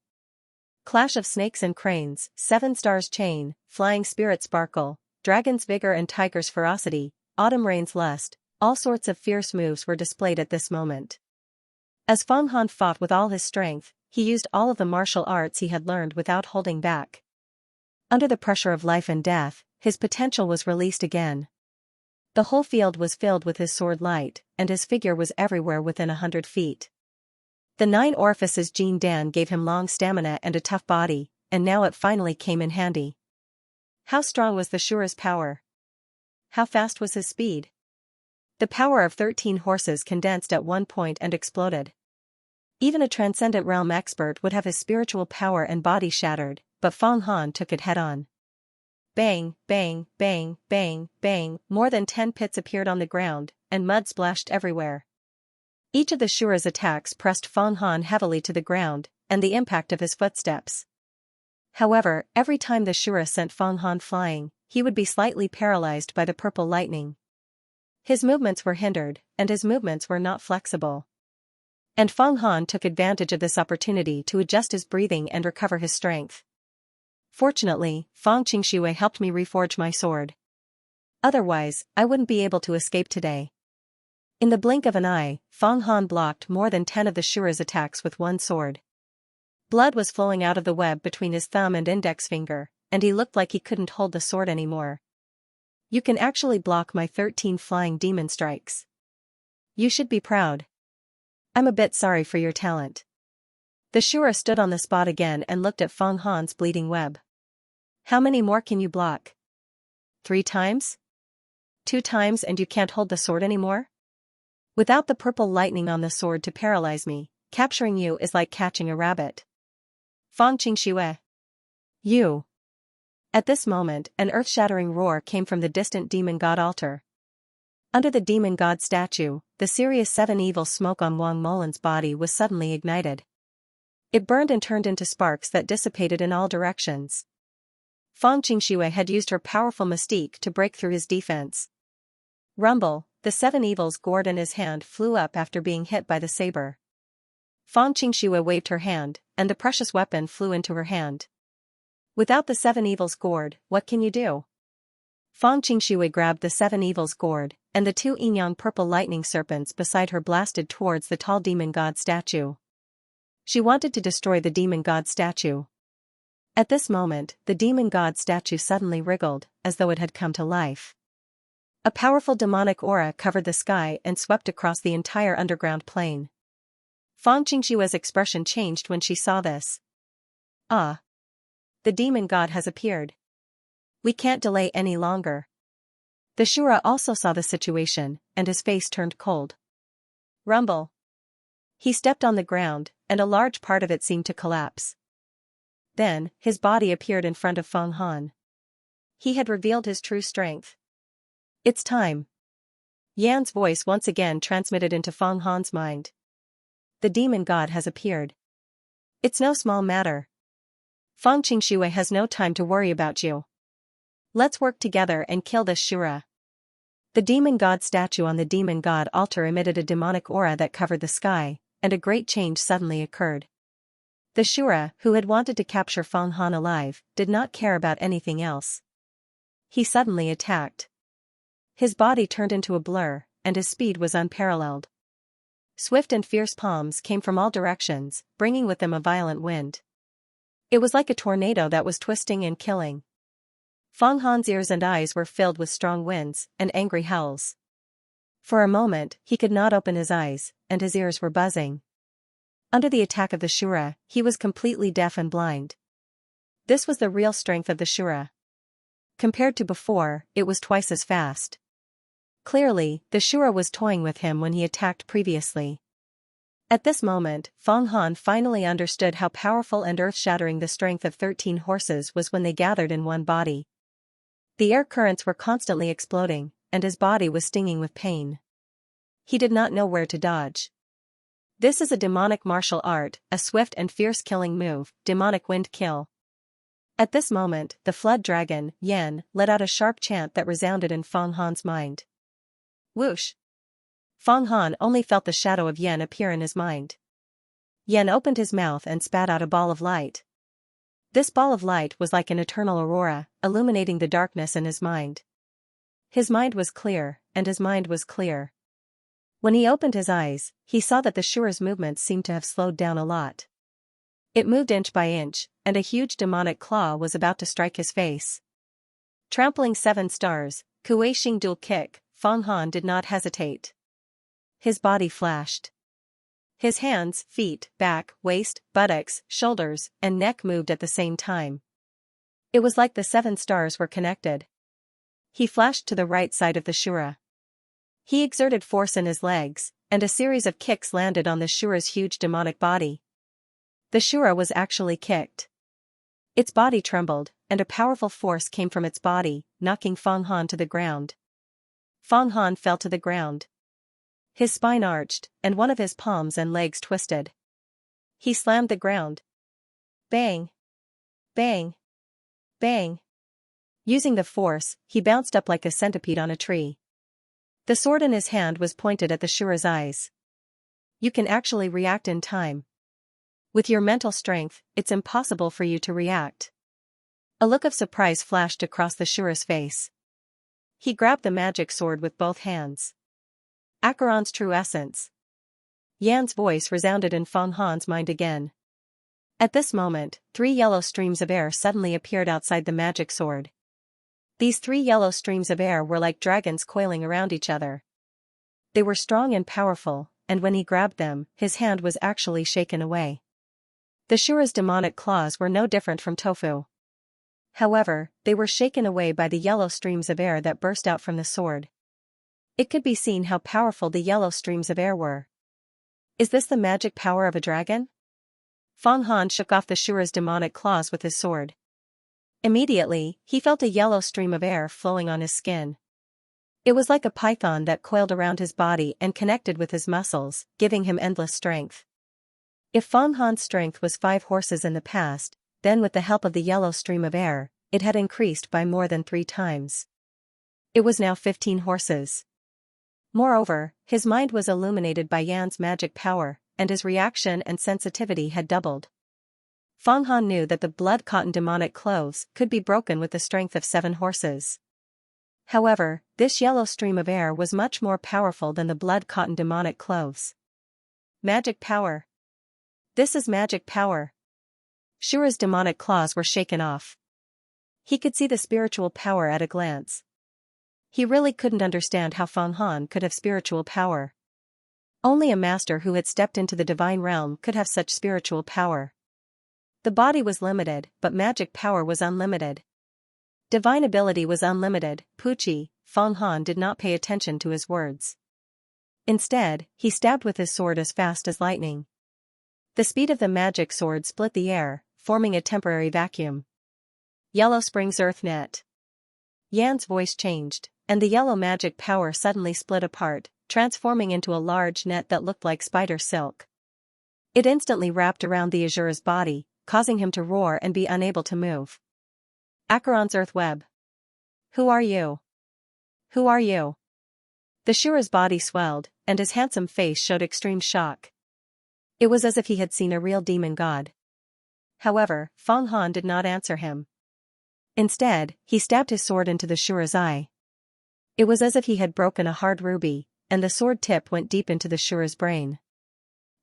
Clash of snakes and cranes, 7 stars chain, flying spirit sparkle, dragon's vigor and tiger's ferocity, autumn rain's lust, all sorts of fierce moves were displayed at this moment. As Fong Han fought with all his strength, he used all of the martial arts he had learned without holding back. Under the pressure of life and death, his potential was released again. The whole field was filled with his sword light, and his figure was everywhere within 100 feet. The 9 orifices Jin Dan gave him long stamina and a tough body, and now it finally came in handy. How strong was the Shura's power? How fast was his speed? The power of 13 horses condensed at one point and exploded. Even a transcendent realm expert would have his spiritual power and body shattered, but Fong Han took it head-on. Bang, bang, bang, bang, bang, more than 10 pits appeared on the ground, and mud splashed everywhere. Each of the Shura's attacks pressed Fong Han heavily to the ground, and the impact of his footsteps. However, every time the Shura sent Fong Han flying, he would be slightly paralyzed by the purple lightning. His movements were hindered, and his movements were not flexible. And Fong Han took advantage of this opportunity to adjust his breathing and recover his strength. Fortunately, Fong Qingshui helped me reforge my sword. Otherwise, I wouldn't be able to escape today. In the blink of an eye, Fong Han blocked more than 10 of the Shura's attacks with one sword. Blood was flowing out of the web between his thumb and index finger, and he looked like he couldn't hold the sword anymore. You can actually block my 13 flying demon strikes. You should be proud. I'm a bit sorry for your talent. The Shura stood on the spot again and looked at Fong Han's bleeding web. How many more can you block? 3 times? 2 times and you can't hold the sword anymore? Without the purple lightning on the sword to paralyze me, capturing you is like catching a rabbit. Fong Qingshui. You. At this moment, an earth-shattering roar came from the distant demon god altar. Under the demon god statue, the serious seven evil smoke on Wang Molin's body was suddenly ignited. It burned and turned into sparks that dissipated in all directions. Fang Qingxue had used her powerful mystique to break through his defense. Rumble, the seven evil's gourd in his hand flew up after being hit by the saber. Fang Qingxue waved her hand, and the precious weapon flew into her hand. Without the seven evil's gourd, what can you do? Fang Qingxue grabbed the seven evil's gourd, and the two yin-yang purple lightning serpents beside her blasted towards the tall demon god statue. She wanted to destroy the demon god statue. At this moment, the demon god statue suddenly wriggled, as though it had come to life. A powerful demonic aura covered the sky and swept across the entire underground plane. Fang Qingxue's expression changed when she saw this. Ah! The demon god has appeared. We can't delay any longer. The Shura also saw the situation, and his face turned cold. Rumble. He stepped on the ground, and a large part of it seemed to collapse. Then, his body appeared in front of Feng Han. He had revealed his true strength. It's time. Yan's voice once again transmitted into Feng Han's mind. The demon god has appeared. It's no small matter. Fang Qingxue has no time to worry about you. Let's work together and kill this Shura. The demon god statue on the demon god altar emitted a demonic aura that covered the sky, and a great change suddenly occurred. The Shura, who had wanted to capture Feng Han alive, did not care about anything else. He suddenly attacked. His body turned into a blur, and his speed was unparalleled. Swift and fierce palms came from all directions, bringing with them a violent wind. It was like a tornado that was twisting and killing. Feng Han's ears and eyes were filled with strong winds and angry howls. For a moment, he could not open his eyes, and his ears were buzzing. Under the attack of the Shura, he was completely deaf and blind. This was the real strength of the Shura. Compared to before, it was twice as fast. Clearly, the Shura was toying with him when he attacked previously. At this moment, Feng Han finally understood how powerful and earth-shattering the strength of 13 horses was when they gathered in one body. The air currents were constantly exploding, and his body was stinging with pain. He did not know where to dodge. This is a demonic martial art, a swift and fierce killing move, demonic wind kill. At this moment, the flood dragon, Yan, let out a sharp chant that resounded in Feng Han's mind. Whoosh! Feng Han only felt the shadow of Yan appear in his mind. Yan opened his mouth and spat out a ball of light. This ball of light was like an eternal aurora, illuminating the darkness in his mind. His mind was clear, and his mind was clear. When he opened his eyes, he saw that the Shura's movements seemed to have slowed down a lot. It moved inch by inch, and a huge demonic claw was about to strike his face. Trampling 7 stars, Kuei Xing dual kick, Feng Han did not hesitate. His body flashed. His hands, feet, back, waist, buttocks, shoulders, and neck moved at the same time. It was like the 7 stars were connected. He flashed to the right side of the Shura. He exerted force in his legs, and a series of kicks landed on the Shura's huge demonic body. The Shura was actually kicked. Its body trembled, and a powerful force came from its body, knocking Feng Han to the ground. Feng Han fell to the ground. His spine arched, and one of his palms and legs twisted. He slammed the ground. Bang! Bang! Bang! Using the force, he bounced up like a centipede on a tree. The sword in his hand was pointed at the Shura's eyes. You can actually react in time. With your mental strength, it's impossible for you to react. A look of surprise flashed across the Shura's face. He grabbed the magic sword with both hands. Acheron's true essence. Yan's voice resounded in Feng Han's mind again. At this moment, 3 yellow streams of air suddenly appeared outside the magic sword. These 3 yellow streams of air were like dragons coiling around each other. They were strong and powerful, and when he grabbed them, his hand was actually shaken away. The Shura's demonic claws were no different from tofu. However, they were shaken away by the yellow streams of air that burst out from the sword. It could be seen how powerful the yellow streams of air were. Is this the magic power of a dragon? Feng Han shook off the Shura's demonic claws with his sword. Immediately, he felt a yellow stream of air flowing on his skin. It was like a python that coiled around his body and connected with his muscles, giving him endless strength. If Feng Han's strength was 5 horses in the past, then with the help of the yellow stream of air, it had increased by more than 3 times. It was now 15 horses. Moreover, his mind was illuminated by Yan's magic power, and his reaction and sensitivity had doubled. Feng Han knew that the blood-cotton demonic cloves could be broken with the strength of 7 horses. However, this yellow stream of air was much more powerful than the blood-cotton demonic cloves. Magic power. This is magic power. Shura's demonic claws were shaken off. He could see the spiritual power at a glance. He really couldn't understand how Feng Han could have spiritual power. Only a master who had stepped into the divine realm could have such spiritual power. The body was limited, but magic power was unlimited. Divine ability was unlimited. Pucci, Feng Han did not pay attention to his words. Instead, he stabbed with his sword as fast as lightning. The speed of the magic sword split the air, forming a temporary vacuum. Yellow Springs Earth Net. Yan's voice changed, and the yellow magic power suddenly split apart, transforming into a large net that looked like spider silk. It instantly wrapped around the Azura's body, causing him to roar and be unable to move. Acheron's Earth Web. Who are you? Who are you? The Shura's body swelled, and his handsome face showed extreme shock. It was as if he had seen a real demon god. However, Feng Han did not answer him. Instead, he stabbed his sword into the Shura's eye. It was as if he had broken a hard ruby, and the sword tip went deep into the Shura's brain.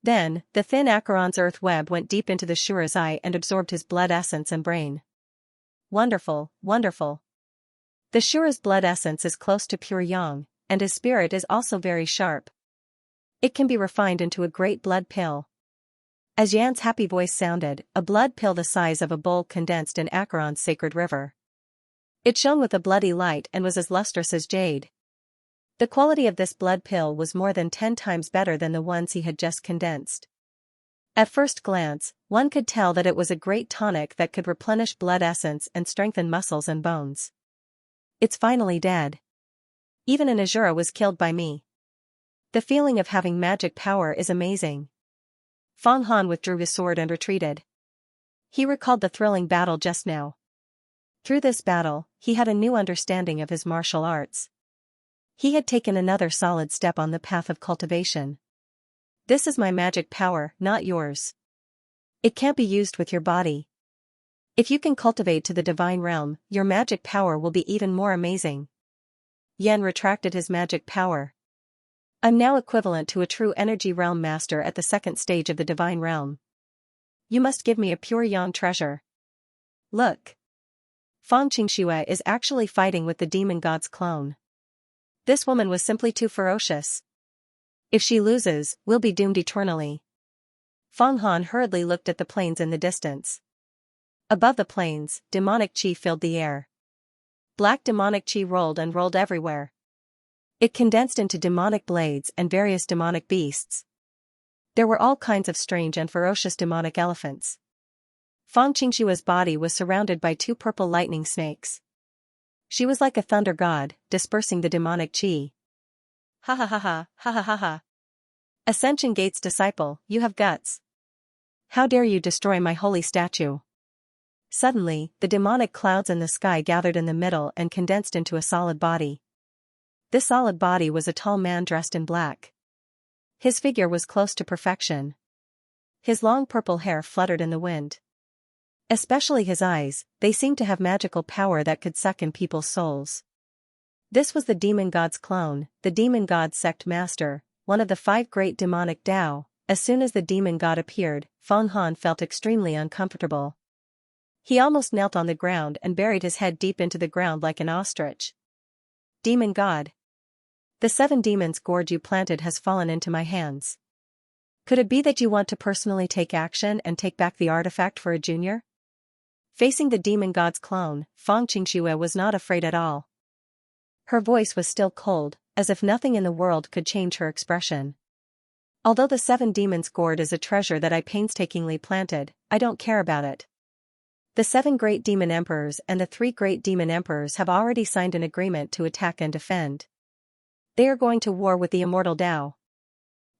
Then, the thin Acheron's earth web went deep into the Shura's eye and absorbed his blood essence and brain. Wonderful, wonderful. The Shura's blood essence is close to pure yang, and his spirit is also very sharp. It can be refined into a great blood pill. As Yan's happy voice sounded, a blood pill the size of a bowl condensed in Acheron's sacred river. It shone with a bloody light and was as lustrous as jade. The quality of this blood pill was more than 10 times better than the ones he had just condensed. At first glance, one could tell that it was a great tonic that could replenish blood essence and strengthen muscles and bones. It's finally dead. Even an Azura was killed by me. The feeling of having magic power is amazing. Feng Han withdrew his sword and retreated. He recalled the thrilling battle just now. Through this battle, he had a new understanding of his martial arts. He had taken another solid step on the path of cultivation. This is my magic power, not yours. It can't be used with your body. If you can cultivate to the divine realm, your magic power will be even more amazing. Yan retracted his magic power. I'm now equivalent to a true energy realm master at the 2nd stage of the divine realm. You must give me a pure yang treasure. Look. Feng Xianxia is actually fighting with the demon god's clone. This woman was simply too ferocious. If she loses, we'll be doomed eternally. Feng Han hurriedly looked at the plains in the distance. Above the plains, demonic chi filled the air. Black demonic chi rolled and rolled everywhere. It condensed into demonic blades and various demonic beasts. There were all kinds of strange and ferocious demonic elephants. Feng Xianxia's body was surrounded by 2 purple lightning snakes. She was like a thunder god, dispersing the demonic chi. Ha ha ha ha, ha ha ha ha. Ascension Gate's disciple, you have guts. How dare you destroy my holy statue? Suddenly, the demonic clouds in the sky gathered in the middle and condensed into a solid body. This solid body was a tall man dressed in black. His figure was close to perfection. His long purple hair fluttered in the wind. Especially his eyes, they seemed to have magical power that could suck in people's souls. This was the demon god's clone, the demon god's sect master, one of the 5 great demonic Tao. As soon as the demon god appeared, Feng Han felt extremely uncomfortable. He almost knelt on the ground and buried his head deep into the ground like an ostrich. Demon god. The 7 demons' gourd you planted has fallen into my hands. Could it be that you want to personally take action and take back the artifact for a junior? Facing the demon god's clone, Feng Xianxia was not afraid at all. Her voice was still cold, as if nothing in the world could change her expression. Although the 7 demons' gourd is a treasure that I painstakingly planted, I don't care about it. The 7 great demon emperors and the 3 great demon emperors have already signed an agreement to attack and defend. They are going to war with the immortal Tao.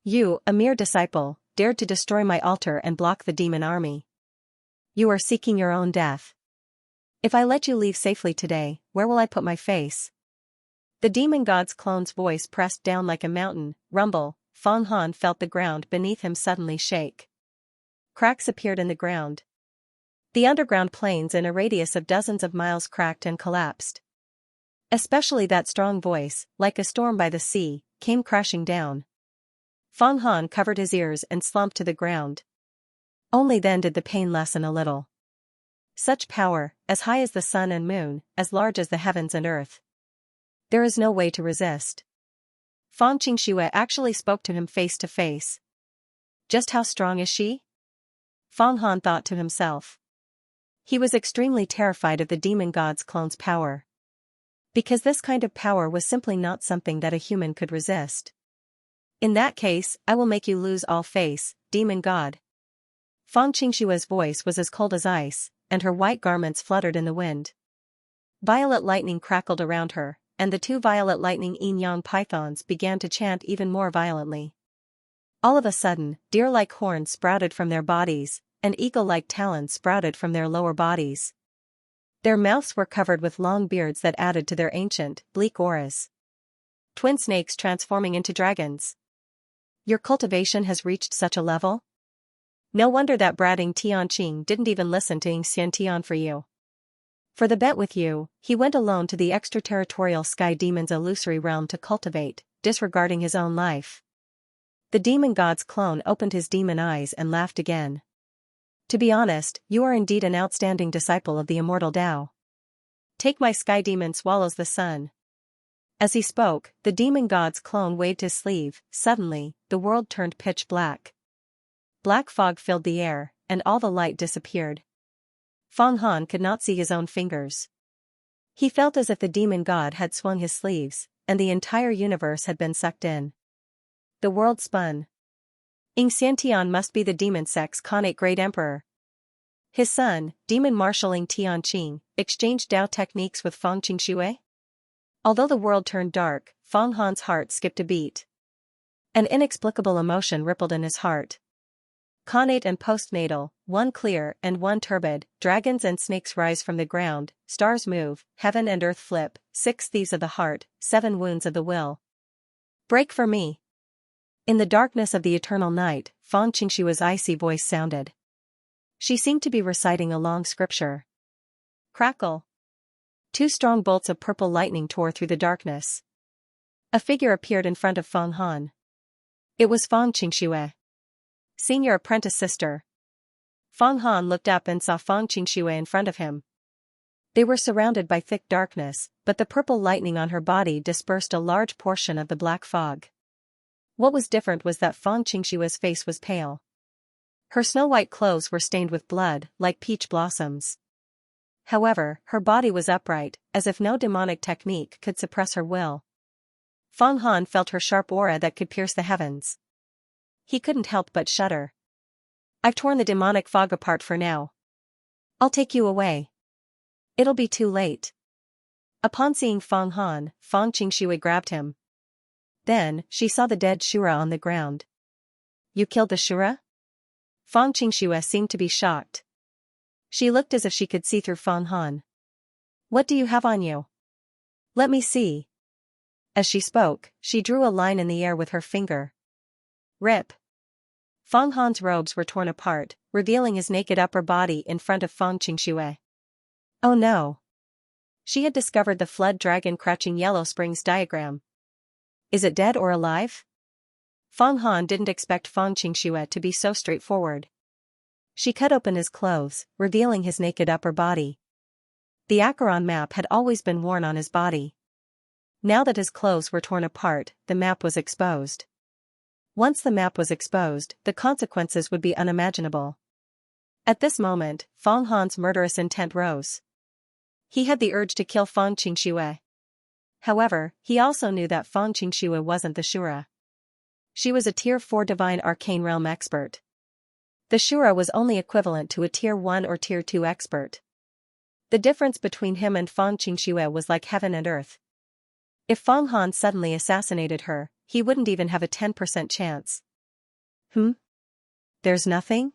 You, a mere disciple, dared to destroy my altar and block the demon army. You are seeking your own death. If I let you leave safely today, where will I put my face? The demon god's clone's voice pressed down like a mountain rumble. Fang Han felt the ground beneath him suddenly shake. Cracks appeared in the ground. The underground plains in a radius of dozens of miles cracked and collapsed. Especially that strong voice, like a storm by the sea, came crashing down. Fang Han covered his ears and slumped to the ground. Only then did the pain lessen a little. Such power, as high as the sun and moon, as large as the heavens and earth. There is no way to resist. Fang Qingxue actually spoke to him face to face. Just how strong is she? Fang Han thought to himself. He was extremely terrified of the demon god's clone's power. Because this kind of power was simply not something that a human could resist. In that case, I will make you lose all face, demon god. Fang Qingxue's voice was as cold as ice, and her white garments fluttered in the wind. Violet lightning crackled around her, and the two violet lightning yin-yang pythons began to chant even more violently. All of a sudden, deer-like horns sprouted from their bodies, and eagle-like talons sprouted from their lower bodies. Their mouths were covered with long beards that added to their ancient, bleak auras. Twin snakes transforming into dragons. Your cultivation has reached such a level? No wonder that bratting Tianqing didn't even listen to Xianxia for you. For the bet with you, he went alone to the extraterritorial sky demon's illusory realm to cultivate, disregarding his own life. The demon god's clone opened his demon eyes and laughed again. To be honest, you are indeed an outstanding disciple of the immortal Tao. Take my sky demon swallows the sun. As he spoke, the demon god's clone waved his sleeve. Suddenly, the world turned pitch black. Black fog filled the air, and all the light disappeared. Fang Han could not see his own fingers. He felt as if the demon god had swung his sleeves, and the entire universe had been sucked in. The world spun. Xiantian must be the demon sect's Khanate great emperor. His son, demon marshalling Tianqing, exchanged Dao techniques with Fang Qingxue. Although the world turned dark, Fang Han's heart skipped a beat. An inexplicable emotion rippled in his heart. Khanate and postnatal, one clear and one turbid, dragons and snakes rise from the ground, stars move, heaven and earth flip, 6 thieves of the heart, 7 wounds of the will. Break for me. In the darkness of the eternal night, Fang Qingxue's icy voice sounded. She seemed to be reciting a long scripture. Crackle. 2 strong bolts of purple lightning tore through the darkness. A figure appeared in front of Fang Han. It was Fang Qingxue. Senior apprentice sister. Fang Han looked up and saw Fang Qingxue in front of him. They were surrounded by thick darkness, but the purple lightning on her body dispersed a large portion of the black fog. What was different was that Fang Qingxue's face was pale. Her snow-white clothes were stained with blood, like peach blossoms. However, her body was upright, as if no demonic technique could suppress her will. Fang Han felt her sharp aura that could pierce the heavens. He couldn't help but shudder. I've torn the demonic fog apart for now. I'll take you away. It'll be too late. Upon seeing Fang Han, Fang Qingxue grabbed him. Then, she saw the dead Shura on the ground. You killed the Shura? Fang Qingxue seemed to be shocked. She looked as if she could see through Fang Han. What do you have on you? Let me see. As she spoke, she drew a line in the air with her finger. Rip. Fang Han's robes were torn apart, revealing his naked upper body in front of Fang Qingxue. Oh no. She had discovered the flood dragon crouching Yellow Springs diagram. Is it dead or alive? Fang Han didn't expect Fang Qingxue to be so straightforward. She cut open his clothes, revealing his naked upper body. The Acheron map had always been worn on his body. Now that his clothes were torn apart, the map was exposed. Once the map was exposed, the consequences would be unimaginable. At this moment, Fang Han's murderous intent rose. He had the urge to kill Fang Qingxue. However, he also knew that Fang Qingxue wasn't the Shura. She was a Tier 4 Divine Arcane Realm expert. The Shura was only equivalent to a Tier 1 or Tier 2 expert. The difference between him and Fang Qingxue was like heaven and earth. If Feng Han suddenly assassinated her, he wouldn't even have a 10% chance. There's nothing?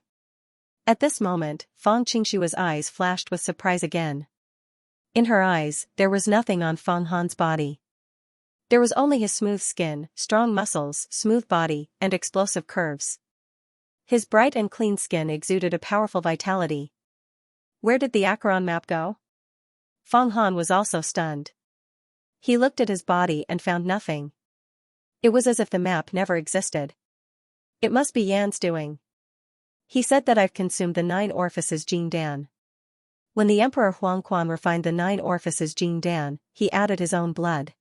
At this moment, Feng Qingshua's eyes flashed with surprise again. In her eyes, there was nothing on Feng Han's body. There was only his smooth skin, strong muscles, smooth body, and explosive curves. His bright and clean skin exuded a powerful vitality. Where did the Acheron map go? Feng Han was also stunned. He looked at his body and found nothing. It was as if the map never existed. It must be Yan's doing. He said that I've consumed the 9 orifices Jing Dan. When the Emperor Huangquan refined the 9 orifices Jing Dan, he added his own blood.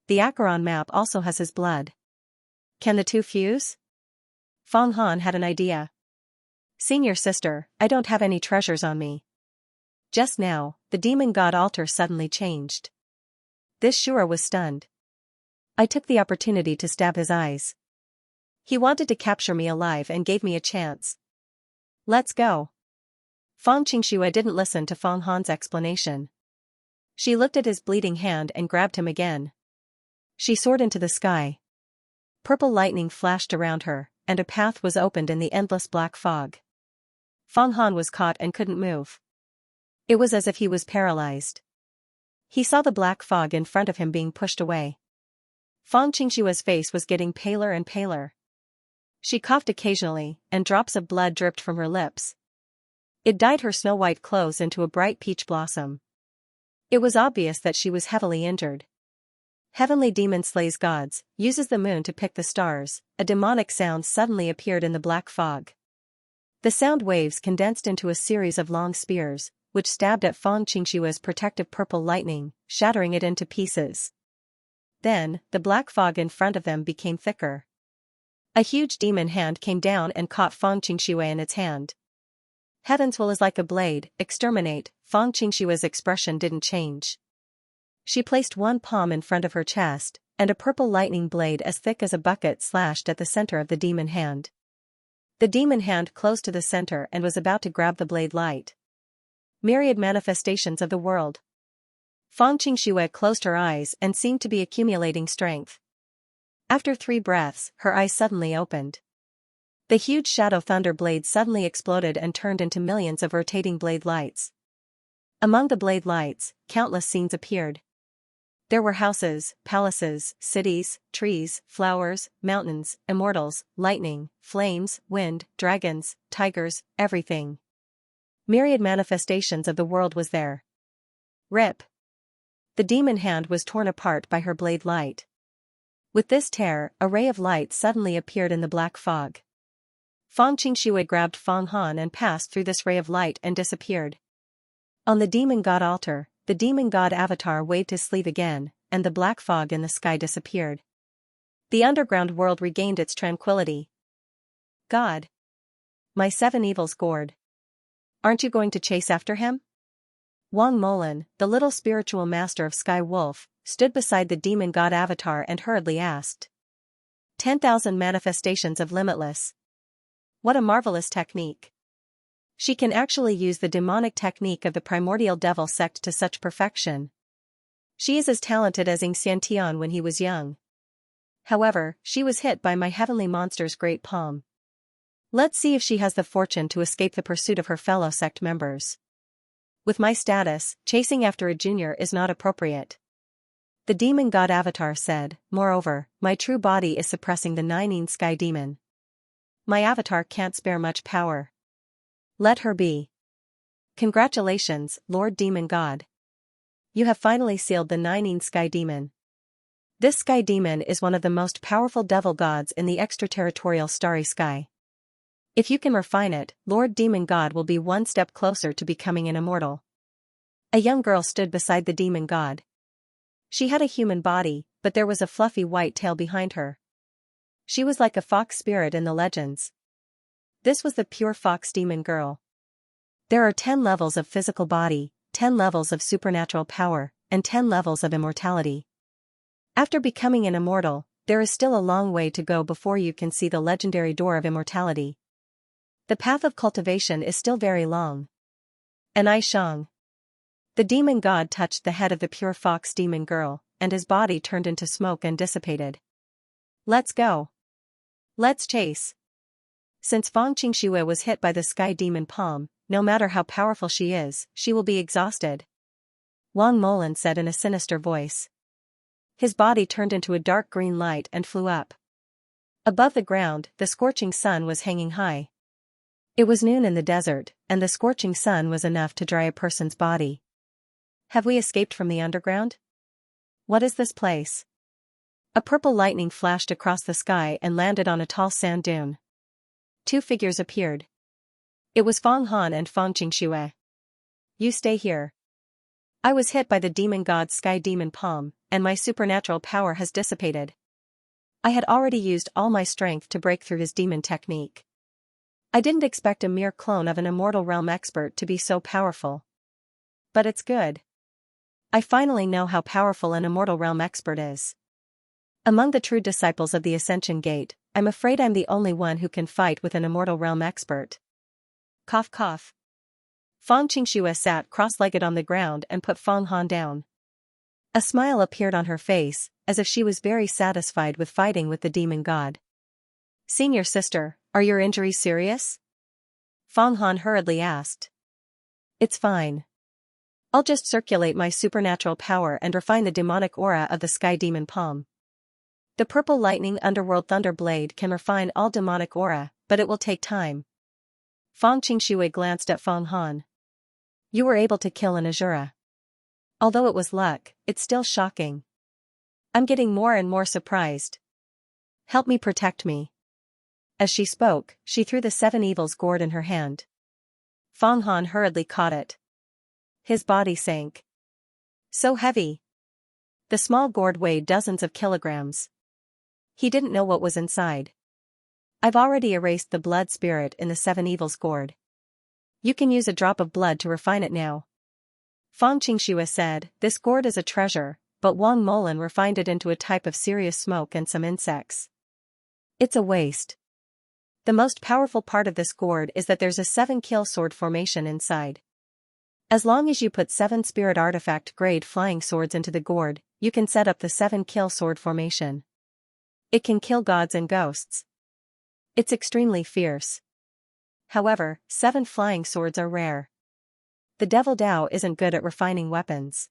The Acheron map also has his blood. Can the two fuse? Feng Han had an idea. Senior sister, I don't have any treasures on me. Just now, the demon god altar suddenly changed. This Shura was stunned. I took the opportunity to stab his eyes. He wanted to capture me alive and gave me a chance. Let's go. Feng Qingxue didn't listen to Feng Han's explanation. She looked at his bleeding hand and grabbed him again. She soared into the sky. Purple lightning flashed around her, and a path was opened in the endless black fog. Feng Han was caught and couldn't move. It was as if he was paralyzed. He saw the black fog in front of him being pushed away. Feng Qingshua's face was getting paler and paler. She coughed occasionally, and drops of blood dripped from her lips. It dyed her snow-white clothes into a bright peach blossom. It was obvious that she was heavily injured. Heavenly demon slays gods, uses the moon to pick the stars. A demonic sound suddenly appeared in the black fog. The sound waves condensed into a series of long spears, which stabbed at Feng Qingshua's protective purple lightning, shattering it into pieces. Then, the black fog in front of them became thicker. A huge demon hand came down and caught Feng Qingxue in its hand. Heaven's will is like a blade, exterminate. Feng Qingshua's expression didn't change. She placed one palm in front of her chest, and a purple lightning blade as thick as a bucket slashed at the center of the demon hand. The demon hand closed to the center and was about to grab the blade light. Myriad manifestations of the world. Feng Qingxue closed her eyes and seemed to be accumulating strength. After 3 breaths, her eyes suddenly opened. The huge shadow thunder blade suddenly exploded and turned into millions of rotating blade lights. Among the blade lights, countless scenes appeared. There were houses, palaces, cities, trees, flowers, mountains, immortals, lightning, flames, wind, dragons, tigers, everything. Myriad manifestations of the world was there. Rip. The demon hand was torn apart by her blade light. With this tear, a ray of light suddenly appeared in the black fog. Feng Qingxue grabbed Feng Han and passed through this ray of light and disappeared. On the demon god altar, the demon god avatar waved his sleeve again, and the black fog in the sky disappeared. The underground world regained its tranquility. God. My 7 evils gourd. Aren't you going to chase after him? Wang Molan, the little spiritual master of Sky Wolf, stood beside the demon god avatar and hurriedly asked. 10,000 manifestations of Limitless. What a marvelous technique. She can actually use the demonic technique of the primordial devil sect to such perfection. She is as talented as Xianxia when he was young. However, she was hit by my heavenly monster's great palm. Let's see if she has the fortune to escape the pursuit of her fellow sect members. With my status, chasing after a junior is not appropriate. The demon god avatar said. Moreover, my true body is suppressing the 9 sky demon. My avatar can't spare much power. Let her be. Congratulations, Lord Demon God. You have finally sealed the 9 sky demon. This sky demon is one of the most powerful devil gods in the extraterritorial starry sky. If you can refine it, Lord Demon God will be one step closer to becoming an immortal. A young girl stood beside the demon god. She had a human body, but there was a fluffy white tail behind her. She was like a fox spirit in the legends. This was the pure fox demon girl. There are 10 levels of physical body, 10 levels of supernatural power, and 10 levels of immortality. After becoming an immortal, there is still a long way to go before you can see the legendary door of immortality. The path of cultivation is still very long. And I Shang. The demon god touched the head of the pure fox demon girl, and his body turned into smoke and dissipated. Let's go. Let's chase. Since Fang Qingxue was hit by the sky demon palm, no matter how powerful she is, she will be exhausted. Wang Molan said in a sinister voice. His body turned into a dark green light and flew up. Above the ground, the scorching sun was hanging high. It was noon in the desert, and the scorching sun was enough to dry a person's body. Have we escaped from the underground? What is this place? A purple lightning flashed across the sky and landed on a tall sand dune. Two figures appeared. It was Fang Han and Fang Qingxue. You stay here. I was hit by the demon god's sky demon palm, and my supernatural power has dissipated. I had already used all my strength to break through his demon technique. I didn't expect a mere clone of an immortal realm expert to be so powerful. But it's good. I finally know how powerful an immortal realm expert is. Among the true disciples of the Ascension Gate, I'm afraid I'm the only one who can fight with an immortal realm expert. Cough cough. Fang Qingxue sat cross-legged on the ground and put Fang Han down. A smile appeared on her face, as if she was very satisfied with fighting with the demon god. Senior sister, are your injuries serious? Fang Han hurriedly asked. It's fine. I'll just circulate my supernatural power and refine the demonic aura of the sky demon palm. The purple lightning underworld thunder blade can refine all demonic aura, but it will take time. Fang Qingxue glanced at Fang Han. You were able to kill an Azura. Although it was luck, it's still shocking. I'm getting more and more surprised. Help me protect me. As she spoke, she threw the seven evils gourd in her hand. Fang Han hurriedly caught it. His body sank. So heavy. The small gourd weighed dozens of kilograms. He didn't know what was inside. I've already erased the blood spirit in the seven evils gourd. You can use a drop of blood to refine it now. Fang Qingxue said, this gourd is a treasure, but Wang Molan refined it into a type of serious smoke and some insects. It's a waste. The most powerful part of this gourd is that there's a 7-kill sword formation inside. As long as you put 7 spirit artifact grade flying swords into the gourd, you can set up the 7-kill sword formation. It can kill gods and ghosts. It's extremely fierce. However, 7 flying swords are rare. The Devil Dao isn't good at refining weapons.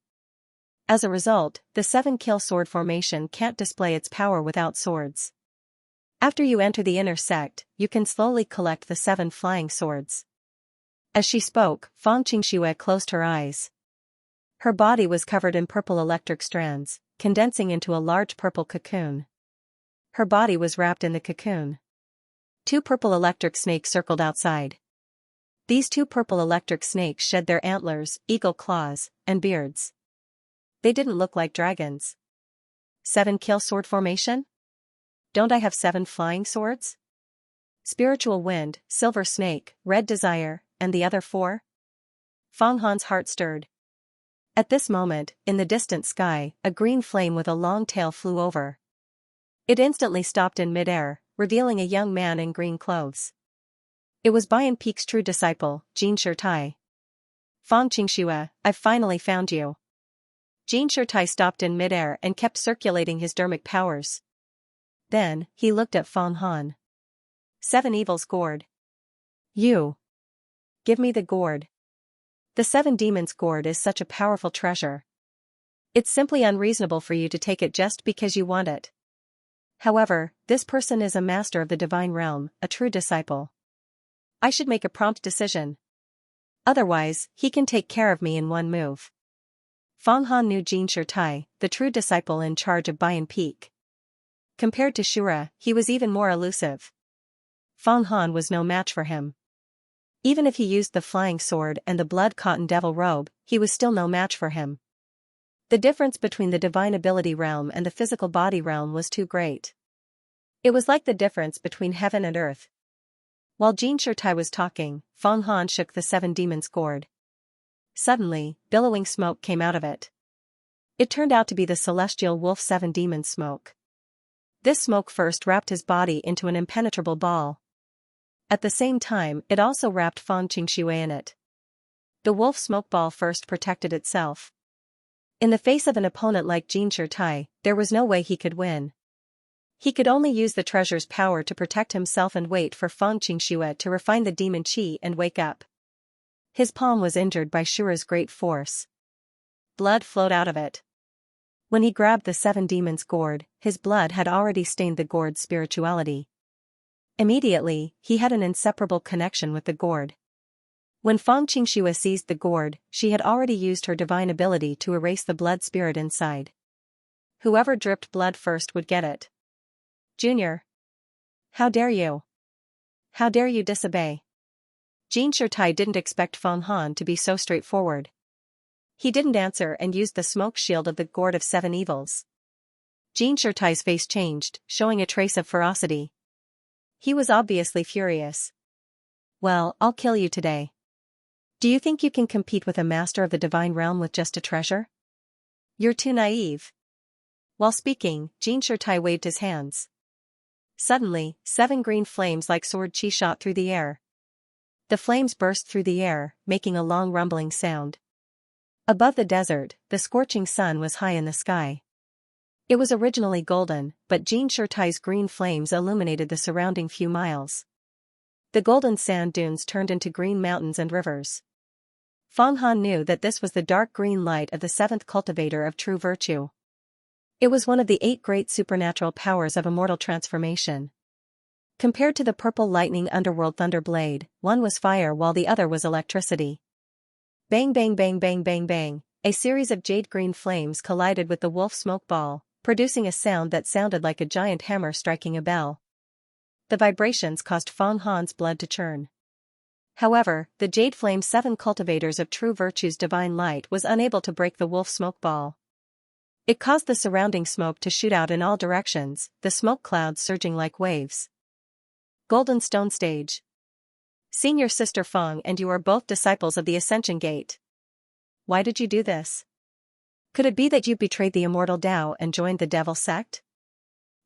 As a result, the 7-kill sword formation can't display its power without swords. After you enter the inner sect, you can slowly collect the 7 flying swords. As she spoke, Fang Qingxue closed her eyes. Her body was covered in purple electric strands, condensing into a large purple cocoon. Her body was wrapped in the cocoon. 2 purple electric snakes circled outside. These 2 purple electric snakes shed their antlers, eagle claws, and beards. They didn't look like dragons. 7-kill sword formation? Don't I have 7 flying swords? Spiritual Wind, Silver Snake, Red Desire, and the other 4? Fang Han's heart stirred. At this moment, in the distant sky, a green flame with a long tail flew over. It instantly stopped in midair, revealing a young man in green clothes. It was Bayan Peak's true disciple, Jin Shirtai. Fang Qingxue, I've finally found you. Jin Shirtai stopped in midair and kept circulating his dermic powers. Then, he looked at Fang Han. 7 evils gourd. You. Give me the gourd. The 7 demons gourd is such a powerful treasure. It's simply unreasonable for you to take it just because you want it. However, this person is a master of the divine realm, a true disciple. I should make a prompt decision. Otherwise, he can take care of me in one move. Fang Han knew Jin Shirtai, the true disciple in charge of Bayan Peak. Compared to Shura, he was even more elusive. Fang Han was no match for him. Even if he used the flying sword and the blood cotton devil robe, he was still no match for him. The difference between the divine ability realm and the physical body realm was too great. It was like the difference between heaven and earth. While Jin Shirtai was talking, Fang Han shook the 7 demons gourd. Suddenly, billowing smoke came out of it. It turned out to be the celestial wolf 7 demons smoke. This smoke first wrapped his body into an impenetrable ball. At the same time, it also wrapped Fang Qingxue in it. The wolf smoke ball first protected itself. In the face of an opponent like Xianxia, there was no way he could win. He could only use the treasure's power to protect himself and wait for Feng Qingxue to refine the demon qi and wake up. His palm was injured by Shura's great force. Blood flowed out of it. When he grabbed the seven demons' gourd, his blood had already stained the gourd's spirituality. Immediately, he had an inseparable connection with the gourd. When Feng Qingxue seized the gourd, she had already used her divine ability to erase the blood spirit inside. Whoever dripped blood first would get it. Junior. How dare you? How dare you disobey? Xianxia didn't expect Feng Han to be so straightforward. He didn't answer and used the smoke shield of the Gourd of Seven Evils. Xianxia's face changed, showing a trace of ferocity. He was obviously furious. Well, I'll kill you today. Do you think you can compete with a master of the divine realm with just a treasure? You're too naive. While speaking, Xianxia waved his hands. Suddenly, 7 green flames like sword chi shot through the air. The flames burst through the air, making a long rumbling sound. Above the desert, the scorching sun was high in the sky. It was originally golden, but Xianxia's green flames illuminated the surrounding few miles. The golden sand dunes turned into green mountains and rivers. Feng Han knew that this was the dark green light of the 7th cultivator of true virtue. It was one of the 8 great supernatural powers of immortal transformation. Compared to the purple lightning underworld thunder blade, one was fire while the other was electricity. Bang bang bang bang bang bang, a series of jade-green flames collided with the wolf smoke ball, producing a sound that sounded like a giant hammer striking a bell. The vibrations caused Feng Han's blood to churn. However, the Jade Flame 7 cultivators of true virtue's divine light was unable to break the wolf smoke ball. It caused the surrounding smoke to shoot out in all directions, the smoke clouds surging like waves. Golden Stone Stage. Senior Sister Feng and you are both disciples of the Ascension Gate. Why did you do this? Could it be that you betrayed the immortal Tao and joined the devil sect?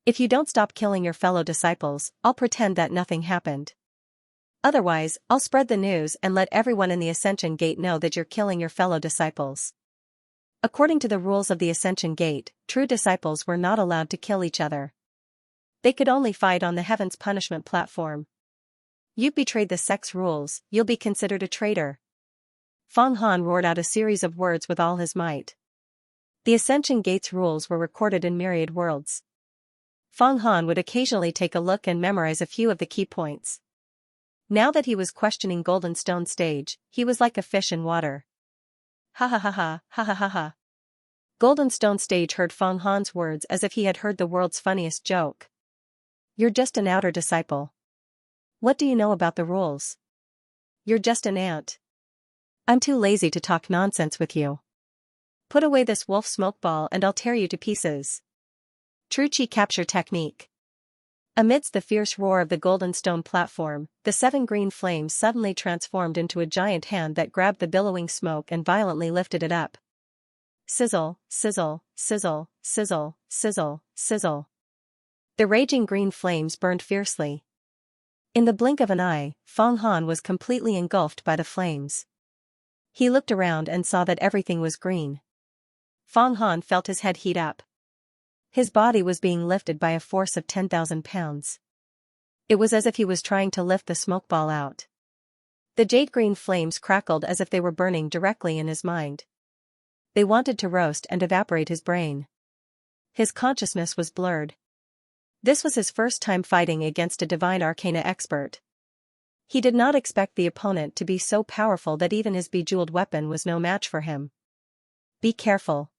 If you don't stop killing your fellow disciples, I'll pretend that nothing happened. Otherwise, I'll spread the news and let everyone in the Ascension Gate know that you're killing your fellow disciples. According to the rules of the Ascension Gate, true disciples were not allowed to kill each other. They could only fight on the Heaven's Punishment platform. You betrayed the sect's rules, you'll be considered a traitor. Feng Han roared out a series of words with all his might. The Ascension Gate's rules were recorded in myriad worlds. Feng Han would occasionally take a look and memorize a few of the key points. Now that he was questioning Golden Stone Stage, he was like a fish in water. Ha ha ha ha, ha ha ha ha. Golden Stone Stage heard Feng Han's words as if he had heard the world's funniest joke. You're just an outer disciple. What do you know about the rules? You're just an ant. I'm too lazy to talk nonsense with you. Put away this wolf smoke ball and I'll tear you to pieces. True Chi Capture Technique. Amidst the fierce roar of the Golden Stone platform, the 7 green flames suddenly transformed into a giant hand that grabbed the billowing smoke and violently lifted it up. Sizzle, sizzle, sizzle, sizzle, sizzle, sizzle. The raging green flames burned fiercely. In the blink of an eye, Feng Han was completely engulfed by the flames. He looked around and saw that everything was green. Feng Han felt his head heat up. His body was being lifted by a force of 10,000 pounds. It was as if he was trying to lift the smoke ball out. The jade-green flames crackled as if they were burning directly in his mind. They wanted to roast and evaporate his brain. His consciousness was blurred. This was his first time fighting against a divine arcana expert. He did not expect the opponent to be so powerful that even his bejeweled weapon was no match for him. Be careful.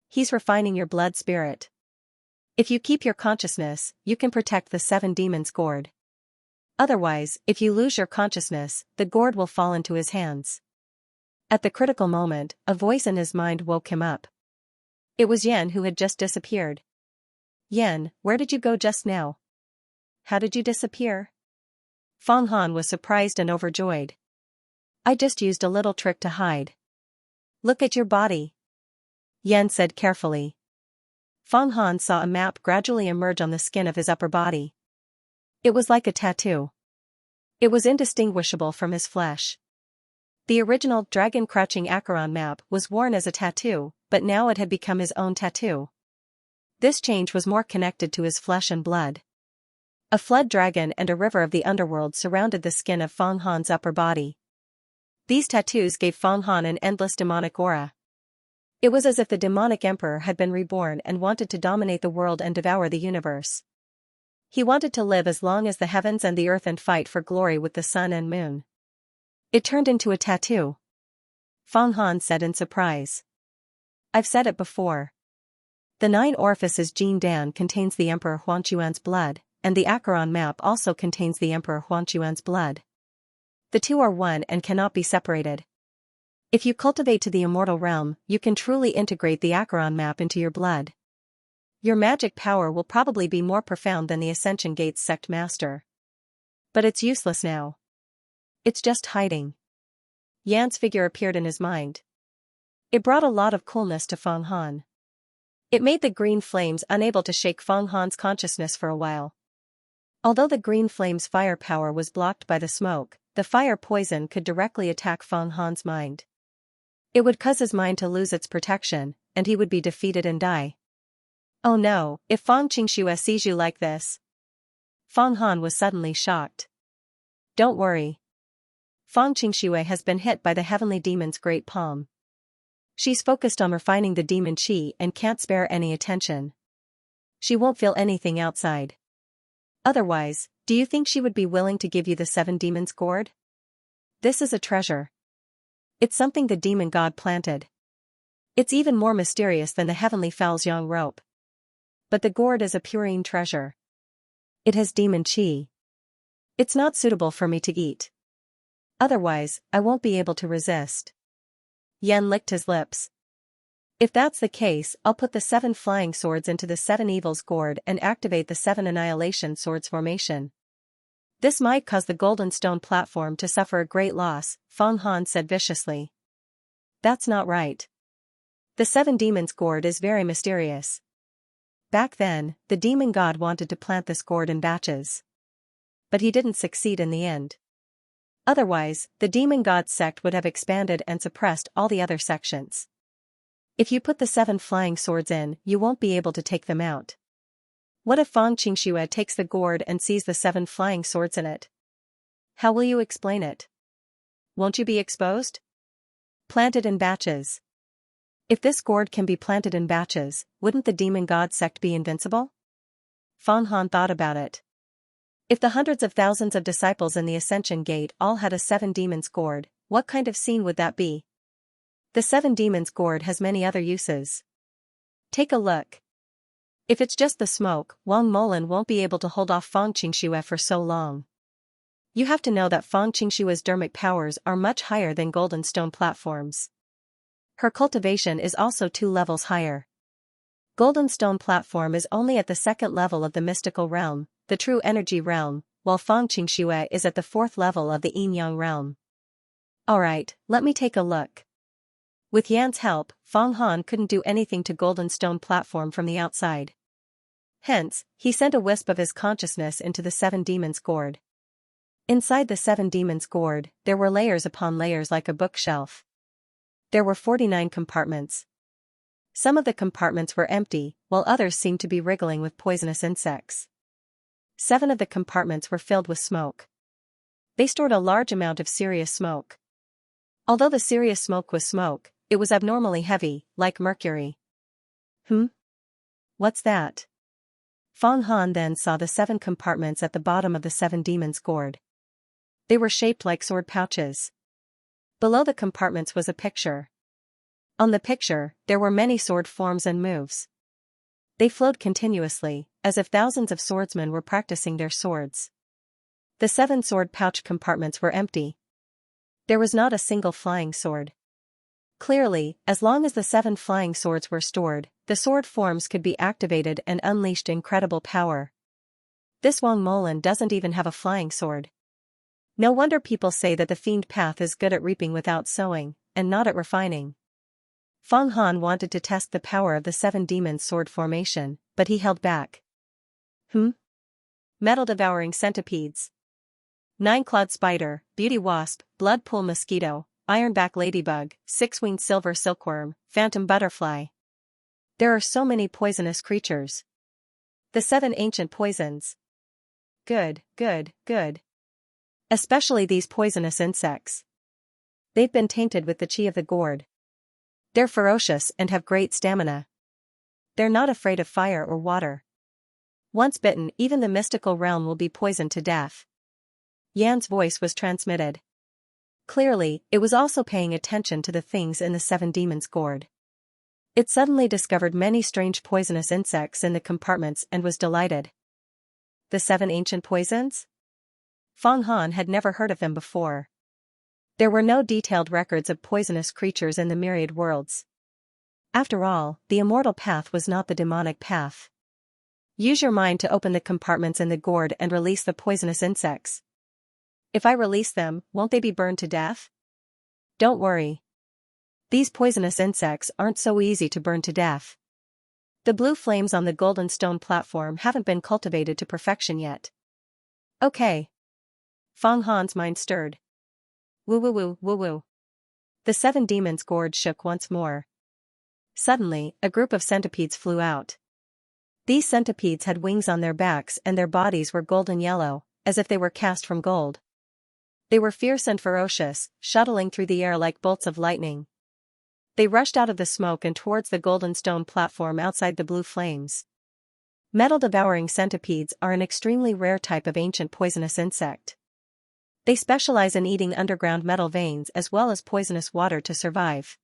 He's refining your blood spirit. If you keep your consciousness, you can protect the 7 demons' gourd. Otherwise, if you lose your consciousness, the gourd will fall into his hands. At the critical moment, a voice in his mind woke him up. It was Yan who had just disappeared. Yan, where did you go just now? How did you disappear? Feng Han was surprised and overjoyed. I just used a little trick to hide. Look at your body. Yan said carefully. Feng Han saw a map gradually emerge on the skin of his upper body. It was like a tattoo. It was indistinguishable from his flesh. The original Dragon Crouching Acheron map was worn as a tattoo, but now it had become his own tattoo. This change was more connected to his flesh and blood. A flood dragon and a river of the underworld surrounded the skin of Feng Han's upper body. These tattoos gave Feng Han an endless demonic aura. It was as if the demonic emperor had been reborn and wanted to dominate the world and devour the universe. He wanted to live as long as the heavens and the earth and fight for glory with the sun and moon. It turned into a tattoo. Feng Han said in surprise. I've said it before. The 9 orifices Jin Dan contains the Emperor Huanchuan's blood, and the Acheron map also contains the Emperor Huanchuan's blood. The two are one and cannot be separated. If you cultivate to the immortal realm, you can truly integrate the Acheron map into your blood. Your magic power will probably be more profound than the Ascension Gate's sect master. But it's useless now. It's just hiding. Yan's figure appeared in his mind. It brought a lot of coolness to Feng Han. It made the green flames unable to shake Feng Han's consciousness for a while. Although the green flame's firepower was blocked by the smoke, the fire poison could directly attack Feng Han's mind. It would cause his mind to lose its protection, and he would be defeated and die. Oh no, if Feng Xianxia sees you like this. Feng Han was suddenly shocked. Don't worry. Feng Xianxia has been hit by the heavenly demon's great palm. She's focused on refining the demon chi and can't spare any attention. She won't feel anything outside. Otherwise, do you think she would be willing to give you the 7 demons' gourd? This is a treasure. It's something the demon god planted. It's even more mysterious than the heavenly Fal's Yang rope. But the gourd is a purine treasure. It has demon chi. It's not suitable for me to eat. Otherwise, I won't be able to resist. Yan licked his lips. If that's the case, I'll put the 7 flying swords into the 7 evils gourd and activate the 7 annihilation swords formation. This might cause the golden stone platform to suffer a great loss, Feng Han said viciously. That's not right. The 7 demons gourd is very mysterious. Back then, the demon god wanted to plant this gourd in batches. But he didn't succeed in the end. Otherwise, the demon god's sect would have expanded and suppressed all the other sections. If you put the 7 flying swords in, you won't be able to take them out. What if Feng Xianxia takes the gourd and sees the 7 flying swords in it? How will you explain it? Won't you be exposed? Planted in batches. If this gourd can be planted in batches, wouldn't the demon god sect be invincible? Feng Han thought about it. If the hundreds of thousands of disciples in the Ascension Gate all had a 7 demons gourd, what kind of scene would that be? The 7 demons gourd has many other uses. Take a look. If it's just the smoke, Wang Molan won't be able to hold off Feng Xianxia for so long. You have to know that Feng Xianxia's dermic powers are much higher than golden stone platforms. Her cultivation is also 2 levels higher. Golden stone platform is only at the 2nd level of the mystical realm, the true energy realm, while Feng Xianxia is at the 4th level of the yin-yang realm. Alright, let me take a look. With Yan's help, Feng Han couldn't do anything to golden stone platform from the outside. Hence, he sent a wisp of his consciousness into the 7 demons gourd. Inside the 7 demons gourd, there were layers upon layers like a bookshelf. There were 49 compartments. Some of the compartments were empty, while others seemed to be wriggling with poisonous insects. 7 of the compartments were filled with smoke. They stored a large amount of serious smoke. Although the serious smoke was smoke, it was abnormally heavy, like mercury. What's that? Feng Han then saw the 7 compartments at the bottom of the 7 demons gourd. They were shaped like sword pouches. Below the compartments was a picture. On the picture, there were many sword forms and moves. They flowed continuously, as if thousands of swordsmen were practicing their swords. The 7 sword pouch compartments were empty. There was not a single flying sword. Clearly, as long as the 7 flying swords were stored, the sword forms could be activated and unleashed incredible power. This Wang Molan doesn't even have a flying sword. No wonder people say that the fiend path is good at reaping without sowing, and not at refining. Feng Han wanted to test the power of the 7 demons sword formation, but he held back. Metal-devouring centipedes. 9-clawed spider, beauty wasp, blood pool mosquito, ironback ladybug, six-winged silver silkworm, phantom butterfly. There are so many poisonous creatures. The 7 ancient poisons. Good, good, good. Especially these poisonous insects. They've been tainted with the chi of the gourd. They're ferocious and have great stamina. They're not afraid of fire or water. Once bitten, even the mystical realm will be poisoned to death. Yan's voice was transmitted. Clearly, it was also paying attention to the things in the 7 demons' gourd. It suddenly discovered many strange poisonous insects in the compartments and was delighted. The 7 ancient poisons? Feng Han had never heard of them before. There were no detailed records of poisonous creatures in the myriad worlds. After all, the immortal path was not the demonic path. Use your mind to open the compartments in the gourd and release the poisonous insects. If I release them, won't they be burned to death? Don't worry. These poisonous insects aren't so easy to burn to death. The blue flames on the golden stone platform haven't been cultivated to perfection yet. Okay. Feng Han's mind stirred. Woo woo woo woo woo. The 7 demons' gourd shook once more. Suddenly, a group of centipedes flew out. These centipedes had wings on their backs and their bodies were golden yellow, as if they were cast from gold. They were fierce and ferocious, shuttling through the air like bolts of lightning. They rushed out of the smoke and towards the golden stone platform outside the blue flames. Metal-devouring centipedes are an extremely rare type of ancient poisonous insect. They specialize in eating underground metal veins as well as poisonous water to survive.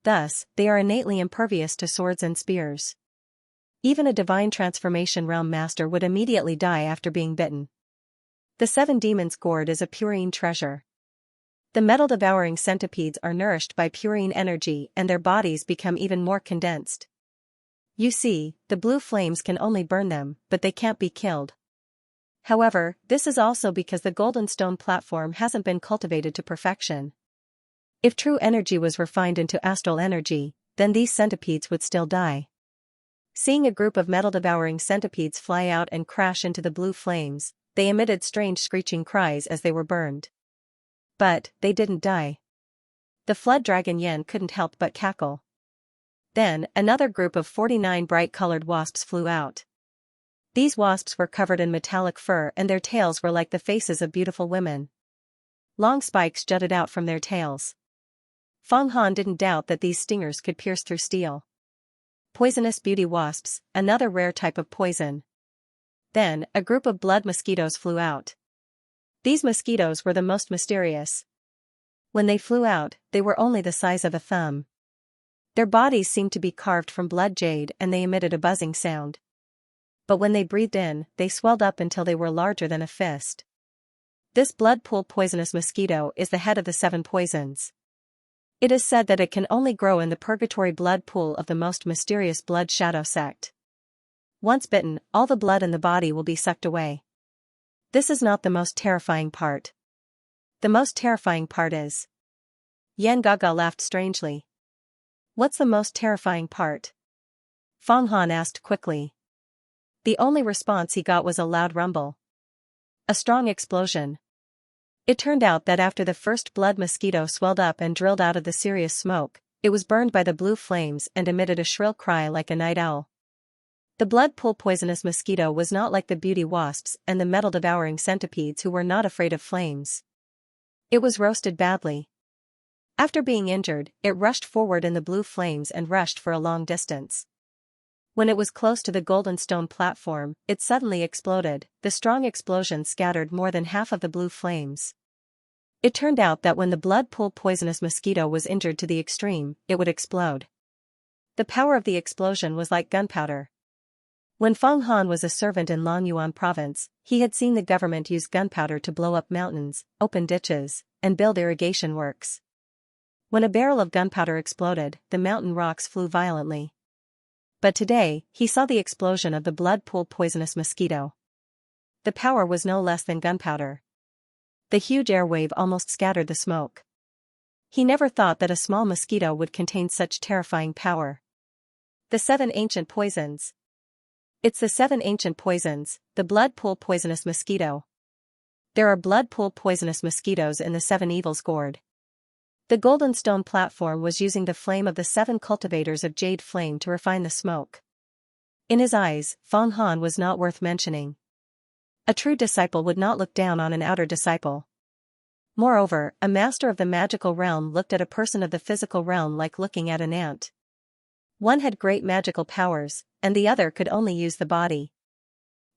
Thus, they are innately impervious to swords and spears. Even a divine transformation realm master would immediately die after being bitten. The 7 demons' gourd is a purine treasure. The metal-devouring centipedes are nourished by purine energy and their bodies become even more condensed. You see, the blue flames can only burn them, but they can't be killed. However, this is also because the golden stone platform hasn't been cultivated to perfection. If true energy was refined into astral energy, then these centipedes would still die. Seeing a group of metal-devouring centipedes fly out and crash into the blue flames, they emitted strange screeching cries as they were burned. But, they didn't die. The flood dragon Yen couldn't help but cackle. Then, another group of 49 bright-colored wasps flew out. These wasps were covered in metallic fur and their tails were like the faces of beautiful women. Long spikes jutted out from their tails. Feng Han didn't doubt that these stingers could pierce through steel. Poisonous beauty wasps, another rare type of poison. Then, a group of blood mosquitoes flew out. These mosquitoes were the most mysterious. When they flew out, they were only the size of a thumb. Their bodies seemed to be carved from blood jade and they emitted a buzzing sound. But when they breathed in, they swelled up until they were larger than a fist. This blood pool poisonous mosquito is the head of the 7 poisons. It is said that it can only grow in the purgatory blood pool of the most mysterious blood shadow sect. Once bitten, all the blood in the body will be sucked away. This is not the most terrifying part. The most terrifying part is... Yan Gaga laughed strangely. What's the most terrifying part? Feng Han asked quickly. The only response he got was a loud rumble. A strong explosion. It turned out that after the first blood mosquito swelled up and drilled out of the serious smoke, it was burned by the blue flames and emitted a shrill cry like a night owl. The blood pool poisonous mosquito was not like the beauty wasps and the metal-devouring centipedes who were not afraid of flames. It was roasted badly. After being injured, it rushed forward in the blue flames and rushed for a long distance. When it was close to the golden stone platform, it suddenly exploded. The strong explosion scattered more than half of the blue flames. It turned out that when the blood pool poisonous mosquito was injured to the extreme, it would explode. The power of the explosion was like gunpowder. When Feng Han was a servant in Longyuan province, he had seen the government use gunpowder to blow up mountains, open ditches, and build irrigation works. When a barrel of gunpowder exploded, the mountain rocks flew violently. But today, he saw the explosion of the blood pool poisonous mosquito. The power was no less than gunpowder. The huge airwave almost scattered the smoke. He never thought that a small mosquito would contain such terrifying power. The 7 ancient poisons. It's the 7 ancient poisons, the blood pool poisonous mosquito. There are blood pool poisonous mosquitoes in the 7 evils gourd. The golden stone platform was using the flame of the 7 cultivators of jade flame to refine the smoke. In his eyes, Feng Han was not worth mentioning. A true disciple would not look down on an outer disciple. Moreover, a master of the magical realm looked at a person of the physical realm like looking at an ant. One had great magical powers, and the other could only use the body.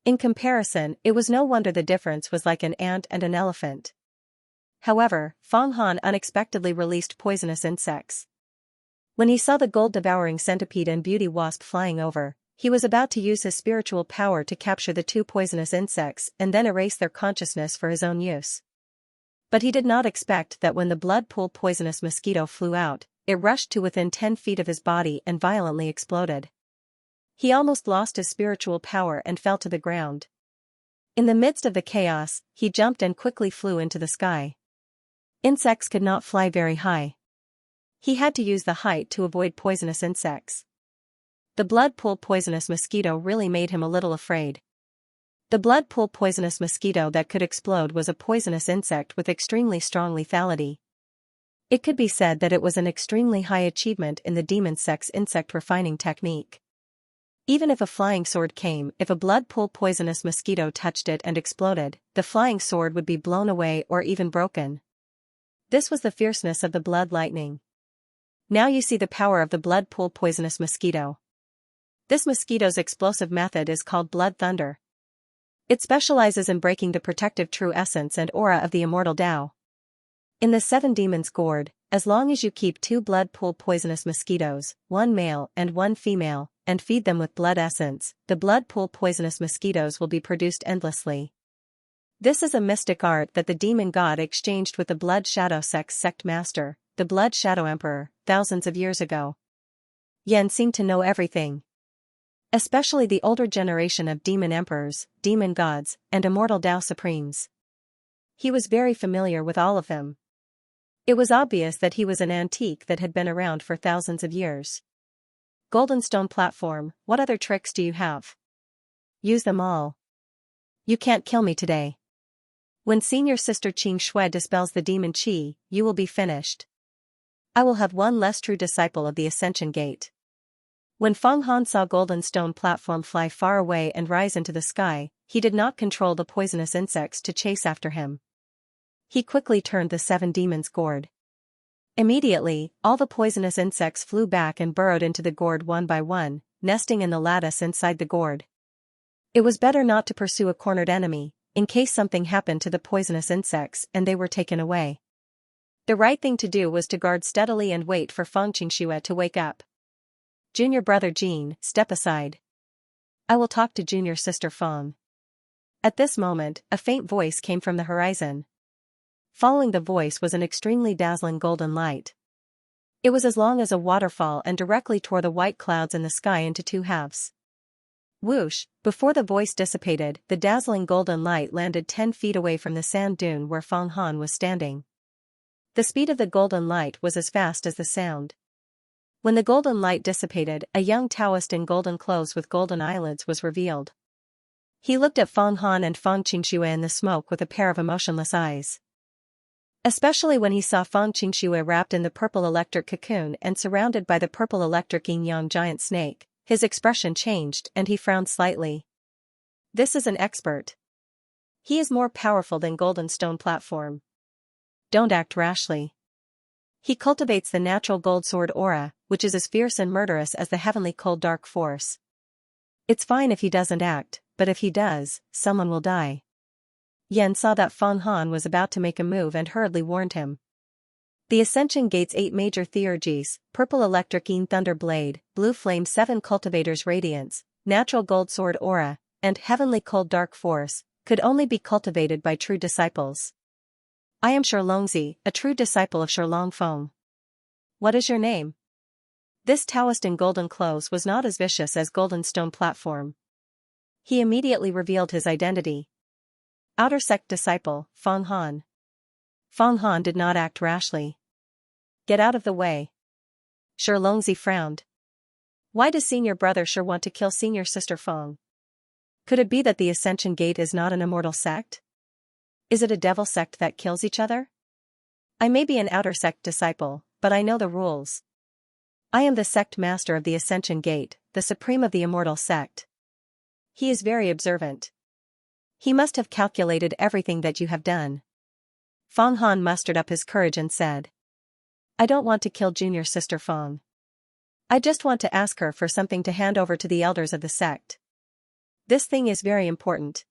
In comparison, it was no wonder the difference was like an ant and an elephant. However, Feng Han unexpectedly released poisonous insects. When he saw the gold-devouring centipede and beauty wasp flying over, he was about to use his spiritual power to capture the 2 poisonous insects and then erase their consciousness for his own use. But he did not expect that when the blood pool poisonous mosquito flew out, it rushed to within 10 feet of his body and violently exploded. He almost lost his spiritual power and fell to the ground. In the midst of the chaos, he jumped and quickly flew into the sky. Insects could not fly very high. He had to use the height to avoid poisonous insects. The blood pool poisonous mosquito really made him a little afraid. The blood pool poisonous mosquito that could explode was a poisonous insect with extremely strong lethality. It could be said that it was an extremely high achievement in the demon sex insect refining technique. Even if a flying sword came, if a blood pool poisonous mosquito touched it and exploded, the flying sword would be blown away or even broken. This was the fierceness of the blood lightning. Now you see the power of the blood pool poisonous mosquito. This mosquito's explosive method is called blood thunder. It specializes in breaking the protective true essence and aura of the immortal Tao. In the 7 demons gourd, as long as you keep 2 blood pool poisonous mosquitoes, 1 male and 1 female, and feed them with blood essence, the blood pool poisonous mosquitoes will be produced endlessly. This is a mystic art that the demon god exchanged with the blood shadow sect master, the blood shadow emperor, thousands of years ago. Yan seemed to know everything. Especially the older generation of demon emperors, demon gods, and immortal Tao supremes. He was very familiar with all of them. It was obvious that he was an antique that had been around for thousands of years. Golden stone platform, what other tricks do you have? Use them all. You can't kill me today. When senior sister Xianxia dispels the demon qi, you will be finished. I will have one less true disciple of the Ascension Gate. When Feng Han saw golden stone platform fly far away and rise into the sky, he did not control the poisonous insects to chase after him. He quickly turned the 7 demons gourd. Immediately, all the poisonous insects flew back and burrowed into the gourd one by one, nesting in the lattice inside the gourd. It was better not to pursue a cornered enemy, in case something happened to the poisonous insects and they were taken away. The right thing to do was to guard steadily and wait for Feng Xianxia to wake up. Junior brother Jean, step aside. I will talk to junior sister Feng. At this moment, a faint voice came from the horizon. Following the voice was an extremely dazzling golden light. It was as long as a waterfall and directly tore the white clouds in the sky into 2 halves. Whoosh, before the voice dissipated, the dazzling golden light landed 10 feet away from the sand dune where Feng Han was standing. The speed of the golden light was as fast as the sound. When the golden light dissipated, a young Taoist in golden clothes with golden eyelids was revealed. He looked at Feng Han and Feng Xianxia in the smoke with a pair of emotionless eyes. Especially when he saw Feng Xianxia wrapped in the purple electric cocoon and surrounded by the purple electric yin-yang giant snake, his expression changed and he frowned slightly. This is an expert. He is more powerful than golden stone platform. Don't act rashly. He cultivates the natural gold sword aura, which is as fierce and murderous as the heavenly cold dark force. It's fine if he doesn't act, but if he does, someone will die. Yan saw that Feng Han was about to make a move and hurriedly warned him. The Ascension Gate's 8 major theurgies, purple electric yin thunder blade, blue flame 7 cultivators radiance, natural gold sword aura, and heavenly cold dark force, could only be cultivated by true disciples. I am Shilongzi, a true disciple of Shilong Feng. What is your name? This Taoist in golden clothes was not as vicious as golden stone platform. He immediately revealed his identity. Outer sect disciple, Feng Han. Feng Han did not act rashly. Get out of the way. Shilongzi frowned. Why does senior brother sure want to kill senior sister Feng? Could it be that the Ascension Gate is not an immortal sect? Is it a devil sect that kills each other? I may be an outer sect disciple, but I know the rules. I am the sect master of the Ascension Gate, the supreme of the immortal sect. He is very observant. He must have calculated everything that you have done. Feng Han mustered up his courage and said, I don't want to kill junior sister Feng. I just want to ask her for something to hand over to the elders of the sect. This thing is very important.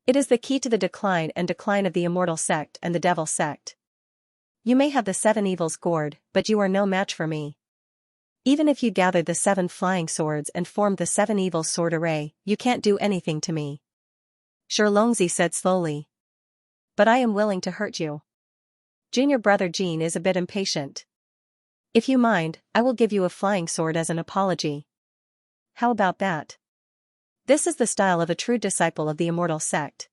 It is the key to the decline of the immortal sect and the devil sect. You may have the 7 evils gourd, but you are no match for me. Even if you gathered the 7 flying swords and formed the 7 evils sword array, you can't do anything to me. Xianxia said slowly. But I am willing to hurt you. Junior brother Jean is a bit impatient. If you mind, I will give you a flying sword as an apology. How about that? This is the style of a true disciple of the immortal sect.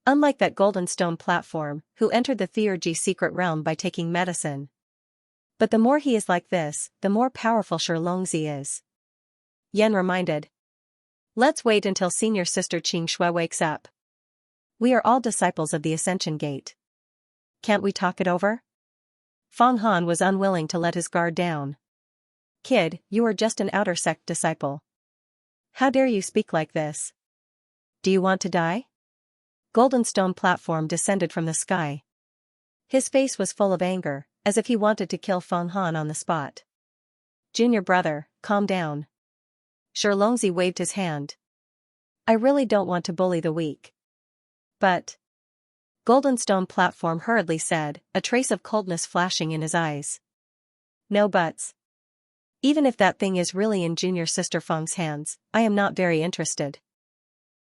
Unlike that golden stone platform, who entered the Theurgy secret realm by taking medicine. But the more he is like this, the more powerful Xianxia is. Yan reminded. Let's wait until senior sister Xianxia wakes up. We are all disciples of the Ascension Gate. Can't we talk it over? Feng Han was unwilling to let his guard down. Kid, you are just an outer sect disciple. How dare you speak like this? Do you want to die? Golden stone platform descended from the sky. His face was full of anger, as if he wanted to kill Feng Han on the spot. Junior brother, calm down. Xianxia waved his hand. I really don't want to bully the weak. But... Golden stone platform hurriedly said, a trace of coldness flashing in his eyes. No buts. Even if that thing is really in junior sister Feng's hands, I am not very interested.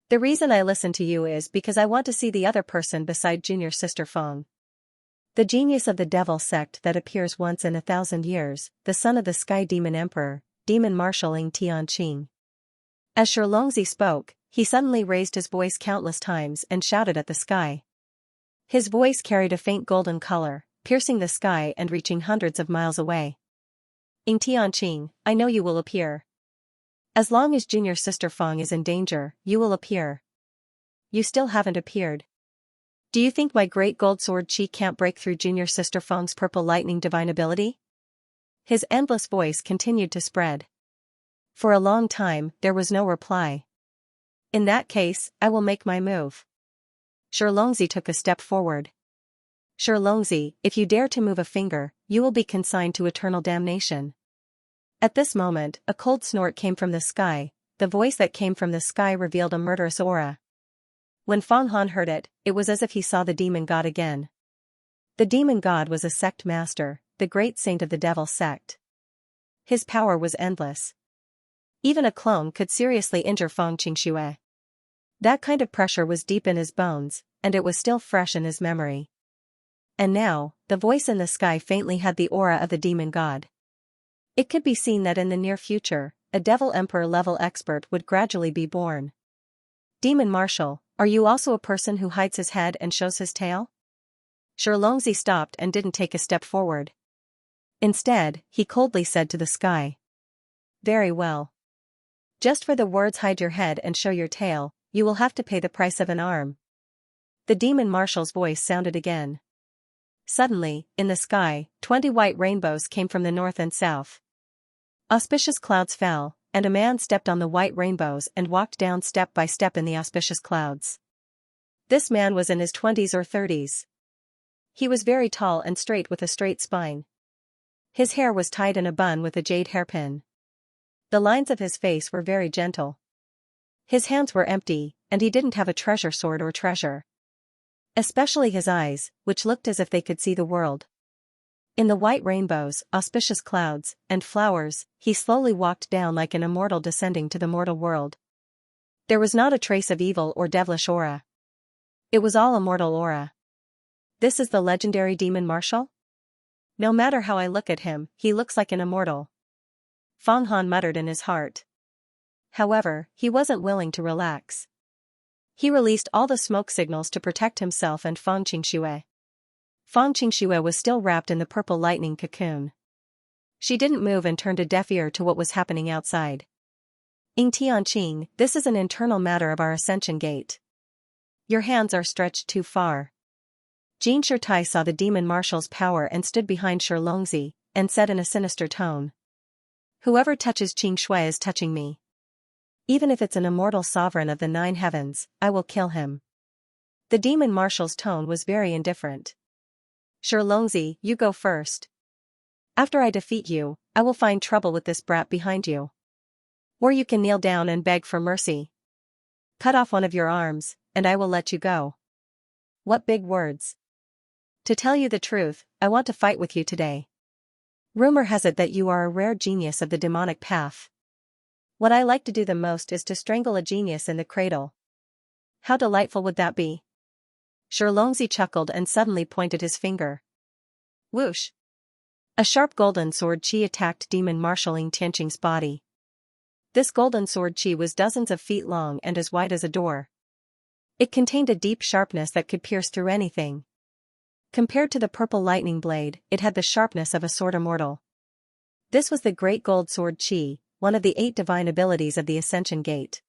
The reason I listen to you is because I want to see the other person beside junior sister Feng. The genius of the devil sect that appears once in 1,000 years, the son of the Sky Demon Emperor, Demon Marshal Xianxia. As Xianxia spoke, he suddenly raised his voice countless times and shouted at the sky. His voice carried a faint golden color, piercing the sky and reaching hundreds of miles away. Xianxia, I know you will appear. As long as junior sister Feng is in danger, you will appear. You still haven't appeared. Do you think my great gold sword chi can't break through junior sister Feng's purple lightning divine ability? His endless voice continued to spread. For a long time, there was no reply. In that case, I will make my move. Xianxia took a step forward. Xianxia, if you dare to move a finger, you will be consigned to eternal damnation. At this moment, a cold snort came from the sky. The voice that came from the sky revealed a murderous aura. When Feng Han heard it, it was as if he saw the demon god again. The demon god was a sect master, the great saint of the devil sect. His power was endless. Even a clone could seriously injure Feng Xianxia. That kind of pressure was deep in his bones, and it was still fresh in his memory. And now, the voice in the sky faintly had the aura of the demon god. It could be seen that in the near future, a devil emperor level expert would gradually be born. Demon Marshal, are you also a person who hides his head and shows his tail? Xianxia stopped and didn't take a step forward. Instead, he coldly said to the sky. Very well. Just for the words hide your head and show your tail, you will have to pay the price of an arm. The demon marshal's voice sounded again. Suddenly, in the sky, 20 white rainbows came from the north and south. Auspicious clouds fell, and a man stepped on the white rainbows and walked down step by step in the auspicious clouds. This man was in his 20s or 30s. He was very tall and straight with a straight spine. His hair was tied in a bun with a jade hairpin. The lines of his face were very gentle. His hands were empty, and he didn't have a treasure sword or treasure. Especially his eyes, which looked as if they could see the world. In the white rainbows, auspicious clouds, and flowers, he slowly walked down like an immortal descending to the mortal world. There was not a trace of evil or devilish aura. It was all immortal aura. This is the legendary demon marshal? No matter how I look at him, he looks like an immortal. Feng Han muttered in his heart. However, he wasn't willing to relax. He released all the smoke signals to protect himself and Feng Xianxia. Feng Xianxia was still wrapped in the purple lightning cocoon. She didn't move and turned a deaf ear to what was happening outside. Xianxia, this is an internal matter of our Ascension Gate. Your hands are stretched too far. Jin Shirtai saw the demon marshal's power and stood behind Shilongzi, and said in a sinister tone. Whoever touches Qing Shui is touching me. Even if it's an immortal sovereign of the 9 heavens, I will kill him. The demon marshal's tone was very indifferent. Shilongzi, you go first. After I defeat you, I will find trouble with this brat behind you. Or you can kneel down and beg for mercy. Cut off one of your arms, and I will let you go. What big words. To tell you the truth, I want to fight with you today. Rumor has it that you are a rare genius of the demonic path. What I like to do the most is to strangle a genius in the cradle. How delightful would that be? Shilongzi chuckled and suddenly pointed his finger. Whoosh! A sharp golden sword chi attacked demon marshalling Tianqing's body. This golden sword chi was dozens of feet long and as wide as a door. It contained a deep sharpness that could pierce through anything. Compared to the purple lightning blade, it had the sharpness of a sword immortal. This was the great gold sword chi, one of the 8 divine abilities of the Ascension Gate.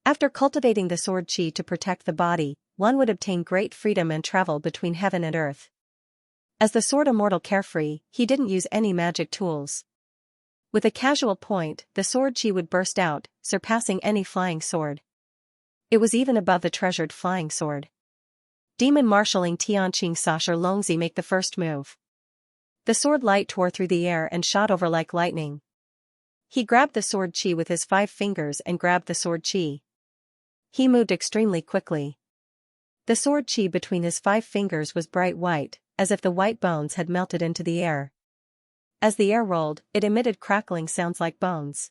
After cultivating the sword chi to protect the body, one would obtain great freedom and travel between heaven and earth. As the sword immortal carefree, he didn't use any magic tools. With a casual point, the sword chi would burst out, surpassing any flying sword. It was even above the treasured flying sword. Demon marshalling Tianqing saw Shilongzi make the first move. The sword light tore through the air and shot over like lightning. He grabbed the sword chi with his 5 fingers and grabbed the sword chi. He moved extremely quickly. The sword chi between his 5 fingers was bright white, as if the white bones had melted into the air. As the air rolled, it emitted crackling sounds like bones.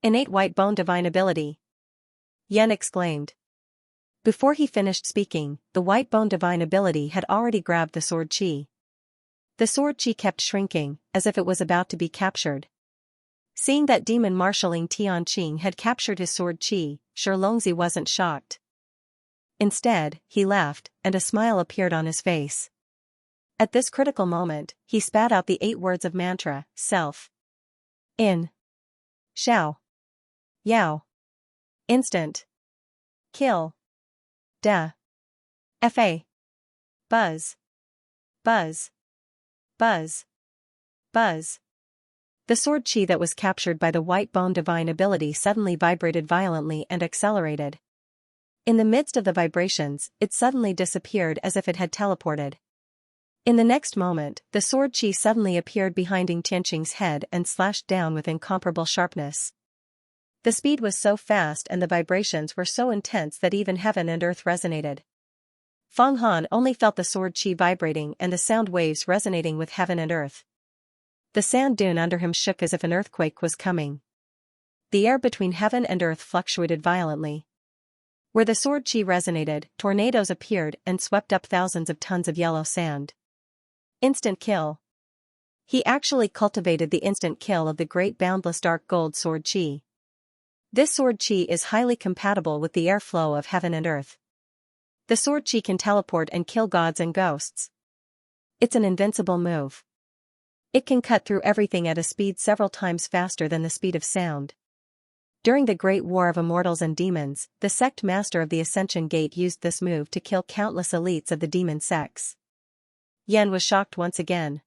Innate white bone divine ability. Yen exclaimed. Before he finished speaking, the white bone divine ability had already grabbed the sword chi. The sword chi kept shrinking, as if it was about to be captured. Seeing that demon marshalling Tianqing had captured his sword chi, Shilongzi wasn't shocked. Instead, he laughed, and a smile appeared on his face. At this critical moment, he spat out the 8 words of mantra, self. In. Shao. Yao. Instant. Kill. Da. Fa. Buzz. Buzz. Buzz. Buzz. The sword chi that was captured by the white bone divine ability suddenly vibrated violently and accelerated. In the midst of the vibrations, it suddenly disappeared as if it had teleported. In the next moment, the sword chi suddenly appeared behind Tianqing's head and slashed down with incomparable sharpness. The speed was so fast and the vibrations were so intense that even heaven and earth resonated. Feng Han only felt the sword chi vibrating and the sound waves resonating with heaven and earth. The sand dune under him shook as if an earthquake was coming. The air between heaven and earth fluctuated violently. Where the sword chi resonated, tornadoes appeared and swept up thousands of tons of yellow sand. Instant kill. He actually cultivated the instant kill of the great boundless dark gold sword chi. This sword chi is highly compatible with the airflow of heaven and earth. The sword chi can teleport and kill gods and ghosts. It's an invincible move. It can cut through everything at a speed several times faster than the speed of sound. During the Great War of Immortals and Demons, the sect master of the Ascension Gate used this move to kill countless elites of the demon sects. Yen was shocked once again.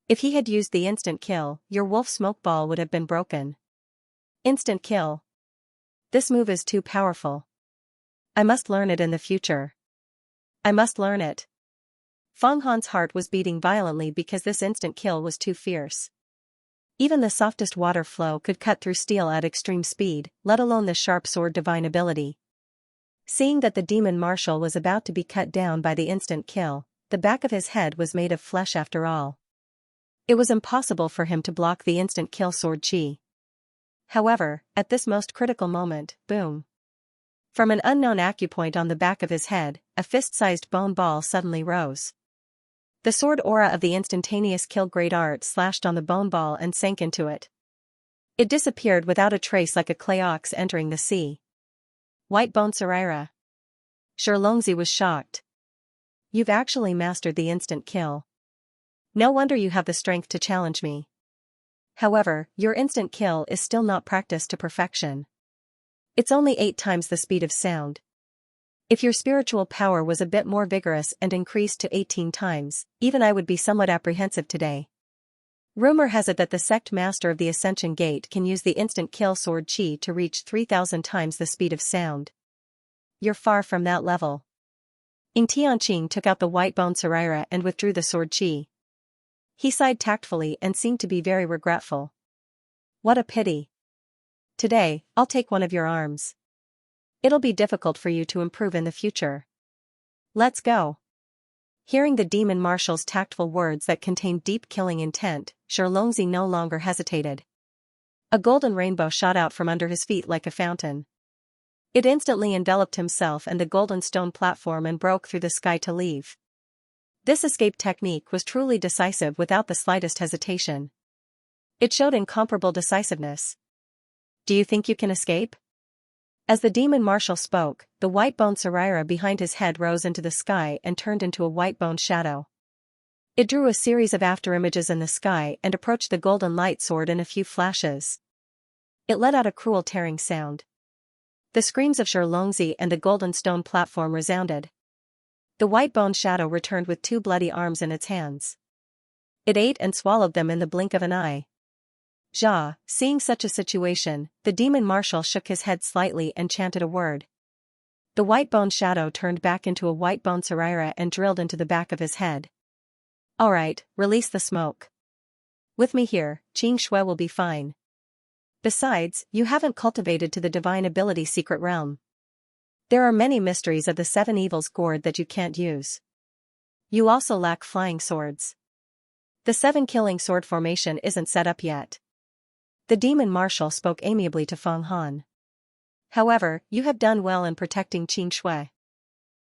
If he had used the instant kill, your wolf smoke ball would have been broken. Instant kill. This move is too powerful. I must learn it in the future. I must learn it. Feng Han's heart was beating violently because this instant kill was too fierce. Even the softest water flow could cut through steel at extreme speed, let alone the sharp sword divine ability. Seeing that the demon marshal was about to be cut down by the instant kill, the back of his head was made of flesh after all. It was impossible for him to block the instant kill sword chi. However, at this most critical moment, boom. From an unknown acupoint on the back of his head, a fist-sized bone ball suddenly rose. The sword aura of the instantaneous kill great art slashed on the bone ball and sank into it. It disappeared without a trace like a clay ox entering the sea. White bone Saraira. Shilongzi was shocked. You've actually mastered the instant kill. No wonder you have the strength to challenge me. However, your instant kill is still not practiced to perfection. It's only 8 times the speed of sound. If your spiritual power was a bit more vigorous and increased to 18 times, even I would be somewhat apprehensive today. Rumor has it that the sect master of the Ascension Gate can use the instant kill sword chi to reach 3,000 times the speed of sound. You're far from that level. Ying Tianqing took out the white bone saraira and withdrew the sword chi. He sighed tactfully and seemed to be very regretful. What a pity. Today, I'll take one of your arms. It'll be difficult for you to improve in the future. Let's go. Hearing the demon marshal's tactful words that contained deep killing intent, Xianxia no longer hesitated. A golden rainbow shot out from under his feet like a fountain. It instantly enveloped himself and the golden stone platform and broke through the sky to leave. This escape technique was truly decisive without the slightest hesitation. It showed incomparable decisiveness. Do you think you can escape? As the demon marshal spoke, the white bone saraira behind his head rose into the sky and turned into a white bone shadow. It drew a series of afterimages in the sky and approached the golden light sword in a few flashes. It let out a cruel tearing sound. The screams of Xianxia and the golden stone platform resounded. The white bone shadow returned with 2 bloody arms in its hands. It ate and swallowed them in the blink of an eye. Seeing such a situation, the demon marshal shook his head slightly and chanted a word. The white bone shadow turned back into a white bone saraira and drilled into the back of his head. Alright, release the smoke. With me here, Qing Shui will be fine. Besides, you haven't cultivated to the divine ability secret realm. There are many mysteries of the 7 evils gourd that you can't use. You also lack flying swords. The 7 killing sword formation isn't set up yet. The demon marshal spoke amiably to Feng Han. However, you have done well in protecting Qing Shui.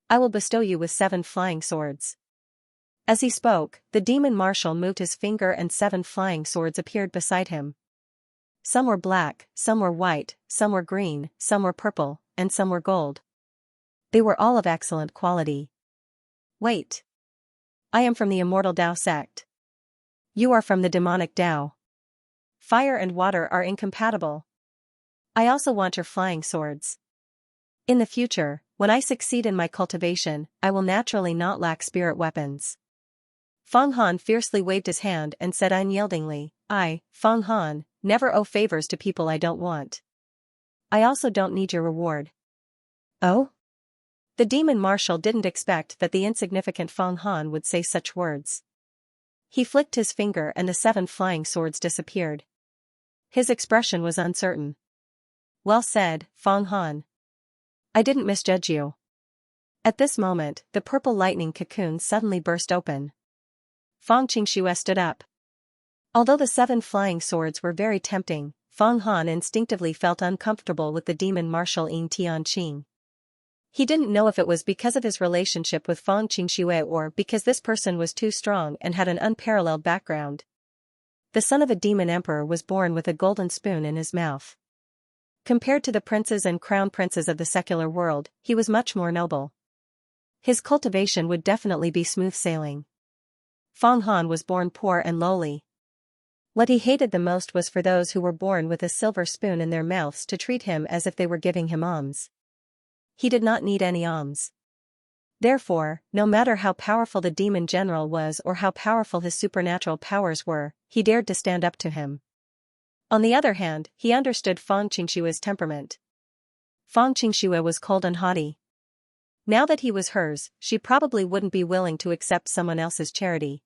I will bestow you with 7 flying swords. As he spoke, the demon marshal moved his finger and 7 flying swords appeared beside him. Some were black, some were white, some were green, some were purple, and some were gold. They were all of excellent quality. Wait. I am from the immortal Dao sect. You are from the demonic Dao. Fire and water are incompatible. I also want your flying swords. In the future, when I succeed in my cultivation, I will naturally not lack spirit weapons. Feng Han fiercely waved his hand and said unyieldingly, I, Feng Han, never owe favors to people I don't want. I also don't need your reward. Oh? The demon marshal didn't expect that the insignificant Feng Han would say such words. He flicked his finger and the 7 flying swords disappeared. His expression was uncertain. Well said, Feng Han. I didn't misjudge you. At this moment, the purple lightning cocoon suddenly burst open. Feng Qingshui stood up. Although the 7 flying swords were very tempting, Feng Han instinctively felt uncomfortable with the demon marshal Ying Tianqing. He didn't know if it was because of his relationship with Feng Qingshui or because this person was too strong and had an unparalleled background. The son of a demon emperor was born with a golden spoon in his mouth. Compared to the princes and crown princes of the secular world, he was much more noble. His cultivation would definitely be smooth sailing. Feng Han was born poor and lowly. What he hated the most was for those who were born with a silver spoon in their mouths to treat him as if they were giving him alms. He did not need any alms. Therefore, no matter how powerful the demon general was or how powerful his supernatural powers were, he dared to stand up to him. On the other hand, he understood Feng Qingshui's temperament. Feng Qingshui was cold and haughty. Now that he was hers, she probably wouldn't be willing to accept someone else's charity.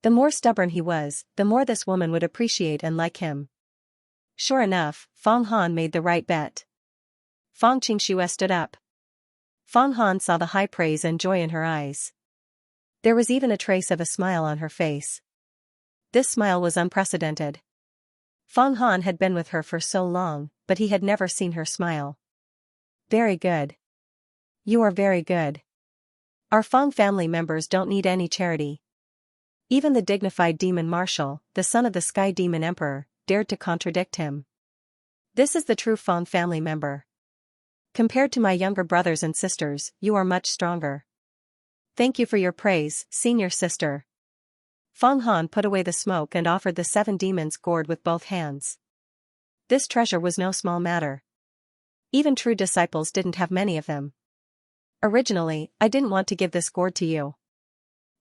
The more stubborn he was, the more this woman would appreciate and like him. Sure enough, Feng Han made the right bet. Feng Qingshui stood up. Feng Han saw the high praise and joy in her eyes. There was even a trace of a smile on her face. This smile was unprecedented. Feng Han had been with her for so long, but he had never seen her smile. Very good. You are very good. Our Feng family members don't need any charity. Even the dignified demon marshal, the son of the sky demon emperor, dared to contradict him. This is the true Feng family member. Compared to my younger brothers and sisters, you are much stronger. Thank you for your praise, senior sister. Feng Han put away the smoke and offered the 7 demons gourd with both hands. This treasure was no small matter. Even true disciples didn't have many of them. Originally, I didn't want to give this gourd to you.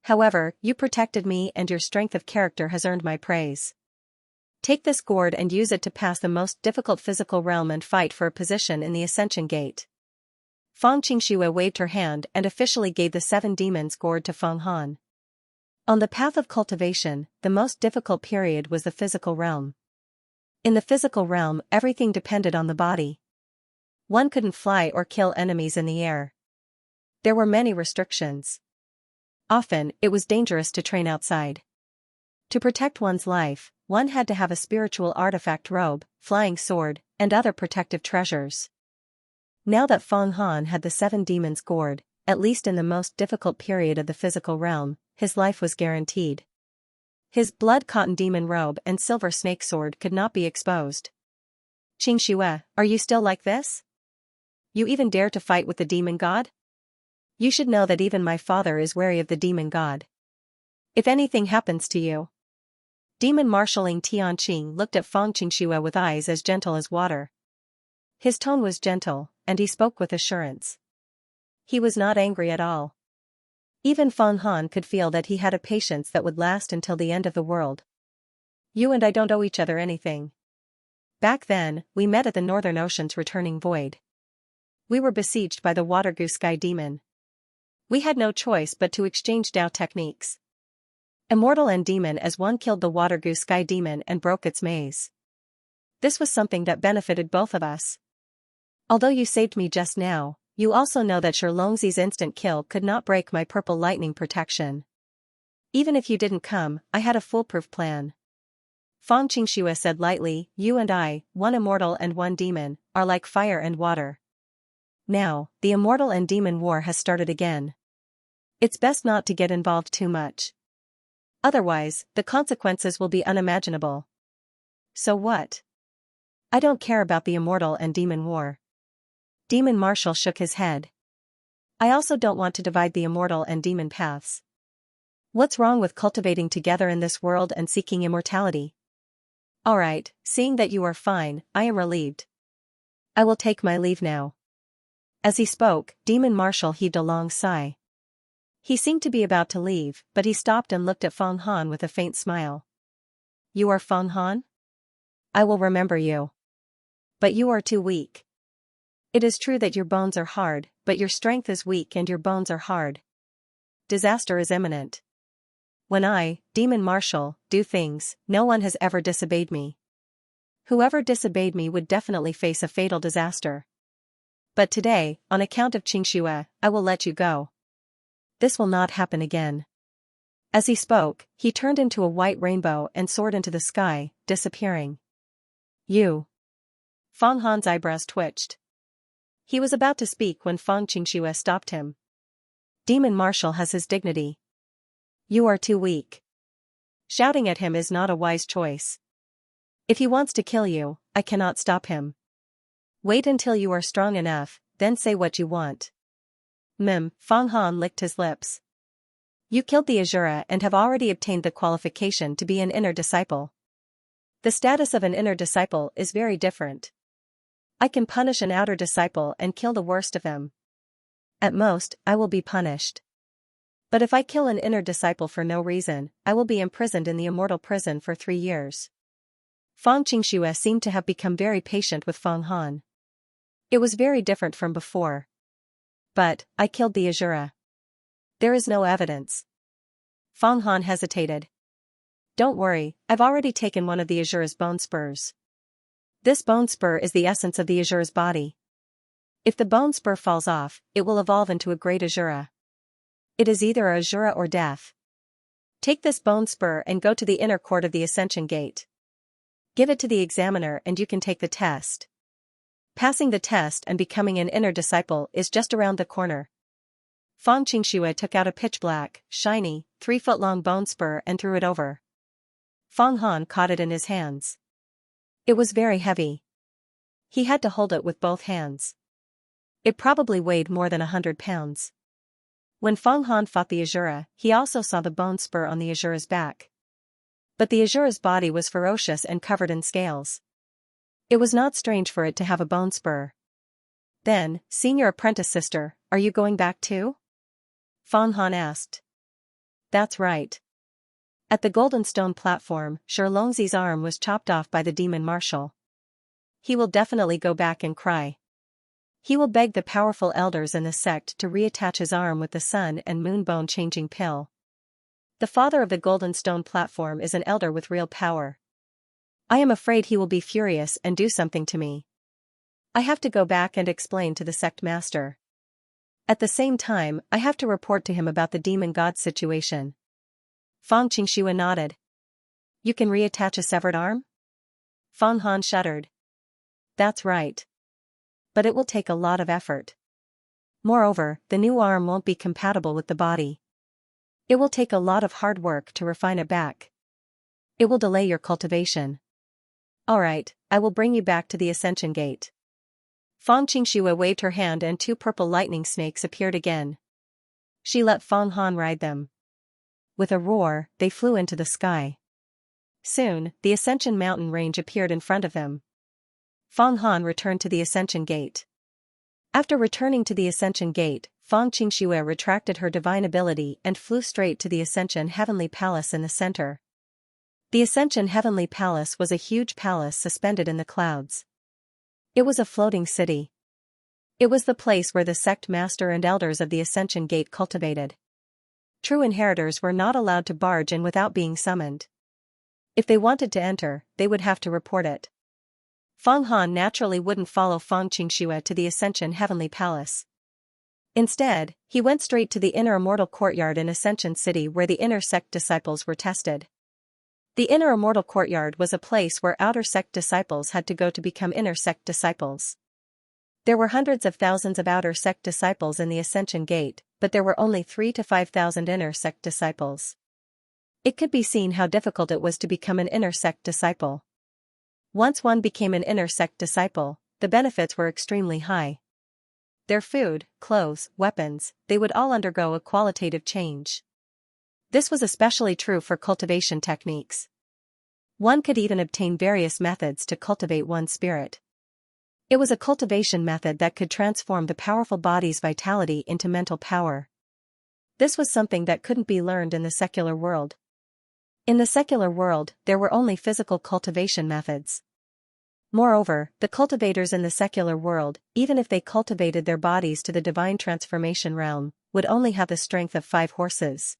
However, you protected me and your strength of character has earned my praise. Take this gourd and use it to pass the most difficult physical realm and fight for a position in the Ascension Gate. Fang Qingxue waved her hand and officially gave the 7 demons gourd to Feng Han. On the path of cultivation, the most difficult period was the physical realm. In the physical realm, everything depended on the body. One couldn't fly or kill enemies in the air. There were many restrictions. Often, it was dangerous to train outside. To protect one's life, one had to have a spiritual artifact robe, flying sword, and other protective treasures. Now that Feng Han had the 7 demons gourd, at least in the most difficult period of the physical realm, his life was guaranteed. His blood cotton demon robe and silver snake sword could not be exposed. Qingxue, are you still like this? You even dare to fight with the demon god? You should know that even my father is wary of the demon god. If anything happens to you. Demon Marshal Tianqing looked at Fang Qingxue with eyes as gentle as water. His tone was gentle, and he spoke with assurance. He was not angry at all. Even Feng Han could feel that he had a patience that would last until the end of the world. You and I don't owe each other anything. Back then, we met at the Northern Ocean's returning void. We were besieged by the Watergoo Sky Demon. We had no choice but to exchange Dao techniques. Immortal and Demon as one killed the Watergoo Sky Demon and broke its maze. This was something that benefited both of us. Although you saved me just now, you also know that Shilongzi's instant kill could not break my purple lightning protection. Even if you didn't come, I had a foolproof plan. Fang Qingxue said lightly, you and I, one immortal and one demon, are like fire and water. Now, the immortal and demon war has started again. It's best not to get involved too much. Otherwise, the consequences will be unimaginable. So what? I don't care about the immortal and demon war. Demon Marshal shook his head. I also don't want to divide the immortal and demon paths. What's wrong with cultivating together in this world and seeking immortality? Alright, seeing that you are fine, I am relieved. I will take my leave now. As he spoke, Demon Marshal heaved a long sigh. He seemed to be about to leave, but he stopped and looked at Feng Han with a faint smile. You are Feng Han? I will remember you. But you are too weak. It is true that your bones are hard, but your strength is weak and your bones are hard. Disaster is imminent. When I, Demon Marshal, do things, no one has ever disobeyed me. Whoever disobeyed me would definitely face a fatal disaster. But today, on account of Qingxue, I will let you go. This will not happen again. As he spoke, he turned into a white rainbow and soared into the sky, disappearing. You. Feng Han's eyebrows twitched. He was about to speak when Fang Qingxue stopped him. Demon Marshal has his dignity. You are too weak. Shouting at him is not a wise choice. If he wants to kill you, I cannot stop him. Wait until you are strong enough, then say what you want. Feng Han licked his lips. You killed the Azura and have already obtained the qualification to be an inner disciple. The status of an inner disciple is very different. I can punish an outer disciple and kill the worst of them. At most, I will be punished. But if I kill an inner disciple for no reason, I will be imprisoned in the immortal prison for 3 years. Fang Qingxue seemed to have become very patient with Feng Han. It was very different from before. But, I killed the Azura. There is no evidence. Feng Han hesitated. Don't worry, I've already taken one of the Azura's bone spurs. This bone spur is the essence of the Azura's body. If the bone spur falls off, it will evolve into a great Azura. It is either a Azura or death. Take this bone spur and go to the inner court of the Ascension Gate. Give it to the examiner and you can take the test. Passing the test and becoming an inner disciple is just around the corner. Fang Qingxue took out a pitch-black, shiny, 3-foot-long bone spur and threw it over. Feng Han caught it in his hands. It was very heavy. He had to hold it with both hands. It probably weighed more than 100 pounds. When Feng Han fought the Azura, he also saw the bone spur on the Azura's back. But the Azura's body was ferocious and covered in scales. It was not strange for it to have a bone spur. Then, seeing your apprentice sister, are you going back too? Fang Han asked. That's right. At the Golden Stone platform, Shilongzi's arm was chopped off by the demon marshal. He will definitely go back and cry. He will beg the powerful elders in the sect to reattach his arm with the sun and moon bone changing pill. The father of the Golden Stone platform is an elder with real power. I am afraid he will be furious and do something to me. I have to go back and explain to the sect master. At the same time, I have to report to him about the demon god situation. Fang Qingxue nodded. You can reattach a severed arm? Fang Han shuddered. That's right. But it will take a lot of effort. Moreover, the new arm won't be compatible with the body. It will take a lot of hard work to refine it back. It will delay your cultivation. Alright, I will bring you back to the Ascension Gate. Fang Qingxue waved her hand and 2 purple lightning snakes appeared again. She let Fang Han ride them. With a roar, they flew into the sky. Soon, the Ascension mountain range appeared in front of them. Fang Han returned to the Ascension Gate. After returning to the Ascension Gate, Fang Qingxue retracted her divine ability and flew straight to the Ascension Heavenly Palace in the center. The Ascension Heavenly Palace was a huge palace suspended in the clouds. It was a floating city. It was the place where the sect master and elders of the Ascension Gate cultivated. True inheritors were not allowed to barge in without being summoned. If they wanted to enter, they would have to report it. Fang Han naturally wouldn't follow Fang Qingxue to the Ascension Heavenly Palace. Instead, he went straight to the inner immortal courtyard in Ascension City where the inner sect disciples were tested. The inner immortal courtyard was a place where outer sect disciples had to go to become inner sect disciples. There were hundreds of thousands of outer sect disciples in the Ascension Gate, but there were only 3,000 to 5,000 inner sect disciples. It could be seen how difficult it was to become an inner sect disciple. Once one became an inner sect disciple, the benefits were extremely high. Their food, clothes, weapons, they would all undergo a qualitative change. This was especially true for cultivation techniques. One could even obtain various methods to cultivate one's spirit. It was a cultivation method that could transform the powerful body's vitality into mental power. This was something that couldn't be learned in the secular world. In the secular world, there were only physical cultivation methods. Moreover, the cultivators in the secular world, even if they cultivated their bodies to the divine transformation realm, would only have the strength of 5 horses.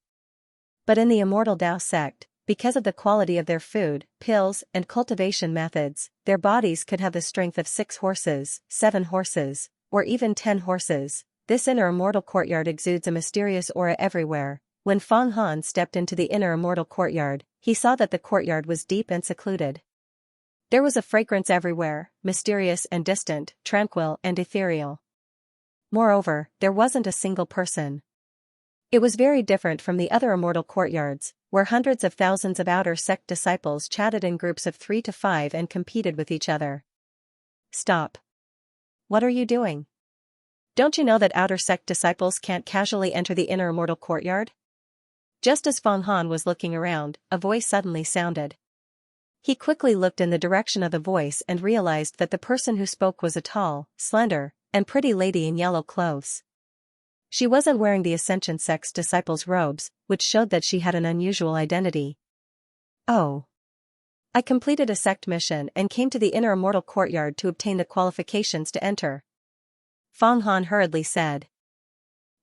But in the Immortal Tao sect, because of the quality of their food, pills, and cultivation methods, their bodies could have the strength of 6 horses, 7 horses, or even 10 horses. This inner immortal courtyard exudes a mysterious aura everywhere. When Fang Han stepped into the inner immortal courtyard, he saw that the courtyard was deep and secluded. There was a fragrance everywhere, mysterious and distant, tranquil and ethereal. Moreover, there wasn't a single person. It was very different from the other immortal courtyards, where hundreds of thousands of outer sect disciples chatted in groups of 3 to 5 and competed with each other. Stop. What are you doing? Don't you know that outer sect disciples can't casually enter the inner immortal courtyard? Just as Fang Han was looking around, a voice suddenly sounded. He quickly looked in the direction of the voice and realized that the person who spoke was a tall, slender, and pretty lady in yellow clothes. She wasn't wearing the Ascension sect's disciples' robes, which showed that she had an unusual identity. Oh. I completed a sect mission and came to the inner immortal courtyard to obtain the qualifications to enter. Fang Han hurriedly said.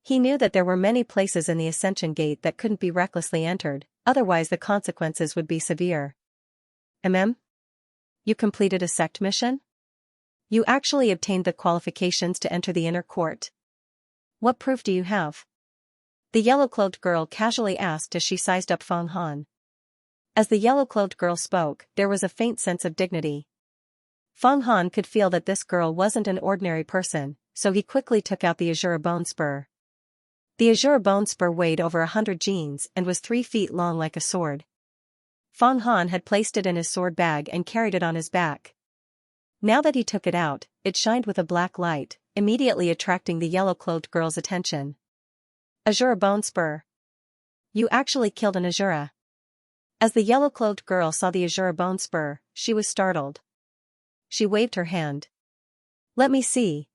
He knew that there were many places in the Ascension Gate that couldn't be recklessly entered, otherwise the consequences would be severe. You completed a sect mission? You actually obtained the qualifications to enter the inner court. What proof do you have? The yellow-clothed girl casually asked as she sized up Fang Han. As the yellow-clothed girl spoke, there was a faint sense of dignity. Fang Han could feel that this girl wasn't an ordinary person, so he quickly took out the Azure bone spur. The Azure bone spur weighed over 100 jeans and was 3 feet long like a sword. Fang Han had placed it in his sword bag and carried it on his back. Now that he took it out, it shined with a black light, immediately attracting the yellow-clothed girl's attention. Azure bone spur. You actually killed an Azura. As the yellow-clothed girl saw the Azure bone spur, she was startled. She waved her hand. Let me see.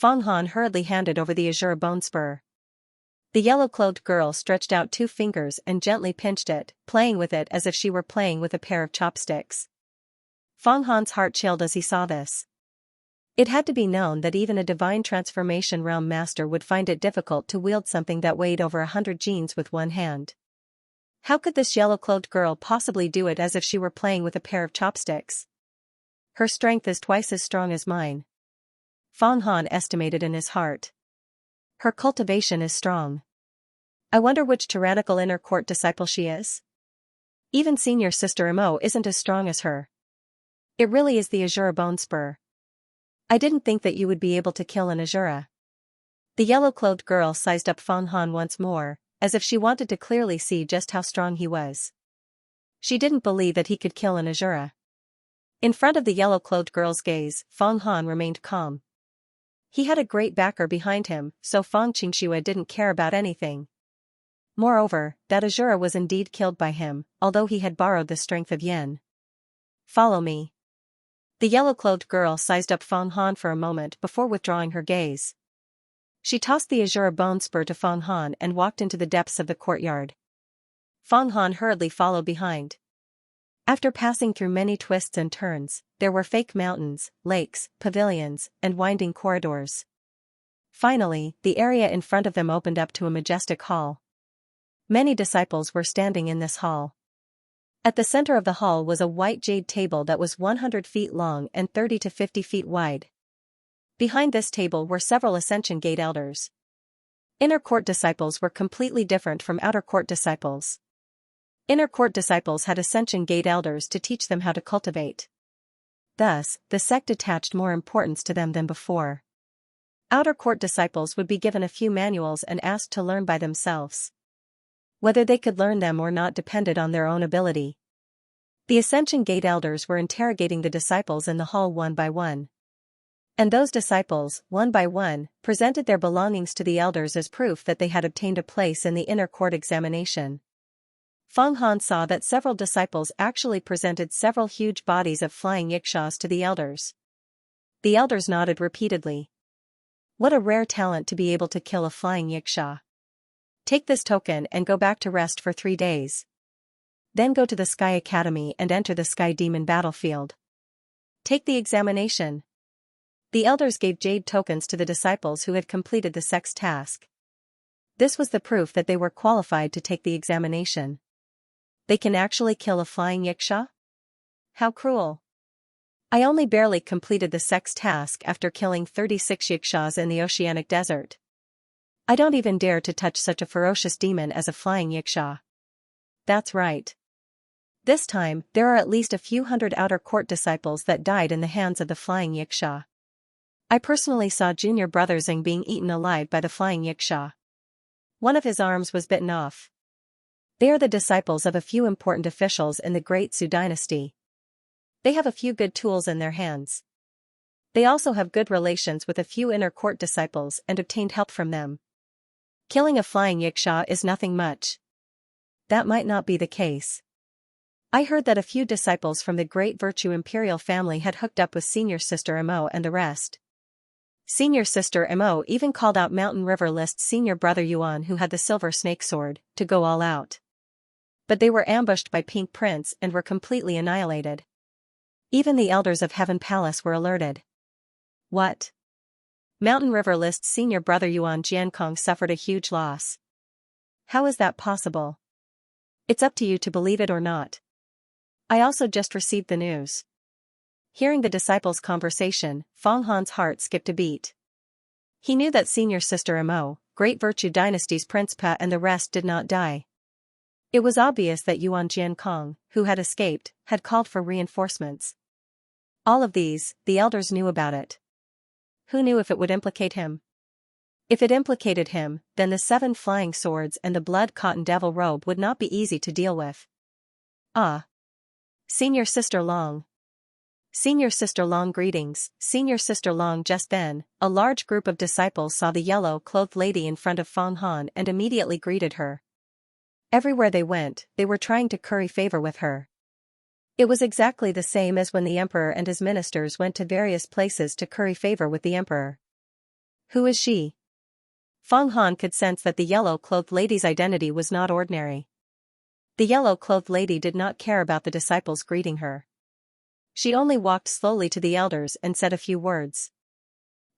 Feng Han hurriedly handed over the azure bone spur. The yellow-clothed girl stretched out 2 fingers and gently pinched it, playing with it as if she were playing with a pair of chopsticks. Feng Han's heart chilled as he saw this. It had to be known that even a divine transformation realm master would find it difficult to wield something that weighed over 100 genes with one hand. How could this yellow-clothed girl possibly do it as if she were playing with a pair of chopsticks? Her strength is twice as strong as mine. Feng Han estimated in his heart. Her cultivation is strong. I wonder which tyrannical inner court disciple she is? Even senior sister Mo isn't as strong as her. It really is the azure bone spur. I didn't think that you would be able to kill an azura. The yellow-clothed girl sized up Feng Han once more, as if she wanted to clearly see just how strong he was. She didn't believe that he could kill an azura. In front of the yellow-clothed girl's gaze, Feng Han remained calm. He had a great backer behind him, so Feng Xianxia didn't care about anything. Moreover, that azura was indeed killed by him, although he had borrowed the strength of Yin. Follow me. The yellow-clothed girl sized up Feng Han for a moment before withdrawing her gaze. She tossed the azure bone spur to Feng Han and walked into the depths of the courtyard. Feng Han hurriedly followed behind. After passing through many twists and turns, there were fake mountains, lakes, pavilions, and winding corridors. Finally, the area in front of them opened up to a majestic hall. Many disciples were standing in this hall. At the center of the hall was a white jade table that was 100 feet long and 30 to 50 feet wide. Behind this table were several Ascension Gate elders. Inner court disciples were completely different from outer court disciples. Inner court disciples had Ascension Gate elders to teach them how to cultivate. Thus, the sect attached more importance to them than before. Outer court disciples would be given a few manuals and asked to learn by themselves. Whether they could learn them or not depended on their own ability. The Ascension Gate elders were interrogating the disciples in the hall one by one. And those disciples, one by one, presented their belongings to the elders as proof that they had obtained a place in the inner court examination. Feng Han saw that several disciples actually presented several huge bodies of flying yikshaws to the elders. The elders nodded repeatedly. What a rare talent to be able to kill a flying yikshaw. Take this token and go back to rest for 3 days. Then go to the Sky Academy and enter the Sky Demon battlefield. Take the examination. The elders gave jade tokens to the disciples who had completed the sect's task. This was the proof that they were qualified to take the examination. They can actually kill a flying yikshaw? How cruel. I only barely completed the sect's task after killing 36 yikshaws in the oceanic desert. I don't even dare to touch such a ferocious demon as a flying yikshaw. That's right. This time, there are at least a few hundred outer court disciples that died in the hands of the flying yikshaw. I personally saw junior brother Xing being eaten alive by the flying yikshaw. One of his arms was bitten off. They are the disciples of a few important officials in the Great Su dynasty. They have a few good tools in their hands. They also have good relations with a few inner court disciples and obtained help from them. Killing a flying yikshaw is nothing much. That might not be the case. I heard that a few disciples from the Great Virtue Imperial family had hooked up with Senior Sister Mo and the rest. Senior Sister Mo even called out Mountain River List's senior brother Yuan, who had the silver snake sword, to go all out. But they were ambushed by Pink Prince and were completely annihilated. Even the elders of Heaven Palace were alerted. What? Mountain River List's senior brother Yuan Jiankong suffered a huge loss. How is that possible? It's up to you to believe it or not. I also just received the news. Hearing the disciples' conversation, Feng Han's heart skipped a beat. He knew that Senior Sister Mo, Great Virtue Dynasty's Prince Pa and the rest did not die. It was obvious that Yuan Jiankong, who had escaped, had called for reinforcements. All of these, the elders knew about it. Who knew if it would implicate him? If it implicated him, then the 7 flying swords and the blood cotton devil robe would not be easy to deal with. Ah. Senior Sister Long. Senior Sister Long, greetings, Senior Sister Long. Just then, a large group of disciples saw the yellow-clothed lady in front of Feng Han and immediately greeted her. Everywhere they went, they were trying to curry favor with her. It was exactly the same as when the emperor and his ministers went to various places to curry favor with the emperor. Who is she? Feng Han could sense that the yellow-clothed lady's identity was not ordinary. The yellow-clothed lady did not care about the disciples greeting her. She only walked slowly to the elders and said a few words.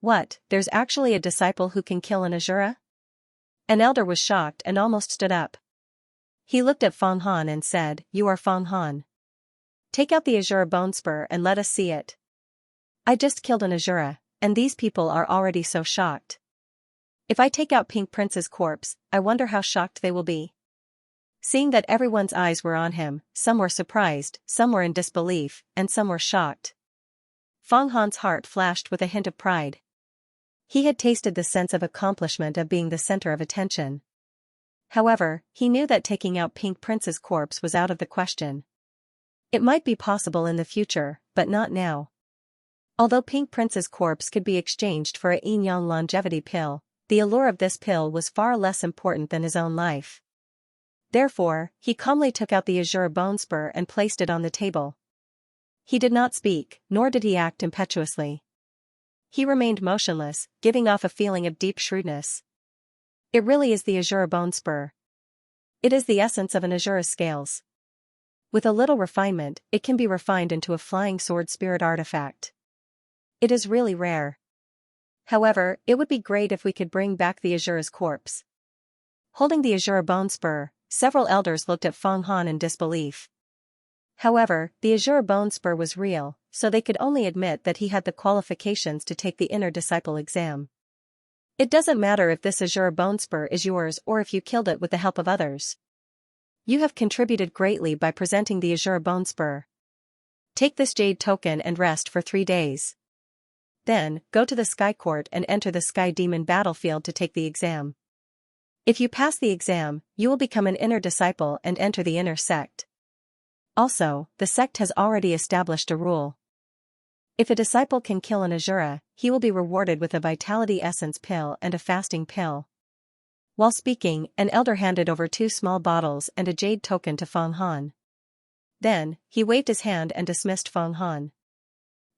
What, there's actually a disciple who can kill an Azura? An elder was shocked and almost stood up. He looked at Feng Han and said, "You are Feng Han. Take out the Azura bone spur and let us see it." "I just killed an Azura, and these people are already so shocked. If I take out Pink Prince's corpse, I wonder how shocked they will be." Seeing that everyone's eyes were on him, some were surprised, some were in disbelief, and some were shocked. Feng Han's heart flashed with a hint of pride. He had tasted the sense of accomplishment of being the center of attention. However, he knew that taking out Pink Prince's corpse was out of the question. It might be possible in the future, but not now. Although Pink Prince's corpse could be exchanged for a yin yang longevity pill, the allure of this pill was far less important than his own life. Therefore, he calmly took out the Azura bone spur and placed it on the table. He did not speak, nor did he act impetuously. He remained motionless, giving off a feeling of deep shrewdness. It really is the Azura bone spur. It is the essence of an Azura's scales. With a little refinement, it can be refined into a flying sword spirit artifact. It is really rare. However, it would be great if we could bring back the Azura's corpse. Holding the Azura bone spur, several elders looked at Feng Han in disbelief. However, the Azura bone spur was real, so they could only admit that he had the qualifications to take the inner disciple exam. It doesn't matter if this Azura bone spur is yours or if you killed it with the help of others. You have contributed greatly by presenting the Azura bone spur. Take this jade token and rest for 3 days. Then, go to the Sky Court and enter the Sky Demon battlefield to take the exam. If you pass the exam, you will become an inner disciple and enter the inner sect. Also, the sect has already established a rule. If a disciple can kill an Azura, he will be rewarded with a Vitality Essence pill and a Fasting pill. While speaking, an elder handed over 2 small bottles and a jade token to Feng Han. Then, he waved his hand and dismissed Feng Han.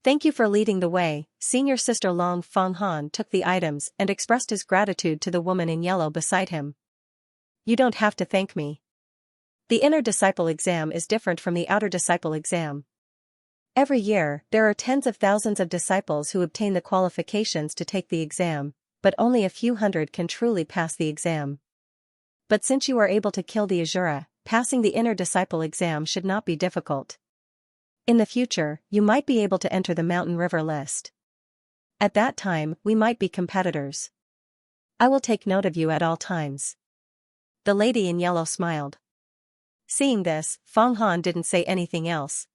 "Thank you for leading the way, Senior Sister Long." Feng Han took the items and expressed his gratitude to the woman in yellow beside him. "You don't have to thank me. The inner disciple exam is different from the outer disciple exam. Every year, there are tens of thousands of disciples who obtain the qualifications to take the exam, but only a few hundred can truly pass the exam. But since you are able to kill the Azura, passing the inner disciple exam should not be difficult. In the future, you might be able to enter the Mountain River list. At that time, we might be competitors. I will take note of you at all times." The lady in yellow smiled. Seeing this, Feng Han didn't say anything else.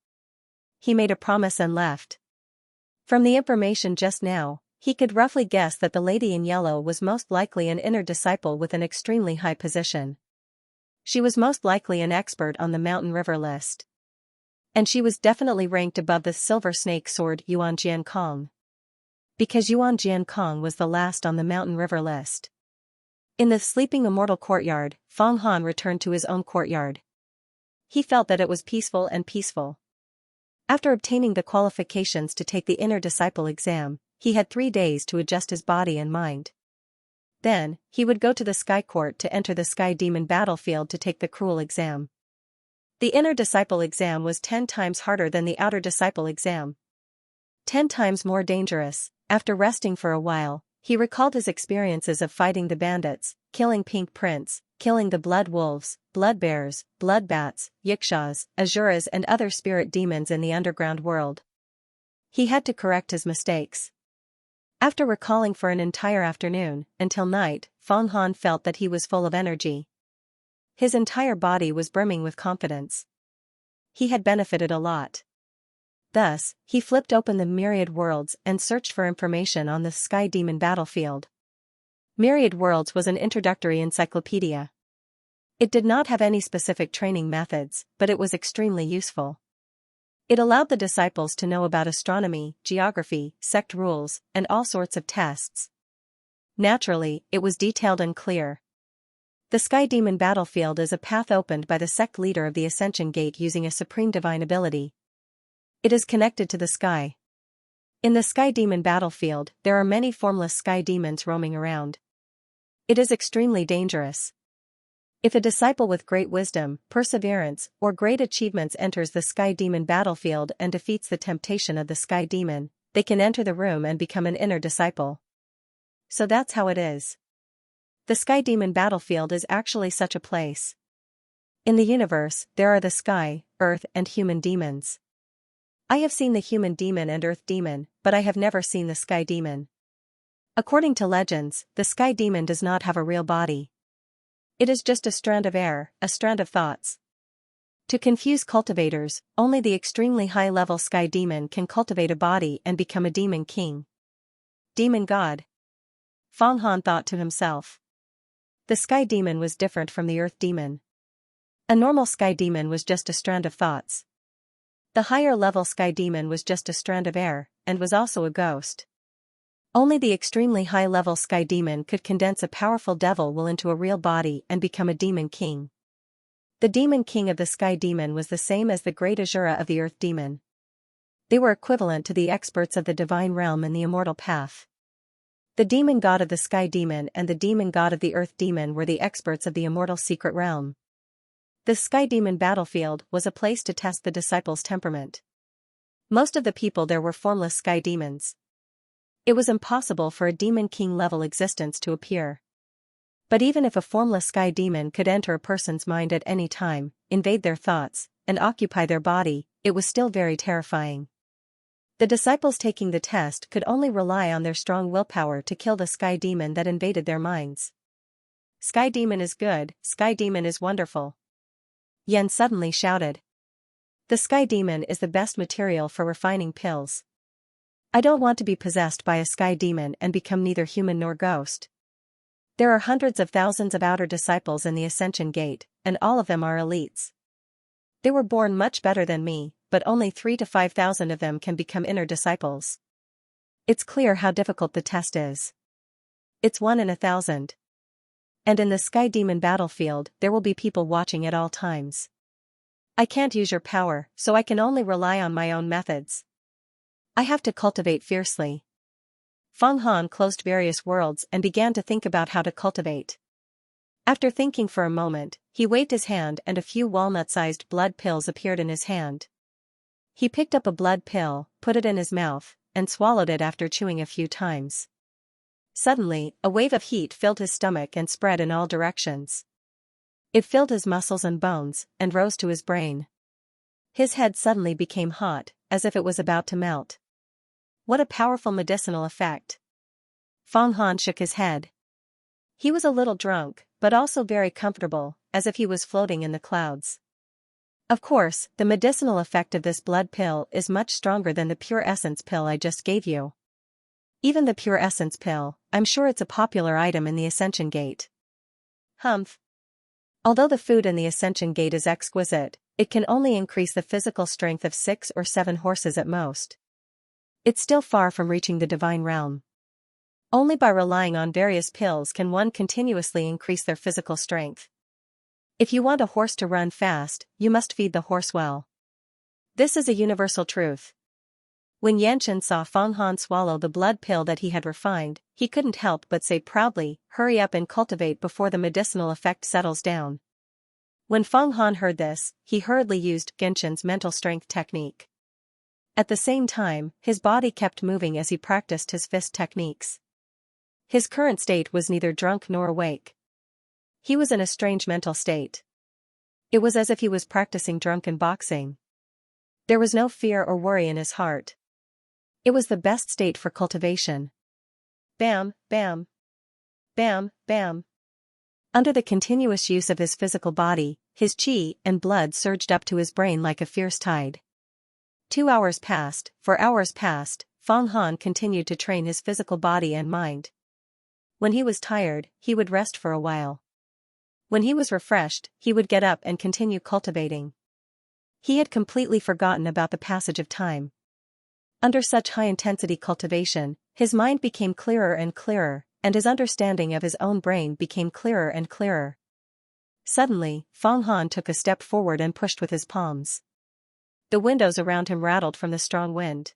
He made a promise and left. From the information just now, he could roughly guess that the lady in yellow was most likely an inner disciple with an extremely high position. She was most likely an expert on the Mountain River list. And she was definitely ranked above the Silver Snake Sword Yuan Jiankong. Because Yuan Jiankong was the last on the Mountain River list. In the sleeping immortal courtyard, Feng Han returned to his own courtyard. He felt that it was peaceful and peaceful. After obtaining the qualifications to take the inner disciple exam, he had 3 days to adjust his body and mind. Then, he would go to the Sky Court to enter the Sky Demon battlefield to take the cruel exam. The inner disciple exam was 10 times harder than the outer disciple exam. 10 times more dangerous. After resting for a while, he recalled his experiences of fighting the bandits, killing Pink Prince, killing the blood wolves, blood bears, blood bats, yikshaws, azuras and other spirit demons in the underground world. He had to correct his mistakes. After recalling for an entire afternoon, until night, Feng Han felt that he was full of energy. His entire body was brimming with confidence. He had benefited a lot. Thus, he flipped open the Myriad Worlds and searched for information on the Sky Demon battlefield. Myriad Worlds was an introductory encyclopedia. It did not have any specific training methods, but it was extremely useful. It allowed the disciples to know about astronomy, geography, sect rules, and all sorts of tests. Naturally, it was detailed and clear. The Sky Demon battlefield is a path opened by the sect leader of the Ascension Gate using a supreme divine ability. It is connected to the sky. In the sky demon battlefield, there are many formless sky demons roaming around. It is extremely dangerous. If a disciple with great wisdom, perseverance, or great achievements enters the sky demon battlefield and defeats the temptation of the sky demon, they can enter the room and become an inner disciple. So that's how it is. The sky demon battlefield is actually such a place. In the universe, there are the sky, earth, and human demons. I have seen the human demon and earth demon, but I have never seen the sky demon. According to legends, the sky demon does not have a real body. It is just a strand of air, a strand of thoughts. To confuse cultivators, only the extremely high-level sky demon can cultivate a body and become a demon king. Demon god. Feng Han thought to himself. The sky demon was different from the earth demon. A normal sky demon was just a strand of thoughts. The higher-level sky demon was just a strand of air, and was also a ghost. Only the extremely high-level sky demon could condense a powerful devil will into a real body and become a demon king. The demon king of the sky demon was the same as the great Azura of the earth demon. They were equivalent to the experts of the divine realm and the immortal path. The demon god of the sky demon and the demon god of the earth demon were the experts of the immortal secret realm. The sky demon battlefield was a place to test the disciples' temperament. Most of the people there were formless sky demons. It was impossible for a demon king-level existence to appear. But even if a formless sky demon could enter a person's mind at any time, invade their thoughts, and occupy their body, it was still very terrifying. The disciples taking the test could only rely on their strong willpower to kill the sky demon that invaded their minds. Sky demon is good, sky demon is wonderful. Yen suddenly shouted. The sky demon is the best material for refining pills. I don't want to be possessed by a sky demon and become neither human nor ghost. There are hundreds of thousands of outer disciples in the Ascension Gate, and all of them are elites. They were born much better than me, but only 3,000 to 5,000 of them can become inner disciples. It's clear how difficult the test is. It's 1 in 1,000. And in the sky demon battlefield, there will be people watching at all times. I can't use your power, so I can only rely on my own methods. I have to cultivate fiercely. Feng Han closed various worlds and began to think about how to cultivate. After thinking for a moment, he waved his hand and a few walnut-sized blood pills appeared in his hand. He picked up a blood pill, put it in his mouth, and swallowed it after chewing a few times. Suddenly, a wave of heat filled his stomach and spread in all directions. It filled his muscles and bones, and rose to his brain. His head suddenly became hot, as if it was about to melt. What a powerful medicinal effect. Feng Han shook his head. He was a little drunk, but also very comfortable, as if he was floating in the clouds. Of course, the medicinal effect of this blood pill is much stronger than the pure essence pill I just gave you. Even the pure essence pill, I'm sure it's a popular item in the Ascension Gate. Humph. Although the food in the Ascension Gate is exquisite, it can only increase the physical strength of 6 or 7 horses at most. It's still far from reaching the divine realm. Only by relying on various pills can one continuously increase their physical strength. If you want a horse to run fast, you must feed the horse well. This is a universal truth. When Xianxia saw Feng Han swallow the blood pill that he had refined, he couldn't help but say proudly, "Hurry up and cultivate before the medicinal effect settles down." When Feng Han heard this, he hurriedly used Genshin's mental strength technique. At the same time, his body kept moving as he practiced his fist techniques. His current state was neither drunk nor awake. He was in a strange mental state. It was as if he was practicing drunken boxing. There was no fear or worry in his heart. It was the best state for cultivation. Bam, bam. Bam, bam. Under the continuous use of his physical body, his qi and blood surged up to his brain like a fierce tide. 2 hours passed, 4 hours passed, Feng Han continued to train his physical body and mind. When he was tired, he would rest for a while. When he was refreshed, he would get up and continue cultivating. He had completely forgotten about the passage of time. Under such high-intensity cultivation, his mind became clearer and clearer, and his understanding of his own brain became clearer and clearer. Suddenly, Feng Han took a step forward and pushed with his palms. The windows around him rattled from the strong wind.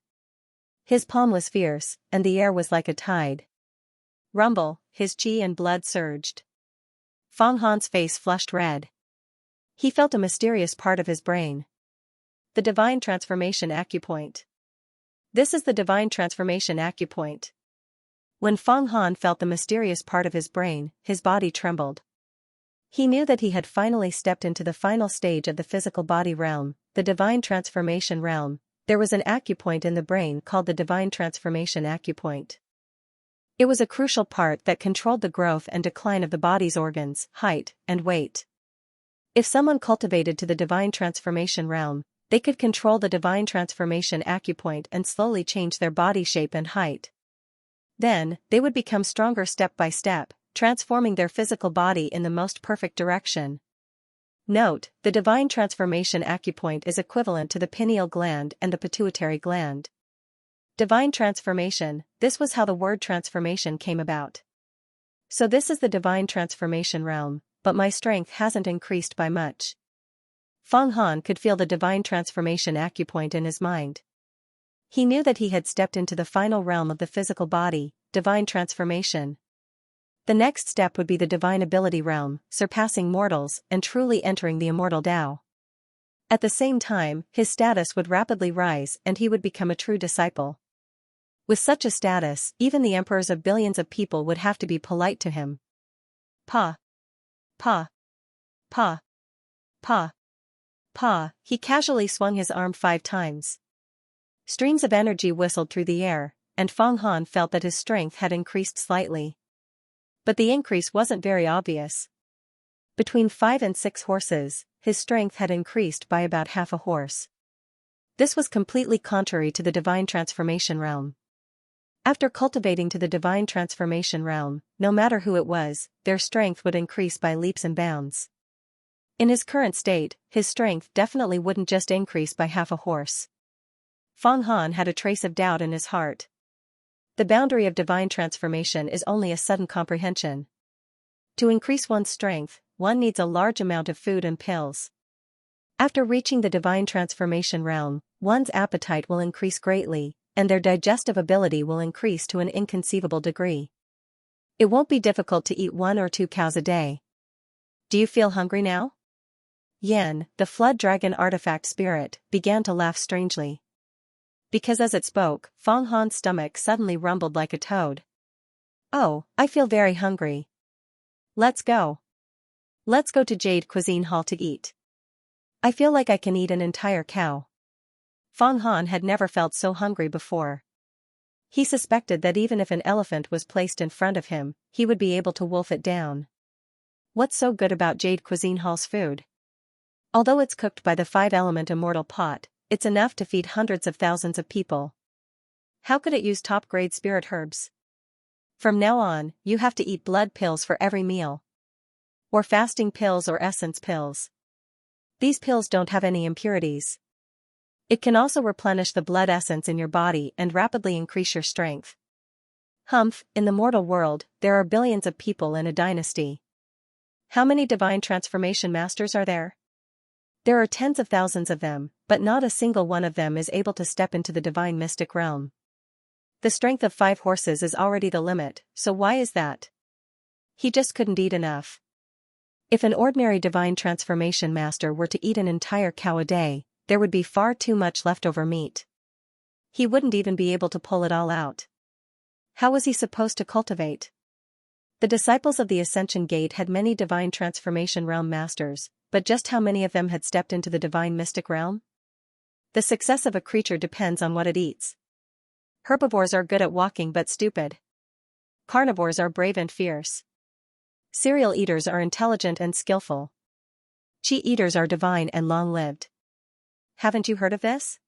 His palm was fierce, and the air was like a tide. Rumble, his chi and blood surged. Fang Han's face flushed red. He felt a mysterious part of his brain. The divine transformation acupoint. This is the divine transformation acupoint. When Fang Han felt the mysterious part of his brain, his body trembled. He knew that he had finally stepped into the final stage of the physical body realm, the divine transformation realm. There was an acupoint in the brain called the divine transformation acupoint. It was a crucial part that controlled the growth and decline of the body's organs, height, and weight. If someone cultivated to the divine transformation realm, they could control the divine transformation acupoint and slowly change their body shape and height. Then, they would become stronger step by step, transforming their physical body in the most perfect direction. Note, the divine transformation acupoint is equivalent to the pineal gland and the pituitary gland. Divine transformation, this was how the word transformation came about. So this is the divine transformation realm, but my strength hasn't increased by much. Fang Han could feel the divine transformation acupoint in his mind. He knew that he had stepped into the final realm of the physical body, divine transformation. The next step would be the divine ability realm, surpassing mortals and truly entering the immortal Tao. At the same time, his status would rapidly rise and he would become a true disciple. With such a status, even the emperors of billions of people would have to be polite to him. Pa. Pa. Pa. Pa. Pa, he casually swung his arm 5 times. Streams of energy whistled through the air, and Fang Han felt that his strength had increased slightly. But the increase wasn't very obvious. Between 5 and 6 horses, his strength had increased by about half a horse. This was completely contrary to the divine transformation realm. After cultivating to the divine transformation realm, no matter who it was, their strength would increase by leaps and bounds. In his current state, his strength definitely wouldn't just increase by half a horse. Fang Han had a trace of doubt in his heart. The boundary of divine transformation is only a sudden comprehension. To increase one's strength, one needs a large amount of food and pills. After reaching the divine transformation realm, one's appetite will increase greatly, and their digestive ability will increase to an inconceivable degree. It won't be difficult to eat 1 or 2 cows a day. Do you feel hungry now? Yan, the flood dragon artifact spirit, began to laugh strangely. Because as it spoke, Fang Han's stomach suddenly rumbled like a toad. Oh, I feel very hungry. Let's go. Let's go to Jade Cuisine Hall to eat. I feel like I can eat an entire cow. Fang Han had never felt so hungry before. He suspected that even if an elephant was placed in front of him, he would be able to wolf it down. What's so good about Jade Cuisine Hall's food? Although it's cooked by the 5-element immortal pot, it's enough to feed hundreds of thousands of people. How could it use top-grade spirit herbs? From now on, you have to eat blood pills for every meal. Or fasting pills or essence pills. These pills don't have any impurities. It can also replenish the blood essence in your body and rapidly increase your strength. Humph, in the mortal world, there are billions of people in a dynasty. How many divine transformation masters are there? There are tens of thousands of them, but not a single one of them is able to step into the divine mystic realm. The strength of 5 horses is already the limit, so why is that? He just couldn't eat enough. If an ordinary divine transformation master were to eat an entire cow a day, there would be far too much leftover meat. He wouldn't even be able to pull it all out. How was he supposed to cultivate? The disciples of the Ascension Gate had many divine transformation realm masters, but just how many of them had stepped into the divine mystic realm? The success of a creature depends on what it eats. Herbivores are good at walking but stupid. Carnivores are brave and fierce. Cereal eaters are intelligent and skillful. Chi eaters are divine and long-lived. Haven't you heard of this?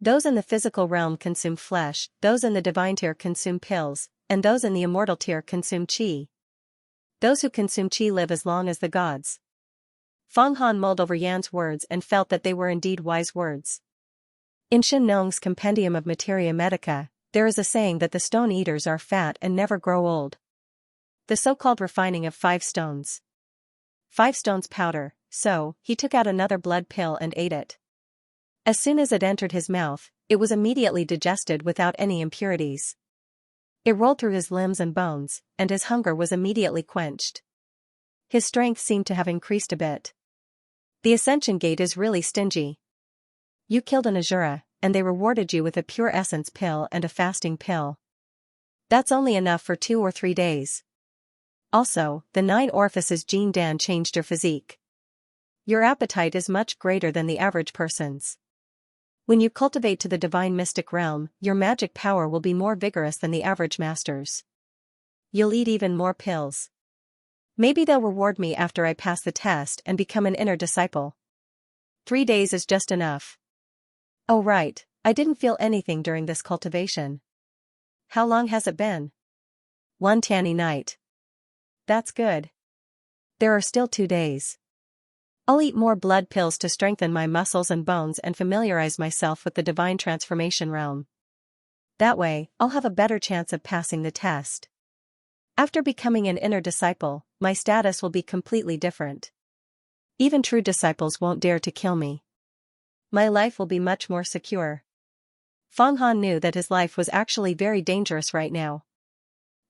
Those in the physical realm consume flesh, those in the divine tier consume pills, and those in the immortal tier consume chi. Those who consume chi live as long as the gods. Fang Han mulled over Yan's words and felt that they were indeed wise words. In Shen Nong's Compendium of Materia Medica, there is a saying that the stone eaters are fat and never grow old. The so-called refining of 5 stones. 5 stones powder, so, he took out another blood pill and ate it. As soon as it entered his mouth, It was immediately digested without any impurities. It rolled through his limbs and bones, and his hunger was immediately quenched. His strength seemed to have increased a bit. The Ascension Gate is really stingy. You killed an Azura, and they rewarded you with a pure essence pill and a fasting pill. That's only enough for 2 or 3 days. Also, the 9 orifices Jean Dan changed your physique. Your appetite is much greater than the average person's. When you cultivate to the divine mystic realm, your magic power will be more vigorous than the average master's. You'll eat even more pills. Maybe they'll reward me after I pass the test and become an inner disciple. 3 days is just enough. Oh right, I didn't feel anything during this cultivation. How long has it been? 1 tanny night. That's good. There are still 2 days. I'll eat more blood pills to strengthen my muscles and bones and familiarize myself with the divine transformation realm. That way, I'll have a better chance of passing the test. After becoming an inner disciple, my status will be completely different. Even true disciples won't dare to kill me. My life will be much more secure. Feng Han knew that his life was actually very dangerous right now.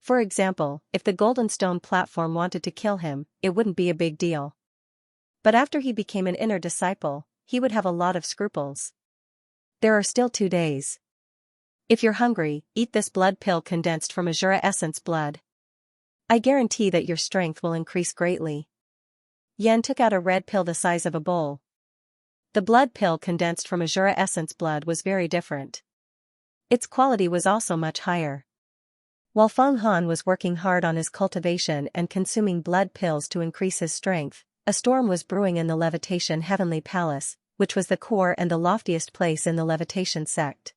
For example, if the Golden Stone platform wanted to kill him, it wouldn't be a big deal. But after he became an inner disciple, he would have a lot of scruples. There are still 2 days. If you're hungry, eat this blood pill condensed from Azura essence blood. I guarantee that your strength will increase greatly. Yan took out a red pill the size of a bowl. The blood pill condensed from Azura essence blood was very different. Its quality was also much higher. While Feng Han was working hard on his cultivation and consuming blood pills to increase his strength, a storm was brewing in the Levitation Heavenly Palace, which was the core and the loftiest place in the Levitation sect.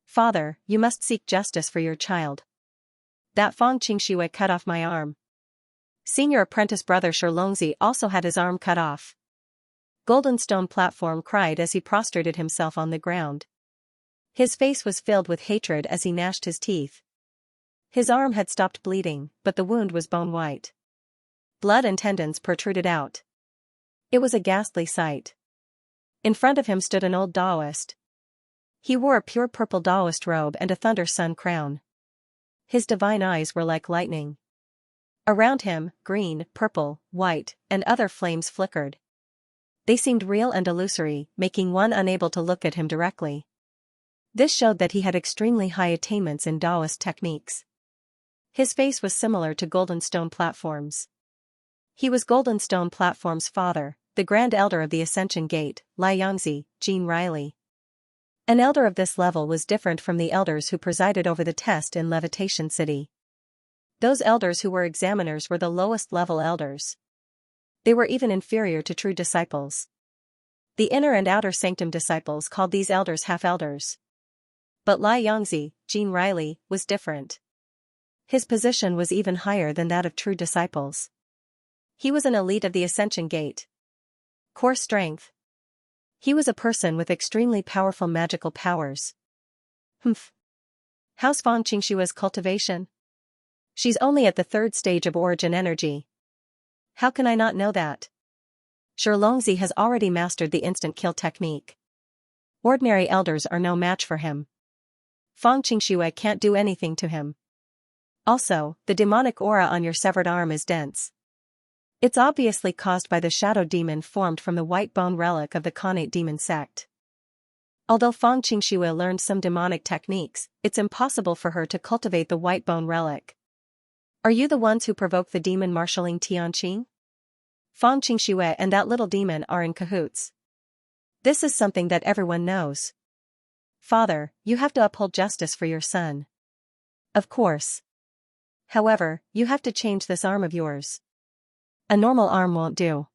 Father, you must seek justice for your child. That Feng Xianxia cut off my arm. Senior apprentice brother Xianxia also had his arm cut off. Golden Stone Platform cried as he prostrated himself on the ground. His face was filled with hatred as he gnashed his teeth. His arm had stopped bleeding, but the wound was bone white. Blood and tendons protruded out. It was a ghastly sight. In front of him stood an old Taoist. He wore a pure purple Taoist robe and a thunder sun crown. His divine eyes were like lightning. Around him, green, purple, white, and other flames flickered. They seemed real and illusory, making one unable to look at him directly. This showed that he had extremely high attainments in Taoist techniques. His face was similar to Golden Stone Platform's. He was Golden Stone Platform's father, the Grand Elder of the Ascension Gate, Xianxia, Jean Riley. An elder of this level was different from the elders who presided over the test in Levitation City. Those elders who were examiners were the lowest level elders. They were even inferior to true disciples. The inner and outer sanctum disciples called these elders half-elders. But Xianxia, Jean Riley, was different. His position was even higher than that of true disciples. He was an elite of the Ascension Gate. Core strength. He was a person with extremely powerful magical powers. How's Feng Xianxia's cultivation? She's only at the 3rd stage of origin energy. How can I not know that? Xianxia has already mastered the instant kill technique. Ordinary elders are no match for him. Feng Xianxia can't do anything to him. Also, the demonic aura on your severed arm is dense. It's obviously caused by the shadow demon formed from the white bone relic of the Khanate demon sect. Although Feng Xianxia learned some demonic techniques, it's impossible for her to cultivate the white bone relic. Are you the ones who provoked the demon marshalling Tianqing? Feng Xianxia and that little demon are in cahoots. This is something that everyone knows. Father, you have to uphold justice for your son. Of course. However, you have to change this arm of yours. A normal arm won't do.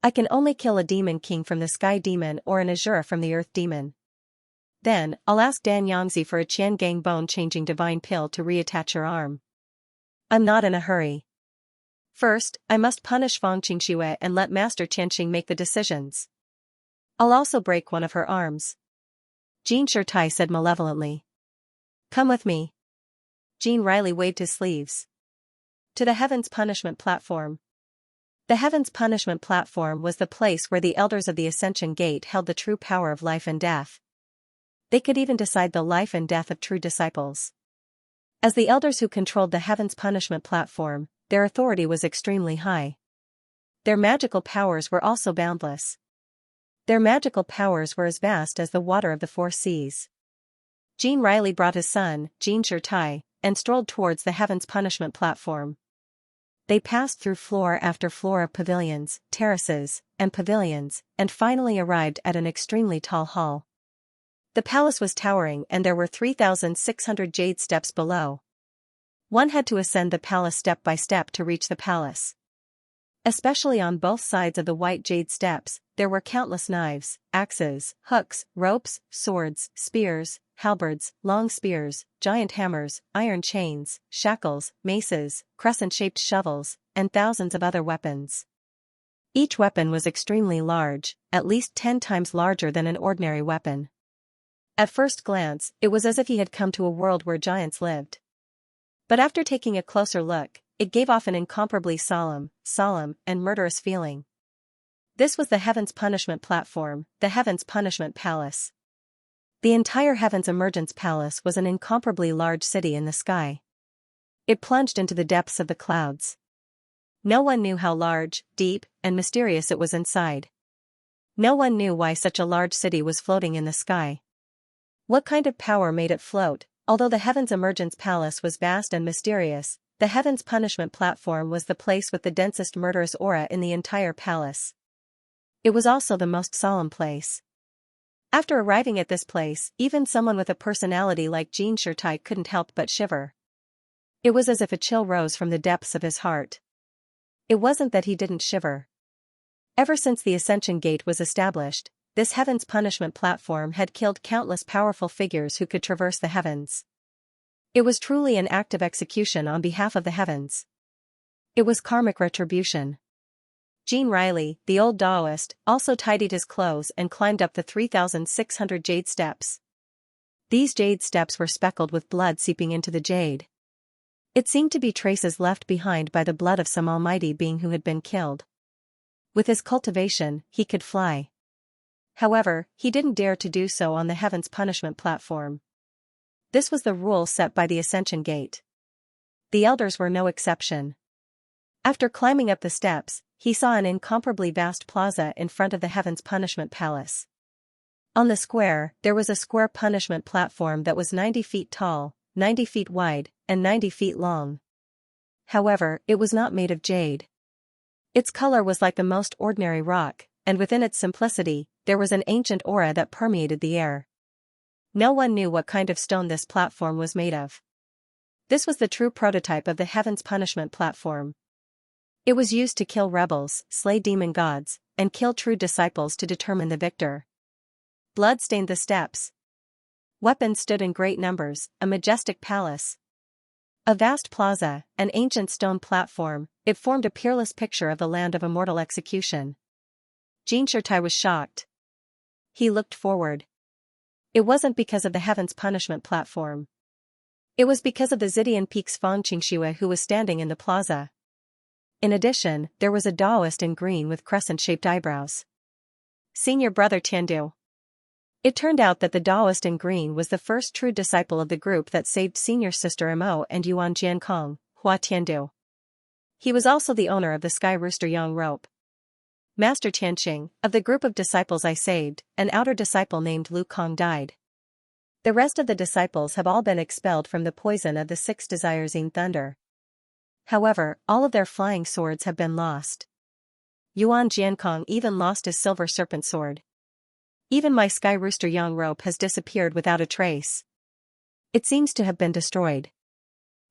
I can only kill a demon king from the sky demon or an Azura from the earth demon. Then, I'll ask Dan Yangzi for a Qiangang bone-changing divine pill to reattach your arm. I'm not in a hurry. First, I must punish Feng Xianxia and let Master Tianqing make the decisions. I'll also break one of her arms. Jean Shirtai said malevolently. Come with me. Jean Riley waved his sleeves. To the Heaven's Punishment Platform. The Heaven's Punishment Platform was the place where the elders of the Ascension Gate held the true power of life and death. They could even decide the life and death of true disciples. As the elders who controlled the heaven's punishment platform, their authority was extremely high. Their magical powers were also boundless. Their magical powers were as vast as the water of the four seas. Jean Riley brought his son, Xianxia, and strolled towards the heaven's punishment platform. They passed through floor after floor of pavilions, terraces, and pavilions, and finally arrived at an extremely tall hall. The palace was towering and there were 3,600 jade steps below. One had to ascend the palace step by step to reach the palace. Especially on both sides of the white jade steps, there were countless knives, axes, hooks, ropes, swords, spears, halberds, long spears, giant hammers, iron chains, shackles, maces, crescent-shaped shovels, and thousands of other weapons. Each weapon was extremely large, at least 10 times larger than an ordinary weapon. At first glance, it was as if he had come to a world where giants lived. But after taking a closer look, it gave off an incomparably solemn, and murderous feeling. This was the Heaven's Punishment Platform, the Heaven's Punishment Palace. The entire Heaven's Emergence Palace was an incomparably large city in the sky. It plunged into the depths of the clouds. No one knew how large, deep, and mysterious it was inside. No one knew why such a large city was floating in the sky. What kind of power made it float? Although the Heaven's Emergence Palace was vast and mysterious, the Heaven's Punishment Platform was the place with the densest murderous aura in the entire palace. It was also the most solemn place. After arriving at this place, even someone with a personality like Xianxia couldn't help but shiver. It was as if a chill rose from the depths of his heart. It wasn't that he didn't shiver. Ever since the Ascension Gate was established, this Heaven's Punishment Platform had killed countless powerful figures who could traverse the heavens. It was truly an act of execution on behalf of the heavens. It was karmic retribution. Jean Riley, the old Taoist, also tidied his clothes and climbed up the 3,600 jade steps. These jade steps were speckled with blood seeping into the jade. It seemed to be traces left behind by the blood of some almighty being who had been killed. With his cultivation, he could fly. However, he didn't dare to do so on the Heaven's Punishment Platform. This was the rule set by the Ascension Gate. The elders were no exception. After climbing up the steps, he saw an incomparably vast plaza in front of the Heaven's Punishment Palace. On the square, there was a square punishment platform that was 90 feet tall, 90 feet wide, and 90 feet long. However, it was not made of jade. Its color was like the most ordinary rock, and within its simplicity, there was an ancient aura that permeated the air. No one knew what kind of stone this platform was made of. This was the true prototype of the Heaven's Punishment Platform. It was used to kill rebels, slay demon gods, and kill true disciples to determine the victor. Blood stained the steps. Weapons stood in great numbers, a majestic palace. A vast plaza, an ancient stone platform, it formed a peerless picture of the land of immortal execution. Xianxia was shocked. He looked forward. It wasn't because of the Heaven's Punishment Platform. It was because of the Zidian Peak's Fang Xianxia who was standing in the plaza. In addition, there was a Taoist in green with crescent-shaped eyebrows. Senior brother Tiandu. It turned out that the Taoist in green was the first true disciple of the group that saved senior sister Mo and Yuan Jiankong, Hua Tiandu. He was also the owner of the Sky Rooster Yang rope. Master Tianqing, of the group of disciples I saved, an outer disciple named Lu Kong died. The rest of the disciples have all been expelled from the poison of the six desires in thunder. However, all of their flying swords have been lost. Yuan Jiankong even lost his silver serpent sword. Even my Sky Rooster Yang rope has disappeared without a trace. It seems to have been destroyed.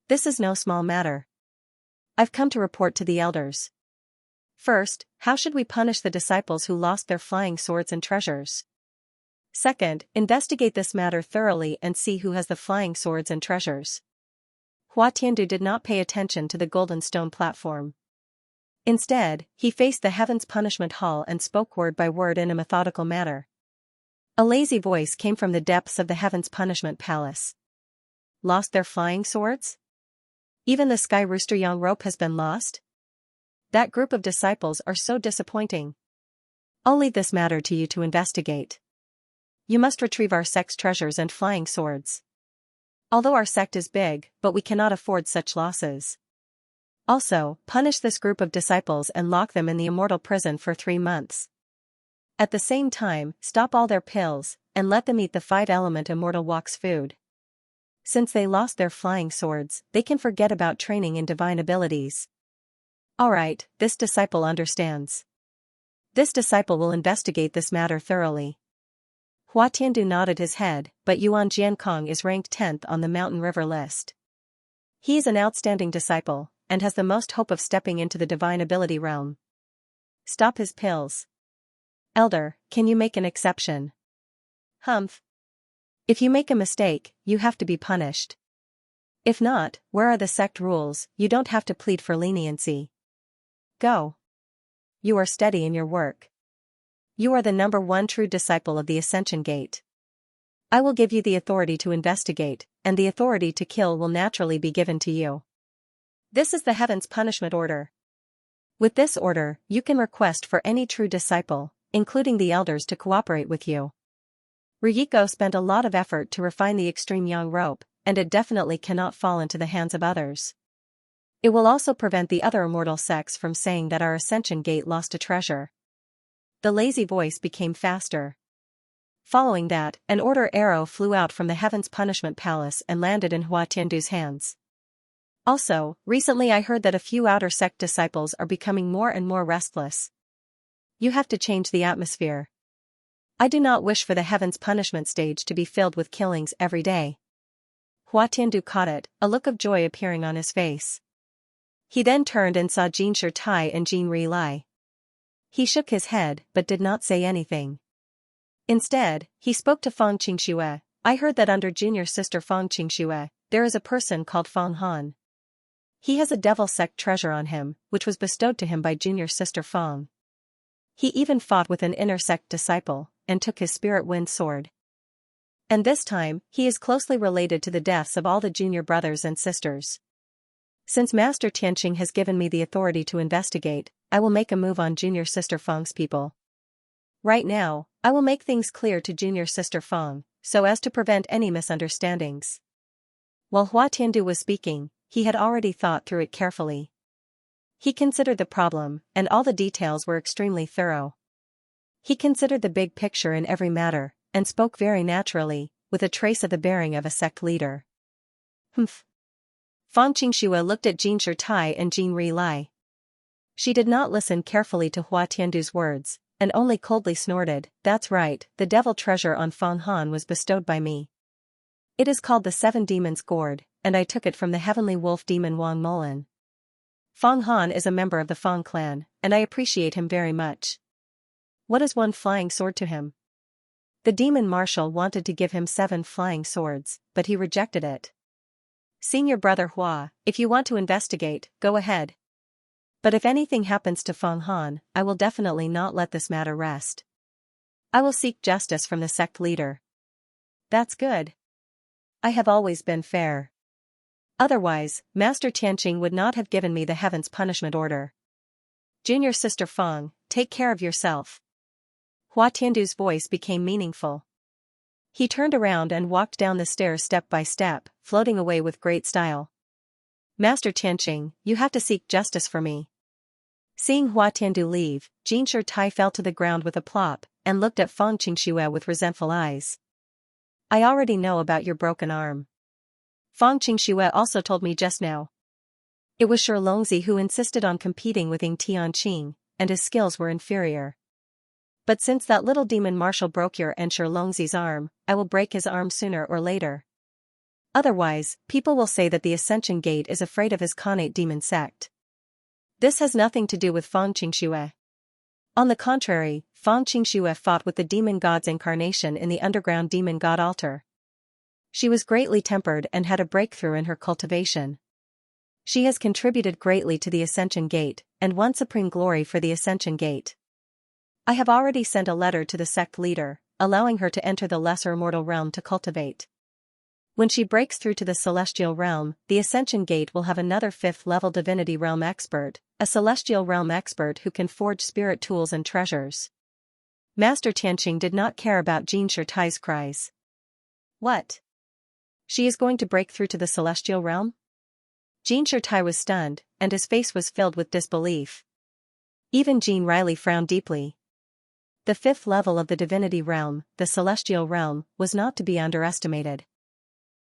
This is no small matter. I've come to report to the elders. First, how should we punish the disciples who lost their flying swords and treasures? Second, investigate this matter thoroughly and see who has the flying swords and treasures. Hua Tiandu did not pay attention to the golden stone platform. Instead, he faced the Heaven's Punishment Hall and spoke word by word in a methodical manner. A lazy voice came from the depths of the Heaven's Punishment Palace. Lost their flying swords? Even the Sky Rooster Yang rope has been lost? That group of disciples are so disappointing. I'll leave this matter to you to investigate. You must retrieve our sect's treasures and flying swords. Although our sect is big, but we cannot afford such losses. Also, punish this group of disciples and lock them in the immortal prison for 3 months. At the same time, stop all their pills, and let them eat the 5-element immortal walk's food. Since they lost their flying swords, they can forget about training in divine abilities. Alright, this disciple understands. This disciple will investigate this matter thoroughly. Hua Tiandu nodded his head, but Yuan Jiankong is ranked 10th on the Mountain River list. He is an outstanding disciple, and has the most hope of stepping into the divine ability realm. Stop his pills. Elder, can you make an exception? Humph. If you make a mistake, you have to be punished. If not, where are the sect rules? You don't have to plead for leniency. Go. You are steady in your work. You are the number 1 true disciple of the Ascension Gate. I will give you the authority to investigate, and the authority to kill will naturally be given to you. This is the Heaven's punishment order. With this order, you can request for any true disciple, including the elders, to cooperate with you. Ryuko spent a lot of effort to refine the extreme yang rope, and it definitely cannot fall into the hands of others. It will also prevent the other immortal sects from saying that our Ascension Gate lost a treasure. The lazy voice became faster. Following that, an order arrow flew out from the Heaven's Punishment Palace and landed in Hua Tiandu's hands. Also, recently I heard that a few outer sect disciples are becoming more and more restless. You have to change the atmosphere. I do not wish for the Heaven's Punishment stage to be filled with killings every day. Hua Tiandu caught it, a look of joy appearing on his face. He then turned and saw Jin Shirtai and Jin Rilai. He shook his head, but did not say anything. Instead, he spoke to Fang Qingxue. I heard that under junior sister Fang Qingxue, there is a person called Fang Han. He has a devil sect treasure on him, which was bestowed to him by junior sister Fang. He even fought with an inner sect disciple, and took his spirit wind sword. And this time, he is closely related to the deaths of all the junior brothers and sisters. Since Master Tianqing has given me the authority to investigate, I will make a move on junior sister Fang's people. Right now, I will make things clear to junior sister Fang, so as to prevent any misunderstandings. While Hua Tiandu was speaking, he had already thought through it carefully. He considered the problem, and all the details were extremely thorough. He considered the big picture in every matter, and spoke very naturally, with a trace of the bearing of a sect leader. Humph. Fang Qingxue looked at Jin Shirtai and Jin Rilai. She did not listen carefully to Hua Tiandu's words, and only coldly snorted, "That's right, the devil treasure on Fang Han was bestowed by me. It is called the 7 Demons Gourd, and I took it from the heavenly wolf demon Wang Molan. Fang Han is a member of the Fang clan, and I appreciate him very much. What is 1 flying sword to him?" The demon marshal wanted to give him 7 flying swords, but he rejected it. "Senior brother Hua, if you want to investigate, go ahead. But if anything happens to Fang Han, I will definitely not let this matter rest. I will seek justice from the sect leader." "That's good. I have always been fair. Otherwise, Master Tianqing would not have given me the Heaven's Punishment order. Junior sister Fang, take care of yourself." Hua Tiandu's voice became meaningful. He turned around and walked down the stairs step by step, floating away with great style. "Master Tianqing, you have to seek justice for me." Seeing Hua Tiandu leave, Jin Shirtai fell to the ground with a plop, and looked at Fang Qingxue with resentful eyes. "I already know about your broken arm. Fang Qingxue also told me just now. It was Longzi who insisted on competing with Ying Tianqing, and his skills were inferior. But since that little demon marshal broke your and Longzi's arm, I will break his arm sooner or later. Otherwise, people will say that the Ascension Gate is afraid of his Khanate demon sect. This has nothing to do with Fang Qingxue. On the contrary, Fang Qingxue fought with the demon god's incarnation in the underground demon god altar. She was greatly tempered and had a breakthrough in her cultivation. She has contributed greatly to the Ascension Gate, and won supreme glory for the Ascension Gate. I have already sent a letter to the sect leader, allowing her to enter the lesser immortal realm to cultivate. When she breaks through to the celestial realm, the Ascension Gate will have another 5th-level divinity realm expert, a celestial realm expert who can forge spirit tools and treasures. Master Tianqing did not care about Xianxia Tai's cries. What? She is going to break through to the celestial realm? Xianxia Tai was stunned, and his face was filled with disbelief. Even Jean Riley frowned deeply. The fifth level of the divinity realm, the celestial realm, was not to be underestimated.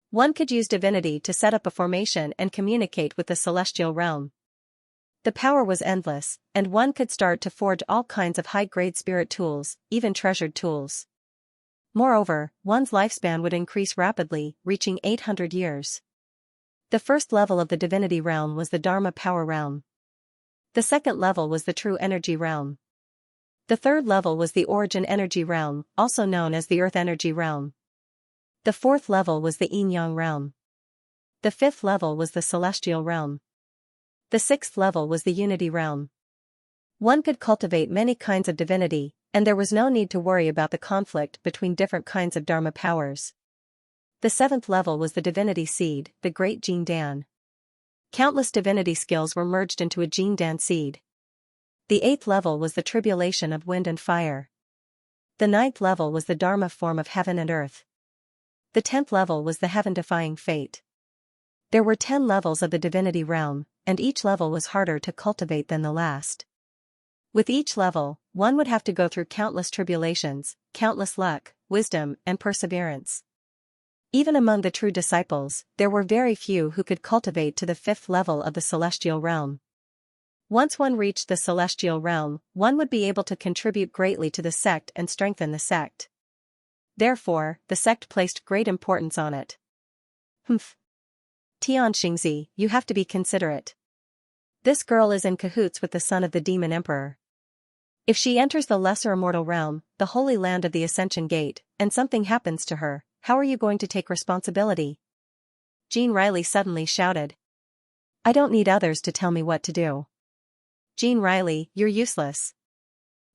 One could use divinity to set up a formation and communicate with the celestial realm. The power was endless, and one could start to forge all kinds of high-grade spirit tools, even treasured tools. Moreover, one's lifespan would increase rapidly, reaching 800 years. The first level of the divinity realm was the Dharma power realm. The second level was the true energy realm. The third level was the origin energy realm, also known as the earth energy realm. The fourth level was the yin-yang realm. The fifth level was the celestial realm. The sixth level was the unity realm. One could cultivate many kinds of divinity, and there was no need to worry about the conflict between different kinds of Dharma powers. The seventh level was the divinity seed, the great Jin Dan. Countless divinity skills were merged into a Jin Dan seed. The eighth level was the tribulation of wind and fire. The ninth level was the Dharma form of heaven and earth. The 10th level was the heaven-defying fate. There were 10 levels of the divinity realm, and each level was harder to cultivate than the last. With each level, one would have to go through countless tribulations, countless luck, wisdom, and perseverance. Even among the true disciples, there were very few who could cultivate to the 5th level of the celestial realm. Once one reached the celestial realm, one would be able to contribute greatly to the sect and strengthen the sect. Therefore, the sect placed great importance on it. Tianxingzi, you have to be considerate. This girl is in cahoots with the son of the demon emperor. If she enters the lesser immortal realm, the holy land of the Ascension Gate, and something happens to her, how are you going to take responsibility? Jean Riley suddenly shouted. I don't need others to tell me what to do. Jean Riley, you're useless.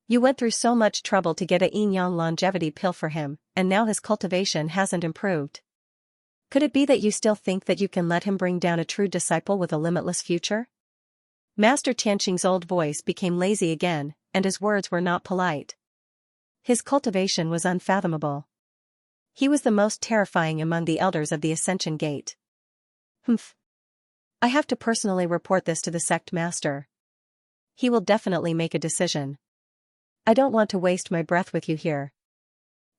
You went through so much trouble to get a yin-yang longevity pill for him, and now his cultivation hasn't improved. Could it be that you still think that you can let him bring down a true disciple with a limitless future? Master Tianqing's old voice became lazy again, and his words were not polite. His cultivation was unfathomable. He was the most terrifying among the elders of the Ascension Gate. I have to personally report this to the sect master. He will definitely make a decision. I don't want to waste my breath with you here.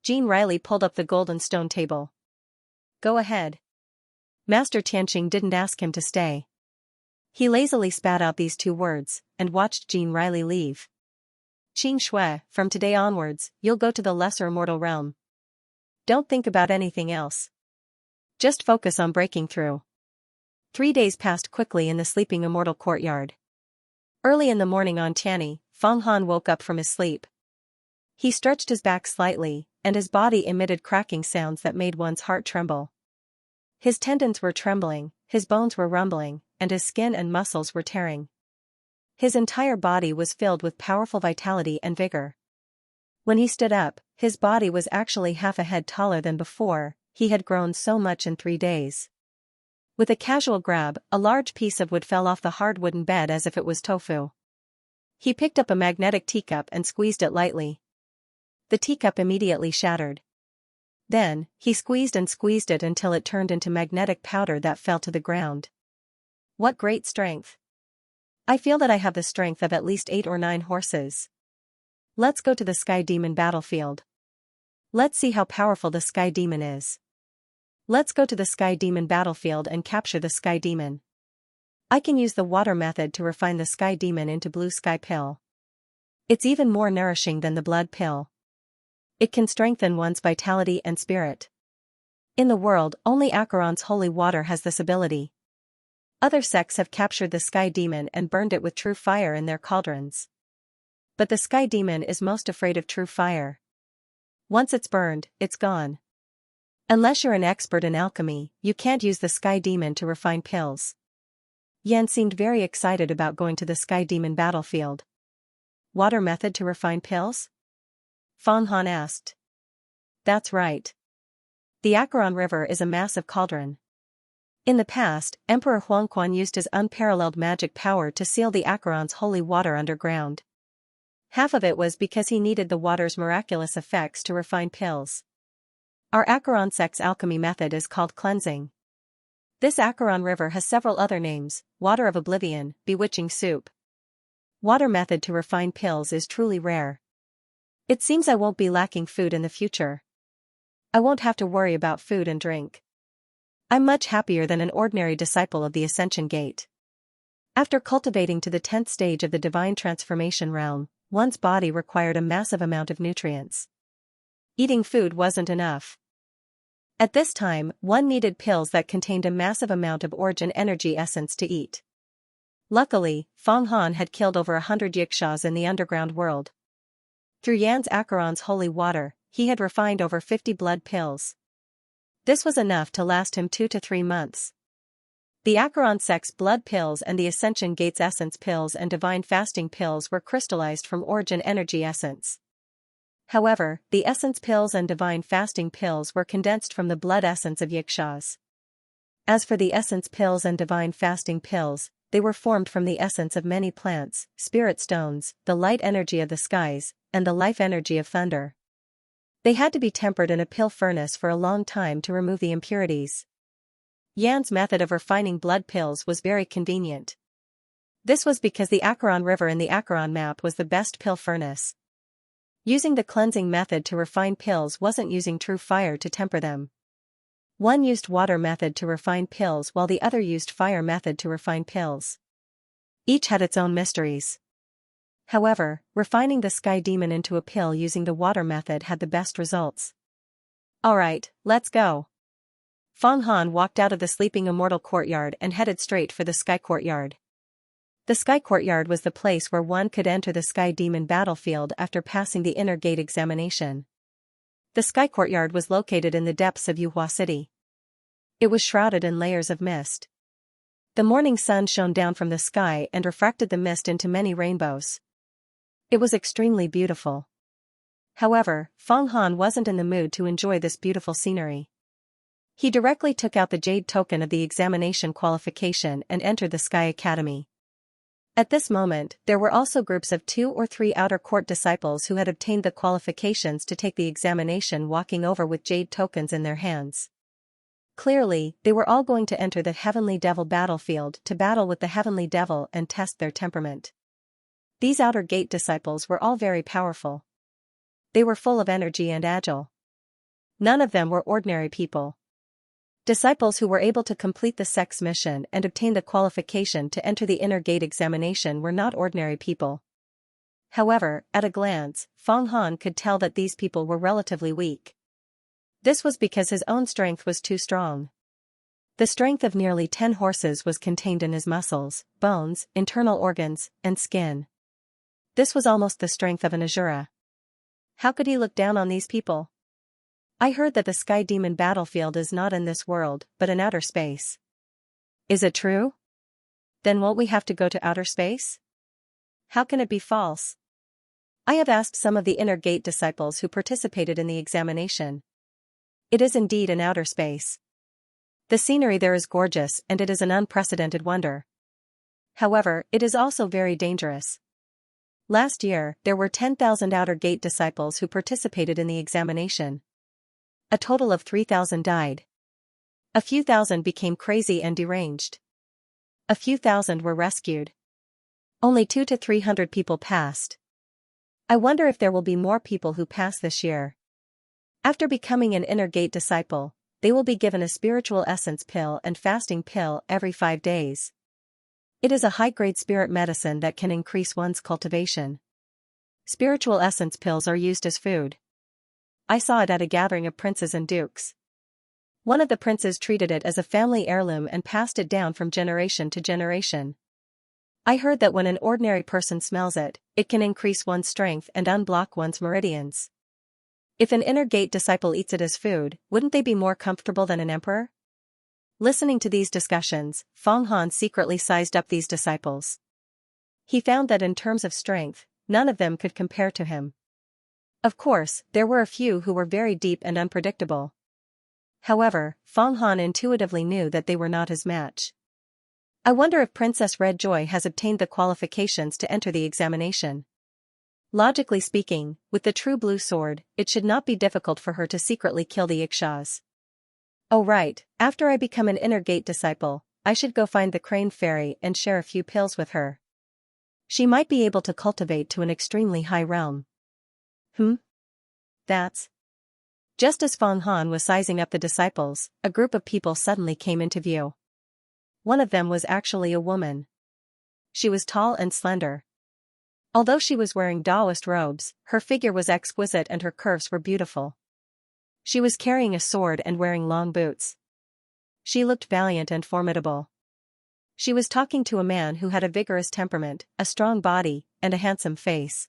Jean Riley pulled up the golden stone table. Go ahead. Master Tianqing didn't ask him to stay. He lazily spat out these 2 words, and watched Jean Riley leave. Qing Shui, from today onwards, you'll go to the lesser immortal realm. Don't think about anything else. Just focus on breaking through. 3 days passed quickly in the sleeping immortal courtyard. Early in the morning on Tianyi, Feng Han woke up from his sleep. He stretched his back slightly, and his body emitted cracking sounds that made one's heart tremble. His tendons were trembling, his bones were rumbling, and his skin and muscles were tearing. His entire body was filled with powerful vitality and vigor. When he stood up, his body was actually half a head taller than before, he had grown so much in 3 days. With a casual grab, a large piece of wood fell off the hard wooden bed as if it was tofu. He picked up a magnetic teacup and squeezed it lightly. The teacup immediately shattered. Then, he squeezed and squeezed it until it turned into magnetic powder that fell to the ground. What great strength! I feel that I have the strength of at least 8 or 9 horses. Let's go to the Sky Demon battlefield. Let's see how powerful the Sky Demon is. Let's go to the Sky Demon battlefield and capture the Sky Demon. I can use the water method to refine the Sky Demon into blue sky pill. It's even more nourishing than the blood pill. It can strengthen one's vitality and spirit. In the world, only Acheron's holy water has this ability. Other sects have captured the Sky Demon and burned it with true fire in their cauldrons. But the Sky Demon is most afraid of true fire. Once it's burned, it's gone. Unless you're an expert in alchemy, you can't use the Sky Demon to refine pills. Yan seemed very excited about going to the Sky Demon battlefield. Water method to refine pills? Feng Han asked. That's right. The Acheron River is a massive cauldron. In the past, Emperor Huangquan used his unparalleled magic power to seal the Acheron's holy water underground. Half of it was because he needed the water's miraculous effects to refine pills. Our Acheron sect's alchemy method is called cleansing. This Acheron river has several other names: water of oblivion, bewitching soup. Water method to refine pills is truly rare. It seems I won't be lacking food in the future. I won't have to worry about food and drink. I'm much happier than an ordinary disciple of the Ascension Gate. After cultivating to the 10th stage of the divine transformation realm, one's body required a massive amount of nutrients. Eating food wasn't enough. At this time, one needed pills that contained a massive amount of origin energy essence to eat. Luckily, Feng Han had killed over 100 Yixias in the underground world. Through Yan's Acheron's holy water, he had refined over 50 blood pills. This was enough to last him 2 to 3 months. The Acheron sect's blood pills and the Ascension Gate's essence pills and divine fasting pills were crystallized from origin energy essence. However, the essence pills and divine fasting pills were condensed from the blood essence of Yixias. As for the essence pills and divine fasting pills, they were formed from the essence of many plants, spirit stones, the light energy of the skies, and the life energy of thunder. They had to be tempered in a pill furnace for a long time to remove the impurities. Yan's method of refining blood pills was very convenient. This was because the Acheron River in the Acheron map was the best pill furnace. Using the cleansing method to refine pills wasn't using true fire to temper them. One used water method to refine pills while the other used fire method to refine pills. Each had its own mysteries. However, refining the sky demon into a pill using the water method had the best results. Alright, let's go. Feng Han walked out of the sleeping immortal courtyard and headed straight for the sky courtyard. The sky courtyard was the place where one could enter the sky demon battlefield after passing the inner gate examination. The sky courtyard was located in the depths of Yuhua City. It was shrouded in layers of mist. The morning sun shone down from the sky and refracted the mist into many rainbows. It was extremely beautiful. However, Feng Han wasn't in the mood to enjoy this beautiful scenery. He directly took out the jade token of the examination qualification and entered the Sky Academy. At this moment, there were also groups of 2 or 3 outer court disciples who had obtained the qualifications to take the examination walking over with jade tokens in their hands. Clearly, they were all going to enter the Heavenly Devil battlefield to battle with the Heavenly Devil and test their temperament. These outer gate disciples were all very powerful. They were full of energy and agile. None of them were ordinary people. Disciples who were able to complete the sect's mission and obtain the qualification to enter the inner gate examination were not ordinary people. However, at a glance, Feng Han could tell that these people were relatively weak. This was because his own strength was too strong. The strength of nearly 10 horses was contained in his muscles, bones, internal organs, and skin. This was almost the strength of an Asura. How could he look down on these people? I heard that the Sky Demon battlefield is not in this world, but in outer space. Is it true? Then won't we have to go to outer space? How can it be false? I have asked some of the inner gate disciples who participated in the examination. It is indeed in outer space. The scenery there is gorgeous and it is an unprecedented wonder. However, it is also very dangerous. Last year, there were 10,000 outer gate disciples who participated in the examination. A total of 3,000 died. A few thousand became crazy and deranged. A few thousand were rescued. Only 200 to 300 people passed. I wonder if there will be more people who pass this year. After becoming an inner gate disciple, they will be given a spiritual essence pill and fasting pill every 5 days. It is a high-grade spirit medicine that can increase one's cultivation. Spiritual essence pills are used as food. I saw it at a gathering of princes and dukes. One of the princes treated it as a family heirloom and passed it down from generation to generation. I heard that when an ordinary person smells it, it can increase one's strength and unblock one's meridians. If an inner gate disciple eats it as food, wouldn't they be more comfortable than an emperor? Listening to these discussions, Feng Han secretly sized up these disciples. He found that in terms of strength, none of them could compare to him. Of course, there were a few who were very deep and unpredictable. However, Feng Han intuitively knew that they were not his match. I wonder if Princess Red Joy has obtained the qualifications to enter the examination. Logically speaking, with the true blue sword, it should not be difficult for her to secretly kill the Xianxias. Oh right, after I become an inner gate disciple, I should go find the crane fairy and share a few pills with her. She might be able to cultivate to an extremely high realm. That's... Just as Feng Han was sizing up the disciples, a group of people suddenly came into view. One of them was actually a woman. She was tall and slender. Although she was wearing Taoist robes, her figure was exquisite and her curves were beautiful. She was carrying a sword and wearing long boots. She looked valiant and formidable. She was talking to a man who had a vigorous temperament, a strong body, and a handsome face.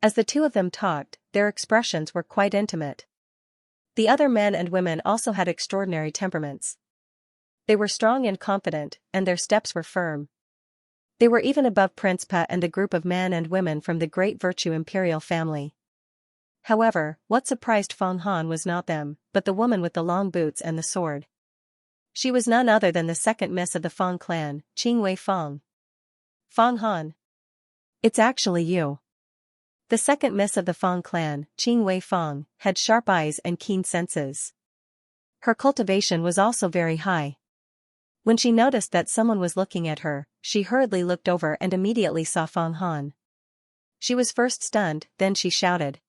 As the two of them talked, their expressions were quite intimate. The other men and women also had extraordinary temperaments. They were strong and confident, and their steps were firm. They were even above Prince Pa and a group of men and women from the great virtue imperial family. However, what surprised Feng Han was not them, but the woman with the long boots and the sword. She was none other than the second miss of the Feng clan, Qing Wei Feng. Feng Han. It's actually you. The second miss of the Feng clan, Qing Wei Feng, had sharp eyes and keen senses. Her cultivation was also very high. When she noticed that someone was looking at her, she hurriedly looked over and immediately saw Feng Han. She was first stunned, then she shouted.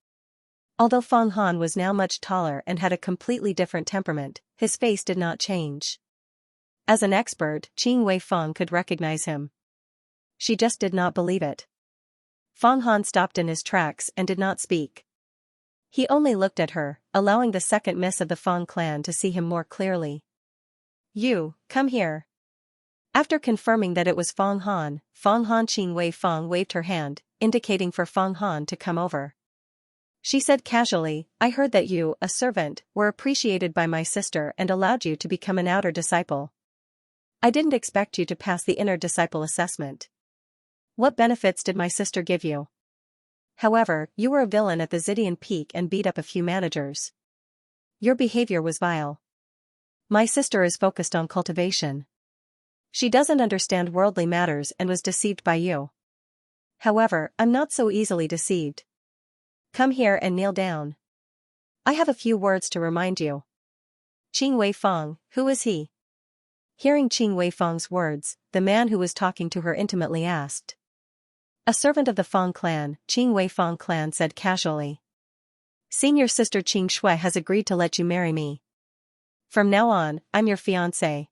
Although Feng Han was now much taller and had a completely different temperament, his face did not change. As an expert, Qing Wei Feng could recognize him. She just did not believe it. Feng Han stopped in his tracks and did not speak. He only looked at her, allowing the second miss of the Feng clan to see him more clearly. You, come here. After confirming that it was Feng Han Qing Wei Feng waved her hand, indicating for Feng Han to come over. She said casually, I heard that you, a servant, were appreciated by my sister and allowed you to become an outer disciple. I didn't expect you to pass the inner disciple assessment. What benefits did my sister give you? However, you were a villain at the Zidian Peak and beat up a few managers. Your behavior was vile. My sister is focused on cultivation. She doesn't understand worldly matters and was deceived by you. However, I'm not so easily deceived. Come here and kneel down. I have a few words to remind you. Qing Wei Feng, who is he? Hearing Qing Wei Feng's words, the man who was talking to her intimately asked. A servant of the Feng clan, Qing Wei Feng clan said casually. Senior sister Qing Shui has agreed to let you marry me. From now on, I'm your fiancé.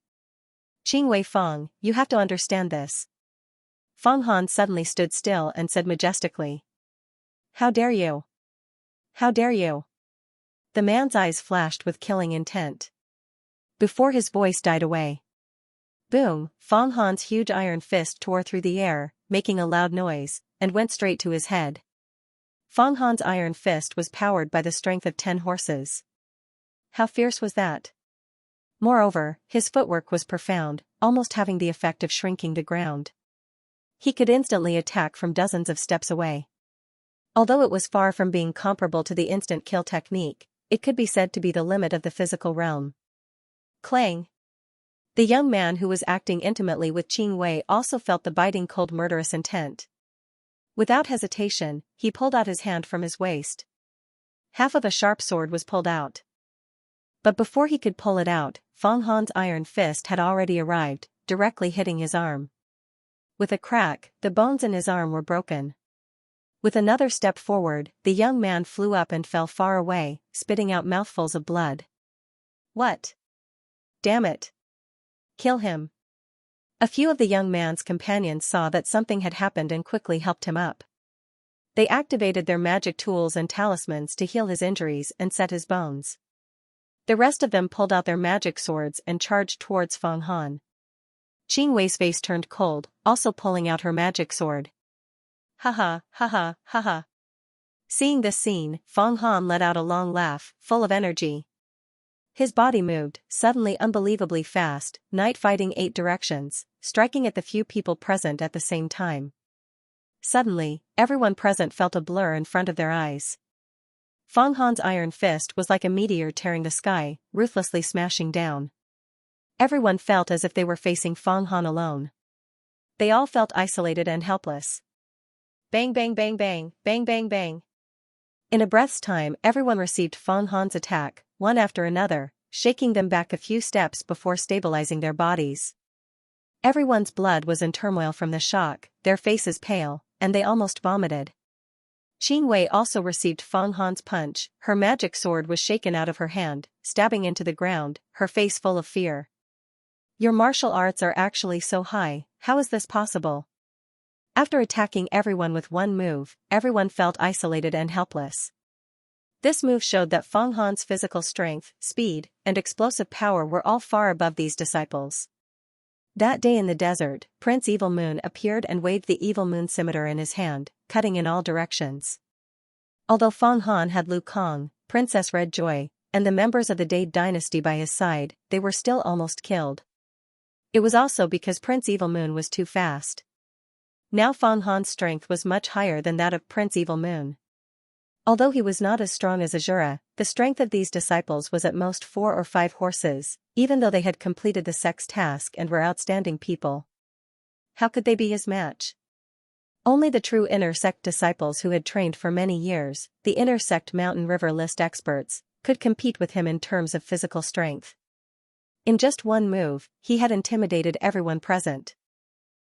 Qing Wei Feng, you have to understand this. Feng Han suddenly stood still and said majestically. How dare you? How dare you? The man's eyes flashed with killing intent. Before his voice died away. Boom, Feng Han's huge iron fist tore through the air, making a loud noise, and went straight to his head. Feng Han's iron fist was powered by the strength of 10 horses. How fierce was that? Moreover, his footwork was profound, almost having the effect of shrinking the ground. He could instantly attack from dozens of steps away. Although it was far from being comparable to the instant kill technique, it could be said to be the limit of the physical realm. Clang! The young man who was acting intimately with Qing Wei also felt the biting cold murderous intent. Without hesitation, he pulled out his hand from his waist. Half of a sharp sword was pulled out. But before he could pull it out, Feng Han's iron fist had already arrived, directly hitting his arm. With a crack, the bones in his arm were broken. With another step forward, the young man flew up and fell far away, spitting out mouthfuls of blood. What? Damn it! Kill him. A few of the young man's companions saw that something had happened and quickly helped him up. They activated their magic tools and talismans to heal his injuries and set his bones. The rest of them pulled out their magic swords and charged towards Feng Han. Qing Wei's face turned cold, also pulling out her magic sword. Haha, haha, haha. Seeing this scene, Feng Han let out a long laugh, full of energy. His body moved, suddenly unbelievably fast, night fighting 8 directions, striking at the few people present at the same time. Suddenly, everyone present felt a blur in front of their eyes. Feng Han's iron fist was like a meteor tearing the sky, ruthlessly smashing down. Everyone felt as if they were facing Feng Han alone. They all felt isolated and helpless. Bang bang bang bang, bang bang bang. In a breath's time everyone received Feng Han's attack, one after another, shaking them back a few steps before stabilizing their bodies. Everyone's blood was in turmoil from the shock, their faces pale, and they almost vomited. Qing Wei also received Feng Han's punch, her magic sword was shaken out of her hand, stabbing into the ground, her face full of fear. Your martial arts are actually so high, how is this possible? After attacking everyone with one move, everyone felt isolated and helpless. This move showed that Feng Han's physical strength, speed, and explosive power were all far above these disciples. That day in the desert, Prince Evil Moon appeared and waved the Evil Moon scimitar in his hand, cutting in all directions. Although Feng Han had Lu Kong, Princess Red Joy, and the members of the Dade dynasty by his side, they were still almost killed. It was also because Prince Evil Moon was too fast. Now Feng Han's strength was much higher than that of Prince Evil Moon. Although he was not as strong as Azura, the strength of these disciples was at most 4 or 5 horses, even though they had completed the sect's task and were outstanding people. How could they be his match? Only the true inner sect disciples who had trained for many years, the inner sect mountain river list experts, could compete with him in terms of physical strength. In just one move, he had intimidated everyone present.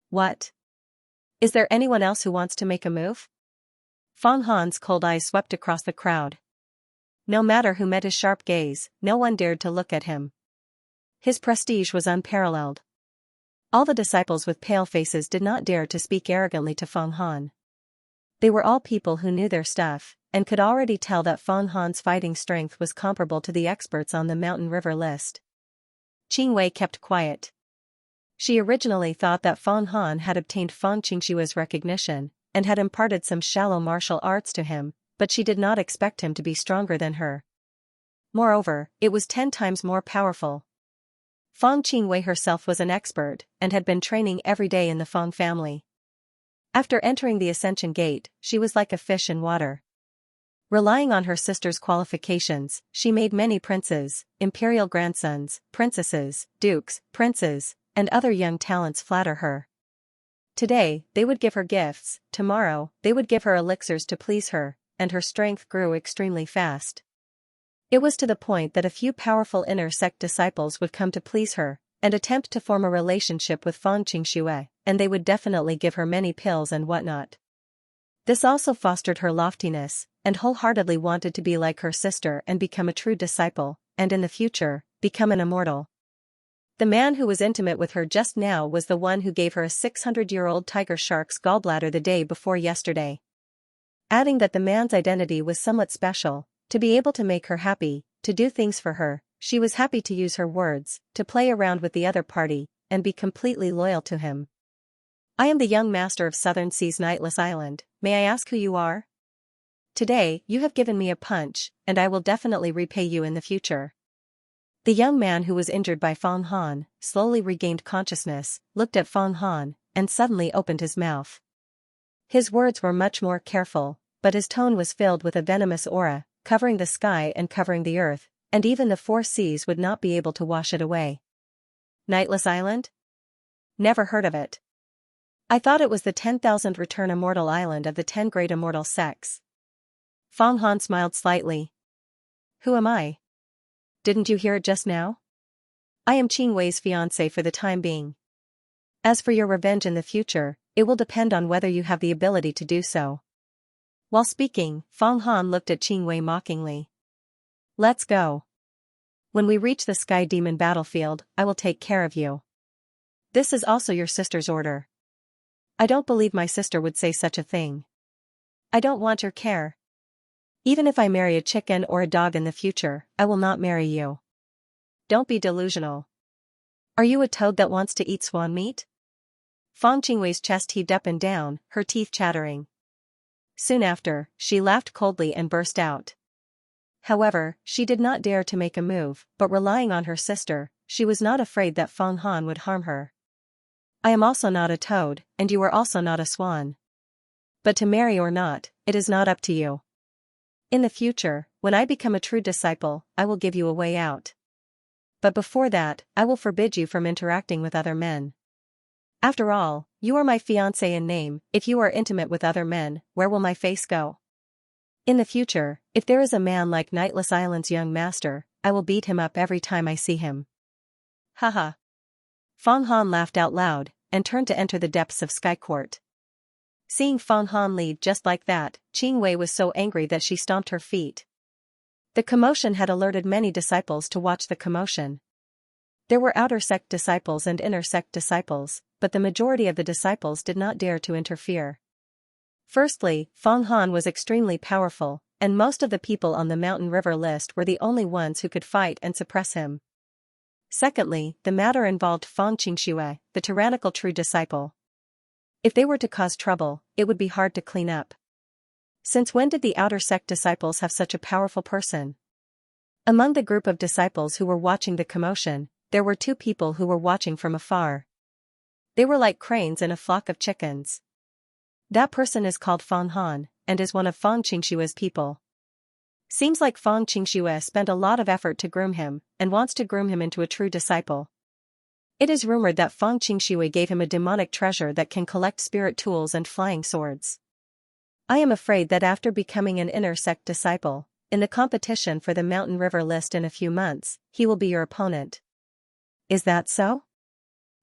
What? Is there anyone else who wants to make a move? Feng Han's cold eyes swept across the crowd. No matter who met his sharp gaze, no one dared to look at him. His prestige was unparalleled. All the disciples with pale faces did not dare to speak arrogantly to Feng Han. They were all people who knew their stuff, and could already tell that Feng Han's fighting strength was comparable to the experts on the mountain river list. Qing Wei kept quiet. She originally thought that Feng Han had obtained Feng Qingshua's recognition, and had imparted some shallow martial arts to him, but she did not expect him to be stronger than her. Moreover, it was 10 times more powerful. Feng Qingwei herself was an expert, and had been training every day in the Feng family. After entering the Ascension Gate, she was like a fish in water. Relying on her sister's qualifications, she made many princes, imperial grandsons, princesses, dukes, princes, and other young talents flatter her. Today, they would give her gifts, tomorrow, they would give her elixirs to please her, and her strength grew extremely fast. It was to the point that a few powerful inner sect disciples would come to please her, and attempt to form a relationship with Feng Qingxue, and they would definitely give her many pills and whatnot. This also fostered her loftiness, and wholeheartedly wanted to be like her sister and become a true disciple, and in the future, become an immortal. The man who was intimate with her just now was the one who gave her a 600-year-old tiger shark's gallbladder the day before yesterday. Adding that the man's identity was somewhat special, to be able to make her happy, to do things for her, she was happy to use her words, to play around with the other party, and be completely loyal to him. I am the young master of Southern Sea's Nightless Island, may I ask who you are? Today, you have given me a punch, and I will definitely repay you in the future. The young man who was injured by Feng Han, slowly regained consciousness, looked at Feng Han, and suddenly opened his mouth. His words were much more careful, but his tone was filled with a venomous aura, covering the sky and covering the earth, and even the 4 seas would not be able to wash it away. Nightless Island? Never heard of it. I thought it was the 10,000 return immortal island of the 10 great immortal sects. Feng Han smiled slightly. Who am I? Didn't you hear it just now? I am Qing Wei's fiancé for the time being. As for your revenge in the future, it will depend on whether you have the ability to do so. While speaking, Feng Han looked at Qing Wei mockingly. Let's go. When we reach the Sky Demon battlefield, I will take care of you. This is also your sister's order. I don't believe my sister would say such a thing. I don't want your care. Even if I marry a chicken or a dog in the future, I will not marry you. Don't be delusional. Are you a toad that wants to eat swan meat? Feng Qingwei's chest heaved up and down, her teeth chattering. Soon after, she laughed coldly and burst out. However, she did not dare to make a move, but relying on her sister, she was not afraid that Feng Han would harm her. I am also not a toad, and you are also not a swan. But to marry or not, it is not up to you. In the future, when I become a true disciple, I will give you a way out. But before that, I will forbid you from interacting with other men. After all, you are my fiancé in name. If you are intimate with other men, where will my face go? In the future, if there is a man like Nightless Island's young master, I will beat him up every time I see him. Haha. Fong Han laughed out loud, and turned to enter the depths of Sky Court. Seeing Fong Han lead just like that, Qing Wei was so angry that she stomped her feet. The commotion had alerted many disciples to watch the commotion. There were outer sect disciples and inner sect disciples, but the majority of the disciples did not dare to interfere. Firstly, Fong Han was extremely powerful, and most of the people on the Mountain River list were the only ones who could fight and suppress him. Secondly, the matter involved Fong Qingxue, the tyrannical true disciple. If they were to cause trouble, it would be hard to clean up. Since when did the outer sect disciples have such a powerful person? Among the group of disciples who were watching the commotion, there were two people who were watching from afar. They were like cranes in a flock of chickens. That person is called Fong Han, and is one of Fong Qingxue's people. Seems like Fong Qingxue spent a lot of effort to groom him, and wants to groom him into a true disciple. It is rumored that Fong Qingxue gave him a demonic treasure that can collect spirit tools and flying swords. I am afraid that after becoming an inner sect disciple, in the competition for the Mountain River list in a few months, he will be your opponent. Is that so?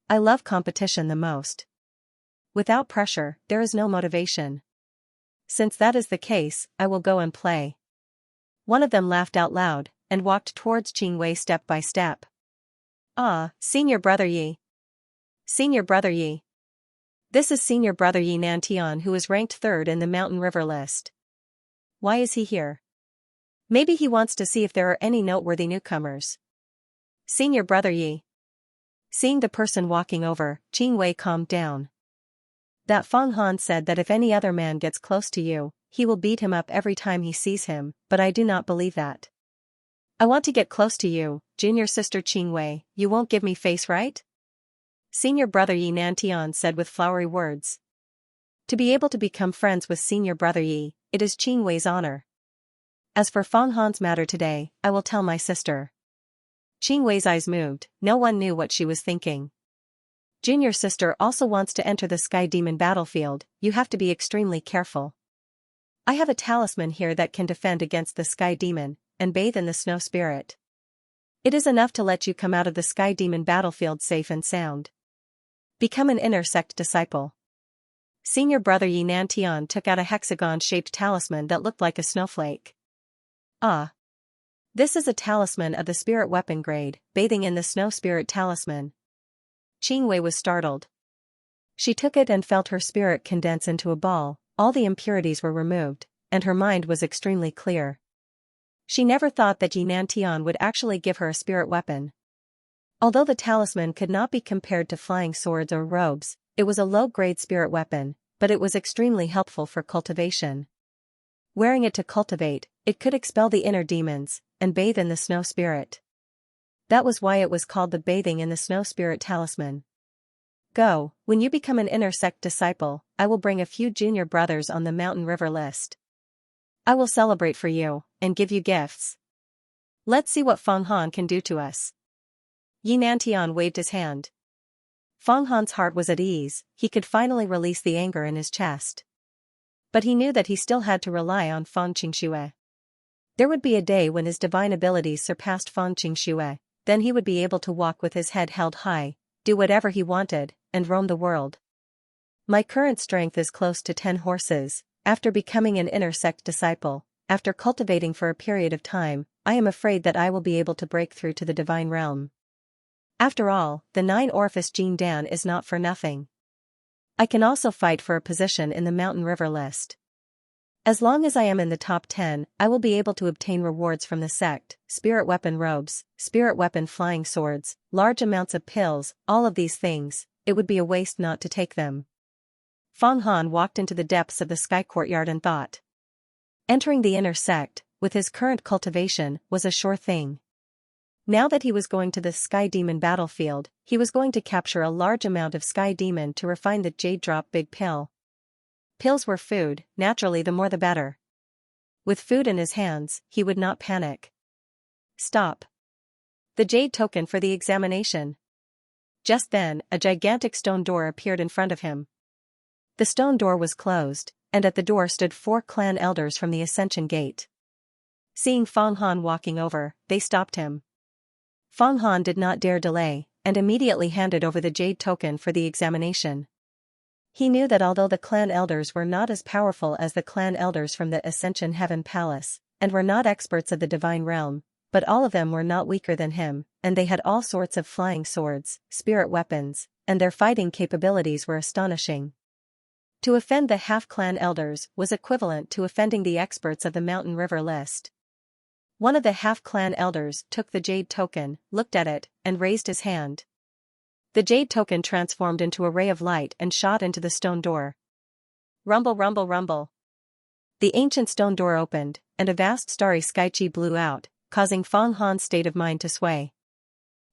I love competition the most. Without pressure, there is no motivation. Since that is the case, I will go and play. One of them laughed out loud, and walked towards Qing Wei step by step. Ah, Senior Brother Yi. Senior Brother Yi. This is Senior Brother Yi Nantian, who is ranked 3rd in the Mountain River list. Why is he here? Maybe he wants to see if there are any noteworthy newcomers. Senior Brother Yi. Seeing the person walking over, Qing Wei calmed down. That Fong Han said that if any other man gets close to you, he will beat him up every time he sees him, but I do not believe that. I want to get close to you, junior sister Qing Wei. You won't give me face, right? Senior Brother Yi Nantian said with flowery words. To be able to become friends with Senior Brother Yi, it is Qing Wei's honor. As for Fong Han's matter today, I will tell my sister. Qing Wei's eyes moved, no one knew what she was thinking. Junior sister also wants to enter the Sky Demon battlefield. You have to be extremely careful. I have a talisman here that can defend against the Sky Demon, and bathe in the Snow Spirit. It is enough to let you come out of the Sky Demon battlefield safe and sound. Become an inner sect disciple. Senior Brother Yi Nantian took out a hexagon-shaped talisman that looked like a snowflake. Ah. This is a talisman of the spirit weapon grade, bathing in the Snow Spirit talisman. Qing Wei was startled. She took it and felt her spirit condense into a ball. All the impurities were removed, and her mind was extremely clear. She never thought that Yi Nantian would actually give her a spirit weapon. Although the talisman could not be compared to flying swords or robes, it was a low-grade spirit weapon, but it was extremely helpful for cultivation. Wearing it to cultivate, it could expel the inner demons, and bathe in the Snow Spirit. That was why it was called the Bathing in the Snow Spirit talisman. Go, when you become an inner sect disciple, I will bring a few junior brothers on the Mountain River list. I will celebrate for you, and give you gifts. Let's see what Fong Han can do to us. Yi Nantian waved his hand. Fong Han's heart was at ease, he could finally release the anger in his chest. But he knew that he still had to rely on Fong Qingxue. There would be a day when his divine abilities surpassed Fong Qingxue, then he would be able to walk with his head held high, do whatever he wanted, and roam the world. My current strength is close to 10 horses. After becoming an inner sect disciple, after cultivating for a period of time, I am afraid that I will be able to break through to the divine realm. After all, the 9-orifice Jin Dan is not for nothing. I can also fight for a position in the Mountain River list. As long as I am in the top 10, I will be able to obtain rewards from the sect, spirit weapon robes, spirit weapon flying swords, large amounts of pills, all of these things. It would be a waste not to take them. Fong Han walked into the depths of the Sky Courtyard and thought. Entering the inner sect, with his current cultivation, was a sure thing. Now that he was going to the Sky Demon battlefield, he was going to capture a large amount of Sky Demon to refine the Jade Drop Big Pill. Pills were food, naturally the more the better. With food in his hands, he would not panic. Stop. The Jade token for the examination. Just then, a gigantic stone door appeared in front of him. The stone door was closed, and at the door stood 4 clan elders from the Ascension Gate. Seeing Fang Han walking over, they stopped him. Fang Han did not dare delay, and immediately handed over the jade token for the examination. He knew that although the clan elders were not as powerful as the clan elders from the Ascension Heaven Palace, and were not experts of the divine realm, but all of them were not weaker than him, and they had all sorts of flying swords, spirit weapons, and their fighting capabilities were astonishing. To offend the half-clan elders was equivalent to offending the experts of the Mountain River list. One of the half-clan elders took the jade token, looked at it, and raised his hand. The jade token transformed into a ray of light and shot into the stone door. Rumble, rumble, rumble. The ancient stone door opened, and a vast starry sky chi blew out, causing Fang Han's state of mind to sway.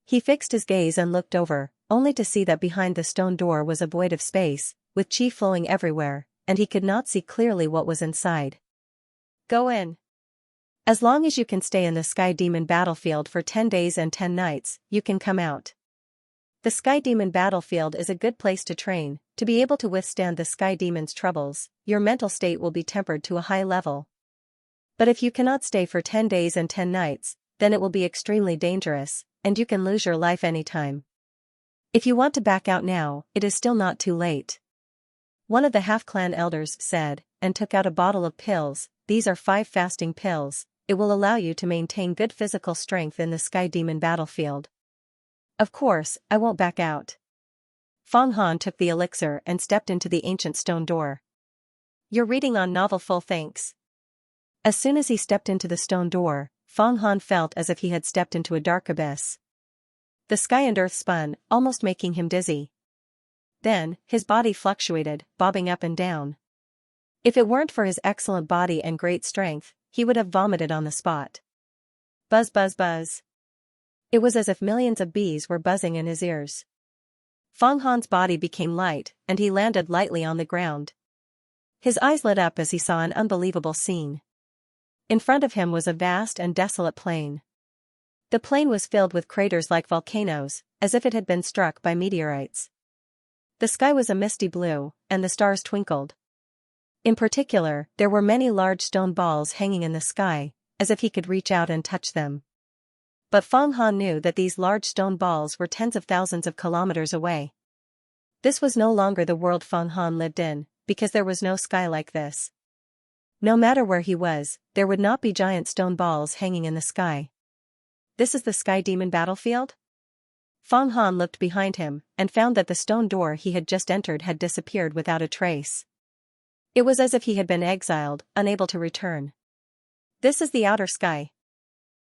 He fixed his gaze and looked over, only to see that behind the stone door was a void of space, with chi flowing everywhere, and he could not see clearly what was inside. Go in. As long as you can stay in the Sky Demon battlefield for 10 days and 10 nights, you can come out. The Sky Demon battlefield is a good place to train. To be able to withstand the Sky Demon's troubles, your mental state will be tempered to a high level. But if you cannot stay for 10 days and 10 nights, then it will be extremely dangerous, and you can lose your life anytime. If you want to back out now, it is still not too late. One of the half-clan elders said, and took out a bottle of pills. These are 5 fasting pills. It will allow you to maintain good physical strength in the Sky Demon battlefield. Of course, I won't back out. Fang Han took the elixir and stepped into the ancient stone door. You're reading on novel full thanks. As soon as he stepped into the stone door, Fang Han felt as if he had stepped into a dark abyss. The sky and earth spun, almost making him dizzy. Then, his body fluctuated, bobbing up and down. If it weren't for his excellent body and great strength, he would have vomited on the spot. Buzz, buzz, buzz. It was as if millions of bees were buzzing in his ears. Fang Han's body became light, and he landed lightly on the ground. His eyes lit up as he saw an unbelievable scene. In front of him was a vast and desolate plain. The plain was filled with craters like volcanoes, as if it had been struck by meteorites. The sky was a misty blue, and the stars twinkled. In particular, there were many large stone balls hanging in the sky, as if he could reach out and touch them. But Fang Han knew that these large stone balls were tens of thousands of kilometers away. This was no longer the world Fang Han lived in, because there was no sky like this. No matter where he was, there would not be giant stone balls hanging in the sky. This is the Sky Demon battlefield? Fang Han looked behind him, and found that the stone door he had just entered had disappeared without a trace. It was as if he had been exiled, unable to return. This is the outer sky.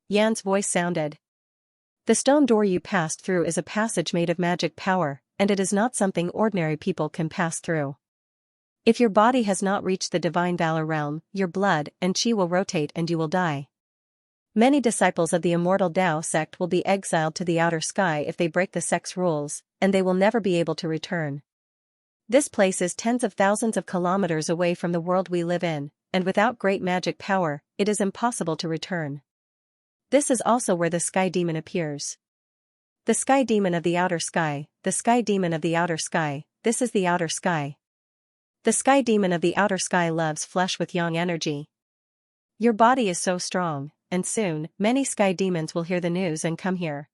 Yan's voice sounded. The stone door you passed through is a passage made of magic power, and it is not something ordinary people can pass through. If your body has not reached the divine valor realm, your blood and chi will rotate and you will die. Many disciples of the immortal Tao sect will be exiled to the outer sky if they break the sect's rules, and they will never be able to return. This place is tens of thousands of kilometers away from the world we live in, and without great magic power, it is impossible to return. This is also where the Sky Demon appears. The Sky Demon of the outer sky, the Sky Demon of the outer sky, this is the outer sky. The Sky Demon of the outer sky loves flesh with yang energy. Your body is so strong, and soon, many Sky Demons will hear the news and come here.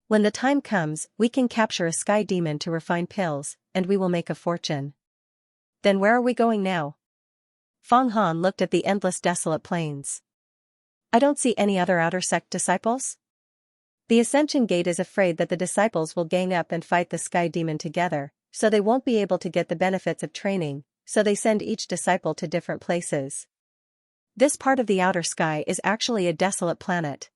When the time comes, we can capture a Sky Demon to refine pills, and we will make a fortune. Then where are we going now? Fang Han looked at the endless desolate plains. I don't see any other outer sect disciples. The Ascension Gate is afraid that the disciples will gang up and fight the Sky Demon together, so they won't be able to get the benefits of training, so they send each disciple to different places. This part of the outer sky is actually a desolate planet.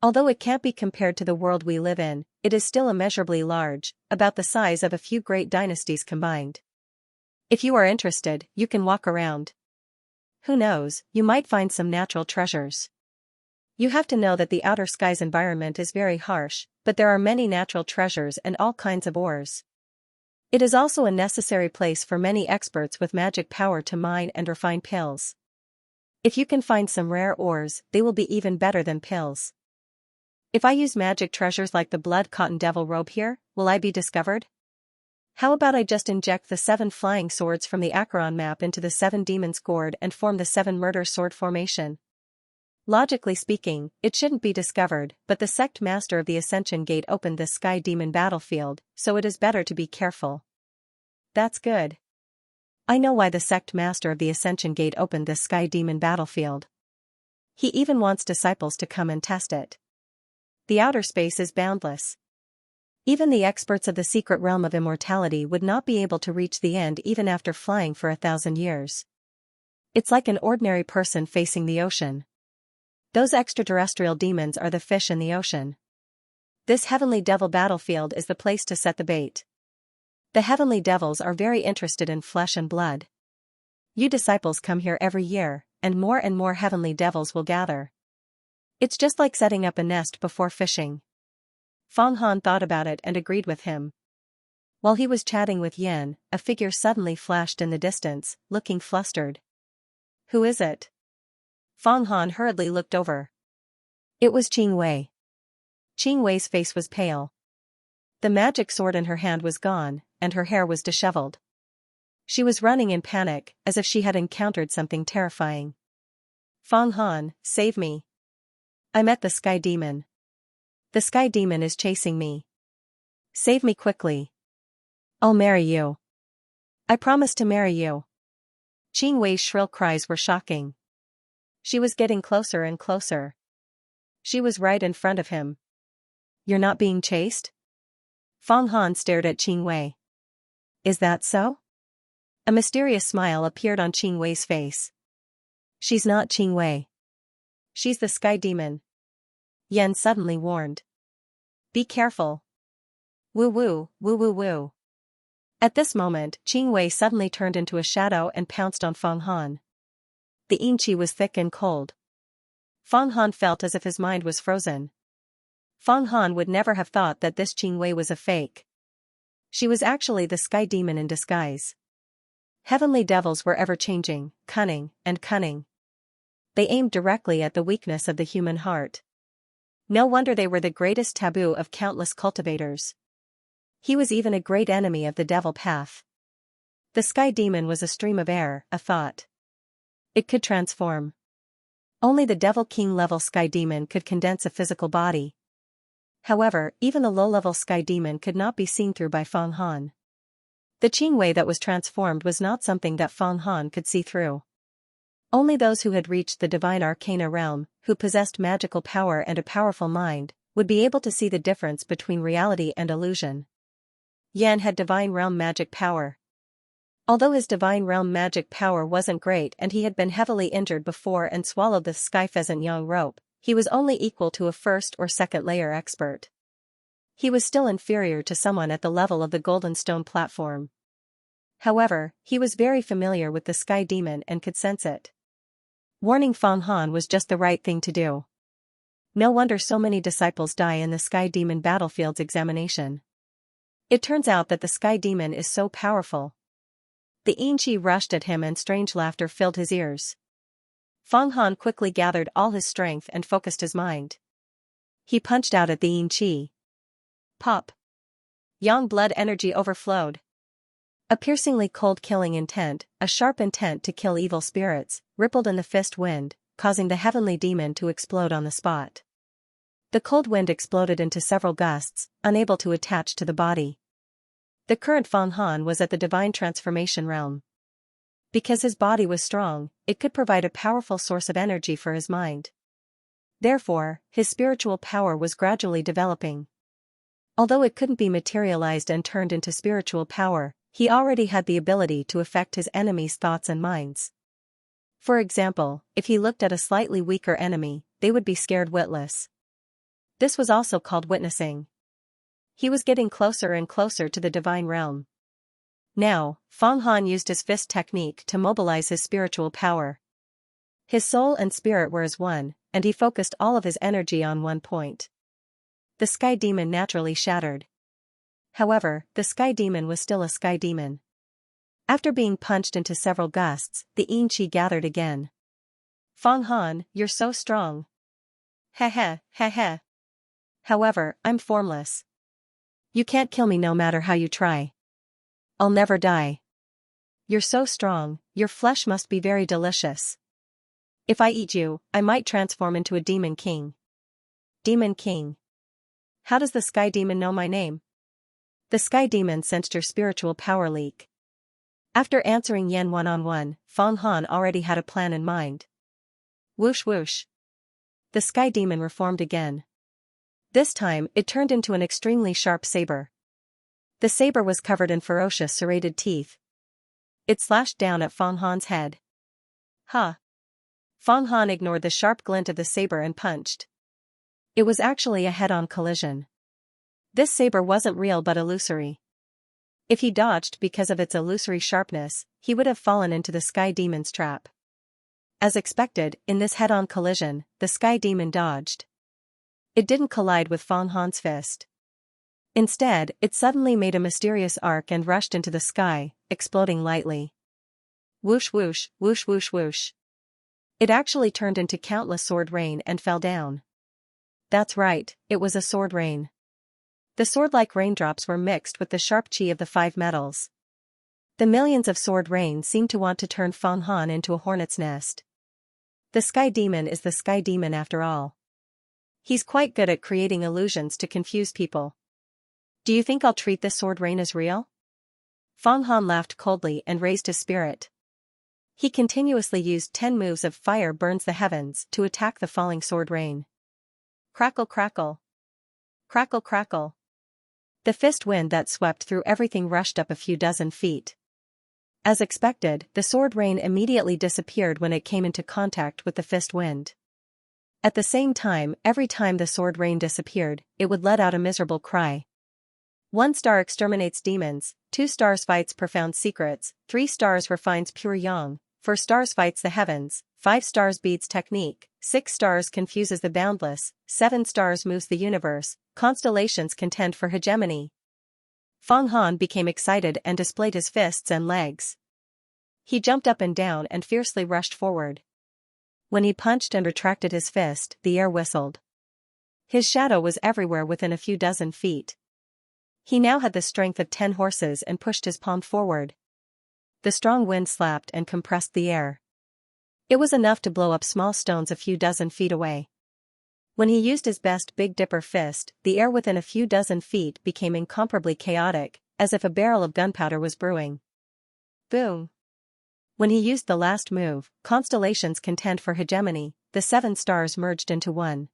Although it can't be compared to the world we live in, it is still immeasurably large, about the size of a few great dynasties combined. If you are interested, you can walk around. Who knows, you might find some natural treasures. You have to know that the outer sky's environment is very harsh, but there are many natural treasures and all kinds of ores. It is also a necessary place for many experts with magic power to mine and refine pills. If you can find some rare ores, they will be even better than pills. If I use magic treasures like the blood cotton devil robe here, will I be discovered? How about I just inject the 7 flying swords from the Acheron map into the 7 demons' gourd and form the 7 murder sword formation? Logically speaking, it shouldn't be discovered, but the sect master of the Ascension Gate opened this sky demon battlefield, so it is better to be careful. That's good. I know why the sect master of the Ascension Gate opened this sky demon battlefield. He even wants disciples to come and test it. The outer space is boundless. Even the experts of the secret realm of immortality would not be able to reach the end even after flying for 1,000 years. It's like an ordinary person facing the ocean. Those extraterrestrial demons are the fish in the ocean. This heavenly devil battlefield is the place to set the bait. The heavenly devils are very interested in flesh and blood. You disciples come here every year, and more heavenly devils will gather. It's just like setting up a nest before fishing. Fong Han thought about it and agreed with him. While he was chatting with Yan, a figure suddenly flashed in the distance, looking flustered. Who is it? Fong Han hurriedly looked over. It was Qing Wei. Qing Wei's face was pale. The magic sword in her hand was gone, and her hair was disheveled. She was running in panic, as if she had encountered something terrifying. Fong Han, save me. I met the sky demon. The sky demon is chasing me. Save me quickly. I'll marry you. I promise to marry you. Qing Wei's shrill cries were shocking. She was getting closer and closer. She was right in front of him. You're not being chased? Fong Han stared at Qing Wei. Is that so? A mysterious smile appeared on Qing Wei's face. She's not Qing Wei. She's the sky demon. Yan suddenly warned. Be careful. Woo woo, woo woo woo. At this moment, Qing Wei suddenly turned into a shadow and pounced on Fong Han. The Yin-Chi was thick and cold. Fong Han felt as if his mind was frozen. Fong Han would never have thought that this Qing Wei was a fake. She was actually the sky demon in disguise. Heavenly devils were ever-changing, cunning, and cunning. They aimed directly at the weakness of the human heart. No wonder they were the greatest taboo of countless cultivators. He was even a great enemy of the devil path. The sky demon was a stream of air, a thought. It could transform. Only the Devil King level sky demon could condense a physical body. However, even the low-level sky demon could not be seen through by Fong Han. The Qing Wei that was transformed was not something that Fong Han could see through. Only those who had reached the divine arcana realm, who possessed magical power and a powerful mind, would be able to see the difference between reality and illusion. Yan had divine realm magic power. Although his divine realm magic power wasn't great and he had been heavily injured before and swallowed the sky pheasant yang rope, he was only equal to a first or second layer expert. He was still inferior to someone at the level of the golden stone platform. However, he was very familiar with the sky demon and could sense it. Warning Fong Han was just the right thing to do. No wonder so many disciples die in the sky demon battlefield's examination. It turns out that the sky demon is so powerful. The Yin-Chi rushed at him and strange laughter filled his ears. Fong Han quickly gathered all his strength and focused his mind. He punched out at the Yin-Chi. Pop! Yang blood energy overflowed. A piercingly cold killing intent, a sharp intent to kill evil spirits, rippled in the fist wind, causing the heavenly demon to explode on the spot. The cold wind exploded into several gusts, unable to attach to the body. The current Fong Han was at the divine transformation realm. Because his body was strong, it could provide a powerful source of energy for his mind. Therefore, his spiritual power was gradually developing. Although it couldn't be materialized and turned into spiritual power, he already had the ability to affect his enemies' thoughts and minds. For example, if he looked at a slightly weaker enemy, they would be scared witless. This was also called witnessing. He was getting closer and closer to the divine realm. Now, Fong Han used his fist technique to mobilize his spiritual power. His soul and spirit were as one, and he focused all of his energy on one point. The sky demon naturally shattered. However, the sky demon was still a sky demon. After being punched into several gusts, the Yin-Chi gathered again. Fong Han, you're so strong. Heh heh, heh heh. However, I'm formless. You can't kill me no matter how you try. I'll never die. You're so strong, your flesh must be very delicious. If I eat you, I might transform into a demon king. Demon king. How does the sky demon know my name? The sky demon sensed your spiritual power leak. After answering Yan one-on-one, Fang Han already had a plan in mind. Whoosh whoosh. The sky demon reformed again. This time, it turned into an extremely sharp saber. The saber was covered in ferocious serrated teeth. It slashed down at Fang Han's head. Huh. Fang Han ignored the sharp glint of the saber and punched. It was actually a head-on collision. This saber wasn't real but illusory. If he dodged because of its illusory sharpness, he would have fallen into the sky demon's trap. As expected, in this head-on collision, the sky demon dodged. It didn't collide with Fang Han's fist. Instead, it suddenly made a mysterious arc and rushed into the sky, exploding lightly. Whoosh whoosh, whoosh whoosh whoosh. It actually turned into countless sword rain and fell down. That's right, it was a sword rain. The sword-like raindrops were mixed with the sharp chi of the 5 metals. The millions of sword rain seemed to want to turn Fang Han into a hornet's nest. The sky demon is the sky demon after all. He's quite good at creating illusions to confuse people. Do you think I'll treat this sword rain as real? Fang Han laughed coldly and raised his spirit. He continuously used 10 moves of fire burns the heavens to attack the falling sword rain. Crackle crackle. Crackle crackle. The fist wind that swept through everything rushed up a few dozen feet. As expected, the sword rain immediately disappeared when it came into contact with the fist wind. At the same time, every time the sword rain disappeared, it would let out a miserable cry. 1 star exterminates demons, 2 stars fights profound secrets, 3 stars refines pure yang, 4 stars fights the heavens, 5 stars beats technique, 6 stars confuses the boundless, 7 stars moves the universe, constellations contend for hegemony. Fang Han became excited and displayed his fists and legs. He jumped up and down and fiercely rushed forward. When he punched and retracted his fist, the air whistled. His shadow was everywhere within a few dozen feet. He now had the strength of 10 horses and pushed his palm forward. The strong wind slapped and compressed the air. It was enough to blow up small stones a few dozen feet away. When he used his best Big Dipper fist, the air within a few dozen feet became incomparably chaotic, as if a barrel of gunpowder was brewing. Boom! When he used the last move, constellations contend for hegemony, the 7 stars merged into one.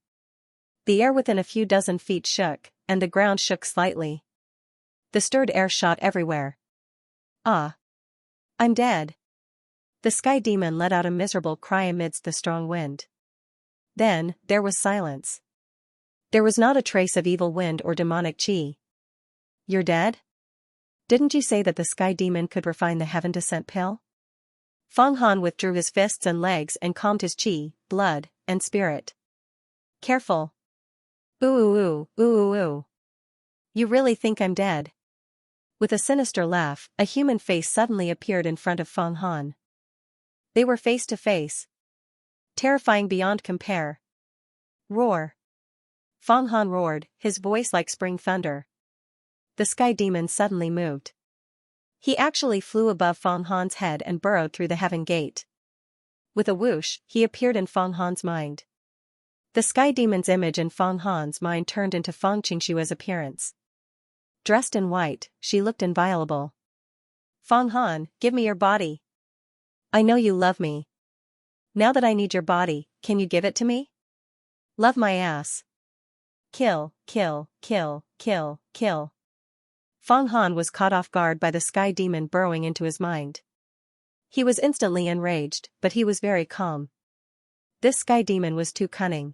The air within a few dozen feet shook, and the ground shook slightly. The stirred air shot everywhere. Ah! I'm dead! The sky demon let out a miserable cry amidst the strong wind. Then, there was silence. There was not a trace of evil wind or demonic chi. You're dead? Didn't you say that the sky demon could refine the heaven descent pill? Fang Han withdrew his fists and legs and calmed his chi, blood, and spirit. Careful. Ooh ooh ooh, ooh ooh ooh. You really think I'm dead? With a sinister laugh, a human face suddenly appeared in front of Fang Han. They were face to face. Terrifying beyond compare. Roar. Fang Han roared, his voice like spring thunder. The sky demon suddenly moved. He actually flew above Fang Han's head and burrowed through the heaven gate. With a whoosh, he appeared in Fang Han's mind. The sky demon's image in Fang Han's mind turned into Fang Xianxia's appearance. Dressed in white, she looked inviolable. Fang Han, give me your body. I know you love me. Now that I need your body, can you give it to me? Love my ass. Kill, kill, kill, kill, kill. Fang Han was caught off guard by the sky demon burrowing into his mind. He was instantly enraged, but he was very calm. This sky demon was too cunning.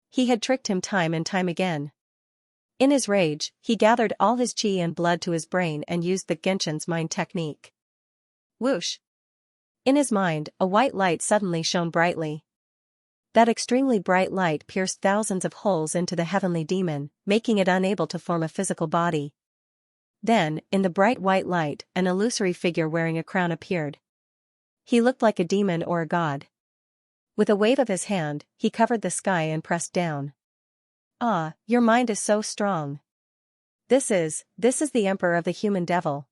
He had tricked him time and time again. In his rage, he gathered all his chi and blood to his brain and used the Genshin's mind technique. Whoosh! In his mind, a white light suddenly shone brightly. That extremely bright light pierced thousands of holes into the heavenly demon, making it unable to form a physical body. Then, in the bright white light, an illusory figure wearing a crown appeared. He looked like a demon or a god. With a wave of his hand, he covered the sky and pressed down. Ah, your mind is so strong. This is the emperor of the human devil.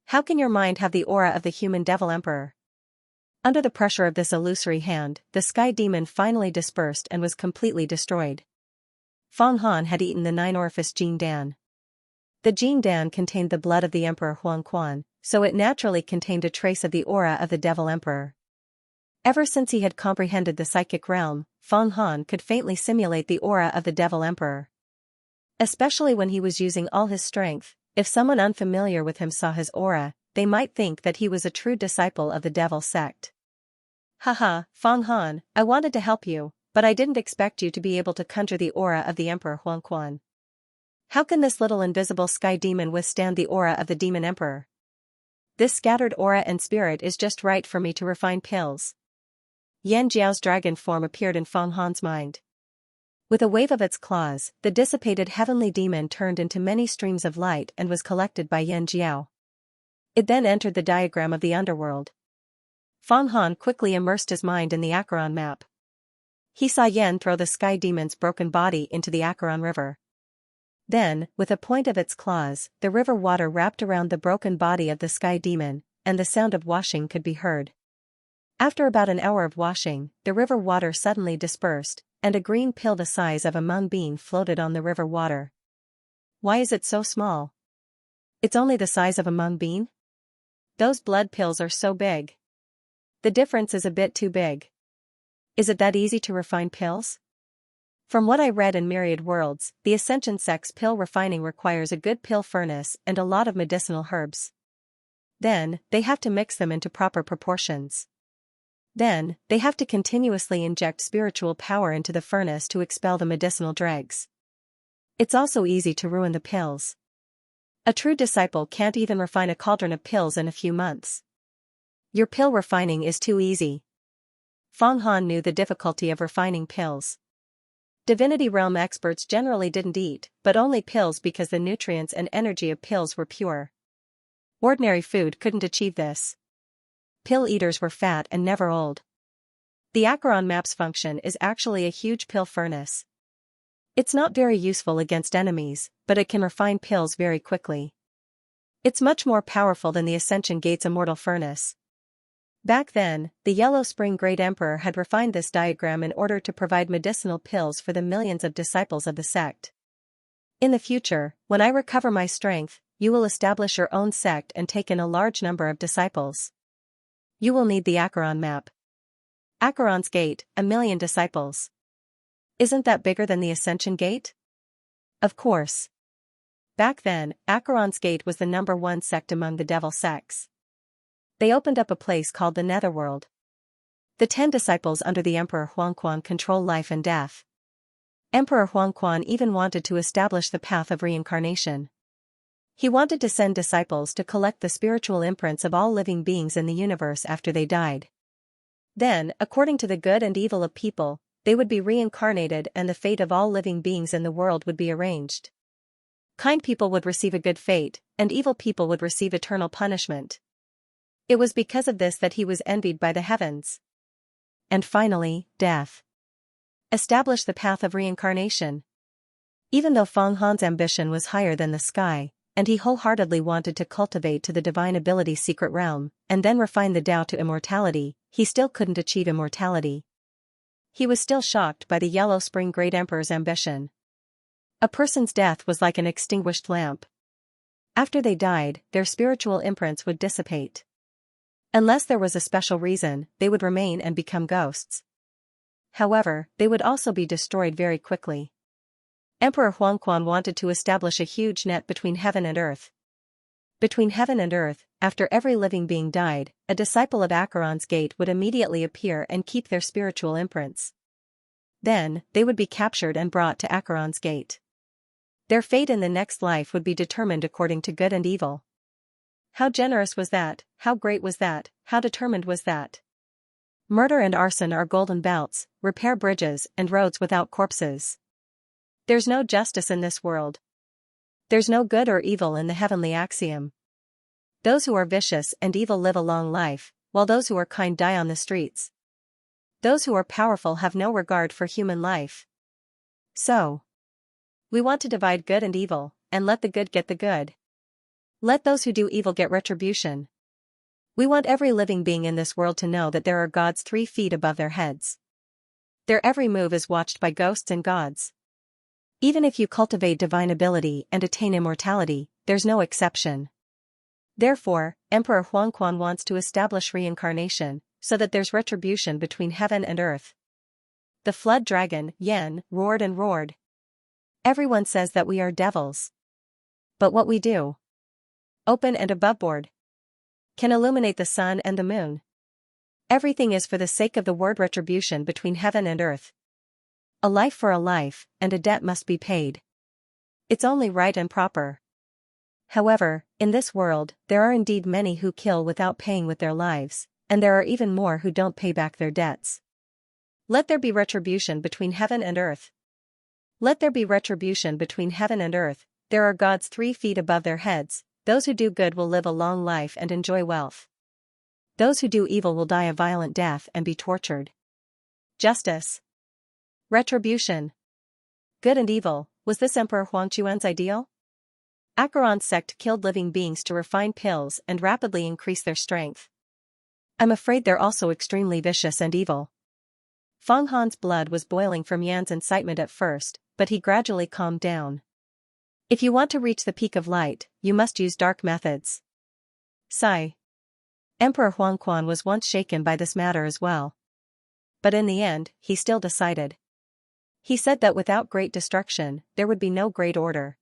How can your mind have the aura of the human devil emperor? Under the pressure of this illusory hand, the sky demon finally dispersed and was completely destroyed. Feng Han had eaten the 9-orifice Jin Dan. The Jin Dan contained the blood of the Emperor Huang Quan, so it naturally contained a trace of the aura of the Devil Emperor. Ever since he had comprehended the psychic realm, Feng Han could faintly simulate the aura of the Devil Emperor. Especially when he was using all his strength, if someone unfamiliar with him saw his aura, they might think that he was a true disciple of the Devil sect. Haha, Feng Han, I wanted to help you, but I didn't expect you to be able to conjure the aura of the Emperor Huang Quan. How can this little invisible sky demon withstand the aura of the Demon Emperor? This scattered aura and spirit is just right for me to refine pills. Yan Jiao's dragon form appeared in Feng Han's mind. With a wave of its claws, the dissipated heavenly demon turned into many streams of light and was collected by Yan Jiao. It then entered the diagram of the underworld. Feng Han quickly immersed his mind in the Acheron map. He saw Yan throw the sky demon's broken body into the Acheron River. Then, with a point of its claws, the river water wrapped around the broken body of the sky demon, and the sound of washing could be heard. After about an hour of washing, the river water suddenly dispersed, and a green pill the size of a mung bean floated on the river water. Why is it so small? It's only the size of a mung bean? Those blood pills are so big. The difference is a bit too big. Is it that easy to refine pills? From what I read in Myriad Worlds, the Ascension Sect's pill refining requires a good pill furnace and a lot of medicinal herbs. Then, they have to mix them into proper proportions. Then, they have to continuously inject spiritual power into the furnace to expel the medicinal dregs. It's also easy to ruin the pills. A true disciple can't even refine a cauldron of pills in a few months. Your pill refining is too easy. Feng Han knew the difficulty of refining pills. Divinity realm experts generally didn't eat, but only pills because the nutrients and energy of pills were pure. Ordinary food couldn't achieve this. Pill eaters were fat and never old. The Acheron map's function is actually a huge pill furnace. It's not very useful against enemies, but it can refine pills very quickly. It's much more powerful than the Ascension Gate's immortal furnace. Back then, the Yellow Spring Great Emperor had refined this diagram in order to provide medicinal pills for the millions of disciples of the sect. In the future, when I recover my strength, you will establish your own sect and take in a large number of disciples. You will need the Acheron map. Acheron's Gate, 1,000,000 disciples. Isn't that bigger than the Ascension Gate? Of course. Back then, Acheron's Gate was the #1 sect among the devil sects. They opened up a place called the Netherworld. The 10 disciples under the Emperor Huang Quan control life and death. Emperor Huang Quan even wanted to establish the path of reincarnation. He wanted to send disciples to collect the spiritual imprints of all living beings in the universe after they died. Then, according to the good and evil of people, they would be reincarnated and the fate of all living beings in the world would be arranged. Kind people would receive a good fate, and evil people would receive eternal punishment. It was because of this that he was envied by the heavens. And finally, death. Establish the path of reincarnation. Even though Feng Han's ambition was higher than the sky, and he wholeheartedly wanted to cultivate to the divine ability secret realm, and then refine the Tao to immortality, he still couldn't achieve immortality. He was still shocked by the Yellow Spring Great Emperor's ambition. A person's death was like an extinguished lamp. After they died, their spiritual imprints would dissipate. Unless there was a special reason, they would remain and become ghosts. However, they would also be destroyed very quickly. Emperor Huang Quan wanted to establish a huge net between heaven and earth. Between heaven and earth, after every living being died, a disciple of Acheron's Gate would immediately appear and keep their spiritual imprints. Then, they would be captured and brought to Acheron's Gate. Their fate in the next life would be determined according to good and evil. How generous was that? How great was that? How determined was that? Murder and arson are golden belts, repair bridges and roads without corpses. There's no justice in this world. There's no good or evil in the heavenly axiom. Those who are vicious and evil live a long life, while those who are kind die on the streets. Those who are powerful have no regard for human life. So, We want to divide good and evil, and let the good get the good. Let those who do evil get retribution. We want every living being in this world to know that there are gods 3 feet above their heads. Their every move is watched by ghosts and gods. Even if you cultivate divine ability and attain immortality, there's no exception. Therefore, Emperor Huangquan wants to establish reincarnation, so that there's retribution between heaven and earth. The flood dragon, Yan, roared and roared. Everyone says that we are devils. But what we do, open and aboveboard, can illuminate the sun and the moon. Everything is for the sake of the word retribution between heaven and earth. A life for a life, and a debt must be paid. It's only right and proper. However, in this world, there are indeed many who kill without paying with their lives, and there are even more who don't pay back their debts. Let there be retribution between heaven and earth. Let there be retribution between heaven and earth. There are gods 3 feet above their heads. Those who do good will live a long life and enjoy wealth. Those who do evil will die a violent death and be tortured. Justice. Retribution. Good and evil, was this Emperor Huangquan's ideal? Acheron's sect killed living beings to refine pills and rapidly increase their strength. I'm afraid they're also extremely vicious and evil. Feng Han's blood was boiling from Yan's incitement at first, but he gradually calmed down. If you want to reach the peak of light, you must use dark methods. Sigh. Emperor Huangquan was once shaken by this matter as well. But in the end, he still decided. He said that without great destruction, there would be no great order.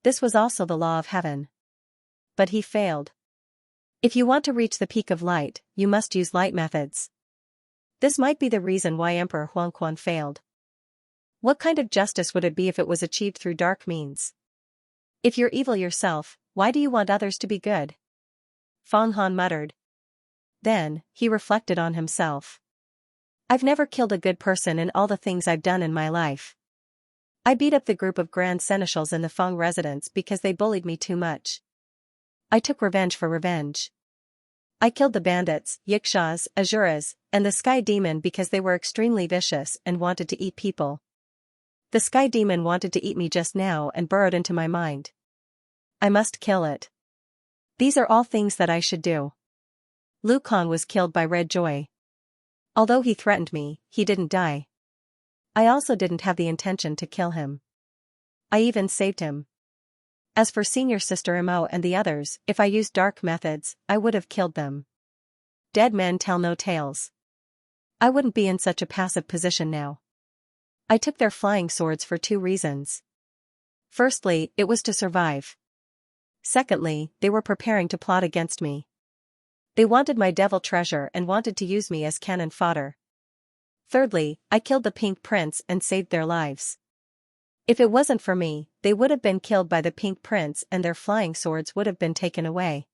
This was also the law of heaven. But he failed. If you want to reach the peak of light, you must use light methods. This might be the reason why Emperor Huangquan failed. What kind of justice would it be if it was achieved through dark means? If you're evil yourself, why do you want others to be good? Feng Han muttered. Then, he reflected on himself. I've never killed a good person in all the things I've done in my life. I beat up the group of grand seneschals in the Feng residence because they bullied me too much. I took revenge for revenge. I killed the bandits, Yikshaws, Azuras, and the Sky Demon because they were extremely vicious and wanted to eat people. The Sky Demon wanted to eat me just now and burrowed into my mind. I must kill it. These are all things that I should do. Lu Kang was killed by Red Joy. Although he threatened me, he didn't die. I also didn't have the intention to kill him. I even saved him. As for Senior Sister Mo and the others, if I used dark methods, I would have killed them. Dead men tell no tales. I wouldn't be in such a passive position now. I took their flying swords for 2 reasons. Firstly, it was to survive. Secondly, they were preparing to plot against me. They wanted my devil treasure and wanted to use me as cannon fodder. Thirdly, I killed the Pink Prince and saved their lives. If it wasn't for me, they would have been killed by the Pink Prince and their flying swords would have been taken away.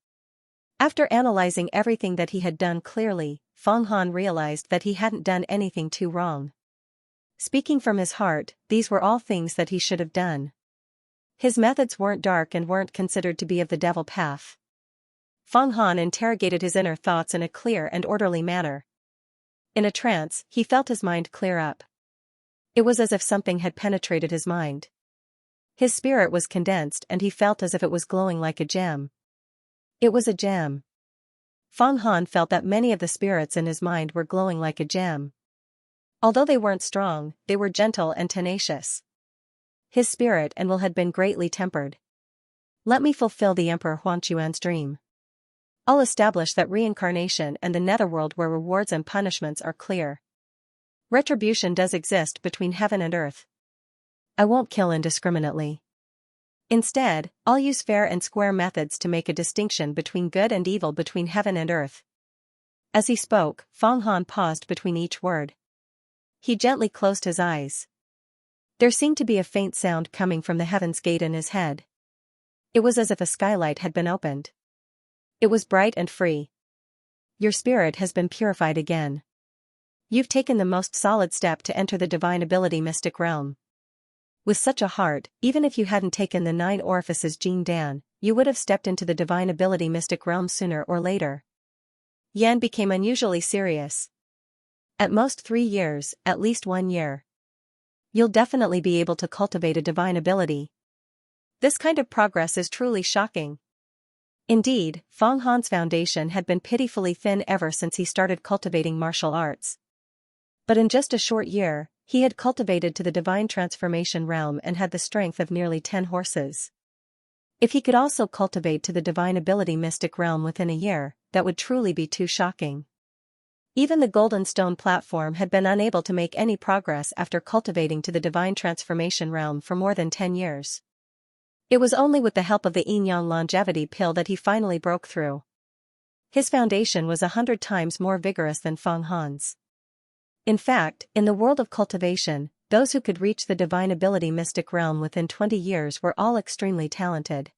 After analyzing everything that he had done clearly, Feng Han realized that he hadn't done anything too wrong. Speaking from his heart, these were all things that he should have done. His methods weren't dark and weren't considered to be of the devil path. Feng Han interrogated his inner thoughts in a clear and orderly manner. In a trance, he felt his mind clear up. It was as if something had penetrated his mind. His spirit was condensed and he felt as if it was glowing like a gem. It was a gem. Feng Han felt that many of the spirits in his mind were glowing like a gem. Although they weren't strong, they were gentle and tenacious. His spirit and will had been greatly tempered. Let me fulfill the Emperor Huangquan's dream. I'll establish that reincarnation and the netherworld where rewards and punishments are clear. Retribution does exist between heaven and earth. I won't kill indiscriminately. Instead, I'll use fair and square methods to make a distinction between good and evil between heaven and earth. As he spoke, Feng Han paused between each word. He gently closed his eyes. There seemed to be a faint sound coming from the heaven's gate in his head. It was as if a skylight had been opened. It was bright and free. Your spirit has been purified again. You've taken the most solid step to enter the divine ability mystic realm. With such a heart, even if you hadn't taken the 9 orifices Jing Dan, you would have stepped into the divine ability mystic realm sooner or later. Yan became unusually serious. At most 3 years, at least 1 year. you'll definitely be able to cultivate a divine ability. This kind of progress is truly shocking. Indeed, Feng Han's foundation had been pitifully thin ever since he started cultivating martial arts. But in just a short year, he had cultivated to the divine transformation realm and had the strength of nearly 10 horses. If he could also cultivate to the divine ability mystic realm within a year, that would truly be too shocking. Even the golden stone platform had been unable to make any progress after cultivating to the divine transformation realm for more than 10 years. It was only with the help of the yin-yang longevity pill that he finally broke through. His foundation was 100 times more vigorous than Feng Han's. In fact, in the world of cultivation, those who could reach the divine ability mystic realm within 20 years were all extremely talented.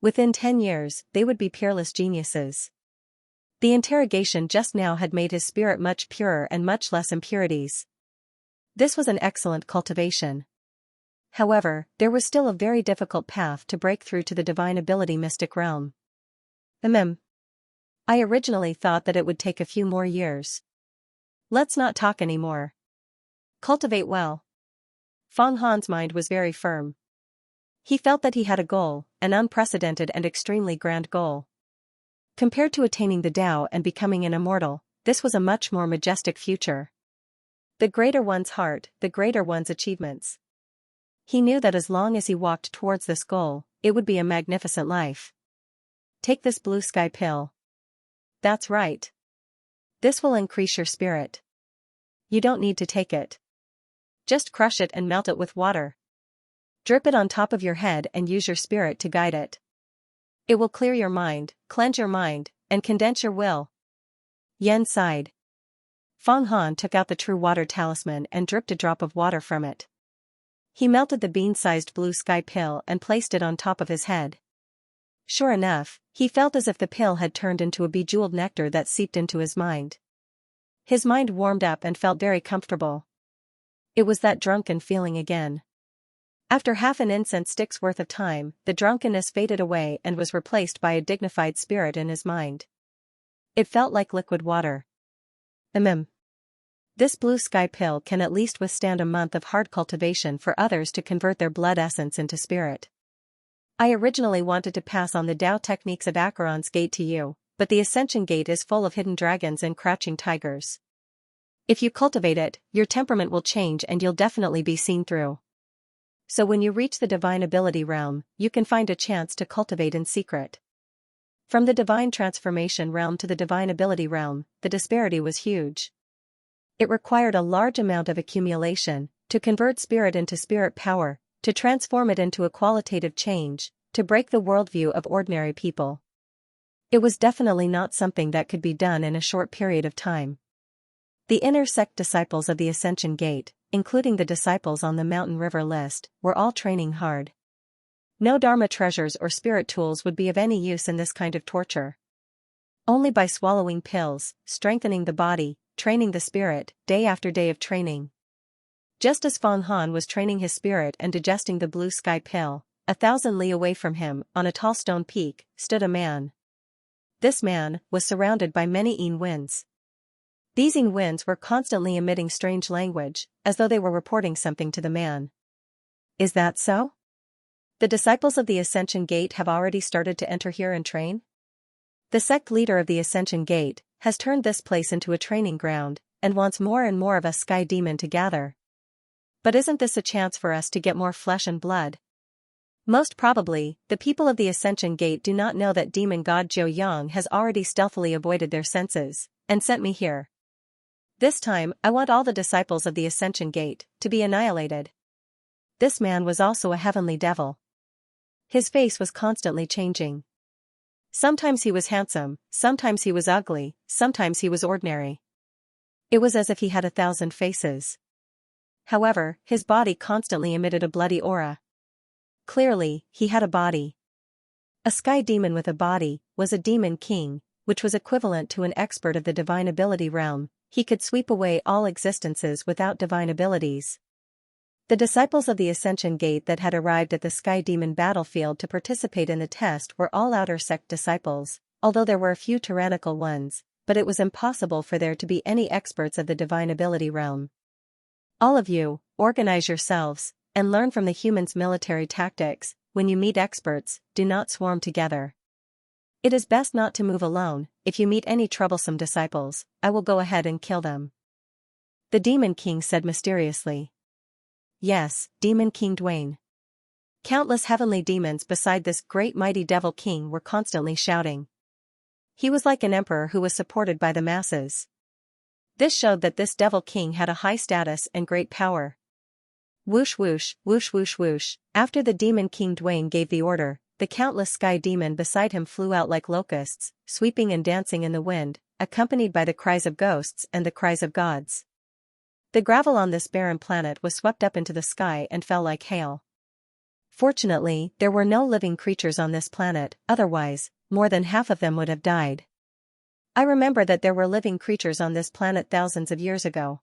Within 10 years, they would be peerless geniuses. The interrogation just now had made his spirit much purer and much less impurities. This was an excellent cultivation. However, there was still a very difficult path to break through to the divine ability mystic realm. I originally thought that it would take a few more years. Let's not talk anymore. Cultivate well. Feng Han's mind was very firm. He felt that he had a goal, an unprecedented and extremely grand goal. Compared to attaining the Tao and becoming an immortal, this was a much more majestic future. The greater one's heart, the greater one's achievements. He knew that as long as he walked towards this goal, it would be a magnificent life. Take this blue sky pill. That's right. This will increase your spirit. You don't need to take it. Just crush it and melt it with water. Drip it on top of your head and use your spirit to guide it. It will clear your mind, cleanse your mind, and condense your will. Yen sighed. Feng Han took out the true water talisman and dripped a drop of water from it. He melted the bean-sized blue sky pill and placed it on top of his head. Sure enough, he felt as if the pill had turned into a bejeweled nectar that seeped into his mind. His mind warmed up and felt very comfortable. It was that drunken feeling again. After half an incense stick's worth of time, the drunkenness faded away and was replaced by a dignified spirit in his mind. It felt like liquid water. This blue sky pill can at least withstand a month of hard cultivation for others to convert their blood essence into spirit. I originally wanted to pass on the Tao techniques of Acheron's gate to you, but the Ascension gate is full of hidden dragons and crouching tigers. If you cultivate it, your temperament will change and you'll definitely be seen through. So when you reach the divine ability realm, you can find a chance to cultivate in secret. From the divine transformation realm to the divine ability realm, the disparity was huge. It required a large amount of accumulation, to convert spirit into spirit power, to transform it into a qualitative change, to break the worldview of ordinary people. It was definitely not something that could be done in a short period of time. The inner sect disciples of the Ascension Gate, including the disciples on the Mountain River list, were all training hard. No Dharma treasures or spirit tools would be of any use in this kind of torture. Only by swallowing pills, strengthening the body, training the spirit, day after day of training. Just as Feng Han was training his spirit and digesting the blue sky pill, 1,000 li away from him, on a tall stone peak, stood a man. This man was surrounded by many Yin winds. These Yin winds were constantly emitting strange language, as though they were reporting something to the man. Is that so? The disciples of the Ascension Gate have already started to enter here and train? The sect leader of the Ascension Gate has turned this place into a training ground, and wants more and more of us sky demon to gather. But isn't this a chance for us to get more flesh and blood? Most probably, the people of the Ascension Gate do not know that demon god Jiu Yang has already stealthily avoided their senses, and sent me here. This time, I want all the disciples of the Ascension Gate to be annihilated. This man was also a heavenly devil. His face was constantly changing. Sometimes he was handsome, sometimes he was ugly, sometimes he was ordinary. It was as if he had 1,000 faces. However, his body constantly emitted a bloody aura. Clearly, he had a body. A sky demon with a body was a demon king, which was equivalent to an expert of the divine ability realm. He could sweep away all existences without divine abilities. The disciples of the Ascension Gate that had arrived at the Sky Demon battlefield to participate in the test were all outer sect disciples, although there were a few tyrannical ones, but it was impossible for there to be any experts of the divine ability realm. All of you, organize yourselves, and learn from the humans' military tactics. When you meet experts, do not swarm together. It is best not to move alone. If you meet any troublesome disciples, I will go ahead and kill them. The Demon King said mysteriously. Yes, Demon King Dwayne. Countless heavenly demons beside this great mighty Devil King were constantly shouting. He was like an emperor who was supported by the masses. This showed that this Devil King had a high status and great power. Whoosh whoosh, whoosh whoosh whoosh. After the Demon King Dwayne gave the order, the countless sky demon beside him flew out like locusts, sweeping and dancing in the wind, accompanied by the cries of ghosts and the cries of gods. The gravel on this barren planet was swept up into the sky and fell like hail. Fortunately, there were no living creatures on this planet, otherwise, more than half of them would have died. I remember that there were living creatures on this planet thousands of years ago.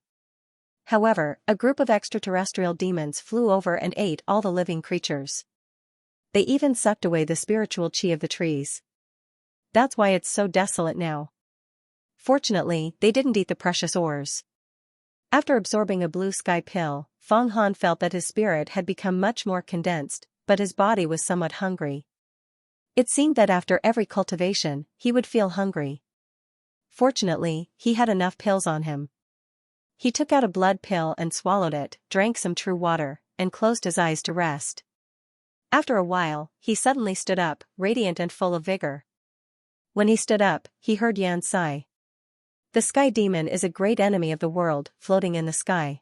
However, a group of extraterrestrial demons flew over and ate all the living creatures. They even sucked away the spiritual chi of the trees. That's why it's so desolate now. Fortunately, they didn't eat the precious ores. After absorbing a blue sky pill, Fong Han felt that his spirit had become much more condensed, but his body was somewhat hungry. It seemed that after every cultivation, he would feel hungry. Fortunately, he had enough pills on him. He took out a blood pill and swallowed it, drank some true water, and closed his eyes to rest. After a while, he suddenly stood up, radiant and full of vigor. When he stood up, he heard Xianxia. The sky demon is a great enemy of the world, floating in the sky.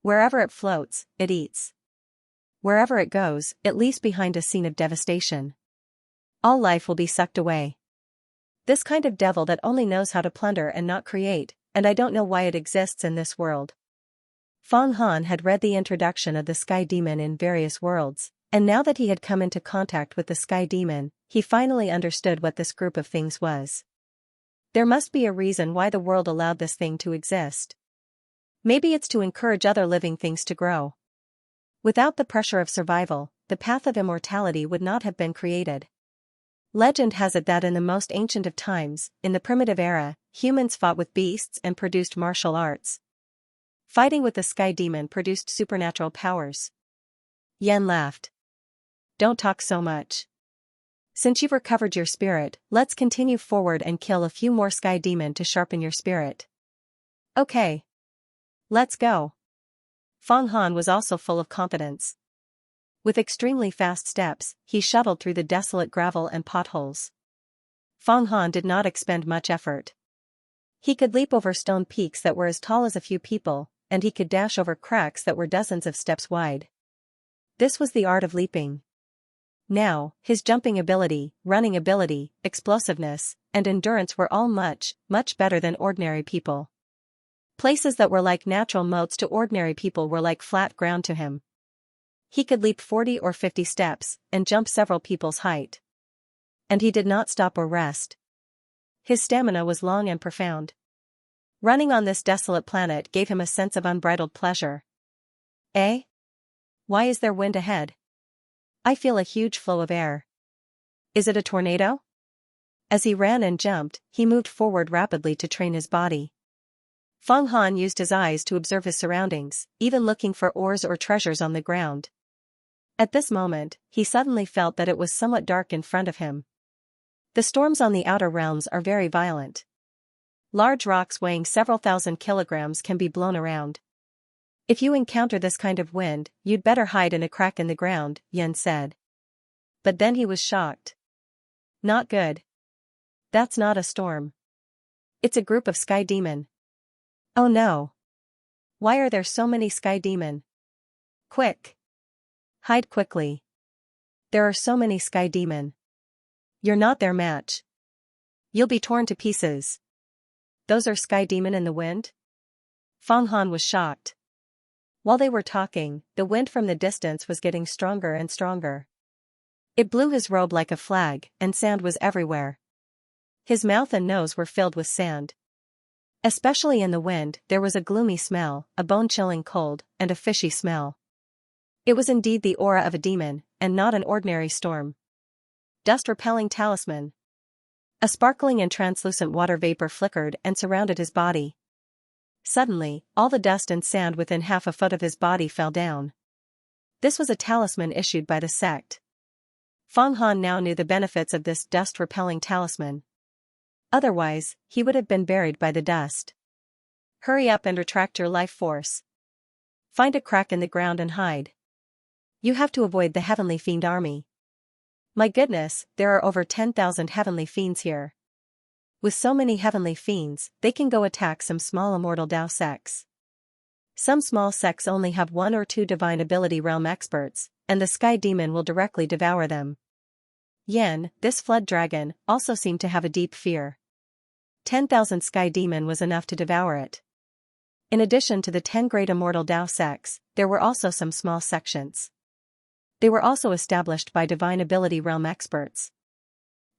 Wherever it floats, it eats. Wherever it goes, it leaves behind a scene of devastation. All life will be sucked away. This kind of devil that only knows how to plunder and not create, and I don't know why it exists in this world. Fong Han had read the introduction of the sky demon in various worlds, and now that he had come into contact with the sky demon, he finally understood what this group of things was. There must be a reason why the world allowed this thing to exist. Maybe it's to encourage other living things to grow. Without the pressure of survival, the path of immortality would not have been created. Legend has it that in the most ancient of times, in the primitive era, humans fought with beasts and produced martial arts. Fighting with the sky demon produced supernatural powers. Yen laughed. Don't talk so much. Since you've recovered your spirit, let's continue forward and kill a few more sky demon to sharpen your spirit. Okay. Let's go. Fong Han was also full of confidence. With extremely fast steps, he shuttled through the desolate gravel and potholes. Fong Han did not expend much effort. He could leap over stone peaks that were as tall as a few people, and he could dash over cracks that were dozens of steps wide. This was the art of leaping. Now, his jumping ability, running ability, explosiveness, and endurance were all much, much better than ordinary people. Places that were like natural moats to ordinary people were like flat ground to him. He could leap 40 or 50 steps, and jump several people's height. And he did not stop or rest. His stamina was long and profound. Running on this desolate planet gave him a sense of unbridled pleasure. Eh? Why is there wind ahead? I feel a huge flow of air. Is it a tornado? As he ran and jumped, he moved forward rapidly to train his body. Fong Han used his eyes to observe his surroundings, even looking for ores or treasures on the ground. At this moment, he suddenly felt that it was somewhat dark in front of him. The storms on the outer realms are very violent. Large rocks weighing several thousand kilograms can be blown around. If you encounter this kind of wind, you'd better hide in a crack in the ground, Yen said. But then he was shocked. Not good. That's not a storm. It's a group of sky demon. Oh no. Why are there so many sky demon? Quick. Hide quickly. There are so many sky demon. You're not their match. You'll be torn to pieces. Those are sky demon in the wind? Fong Han was shocked. While they were talking, the wind from the distance was getting stronger and stronger. It blew his robe like a flag, and sand was everywhere. His mouth and nose were filled with sand. Especially in the wind, there was a gloomy smell, a bone-chilling cold, and a fishy smell. It was indeed the aura of a demon, and not an ordinary storm. Dust-repelling talisman. A sparkling and translucent water vapor flickered and surrounded his body. Suddenly, all the dust and sand within half a foot of his body fell down. This was a talisman issued by the sect. Feng Han now knew the benefits of this dust-repelling talisman. Otherwise, he would have been buried by the dust. Hurry up and retract your life force. Find a crack in the ground and hide. You have to avoid the Heavenly Fiend army. My goodness, there are over 10,000 Heavenly Fiends here. With so many Heavenly Fiends, they can go attack some small immortal Dao sects. Some small sects only have 1 or 2 divine ability realm experts, and the Sky Demon will directly devour them. Yan, this flood dragon, also seemed to have a deep fear. 10,000 Sky Demon was enough to devour it. In addition to the 10 great immortal Dao sects, there were also some small sections. They were also established by divine ability realm experts.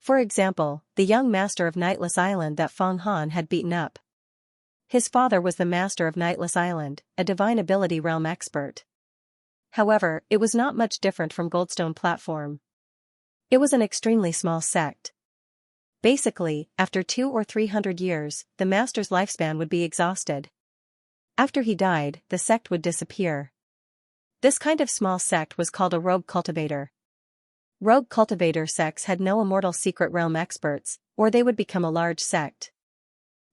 For example, the young master of Nightless Island that Feng Han had beaten up. His father was the master of Nightless Island, a divine ability realm expert. However, it was not much different from Goldstone Platform. It was an extremely small sect. Basically, after 200 or 300 years, the master's lifespan would be exhausted. After he died, the sect would disappear. This kind of small sect was called a rogue cultivator. Rogue cultivator sects had no immortal secret realm experts, or they would become a large sect.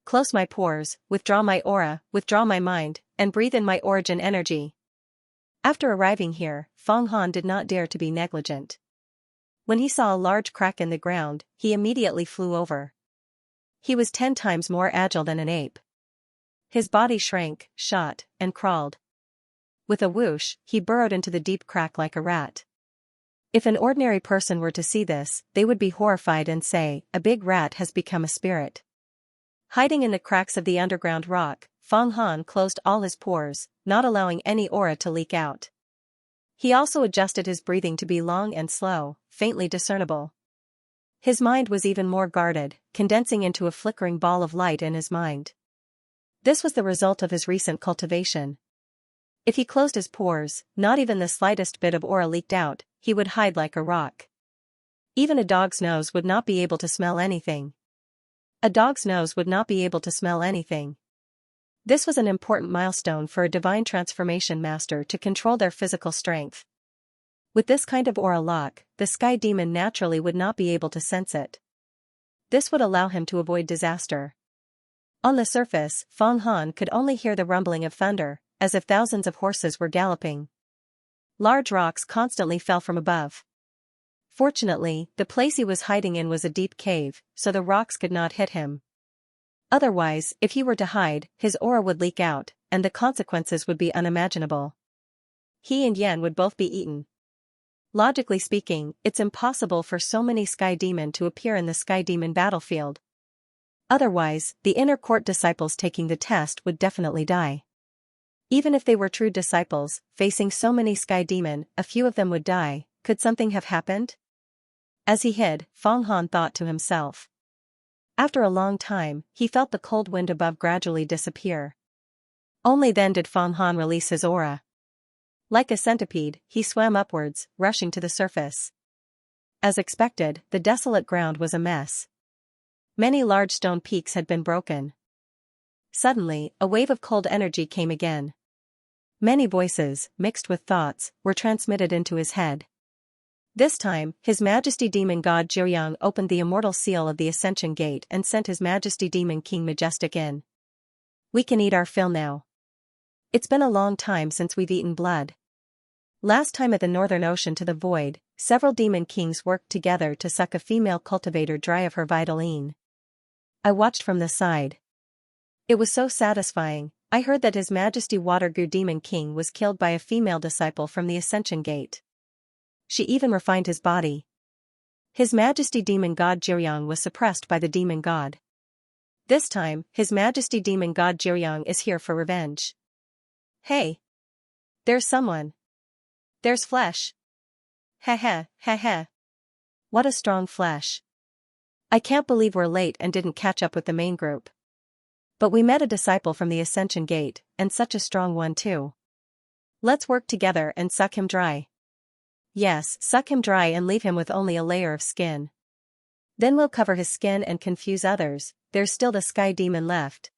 Close my pores, withdraw my aura, withdraw my mind, and breathe in my origin energy. After arriving here, Feng Han did not dare to be negligent. When he saw a large crack in the ground, he immediately flew over. He was 10 times more agile than an ape. His body shrank, shot, and crawled. With a whoosh, he burrowed into the deep crack like a rat. If an ordinary person were to see this, they would be horrified and say, a big rat has become a spirit. Hiding in the cracks of the underground rock, Feng Han closed all his pores, not allowing any aura to leak out. He also adjusted his breathing to be long and slow, faintly discernible. His mind was even more guarded, condensing into a flickering ball of light in his mind. This was the result of his recent cultivation. If he closed his pores, not even the slightest bit of aura leaked out, he would hide like a rock. Even a dog's nose would not be able to smell anything. A dog's nose would not be able to smell anything. This was an important milestone for a divine transformation master to control their physical strength. With this kind of aura lock, the Sky Demon naturally would not be able to sense it. This would allow him to avoid disaster. On the surface, Feng Han could only hear the rumbling of thunder, as if thousands of horses were galloping. Large rocks constantly fell from above. Fortunately, the place he was hiding in was a deep cave, so the rocks could not hit him. Otherwise, if he were to hide, his aura would leak out, and the consequences would be unimaginable. He and Yan would both be eaten. Logically speaking, it's impossible for so many Sky Demon to appear in the Sky Demon battlefield. Otherwise, the inner court disciples taking the test would definitely die. Even if they were true disciples, facing so many Sky Demon, a few of them would die. Could something have happened? As he hid, Feng Han thought to himself. After a long time, he felt the cold wind above gradually disappear. Only then did Feng Han release his aura. Like a centipede, he swam upwards, rushing to the surface. As expected, the desolate ground was a mess. Many large stone peaks had been broken. Suddenly, a wave of cold energy came again. Many voices, mixed with thoughts, were transmitted into his head. This time, His Majesty Demon God Jiryang opened the immortal seal of the Ascension Gate and sent His Majesty Demon King Majestic in. We can eat our fill now. It's been a long time since we've eaten blood. Last time at the Northern Ocean to the Void, several demon kings worked together to suck a female cultivator dry of her vital yin. I watched from the side. It was so satisfying. I heard that His Majesty Watergoo Demon King was killed by a female disciple from the Ascension Gate. She even refined his body. His Majesty Demon God Jiryang was suppressed by the Demon God. This time, His Majesty Demon God Jiryang is here for revenge. Hey! There's someone. There's flesh. Heh. What a strong flesh. I can't believe we're late and didn't catch up with the main group. But we met a disciple from the Ascension Gate, and such a strong one too. Let's work together and suck him dry. Yes, suck him dry and leave him with only a layer of skin. Then we'll cover his skin and confuse others. There's still the Sky Demon left.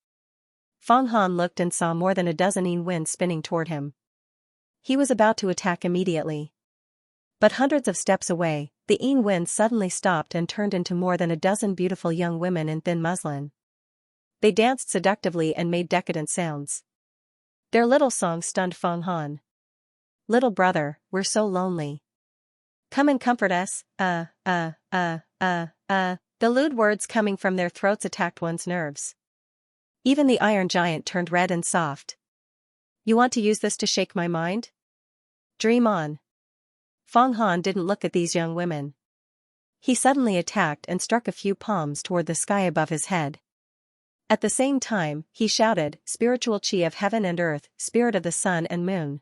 Fong Han looked and saw more than a dozen yin winds spinning toward him. He was about to attack immediately. But hundreds of steps away, the yin winds suddenly stopped and turned into more than a dozen beautiful young women in thin muslin. They danced seductively and made decadent sounds. Their little song stunned Fong Han. "Little brother, we're so lonely. Come and comfort us, The lewd words coming from their throats attacked one's nerves. Even the Iron Giant turned red and soft. "You want to use this to shake my mind? Dream on." Fong Han didn't look at these young women. He suddenly attacked and struck a few palms toward the sky above his head. At the same time, he shouted, "Spiritual chi of heaven and earth, spirit of the sun and moon."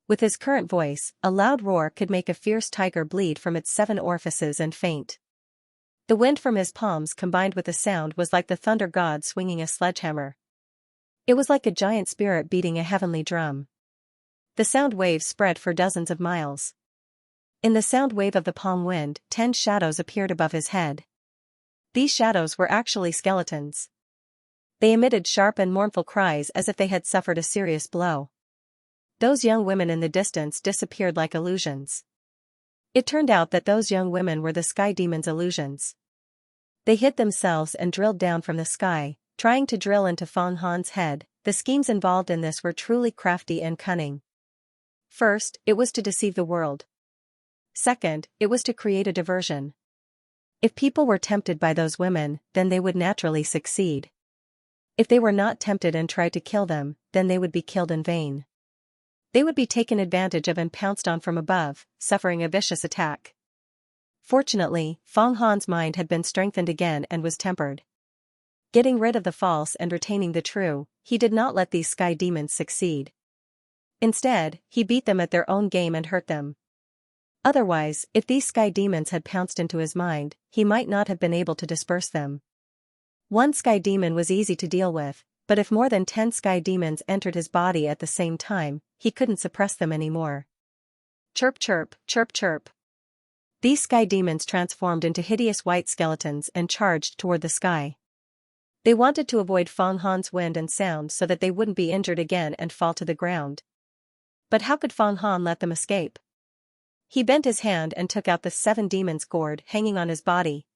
With his current voice, a loud roar could make a fierce tiger bleed from its 7 orifices and faint. The wind from his palms combined with the sound was like the thunder god swinging a sledgehammer. It was like a giant spirit beating a heavenly drum. The sound waves spread for dozens of miles. In the sound wave of the palm wind, 10 shadows appeared above his head. These shadows were actually skeletons. They emitted sharp and mournful cries as if they had suffered a serious blow. Those young women in the distance disappeared like illusions. It turned out that those young women were the sky demons' illusions. They hid themselves and drilled down from the sky, trying to drill into Fong Han's head. The schemes involved in this were truly crafty and cunning. First, it was to deceive the world. Second, it was to create a diversion. If people were tempted by those women, then they would naturally succeed. If they were not tempted and tried to kill them, then they would be killed in vain. They would be taken advantage of and pounced on from above, suffering a vicious attack. Fortunately, Fong Han's mind had been strengthened again and was tempered. Getting rid of the false and retaining the true, he did not let these sky demons succeed. Instead, he beat them at their own game and hurt them. Otherwise, if these sky demons had pounced into his mind, he might not have been able to disperse them. One sky demon was easy to deal with, but if more than 10 sky demons entered his body at the same time, he couldn't suppress them anymore. Chirp chirp, chirp chirp. These sky demons transformed into hideous white skeletons and charged toward the sky. They wanted to avoid Fong Han's wind and sound so that they wouldn't be injured again and fall to the ground. But how could Fong Han let them escape? He bent his hand and took out the 7 demons' gourd hanging on his body.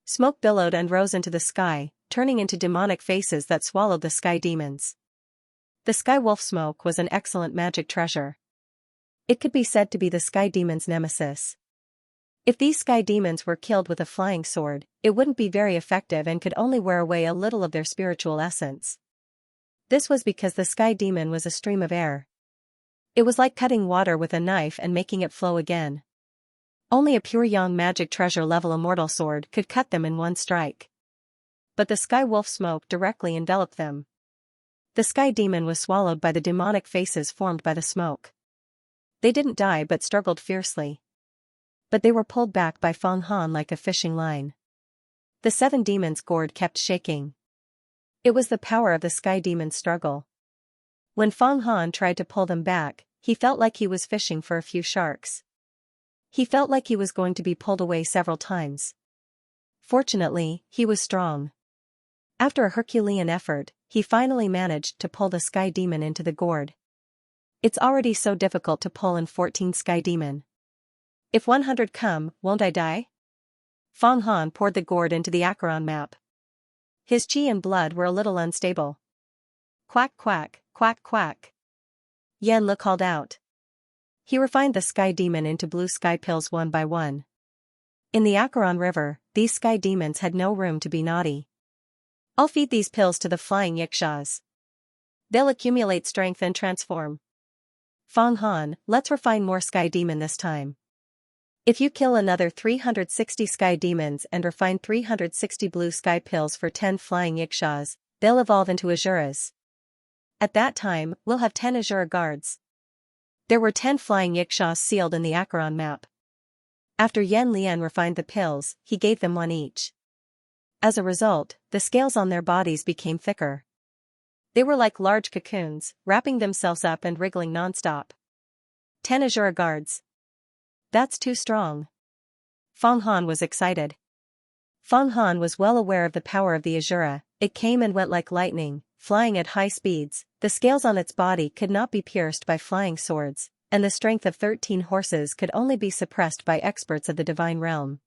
Smoke billowed and rose into the sky, turning into demonic faces that swallowed the sky demons. The sky wolf smoke was an excellent magic treasure. It could be said to be the sky demons' nemesis. If these sky demons were killed with a flying sword, it wouldn't be very effective and could only wear away a little of their spiritual essence. This was because the sky demon was a stream of air. It was like cutting water with a knife and making it flow again. Only a pure yang magic treasure level immortal sword could cut them in one strike. But the sky wolf smoke directly enveloped them. The sky demon was swallowed by the demonic faces formed by the smoke. They didn't die but struggled fiercely. But they were pulled back by Fong Han like a fishing line. The 7 demons' gourd kept shaking. It was the power of the sky demon's struggle. When Fong Han tried to pull them back, he felt like he was fishing for a few sharks. He felt like he was going to be pulled away several times. Fortunately, he was strong. After a Herculean effort, he finally managed to pull the sky demon into the gourd. It's already so difficult to pull in 14 sky demon. If 100 come, won't I die? Fong Han poured the gourd into the Acheron map. His chi and blood were a little unstable. Quack quack, quack quack. Xianxia called out. He refined the sky demon into blue sky pills one by one. In the Acheron River, these sky demons had no room to be naughty. I'll feed these pills to the flying yikshaws. They'll accumulate strength and transform. Fong Han, let's refine more sky demon this time. If you kill another 360 sky demons and refine 360 blue sky pills for 10 flying yikshaws, they'll evolve into Azuras. At that time, we'll have 10 Azura guards. There were 10 flying yikshaws sealed in the Acheron map. After Yan Lian refined the pills, he gave them one each. As a result, the scales on their bodies became thicker. They were like large cocoons, wrapping themselves up and wriggling nonstop. 10 Azura guards. That's too strong. Fong Han was excited. Fong Han was well aware of the power of the Azura. It came and went like lightning, flying at high speeds, the scales on its body could not be pierced by flying swords, and the strength of 13 horses could only be suppressed by experts of the divine realm.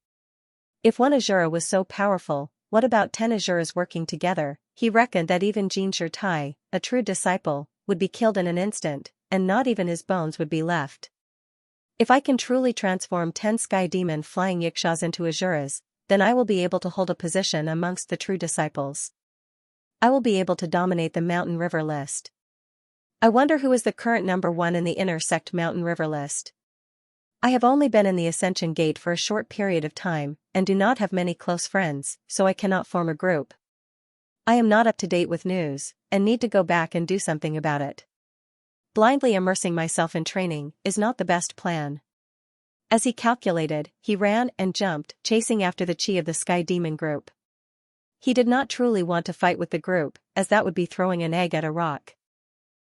If one Azura was so powerful, what about 10 Azuras working together? He reckoned that even Xianxia, a true disciple, would be killed in an instant, and not even his bones would be left. If I can truly transform 10 sky demon flying Yikshaws into Azuras, then I will be able to hold a position amongst the true disciples. I will be able to dominate the mountain river list. I wonder who is the current number 1 in the inner sect mountain river list. I have only been in the Ascension Gate for a short period of time, and do not have many close friends, so I cannot form a group. I am not up to date with news, and need to go back and do something about it. Blindly immersing myself in training is not the best plan. As he calculated, he ran and jumped, chasing after the chi of the Sky Demon group. He did not truly want to fight with the group, as that would be throwing an egg at a rock.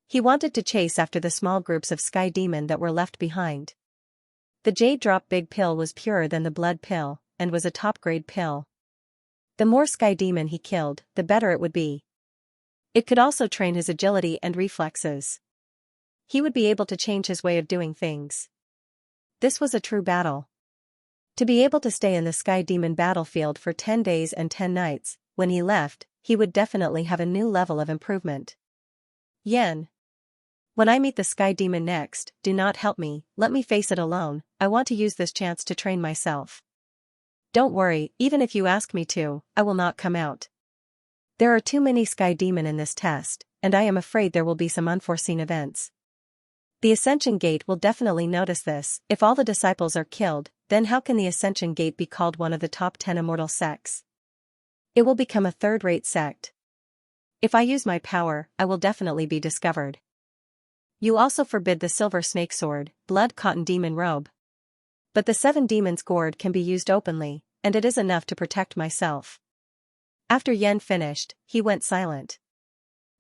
He wanted to chase after the small groups of Sky Demon that were left behind. The Jade Drop Big Pill was purer than the Blood Pill, and was a top-grade pill. The more Sky Demon he killed, the better it would be. It could also train his agility and reflexes. He would be able to change his way of doing things. This was a true battle. To be able to stay in the Sky Demon battlefield for 10 days and 10 nights, when he left, he would definitely have a new level of improvement. Yen. When I meet the Sky Demon next, do not help me, let me face it alone. I want to use this chance to train myself. Don't worry, even if you ask me to, I will not come out. There are too many Sky Demon in this test, and I am afraid there will be some unforeseen events. The Ascension Gate will definitely notice this. If all the disciples are killed, then how can the Ascension Gate be called one of the top 10 immortal sects? It will become a third-rate sect. If I use my power, I will definitely be discovered. You also forbid the Silver Snake Sword, Blood Cotton Demon Robe. But the 7 Demons Gourd can be used openly, and it is enough to protect myself. After Yen finished, he went silent.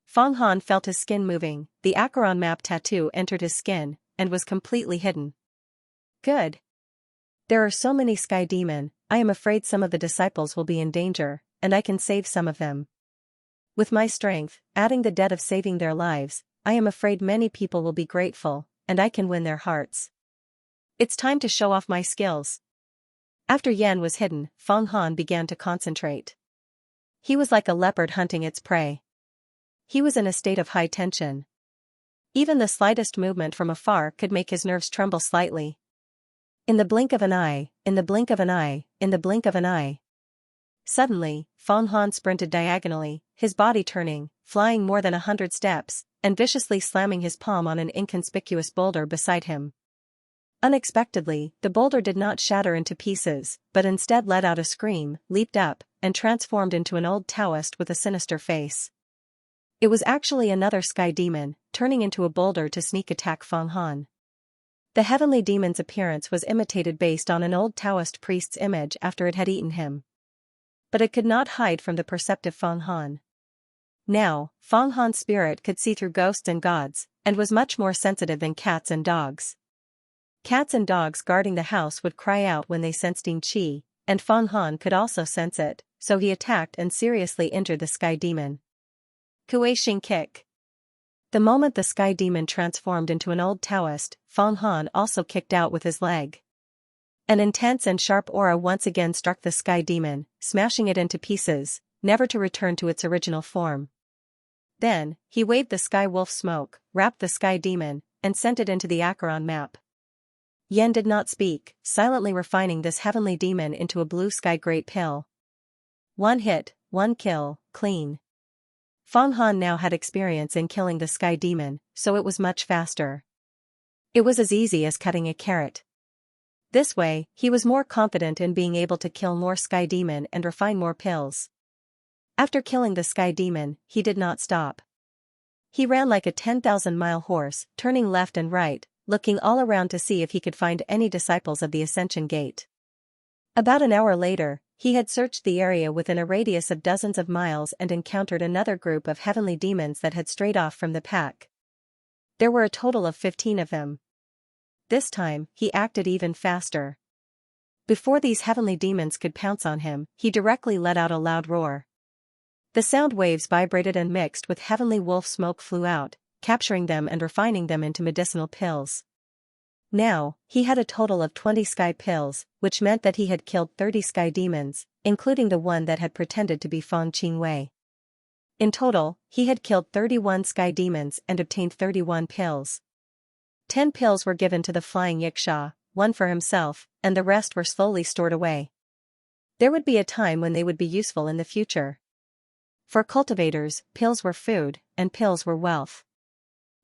Feng Han felt his skin moving, the Acheron map tattoo entered his skin, and was completely hidden. Good. There are so many Sky Demon, I am afraid some of the disciples will be in danger, and I can save some of them. With my strength, adding the debt of saving their lives, I am afraid many people will be grateful, and I can win their hearts. It's time to show off my skills. After Yen was hidden, Feng Han began to concentrate. He was like a leopard hunting its prey. He was in a state of high tension. Even the slightest movement from afar could make his nerves tremble slightly. In the blink of an eye, in the blink of an eye, in the blink of an eye. Suddenly, Feng Han sprinted diagonally, his body turning, flying more than 100 steps, and viciously slamming his palm on an inconspicuous boulder beside him. Unexpectedly, the boulder did not shatter into pieces, but instead let out a scream, leaped up, and transformed into an old Taoist with a sinister face. It was actually another Sky Demon, turning into a boulder to sneak attack Feng Han. The heavenly demon's appearance was imitated based on an old Taoist priest's image after it had eaten him. But it could not hide from the perceptive Feng Han. Now, Feng Han's spirit could see through ghosts and gods, and was much more sensitive than cats and dogs. Cats and dogs guarding the house would cry out when they sensed Yin Qi, and Feng Han could also sense it, so he attacked and seriously injured the Sky Demon. Kuei-Shing Kick. The moment the Sky Demon transformed into an old Taoist, Feng Han also kicked out with his leg. An intense and sharp aura once again struck the Sky Demon, smashing it into pieces, never to return to its original form. Then, he waved the Sky Wolf smoke, wrapped the Sky Demon, and sent it into the Acheron map. Yen did not speak, silently refining this heavenly demon into a blue sky great pill. 1 hit, 1 kill, clean. Feng Han now had experience in killing the Sky Demon, so it was much faster. It was as easy as cutting a carrot. This way, he was more confident in being able to kill more Sky Demon and refine more pills. After killing the Sky Demon, he did not stop. He ran like a 10,000-mile horse, turning left and right, looking all around to see if he could find any disciples of the Ascension Gate. About an hour later, he had searched the area within a radius of dozens of miles and encountered another group of heavenly demons that had strayed off from the pack. There were a total of 15 of them. This time, he acted even faster. Before these heavenly demons could pounce on him, he directly let out a loud roar. The sound waves vibrated and mixed with heavenly wolf smoke flew out, capturing them and refining them into medicinal pills. Now, he had a total of 20 sky pills, which meant that he had killed 30 sky demons, including the one that had pretended to be Feng Qingwei. In total, he had killed 31 sky demons and obtained 31 pills. 10 pills were given to the flying Yiksha, 1 for himself, and the rest were slowly stored away. There would be a time when they would be useful in the future. For cultivators, pills were food, and pills were wealth.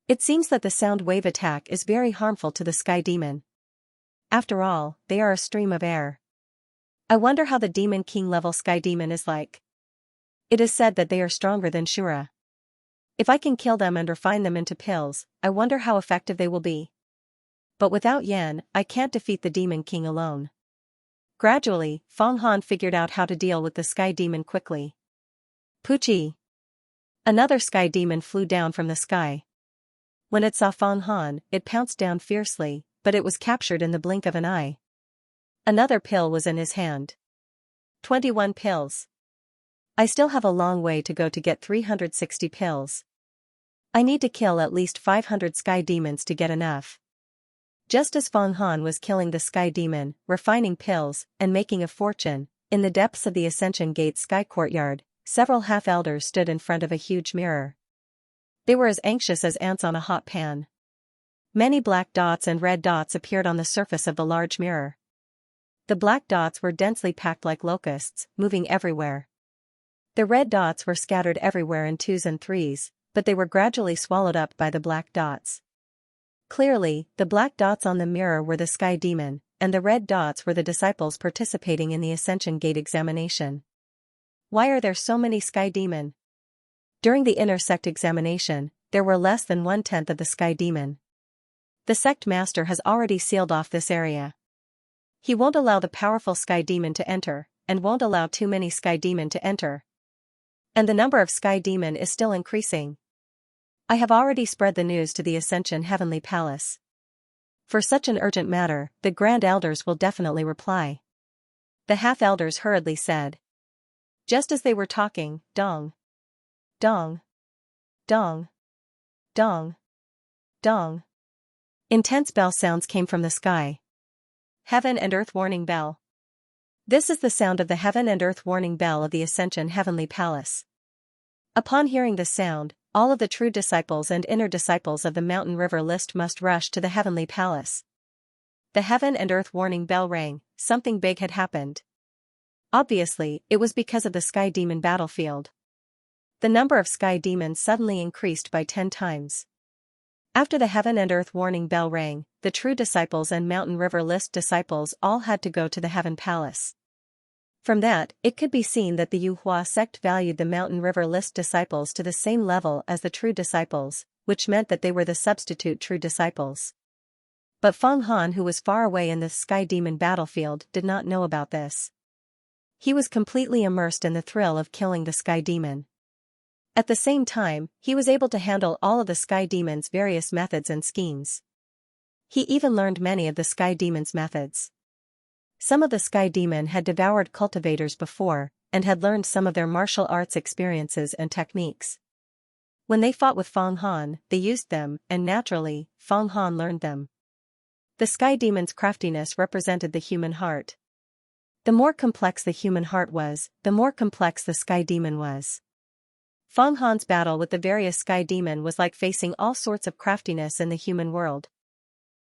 It seems that the sound wave attack is very harmful to the sky demon. After all, they are a stream of air. I wonder how the Demon King level sky demon is like. It is said that they are stronger than Shura. If I can kill them and refine them into pills, I wonder how effective they will be. But without Yan, I can't defeat the Demon King alone. Gradually, Feng Han figured out how to deal with the sky demon quickly. Puchi! Another sky demon flew down from the sky. When it saw Feng Han, it pounced down fiercely, but it was captured in the blink of an eye. Another pill was in his hand. 21 pills. I still have a long way to go to get 360 pills. I need to kill at least 500 sky demons to get enough. Just as Feng Han was killing the sky demon, refining pills, and making a fortune, in the depths of the Ascension Gate sky courtyard, several half-elders stood in front of a huge mirror. They were as anxious as ants on a hot pan. Many black dots and red dots appeared on the surface of the large mirror. The black dots were densely packed like locusts, moving everywhere. The red dots were scattered everywhere in 2s and 3s, but they were gradually swallowed up by the black dots. Clearly, the black dots on the mirror were the sky demon, and the red dots were the disciples participating in the Ascension Gate examination. Why are there so many sky demon? During the inner sect examination, there were less than 1/10 of the sky demon. The sect master has already sealed off this area. He won't allow the powerful sky demon to enter, and won't allow too many sky demon to enter. And the number of sky demon is still increasing. I have already spread the news to the Ascension Heavenly Palace. For such an urgent matter, the Grand Elders will definitely reply. The half-elders hurriedly said. Just as they were talking, dong. Dong. Dong. Dong. Dong. Intense bell sounds came from the sky. Heaven and Earth Warning Bell. This is the sound of the Heaven and Earth Warning Bell of the Ascension Heavenly Palace. Upon hearing the sound, all of the true disciples and inner disciples of the Mountain River list must rush to the Heavenly Palace. The Heaven and Earth Warning Bell rang, something big had happened. Obviously, it was because of the Sky Demon battlefield. The number of Sky Demons suddenly increased by 10 times. After the Heaven and Earth Warning Bell rang, the true disciples and Mountain River list disciples all had to go to the Heaven Palace. From that, it could be seen that the Yuhua sect valued the Mountain River list disciples to the same level as the true disciples, which meant that they were the substitute true disciples. But Feng Han, who was far away in the Sky Demon battlefield, did not know about this. He was completely immersed in the thrill of killing the Sky Demon. At the same time, he was able to handle all of the Sky Demon's various methods and schemes. He even learned many of the Sky Demon's methods. Some of the Sky Demon had devoured cultivators before, and had learned some of their martial arts experiences and techniques. When they fought with Feng Han, they used them, and naturally, Feng Han learned them. The Sky Demon's craftiness represented the human heart. The more complex the human heart was, the more complex the Sky Demon was. Feng Han's battle with the various Sky Demon was like facing all sorts of craftiness in the human world.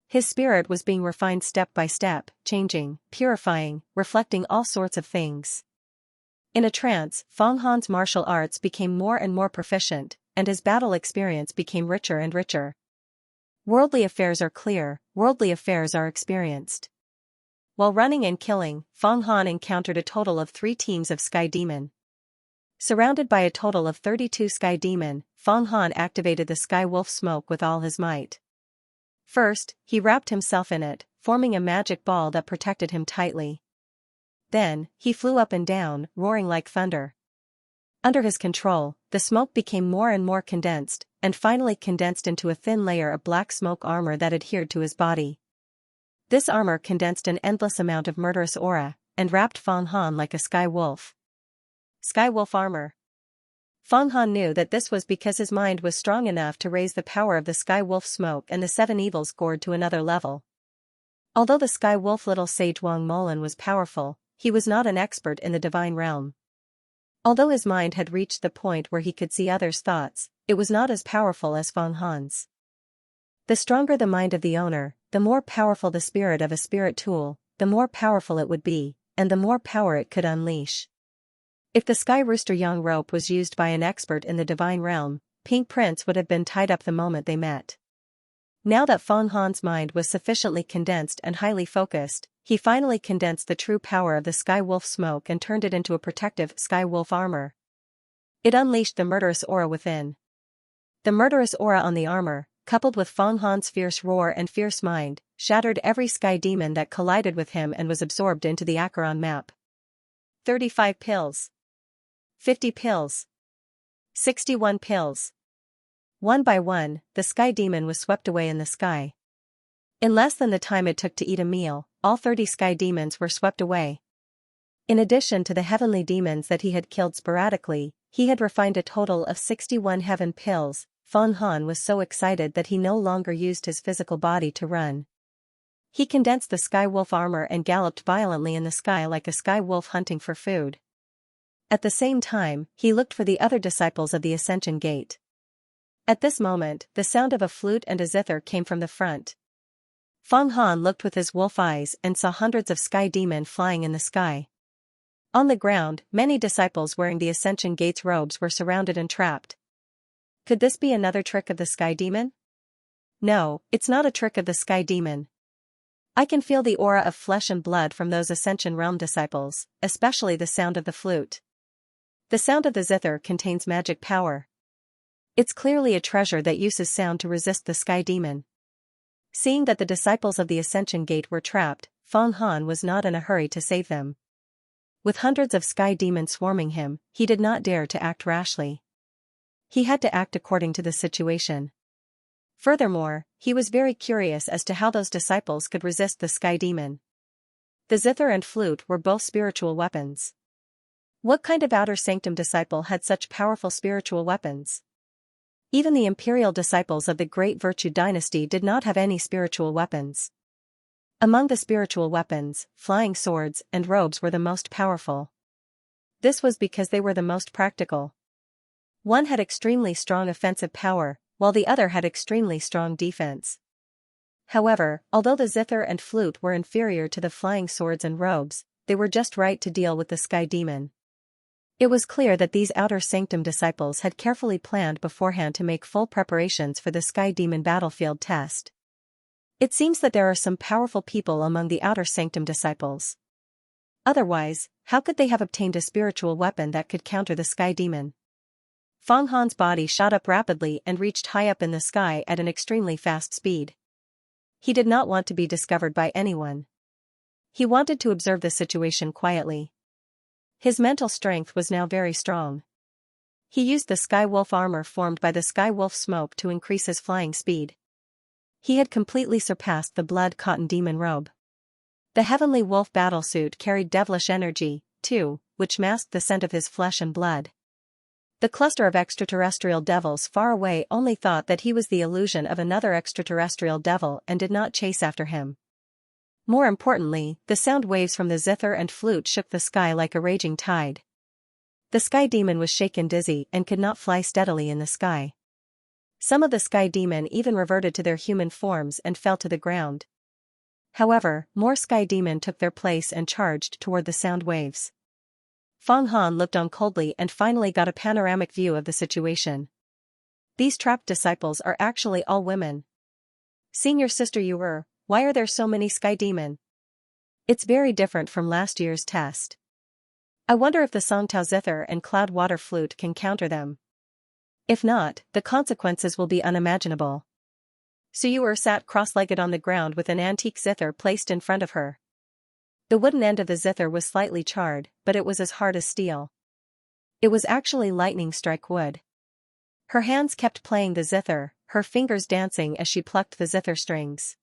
His spirit was being refined step by step, changing, purifying, reflecting all sorts of things. In a trance, Feng Han's martial arts became more and more proficient, and his battle experience became richer and richer. Worldly affairs are clear, worldly affairs are experienced. While running and killing, Feng Han encountered a total of 3 teams of Sky Demon. Surrounded by a total of 32 Sky Demon, Feng Han activated the Sky Wolf smoke with all his might. First, he wrapped himself in it, forming a magic ball that protected him tightly. Then, he flew up and down, roaring like thunder. Under his control, the smoke became more and more condensed, and finally condensed into a thin layer of black smoke armor that adhered to his body. This armor condensed an endless amount of murderous aura, and wrapped Feng Han like a Sky Wolf. Sky Wolf armor. Feng Han knew that this was because his mind was strong enough to raise the power of the Sky Wolf smoke and the seven evils gourd to another level. Although the Sky Wolf little sage Wang Molan was powerful, he was not an expert in the divine realm. Although his mind had reached the point where he could see others' thoughts, it was not as powerful as Feng Han's. The stronger the mind of the owner, the more powerful the spirit of a spirit tool, the more powerful it would be, and the more power it could unleash. If the Sky Rooster Yang rope was used by an expert in the divine realm, Pink Prince would have been tied up the moment they met. Now that Feng Han's mind was sufficiently condensed and highly focused, he finally condensed the true power of the Sky Wolf smoke and turned it into a protective Sky Wolf armor. It unleashed the murderous aura within. The murderous aura on the armor, coupled with Feng Han's fierce roar and fierce mind, shattered every sky demon that collided with him and was absorbed into the Acheron map. 35 pills. 50 pills. 61 pills. One by one, the sky demon was swept away in the sky. In less than the time it took to eat a meal, all 30 sky demons were swept away. In addition to the heavenly demons that he had killed sporadically, he had refined a total of 61 heaven pills. Feng Han was so excited that he no longer used his physical body to run. He condensed the Sky Wolf armor and galloped violently in the sky like a sky wolf hunting for food. At the same time, he looked for the other disciples of the Ascension Gate. At this moment, the sound of a flute and a zither came from the front. Feng Han looked with his wolf eyes and saw hundreds of sky demon flying in the sky. On the ground, many disciples wearing the Ascension Gate's robes were surrounded and trapped. Could this be another trick of the sky demon? No, it's not a trick of the sky demon. I can feel the aura of flesh and blood from those Ascension Realm disciples, especially the sound of the flute. The sound of the zither contains magic power. It's clearly a treasure that uses sound to resist the sky demon. Seeing that the disciples of the Ascension Gate were trapped, Feng Han was not in a hurry to save them. With hundreds of sky demons swarming him, he did not dare to act rashly. He had to act according to the situation. Furthermore, he was very curious as to how those disciples could resist the sky demon. The zither and flute were both spiritual weapons. What kind of outer sanctum disciple had such powerful spiritual weapons? Even the imperial disciples of the Great Virtue Dynasty did not have any spiritual weapons. Among the spiritual weapons, flying swords and robes were the most powerful. This was because they were the most practical. One had extremely strong offensive power, while the other had extremely strong defense. However, although the zither and flute were inferior to the flying swords and robes, they were just right to deal with the sky demon. It was clear that these outer sanctum disciples had carefully planned beforehand to make full preparations for the sky demon battlefield test. It seems that there are some powerful people among the outer sanctum disciples. Otherwise, how could they have obtained a spiritual weapon that could counter the sky demon? Feng Han's body shot up rapidly and reached high up in the sky at an extremely fast speed. He did not want to be discovered by anyone. He wanted to observe the situation quietly. His mental strength was now very strong. He used the Sky Wolf armor formed by the Sky Wolf smoke to increase his flying speed. He had completely surpassed the Blood Cotton Demon robe. The Heavenly Wolf battlesuit carried devilish energy, too, which masked the scent of his flesh and blood. The cluster of extraterrestrial devils far away only thought that he was the illusion of another extraterrestrial devil and did not chase after him. More importantly, the sound waves from the zither and flute shook the sky like a raging tide. The sky demon was shaken dizzy and could not fly steadily in the sky. Some of the sky demon even reverted to their human forms and fell to the ground. However, more sky demon took their place and charged toward the sound waves. Feng Han looked on coldly and finally got a panoramic view of the situation. These trapped disciples are actually all women. Senior Sister Yu, why are there so many sky demon? It's very different from last year's test. I wonder if the Songtao zither and cloud water flute can counter them. If not, the consequences will be unimaginable. Su Yu sat cross-legged on the ground with an antique zither placed in front of her. The wooden end of the zither was slightly charred, but it was as hard as steel. It was actually lightning strike wood. Her hands kept playing the zither, her fingers dancing as she plucked the zither strings.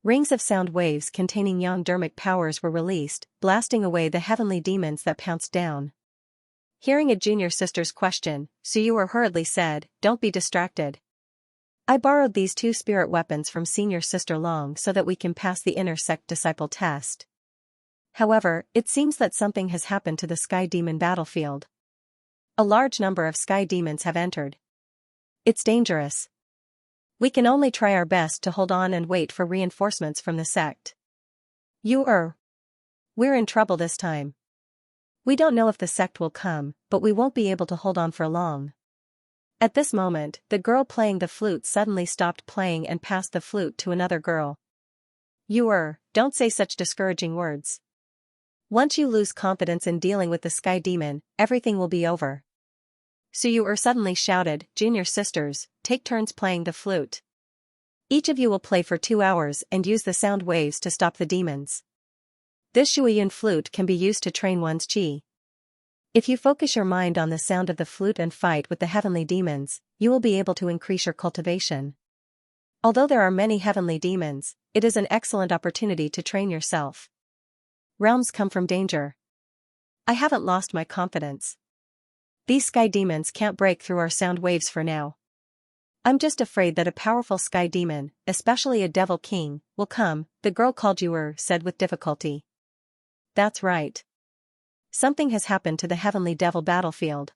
Rings of sound waves containing yang dermic powers were released, blasting away the heavenly demons that pounced down. Hearing a junior sister's question, Suyuer hurriedly said, "Don't be distracted. I borrowed these two spirit weapons from senior sister Long so that we can pass the inner sect disciple test. However, it seems that something has happened to the Sky Demon battlefield. A large number of Sky Demons have entered. It's dangerous. We can only try our best to hold on and wait for reinforcements from the sect. We're in trouble this time. We don't know if the sect will come, but we won't be able to hold on for long." At this moment, the girl playing the flute suddenly stopped playing and passed the flute to another girl. Don't say such discouraging words. Once you lose confidence in dealing with the Sky Demon, everything will be over. Suyuer suddenly shouted, "Junior sisters, take turns playing the flute. Each of you will play for 2 hours and use the sound waves to stop the demons. This Shuiyun flute can be used to train one's qi. If you focus your mind on the sound of the flute and fight with the heavenly demons, you will be able to increase your cultivation. Although there are many heavenly demons, it is an excellent opportunity to train yourself. Realms come from danger. I haven't lost my confidence. These Sky Demons can't break through our sound waves for now. I'm just afraid that a powerful Sky Demon, especially a Devil King, will come," the girl called Yuer said with difficulty. "That's right. Something has happened to the heavenly devil battlefield.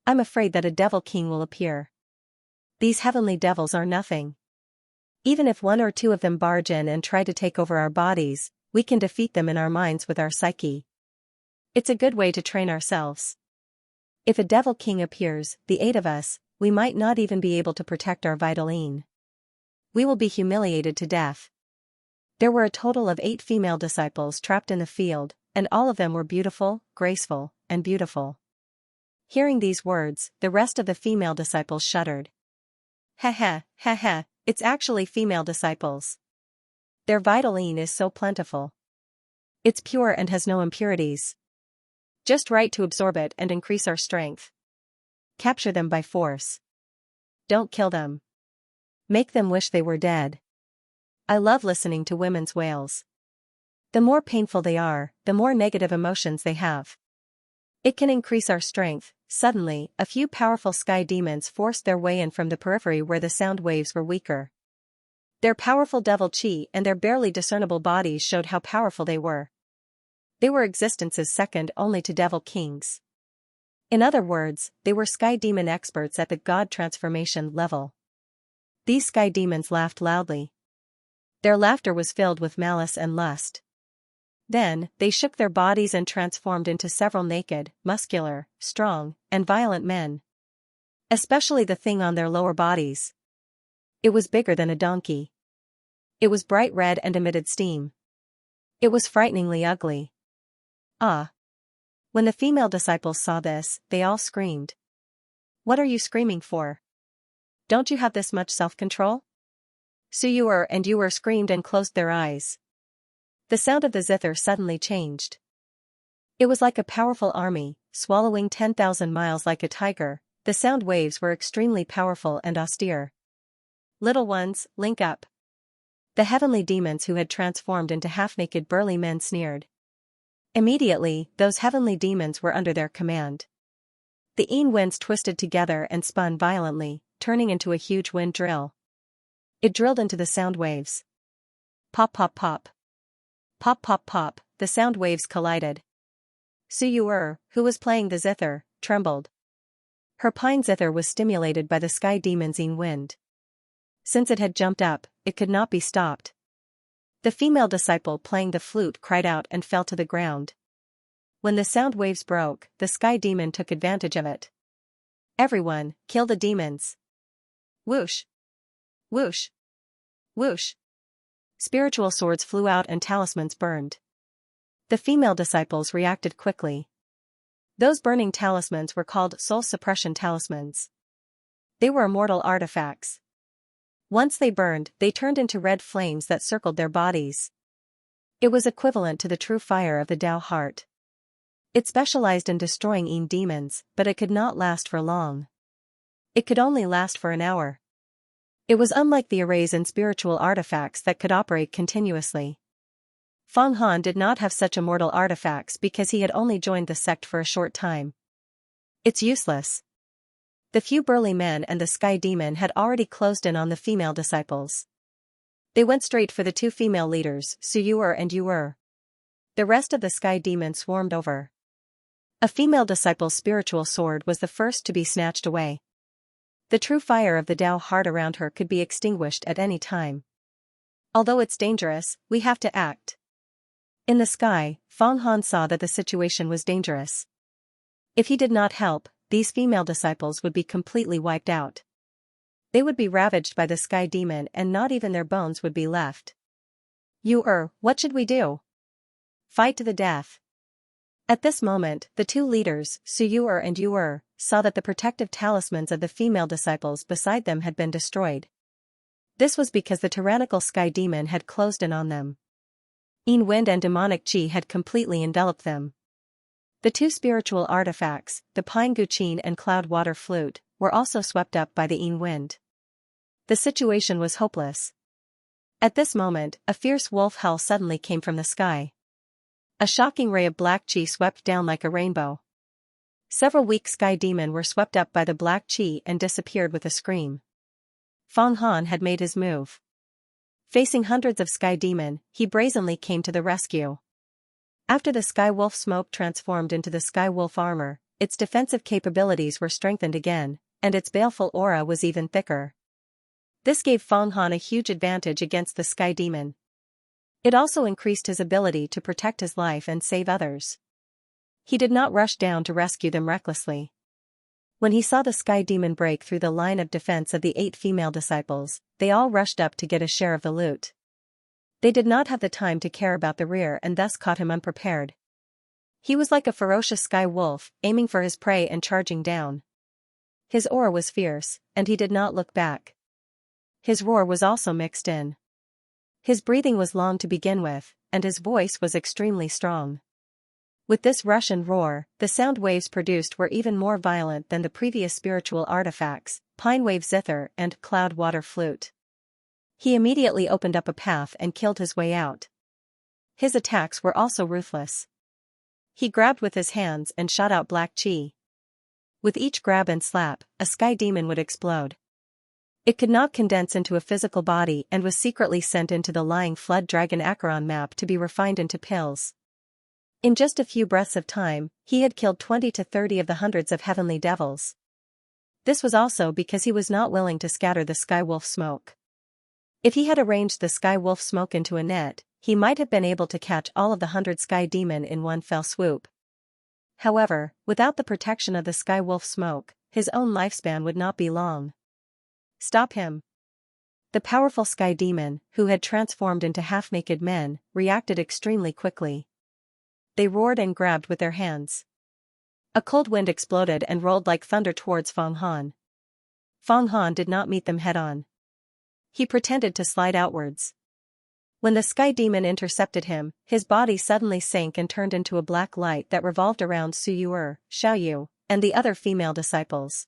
I'm afraid that a Devil King will appear. These heavenly devils are nothing. Even if 1 or 2 of them barge in and try to take over our bodies, we can defeat them in our minds with our psyche. It's a good way to train ourselves. If a Devil King appears, the 8 of us, we might not even be able to protect our vital yin. We will be humiliated to death." There were a total of 8 female disciples trapped in the field, and all of them were beautiful, graceful, and beautiful. Hearing these words, the rest of the female disciples shuddered. Ha ha, it's actually female disciples. Their vital yin is so plentiful. It's pure and has no impurities. Just right to absorb it and increase our strength. Capture them by force. Don't kill them. Make them wish they were dead. I love listening to women's wails. The more painful they are, the more negative emotions they have. It can increase our strength. Suddenly, a few powerful Sky Demons forced their way in from the periphery where the sound waves were weaker. Their powerful devil chi and their barely discernible bodies showed how powerful they were. They were existences second only to Devil Kings. In other words, they were Sky Demon experts at the God transformation level. These Sky Demons laughed loudly. Their laughter was filled with malice and lust. Then, they shook their bodies and transformed into several naked, muscular, strong, and violent men. Especially the thing on their lower bodies. It was bigger than a donkey. It was bright red and emitted steam. It was frighteningly ugly. Ah! When the female disciples saw this, they all screamed. "What are you screaming for? Don't you have this much self-control?" Suyuer and Yuer screamed and closed their eyes. The sound of the zither suddenly changed. It was like a powerful army, swallowing 10,000 miles like a tiger. The sound waves were extremely powerful and austere. "Little ones, link up." The heavenly demons who had transformed into half-naked burly men sneered. Immediately, those heavenly demons were under their command. The yin winds twisted together and spun violently, turning into a huge wind drill. It drilled into the sound waves. Pop pop pop. Pop pop pop, the sound waves collided. Suyuer, who was playing the zither, trembled. Her pine zither was stimulated by the Sky Demon's yin wind. Since it had jumped up, it could not be stopped. The female disciple playing the flute cried out and fell to the ground. When the sound waves broke, the Sky Demon took advantage of it. "Everyone, kill the demons!" Whoosh! Whoosh! Whoosh! Spiritual swords flew out and talismans burned. The female disciples reacted quickly. Those burning talismans were called soul suppression talismans. They were immortal artifacts. Once they burned, they turned into red flames that circled their bodies. It was equivalent to the true fire of the Tao heart. It specialized in destroying yin demons, but it could not last for long. It could only last for an hour. It was unlike the arrays in spiritual artifacts that could operate continuously. Feng Han did not have such immortal artifacts because he had only joined the sect for a short time. It's useless. The few burly men and the sky demon had already closed in on the female disciples. They went straight for the two female leaders, Suyuer and Yuer. The rest of the sky demon swarmed over. A female disciple's spiritual sword was the first to be snatched away. The true fire of the Tao heart around her could be extinguished at any time. Although it's dangerous, we have to act. In the sky, Fang Han saw that the situation was dangerous. If he did not help, these female disciples would be completely wiped out. They would be ravaged by the sky demon and not even their bones would be left. What should we do? Fight to the death. At this moment, the two leaders, Suyuer and Yuer, saw that the protective talismans of the female disciples beside them had been destroyed. This was because the tyrannical sky demon had closed in on them. Yin wind and demonic qi had completely enveloped them. The two spiritual artifacts, the pine guqin and cloud water flute, were also swept up by the Yin wind. The situation was hopeless. At this moment, a fierce wolf howl suddenly came from the sky. A shocking ray of black qi swept down like a rainbow. Several weak sky demon were swept up by the black qi and disappeared with a scream. Fang Han had made his move. Facing hundreds of sky demon, he brazenly came to the rescue. After the sky wolf smoke transformed into the sky wolf armor, its defensive capabilities were strengthened again, and its baleful aura was even thicker. This gave Fang Han a huge advantage against the sky demon. It also increased his ability to protect his life and save others. He did not rush down to rescue them recklessly. When he saw the sky demon break through the line of defense of the 8 female disciples, they all rushed up to get a share of the loot. They did not have the time to care about the rear and thus caught him unprepared. He was like a ferocious sky wolf, aiming for his prey and charging down. His aura was fierce, and he did not look back. His roar was also mixed in. His breathing was long to begin with, and his voice was extremely strong. With this rush and roar, the sound waves produced were even more violent than the previous spiritual artifacts, pine wave zither and cloud water flute. He immediately opened up a path and killed his way out. His attacks were also ruthless. He grabbed with his hands and shot out black qi. With each grab and slap, a sky demon would explode. It could not condense into a physical body and was secretly sent into the lying flood dragon Acheron map to be refined into pills. In just a few breaths of time, he had killed 20 to 30 of the hundreds of heavenly devils. This was also because he was not willing to scatter the sky wolf smoke. If he had arranged the sky wolf smoke into a net, he might have been able to catch all of the 100 sky demon in one fell swoop. However, without the protection of the sky wolf smoke, his own lifespan would not be long. Stop him. The powerful sky demon, who had transformed into half-naked men, reacted extremely quickly. They roared and grabbed with their hands. A cold wind exploded and rolled like thunder towards Fang Han. Fang Han did not meet them head-on. He pretended to slide outwards. When the sky demon intercepted him, his body suddenly sank and turned into a black light that revolved around Suyuer, Xiaoyu, and the other female disciples.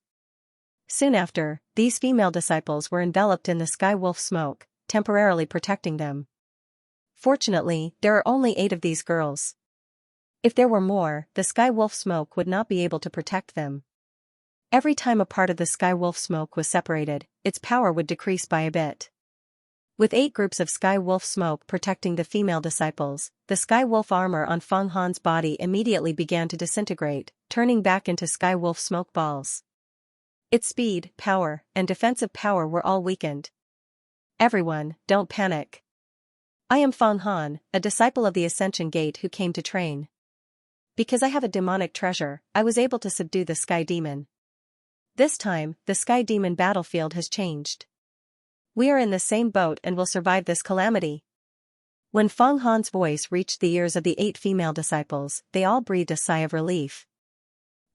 Soon after, these female disciples were enveloped in the sky wolf smoke, temporarily protecting them. Fortunately, there are only 8 of these girls. If there were more, the sky wolf smoke would not be able to protect them. Every time a part of the sky wolf smoke was separated, its power would decrease by a bit. With 8 groups of sky wolf smoke protecting the female disciples, the sky wolf armor on Fang Han's body immediately began to disintegrate, turning back into sky wolf smoke balls. Its speed, power, and defensive power were all weakened. Everyone, don't panic. I am Fang Han, a disciple of the Ascension Gate who came to train. Because I have a demonic treasure, I was able to subdue the sky demon. This time, the sky demon battlefield has changed. We are in the same boat and will survive this calamity. When Fang Han's voice reached the ears of the 8 female disciples, they all breathed a sigh of relief.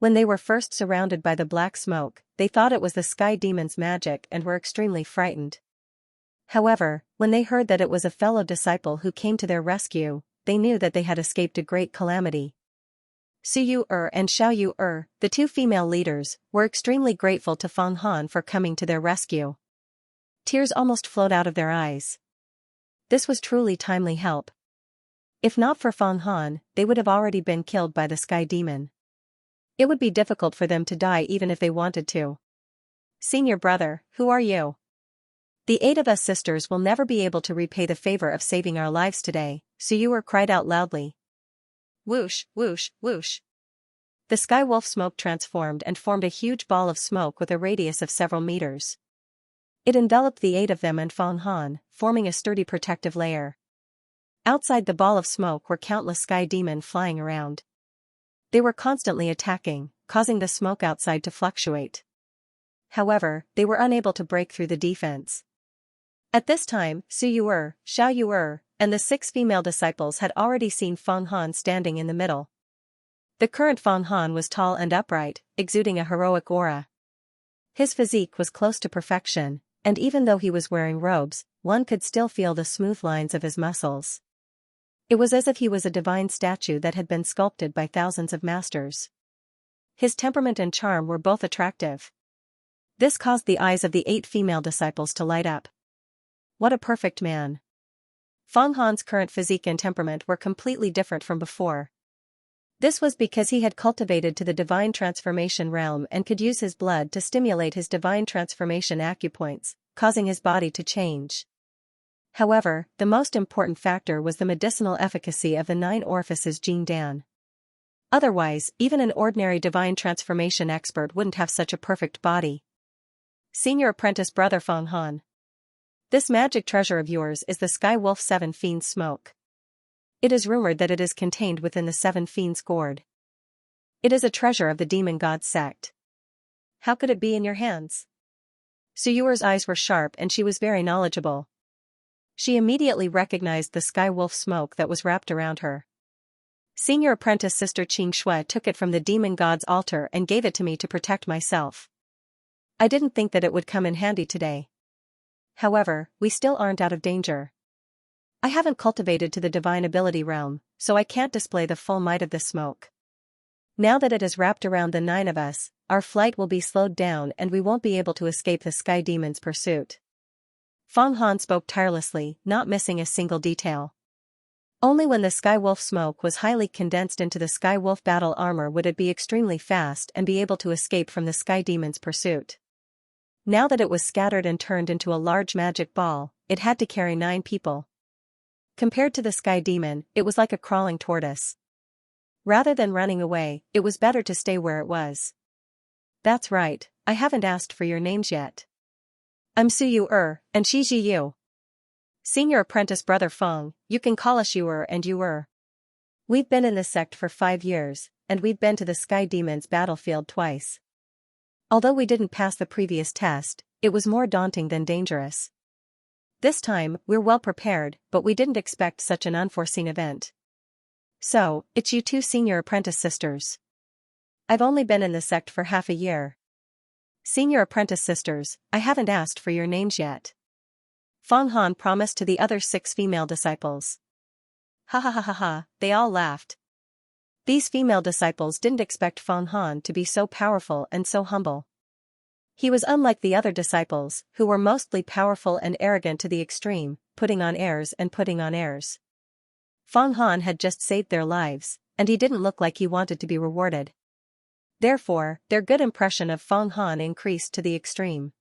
When they were first surrounded by the black smoke, they thought it was the sky demon's magic and were extremely frightened. However, when they heard that it was a fellow disciple who came to their rescue, they knew that they had escaped a great calamity. Suyuer and Xiaoyu, the 2 female leaders, were extremely grateful to Fang Han for coming to their rescue. Tears almost flowed out of their eyes. This was truly timely help. If not for Fang Han, they would have already been killed by the sky demon. It would be difficult for them to die even if they wanted to. Senior brother, who are you? The 8 of us sisters will never be able to repay the favor of saving our lives today, Xianxia cried out loudly. Whoosh, whoosh, whoosh. The sky wolf smoke transformed and formed a huge ball of smoke with a radius of several meters. It enveloped the 8 of them and Feng Han, forming a sturdy protective layer. Outside the ball of smoke were countless sky demon flying around. They were constantly attacking, causing the smoke outside to fluctuate. However, they were unable to break through the defense. At this time, Xianxia, Xiaoyuer, and the 6 female disciples had already seen Feng Han standing in the middle. The current Feng Han was tall and upright, exuding a heroic aura. His physique was close to perfection, and even though he was wearing robes, one could still feel the smooth lines of his muscles. It was as if he was a divine statue that had been sculpted by thousands of masters. His temperament and charm were both attractive. This caused the eyes of the 8 female disciples to light up. What a perfect man. Feng Han's current physique and temperament were completely different from before. This was because he had cultivated to the divine transformation realm and could use his blood to stimulate his divine transformation acupoints, causing his body to change. However, the most important factor was the medicinal efficacy of the 9 orifices Jing Dan. Otherwise, even an ordinary divine transformation expert wouldn't have such a perfect body. Senior apprentice brother Feng Han. This magic treasure of yours is the Sky Wolf 7 Fiends smoke. It is rumored that it is contained within the 7 Fiends gourd. It is a treasure of the demon god sect. How could it be in your hands? Xianxia's eyes were sharp and she was very knowledgeable. She immediately recognized the Sky Wolf smoke that was wrapped around her. Senior apprentice sister Qing Shui took it from the demon god's altar and gave it to me to protect myself. I didn't think that it would come in handy today. However, we still aren't out of danger. I haven't cultivated to the divine ability realm, so I can't display the full might of this smoke. Now that it is wrapped around the 9 of us, our flight will be slowed down and we won't be able to escape the sky demon's pursuit. Feng Han spoke tirelessly, not missing a single detail. Only when the Sky Wolf smoke was highly condensed into the Sky Wolf battle armor would it be extremely fast and be able to escape from the sky demon's pursuit. Now that it was scattered and turned into a large magic ball, it had to carry 9 people. Compared to the sky demon, it was like a crawling tortoise. Rather than running away, it was better to stay where it was. That's right, I haven't asked for your names yet. I'm Xianxia, and she's Yu. Senior apprentice brother Feng, you can call us Yu and Yu. We've been in this sect for 5 years, and we've been to the sky demon's battlefield twice. Although we didn't pass the previous test, it was more daunting than dangerous. This time, we're well prepared, but we didn't expect such an unforeseen event. So, it's you 2 senior apprentice sisters. I've only been in the sect for half a year. Senior apprentice sisters, I haven't asked for your names yet. Feng Han promised to the other 6 female disciples. Ha ha ha ha ha, they all laughed. These female disciples didn't expect Feng Han to be so powerful and so humble. He was unlike the other disciples, who were mostly powerful and arrogant to the extreme, putting on airs and putting on airs. Feng Han had just saved their lives, and he didn't look like he wanted to be rewarded. Therefore, their good impression of Feng Han increased to the extreme.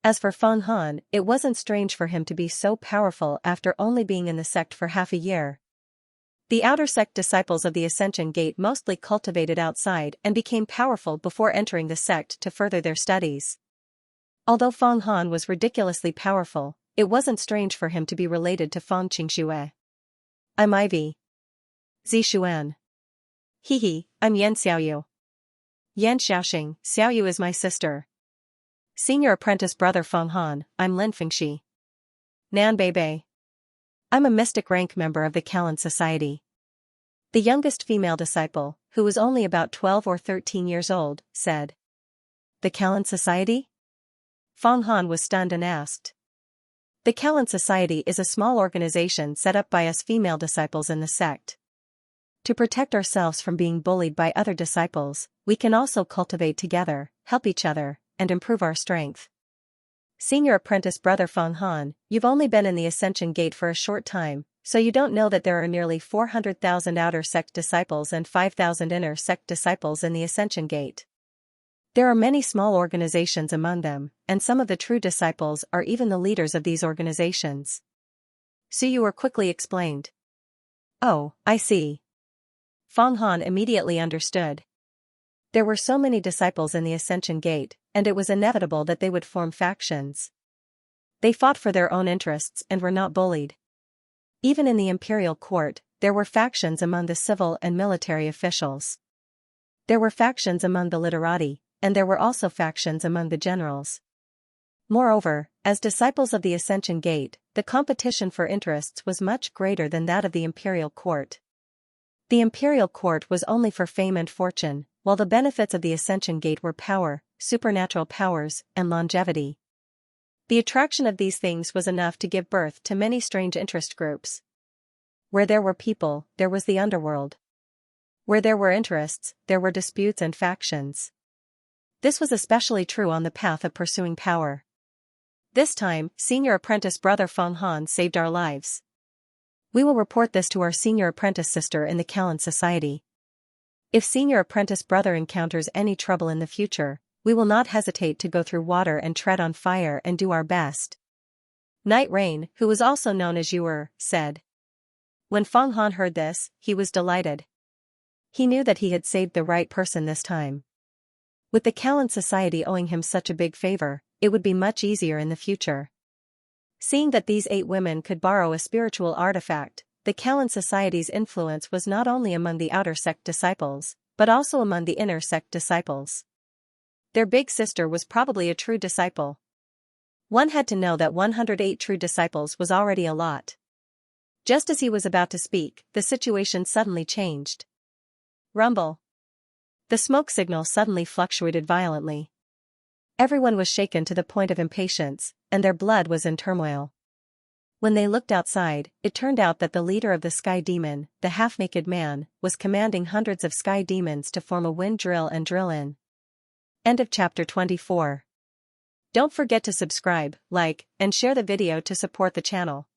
As for Feng Han, it wasn't strange for him to be so powerful after only being in the sect for half a year. The outer sect disciples of the Ascension Gate mostly cultivated outside and became powerful before entering the sect to further their studies. Although Feng Han was ridiculously powerful, it wasn't strange for him to be related to Feng Qingxue. I'm Ivy. Zishuan. Hehe, I'm Yan Xiaoyu. Yan Xiaoxing, Xiaoyu is my sister. Senior apprentice brother Feng Han, I'm Lin Fengxi. Nan Beibei. I'm a mystic rank member of the Callan Society. The youngest female disciple, who was only about 12 or 13 years old, said. The Callan Society? Feng Han was stunned and asked. The Callan Society is a small organization set up by us female disciples in the sect. To protect ourselves from being bullied by other disciples, we can also cultivate together, help each other, and improve our strength. Senior apprentice brother Feng Han, you've only been in the Ascension Gate for a short time, So you don't know that there are nearly 400,000 outer sect disciples and 5,000 inner sect disciples in the Ascension Gate. There are many small organizations among them, and some of the true disciples are even the leaders of these organizations. Suyuer quickly explained. Oh, I see. Feng Han immediately understood. There were so many disciples in the Ascension Gate, and it was inevitable that they would form factions. They fought for their own interests and were not bullied. Even in the imperial court, there were factions among the civil and military officials. There were factions among the literati, and there were also factions among the generals. Moreover, as disciples of the Ascension Gate, the competition for interests was much greater than that of the imperial court. The imperial court was only for fame and fortune, while the benefits of the Ascension Gate were power, supernatural powers, and longevity. The attraction of these things was enough to give birth to many strange interest groups. Where there were people, there was the underworld. Where there were interests, there were disputes and factions. This was especially true on the path of pursuing power. This time, senior apprentice brother Feng Han saved our lives. We will report this to our senior apprentice sister in the Callan Society. If senior apprentice brother encounters any trouble in the future, we will not hesitate to go through water and tread on fire and do our best. Night Rain, who was also known as Yuer, said. When Feng Han heard this, he was delighted. He knew that he had saved the right person this time. With the Callan Society owing him such a big favor, it would be much easier in the future. Seeing that these 8 women could borrow a spiritual artifact, the Callan Society's influence was not only among the outer sect disciples, but also among the inner sect disciples. Their big sister was probably a true disciple. One had to know that 108 true disciples was already a lot. Just as he was about to speak, the situation suddenly changed. Rumble. The smoke signal suddenly fluctuated violently. Everyone was shaken to the point of impatience, and their blood was in turmoil. When they looked outside, it turned out that the leader of the Sky Demon, the half-naked man, was commanding hundreds of Sky Demons to form a wind drill and drill in. End of chapter 24. Don't forget to subscribe, like, and share the video to support the channel.